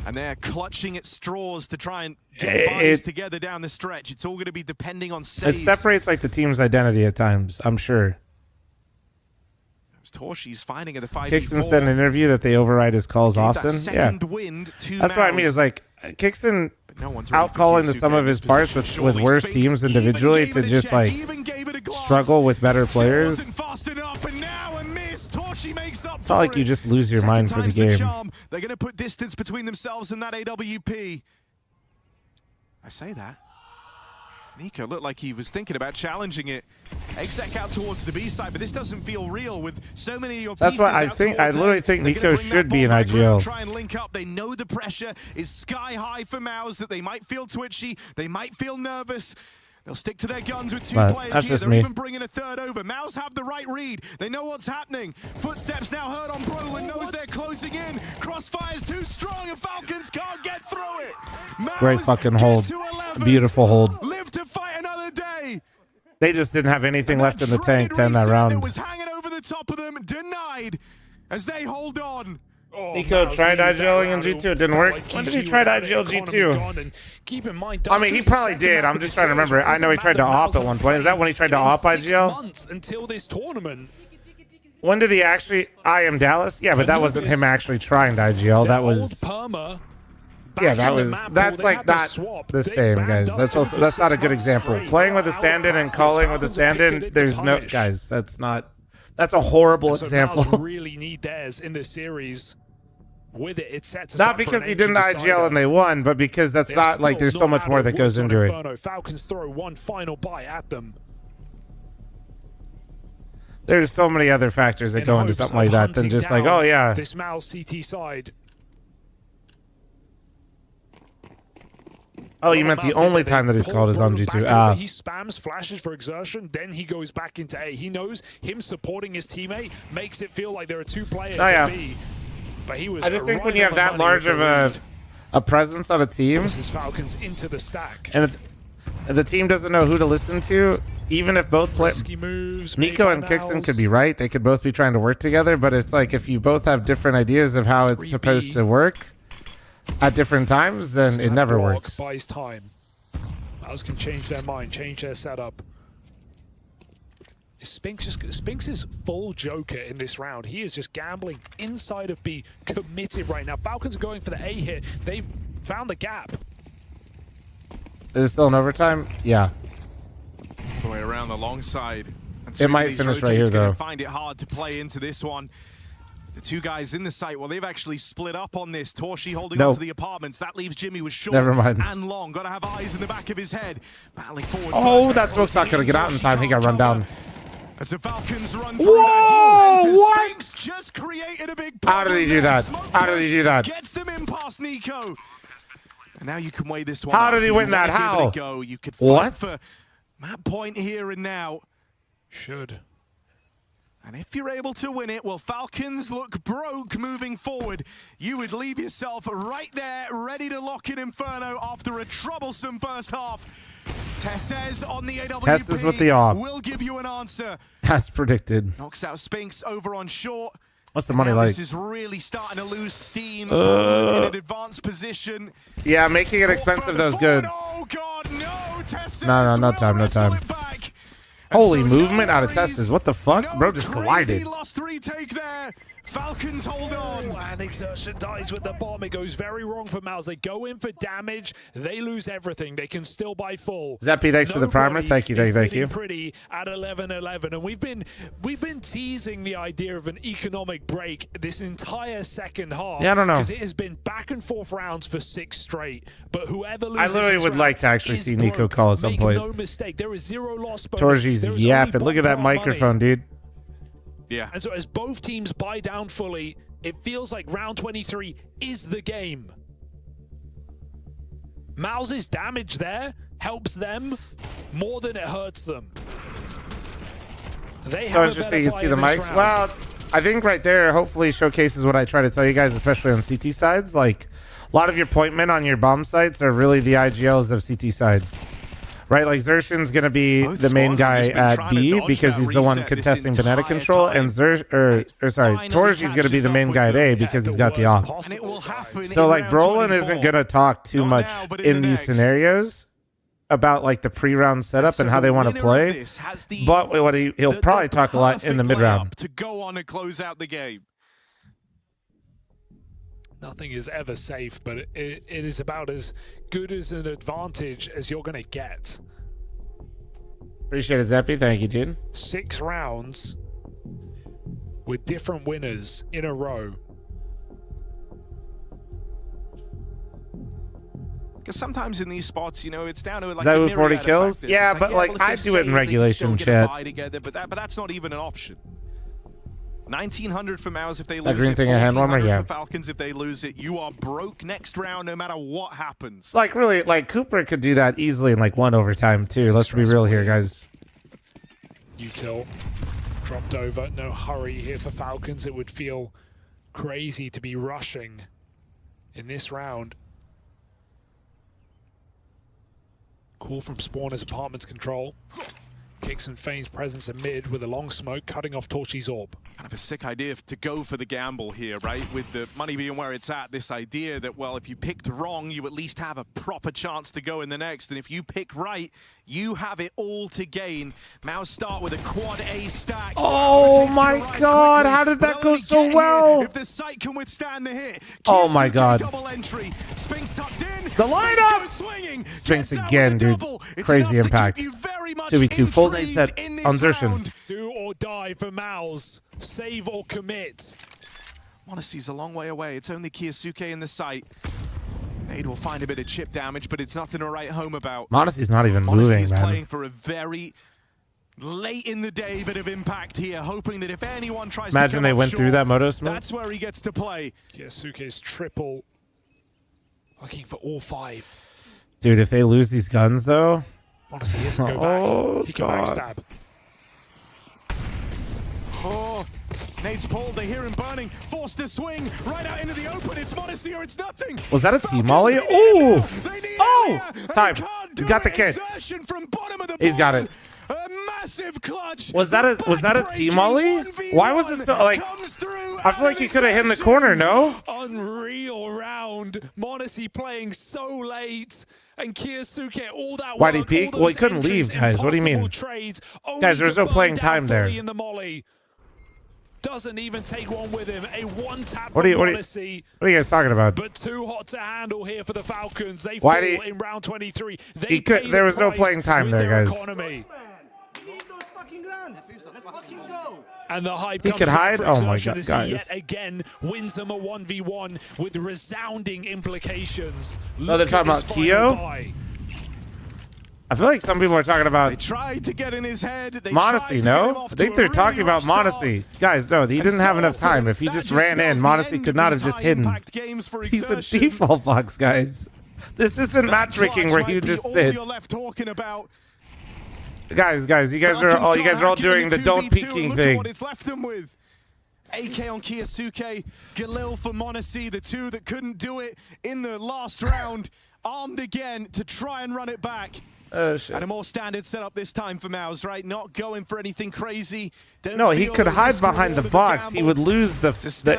And they're clutching at straws to try and get buys together down the stretch. It's all going to be depending on It saves. separates like the team's identity at times, I'm sure. Torshi's finding at a 5v4. Kixon said in an interview that they override his calls often. Yeah, wind to that's what I mean. Is like Kixon outcalling the sum of his parts with worse teams individually to just like struggle with better players. It's not like you just lose your mind for the game. They're going to put distance between themselves and that AWP. I say that. Nico looked like he was thinking about challenging it. Exec out towards the B side, but this doesn't feel real with so many of your That's pieces what I out think. I towards literally it. think They're gonna Nico bring should that be an ball back around, IGL. try and link up. They know the pressure is sky high for Mouse, that they might feel twitchy, they might feel nervous. They'll stick to their guns with 2 But players that's here. just They're me. even bringing a third over. Mouse have the right read. They know what's happening. Footsteps now heard on Brolin. Knows they're closing in. Crossfire's too strong and Falcons can't get through it. Mouse Great fucking hold. to 11. Beautiful hold. Live to fight another day. They just didn't have anything left in the tank to end that That round. was hanging over the top of them, denied as they hold on. Nico tried IGLing in G2. It didn't work. When did he try to IGL G2? Keep in mind, I mean, he probably did. I'm just trying to remember. I know he tried to op at one point. Is that when he tried to op 6 IGL? months until this tournament. When did he actually IM Dallas? Yeah, but that wasn't him actually trying to IGL. That was... Perma. Yeah, that was... That's like not the same, guys. That's not a good example. Playing with a stand-in and calling with a stand-in, there's no... Guys, that's not... That's a horrible So example. Mals really need theirs in this series. With it, it sets us Not up for because an he didn't ancient IGL decider. and they won, but because that's They're not like still there's so not much out more of that goes woods on into it. Inferno. Falcons throw one final bite at them. There's so many other factors that in go into hopes something of like that than hunting just like, down oh yeah. this Mals CT side. Oh, you meant the only time that he's called is on G2. He spams flashes for Exertion, then he goes back into A. He knows him supporting his teammate makes it feel like there are 2 players Oh, yeah. at B. But he was I just think right when you on have the that money large with of the a presence on a team, Forces Falcons into the stack. and the team doesn't know who to listen to, even if both play... Risky moves. Nico and Kixon could be right. They could both be trying to work together, but it's like if you both have different ideas of how it's supposed to work at different times, then it never works. Buys time. Mouse can change their mind, change their setup. Spinks is full Joker in this round. He is just gambling inside of B, committed right now. Falcons are going for the A here. They've found the gap. Is it still in overtime? Yeah. All the way around the long side. And It might these finish right rotates here, gonna though. Find it hard to play into this one. The two guys in the site, well, they've actually split up on this. Torshi holding Nope. onto the apartments. That leaves Jimmy with short Never mind. and long. Got to have eyes in the back of his head. Battling forward. Oh, first. that smoke's not going to get out in time. He got run down. As the Falcons run through Whoa, that defense, what? Spinks just created a big How did he do that? How did he do that? Gets them in past Nico. And now you can weigh this one. How up. did he You win that? wanna give it a How? go. You could fight What? for that point here and now. Should. And if you're able to win it, well, Falcons look broke moving forward. You would leave yourself right there, ready to lock in Inferno after a troublesome first half. Tess says on the AWP, Tess is with the AWP. will give you an answer. As predicted. Knocks out Spinks over on short. What's the money Now like? This is really starting to lose steam. In an advanced position. Yeah, making it expensive though is good. Oh God, no! Tess No time, no time. Holy movement out of Teslas. What the fuck? Bro just collided. Lost retake there. Falcons hold on. And Exertion dies with the bomb. It goes very wrong for Mouse. They go in for damage. They lose everything. They can still buy full. Zeppy, thanks for the primer. Thank you, thank you, thank you. Pretty at 11-11, and we've been teasing the idea of an economic break this entire second half. Yeah, I don't know. Because it has been back and forth rounds for 6 straight. But whoever loses, I literally this would round like to actually is see Nico broke. call at some Make point. no mistake, there is 0 loss bonus. Torji's There is only yapping. Look at that bomb money. microphone, dude. Yeah. And so as both teams buy down fully, it feels like round 23 is the game. Mouse's damage there helps them more than it hurts them. They So have a interesting better to see play the in this mics. round. Well, I think right there hopefully showcases what I try to tell you guys, especially on CT sides. Like, a lot of your point men on your bomb sites are really the IGLs of CT side. Right, like Xertion's gonna be the main guy at B because he's the one contesting banana control, and Torji's gonna be the main guy at A because he's got the op. So like Brolin isn't gonna talk too much in these scenarios about like the pre-round setup and how they want to play, but what he'll probably talk a lot in the mid-round. To go on and close out the game. Nothing is ever safe, but it is about as good as an advantage as you're going to get. Appreciate it, Zeppy. Thank you, dude. 6 rounds with different winners in a row. Because sometimes in these spots, you know, it's down to like Is that a with 40 myriad of kills? factors. Yeah, It's but like well, if I they do it in save, they can regulation still get a chat. buy together, but that's not even an option. 1900 for Mouse if they That lose green it. thing a hand warmer? 1400 Yeah. for Falcons if they lose it. You are broke next round no matter what happens. It's like really like Cooper could do that easily in like 1 overtime too. Let's be real here, guys. Util dropped over. No hurry here for Falcons. It would feel crazy to be rushing in this round. Call from Spawner's apartment's control. Kicks and feigns presence in mid with a long smoke, cutting off Torchi's orb. Kind of a sick idea to go for the gamble here, right? With the money being where it's at, this idea that, well, if you picked wrong, you at least have a proper chance to go in the next. And if you pick right, you have it all to gain. Mouse start with a quad A stack. Oh my god, how did that go so well? If the site can withstand the hit. Oh my god. Double entry. Spinks tucked in. The lineup! Swinging. Spinks again, dude. Crazy impact. 2v2 full nade set on Xertion. Do or die for Mouse. Save or commit. Monasty's a long way away. It's only Kiyosuke in the site. Nade will find a bit of chip damage, but it's nothing to write home about. Monasty's not even Monasty moving, is man. playing for a very late in the day bit of impact here, hoping that if anyone tries to Imagine come they up went short, through that moto smoke. that's where he gets to play. Kiyosuke's triple. Looking for all 5. Dude, if they lose these guns though. Honestly, he doesn't go Oh, back. He can God. backstab. Oh, Nade's pulled. They hear him burning. Forced to swing right out into the open. It's Modesty or it's nothing. Was that a T-Molly? Ooh! Oh! Time. He's got the kid. He's got it. A massive clutch. Was that a T-Molly? Why was it so like I feel like he could have hit in the corner, no? Unreal round. Modesty playing so late. And Kiyosuke, all that Why'd he work, peek? all Well, he those couldn't entries, leave, guys. What do you mean? impossible trades, only Guys, there's to no burn playing down time there. fully in the molly. doesn't even take one with him. A one-tap What are you guys talking about? But too hot to handle here for the Falcons. They Why fall do you- in round 23. They He could. pay There the was no price playing time with there, their guys. economy. And the hype He comes could from hide? Oh my Exertion God, as he guys. yet again wins them a 1v1 with resounding implications. No, they're Look talking at about this final Keo? buy. I feel like some people are talking about They tried to get in his head. They Monacy, tried to get him no? off I to think a they're really talking about rough start. Monacy. Guys, no, he didn't have enough time. If he just ran in, Monacy could not have just hidden. He's a default box, guys. This isn't matchmaking where you just sit. You're left talking about. Guys, you guys are all doing the don't peeking Look at thing. what it's left them with. AK on Kiyosuke, Galil for Monacy, the two that couldn't do it in the last round, armed again to try and run it back. Oh, shit. And a more standard setup this time for Mouse, right? Not going for anything crazy. No, he could hide behind the box. He would lose the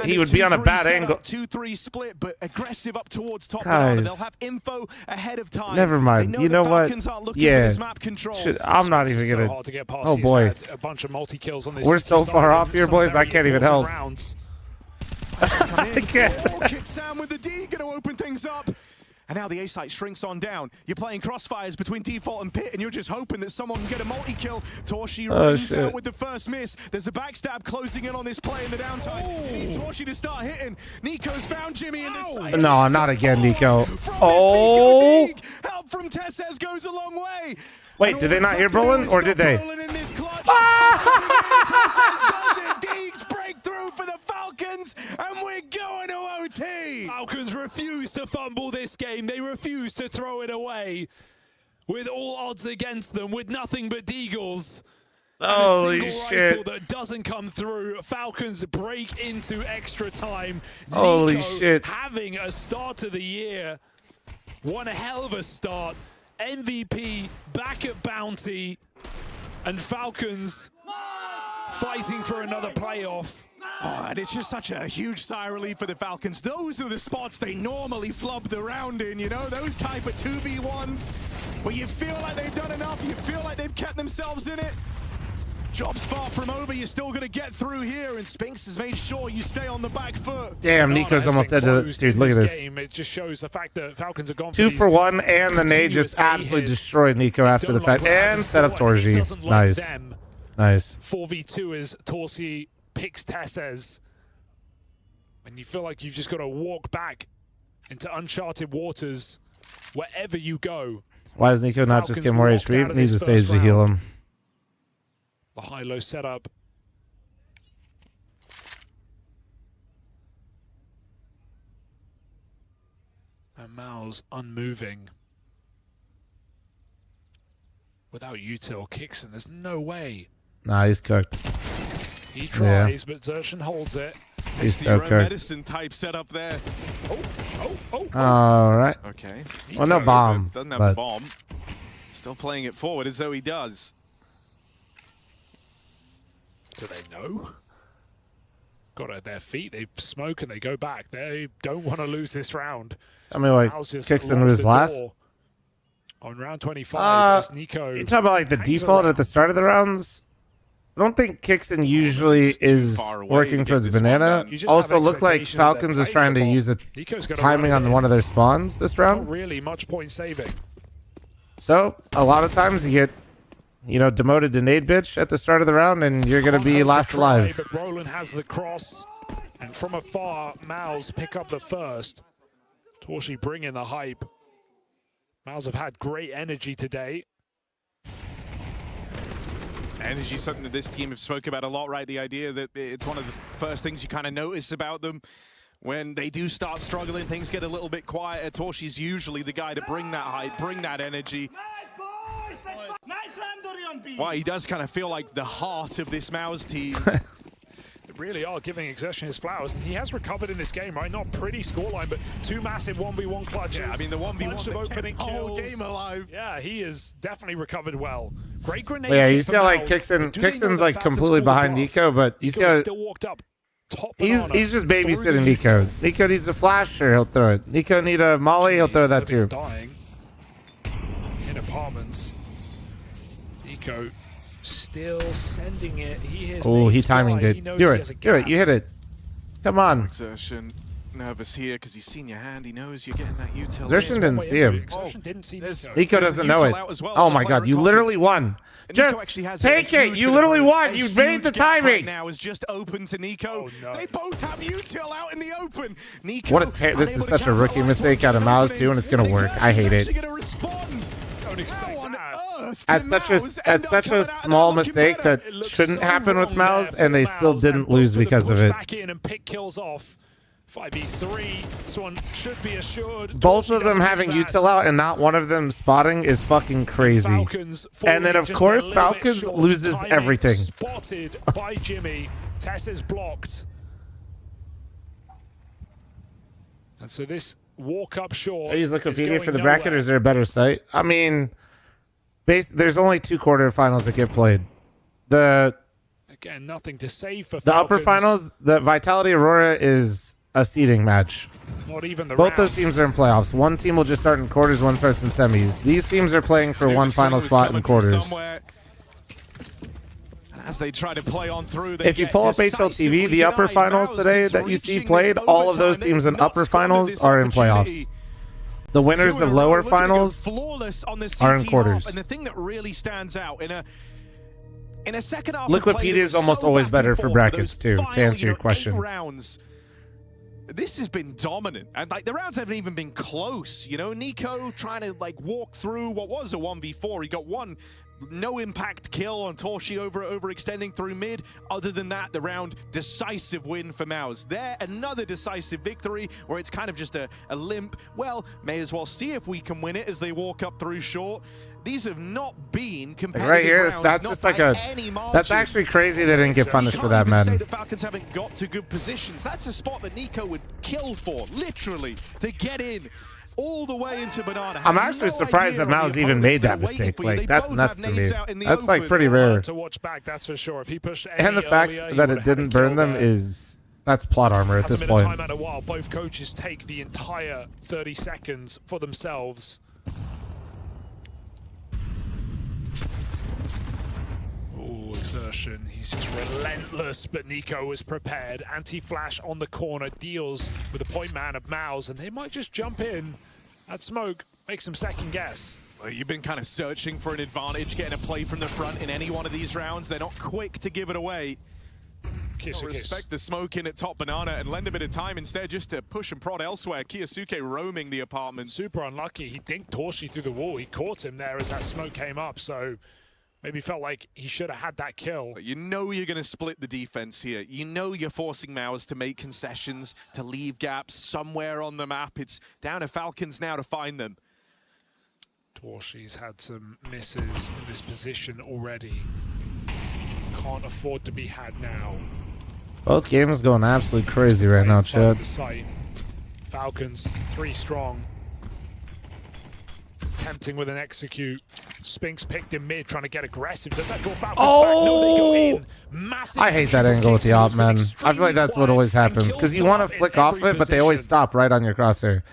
he would be on a bad angle. 2-3 split, but aggressive up towards top Guys. banana. They'll have info ahead of time. Never mind. They You the know what? Falcons aren't looking for Yeah. this map control. Shit, I'm not even So gonna. hard to get past. Oh He's boy, had a bunch of multi-kills on this we're city so side far and off here, some boys. I very can't even important help. rounds. I can't. Kick Sam with the D, going to open things up. And now the A-site shrinks on down. You're playing crossfires between Default and Pit, and you're just hoping that someone can get a multi-kill. Torshi rings out with the first miss. There's a backstab closing in on this play in the downside. You need Torshi to start hitting. Nico's found Jimmy in this. No, not again, Nico. Oh. Help from Tessez goes a long way. Wait, did they not hear Brolin, or did they? Deeks breakthrough for the Falcons, and we're going to OT. Falcons refuse to fumble this game. They refuse to throw it away. With all odds against them, with nothing but deagles. Holy and a single shit. rifle that doesn't come through. Falcons break into extra time. Holy Nico shit. having a start to the year. One hell of a start. MVP back at Bounty. And Falcons fighting for another playoff. Oh, and it's just such a huge sigh of relief for the Falcons. Those are the spots they normally flub the round in, you know? Those type of 2v1s where you feel like they've done enough, you feel like they've kept themselves in it. Job's far from over, you're still going to get through here, and Spinks has made sure you stay on the back foot. Damn, Nico's almost dead to the dude. Look at this. Game. It just shows the fact that Falcons are gone 2 for 1, and the nade just absolutely destroyed Nico after the fact, and set up Torji. Nice, nice. 4v2 as Torsi picks Tessez. And you feel like you've just got to walk back into uncharted waters wherever you go. Why does Nico not just get more HP? Needs a stage to heal him. The high-low setup. And Mal's unmoving. Without util, Kixon, there's no way. Nah, he's cooked. He tries, but Zershan holds it. He's so Your own cooked. medicine type setup there. All right. Okay. Well, no bomb. Doesn't have but a bomb. Still playing it forward as though he does. Do they know? Got at their feet, they smoke and they go back. They don't want to lose this round. I mean, like, Mal's just Kixon locked was the last. door. On round 25, as Nico. You talking about like the hangs default around. at the start of the rounds? I don't think Kixon usually is working towards banana. Also, looked like Falcons was trying to use a timing on one of their spawns this Not round. really much point saving. So a lot of times you get, demoted to nade bitch at the start of the round, and you're gonna be last alive. But Roland has the cross, and from afar, Mouse pick up the first. Torshi bring in the hype. Mouse have had great energy today. Energy is something that this team have spoke about a lot, right? The idea that it's one of the first things you kind of notice about them. When they do start struggling, things get a little bit quieter. Torshi's usually the guy to bring that hype, bring that energy. Well, he does kind of feel like the heart of this Mouse team. They really are giving Exertion his flowers, and he has recovered in this game, right? Not pretty scoreline, but 2 massive 1v1 clutches. Yeah, I mean, the 1v1 bunch of that kept opening the whole kills. game alive. Yeah, he has definitely recovered well. Great grenade. Yeah, you team see for how like Mouse. Kixon, Do they know Kixon's that like Falcons completely called behind bluff? Nico, but you see Nico how still walked up top he's banana just through babysitting the Nico. util. Nico needs a flasher, he'll throw it. Nico need a molly, he'll throw that too. Dying in apartments. Nico still sending it. He hears Oh, he Nate's timing fly. He did. knows Do he it. has a Do it. gap. You hit it. Come on. Exertion nervous here because he's seen your hand. He knows you're getting that util. Exertion didn't see him. Exertion didn't see Nico. Nico doesn't know it. Oh my god, you literally won. Just take it. You literally won. You made the timing. Now is just open to Nico. They both have util out in the open. Nico, What a this is such a rookie mistake out of Mouse too, and it's gonna work. I hate it. At such a small mistake that shouldn't happen with Mouse, and they still didn't lose because of it. Back in and pick kills off. 5v3. This one should be assured. Both of them having util out and not one of them spotting is fucking crazy. And then of course Falcons loses everything. Spotted by Jimmy. Tess is blocked. And so this walk up short. I use Wikipedia is for the going bracket, or nowhere. is there a better site? I mean, there's only 2 quarterfinals that get played. Again, nothing to say for The upper Falcons. finals, the Vitality Aurora is a seeding match. Not even the Both those round. teams are in playoffs. One team will just start in quarters, one starts in semis. These teams are playing for one final spot in quarters. As they try to play on through, they If you pull up HLTV, the upper finals today that you see played, all of those teams in upper finals are in playoffs. The winners of lower finals are in quarters. And the thing that really stands out in a second half, Liquipedia is almost always better for brackets too, to answer your question. Rounds, this has been dominant, and like the rounds haven't even been close. You know, Nico trying to like walk through what was a 1v4. He got one no impact kill on Torshi overextending through mid. Other than that, the round decisive win for Maus. There, another decisive victory where it's kind of just a limp. Well, may as well see if we can win it as they walk up through short. These have not been competitive Right here, rounds, that's not just like by a. any margin. That's actually crazy they didn't get punished for that, You can't even say man. the Falcons haven't got to good positions. That's a spot that Nico would kill for, literally, to get in all the way into Banana. I'm actually surprised that Mouse even made that mistake. Like, that's nuts to me. That's like pretty rare. To watch back, that's for sure. If he pushed And the fact that it didn't burn them is. That's plot armor at this Hasn't been a point. timeout in a while. Both coaches take the entire 30 seconds for themselves. Oh, exertion. He's just relentless, but Nico was prepared. Anti-flash on the corner, deals with the point man of Mouse, and they might just jump in at smoke, make some second guess. Well, you've been kind of searching for an advantage, getting a play from the front in any one of these rounds. They're not quick to give it away. Respect the smoke in at top Banana and lend a bit of time instead just to push and prod elsewhere. Kiyosuke roaming the apartment. Super unlucky. He dinked Torshi through the wall. He caught him there as that smoke came up, so maybe felt like he should have had that kill. You know you're going to split the defense here. You know you're forcing Maus to make concessions, to leave gaps somewhere on the map. It's down to Falcons now to find them. Torshi's had some misses in this position already. Can't afford to be had now. Both games going absolutely crazy right now, Inside Chad. the site. Falcons 3 strong. Tempting with an execute. Spinks picked in mid, trying to get aggressive. Does that draw Falcons back? No, they go in. Massive I hate that angle with the op, man. I feel like that's what always happens. Because you want to flick off it, but they always stop right on your crosshair.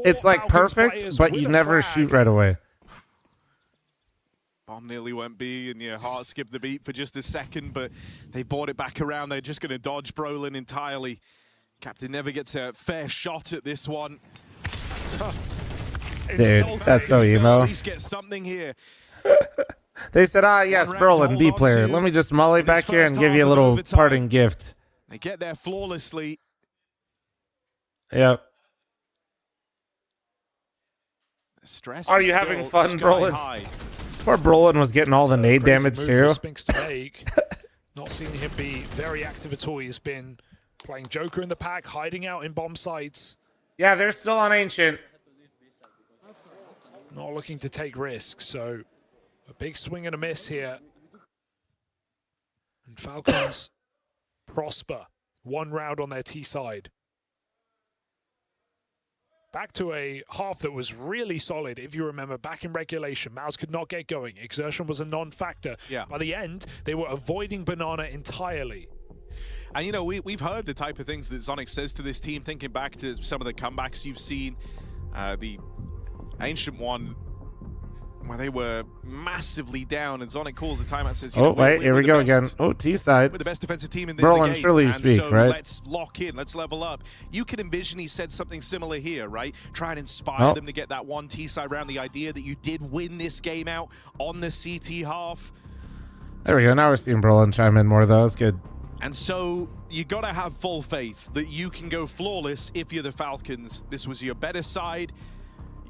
It's like perfect, but you never shoot right away. Bomb nearly went B, and your heart skipped the beat for just a second, but they brought it back around. They're just going to dodge Brolin entirely. Captain never gets a fair shot at this one. Dude, that's so emo. At least get something here. They said, yes, Brolin, B player. Let me just molly back here and give you a little parting gift. They get there flawlessly. Yep. Stress Are is you having still fun, sky Brolin? high. Poor Brolin was getting all the nade Crazy damage move too. for Spinks to make. Not seeing him be very active at all. He's been playing Joker in the pack, hiding out in bomb sites. Yeah, they're still on Ancient. Not looking to take risks, so a big swing and a miss here. And Falcons prosper. 1 round on their T side. Back to a half that was really solid. If you remember, back in regulation, Mouse could not get going. Exertion was a non-factor. Yeah. By the end, they were avoiding Banana entirely. And, you know, we've heard the type of things that Zonic says to this team, thinking back to some of the comebacks you've seen. The Ancient one Well, they were massively down, and Zonic calls the timeout. Says, Oh, wait, here we go again. Oh, T side. We're the best defensive team in the Brolin, game. surely you and speak, so right? let's lock in. Let's level up. You can envision he said something similar here, right? Try and inspire them to get that one T side round. The idea that you did win this game out on the CT half. There we go. Now we're seeing Brolin chime in more, though. That's good. And so you got to have full faith that you can go flawless if you're the Falcons. This was your better side.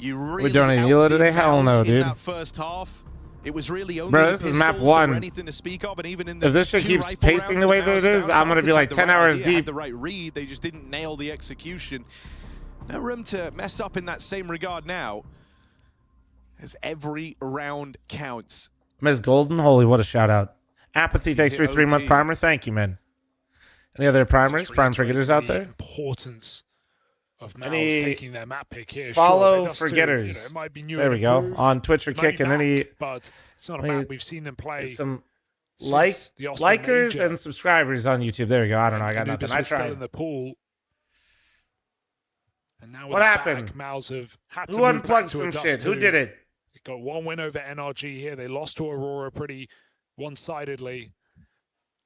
You really we doing a Elo today? Hell no, dude. In that first half. It was really only Bro, this is map 1. Anything to speak of, and even in the if this shit keeps pacing the way that it is, I'm gonna be like 10 hours deep. Had the right read, they just didn't nail the execution. No room to mess up in that same regard now, as every round counts. Ms. Golden, holy, what a shout out. Apathy, thanks for your 3-month primer. Thank you, man. Any other primers? Prime forgetters out there? Importance of Mouse Any taking their map pick here. follow sure, forgetters? it might be new There we go. improved, On Twitch or Kick and any. But it's not a map we've seen them play. Some since the Austin likers Major. and subscribers on YouTube. There we go. I don't know. I got Anubis nothing. I was still tried. in the pool. And now What we're happened? Back, Mouse have had Who to move back unplugged to some adjust shit? Who to. did it? They got one win over NRG here. They lost to Aurora pretty one-sidedly.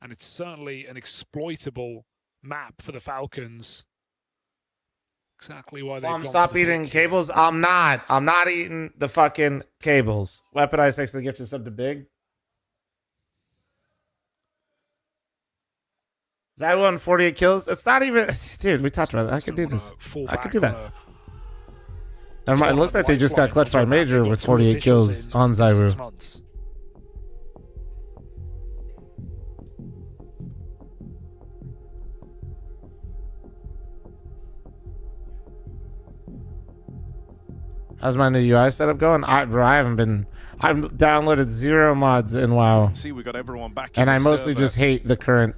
And it's certainly an exploitable map for the Falcons. Exactly why they've gone Stop for the eating pick. cables. I'm not eating the fucking cables. Weaponized thanks to the gift of sub to big. Zai won 48 kills. It's not even, dude. We talked about that. I could do this. I could do that. Never mind. It looks like they just got clutched by Major with 48 kills on Zairu. How's my new UI setup going? I've downloaded 0 mods in WoW. See, we got everyone back. And in I the mostly server. just hate the current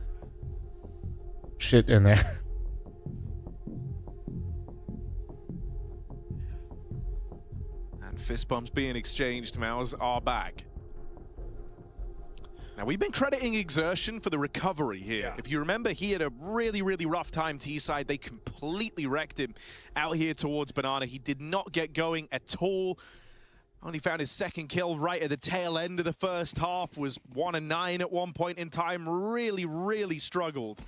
shit in there. And fist bumps being exchanged. Mouse are back. Now, we've been crediting Exertion for the recovery here. If you remember, he had a really, really rough time T-side. They completely wrecked him out here towards Banana. He did not get going at all. Only found his second kill right at the tail end of the first half. Was 1-9 at one point in time. Really, really struggled.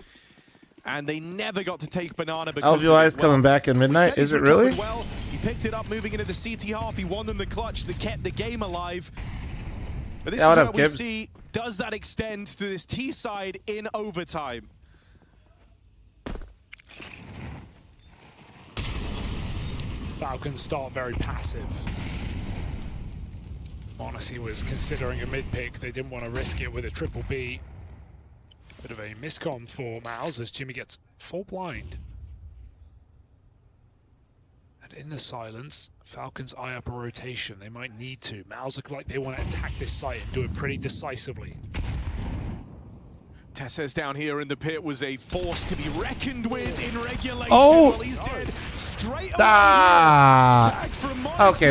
And they never got to take Banana because LVI is coming back at midnight. Is it really? Well, he picked it up moving into the CT half. He won them the clutch that kept the game alive. But this is what what up, we Gibbs? see. Does that extend to this T side in overtime? Falcons start very passive. Honestly, was considering a mid pick. They didn't want to risk it with a triple B. Bit of a miscom for Mouse as Jimmy gets full blind. And in the silence, Falcons eye up a rotation. They might need to. Mouse look like they want to attack this site and do it pretty decisively. Tessez down here in the pit was a force to be reckoned with in regulation. Oh! Well, he's dead straight Okay,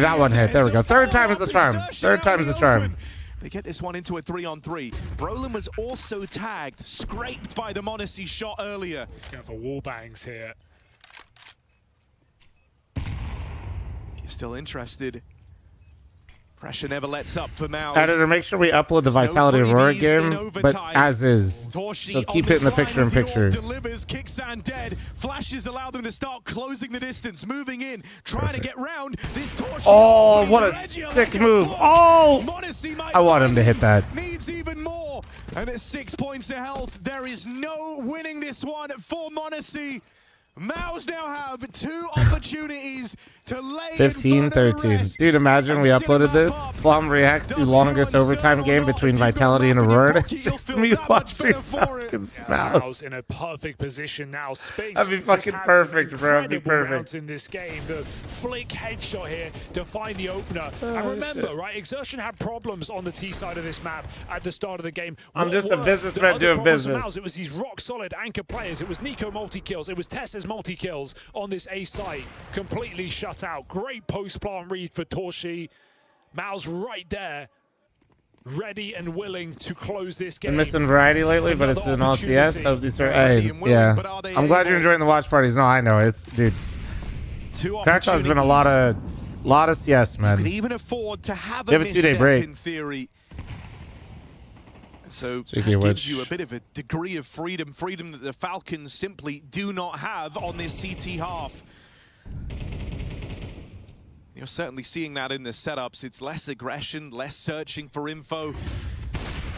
that one hit. There we go. Third time is the charm. Third time is the charm. They get this one into a 3-on-3. Brolin was also tagged, scraped by the Monacy shot earlier. He's going for wall bangs here. You're still interested. Pressure never lets up for Mouse. Editor, make sure we upload the Vitality Aurora game, but as is. So keep hitting the picture-in-picture. Delivers, Kicksand dead. Flashes allow them to start closing the distance, moving in, trying to get round this Torshi. Oh, what a sick move. Oh! I want him to hit that. Needs even more. And at 6 points of health, there is no winning this one for Monacy. Mouse now have 2 opportunities to lay 15-13. Dude, imagine we uploaded this. fl0m reacts to longest overtime game between Vitality and Aurora. It's just me watching Falcons Mouse. In a perfect position now. Spinks That'd be just fucking had perfect, some bro. That'd be incredible perfect. rounds in this game. The flick headshot here to find the opener. Oh, and remember, shit. right, Exertion had problems on the T side of this map at the start of the game. I'm What just a were businessman the other doing problems for business. Mouse? It was these rock solid anchor players. It was Nico multi-kills. It was Tessa's multi-kills on this A site. Completely shut out. Great post-plant read for Torshi. Mouse right there. Ready and willing to close this game. Been missing variety lately, but it's been all CS. So these are, hey, yeah. I'm glad you're enjoying the watch parties. No, I know it's, dude. Krakow's been a lot Lot of CS, man. You could even afford to have They a have a 2-day misstep break. in theory. And so Speaking that of gives which- you a bit of a degree of freedom that the Falcons simply do not have on this CT half. You're certainly seeing that in the setups. It's less aggression, less searching for info.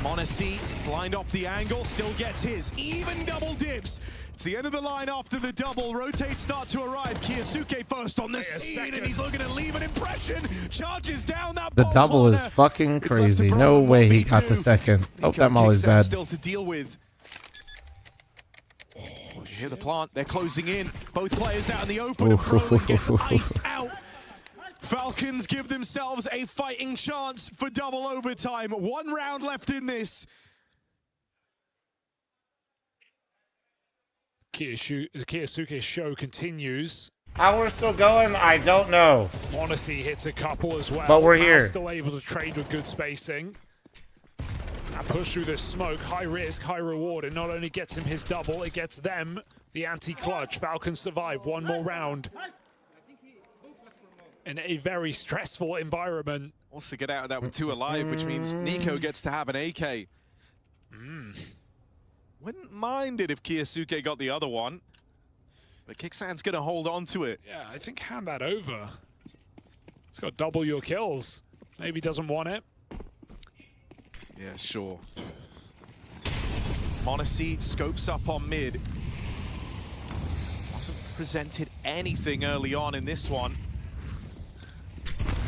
m0NESY, blind off the angle, still gets his. Even double dips. It's the end of the line after the double. Rotates start to arrive. Kiyosuke first on the scene, and he's looking to leave an impression. Charges down that The bomb double is corner. fucking crazy. No way he got the second. Oh, that molly's bad. Still to deal with. Oh, you hear the plant. They're closing in. Both players out in the open. And Brolin gets iced out. Falcons give themselves a fighting chance for double overtime. 1 round left in this. Kiyosuke's show continues. How we're still going, I don't know. m0NESY hits a couple as well. But we're Mal's here. Still able to trade with good spacing. Now push through the smoke, high risk, high reward. It not only gets him his double, it gets them the anti-clutch. Falcons survive 1 more round. In a very stressful environment. Also get out of that with 2 alive, which means NiKo gets to have an AK. Wouldn't mind it if Kiyosuke got the other one. But Kicksan's going to hold on to it. Yeah, I think hand that over. It's got double your kills. Maybe doesn't want it. Yeah, sure. m0NESY scopes up on mid. Hasn't presented anything early on in this one.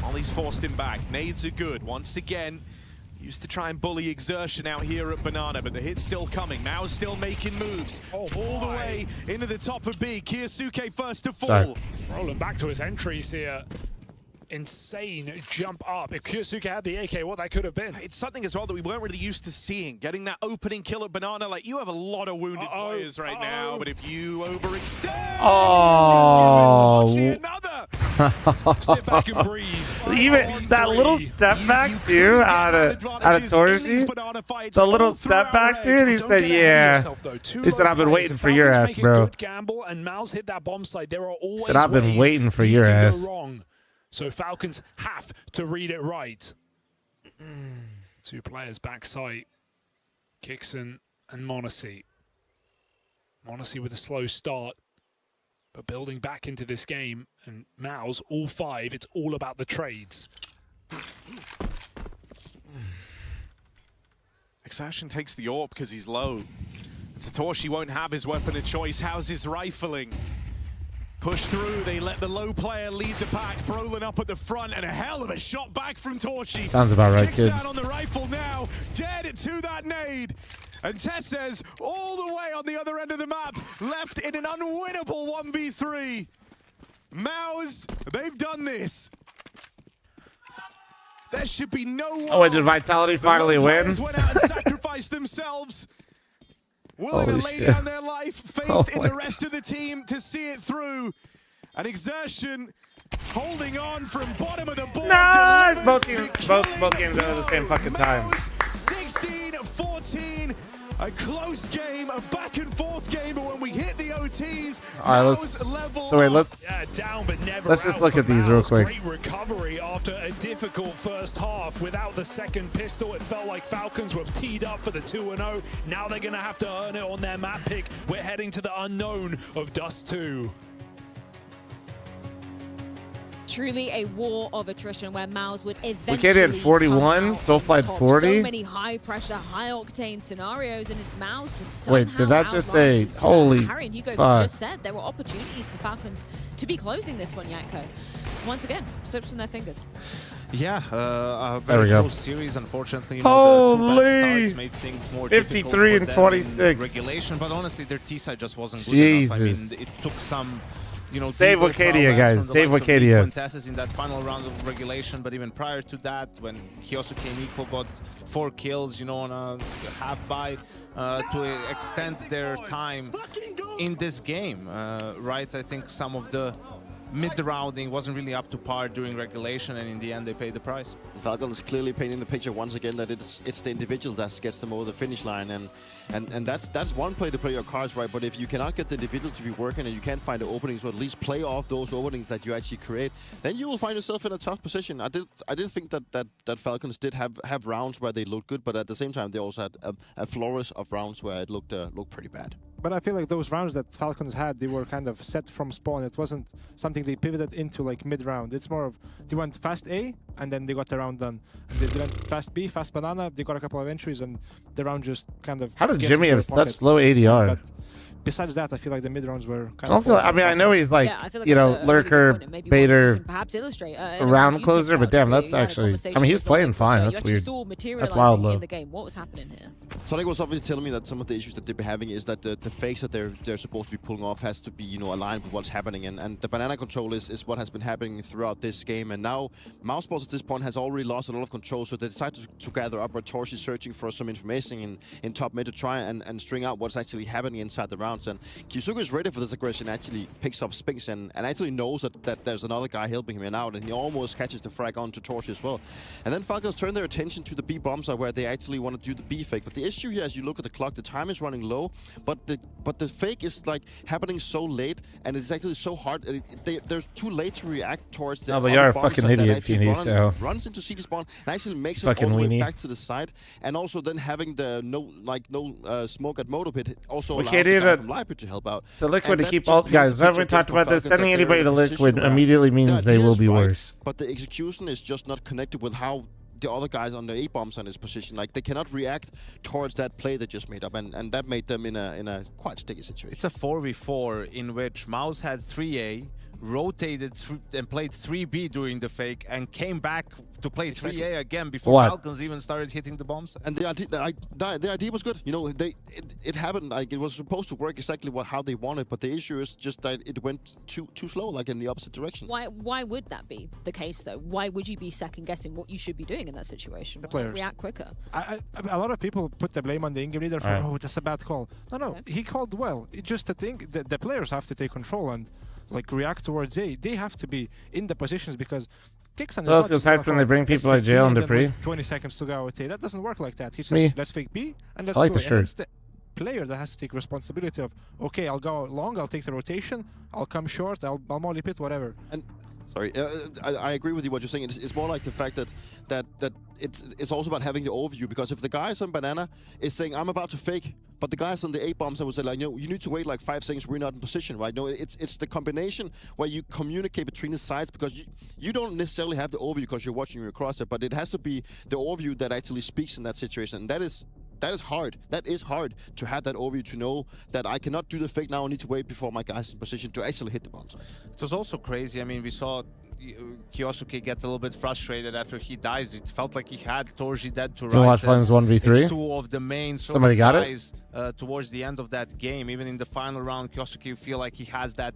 Molly's forced him back. Nades are good. Once again, used to try and bully exertion out here at Banana, but the hit's still coming. Mao's still making moves. All the way into the top of B. Kiyosuke first to fall. Sorry. Rolling back to his entries here. Insane jump up. If Kiyosuke had the AK, what that could have been. It's something as well that we weren't really used to seeing. Getting that opening kill at Banana. Like, you have a lot of wounded players right now, but if you overextend, Oh. Sit back and breathe. Even that little step back, too, out of Torsi. The little step back, dude, he said, yeah. He said, I've been waiting for your ass, bro. Gamble and Mal's hit that bomb site. There are always Said, I've been ways waiting for these your can go ass. wrong. So Falcons have to read it right. 2 players backside. Kickson and m0NESY. m0NESY with a slow start, but building back into this game. And Mao's all 5. It's all about the trades. Exertion takes the AWP because he's low. Satoshi won't have his weapon of choice. How's his rifling? Push through, they let the low player lead the pack. Brolin up at the front, and a hell of a shot back from Torshi. Sounds about right, Kicks kids. down on the rifle now, dead to that nade. And Tessez all the way on the other end of the map, left in an unwinnable 1v3. Maus, they've done this. There should be no one. Oh, wait, did Vitality finally win? Went out and sacrificed themselves. Willing to lay down their life, faith in the rest of the team to see it through. An Exertion holding on from bottom of the board. Nice! Both games are at the same fucking time. 16-14. A close game, a back and forth game, but when we hit the OTs, All right, let's down, but never let's just out look for at these real Mao's. quick. Great recovery after a difficult first half. Without the second pistol, it felt like Falcons were teed up for the 2-0. Now they're going to have to earn it on their map pick. We're heading to the unknown of Dust 2. Truly a war of attrition where Maus would eventually We hit 41, Soulfly had 40. So many high pressure, high octane scenarios, and it's Maus to somehow Wait, did that just say, outlast us. holy Harry and Hugo fuck. just said there were opportunities for Falcons to be closing this one, Yanko. Once again, slips from their fingers. Yeah, a There we very go. close series. Unfortunately, you know, the two Holy! bad starts made things more 53 difficult for and them in 26. regulation. But honestly, their T side just wasn't good enough. I Jesus. mean, it took some, you know, Save deep Wakadia, prowess guys. from the Save likes of Wakadia. Nico and Tassis in that final round of regulation. But even prior to that, when Kiyosuke and Nico got 4 kills, you know, on a half by to extend their time in this game, right? I think some of the mid-rounding wasn't really up to par during regulation, and in the end they paid the price. Falcons clearly painting the picture once again that it's the individual that gets them over the finish line, and that's one play to play your cards right. But if you cannot get the individual to be working and you can't find the openings, or at least play off those openings that you actually create, then you will find yourself in a tough position. I did think that Falcons did have rounds where they looked good, but at the same time they also had a flourish of rounds where it looked pretty bad. But I feel like those rounds that Falcons had, they were kind of set from spawn. It wasn't something they pivoted into like mid-round. It's more of they went fast A and then they got the round done. And they went fast B, fast banana. They got a couple of entries and the round just kind of. How did Jimmy have such low ADR? But besides that, I feel like the mid rounds were kind I don't feel. I mean, I know he's like, Yeah, I feel like you know, that's a lurker, really good point, and maybe one baiter, you can perhaps illustrate, in a round round you closer. picked But out damn, that that's you had a actually. I conversation mean, with he's playing Sonic, fine. so That's you actually weird. saw That's materializing wild, though. in the game. What was happening here? Sonic was obviously telling me that some of the issues that they've been having is that the fakes that they're supposed to be pulling off has to be, you know, aligned with what's happening, and the banana control is what has been happening throughout this game. And now Mousesports at this point has already lost a lot of control, so they decided to gather up where Torch is searching for some information in top mid to try and string out what's actually happening inside the rounds. And Kyusuke is ready for this aggression, actually picks up Spinks and actually knows that there's another guy helping him out, and he almost catches the frag onto Torch as well. And then Falcons turn their attention to the B bomb site where they actually want to do the B fake. But the issue here, as you look at the clock, the time is running low, but the fake is like happening so late, and it's actually so hard. They're too late to react towards the. Oh, but you're a bomb fucking site that idiot, actually Feeny, so. runs into CD spawn and actually makes it Fucking all the way weenie. back to the side, and also then having the no smoke at Moto Pit also We allows can't the do guy that. from Liquid to help out. So Liquid And to that keep just all paints guys. a Remember we picture talked for about this. Falcons that Sending they're anybody in to a Liquid position where immediately the means they idea will is be right, worse. But the execution is just not connected with how the other guys on the A bombs on his position, like they cannot react towards that play they just made up, and that made them in a quite sticky situation. It's a 4v4 in which Mouse had 3A, rotated and played 3B during the fake, and came back to play 3A again before Falcons even started hitting the bombs. And the idea was good. You know, it happened like it was supposed to work exactly how they wanted, but the issue is just that it went too slow, like in the opposite direction. Why would that be the case, though? Why would you be second guessing what you should be doing in that situation? The Why players. react quicker? A lot of people put the blame on the in-game leader for, Right. oh, that's a bad call. No, he called well. It's just the thing, the players have to take control and like react towards A. They have to be in the positions because Kickson is Who else not gets just gonna hyped when call, they bring "Let's people like fake B Jail and then Dupree?" wait 20 seconds to go with A. That doesn't work like that. He Me. said, let's fake B and let's I like go. the And it's shirt. the player that has to take responsibility of, okay, I'll go long, I'll take the rotation, I'll come short, I'll molly pit, whatever. And sorry, I agree with you what you're saying. It's more like the fact that it's also about having the overview, because if the guys on Banana is saying, I'm about to fake, but the guys on the 8 bombs, I would say, like, you need to wait like 5 seconds, we're not in position, right? No, it's the combination where you communicate between the sides, because you don't necessarily have the overview because you're watching your crosshair, but it has to be the overview that actually speaks in that situation. And that is hard. That is hard to have that overview, to know that I cannot do the fake now, I need to wait before my guy's in position to actually hit the bomb. It was also crazy. I mean, we saw Kyosuke get a little bit frustrated after he dies. It felt like he had Torji dead to You right. watch Flames 1v3? It's two of the main sort Somebody of got it? guys towards the end of that game. Even in the final round, Kyosuke, you feel like he has that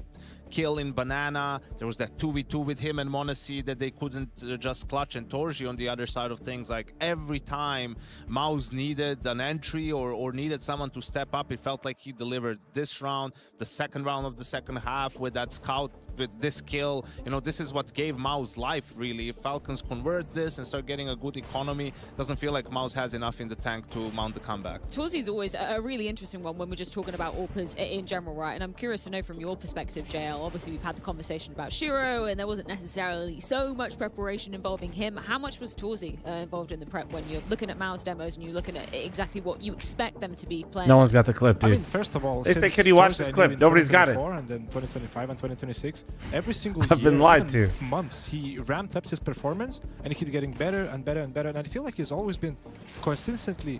kill in Banana. There was that 2v2 with him and Monesi that they couldn't just clutch. And Torji on the other side of things, like every time Mouse needed an entry or needed someone to step up, it felt like he delivered. This round, the second round of the second half with that scout, with this kill, you know, this is what gave Mouse life, really. If Falcons convert this and start getting a good economy, doesn't feel like Mouse has enough in the tank to mount the comeback. Torzi is always a really interesting one when we're just talking about AWPers in general, right? And I'm curious to know from your perspective, JL. Obviously, we've had the conversation about Shiro, and there wasn't necessarily so much preparation involving him. How much was Torzi involved in the prep when you're looking at Mouse demos and you're looking at exactly what you expect them to be playing? No one's got the clip, dude. I mean, first of all, They say, since can you watch this Torzi, I clip? knew in Nobody's got it. 2024 and then 2025 and 2026, every single I've been year, lied even to. months, he ramped up his performance and he kept getting better and better and better. And I feel like he's always been consistently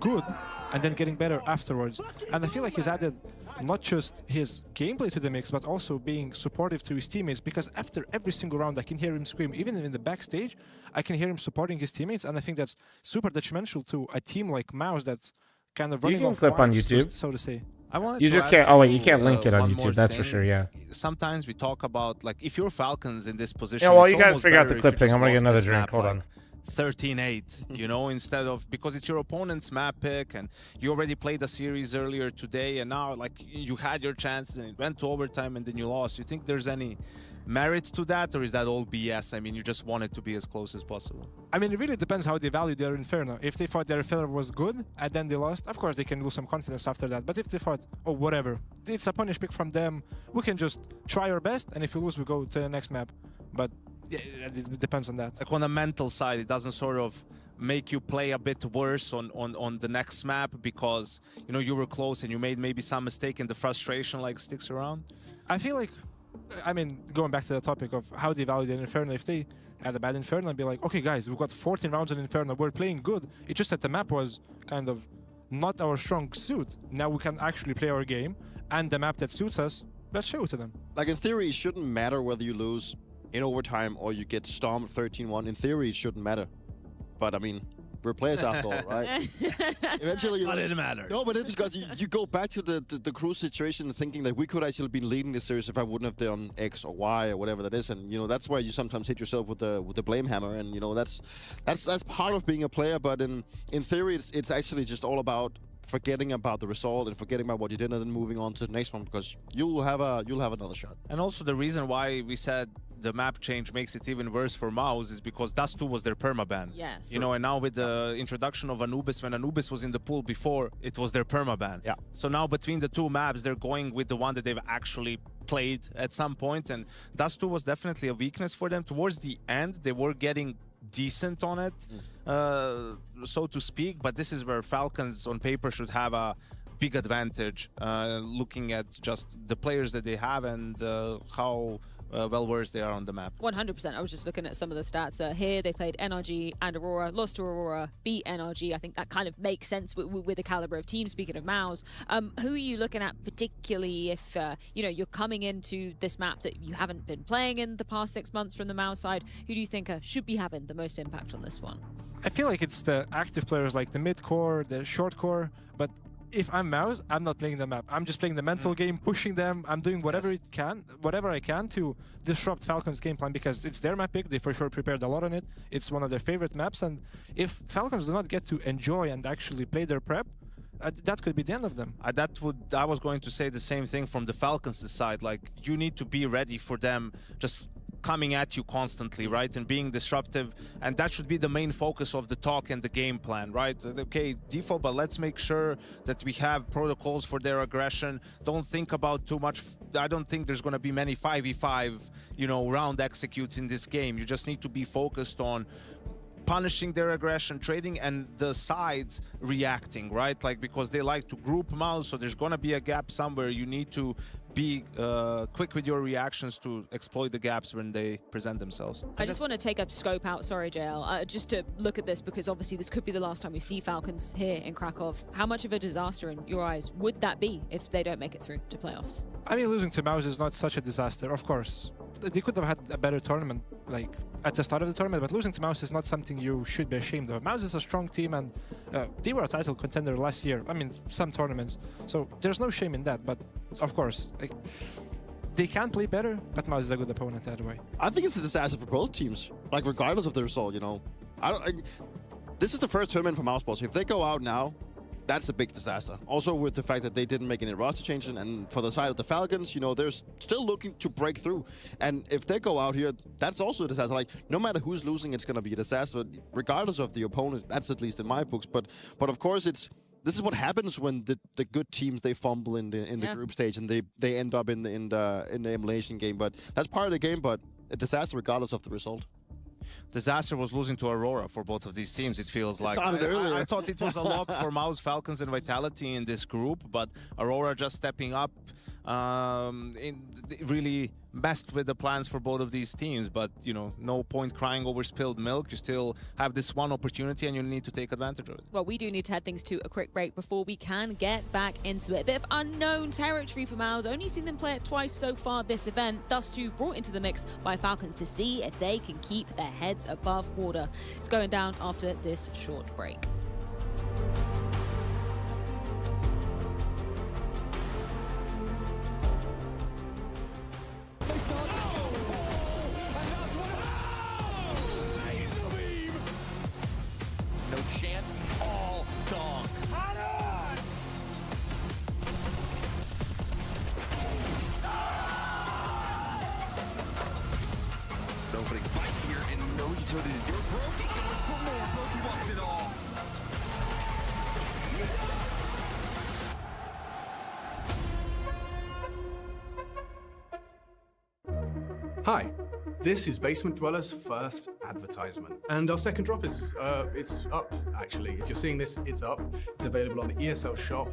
good and then getting better afterwards. And I feel like he's added not just his gameplay to the mix, but also being supportive to his teammates, because after every single round I can hear him scream. Even in the backstage, I can hear him supporting his teammates, and I think that's super detrimental to a team like Mouse that's kind of running You can off clip on vibes, YouTube. so to say. I wanted You to just ask can't. Oh wait, you can't you, link it on one more YouTube. That's for thing. sure. Yeah. Sometimes we talk about, like, if you're Falcons in this position. Yeah. Well, it's you guys almost figure out better the if clip you thing. just I'm gonna get lost another this drink. map, Hold like, on. 13-8, you know, instead of, because it's your opponent's map pick and you already played a series earlier today and now like you had your chance and it went to overtime and then you lost. You think there's any merit to that, or is that all BS? I mean, you just want it to be as close as possible. I mean, it really depends how they value their Inferno. If they thought their Inferno was good and then they lost, of course they can lose some confidence after that. But if they thought, oh, whatever, it's a punish pick from them, we can just try our best, and if we lose, we go to the next map. But yeah, it depends on that. Like on the mental side, it doesn't sort of make you play a bit worse on the next map because, you know, you were close and you made maybe some mistake and the frustration like sticks around? I feel like, I mean, going back to the topic of how they value the Inferno, if they had a bad Inferno and be like, okay guys, we've got 14 rounds in Inferno, we're playing good, it's just that the map was kind of not our strong suit. Now we can actually play our game, and the map that suits us, let's show it to them. Like, in theory, it shouldn't matter whether you lose in overtime or you get stomped 13-1. In theory, it shouldn't matter. But, I mean, we're players after all, right? Eventually, you know, but it matters. No, but it's because you go back to the cruise situation thinking that we could actually been leading this series if I wouldn't have done X or Y or whatever that is, and you know that's where you sometimes hit yourself with the blame hammer, and you know that's part of being a player. But in theory, it's actually just all about forgetting about the result and forgetting about what you did and then moving on to the next one, because you'll have another shot. And also the reason why we said the map change makes it even worse for Mouse is because Dust 2 was their permaban. Yes. You know, and now with the introduction of Anubis, when Anubis was in the pool before, it was their permaban. Yeah. So now between the two maps, they're going with the one that they've actually played at some point, and Dust 2 was definitely a weakness for them. Towards the end, they were getting decent on it, so to speak, but this is where Falcons on paper should have a big advantage, looking at just the players that they have and how well-versed they are on the map. 100%. I was just looking at some of the stats. Here they played NRG and Aurora, lost to Aurora, beat NRG. I think that kind of makes sense with the caliber of team. Speaking of Mouse, who are you looking at particularly if you know, you're coming into this map that you haven't been playing in the past 6 months from the Mouse side? Who do you think should be having the most impact on this one? I feel like it's the active players like the mid core, the short core, but if I'm Mouse, I'm not playing the map. I'm just playing the mental game, pushing them. I'm doing whatever I can to disrupt Falcons' game plan, because it's their map pick. They for sure prepared a lot on it. It's one of their favorite maps, and if Falcons do not get to enjoy and actually play their prep, that could be the end of them. I was going to say the same thing from the Falcons' side. Like, you need to be ready for them just coming at you constantly, right, and being disruptive, and that should be the main focus of the talk and the game plan, right? Okay, default, but let's make sure that we have protocols for their aggression. Don't think about too much. I don't think there's going to be many 5v5, you know, round executes in this game. You just need to be focused on punishing their aggression, trading, and the sides reacting, right? Like, because they like to group Mouse, so there's gonna be a gap somewhere. You need to be quick with your reactions to exploit the gaps when they present themselves. I just want to take a scope out, sorry JL, just to look at this, because obviously this could be the last time we see Falcons here in Krakow. How much of a disaster in your eyes would that be if they don't make it through to playoffs? I mean, losing to Mouse is not such a disaster, of course. They could have had a better tournament, like, at the start of the tournament, but losing to Mouse is not something you should be ashamed of. Mouse is a strong team, and they were a title contender last year. I mean, some tournaments. So there's no shame in that, but of course, like, they can play better, but Mouse is a good opponent either way. I think it's a disaster for both teams, like, regardless of the result, you know. This is the first tournament for Mouse Balls. If they go out now, that's a big disaster. Also with the fact that they didn't make any roster changes, and for the side of the Falcons, you know, they're still looking to break through. And if they go out here, that's also a disaster. Like, no matter who's losing, it's going to be a disaster, regardless of the opponent. That's at least in my books. But of course, this is what happens when the good teams, they fumble in the group stage and they end up in the elimination game. But that's part of the game. But a disaster regardless of the result. Disaster was losing to Aurora for both of these teams, it feels like. I thought it was a lock for Mouse, Falcons, and Vitality in this group, but Aurora just stepping up really messed with the plans for both of these teams. But, you know, no point crying over spilled milk. You still have this one opportunity and you need to take advantage of it. Well, we do need to head things to a quick break before we can get back into it. A bit of unknown territory for Mouse. Only seen them play it twice so far this event. Thus, too, brought into the mix by Falcons to see if they can keep their heads above water. It's going down after this short break. turn it into Brokey going for more. Brokey wants it all. Hi, this is Basement Dweller's first advertisement. And our second drop is, it's up, actually. If you're seeing this, it's up. It's available on the ESL shop.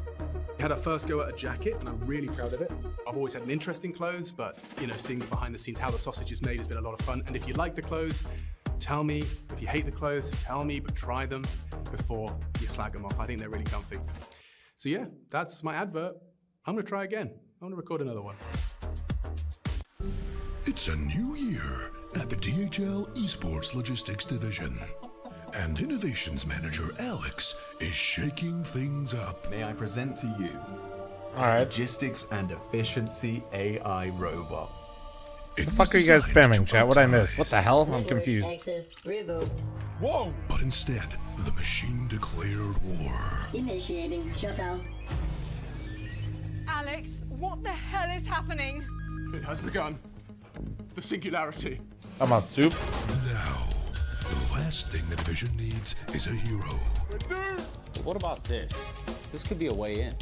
We had our first go at a jacket, and I'm really proud of it. I've always had an interest in clothes, but, you know, seeing behind the scenes how the sausage is made has been a lot of fun. And if you like the clothes, tell me. If you hate the clothes, tell me, but try them before you slag them off. I think they're really comfy. So yeah, that's my advert. I'm gonna try again. I'm gonna record another one. It's a new year at the DHL Esports Logistics Division. And Innovations Manager Alex is shaking things up. May I present to you Logistics and Efficiency AI Robot. What the fuck are you guys spamming, chat? What'd I miss? What the hell? I'm confused. Access revoked. Whoa! But instead, the machine declared war. Initiating shutdown. Alex, what the hell is happening? It has begun. The singularity. I'm on soup. Now, the last thing the division needs is a hero. What about this? This could be a way in.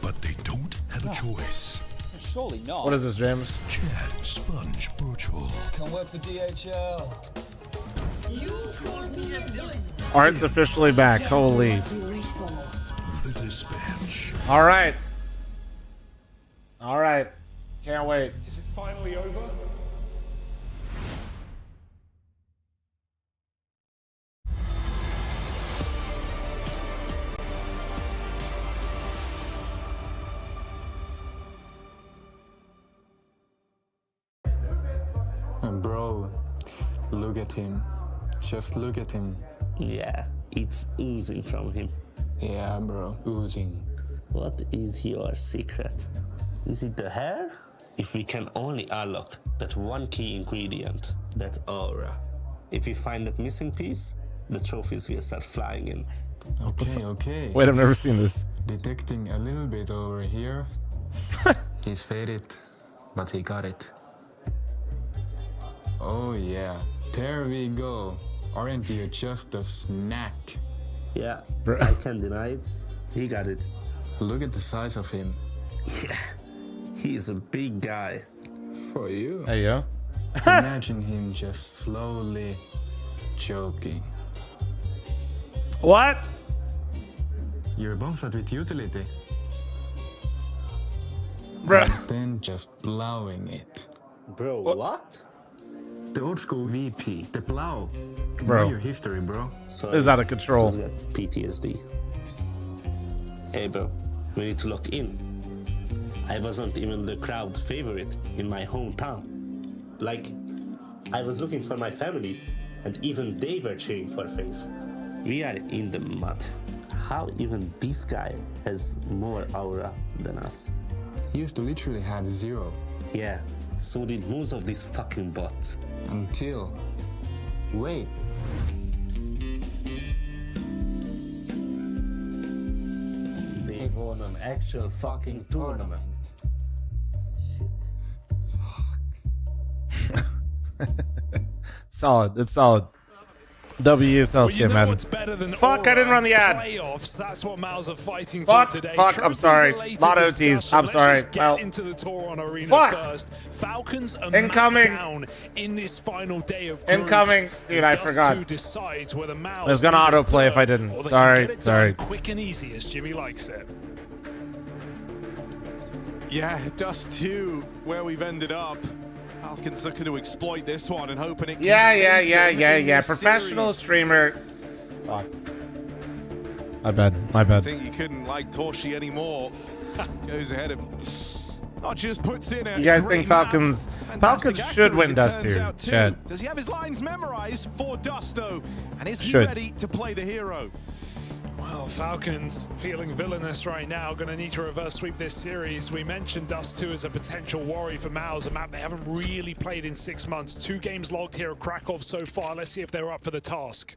But they don't have a choice. Surely not. What is this, James? Chad Sponge Virtual. Come work for DHL. Art's officially back. Holy. The Dispatch. All right. All right. Can't wait. Is it finally over? And bro, look at him. Just look at him. Yeah, it's oozing from him. Yeah, bro, oozing. What is your secret? Is it the hair? If we can only unlock that one key ingredient, that aura. If we find that missing piece, the trophies will start flying in. Okay, okay. Wait, I've never seen this. Detecting a little bit over here. He's faded, but he got it. Oh yeah, there we go. Aren't you just a snack? Yeah, I can't deny it. He got it. Look at the size of him. Yeah, he's a big guy. For you. Hey, yo. Imagine him just slowly choking. What? You're bombs out with utility. Bruh. And then just plowing it. Bro, what? The old school VP, the plow. Bro. Know your history, bro. This is out of control. Just got PTSD. Hey, bro, we need to lock in. I wasn't even the crowd favorite in my hometown. Like, I was looking for my family, and even they were cheering for FaZe. We are in the mud. How even this guy has more aura than us? He used to literally have 0. Yeah, so did most of these fucking bots. Until... Wait. They won an actual fucking tournament. Solid. It's solid. WSL skin, man. What's better than Fuck, I didn't run the ad. Playoffs. That's what Mals are fighting Fuck, for today. fuck, I'm sorry. Lot of OTs. I'm sorry. Let's just get Well, into the Toron Arena fuck. first. Falcons are Incoming. down in this final day of Incoming. groups. Dude, I Dust forgot. 2 decides whether Mals I was gonna lead the autoplay if I third, didn't. or they Sorry, can get it sorry. done quick and easy as Jimmy likes it. Yeah, Dust 2, where we've ended up. Falcons looking to exploit this one and hoping it can save them in this Professional series. streamer. Fuck. My bad. My I bad. think you couldn't like Torshi anymore. Goes ahead and not just puts in a You guys great think map, Falcons fantastic should actor, win as it Dust turns 2, out, too. Chad? Does he have his lines memorized for Dust though? And is he Should. ready to play the hero? Well, Falcons feeling villainous right now, going to need to reverse sweep this series. We mentioned Dust 2 as a potential worry for Mals, a map they haven't really played in 6 months. 2 games logged here at Krakow so far. Let's see if they're up for the task.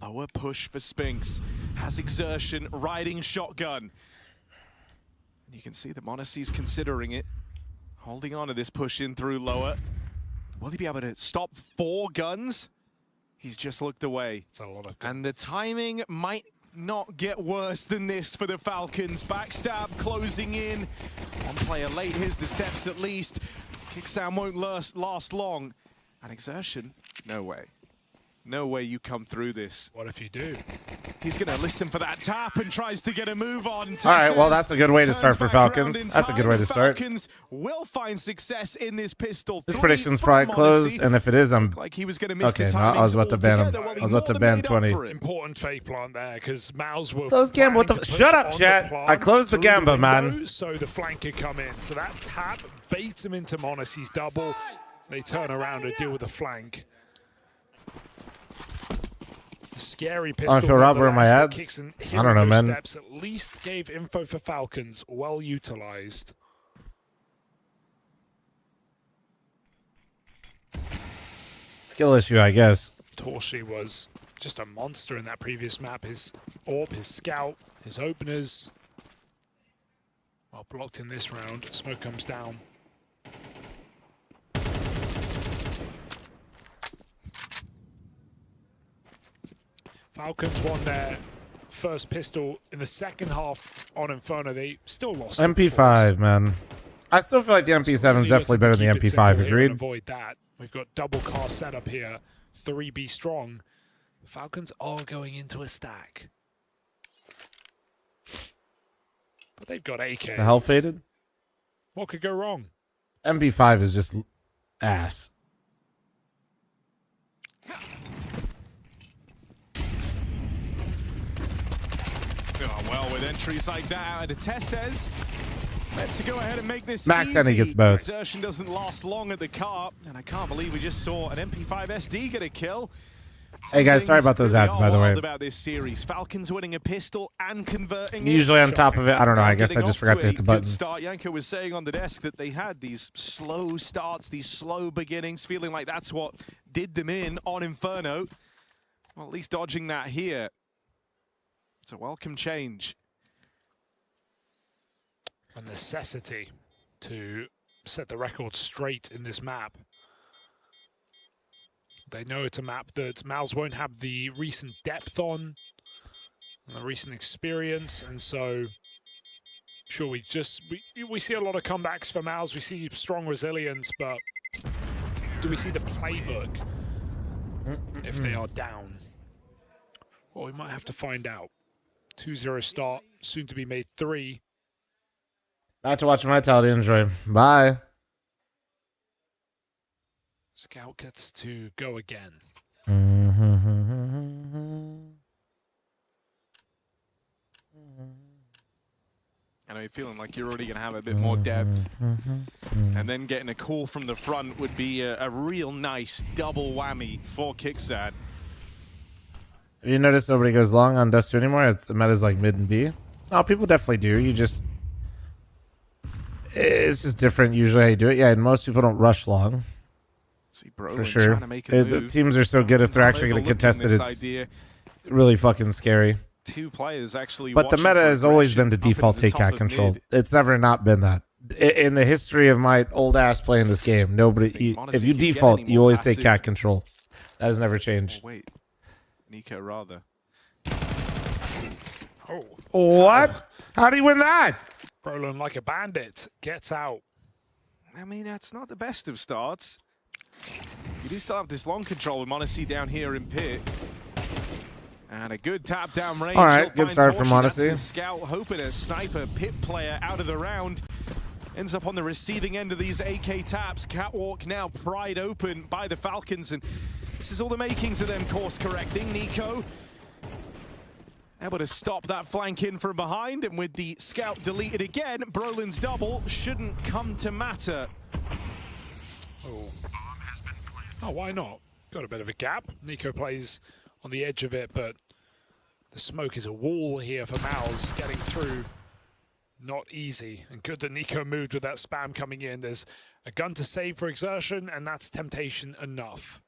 Lower push for Spinks. Has exertion, riding shotgun. And you can see that Monacy's considering it. Holding on to this push in through lower. Will he be able to stop 4 guns? He's just looked away. It's a lot of guns. And the timing might not get worse than this for the Falcons. Backstab closing in. One player late. Here's the steps at least. Kicksound won't last long. And Exertion, no way. No way you come through this. What if you do? He's going to listen for that tap and tries to get a move on. All right, well, that's a good way to start for Falcons. That's a good way to start. Falcons will find success in this pistol. This prediction's probably closed, and if it is, I'm like he was going to miss okay. the No, I was about to ban him. altogether. I was about to ban 20. Important fake plant there because Mouse will. Close Gamba. What the? Shut up, chat. I closed the Gamba, man. So the flank could come in. So that tap baits him into Monacy's double. They turn around and deal with the flank. Scary pistol. I feel robber in my ads. I don't know, man. Steps at least gave info for Falcons. Well utilized. Skill issue, I guess. Torshi was just a monster in that previous map. His AWP, his scout, his openers. Well blocked in this round. Smoke comes down. Falcons won their first pistol in the second half on Inferno. They still lost. MP5, man. I still feel like the MP7 is definitely better than the MP5. Agreed. Avoid that. We've got double car setup here. 3B strong. Falcons are going into a stack. But they've got AK. The hell faded? What could go wrong? MP5 is just ass. Oh, well, with entries like that, Tess says, let's go ahead and make this Max easy. and he gets both. Exertion doesn't last long at the car, and I can't believe we just saw an MP5 SD get a kill. Hey guys, sorry about those ads, by the way. About this series, Falcons winning a pistol and converting Usually it. on top of it, I don't know. I guess I just forgot to hit the button. Good start. Yanko was saying on the desk that they had these slow starts, these slow beginnings, feeling like that's what did them in on Inferno. Well, at least dodging that here. It's a welcome change. A necessity to set the record straight in this map. They know it's a map that Mouse won't have the recent depth on, and the recent experience, and so sure we see a lot of comebacks for Mouse. We see strong resilience, but do we see the playbook if they are down? Well, we might have to find out. 2-0 start, soon to be made 3. Back to watching Vitality. Enjoy. Bye. Scout gets to go again. I know you're feeling like you're already going to have a bit more depth. And then getting a call from the front would be a real nice double whammy for Kicksad. Have you noticed nobody goes long on Dust 2 anymore? The meta's like mid and B. No, people definitely do. It's just different usually how you do it. Yeah, and most people don't rush long. See, bro, for sure. The teams are so good if they're actually going to contest it. It's really fucking scary. 2 players actually. But the meta has always been the default take cat control. Mid. It's never not been that. In the history of my old ass playing this game, if you default, you always take cat control. That has never changed. Oh, wait. Nico, rather. Oh. What? How do you win that? Brolin, like a bandit, gets out. I mean, that's not the best of starts. You do still have this long control with Monacy down here in pit. And a good tap down range. All right, good start from Monacy. That's the scout hoping a sniper pit player out of the round. Ends up on the receiving end of these AK taps. Catwalk now pried open by the Falcons, and this is all the makings of them course correcting. Nico able to stop that flank in from behind, and with the scout deleted again, Brolin's double shouldn't come to matter. Oh, why not? Got a bit of a gap. Nico plays on the edge of it, but the smoke is a wall here for Mouse getting through. Not easy, and good that Nico moved with that spam coming in. There's a gun to save for Exertion, and that's temptation enough.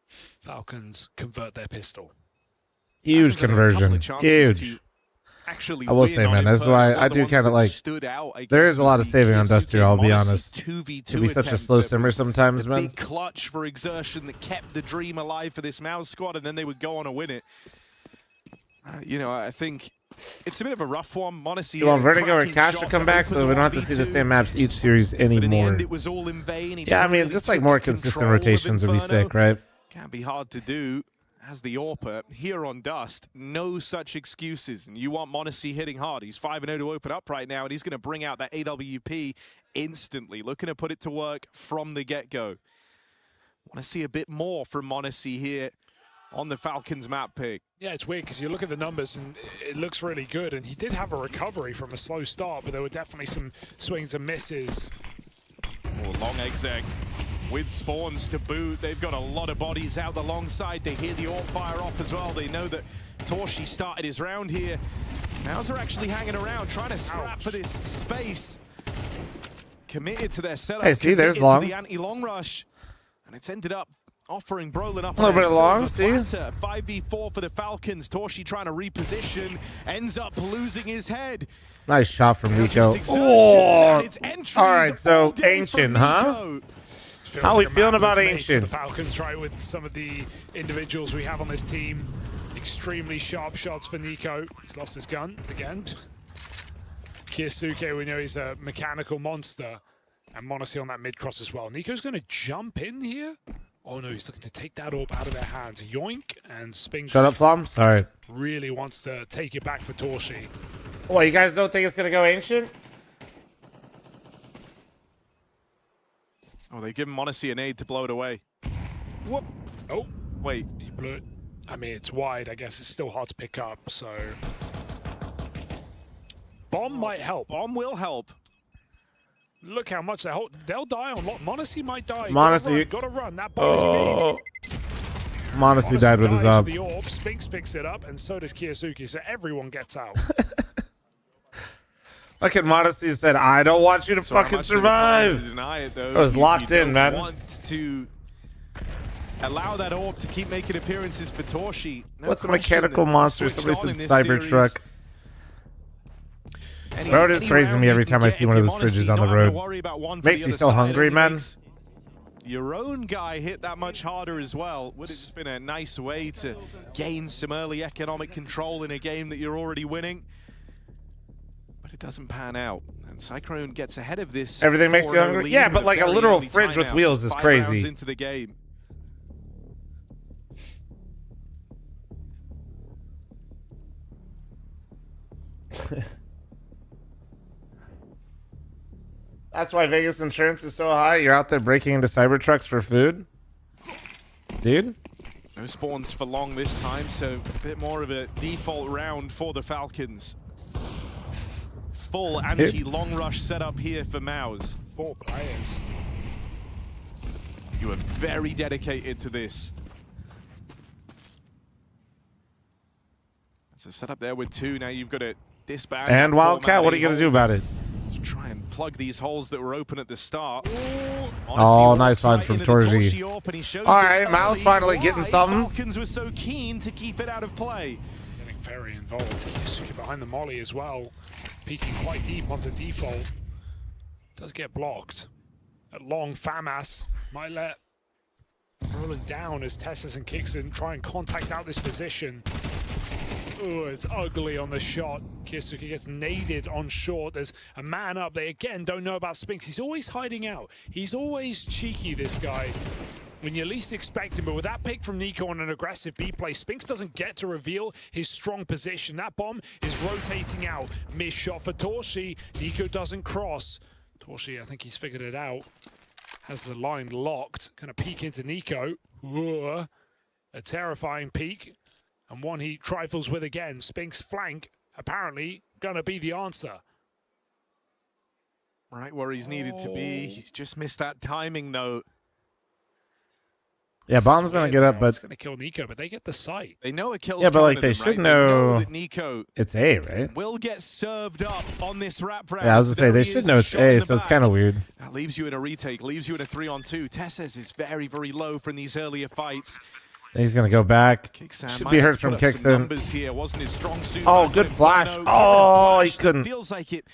Falcons convert their pistol. Huge conversion. Huge. actually I will say, man, that's why I do kind of like. There is a lot of saving on Dust here. I'll be honest. It can be such a slow simmer sometimes, man. Big clutch for exertion that kept the dream alive for this Mouse squad, and then they would go on to win it. You know, I think it's a bit of a rough one. Monacy. You want Vertigo or Cash to come back, so we don't have to see the same maps each series anymore. In the end, it was all in vain. Yeah, I mean, just like more consistent rotations would be sick, right? Can't be hard to do. As the AWPer here on Dust, no such excuses. And you want Monacy hitting hard. He's 5-0 to open up right now, and he's going to bring out that AWP instantly, looking to put it to work from the get-go. Want to see a bit more from Monacy here on the Falcons map pick. Yeah, it's weird because you look at the numbers and it looks really good. And he did have a recovery from a slow start, but there were definitely some swings and misses. Oh, long exec with spawns to boot. They've got a lot of bodies out the long side. They hear the AWP fire off as well. They know that Torshi started his round here. Mouse are actually hanging around, trying to scrap for this space. Committed to their setup. Hey, see, there's long. The anti-long rush. And it's ended up offering Brolin up a little bit of long, see? 5v4 for the Falcons. Torshi trying to reposition. Ends up losing his head. Nice shot from Nico. Oh! Alright, so Ancient, huh? How are we feeling about Ancient? The Falcons, right, with some of the individuals we have on this team. Extremely sharp shots for Nico. He's lost his gun again. Kiyasuke, we know he's a mechanical monster. And Monacy on that mid-cross as well. Nico's going to jump in here. Oh no, he's looking to take that AWP out of their hands. Yoink, and Spinks. Shut up, fl0m. Sorry. Really wants to take it back for Torshi. Well, you guys don't think it's going to go Ancient? Oh, they give Monacy an aid to blow it away. Whoop. Oh. Wait. He blew it. I mean, it's wide. I guess it's still hard to pick up, so... Bomb might help. Bomb will help. Look how much they'll die on lot. Monacy might die. Monacy. Gotta run. That bomb is big. Monacy died with his dies up. The AWP. Spinks picks it up, and so does Kiyasuke, so everyone gets out. Look at Monacy said, I don't want you to fucking survive. To deny it, though. I was locked in, man. Want to allow that AWP to keep making appearances for Torshi. No What's a mechanical monster? Somebody said Cybertruck. Road is praising me every time I see one of those fridges on the road. Makes me so hungry, man. Your own guy hit that much harder as well. Would have been a nice way to gain some early economic control in a game that you're already winning. But it doesn't pan out. And Cyclone gets ahead of this. Everything makes you hungry? Yeah, but like a literal fridge with wheels is crazy. 5 rounds into the game. That's why Vegas insurance is so high. You're out there breaking into Cybertrucks for food? Dude? No spawns for long this time, so a bit more of a default round for the Falcons. Full anti-long rush setup here for Mouse. 4 players. You are very dedicated to this. It's a setup there with 2. Now you've got to disband. And Wildcat, what are you going to do about it? Just try and plug these holes that were open at the start. Oh, nice line from Torji. All right, Mouse finally getting something. Falcons were so keen to keep it out of play. Getting very involved. Kiyasuke behind the molly as well. Peeking quite deep onto default. Does get blocked. At long, FAMAS might let Roland down as Tessus and Kixon try and contact out this position. Oh, it's ugly on the shot. Kiyasuke gets naded on short. There's a man up. They again don't know about Spinks. He's always hiding out. He's always cheeky, this guy, when you least expect him. But with that pick from Nico on an aggressive B play, Spinks doesn't get to reveal his strong position. That bomb is rotating out. Missed shot for Torshi. Nico doesn't cross. Torshi, I think he's figured it out. Has the line locked. Gonna peek into Nico. Ooh, a terrifying peek. And one he trifles with again. Spinks flank, apparently gonna be the answer. Right where he's needed to be. He's just missed that timing, though. Yeah, bomb's gonna get up, but it's gonna kill Nico, but they get the sight. They know a kill's yeah, but like coming they to them, should right? They know that Nico it's A, right? will get served up on this wrap round. Yeah, I was gonna say they should know it's A, so it's kind of weird. That leaves you in a retake, leaves you in a 3-on-2. Tesses is very, very low from these earlier fights. He's gonna go back. Kicksan Should might be have hurt to from put up some Kicksan. numbers here. Wasn't his strong suit. Oh, back good on flash. Inferno. Oh, he Flash that couldn't. Feels like it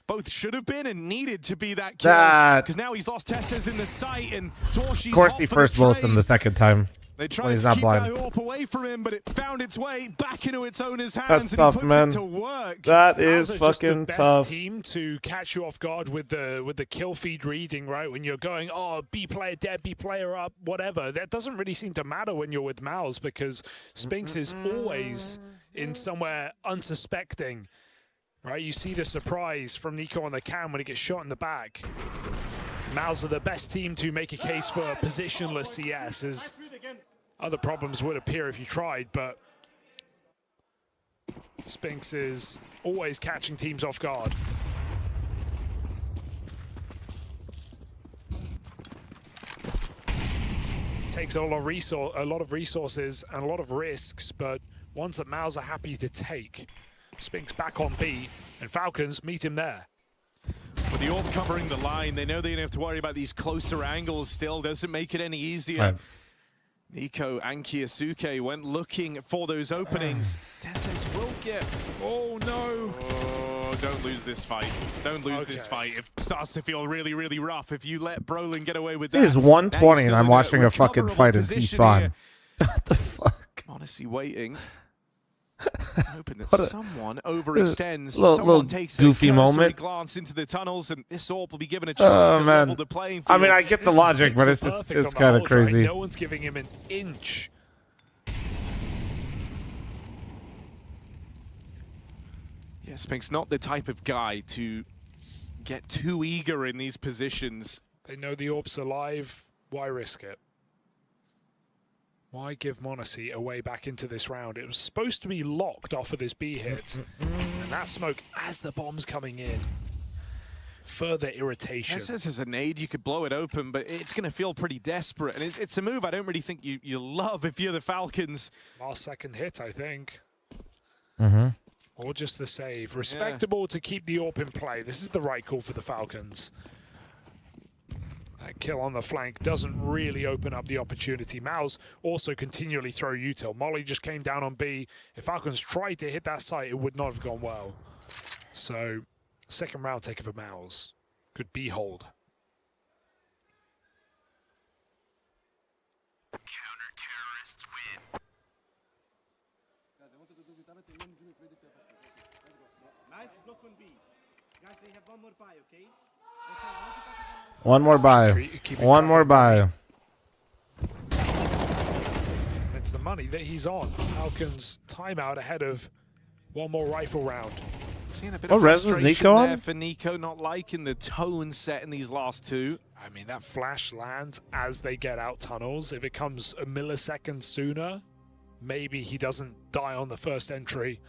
both should have been and needed to be that kill. That- Because now he's lost Tessez in the sight and Torshi's Of course, hot he for first the bullets him trade. the second time. They when tried he's to not keep blind. that AWP away from him, but it found its way back into its owner's hands. That's and tough, he puts man. it to work. That is Mals are just the fucking best tough. team to catch you off guard with the kill feed reading, right? When you're going, oh, B player dead, B player up, whatever. That doesn't really seem to matter when you're with Mals because Spinks is always in somewhere unsuspecting, right? You see the surprise from Nico on the cam when he gets shot in the back. Mals are the best team to make a case for positionless CS, as other problems would appear if you tried, but Spinks is always catching teams off guard. Takes a lot of resources and a lot of risks, but ones that Mals are happy to take. Spinks back on B, and Falcons meet him there. With the AWP covering the line, they know they don't have to worry about these closer angles still. Doesn't make it any easier. Right. Nico and Kiyosuke went looking for those openings. Tessez will get... Oh, no. Oh, don't lose this fight. Don't lose this fight. It starts to feel really, really rough if you let Brolin get away with that. It is 120 and I'm watching a fucking fight in C-Spawn. What the fuck? Honestly waiting. Hoping that What a- someone overextends. little Someone takes goofy a cursory moment. glance into the tunnels, and this AWP will be given a chance to man. level the playing I field. mean, I get the logic, but it's just Perfect it's on the kind of hold, right? crazy. No one's giving him an inch. Yeah, Spinks not the type of guy to get too eager in these positions. They know the AWP's alive. Why risk it? Why give Monacy a way back into this round? It was supposed to be locked off of this B hit. And that smoke as the bomb's coming in. Further irritation. Tessez as a nade, you could blow it open, but it's going to feel pretty desperate. And it's a move I don't really think you love if you're the Falcons. Last second hit, I think. Mm-hmm. Or just the save. Respectable to keep the AWP in play. This is the right call for the Falcons. That kill on the flank doesn't really open up the opportunity. Mals also continually throw util. Molly just came down on B. If Falcons tried to hit that site, it would not have gone well. So, second round taken for Mals. Good B hold. Counter-terrorists win. Nice block on B. Guys, they have one more buy, okay? One more buy. One more buy. It's the money that he's on. Falcons timeout ahead of one more rifle round. Seeing a bit What of res was frustration Nico there on? for Nico, not liking the tone set in these last two. I mean, that flash lands as they get out tunnels. If it comes a millisecond sooner, maybe he doesn't die on the first entry.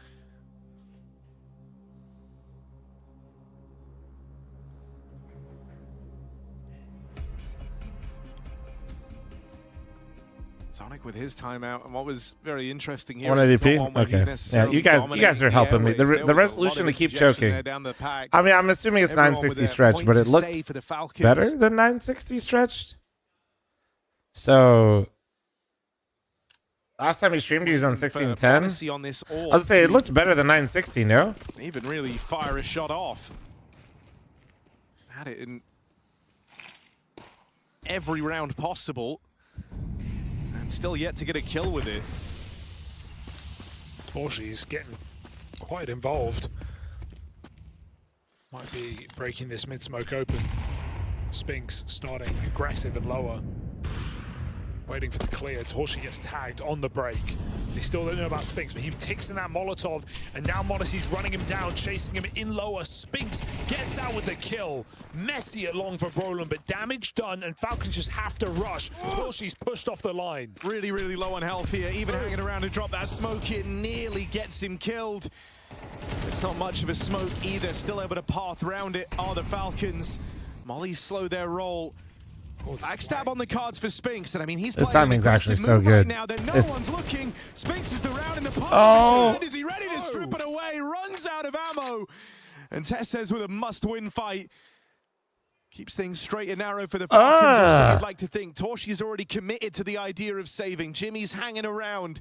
Sonic with his timeout, and what was very interesting here. 180p. Okay. Yeah, you guys are helping me. The resolution to keep choking. I mean, I'm assuming it's 960 stretched, but it looked better than 960 stretched. So last time he streamed, he was on 1610. On this I was gonna say it looked better than 960. No. Even really fire a shot off. Had it in every round possible. Still yet to get a kill with it. Torshi's getting quite involved. Might be breaking this mid-smoke open. Spinks starting aggressive and lower. Waiting for the clear. Torshi gets tagged on the break. They still don't know about Spinks, but he ticks in that Molotov, and now Monacy's running him down, chasing him in lower. Spinks gets out with the kill. Messy at long for Brolin, but damage done, and Falcons just have to rush. Torshi's pushed off the line. Really, really low on health here. Even hanging around to drop that smoke, it nearly gets him killed. It's not much of a smoke either. Still able to path around it are the Falcons. Molly's slow their roll. Backstab on the cards for Spinks, and I mean he's This playing timing's an actually aggressive so move good. right now. Then no It's- one's looking. Spinks is the round in the park. Oh. Is he ready to strip it away? Runs out of ammo, and Tessez with a must-win fight. Keeps things straight and narrow for the Falcons. Also, you'd like to think Torshi's already committed to the idea of saving. Jimmy's hanging around.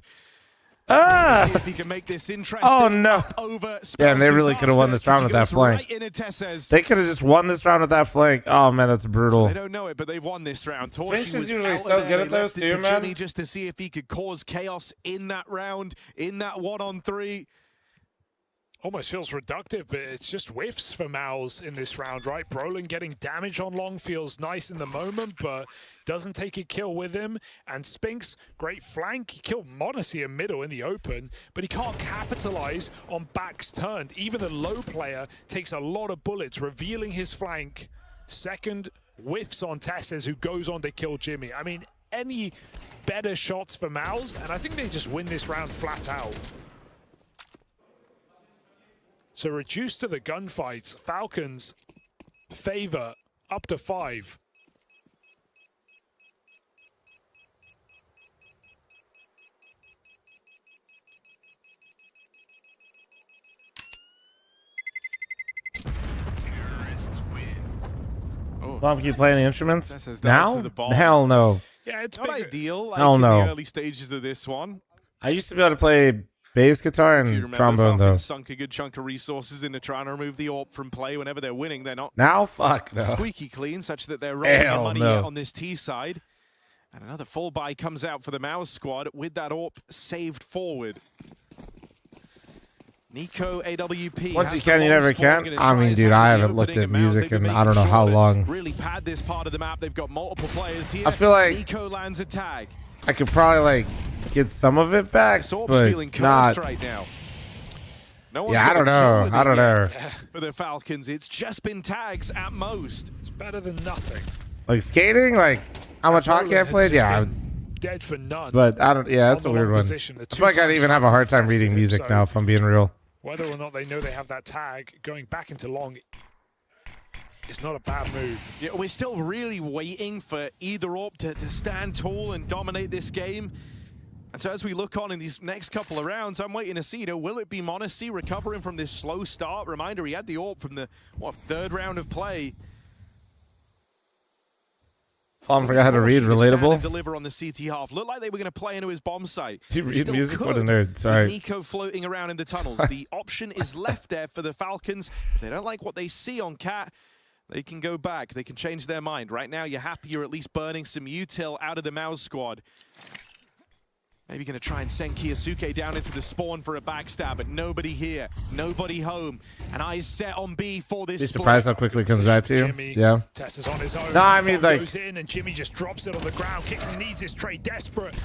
See if he can make this interesting. Oh no! Over Yeah, and they really could have won this round with that flank. They could have just won this round with that flank. Oh man, that's brutal. So they don't know it, but they've won this round. Sphinx Torshi is was usually out so of there. good at They those left it too, to man. Jimmy just to see if he could cause chaos in that round, in that 1-on-3. Almost feels reductive, but it's just whiffs for Mouse in this round, right? Brolin getting damage on long feels nice in the moment, but doesn't take a kill with him. And Spinks, great flank. He killed Modesty in middle in the open, but he can't capitalize on backs turned. Even the low player takes a lot of bullets, revealing his flank. Second, whiffs on Tesses, who goes on to kill Jimmy. I mean, any better shots for Mouse, and I think they just win this round flat out. So reduced to the gunfights, Falcons favor up to 5. Mom, keep playing the instruments Tesses down now? to the ball. Hell no. Yeah, it's not ideal. Like Hell in no. the early stages of this one. I used to be able to play bass guitar If you and remember, trombone though. Falcons sunk a good chunk of resources into trying to remove the AWP from play. Whenever they're winning, they're not Now, fuck no. squeaky clean, such that they're rolling their Hell money no. on this T side. And another full buy comes out for the Mouse squad with that AWP saved forward. Nico AWP. Once you has can, the you never long spawn, can. gonna I try mean, his dude, hand I at the haven't looked opening, at and Mouse, music they've been in I don't know making how sure long. to really pad this part of the map. They've got multiple players here. I feel like Nico lands a tag. I could probably like get some of it back, Sorp's but feeling cursed not. right now. No one's Yeah, I got a don't kill know. with I it don't yet know. For the Falcons, it's just been tags at most. It's better than nothing. Like skating, like how much hockey I played, yeah. Dead for none. But I don't. Yeah, that's a On the weird long one. position, the I two feel like I'd times even have a hard time reading tested it, music so- now, if I'm being real. Whether or not they know they have that tag, going back into long, it's not a bad move. Yeah, we're still really waiting for either AWP to stand tall and dominate this game. And so as we look on in these next couple of rounds, I'm waiting to see, will it be Monacy recovering from this slow start? Reminder, he had the AWP from the, third round of play. I forgot how to read relatable. Deliver on the CT half. Looked like they were going to play into his bomb site. You They read still music? What a could, nerd. Sorry. with Nico floating around in the tunnels. The option is left there for the Falcons. If they don't like what they see on Cat, they can go back. They can change their mind. Right now, you're happy you're at least burning some util out of the Mouse squad. Maybe going to try and send Kiyosuke down into the spawn for a backstab, but nobody here, nobody home. And eyes set on B for this Be split. surprised how quickly it comes back to you. Jimmy, Yeah. Tess is on his own. No, I mean, Bomb like- goes in and Jimmy just drops it on the ground. Kixon needs this trade, desperate.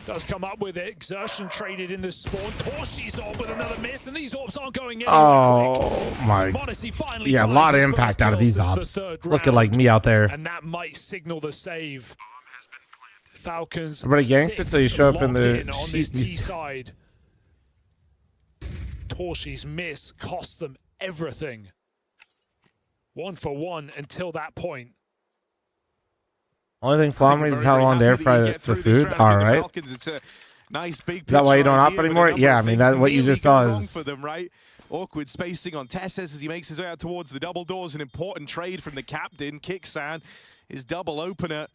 Does come up with it. Exertion traded in the spawn. Torshi's on with another miss, and these orbs aren't going anywhere Oh my. Modesty finally Yeah, a finds lot of his impact first out of kills these as the ops. third Looking round, like me out there. and that might signal the save. Falcons. Everybody gangster till you show up in locked the in on this sheet. T side. Torshi's miss cost them everything. 1 for 1 until that point. Only thing fl0m reads is how long to air fry the food. All right. It's a nice big Is that why you don't op picture idea, but a anymore? number Yeah, of I mean, things that what you immediately just saw go wrong is for them, right? Awkward spacing on Tesses as he makes his way out towards the double doors. An important trade from the captain. Kixan, his double opener,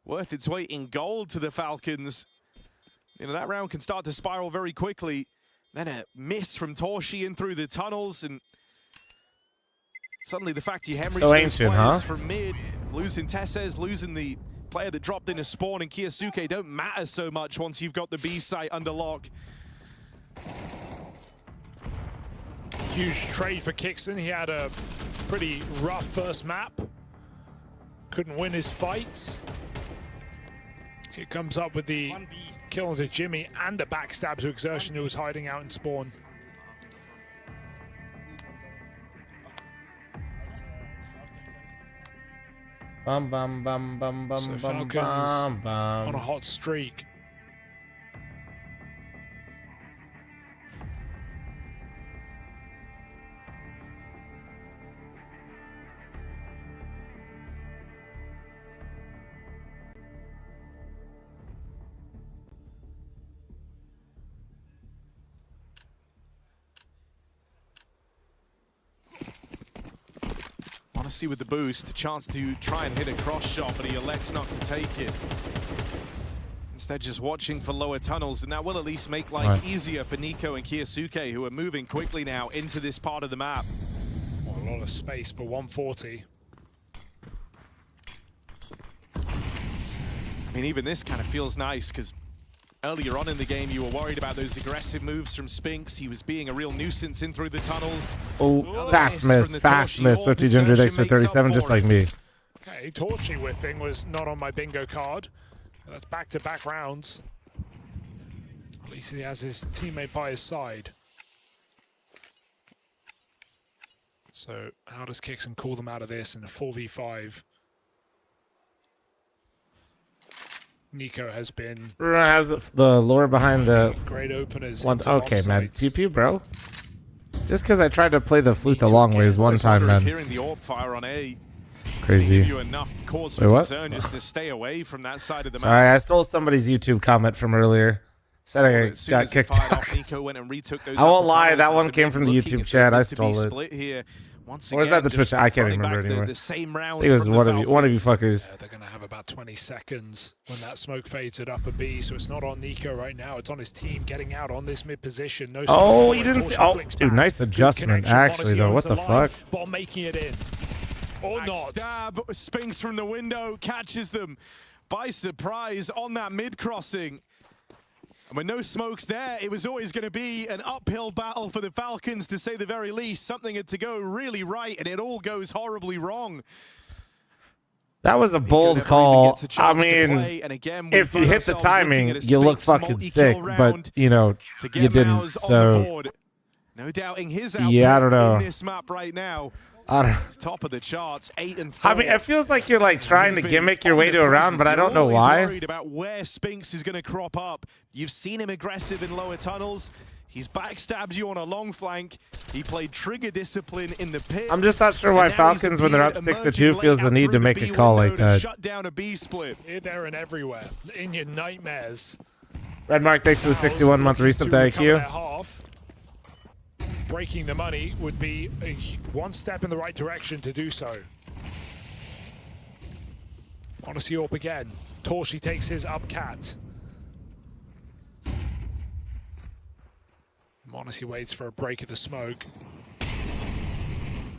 worth its weight in gold to the Falcons. You know, that round can start to spiral very quickly. Then a miss from Torshi in through the tunnels, and suddenly the fact you hemorrhage So those ancient, players huh? from mid, losing Tesses, losing the player that dropped in a spawn, and Kiyosuke don't matter so much once you've got the B site under lock. Huge trade for Kixon. He had a pretty rough first map. Couldn't win his fights. He comes up with the kill to Jimmy and the backstab to Exertion, who was hiding out in spawn. Bum bum bum bum bum So bum Falcons bum bum. on a hot streak. Monacy with the boost, a chance to try and hit a cross shot, but he elects not to take it. Instead, just watching for lower tunnels, and that will at least make life easier for Nico and Kiyosuke, who are moving quickly now into this part of the map. Well, a lot of space for 140. I mean, even this kind of feels nice, because earlier on in the game, you were worried about those aggressive moves from Spinks. He was being a real nuisance in through the tunnels. Oh, fast miss, 50 Ginger extra 37, just like me. Okay, Torchy whiffing was not on my bingo card. That's back-to-back rounds. At least he has his teammate by his side. So how does Kixon call them out of this in a 4v5? Nico has been... How's the lore behind the... Great openers. Okay, man. TP, bro. Just because I tried to play the flute the long ways one time, man. Hearing the orb fire on A. Crazy. Give you enough cause for concern just to stay away from that side of the map. Sorry, I stole somebody's YouTube comment from earlier. Said I got kicked out. I won't lie, that one came from the YouTube chat. I stole it. Or is that the Twitch? I can't remember anymore. I think it was one of you fuckers. They're going to have about 20 seconds when that smoke fades at upper B, so it's not on Nico right now. It's on his team getting out on this mid position. No oh, you didn't see. Oh, dude, nice adjustment, actually, though. What the fuck? But making it in. Or not. Stab, Spinks from the window, catches them by surprise on that mid crossing. And with no smokes there, it was always going to be an uphill battle for the Falcons, to say the very least. Something had to go really right, and it all goes horribly wrong. That was a bold call. I mean, if you hit the timing, you look fucking sick, but, you know, you didn't, so... No doubting his output I don't know. in this map right now. It's top of the charts, 8 and 4. I mean, it feels like you're like trying to gimmick your way to a round, but I don't know why. Worried about where Spinks is going to crop up. You've seen him aggressive in lower tunnels. He's backstabs you on a long flank. He played trigger discipline in the pit. I'm just not sure why Falcons, when they're up 6-2, feels the need to make a call like that. Shut down a B split. Here, there, and everywhere. In your nightmares. Red Mark, thanks for the 61-month resub. Thank you. Breaking the money would be one step in the right direction to do so. Odyssey Orb again. Torshi takes his up cat. Monacy waits for a break of the smoke.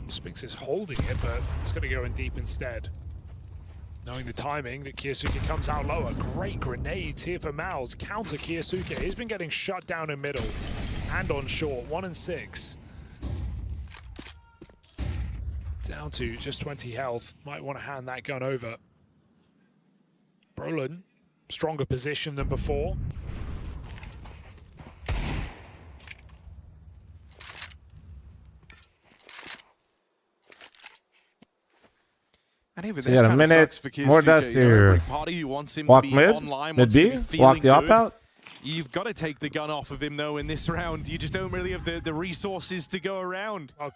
Spinks is holding it, but it's going to go in deep instead. Knowing the timing that Kiyosuke comes out lower. Great grenades here for Mouse. Counter Kiyosuke. He's been getting shut down in middle and on short. 1 and 6. Down to just 20 health. Might want to hand that gun over. Brolin, stronger position than before. And even So this you got a kind of minute, sucks for more Kiyosuke. dust You know, every here. party who wants him Walk to be mid, online, mid wants him B, to be walk feeling the op good. out. You've got to take the gun off of him, though, in this round. You just don't really have the resources to go around. Oh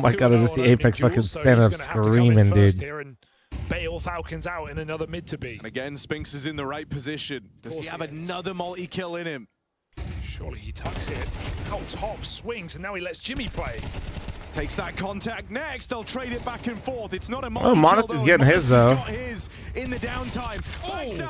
my god, I just see Apex fucking stand up screaming, dude. And bail Falcons out in another mid to be. And again, Spinks is in the right position. Does he have another multi-kill in him? Surely he tucks it. Out top, swings, and now he lets Jimmy play. Takes that contact next. They'll trade it back and forth. It's not a Oh, Modest is getting his, though. Got his in the downtime.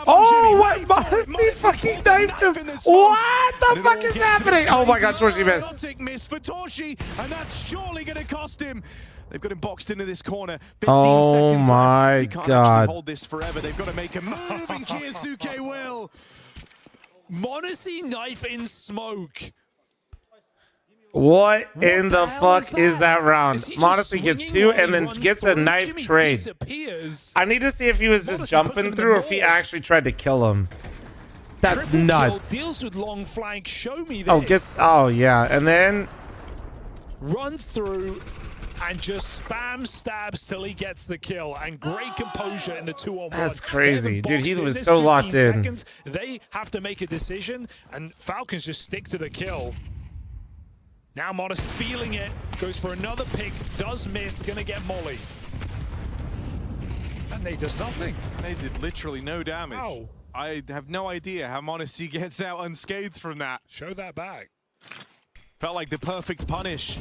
Oh, what? Modesty fucking knifed him. What the fuck is happening? Oh my god, Torshi missed. Miss for Torshi, and that's surely going to cost him. They've got him boxed into this corner. 15 Oh seconds my left. He can't god. actually hold this forever. They've got to make a move, and Kiyosuke will. Monacy knife in smoke. What in the fuck is that round? Modesty gets 2 and then gets a knife trade. I need to see if he was just jumping through or if he actually tried to kill him. That's nuts. Deals with long flank. Show me this. Oh, oh yeah, and then runs through and just spam stabs till he gets the kill. And great composure in the 2-on-1. That's crazy, dude. He was so locked in. Seconds, they have to make a decision, and Falcons just stick to the kill. Now Modest feeling it, goes for another pick, does miss, gonna get Molly. And they does nothing. They did literally no damage. Ow. I have no idea how Monacy gets out unscathed from that. Show that back. Felt like the perfect punish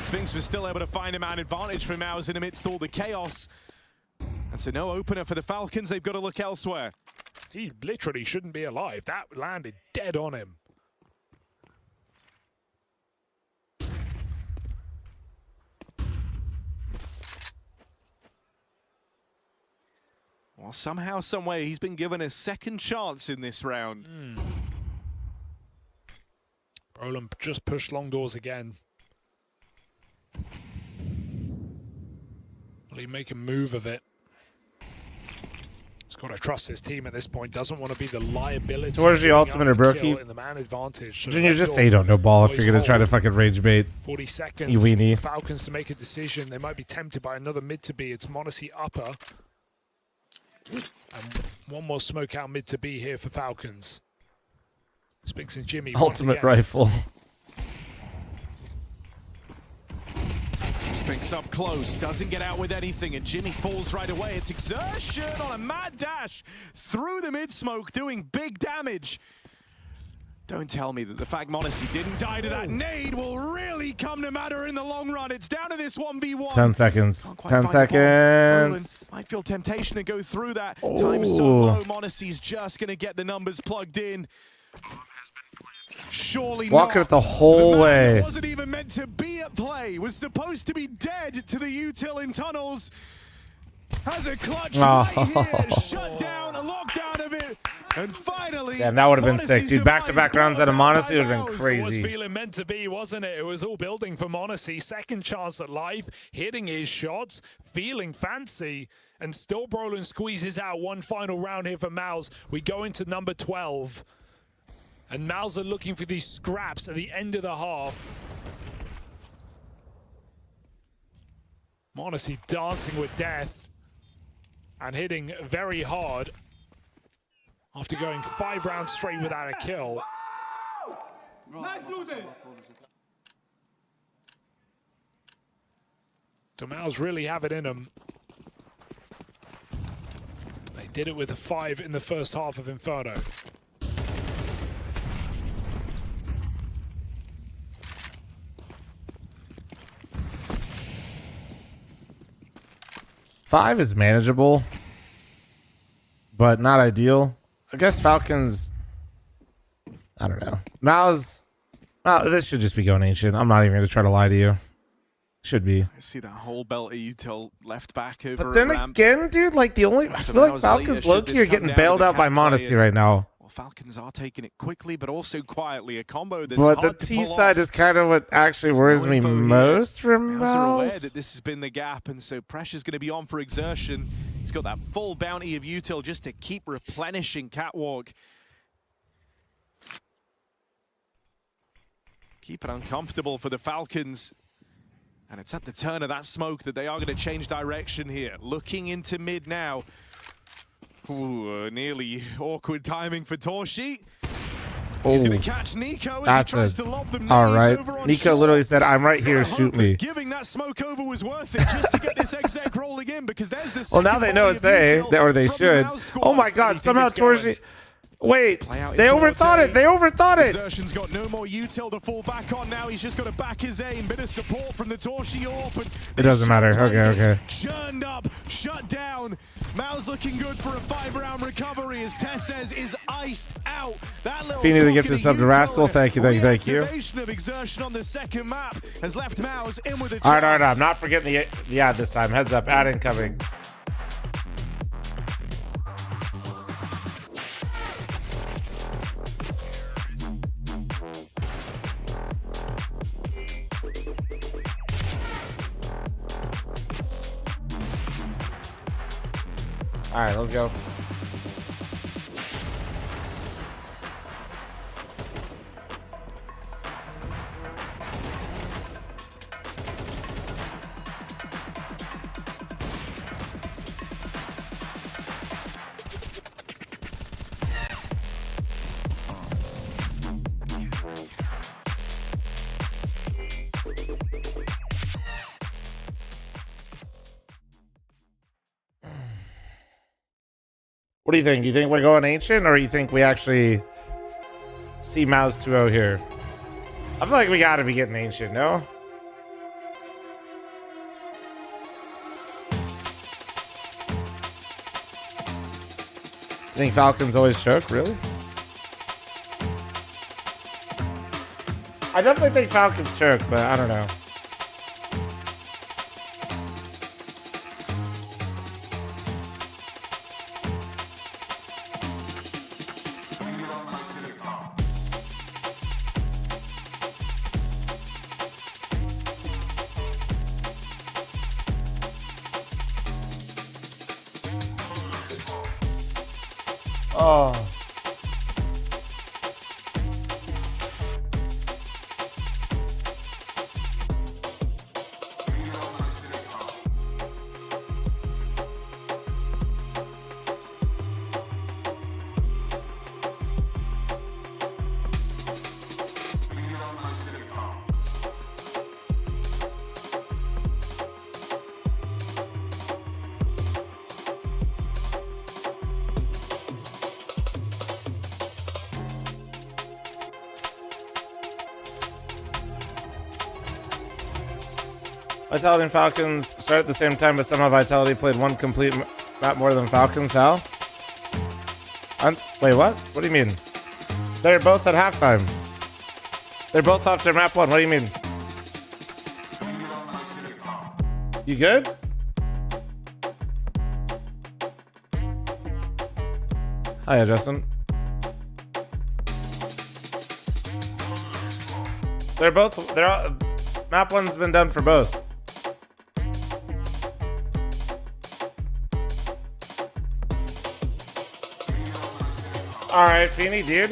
Spinks was still able to find a man advantage for Mouse in amidst all the chaos. And so no opener for the Falcons. They've got to look elsewhere. He literally shouldn't be alive. That landed dead on him. Well, somehow, someway, he's been given a second chance in this round. Roland just pushed long doors again. Will he make a move of it? He's got to trust his team at this point. Doesn't want to be the liability. Towards the ultimate or Brokey. In the man advantage. So Junior, just say you don't know ball if you're going to try to fucking rage bait. 40 seconds. You weenie. Falcons to make a decision. They might be tempted by another mid to B. It's m0NESY upper. And one more smoke out mid to B here for Falcons. Spinks and Jimmy. Ultimate rifle. Spinks up close, doesn't get out with anything, and Jimmy falls right away. It's exertion on a mad dash through the mid-smoke, doing big damage. Don't tell me that the fact m0NESY didn't die to that nade will really come to matter in the long run. It's down to this 1v1. 10 seconds. 10 seconds. Might feel temptation to go through that. Time's so low, m0NESY's just going to get the numbers plugged in. Surely Walking not. it the whole way. Wasn't even meant to be at play. Was supposed to be dead to the util in tunnels. Has a clutch right here. Shut down, a lockdown of it. And finally, damn, that would have been sick, dude. Back-to-back rounds out of m0NESY would have been crazy. It was feeling meant to be, wasn't it? It was all building for m0NESY. Second chance at life, hitting his shots, feeling fancy, and still Brolin squeezes out one final round here for Mouse. We go into number 12. And Mouse are looking for these scraps at the end of the half. m0NESY dancing with death and hitting very hard after going 5 rounds straight without a kill. So Mouse really have it in them. They did it with a 5 in the first half of Inferno. Five is manageable, but not ideal. I guess Falcons, I don't know. Mouse, this should just be going ancient. I'm not even going to try to lie to you. Should be. I see that whole belt util left back over. But then again, dude, like I feel like Falcons low-key are getting bailed out by m0NESY right now. Well, Falcons are taking it quickly, but also quietly. A combo that's but hard the to T pull side off. is kind of what actually worries me most from Mouse are aware Mouse. that this has been the gap, and so pressure's going to be on for exertion. He's got that full bounty of util just to keep replenishing Catwalk. Keep it uncomfortable for the Falcons. And it's at the turn of that smoke that they are going to change direction here. Looking into mid now. Ooh, nearly awkward timing for Torshi. He's going to catch Nico as he tries to lob them all nades right. over on Nico short. literally said, "I'm right here. Shoot me." Giving that smoke over was worth it just to get this exec rolling in, because there's the Well, now second they know volley it's of A, util or they from the should. Mouse squad. Oh my God! Somehow Torshi. Wait, out they into overthought Orte. it. They overthought it. Exertion's got no more util to fall back on now. He's just got to back his aim. Bit of support from the Torshi AWP. It doesn't matter. Okay. Churned up, shut down. Mao's looking good for a 5-round recovery as Tess says is iced out. That little Feeny the gifted sub to Rascal. Thank you. reactivation of exertion on the second map has left Mao's in with a chance. All right. I'm not forgetting the ad this time. Heads up, ad incoming. All right, let's go. What do you think? You think we're going ancient, or you think we actually see Mouse 2-0 here? I feel like we got to be getting ancient, no? think Falcons always choke? Really? I definitely think Falcons choke, but I don't know. Oh. Vitality and Falcons start at the same time, but somehow Vitality played one complete map more than Falcons. How? Wait, what? What do you mean? They're both at halftime. They're both off their map one. What do you mean? You good? Hiya, Justin. Map one's been done for both. Alright, Feeny, dude.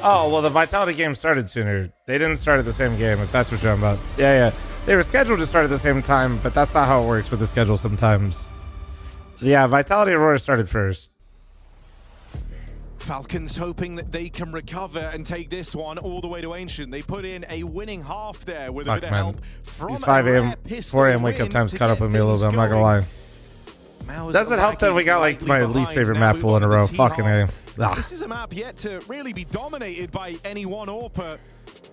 Oh, well, the Vitality game started sooner. They didn't start at the same game, if that's what you're talking about. Yeah. They were scheduled to start at the same time, but that's not how it works with the schedule sometimes. Yeah, Vitality Aurora started first. Falcons hoping that they can recover and take this one all the way to Ancient. They put in a winning half there with a bit of help from These 5 a.m., 4 a.m. wake up times caught up with me a little bit, I'm not gonna lie. Doesn't help that we got like my least favorite map pool in a row. Fucking A. This is a map yet to really be dominated by any one AWP.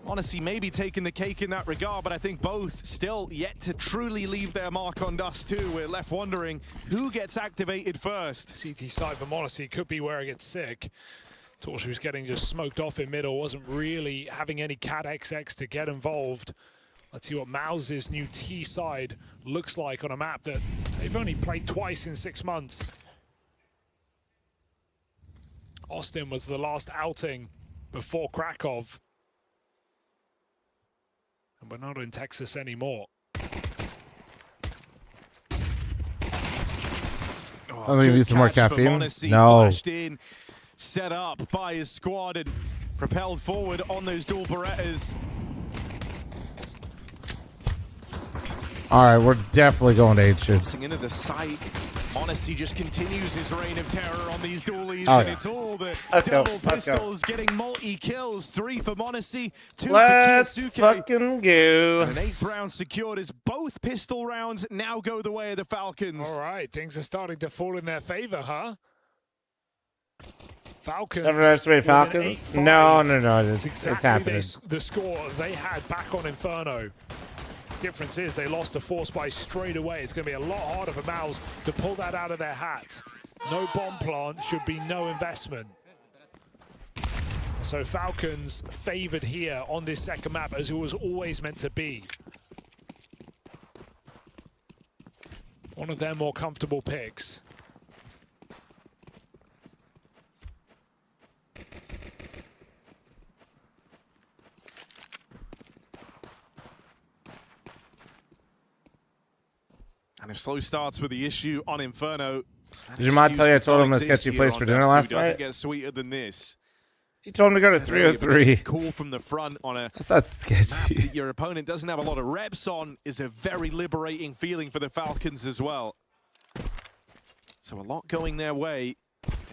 Honestly, maybe taking the cake in that regard, but I think both still yet to truly leave their mark on Dust too. We're left wondering who gets activated first. CT side for Monacy could be where it gets sick. Torch was getting just smoked off in middle, wasn't really having any Cat XX to get involved. Let's see what Mouse's new T side looks like on a map that they've only played twice in 6 months. Austin was the last outing before Krakow. And we're not in Texas anymore. Sounds like you need some more caffeine. No. In, set up by his squad and propelled forward on those dual Berettas. All right, we're definitely going to Ancient. Into the site. Monacy just continues his reign of terror on these dualies, and it's all the Let's double go. pistols getting multi-kills. 3 for Monacy, 2 Let's for Kinosuke. fucking go. And an 8th round secured as both pistol rounds now go the way of the Falcons. All right, things are starting to fall in their favor, huh? Falcons. Never underestimate Falcons? No. It's happening. The score they had back on Inferno. Difference is they lost to Force by straight away. It's going to be a lot harder for Mouse to pull that out of their hat. No bomb plant should be no investment. So Falcons favored here on this second map as it was always meant to be. One of their more comfortable picks. And if slow starts with the issue on Inferno, did your mod tell you I told him to sketchy place for dinner last night? Doesn't get sweeter than this. He told him to go to 303. Call from the front on a That's not sketchy. map that your opponent doesn't have a lot of reps on is a very liberating feeling for the Falcons as well. So a lot going their way.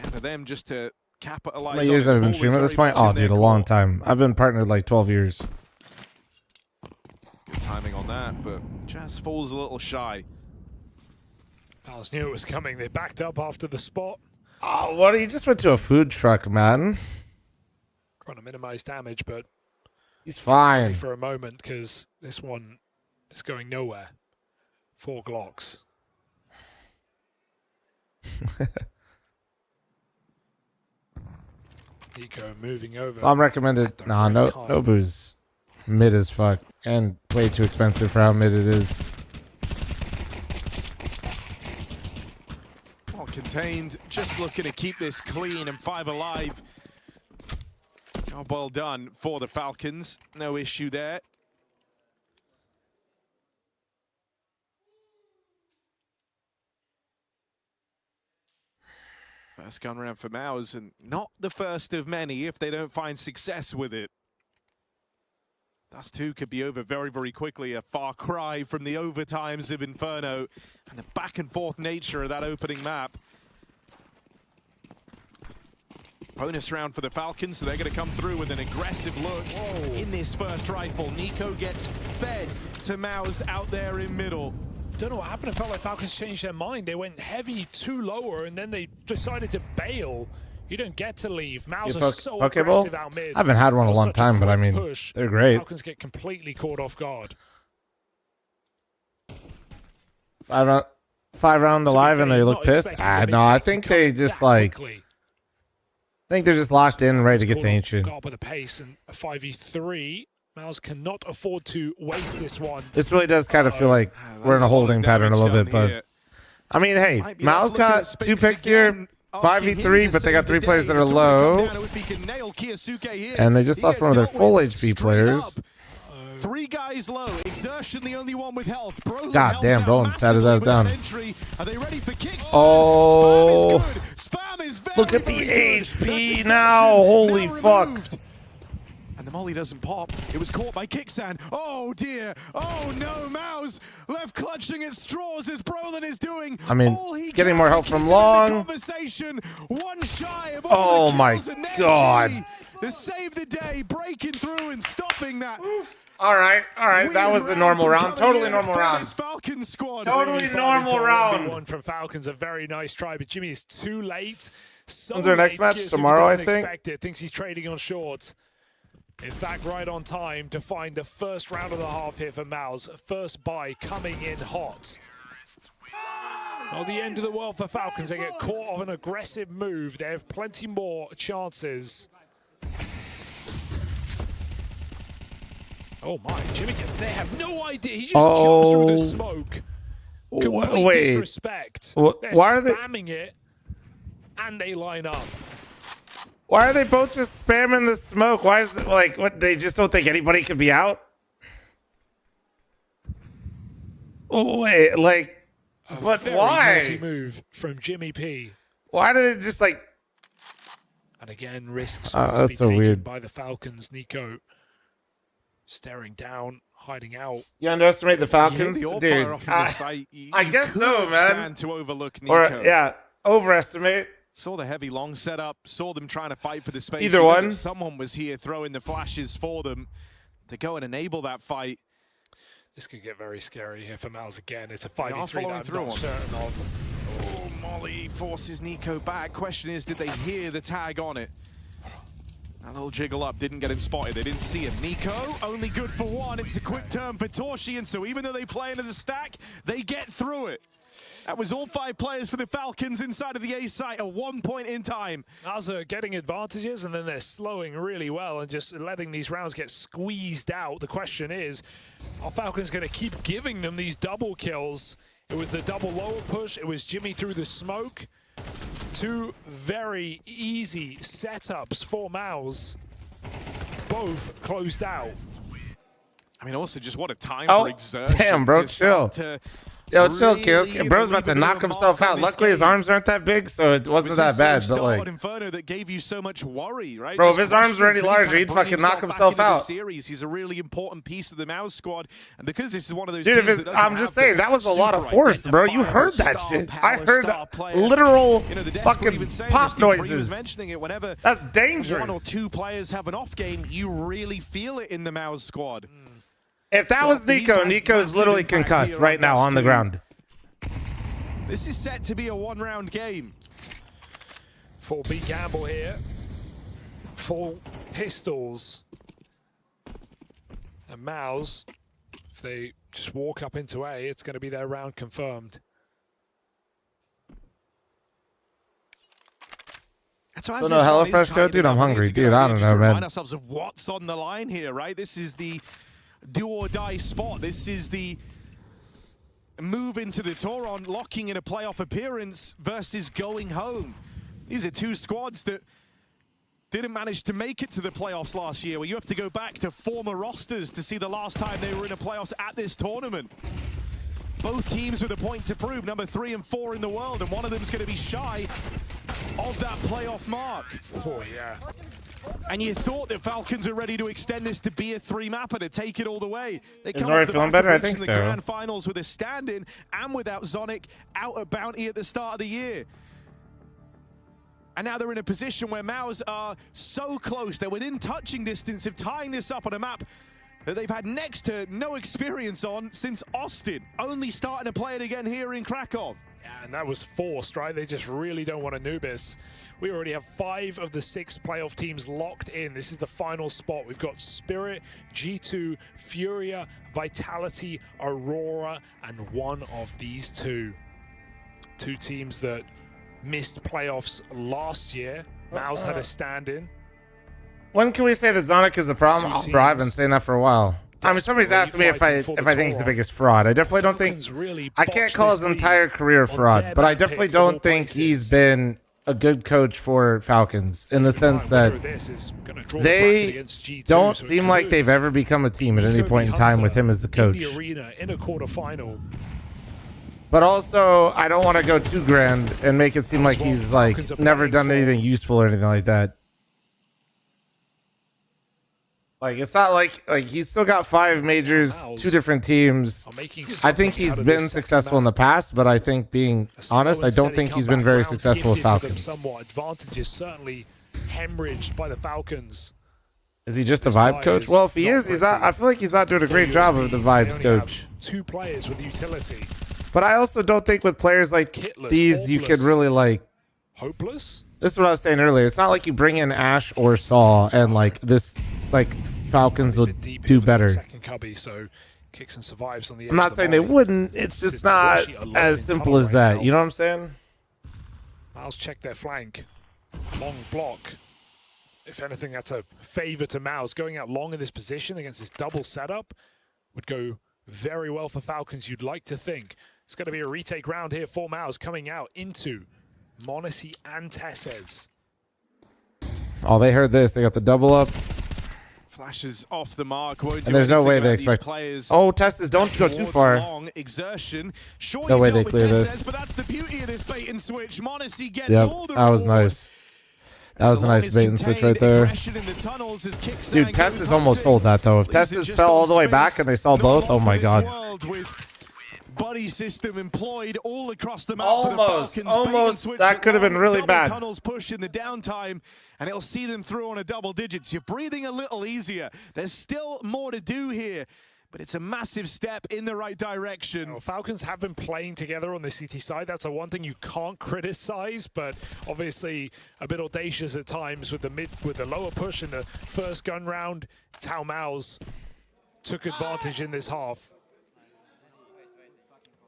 Down to them just to capitalize. How many years have I been streaming at this point? Oh, dude, a long time. I've been partnered like 12 years. Good timing on that, but just falls a little shy. Miles knew it was coming. They backed up after the spot. Oh, what? He just went to a food truck, man. Trying to minimize damage, but he's fine only for a moment because this one is going nowhere. 4 Glocks. Nico moving over. I'm recommended. Nah, Nobu's mid as fuck and way too expensive for how mid it is. Well contained, just looking to keep this clean and 5 alive. Job well done for the Falcons. No issue there. First gun round for Maus, and not the first of many if they don't find success with it. Dust 2 could be over very, very quickly. A far cry from the overtimes of Inferno and the back and forth nature of that opening map. Bonus round for the Falcons, so they're going to come through with an aggressive look in this first rifle. Nico gets fed to Maus out there in middle. Don't know what happened. It felt like Falcons changed their mind. They went heavy too lower, and then they decided to bail. You don't get to leave. Maus are so aggressive out mid. I haven't had one in a long time, but I mean, they're great. Falcons get completely caught off guard. 5 round alive and they look pissed. No, I think they just like. I think they're just locked in, ready to get to Ancient. Got up with a pace and a 5v3. Maus cannot afford to waste this one. This really does kind of feel like we're in a holding pattern a little bit, but I mean, hey, Maus got 2 picks here, 5v3, but they got 3 players that are low, and they just lost one of their full HP players. 3 guys low. Exertion the only one with health. God damn, Brolin's sad as I was down. Oh, look at the HP now. Holy fuck. And the molly doesn't pop. It was caught by Kicksan. Oh dear. Oh no, Maus left clutching at straws as Brolin is doing. I mean, it's getting more help from Long. One shy of oh my god. To save the day, breaking through and stopping that. All right. That was a normal round. Totally normal round. Falcons squad. Totally normal round. One from Falcons, a very nice try, but Jimmy is too late. When's our next match? Tomorrow, I think. Thinks he's trading on short. In fact, right on time to find the first round of the half here for Maus. First buy coming in hot. Not the end of the world for Falcons. They get caught off an aggressive move. They have plenty more chances. Oh my, Jimmy, they have no idea. He just jumps through the smoke. Complete disrespect. Why are they spamming it? And they line up. Why are they both just spamming the smoke? Why is it like, what, they just don't think anybody could be out? Oh, wait, like, but why? Naughty move from Jimmy P. Why do they just like... And again, risks that's be so taken weird. by the Falcons. Nico staring down, hiding out. You underestimate the Falcons? Dude, I guess so, man. Stand to overlook Nico. Or, yeah, overestimate. Saw the heavy long setup, saw them trying to fight for the space. Either one. Someone was here throwing the flashes for them to go and enable that fight. This could get very scary here for Maus again. It's a 5v3 that I'm not certain of. Oh, Molly forces Nico back. Question is, did they hear the tag on it? That little jiggle up didn't get him spotted. They didn't see him. Nico, only good for 1. It's a quick turn for Torshi, and so even though they play into the stack, they get through it. That was all 5 players for the Falcons inside of the A site at one point in time. Maus are getting advantages, and then they're slowing really well and just letting these rounds get squeezed out. The question is, are Falcons going to keep giving them these double kills? It was the double lower push. It was Jimmy through the smoke. 2 very easy setups for Maus. Both closed out. I mean, also just what a time for exertion. Damn, bro, chill. Yo, chill, kills. Bro's about to knock himself out. Luckily, his arms aren't that big, so it wasn't that bad. But like, Inferno that gave you so much worry, right? Bro, if his arms were any larger, he'd fucking knock himself out. Series. He's a really important piece of the Maus squad, and because this is one of those dude, teams I'm just saying that was a lot of force, bro. You heard that shit. I heard literal fucking pop noises. Mentioning it whenever that's dangerous. 1 or 2 players have an off game, you really feel it in the Maus squad. If that was Nico, Nico's literally concussed right now on the ground. This is set to be a one-round game. Full B gamble here. Full pistols. And Mouse, if they just walk up into A, it's going to be their round confirmed. So no HelloFresh code? Dude, I'm hungry. Dude, I don't know, man. Remind ourselves of what's on the line here, right? This is the do or die spot. This is the move into the Toron, locking in a playoff appearance versus going home. These are two squads that didn't manage to make it to the playoffs last year, where you have to go back to former rosters to see the last time they were in a playoffs at this tournament. Both teams with a point to prove, number 3 and 4 in the world, and one of them is going to be shy of that playoff mark. Oh, yeah. And you thought that Falcons are ready to extend this to be a 3-mapper, to take it all the way. They Is come Rory off the feeling back of better? I reaching think the so. grand finals with a stand-in and without Zonic out at Bounty at the start of the year. And now they're in a position where Maus are so close, they're within touching distance of tying this up on a map that they've had next to no experience on since Austin, only starting to play it again here in Krakow. Yeah, and that was forced, right? They just really don't want to Anubis. We already have 5 of the 6 playoff teams locked in. This is the final spot. We've got Spirit, G2, Furia, Vitality, Aurora, and one of these two. 2 teams that missed playoffs last year. Mouse had a stand-in. When can we say that Zonic is a problem? Bro, I've been saying that for a while. I mean, somebody's asking me if I think he's the biggest fraud. I definitely don't think. I can't call his entire career fraud, but I definitely don't think he's been a good coach for Falcons in the sense that they don't seem like they've ever become a team at any point in time with him as the coach. In the arena in a quarterfinal. But also, I don't want to go too grand and make it seem like he's like never done anything useful or anything like that. Like, it's not like he's still got 5 majors, 2 different teams. I think he's been successful in the past, but I think, being honest, I don't think he's been very successful with Falcons. Somewhat advantages certainly hemorrhaged by the Falcons. Is he just a vibe coach? Well, if he is, he's not. I feel like he's not doing a great job of the vibes coach. 2 players with utility. But I also don't think with players like these, you could really like. Hopeless? This is what I was saying earlier. It's not like you bring in Ash or Saw and like this, like Falcons will do better. Second cubby, so kicks and survives on the edge. I'm not saying they wouldn't. It's just not as simple as that. You know what I'm saying? Miles check their flank. Long block. If anything, that's a favor to Miles. Going out long in this position against this double setup would go very well for Falcons, you'd like to think. It's going to be a retake round here for Miles coming out into Monacy and Tesses. Oh, they heard this. They got the double up. Flashes off the mark. Won't And there's no way they expect. Oh, Tesses, don't go too far. Long exertion. Sure, no way they clear this. But that's the beauty of this bait and switch. Monacy gets Yep, all the that was reward. nice. That was a nice bait and switch right there. Dude, Tesses almost sold that though. If Tesses fell all the way back and they saw both, oh my god. Buddy system employed all across the map. Almost, for the Falcons. almost. That could have been really double bad. Tunnels push in the downtime, and it'll see them through on a double digits. You're breathing a little easier. There's still more to do here, but it's a massive step in the right direction. Well, Falcons have been playing together on the CT side. That's one thing you can't criticize, but obviously a bit audacious at times with the lower push in the first gun round. It's how Mouse took advantage in this half.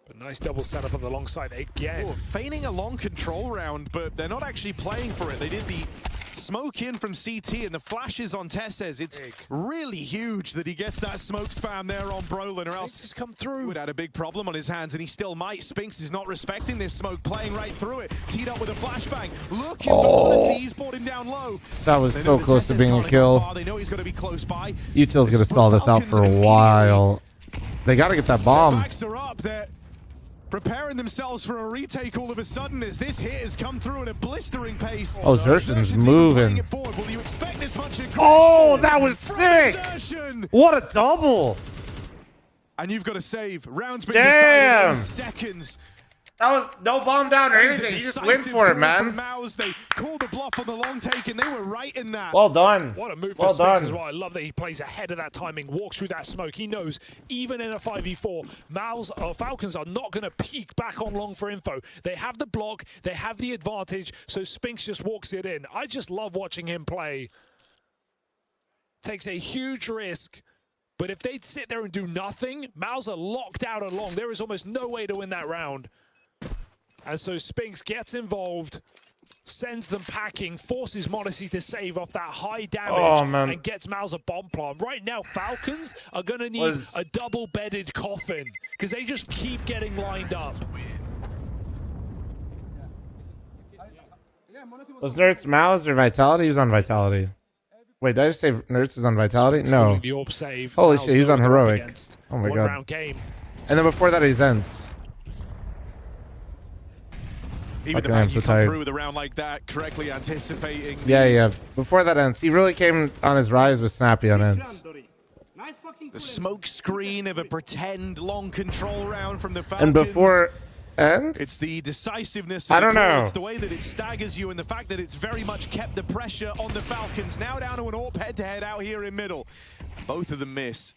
But nice double setup on the long side again. Oh, feigning a long control round, but they're not actually playing for it. They did the smoke in from CT and the flashes on Tesses. It's really huge that he gets that smoke spam there on Brolin, or else just come through. He would have had a big problem on his hands, and he still might. Spinks is not respecting this smoke, playing right through it. Teed up with a flashbang. Looking for Odyssey. He's brought him down low. That was so close to being a kill. They know he's going to be close by. Util's going to stall this out for a while. They got to get that bomb. Backs are up. They're preparing themselves for a retake all of a sudden as this hit has come through at a blistering pace. Oh, Xerxen's moving. Will you expect this much aggression? Oh, that was sick. What a double. And you've got to save. Rounds been Damn. decided in seconds. That was no bomb down or anything. You just went for it, man. Mouse, they called the bluff on the long take, and they were right in that. Well done. What a move Well for Spinks done. as well. I love that he plays ahead of that timing, walks through that smoke. He knows even in a 5v4, Falcons are not going to peek back on long for info. They have the block, they have the advantage, so Spinks just walks it in. I just love watching him play. Takes a huge risk, but if they'd sit there and do nothing, Mouse are locked out along. There is almost no way to win that round. And so Spinks gets involved, sends them packing, forces m0NESY to save off that high damage, and gets Mouse a bomb plant. Right now, Falcons are going to need a double-bedded coffin because they just keep getting lined up. Was Nerds Mouse or Vitality? He was on Vitality. Wait, did I just say Nerds was on Vitality? No. The AWP save. Holy Mouse shit, he was on knows they're up Heroic. against Oh my god. one-round game. And then before that, he's Ents. Even the Fucking, I'm fact so you come tired. through with a round like that, correctly anticipating. Yeah. Before that Ents, he really came on his rise with Snappy on Ents. The smoke screen of a pretend long control round from the Falcons. And before Ents? It's the decisiveness of I the don't call. know. It's the way that it staggers you and the fact that it's very much kept the pressure on the Falcons. Now down to an AWP head-to-head out here in middle. Both of them miss.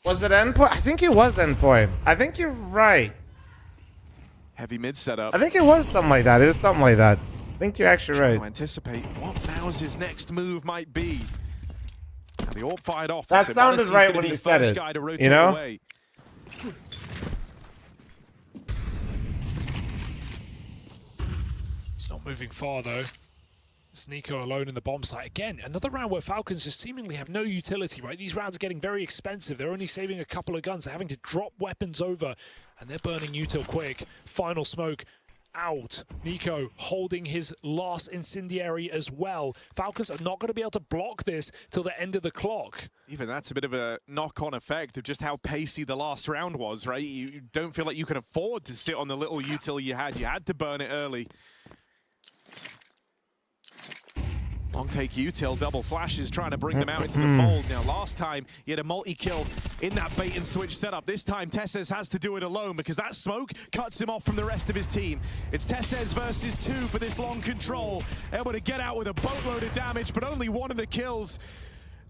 Was it Endpoint? I think it was Endpoint. I think you're right. Heavy mid setup. I think it was something like that. It was something like that. I think you're actually Trying to right. anticipate what Mouse's next move might be. Now the AWP fired off. That so sounded m0NESY's right gonna when be you the said first it, guy to rotate you know? away. It's not moving far, though. It's Nico alone in the bomb site. Again, another round where Falcons just seemingly have no utility, right? These rounds are getting very expensive. They're only saving a couple of guns. They're having to drop weapons over, and they're burning util quick. Final smoke out. Nico holding his last incendiary as well. Falcons are not going to be able to block this till the end of the clock. Even that's a bit of a knock-on effect of just how pacey the last round was, right? You don't feel like you can afford to sit on the little util you had. You had to burn it early. Long take util, double flashes, trying to bring them out into the fold. Now, last time, he had a multi-kill in that bait-and-switch setup. This time, Tesses has to do it alone because that smoke cuts him off from the rest of his team. It's Tesses versus 2 for this long control. Able to get out with a boatload of damage, but only one of the kills.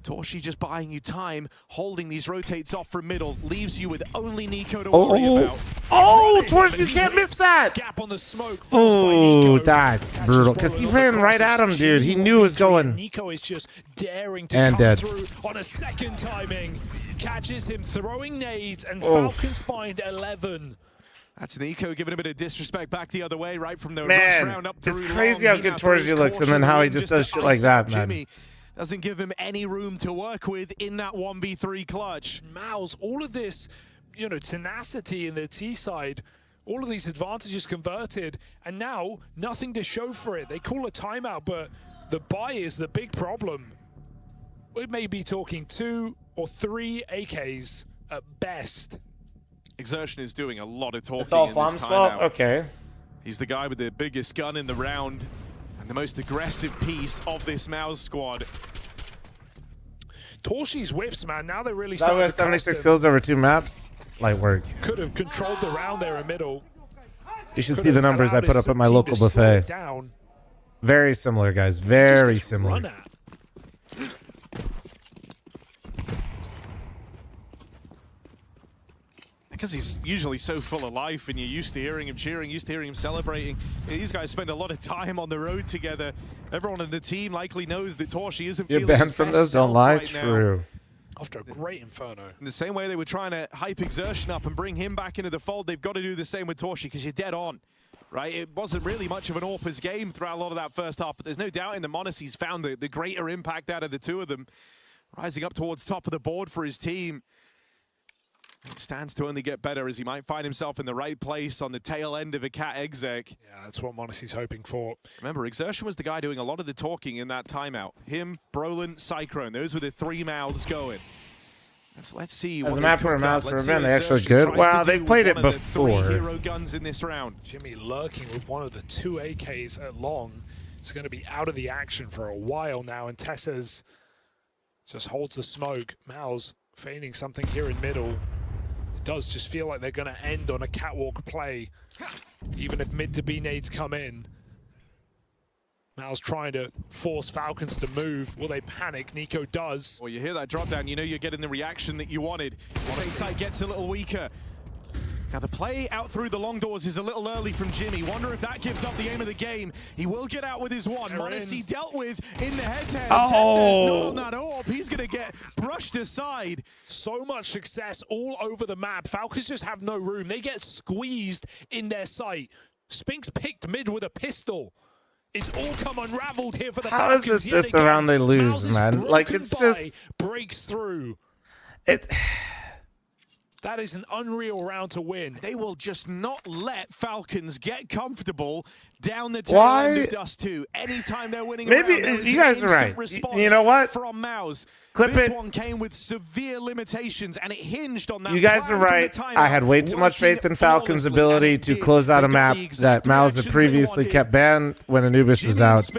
Torshi just buying you time, holding these rotates off from middle, leaves you with only Nico to worry about. Oh, Torshi, you can't miss that. Gap on the smoke. Oh, that's brutal. Because he ran right at him, dude. He knew it was going. Nico is just daring to And come dead. through on a second timing. Catches him throwing nades, and Falcons find 11. That's Nico giving a bit of disrespect back the other way, right from the rush Man, round up it's through crazy long. how good He now throws Torshi looks and then caution how he in just to does shit like ice that, out man. Jimmy. Doesn't give him any room to work with in that 1v3 clutch. Mouse, all of this, tenacity in the T side, all of these advantages converted, and now nothing to show for it. They call a timeout, but the buy is the big problem. We may be talking 2 or 3 AKs at best. Exertion is doing a lot of talking It's all in this fl0m's fault? timeout. Okay. He's the guy with the biggest gun in the round and the most aggressive piece of this Mouse squad. Torshi's whiffs, man. Now they're really That starting was to 76 cost kills over 2 maps. Light work. Could have controlled the round there in middle. You should Could see the have numbers I allowed put his up at my team local to slow it buffet. down. Very similar, guys. Very similar. Run at. Because he's usually so full of life and you're used to hearing him cheering, used to hearing him celebrating. These guys spend a lot of time on the road together. Everyone on the team likely knows that Torshi isn't You're feeling banned his from best those? Don't self lie. right now. True. After a great Inferno. In the same way they were trying to hype Exertion up and bring him back into the fold, they've got to do the same with Torshi because you're dead on, right? It wasn't really much of an AWPer's game throughout a lot of that first half, but there's no doubt in the m0NESY's found the greater impact out of the two of them. Rising up towards top of the board for his team. It stands to only get better as he might find himself in the right place on the tail end of a cat exec. Yeah, that's what m0NESY's hoping for. Remember, Exertion was the guy doing a lot of the talking in that timeout. Him, Brolin, Cyclone, those were the 3 mouths going. Let's see what As a they've map for a cooked up. mouse for a Let's see event, what they're actually Exertion good. tries Wow, to they've do played with it one of the 3 before. hero guns in this round. Jimmy lurking with one of the 2 AKs at long. He's going to be out of the action for a while now, and Tesses just holds the smoke. Mouse feigning something here in middle. does just feel like they're going to end on a catwalk play, even if mid to B nades come in. Mal's trying to force Falcons to move. Will they panic? Nico does. Well, you hear that drop down, you know you're getting the reaction that you wanted. This side gets a little weaker. Now the play out through the long doors is a little early from Jimmy. Wonder if that gives up the aim of the game. He will get out with his one. Modesty dealt with in the head-to-head. Tessa's not on that AWP. He's going to get brushed aside. So much success all over the map. Falcons just have no room. They get squeezed in their sight. Spinks picked mid with a pistol. It's all come unraveled here for the Falcons. How is this round they lose, man? Like, it's just... breaks through. That is an unreal round to win. They will just not let Falcons get comfortable down the tail end of Dust 2. Anytime they're winning Maybe you guys are right. You know what? From Mouse. Clip this it. one came with severe limitations, and it hinged on that. You guys are right. I had way too much faith in Falcons' ability to close out a map that Mouse had previously kept banned when Anubis was out.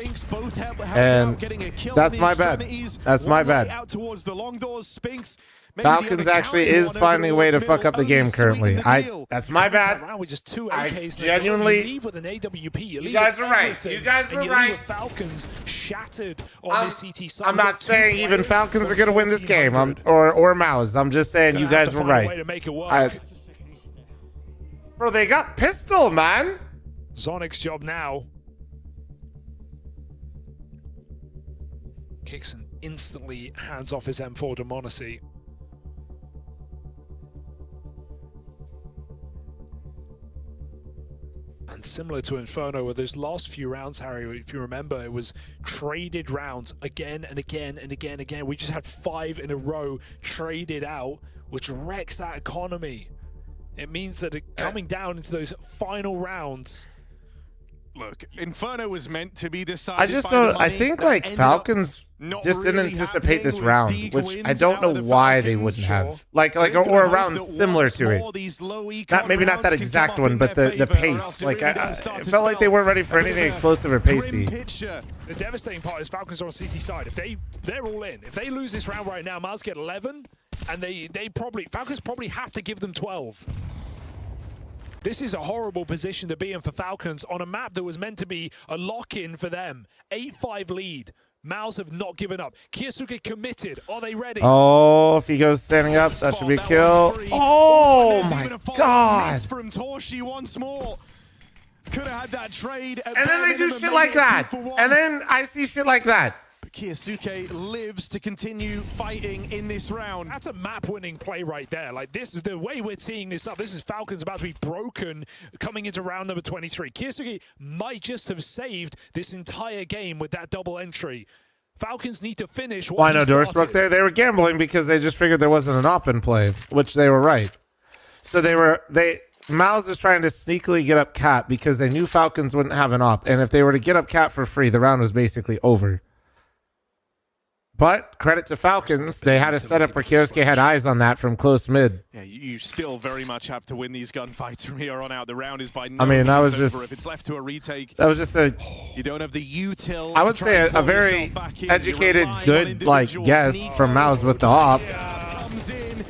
And that's my bad. That's my bad. Out towards the long doors, Spinks. Falcons actually is finding a way to fuck up the game currently. That's my bad. With just 2 AKs genuinely. You leave with an AWP. You guys are right. You guys were right. Falcons shattered on this CT side. I'm not saying even Falcons are going to win this game, or Mouse. I'm just saying you guys were right. Bro, they got pistol, man. Zonic's job now. Kicks and instantly hands off his M4 to Monacy. And similar to Inferno, with those last few rounds, Harry, if you remember, it was traded rounds again and again and again and again. We just had 5 in a row traded out, which wrecks that economy. It means that coming down into those final rounds. Look, Inferno was meant to be decided. I just don't. I think like Falcons just didn't anticipate this round, which I don't know why they wouldn't have. Like or a round similar to it. Maybe not that exact one, but the pace. Like it felt like they weren't ready for anything explosive or pacey. The devastating part is Falcons are on CT side. If they're all in. If they lose this round right now, Mars get 11, and Falcons probably have to give them 12. This is a horrible position to be in for Falcons on a map that was meant to be a lock-in for them. 8-5 lead. Mouse have not given up. Kiyasuke committed. Are they ready? Oh, if he goes standing up, that should be a kill. Oh my God! From Torshi once more. Could have had that trade. And then they do shit like that. And then I see shit like that. Kiyasuke lives to continue fighting in this round. That's a map-winning play right there. Like this, the way we're teeing this up, this is Falcons about to be broken coming into round number 23. Kiyasuke might just have saved this entire game with that double entry. Falcons need to finish what Well, I know Doris broke there. They were gambling because they just figured there wasn't an op in play, which they were right. So Miles was trying to sneakily get up cap because they knew Falcons wouldn't have an op, and if they were to get up cap for free, the round was basically over. But credit to Falcons, they had a setup where Kiosuke had eyes on that from close mid. Yeah, you still very much have to win these gunfights from here on out. The round is by no I mean, that was over. just... If it's left to a retake, that was just you don't have the util. I would say a very educated, good guess from Miles with the op.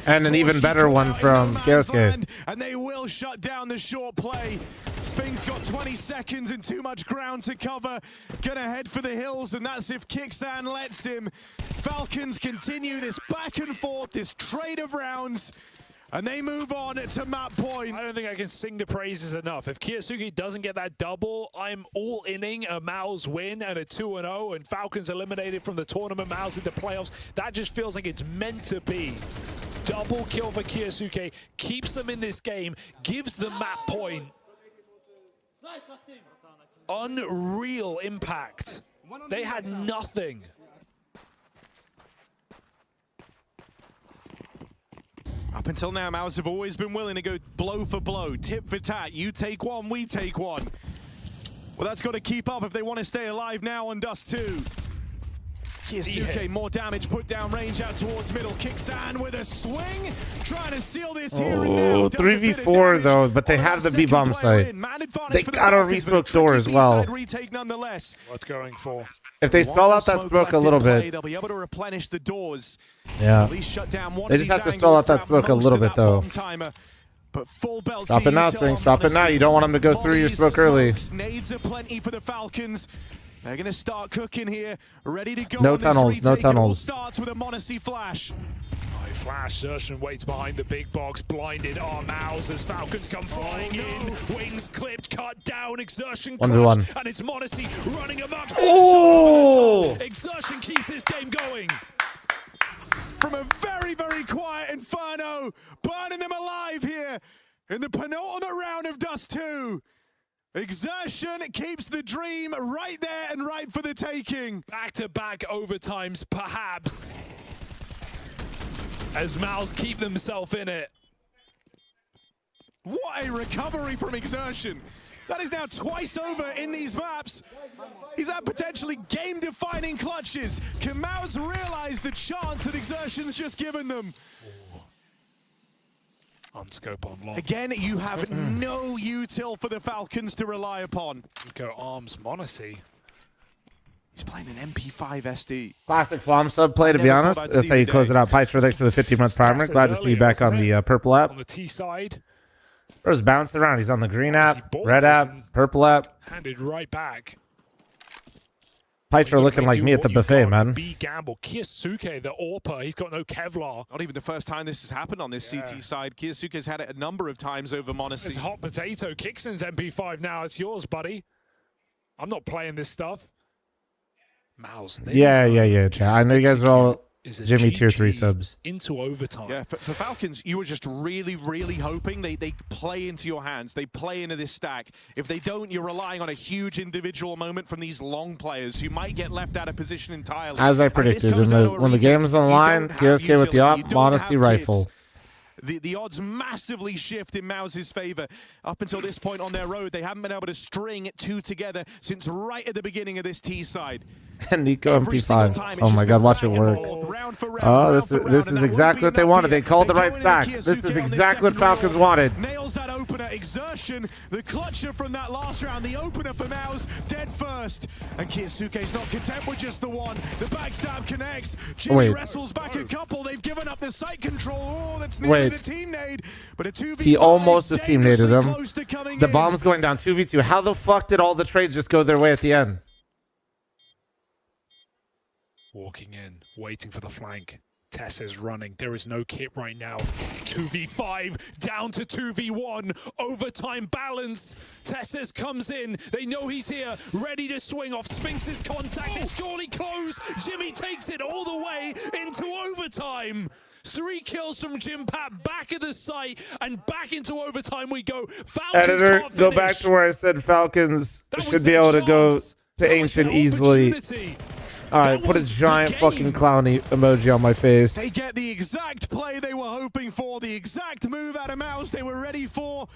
And an even better one from Kiosuke. And they will shut down the short play. Sping's got 20 seconds and too much ground to cover. Gonna head for the hills, and that's if Kixan lets him. Falcons continue this back and forth, this trade of rounds, and they move on to map point. I don't think I can sing the praises enough. If Kiyasuke doesn't get that double, I'm all inning a Mao's win and a 2-0, and Falcons eliminated from the tournament, Mao's into playoffs. That just feels like it's meant to be. Double kill for Kiyasuke, keeps them in this game, gives them map point. Unreal impact. They had nothing. Up until now, Maus have always been willing to go blow for blow, tit for tat. You take one, we take one. Well, that's got to keep up if they want to stay alive now on Dust 2. Kiyasuke, more damage, put down range out towards middle. Kixan with a swing, trying to seal this here and now. Oh, 3v4 though, but they have the B-bomb site. They got a re-smoke door as well. What's going for? If they stall out that smoke a little bit, they'll be able to replenish the doors. yeah. At least shut down one They of just these have to stall out that angles smoke a little bit though. But full belt Stop it now, Spring. Stop it now. You don't want them to go through your smoke early. Nades are plenty for the Falcons. They're going to start cooking here, ready to go. No on this tunnels, no retake. It all tunnels. starts with a Monacy flash. Flash, Sershin waits behind the big box, blinded are Mouse as Falcons come flying in. Wings clipped, cut down, Exertion 1v1. crushed, and it's Monacy running amok. Oh! Exertion keeps this game going. From a very, very quiet Inferno, burning them alive here in the penultimate round of Dust 2. Exertion keeps the dream right there and right for the taking. Back-to-back overtimes, perhaps, as Mouse keep themselves in it. What a recovery from Exertion. That is now twice over in these maps. He's had potentially game-defining clutches. Can Mouse realize the chance that Exertion's just given them? On scope on lock. Again, you have no util for the Falcons to rely upon. Go arms, Monacy. He's playing an MP5 SD. Classic fl0m sub play, to be honest. That's how you close it out. Pytro, thanks for the 15-month primer. Glad to see you back on the purple app. On the T side. Bro's bouncing around. He's on the green app, red app, purple app. Handed right back. Pytro looking like me at the buffet, man. B gamble. Kiyasuke, the AWPer, he's got no Kevlar. Not even the first time this has happened on this CT side. Kiyasuke's had it a number of times over Monacy. It's hot potato. Kixon's MP5 now. It's yours, buddy. I'm not playing this stuff. Mouse. Yeah, chat. I know you guys are all Jimmy tier 3 subs. Into overtime. Yeah, for Falcons, you were just really, really hoping they play into your hands. They play into this stack. If they don't, you're relying on a huge individual moment from these long players who might get left out of position entirely. As I predicted, when the game is on the line, Kiyasuke with the op, Monacy rifle. The odds massively shift in Mouse's favor. Up until this point on their road, they haven't been able to string two together since right at the beginning of this T side. And Nico MP5. Oh my god, watch it work. Oh, this is exactly what they wanted. They called the right stack. This is exactly what Falcons wanted. Nails that opener. Exertion, the clutcher from that last round. The opener for Mouse, dead first. And Kiyasuke's not content with just the one. The backstab connects. Jimmy wrestles back a couple. They've given up the site control. Oh, that's nearly the team nade. But a 2v5. He almost just team naded him. The bomb's going down 2v2. How the fuck did all the trades just go their way at the end? Walking in, waiting for the flank. Tessa's running. There is no kit right now. 2v5, down to 2v1. Overtime balance. Tessa's comes in. They know he's here, ready to swing off Sphinx's contact. It's surely closed. Jimmy takes it all the way into overtime. 3 kills from Jim Pat, back at the site, and back into overtime we go. Falcons Editor, can't go finish. back to where I said Falcons should be able to go to Ancient easily. Alright, put a giant fucking clowny emoji on my face. They get the exact play they were hoping for, the exact move out of Mouse they were ready for.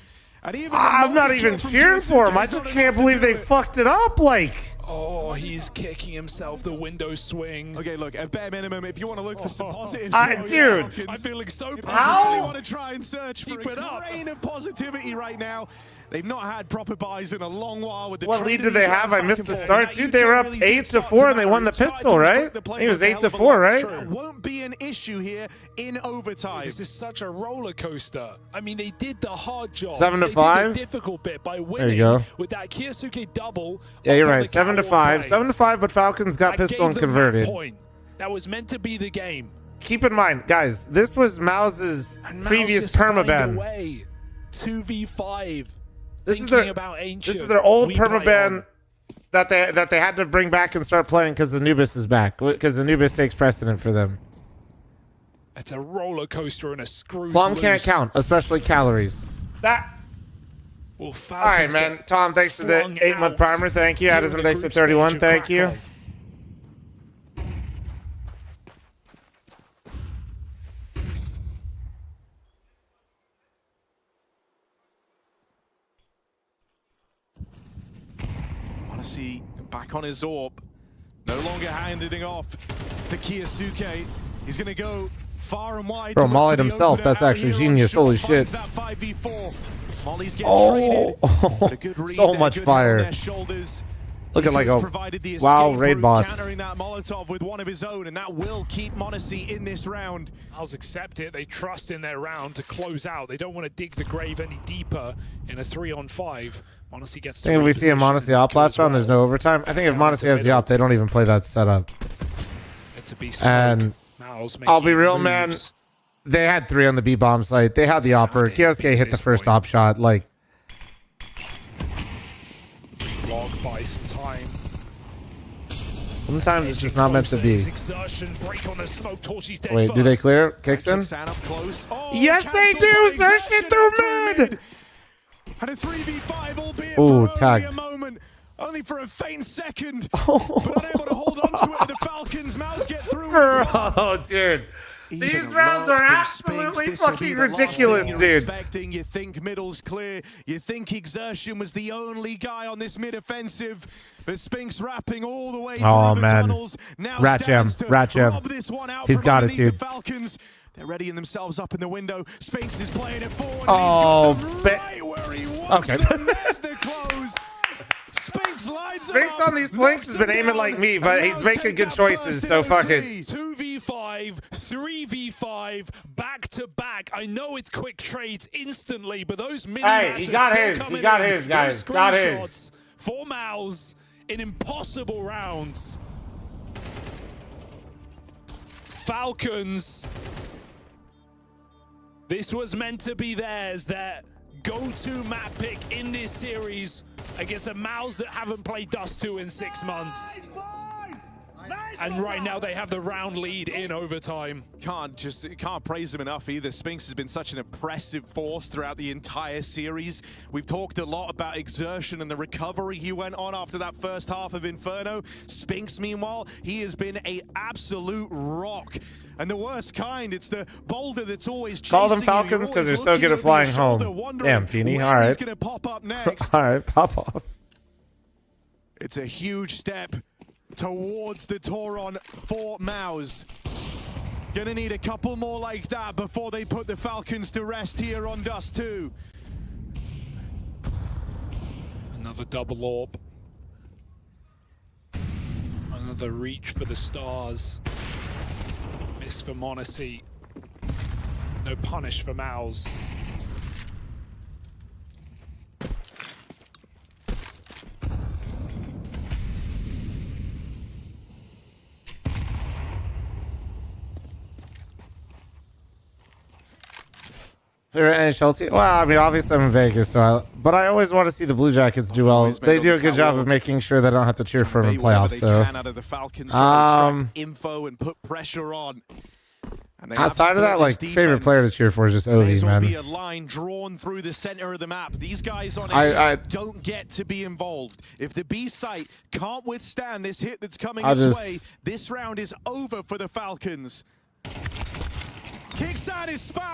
And even I'm not even cheering for him. I just can't believe they fucked it up, like. Oh, he's kicking himself, the window swing. Okay, look, at bare minimum, if you want to look for some positives, dude, I'm feeling so positive. I really want to try and search for a grain of positivity right now. They've not had proper buys in a long while. With the what lead did they have? I missed the start. Dude, they were up 8-4 and they won the pistol, right? He was 8-4, right? It won't be an issue here in overtime. This is such a roller coaster. I mean, they did the hard job. 7-5. They did the difficult bit by winning there you go. with that Kiyasuke double. Yeah, you're right. 7-5. 7-5, but Falcons got pistol and converted. That was meant to be the game. Keep in mind, guys, this was Mouse's previous permaban. 2v5. This is their old permaban that they had to bring back and start playing because Anubis is back, because Anubis takes precedent for them. It's a roller coaster and a screw. fl0m can't count, especially calories. That. Well, all right, man. Tom, thanks for the 8-month primer. Thank you. Addison, thanks for 31. Thank you. See back on his orb. No longer handing off to Kiyosuke. He's going to go far and wide. Bro, mollied himself. That's actually genius. Holy shit. That 5v4. Molly's getting traded. So much fire. Look at like a wow raid boss. Countering that Molotov with one of his own, and that will keep m0NESY in this round. I'll accept it. They trust in their round to close out. They don't want to dig the grave any deeper in a 3-on-5. m0NESY gets. I think if we see a m0NESY op last round, there's no overtime. I think if m0NESY has the op, they don't even play that setup. And I'll be real, man. They had 3 on the B bomb site. They had the opper. Kiyosuke hit the first op shot. Like. Log by some time. Sometimes it's just not meant to be. Wait, do they clear? Kicks in? Yes, they do! Search it through mid! And a 3v5, albeit ooh, for tag. only a moment. Only for a faint second. But unable to hold on to it. The Falcons, Mouse get through. Oh, dude. These rounds are absolutely fucking ridiculous, dude. You think middle's clear. You think Exertion was the only guy on this mid offensive. But Spinks wrapping all the way through the tunnels. Now Rat jam. Rat jam. He's got it, dude. Falcons. They're readying themselves up in the window. Spinks is playing it forward. Oh, right where he wants okay. them. There's the close. Spinks on these flanks has been aiming like me, but he's making good choices, so fuck it. 2v5, 3v5, back to back. I know it's quick trades instantly, but those mini he got his. He got his, guys. Got his. For Mouse in impossible rounds. Falcons. This was meant to be theirs. Their go-to map pick in this series against a Mouse that haven't played Dust 2 in 6 months. And right now they have the round lead in overtime. Can't praise him enough either. Spinks has been such an impressive force throughout the entire series. We've talked a lot about Exertion and the recovery he went on after that first half of Inferno. Spinks, meanwhile, he has been an absolute rock. And the worst kind, it's the boulder that's always chasing. Call them Falcons because they're so good at flying home. Damn, Feeny. All right. He's gonna pop up next. All right, pop off. It's a huge step towards the Tauron for Mouse. Gonna need a couple more like that before they put the Falcons to rest here on Dust 2. Another double orb. Another reach for the stars. Miss for m0NESY. No punish for Mouse. Favorite NHL team? Well, I mean, obviously I'm in Vegas, but I always want to see the Blue Jackets do well. They do a good job of making sure they don't have to cheer for them in playoffs. So, info and put pressure on. Outside of that, like favorite player to cheer for is just Ovi, man. Be a line drawn through the center of the map. These guys on A don't get to be involved. If the B site can't withstand this hit that's coming its way, this round is over for the Falcons.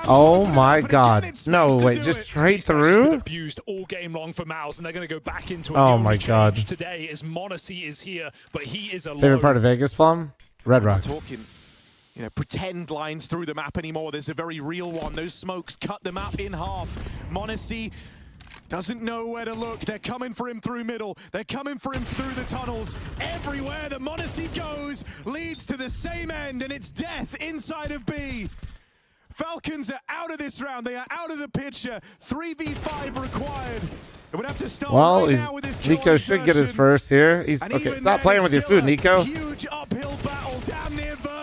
Oh my God! No, wait, just straight through. Abused all game long for Mouse, and they're going to go back into it. Oh my God! Today, as m0NESY is here, but he is alone. Favorite part of Vegas, fl0m? Red Rock. Talking, pretend lines through the map anymore. There's a very real one. Those smokes cut the map in half. m0NESY doesn't know where to look. They're coming for him through middle. They're coming for him through the tunnels. Everywhere that m0NESY goes leads to the same end, and it's death inside of B. Falcons are out of this round. They are out of the picture. 3v5 required. It would have to start right now with this kill. Nico should get his first here. He's okay. Stop playing with your food, Nico. Huge uphill battle, damn near vertical.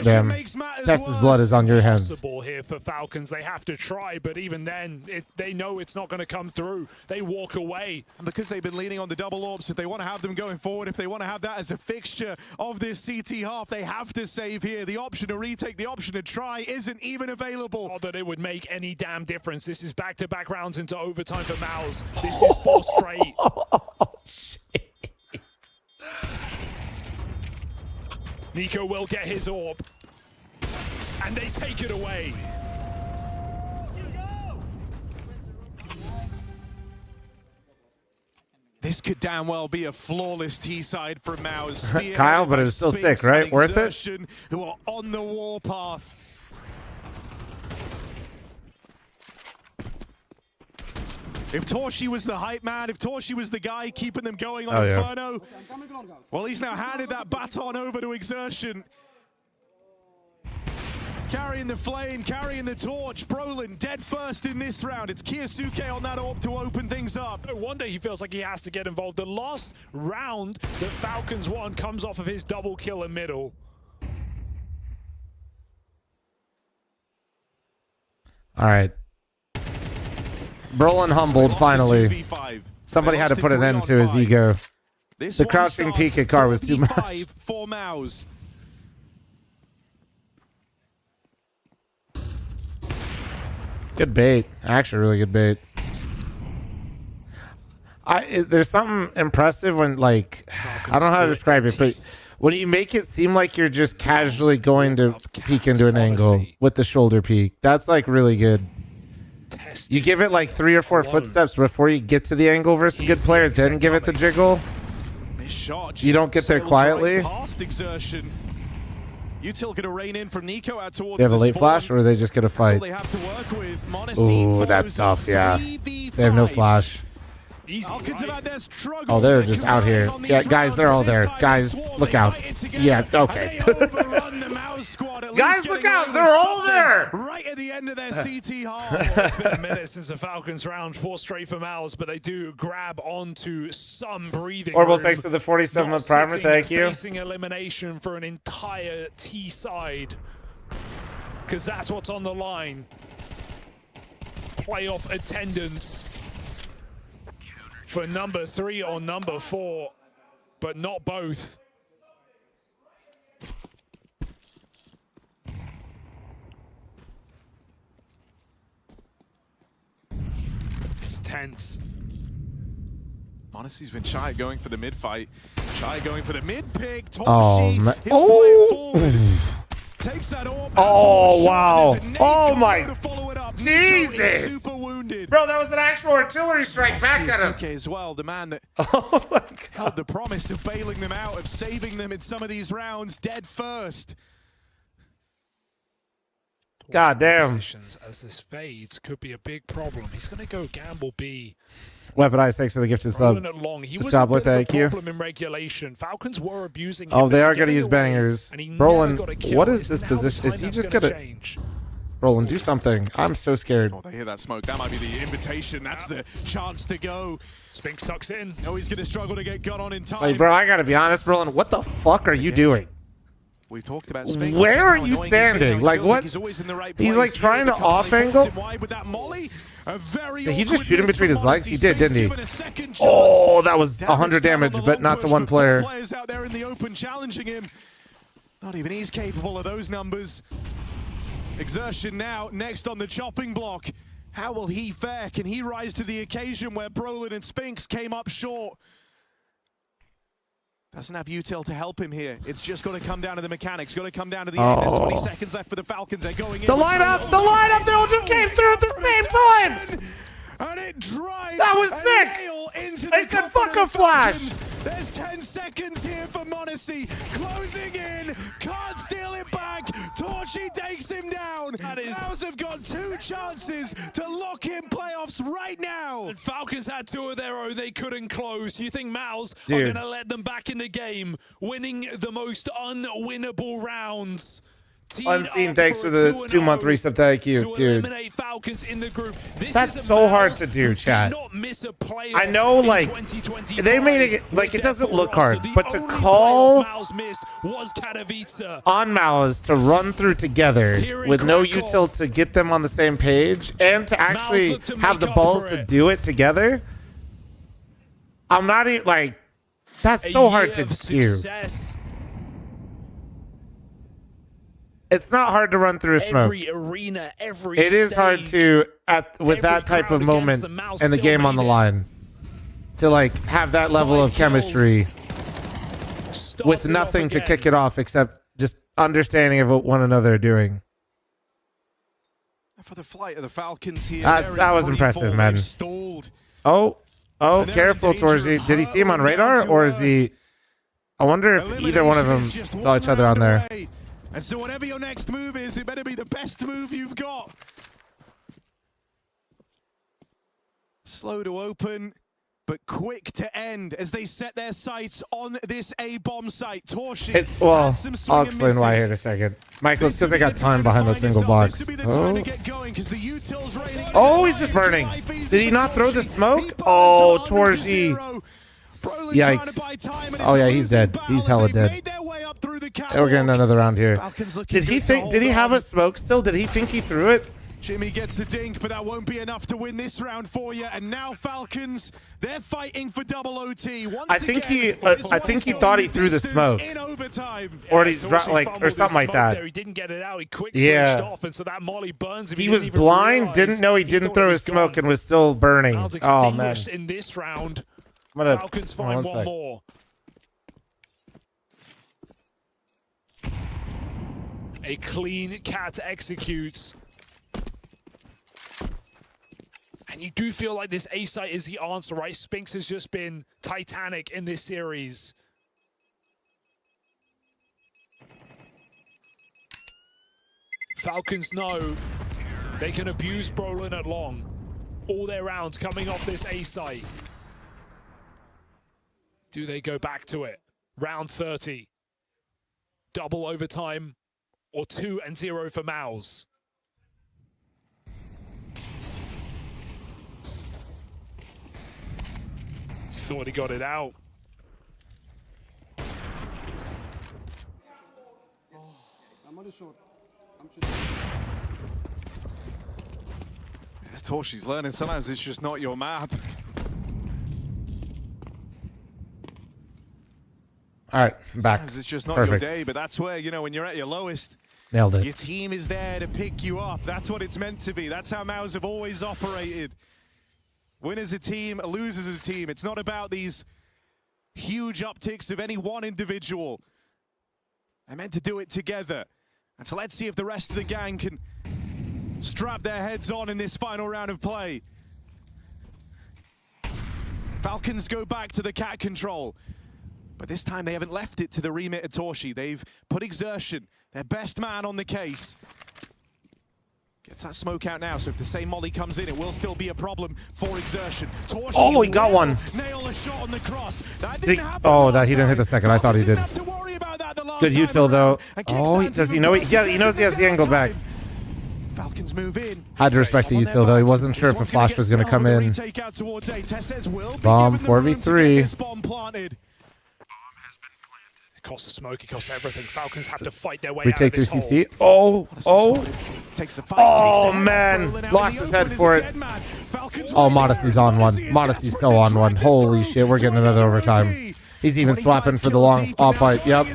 Damn. Tessa's blood is on your hands. Possible here for Falcons. They have to try, but even then, they know it's not going to come through. They walk away. And because they've been leaning on the double orbs, if they want to have them going forward, if they want to have that as a fixture of this CT half, they have to save here. The option to retake, the option to try isn't even available. Not that it would make any damn difference. This is back-to-back rounds into overtime for Mouse. This is 4 straight. Oh, shit. Nico will get his orb. And they take it away. This could damn well be a flawless T-side from Maus. Kyle, but it's still sick, right? Worth it? Who are on the warpath. If Torshi was the hype man, if Torshi was the guy keeping them going on Inferno, well, he's now handed that baton over to Exertion. Carrying the flame, carrying the torch. Brolin dead first in this round. It's Kiyosuke on that AWP to open things up. No wonder he feels like he has to get involved. The last round that Falcons won comes off of his double kill in middle. All right. Brolin humbled, finally. Somebody had to put an end to his ego. The crouching peek at Car was too much. For Maus. Good bait. Actually, really good bait. There's something impressive when, like, I don't know how to describe it, but when you make it seem like you're just casually going to peek into an angle with the shoulder peek, that's, like, really good. You give it, like, 3 or 4 footsteps before you get to the angle versus a good player, then give it the jiggle. You don't get there quietly. Past Exertion. Util gonna rein in from Nico out towards They have a late spawn. flash, or are they just gonna fight? They have to work with. Ooh, that's tough. Yeah, they have no flash. Oh, they're just out here. Yeah, guys, they're all there. Guys, look out. Yeah, okay. Guys, look out! They're all there. Right at the end of their CT hall. Well, it's been a minute since the Falcons round 4 straight for Maus, but they do grab onto some breathing Orbital, room. thanks to the 47th primer. Thank you. Facing elimination for an entire T side, because that's what's on the line. Playoff attendance for number 3 or number 4, but not both. It's tense. Monacy's been shy going for the mid fight. Shy going for the mid pick. Oh, Takes that orb. Oh, wow. Oh, my. Jesus. Bro, that was an actual artillery strike back at him. Kiyosuke as well, the man that held the promise of bailing them out, of saving them in some of these rounds, dead first. God damn. As this fades could be a big problem. He's going to go gamble B. Weaponize, thanks for the gifted sub. He was Stop a with bit that of a IQ. problem in regulation. Falcons were abusing him. Oh, they were are going to giving use away, bangers. and he Brolin, never got a kill. what is It's this now the position? Is time he that's just gonna going to... change. Brolin, do something. I'm so scared. Oh, they hear that smoke. That might be the invitation. That's the chance to go. Spinks tucks in. No, he's going to struggle to get gun on in time. Hey, bro, I got to be honest, Brolin. What the fuck are you doing? We talked about Spinks. Where are you standing? Like, what? He's always in the right He's, place. like, trying to off-angle? With that molly. Did he just shoot him between his legs? He did, didn't he? Oh, that was 100 damage, but not to one player. Players out there in the open challenging him. Not even he's capable of those numbers. Exertion now next on the chopping block. How will he fare? Can he rise to the occasion where Brolin and Spinks came up short? Doesn't have Util to help him here. It's just got to come down to the mechanics. Got to come down to the end. There's 20 seconds left for the Falcons. They're going in. The lineup, they all just came through at the same time. And it drives. That was sick. They said fuck a flash. There's 10 seconds here for Monacy. Closing in. Can't steal it back. Torchy takes him down. Maus have got 2 chances to lock in playoffs right now. And Falcons had 2 of their own. They couldn't close. You think Maus are Dude. going to let them back in the game, winning the most unwinnable rounds? Unseen, thanks for the 2-month resub to IQ, dude. Eliminate Falcons in the group. That's so hard to do, chat. I know, like, they made it, like, it doesn't look hard, but to call on Maus to run through together with no util to get them on the same page and to actually have the balls to do it together, I'm not even, like, that's so hard to do. It's not hard to run through a smoke. Every arena, every It is hard stage, to, with that type of moment and the game on the line, to like have that level of chemistry with nothing to kick it off except just understanding of what one another are doing. For the flight of the Falcons here. That was impressive, man. Oh, Oh, careful, Torji. Did he see him on radar, or is he? I wonder if either one of them saw each other on there. And so whatever your next move is, it better be the best move you've got. Slow to open, but quick to end as they set their sights on this A-bomb site. Torshi. It's, well, I'll explain why here in a second. Michael, it's because I got time behind that single box. Oh, he's just burning. Did he not throw the smoke? Oh, Torji. Yikes. Oh, yeah, he's dead. He's hella dead. And we're getting another round here. Did he have a smoke still? Did he think he threw it? Jimmy gets a dink, but that won't be enough to win this round for you. And now Falcons, they're fighting for double OT. I think he thought he threw the smoke, or he dropped or something like that. He didn't get it out. He quick switched off, and so that molly burns him. He was blind, didn't know he didn't throw his smoke, and was still burning. Oh man! In this round, Falcons find one more. A clean cat executes. And you do feel like this A site is the answer, right? Spinks has just been titanic in this series. Falcons know they can abuse Brolin at long. All their rounds coming off this A site. Do they go back to it? Round 30. Double overtime or 2-0 for Mouse. Thought he got it out. As Torshi's learning, sometimes it's just not your map. All right, I'm back. Sometimes it's just not Perfect. your day, but that's where, you know, when you're at your lowest, Nailed it. your team is there to pick you up. That's what it's meant to be. That's how Mouse have always operated. Win as a team, lose as a team. It's not about these huge upticks of any one individual. They're meant to do it together. And so let's see if the rest of the gang can strap their heads on in this final round of play. Falcons go back to the cat control. But this time they haven't left it to the remit of Torshi. They've put exertion, their best man, on the case. Gets that smoke out now, so if the same molly comes in, it will still be a problem for exertion. Torshi, oh, he got one. Nail a shot on the cross. That he didn't hit the second. I thought he did. Good util though. Oh, does he know? Yeah, he knows he has the angle back. Falcons move in. Had to respect the util though. He wasn't sure if a flash was going to come in. Bomb 4v3. It costs a smoke, it costs everything. Falcons have to fight their way We out take of their this CT. hole. Oh man, lost his head for it. Oh, Modesty's on one. Modesty's so on one. Holy shit, we're getting another overtime. He's even swapping for the long off fight. Yep.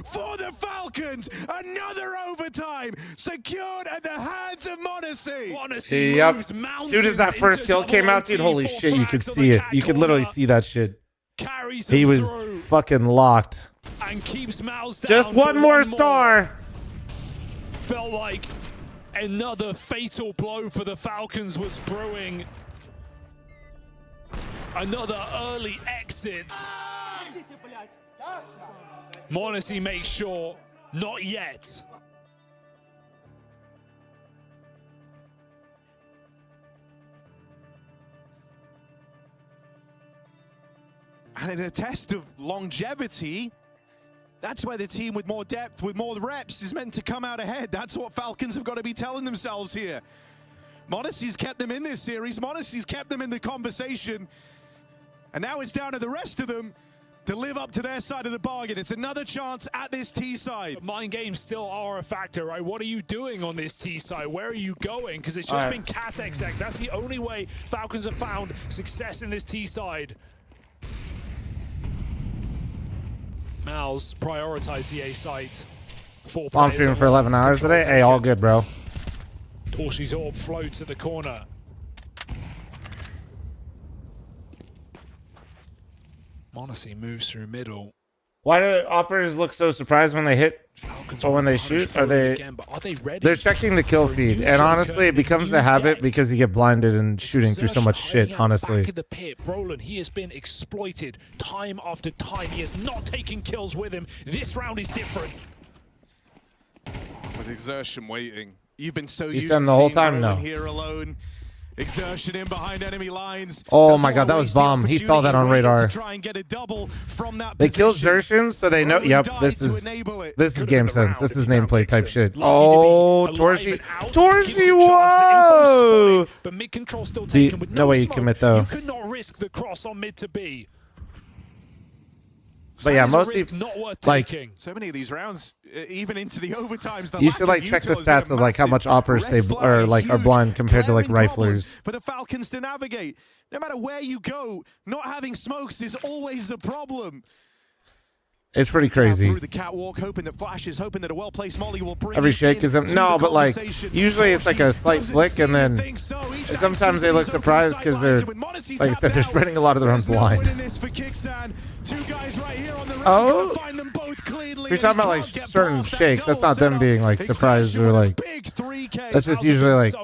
For the Falcons, another overtime secured at the hands of Modesty. Yep. As soon as that first kill came out, dude, holy shit, you could see it. You could literally see that shit. He was fucking locked. And keeps Mouse down. Just one more star. Felt like another fatal blow for the Falcons was brewing. Another early exit. Modesty makes sure, not yet. And in a test of longevity, that's where the team with more depth, with more reps, is meant to come out ahead. That's what Falcons have got to be telling themselves here. Modesty's kept them in this series. Modesty's kept them in the conversation. And now it's down to the rest of them to live up to their side of the bargain. It's another chance at this T side. But mind games still are a factor, right? What are you doing on this T side? Where are you going? Because it's just been cat exec. That's the only way Falcons have found success in this T side. Mal's prioritize the A site. I'm streaming for 11 hours today. Hey, all good, bro. Torshi's orb floats at the corner. Modesty moves through middle. Why do operators look so surprised when they hit or when they shoot? Are they? They're checking the kill feed, and honestly, it becomes a habit because you get blinded and shooting through so much shit. Honestly, back of the pit, Brolin, he has been exploited time after time. He has not taken kills with him. This round is different. With Exertion waiting, you've been so You used said to the whole seeing time? Brolin No. here alone. Exertion in behind enemy lines. Oh my god, that was bomb. He saw that on radar. They killed Xertions, so they know. Yep, this is game sense. This is nameplate type shit. Oh, Torshi, whoa! But mid control still taken with no way you commit though. You could not risk the cross on mid to B. But yeah, mostly like so many of these rounds, even into the overtimes. You should like check the stats of like how much operators they are blind compared to like riflers. For the Falcons to navigate, no matter where you go, not having smokes is always a problem. It's pretty crazy. Through the catwalk, hoping that flashes, hoping that a well-placed molly will bring every shake is no, but like usually it's like a slight flick, and then sometimes they look surprised because they're, like I said, they're spreading a lot of their own blind. Oh, you're talking about like certain shakes. That's not them being like surprised or like. That's just usually like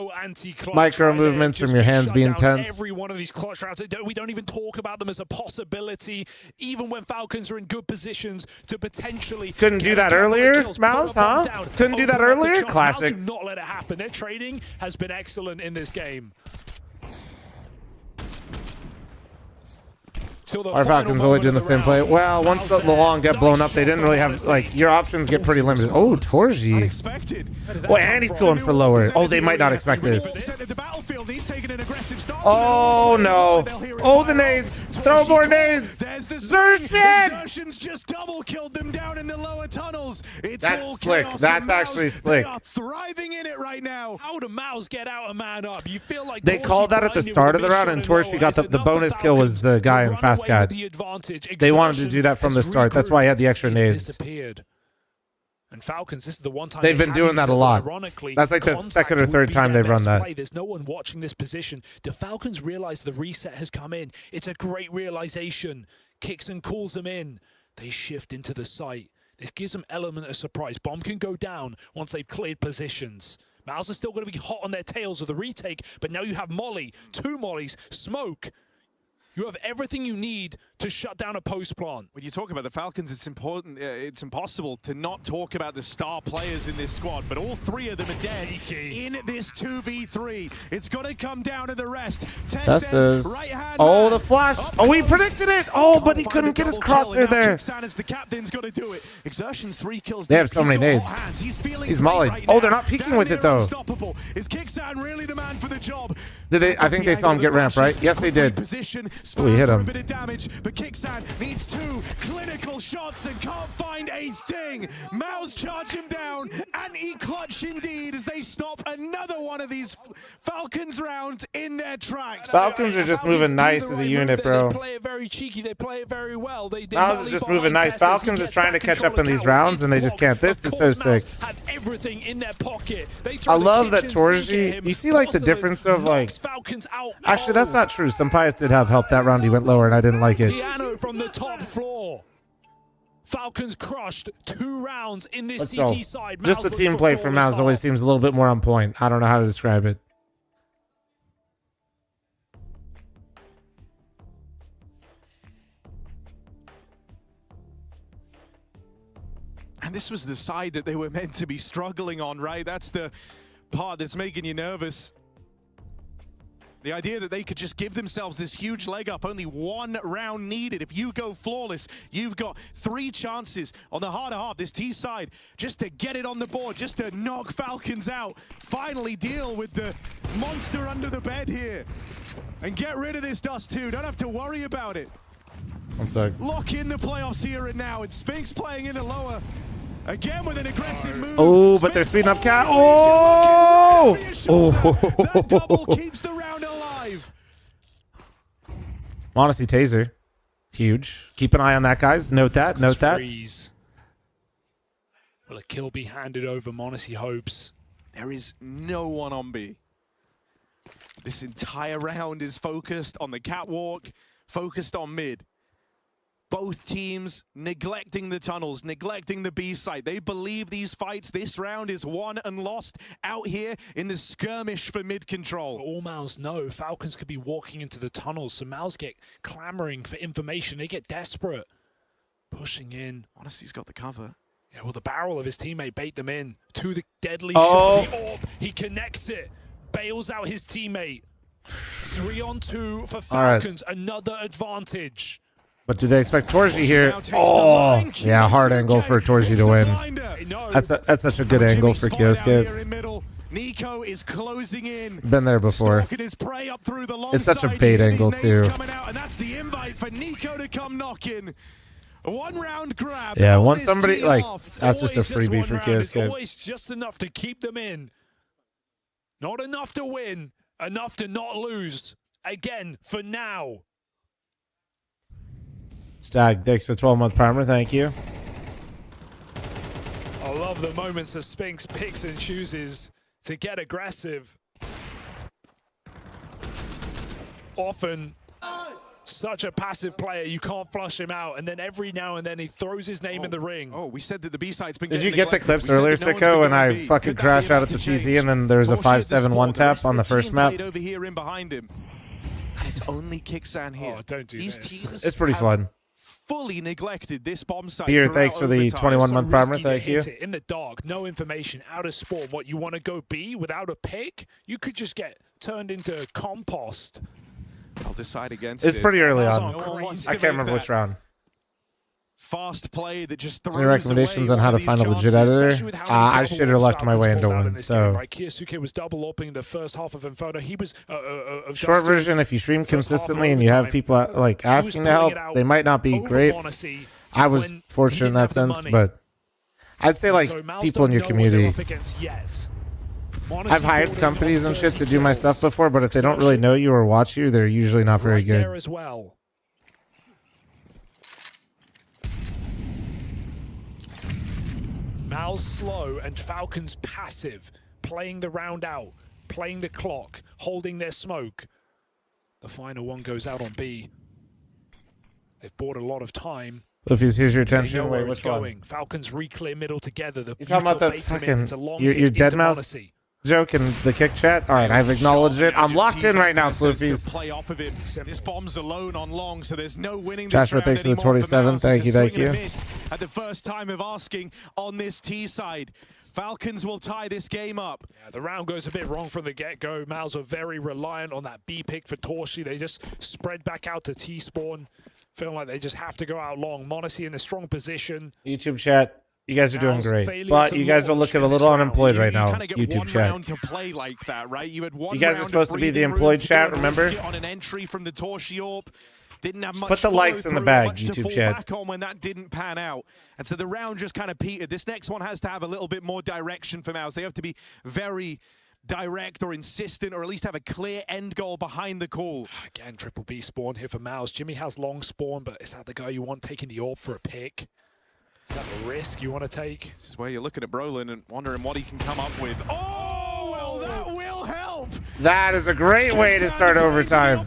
micro movements from your hands being tense. Every one of these clutch rounds, we don't even talk about them as a possibility, even when Falcons are in good positions to potentially. Couldn't do that earlier, Mouse, huh? Couldn't do that earlier? Classic. Do not let it happen. Their trading has been excellent in this game. Our Falcons always doing the same play. Well, once the long get blown up, they didn't really have, like, your options get pretty limited. Oh, Torji. Well, and he's going for lower. Oh, they might not expect this. Oh, no. Oh, the nades. Throw more nades. Xertion! Just double killed them down in the lower tunnels. That's slick. That's actually slick. They are thriving in it right now. How do Mouse get out a man up? You feel like they called that at the start of the round, and Torji got the bonus kill was the guy in Fast Guide. They wanted to do that from the start. That's why he had the extra nades. And Falcons, this is the one time they've been doing that a lot. That's like the second or third time they've run that. There's no one watching this position. The Falcons realize the reset has come in. It's a great realization. Kicks and calls them in. They shift into the site. This gives them element of surprise. Bomb can go down once they've cleared positions. Mouse are still going to be hot on their tails with the retake, but now you have Molly, 2 mollies, smoke. You have everything you need to shut down a post plant. When you talk about the Falcons, it's important. It's impossible to not talk about the star players in this squad, but all 3 of them are dead in this 2v3. It's got to come down to the rest. Testes. Oh, the flash. Oh, he predicted it. Oh, but he couldn't get his crosshair there. The captain's got to do it. Exertion's 3 kills. They have so many nades. He's molly. Oh, they're not peeking with it though. Is Kicksan really the man for the job? Did they? I think they saw him get ramped, right? Yes, they did. Oh, he hit him. A bit of damage, but Kicksan needs 2 clinical shots and can't find a thing. Mouse charge him down, anti-clutch indeed, as they stop another one of these Falcons rounds in their tracks. Falcons are just moving nice as a unit, bro. They play it very cheeky. They play it very well. Mouse is just moving nice. Falcons is trying to catch up in these rounds, and they just can't. This is so sick. Have everything in their pocket. I love that Torji. You see, like, the difference of, like... Actually, that's not true. Sampaias did have help that round. He went lower, and I didn't like it. Piano from the top floor. Falcons crushed 2 rounds in this CT side. Just the team play for Mouse always seems a little bit more on point. I don't know how to describe it. And this was the side that they were meant to be struggling on, right? That's the part that's making you nervous. The idea that they could just give themselves this huge leg up, only 1 round needed. If you go flawless, you've got 3 chances on the harder half, this T side, just to get it on the board, just to knock Falcons out. Finally deal with the monster under the bed here. And get rid of this dust too, don't have to worry about it. One sec. Lock in the playoffs here and now, and Spinks playing in a lower. Again with an aggressive move. Oh, but they're speeding up Cat. Oh! That double keeps the round alive. Honestly, taser. Huge. Keep an eye on that, guys. Note that. Note that. Freeze. Will a kill be handed over? Monacy hopes. There is no one on B. This entire round is focused on the catwalk, focused on mid. Both teams neglecting the tunnels, neglecting the B site. They believe these fights, this round is won and lost out here in the skirmish for mid control. All Mouse know Falcons could be walking into the tunnels, so Mouse get clamoring for information. They get desperate. Pushing in. Honesty's got the cover. Yeah, well, the barrel of his teammate bait them in to the deadly Oh. shot. The orb, he connects it, bails out his teammate. 3-on-2 for Falcons, another advantage. But do they expect Torji here? Oh, yeah, hard angle for Torji to win. That's such a good angle for Kiosuke. Nico is closing in. Been there before. It's such a bait angle too. And that's the invite for Nico to come knocking. One round grab. Yeah, once somebody like that's just a freebie for It's Kiosuke. always just enough to keep them in. Not enough to win, enough to not lose. Again, for now. Stag, thanks for 12-month primer. Thank you. I love the moments that Spinks picks and chooses to get aggressive. Often, such a passive player, you can't flush him out, and then every now and then he throws his name in the ring. Oh, we said that the B-side's been Did you get the clips earlier, Sicko, when I fucking crashed out at the CZ and then there was a 5-7 one-tap on the first map? Over here in behind him. And it's only Kixan here. Oh, don't do These this. teams It's pretty fun. fully neglected this bomb site. Beer, thanks for the 21-month primer. Risky to Thank you. hit it in the dark, no information, out of spawn. What, you want to go B without a pick? You could just get turned into compost. I'll decide against It's it. pretty early That's on. on I can't remember which round. Fast play that just throws Any recommendations away on how one to of find a these legit chances, editor? especially with how I many should double have lucked my Falcons way into pulled out in one. this So, Right, Kiosuke was double upping the first half of Inferno. He was short version, if you stream consistently and you have people like asking to help, they might not be great. I was fortunate in that sense, but I'd say like people in your community. I've hired companies and shit to do my stuff before, but if they don't really know you or watch you, they're usually not very good. There as well. Mal's slow and Falcons passive, playing the round out, playing the clock, holding their smoke. The final one goes out on B. They've bought a lot of time. Luffy's, here's your They know attention. where Wait, it's which one? going. Falcons re-clear middle together. The You talking about that bait him in. It's a fucking long your hit dead into mouse Monacy. joke in the kick chat? All right, I've acknowledged it. I'm locked in right now, Floofies. Play off of him. This bomb's alone on long, so there's no winning this Joshua, round thanks for the anymore 27. Mouse. Thank It's you, a thank swing and a you. miss at the first time of asking on this T side. Falcons will tie this game up. Yeah, the round goes a bit wrong from the get-go. Mals are very reliant on that B pick for Torshi. They just spread back out to T-spawn. Feeling like they just have to go out long. Monacy in a strong position. YouTube chat, you guys are doing Mal's great, failure but to you guys are launch looking a in this little round. unemployed right now. Kind of get YouTube one chat. round to play like that, right? You had one You guys are round supposed of to be the breathing room employed to chat, go and remember? risk it on an entry from the Torshi Orb. Didn't have much Put the likes in the follow-through, bag, much to YouTube fall chat. back on when that didn't pan out. And so the round just kind of petered. This next one has to have a little bit more direction for Mouse. They have to be very direct or insistent, or at least have a clear end goal behind the call. Again, triple B spawn here for Mouse. Jimmy has long spawn, but is that the guy you want taking the orb for a pick? Is that the risk you want to take? This is where you're looking at Brolin and wondering what he can come up with. Oh, well, that will help. That is a great way to start overtime.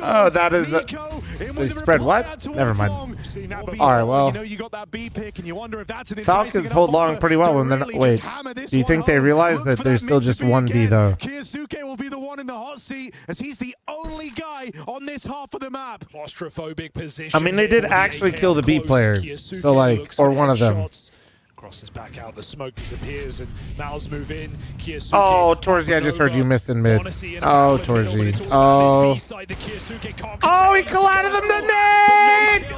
Oh, that is a... They spread what? Never mind. All right, well... Falcons hold long pretty well when they're not... Wait, do you think they realize that there's still just one B, though? Kiosuke will be the one in the hot seat as he's the only guy on this half of the map. Claustrophobic position. I mean, they did actually kill the B player, so like, or one of them. Crosses back out, the smoke disappears, and Mal's move in. Kiosuke. Oh, Torzi, I just heard you miss in mid. Oh, Torzi. Oh. Oh, he collided them to nade!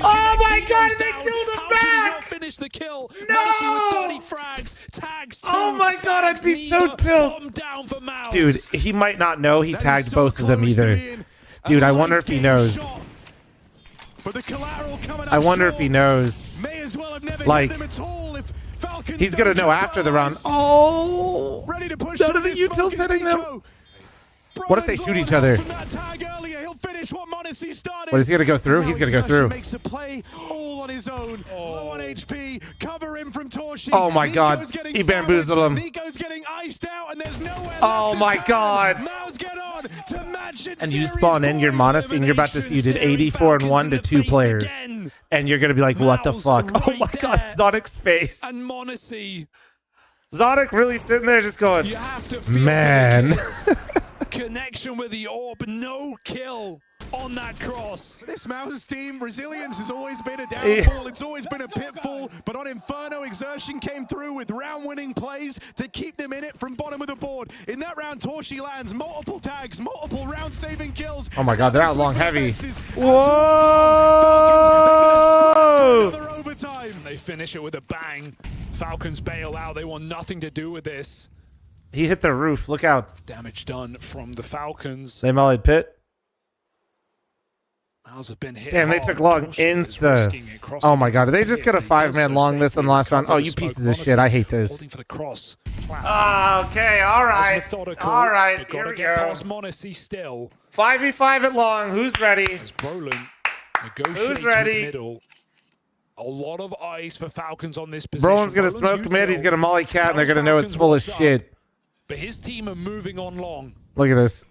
Oh my god, they killed him back! Finish the kill. No! With 30 frags, tags Oh my god, I'd be so tilt. Dude, he might not know he tagged both of them either. Dude, I wonder if he knows. I wonder if he knows. Like, he's gonna know after the round. Oh, none of the utils hitting them. What if they shoot each other? What, is he gonna go through? He's gonna go through. Makes a play all on his own. Low on HP. Cover him from Torshi. Oh my god, he bamboozled him. Nico's getting iced out and there's nowhere Oh my god. Mouse get on. to match it. And you spawn in your Monacy and you're about to see you did 84-1 to 2 players. Again. And you're going to be like, what the fuck? Oh my God, Zonic's face. And Monacy. Zonic really sitting there just going, You have to feel man. Connection with the orb, no kill on that cross. This Mouse team, resilience has always been a downfall. It's always been a pitfall. But on Inferno, Exertion came through with round-winning plays to keep them in it from bottom of the board. In that round, Torshi lands multiple tags, multiple round-saving kills. Oh my God, they're out long heavy. Whoa! Another overtime. They finish it with a bang. Falcons bail out. They want nothing to do with this. He hit the roof. Look out. Damage done from the Falcons. They mullied pit. Miles have been hit Damn, they hard. took long Torshi is insta. risking it, crossing Oh my into God, did the they just pit, get a and he does 5-man so long this in the last round? safely Oh, you recover the pieces of smoke. shit. I hate this. Holding for the cross. Okay, all right. Methodical, All right, but here gotta we get go. past Monacy still. 5v5 at long. Who's ready? As Brolin negotiates Who's ready? with middle. A lot of eyes for Falcons on this position. Brolin's going to smoke mid. He's going to molly cat, and they're going to know it's full of shit. But his team are moving on long. Look at this.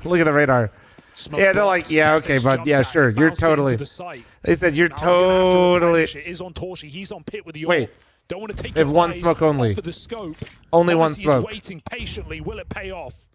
Look at the radar. Smoke Yeah, they're like, blocked. yeah, Texas okay, bud. jumped Yeah, out, sure. You're bounced into totally. the site. They said you're Miles gonna have to totally. replenish it. It is on Torshi. He's on pit with the Wait. orb. Don't want to take They have your one eyes smoke only. off of the scope. Only one Monacy smoke. is waiting patiently. Will it pay off?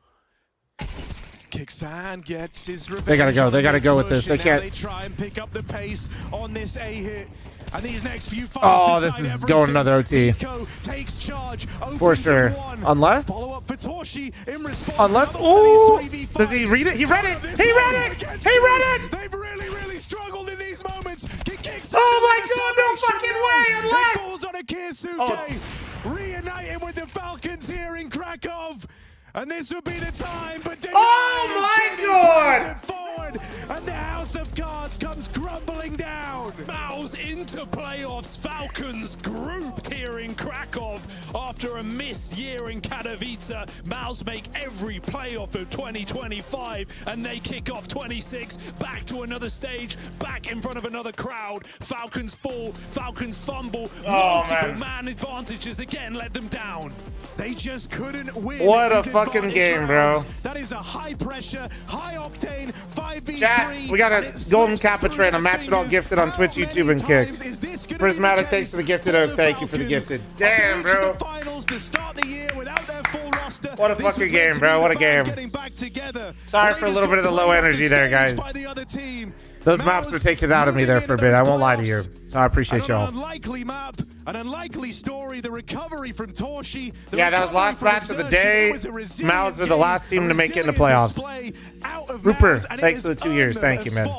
Kixan gets his revenge. They gotta go. They gotta go with this. They can't. They try and pick up the pace on this A hit. And these next few fights Oh, this decide is everything. going another OT. Nico takes charge, For sure. Unless. follow up for Torshi in response. Unless. Another one of Ooh. these 3v5s. Does he read it? He read it. This He read one it. against He read you. it. They've really struggled in these moments. Oh my God, no fucking way. Unless. It falls on a Kisuke. Reuniting with the Falcons here in Krakow. And this would be the time, but denied. Oh my Jimmy God. plays it forward, and the House of Cards comes crumbling down. Mouse into playoffs. Falcons grouped here in Krakow after a missed year in Katowice. Mouse make every playoff of 2025, and they kick off 26. Back to another stage, back in front of another crowd. Falcons fall, Falcons fumble. Multiple man advantages again let them down. They just couldn't win. What a these fucking advantage game, bro. rounds. That is a high pressure, high octane 5v3. Chat, we got a golden kappa train. I'm matching all gifted on Twitch, YouTube, and Kick. Prismatic, thanks for the gifted oak. Thank you for the gifted. Damn, bro. What a fucking game, bro. What a game. Sorry for a little bit of the low energy there, guys. Those maps were taken out of me there for a bit. I won't lie to you. So I appreciate y'all. Unlikely map, an unlikely story. The recovery from Torshi. Yeah, that was last match of the day. Mouse are the last team to make it in the playoffs. Rupert, thanks for the 2 years. Thank you, man.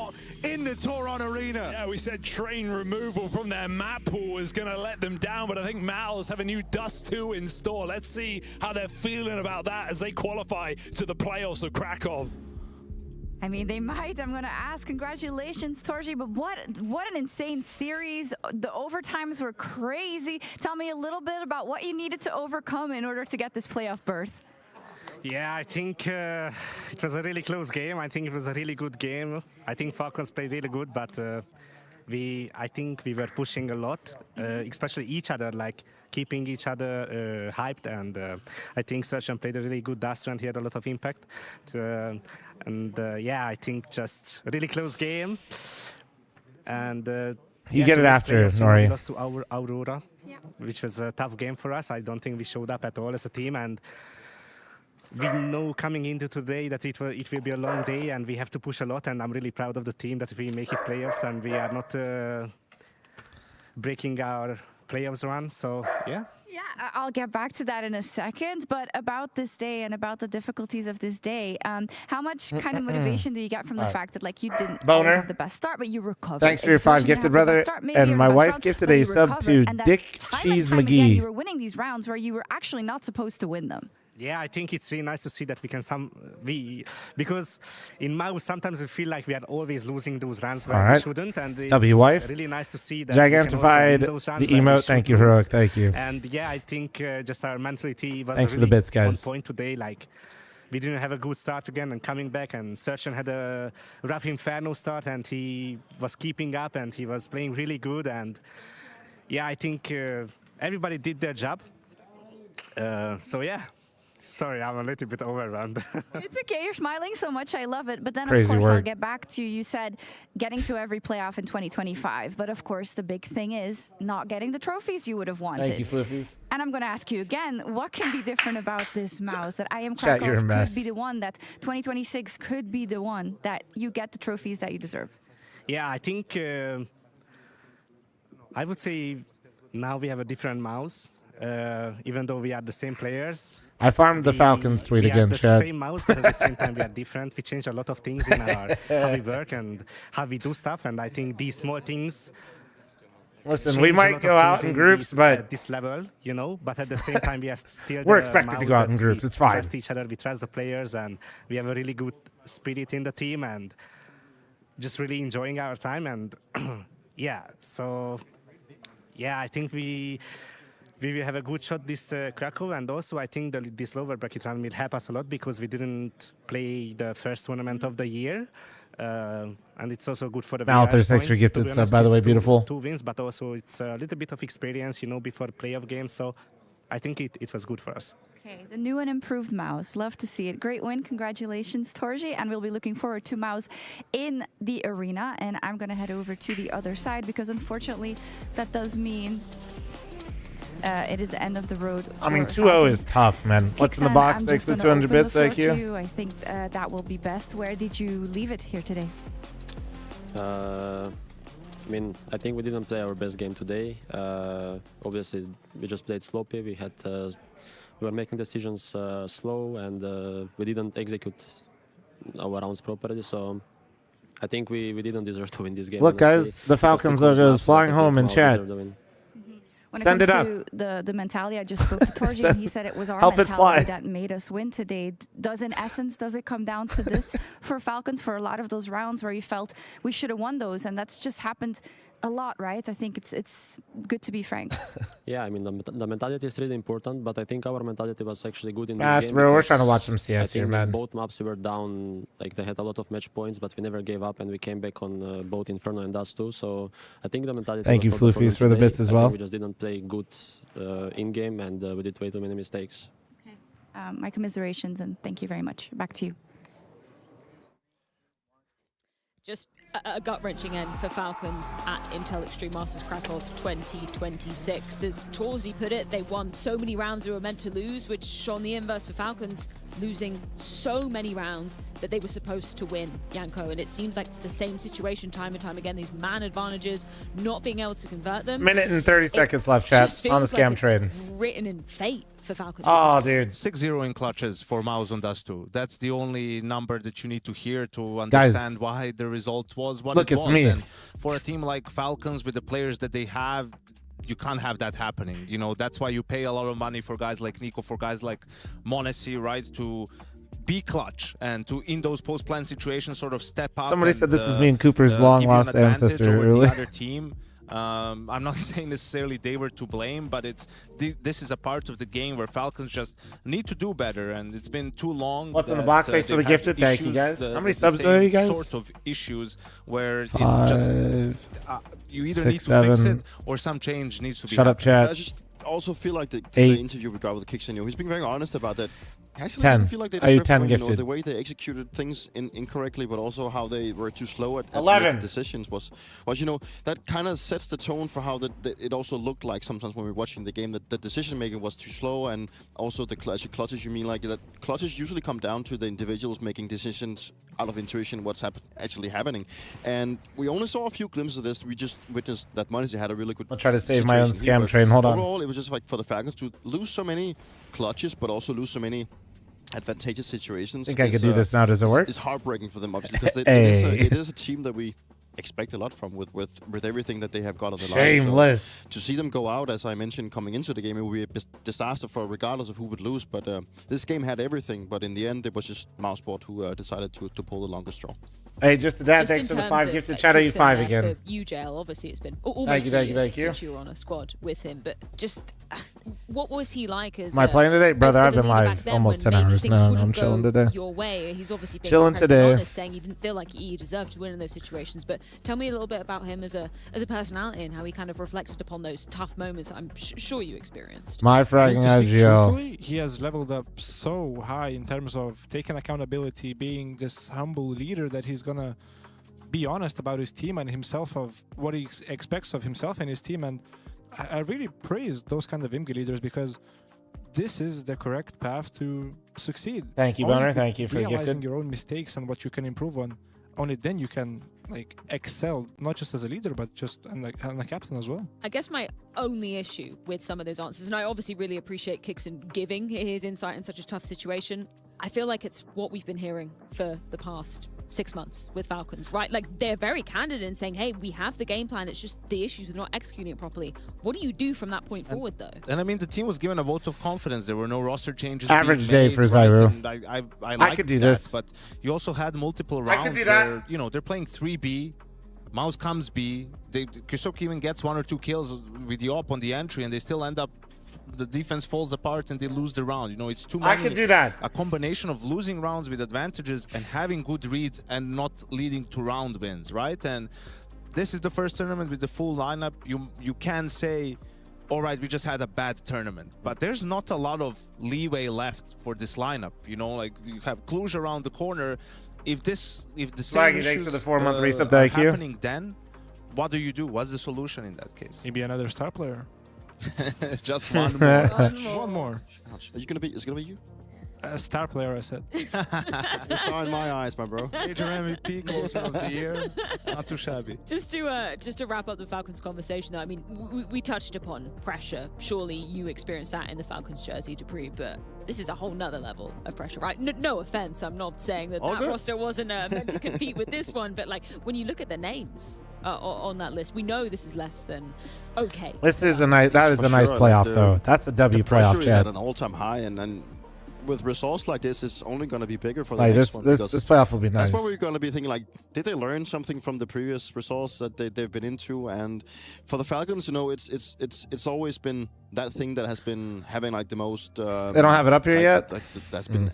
In the Toron Arena. Yeah, we said train removal from their map pool is going to let them down, but I think Mal's have a new Dust 2 in store. Let's see how they're feeling about that as they qualify to the playoffs of Krakow. I mean, they might. I'm going to ask. Congratulations, Torshi. But what an insane series. The overtimes were crazy. Tell me a little bit about what you needed to overcome in order to get this playoff berth. Yeah, I think it was a really close game. I think it was a really good game. I think Falcons played really good, but I think we were pushing a lot, especially each other, like keeping each other hyped. And I think Sergeant played a really good Dust round. He had a lot of impact. Yeah, I think just a really close game. And You get it after, Nori. We lost to our Aurora, which was a tough game for us. I don't think we showed up at all as a team. And we know coming into today that it will be a long day and we have to push a lot, and I'm really proud of the team that we make it playoffs and we are not breaking our playoffs run, so yeah. Yeah, I'll get back to that in a second, but about this day and about the difficulties of this day, how much kind of motivation do you get from the fact that like you didn't always have the best start, but you recovered? Thanks for your 5 gifted, brother. And my wife gifted a sub to Dick Cheese McGee. You were winning these rounds where you were actually not supposed to win them. Yeah, I think it's really nice to see that we can because in Mouse sometimes we feel like we are always losing those rounds where we shouldn't, and it's wife. really nice to see that Gigantified we can also win those the rounds emote. Thank you, Heroic. Thank you. And yeah, I think just our mentality was Thanks for really the bits, guys. on point today. Like we didn't have a good start again, and coming back, and Sergeant had a rough Inferno start, and he was keeping up, and he was playing really good. And yeah, I think everybody did their job. So yeah. Sorry, I'm a little bit overwhelmed. It's okay. You're smiling so much. I love it. But then, Crazy of course, I'll work. get back to you. You said getting to every playoff in 2025. But, of course, the big thing is not getting the trophies you would have wanted. Thank you, Floofies. And I'm going to ask you again, what can be different about this mouse that IEM Chat, Krakow you're a could mess. be the one, that 2026 could be the one that you get the trophies that you deserve? Yeah, I think I would say now we have a different mouse, even though we are the same players. I farmed the Falcons tweet again, We are the Chad. same mouse, but at the same time we are different. We change a lot of things in our how we work and how we do stuff, and I think these small things. Listen, we might go out in groups, but at this level, you know. But at the same time, we are still. We're the expected to mouse go out in that groups. we It's fine. Trust each other. We trust the players, and we have a really good spirit in the team, and just really enjoying our time. And yeah, so yeah, I think we will have a good shot this Krakow, and also I think this lower bracket run will help us a lot because we didn't play the first tournament of the year. And it's also good for the Malthus, thanks for gifted sub, by the way, beautiful. Two wins, but also it's a little bit of experience, you know, before playoff games. So I think it was good for us. Okay, the new and improved mouse. Love to see it. Great win. Congratulations, Torji. And we'll be looking forward to mouse in the arena. And I'm going to head over to the other side because unfortunately that does mean it is the end of the road. I mean, for 2-0 Falcons. is tough, man. What's in the Kixen, box? I'm Thanks just for the gonna 200 open bits, the floor to IQ. you. I think that will be best. Where did you leave it here today? I mean, I think we didn't play our best game today. Obviously, we just played sloppy. We were making decisions slow, and we didn't execute our rounds properly. So I think we didn't deserve to win this game. Look, honestly. guys, the Just two Falcons close are just matches, flying I think home in Mal chat. deserved the win. When Send it it comes to the mentality, I just spoke to Torji and he said it was our Help it fly. mentality that made us win today. Does it come down to this for Falcons, for a lot of those rounds where you felt we should have won those, and that's just happened a lot, right? I think it's good to be frank. Yeah, I mean, the mentality is really important, but I think our mentality was actually good in Yes, this game. bro, we're because trying to watch some I CS here, think man. both maps we were down, like they had a lot of match points, but we never gave up and we came back on both Inferno and Dust too. So I think the mentality. Thank was you, not the problem Floofies, for the today. bits as I well. think we just didn't play good in game and we did way too many mistakes. My commiserations and thank you very much. Back to you. Just a gut-wrenching end for Falcons at Intel Extreme Masters Krakow 2026. As Torzi put it, they won so many rounds they were meant to lose, which on the inverse for Falcons, losing so many rounds that they were supposed to win, Yanko. And it seems like the same situation time and time again, these man advantages, not being able to convert them. Minute and 30 seconds left, It chat, just on the feels scam like trade. it's written in fate for Falcons. Oh, dude. 6-0 in clutches for Mouse on Dust 2. That's the only number that you need to hear to understand why the result was what look, it it's was. me. And for a team like Falcons with the players that they have, you can't have that happening. You know, that's why you pay a lot of money for guys like Nico, for guys like Monesi, right? To be clutch and to, in those post-plan situations, sort of step up. Somebody and, said this is me and Cooper's long-lost give you an advantage ancestor over earlier. the other team. I'm not saying necessarily they were to blame, but this is a part of the game where Falcons just need to do better, and it's been too long. What's in the that, box? Thanks for the they've had gifted. Thank you, issues, guys. the- How many the subs do same you guys? Sort of issues where it's 5, just you either 6, need to fix 7. it or some change needs to be. Shut up, happening. chat. I just also feel like the 8. interview we got with Kixen, he's being very honest about that. Actually, 10. I didn't feel like they Are you deserved 10 to win, gifted? the way they executed things incorrectly, but also how they were too slow at 11. making decisions was that kind of sets the tone for how it also looked like sometimes when we were watching the game, that the decision making was too slow, and also the clutches. You mean like that clutches usually come down to the individuals making decisions out of intuition, what's actually happening, and we only saw a few glimpses of this. We just witnessed that Monesi had a really good. I'll try to save my own situation here, scam but train. Hold on. Overall, it was just like for the Falcons to lose so many clutches, but also lose so many advantageous situations. I think I could do this now. Does it work? It's heartbreaking for them, obviously, because Hey. it is a team that we expect a lot from with everything that they have got on the line. Shameless. So to see them go out, as I mentioned, coming into the game, it would be a disaster for regardless of who would lose. But this game had everything, but in the end, it was just Mouseboard who decided to pull the longest straw. Hey, just to that, Just thanks in for the terms 5 of, gifted. like, Chat, you Kixen 5 there again. For you, JL, obviously it's been almost 3 thank you, years thank you. since you were on a squad with him, but just what was he like as Am I playing today? Brother, as I've a been leader live back then almost when 10 maybe hours things now, and wouldn't I'm chilling go today. your way? He's obviously been Chilling incredibly today. honest, saying he didn't feel like he deserved to win in those situations. But tell me a little bit about him as a personality and how he kind of reflected upon those tough moments I'm sure you experienced. My fragging To speak IGL. truthfully, he has leveled up so high in terms of taking accountability, being this humble leader that he's gonna be honest about his team and himself, of what he expects of himself and his team. And I really praise those kind of IMG leaders, because this is the correct path to succeed. Thank you, Only Boner. with Thank you for the realizing gifted. your own mistakes and what you can improve on. Only then you can like excel, not just as a leader, but just and a captain as well. I guess my only issue with some of those answers, and I obviously really appreciate Kixon giving his insight in such a tough situation, I feel like it's what we've been hearing for the past 6 months with Falcons, right? Like, they're very candid in saying, hey, we have the game plan, it's just the issues with not executing it properly. What do you do from that point forward, though? And I mean, the team was given a vote of confidence. There were no roster changes. Average being day made, for right? Zyro. And I liked could do that, this. but you also had multiple I could rounds do that. where, you know, they're playing 3B. Mouse comes B. Kusoki even gets 1 or 2 kills with the op on the entry, and they still end up. The defense falls apart and they lose the round. You know, it's too many. I could do that. A combination of losing rounds with advantages and having good reads and not leading to round wins, right? And this is the first tournament with the full lineup. You can say, all right, we just had a bad tournament, but there's not a lot of leeway left for this lineup. You know, like you have Cluj around the corner. If the same Swaggy, thanks for issues, the 4-month resub, are thank you. happening, then what do you do? What's the solution in that case? Maybe another star player. Just one more. One more. Ouch. Are you gonna be? Is it gonna be you? A star player, I said. You're star in my eyes, my bro. Major MVP, closer of the year. Not too shabby. Just to wrap up the Falcons conversation, though, I mean, we touched upon pressure. Surely you experienced that in the Falcons jersey, Dupree, but this is a whole nother level of pressure, right? No offense, I'm not saying that that roster wasn't meant to compete with this one, but like when you look at the names on that list, we know this is less than okay. This is a nice. That is a nice playoff, though. That's a W the pressure playoff, is Chad. at an all-time high, and then with results like this, it's only going to be bigger for the Like next this, one. this because playoff will be nice. That's what we're going to be thinking. Like, did they learn something from the previous results that they've been into? And for the Falcons, you know, it's always been that thing that has been having like the most. They don't have it up here yet. That's been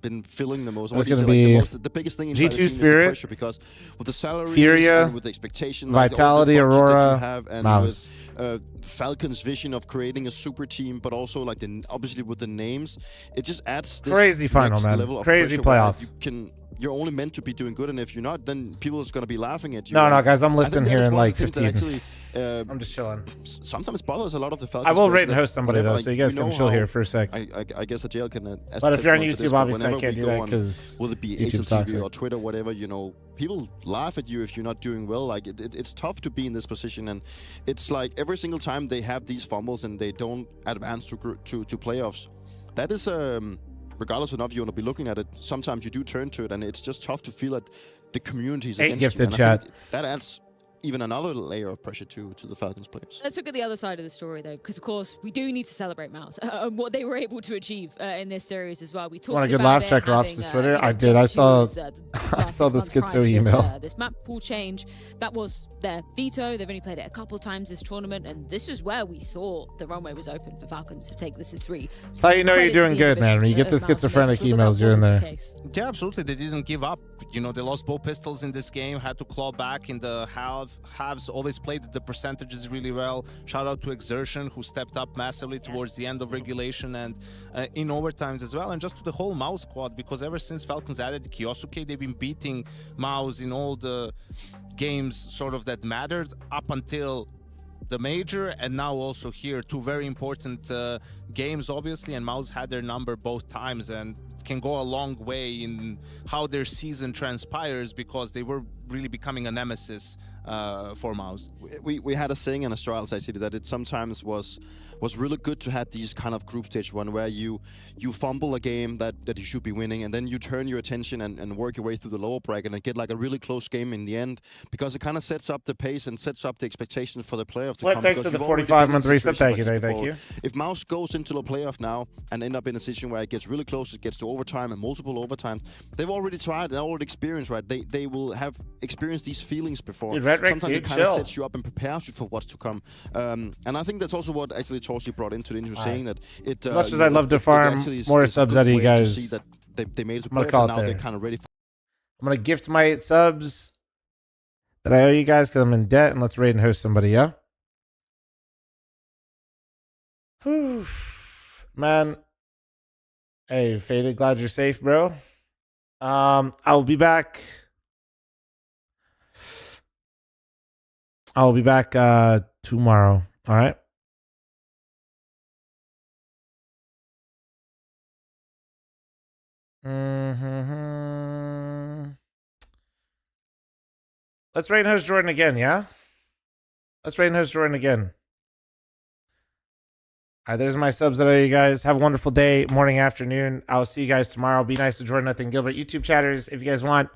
been filling the most. It's What do you gonna say, like be the biggest thing inside the G2 team is the Spirit, pressure, because with the salary Furia, and with the expectation, like Vitality, all the budget that Aurora, you have, and Mouse. with Falcons' vision of creating a super team, but also like obviously with the names, it just adds this Crazy final, next man. level of Crazy pressure where playoff. You're only meant to be doing good, and if you're not, then people is going to be laughing at you. No, And guys, I'm I lifting think that here is in one like of the things that 15. actually, I'm just chilling. Sometimes bothers a lot of the Falcons. I will players rate and that host somebody, whenever, though, like, so you guys we can know chill how- here for a sec. I guess a jail can. But if you're on testimony to YouTube, this, but obviously I whenever can't we do go that on, 'cause will it be YouTube's HLTV toxic. or Twitter, whatever, you know, people laugh at you if you're not doing well. Like it's tough to be in this position, and it's like every single time they have these fumbles and they don't advance to playoffs. That is regardless of how you want to be looking at it, sometimes you do turn to it, and it's just tough to feel that the community is against gifted, you. And I chat. think that adds even another layer of pressure to the Falcons players. Let's look at the other side of the story, though, because of course we do need to celebrate Mouse and what they were able to achieve in this series as well. We talked Want a good about laugh it check, having, Rops' Twitter? you know, I did. I Dust 2 saw. was, I saw the 6 months prior schizo to this, email. This map pool change, that was their veto. They've only played it a couple times this tournament, and this is where we thought the runway was open for Falcons to take this to 3. That's how you know you're doing good, man. When you get the schizophrenic emails, you're in there. Yeah, absolutely. They didn't give up. You know, they lost both pistols in this game, had to claw back in the halves, always played the percentages really well. Shout out to Exertion, who stepped up massively towards the end of regulation and in overtimes as well. And just to the whole Mouse squad, because ever since Falcons added Kyosuke, they've been beating Mouse in all the games sort of that mattered up until the major, and now also here. Two very important games, obviously, and Mouse had their number both times, and can go a long way in how their season transpires, because they were really becoming a nemesis for Mouse. We had a saying in Astralis actually that it sometimes was really good to have these kind of group stage one where you fumble a game that you should be winning, and then you turn your attention and work your way through the lower bracket and get like a really close game in the end, because it kind of sets up the pace and sets up the expectations for the playoff to Flip, come. thanks because for the you've already been in 45-month reset. situations Thank like you, this thank before. you. If Mouse goes into the playoff now and end up in a situation where it gets really close, it gets to overtime and multiple overtimes, they've already tried, they already experienced, right? They will have experienced these feelings before. Dude, Rhetoric, sometimes dude, it kind of chill. sets you up and prepares you for what's to come. And I think that's also what actually Torsi brought into the interview, saying that it. As much as I'd love to farm more subs out of you guys, see that they made it to I'm gonna players, call and it now there. they're kind of ready. I'm gonna gift my 8 subs that I owe you guys because I'm in debt, and let's raid and host somebody. Yeah. Whew. Man. Hey, Faded, glad you're safe, bro. I'll be back. I'll be back tomorrow. All right. Let's raid and host Jordan again, yeah? Let's raid and host Jordan again. All right, there's my subs that are you guys. Have a wonderful day, morning, afternoon. I'll see you guys tomorrow. Be nice to Jordan Nothing Gilbert. YouTube chatters, if you guys want,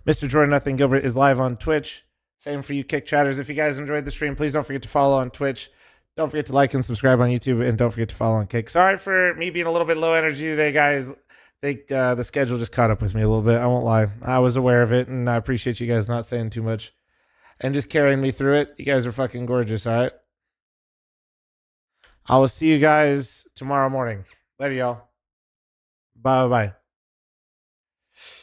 Mr. Jordan Nothing Gilbert is live on Twitch. Same for you Kick chatters. If you guys enjoyed the stream, please don't forget to follow on Twitch. Don't forget to like and subscribe on YouTube, and don't forget to follow on Kick. Sorry for me being a little bit low energy today, guys. I think the schedule just caught up with me a little bit. I won't lie. I was aware of it, and I appreciate you guys not saying too much and just carrying me through it. You guys are fucking gorgeous, all right? I will see you guys tomorrow morning. Later, y'all. Bye-bye.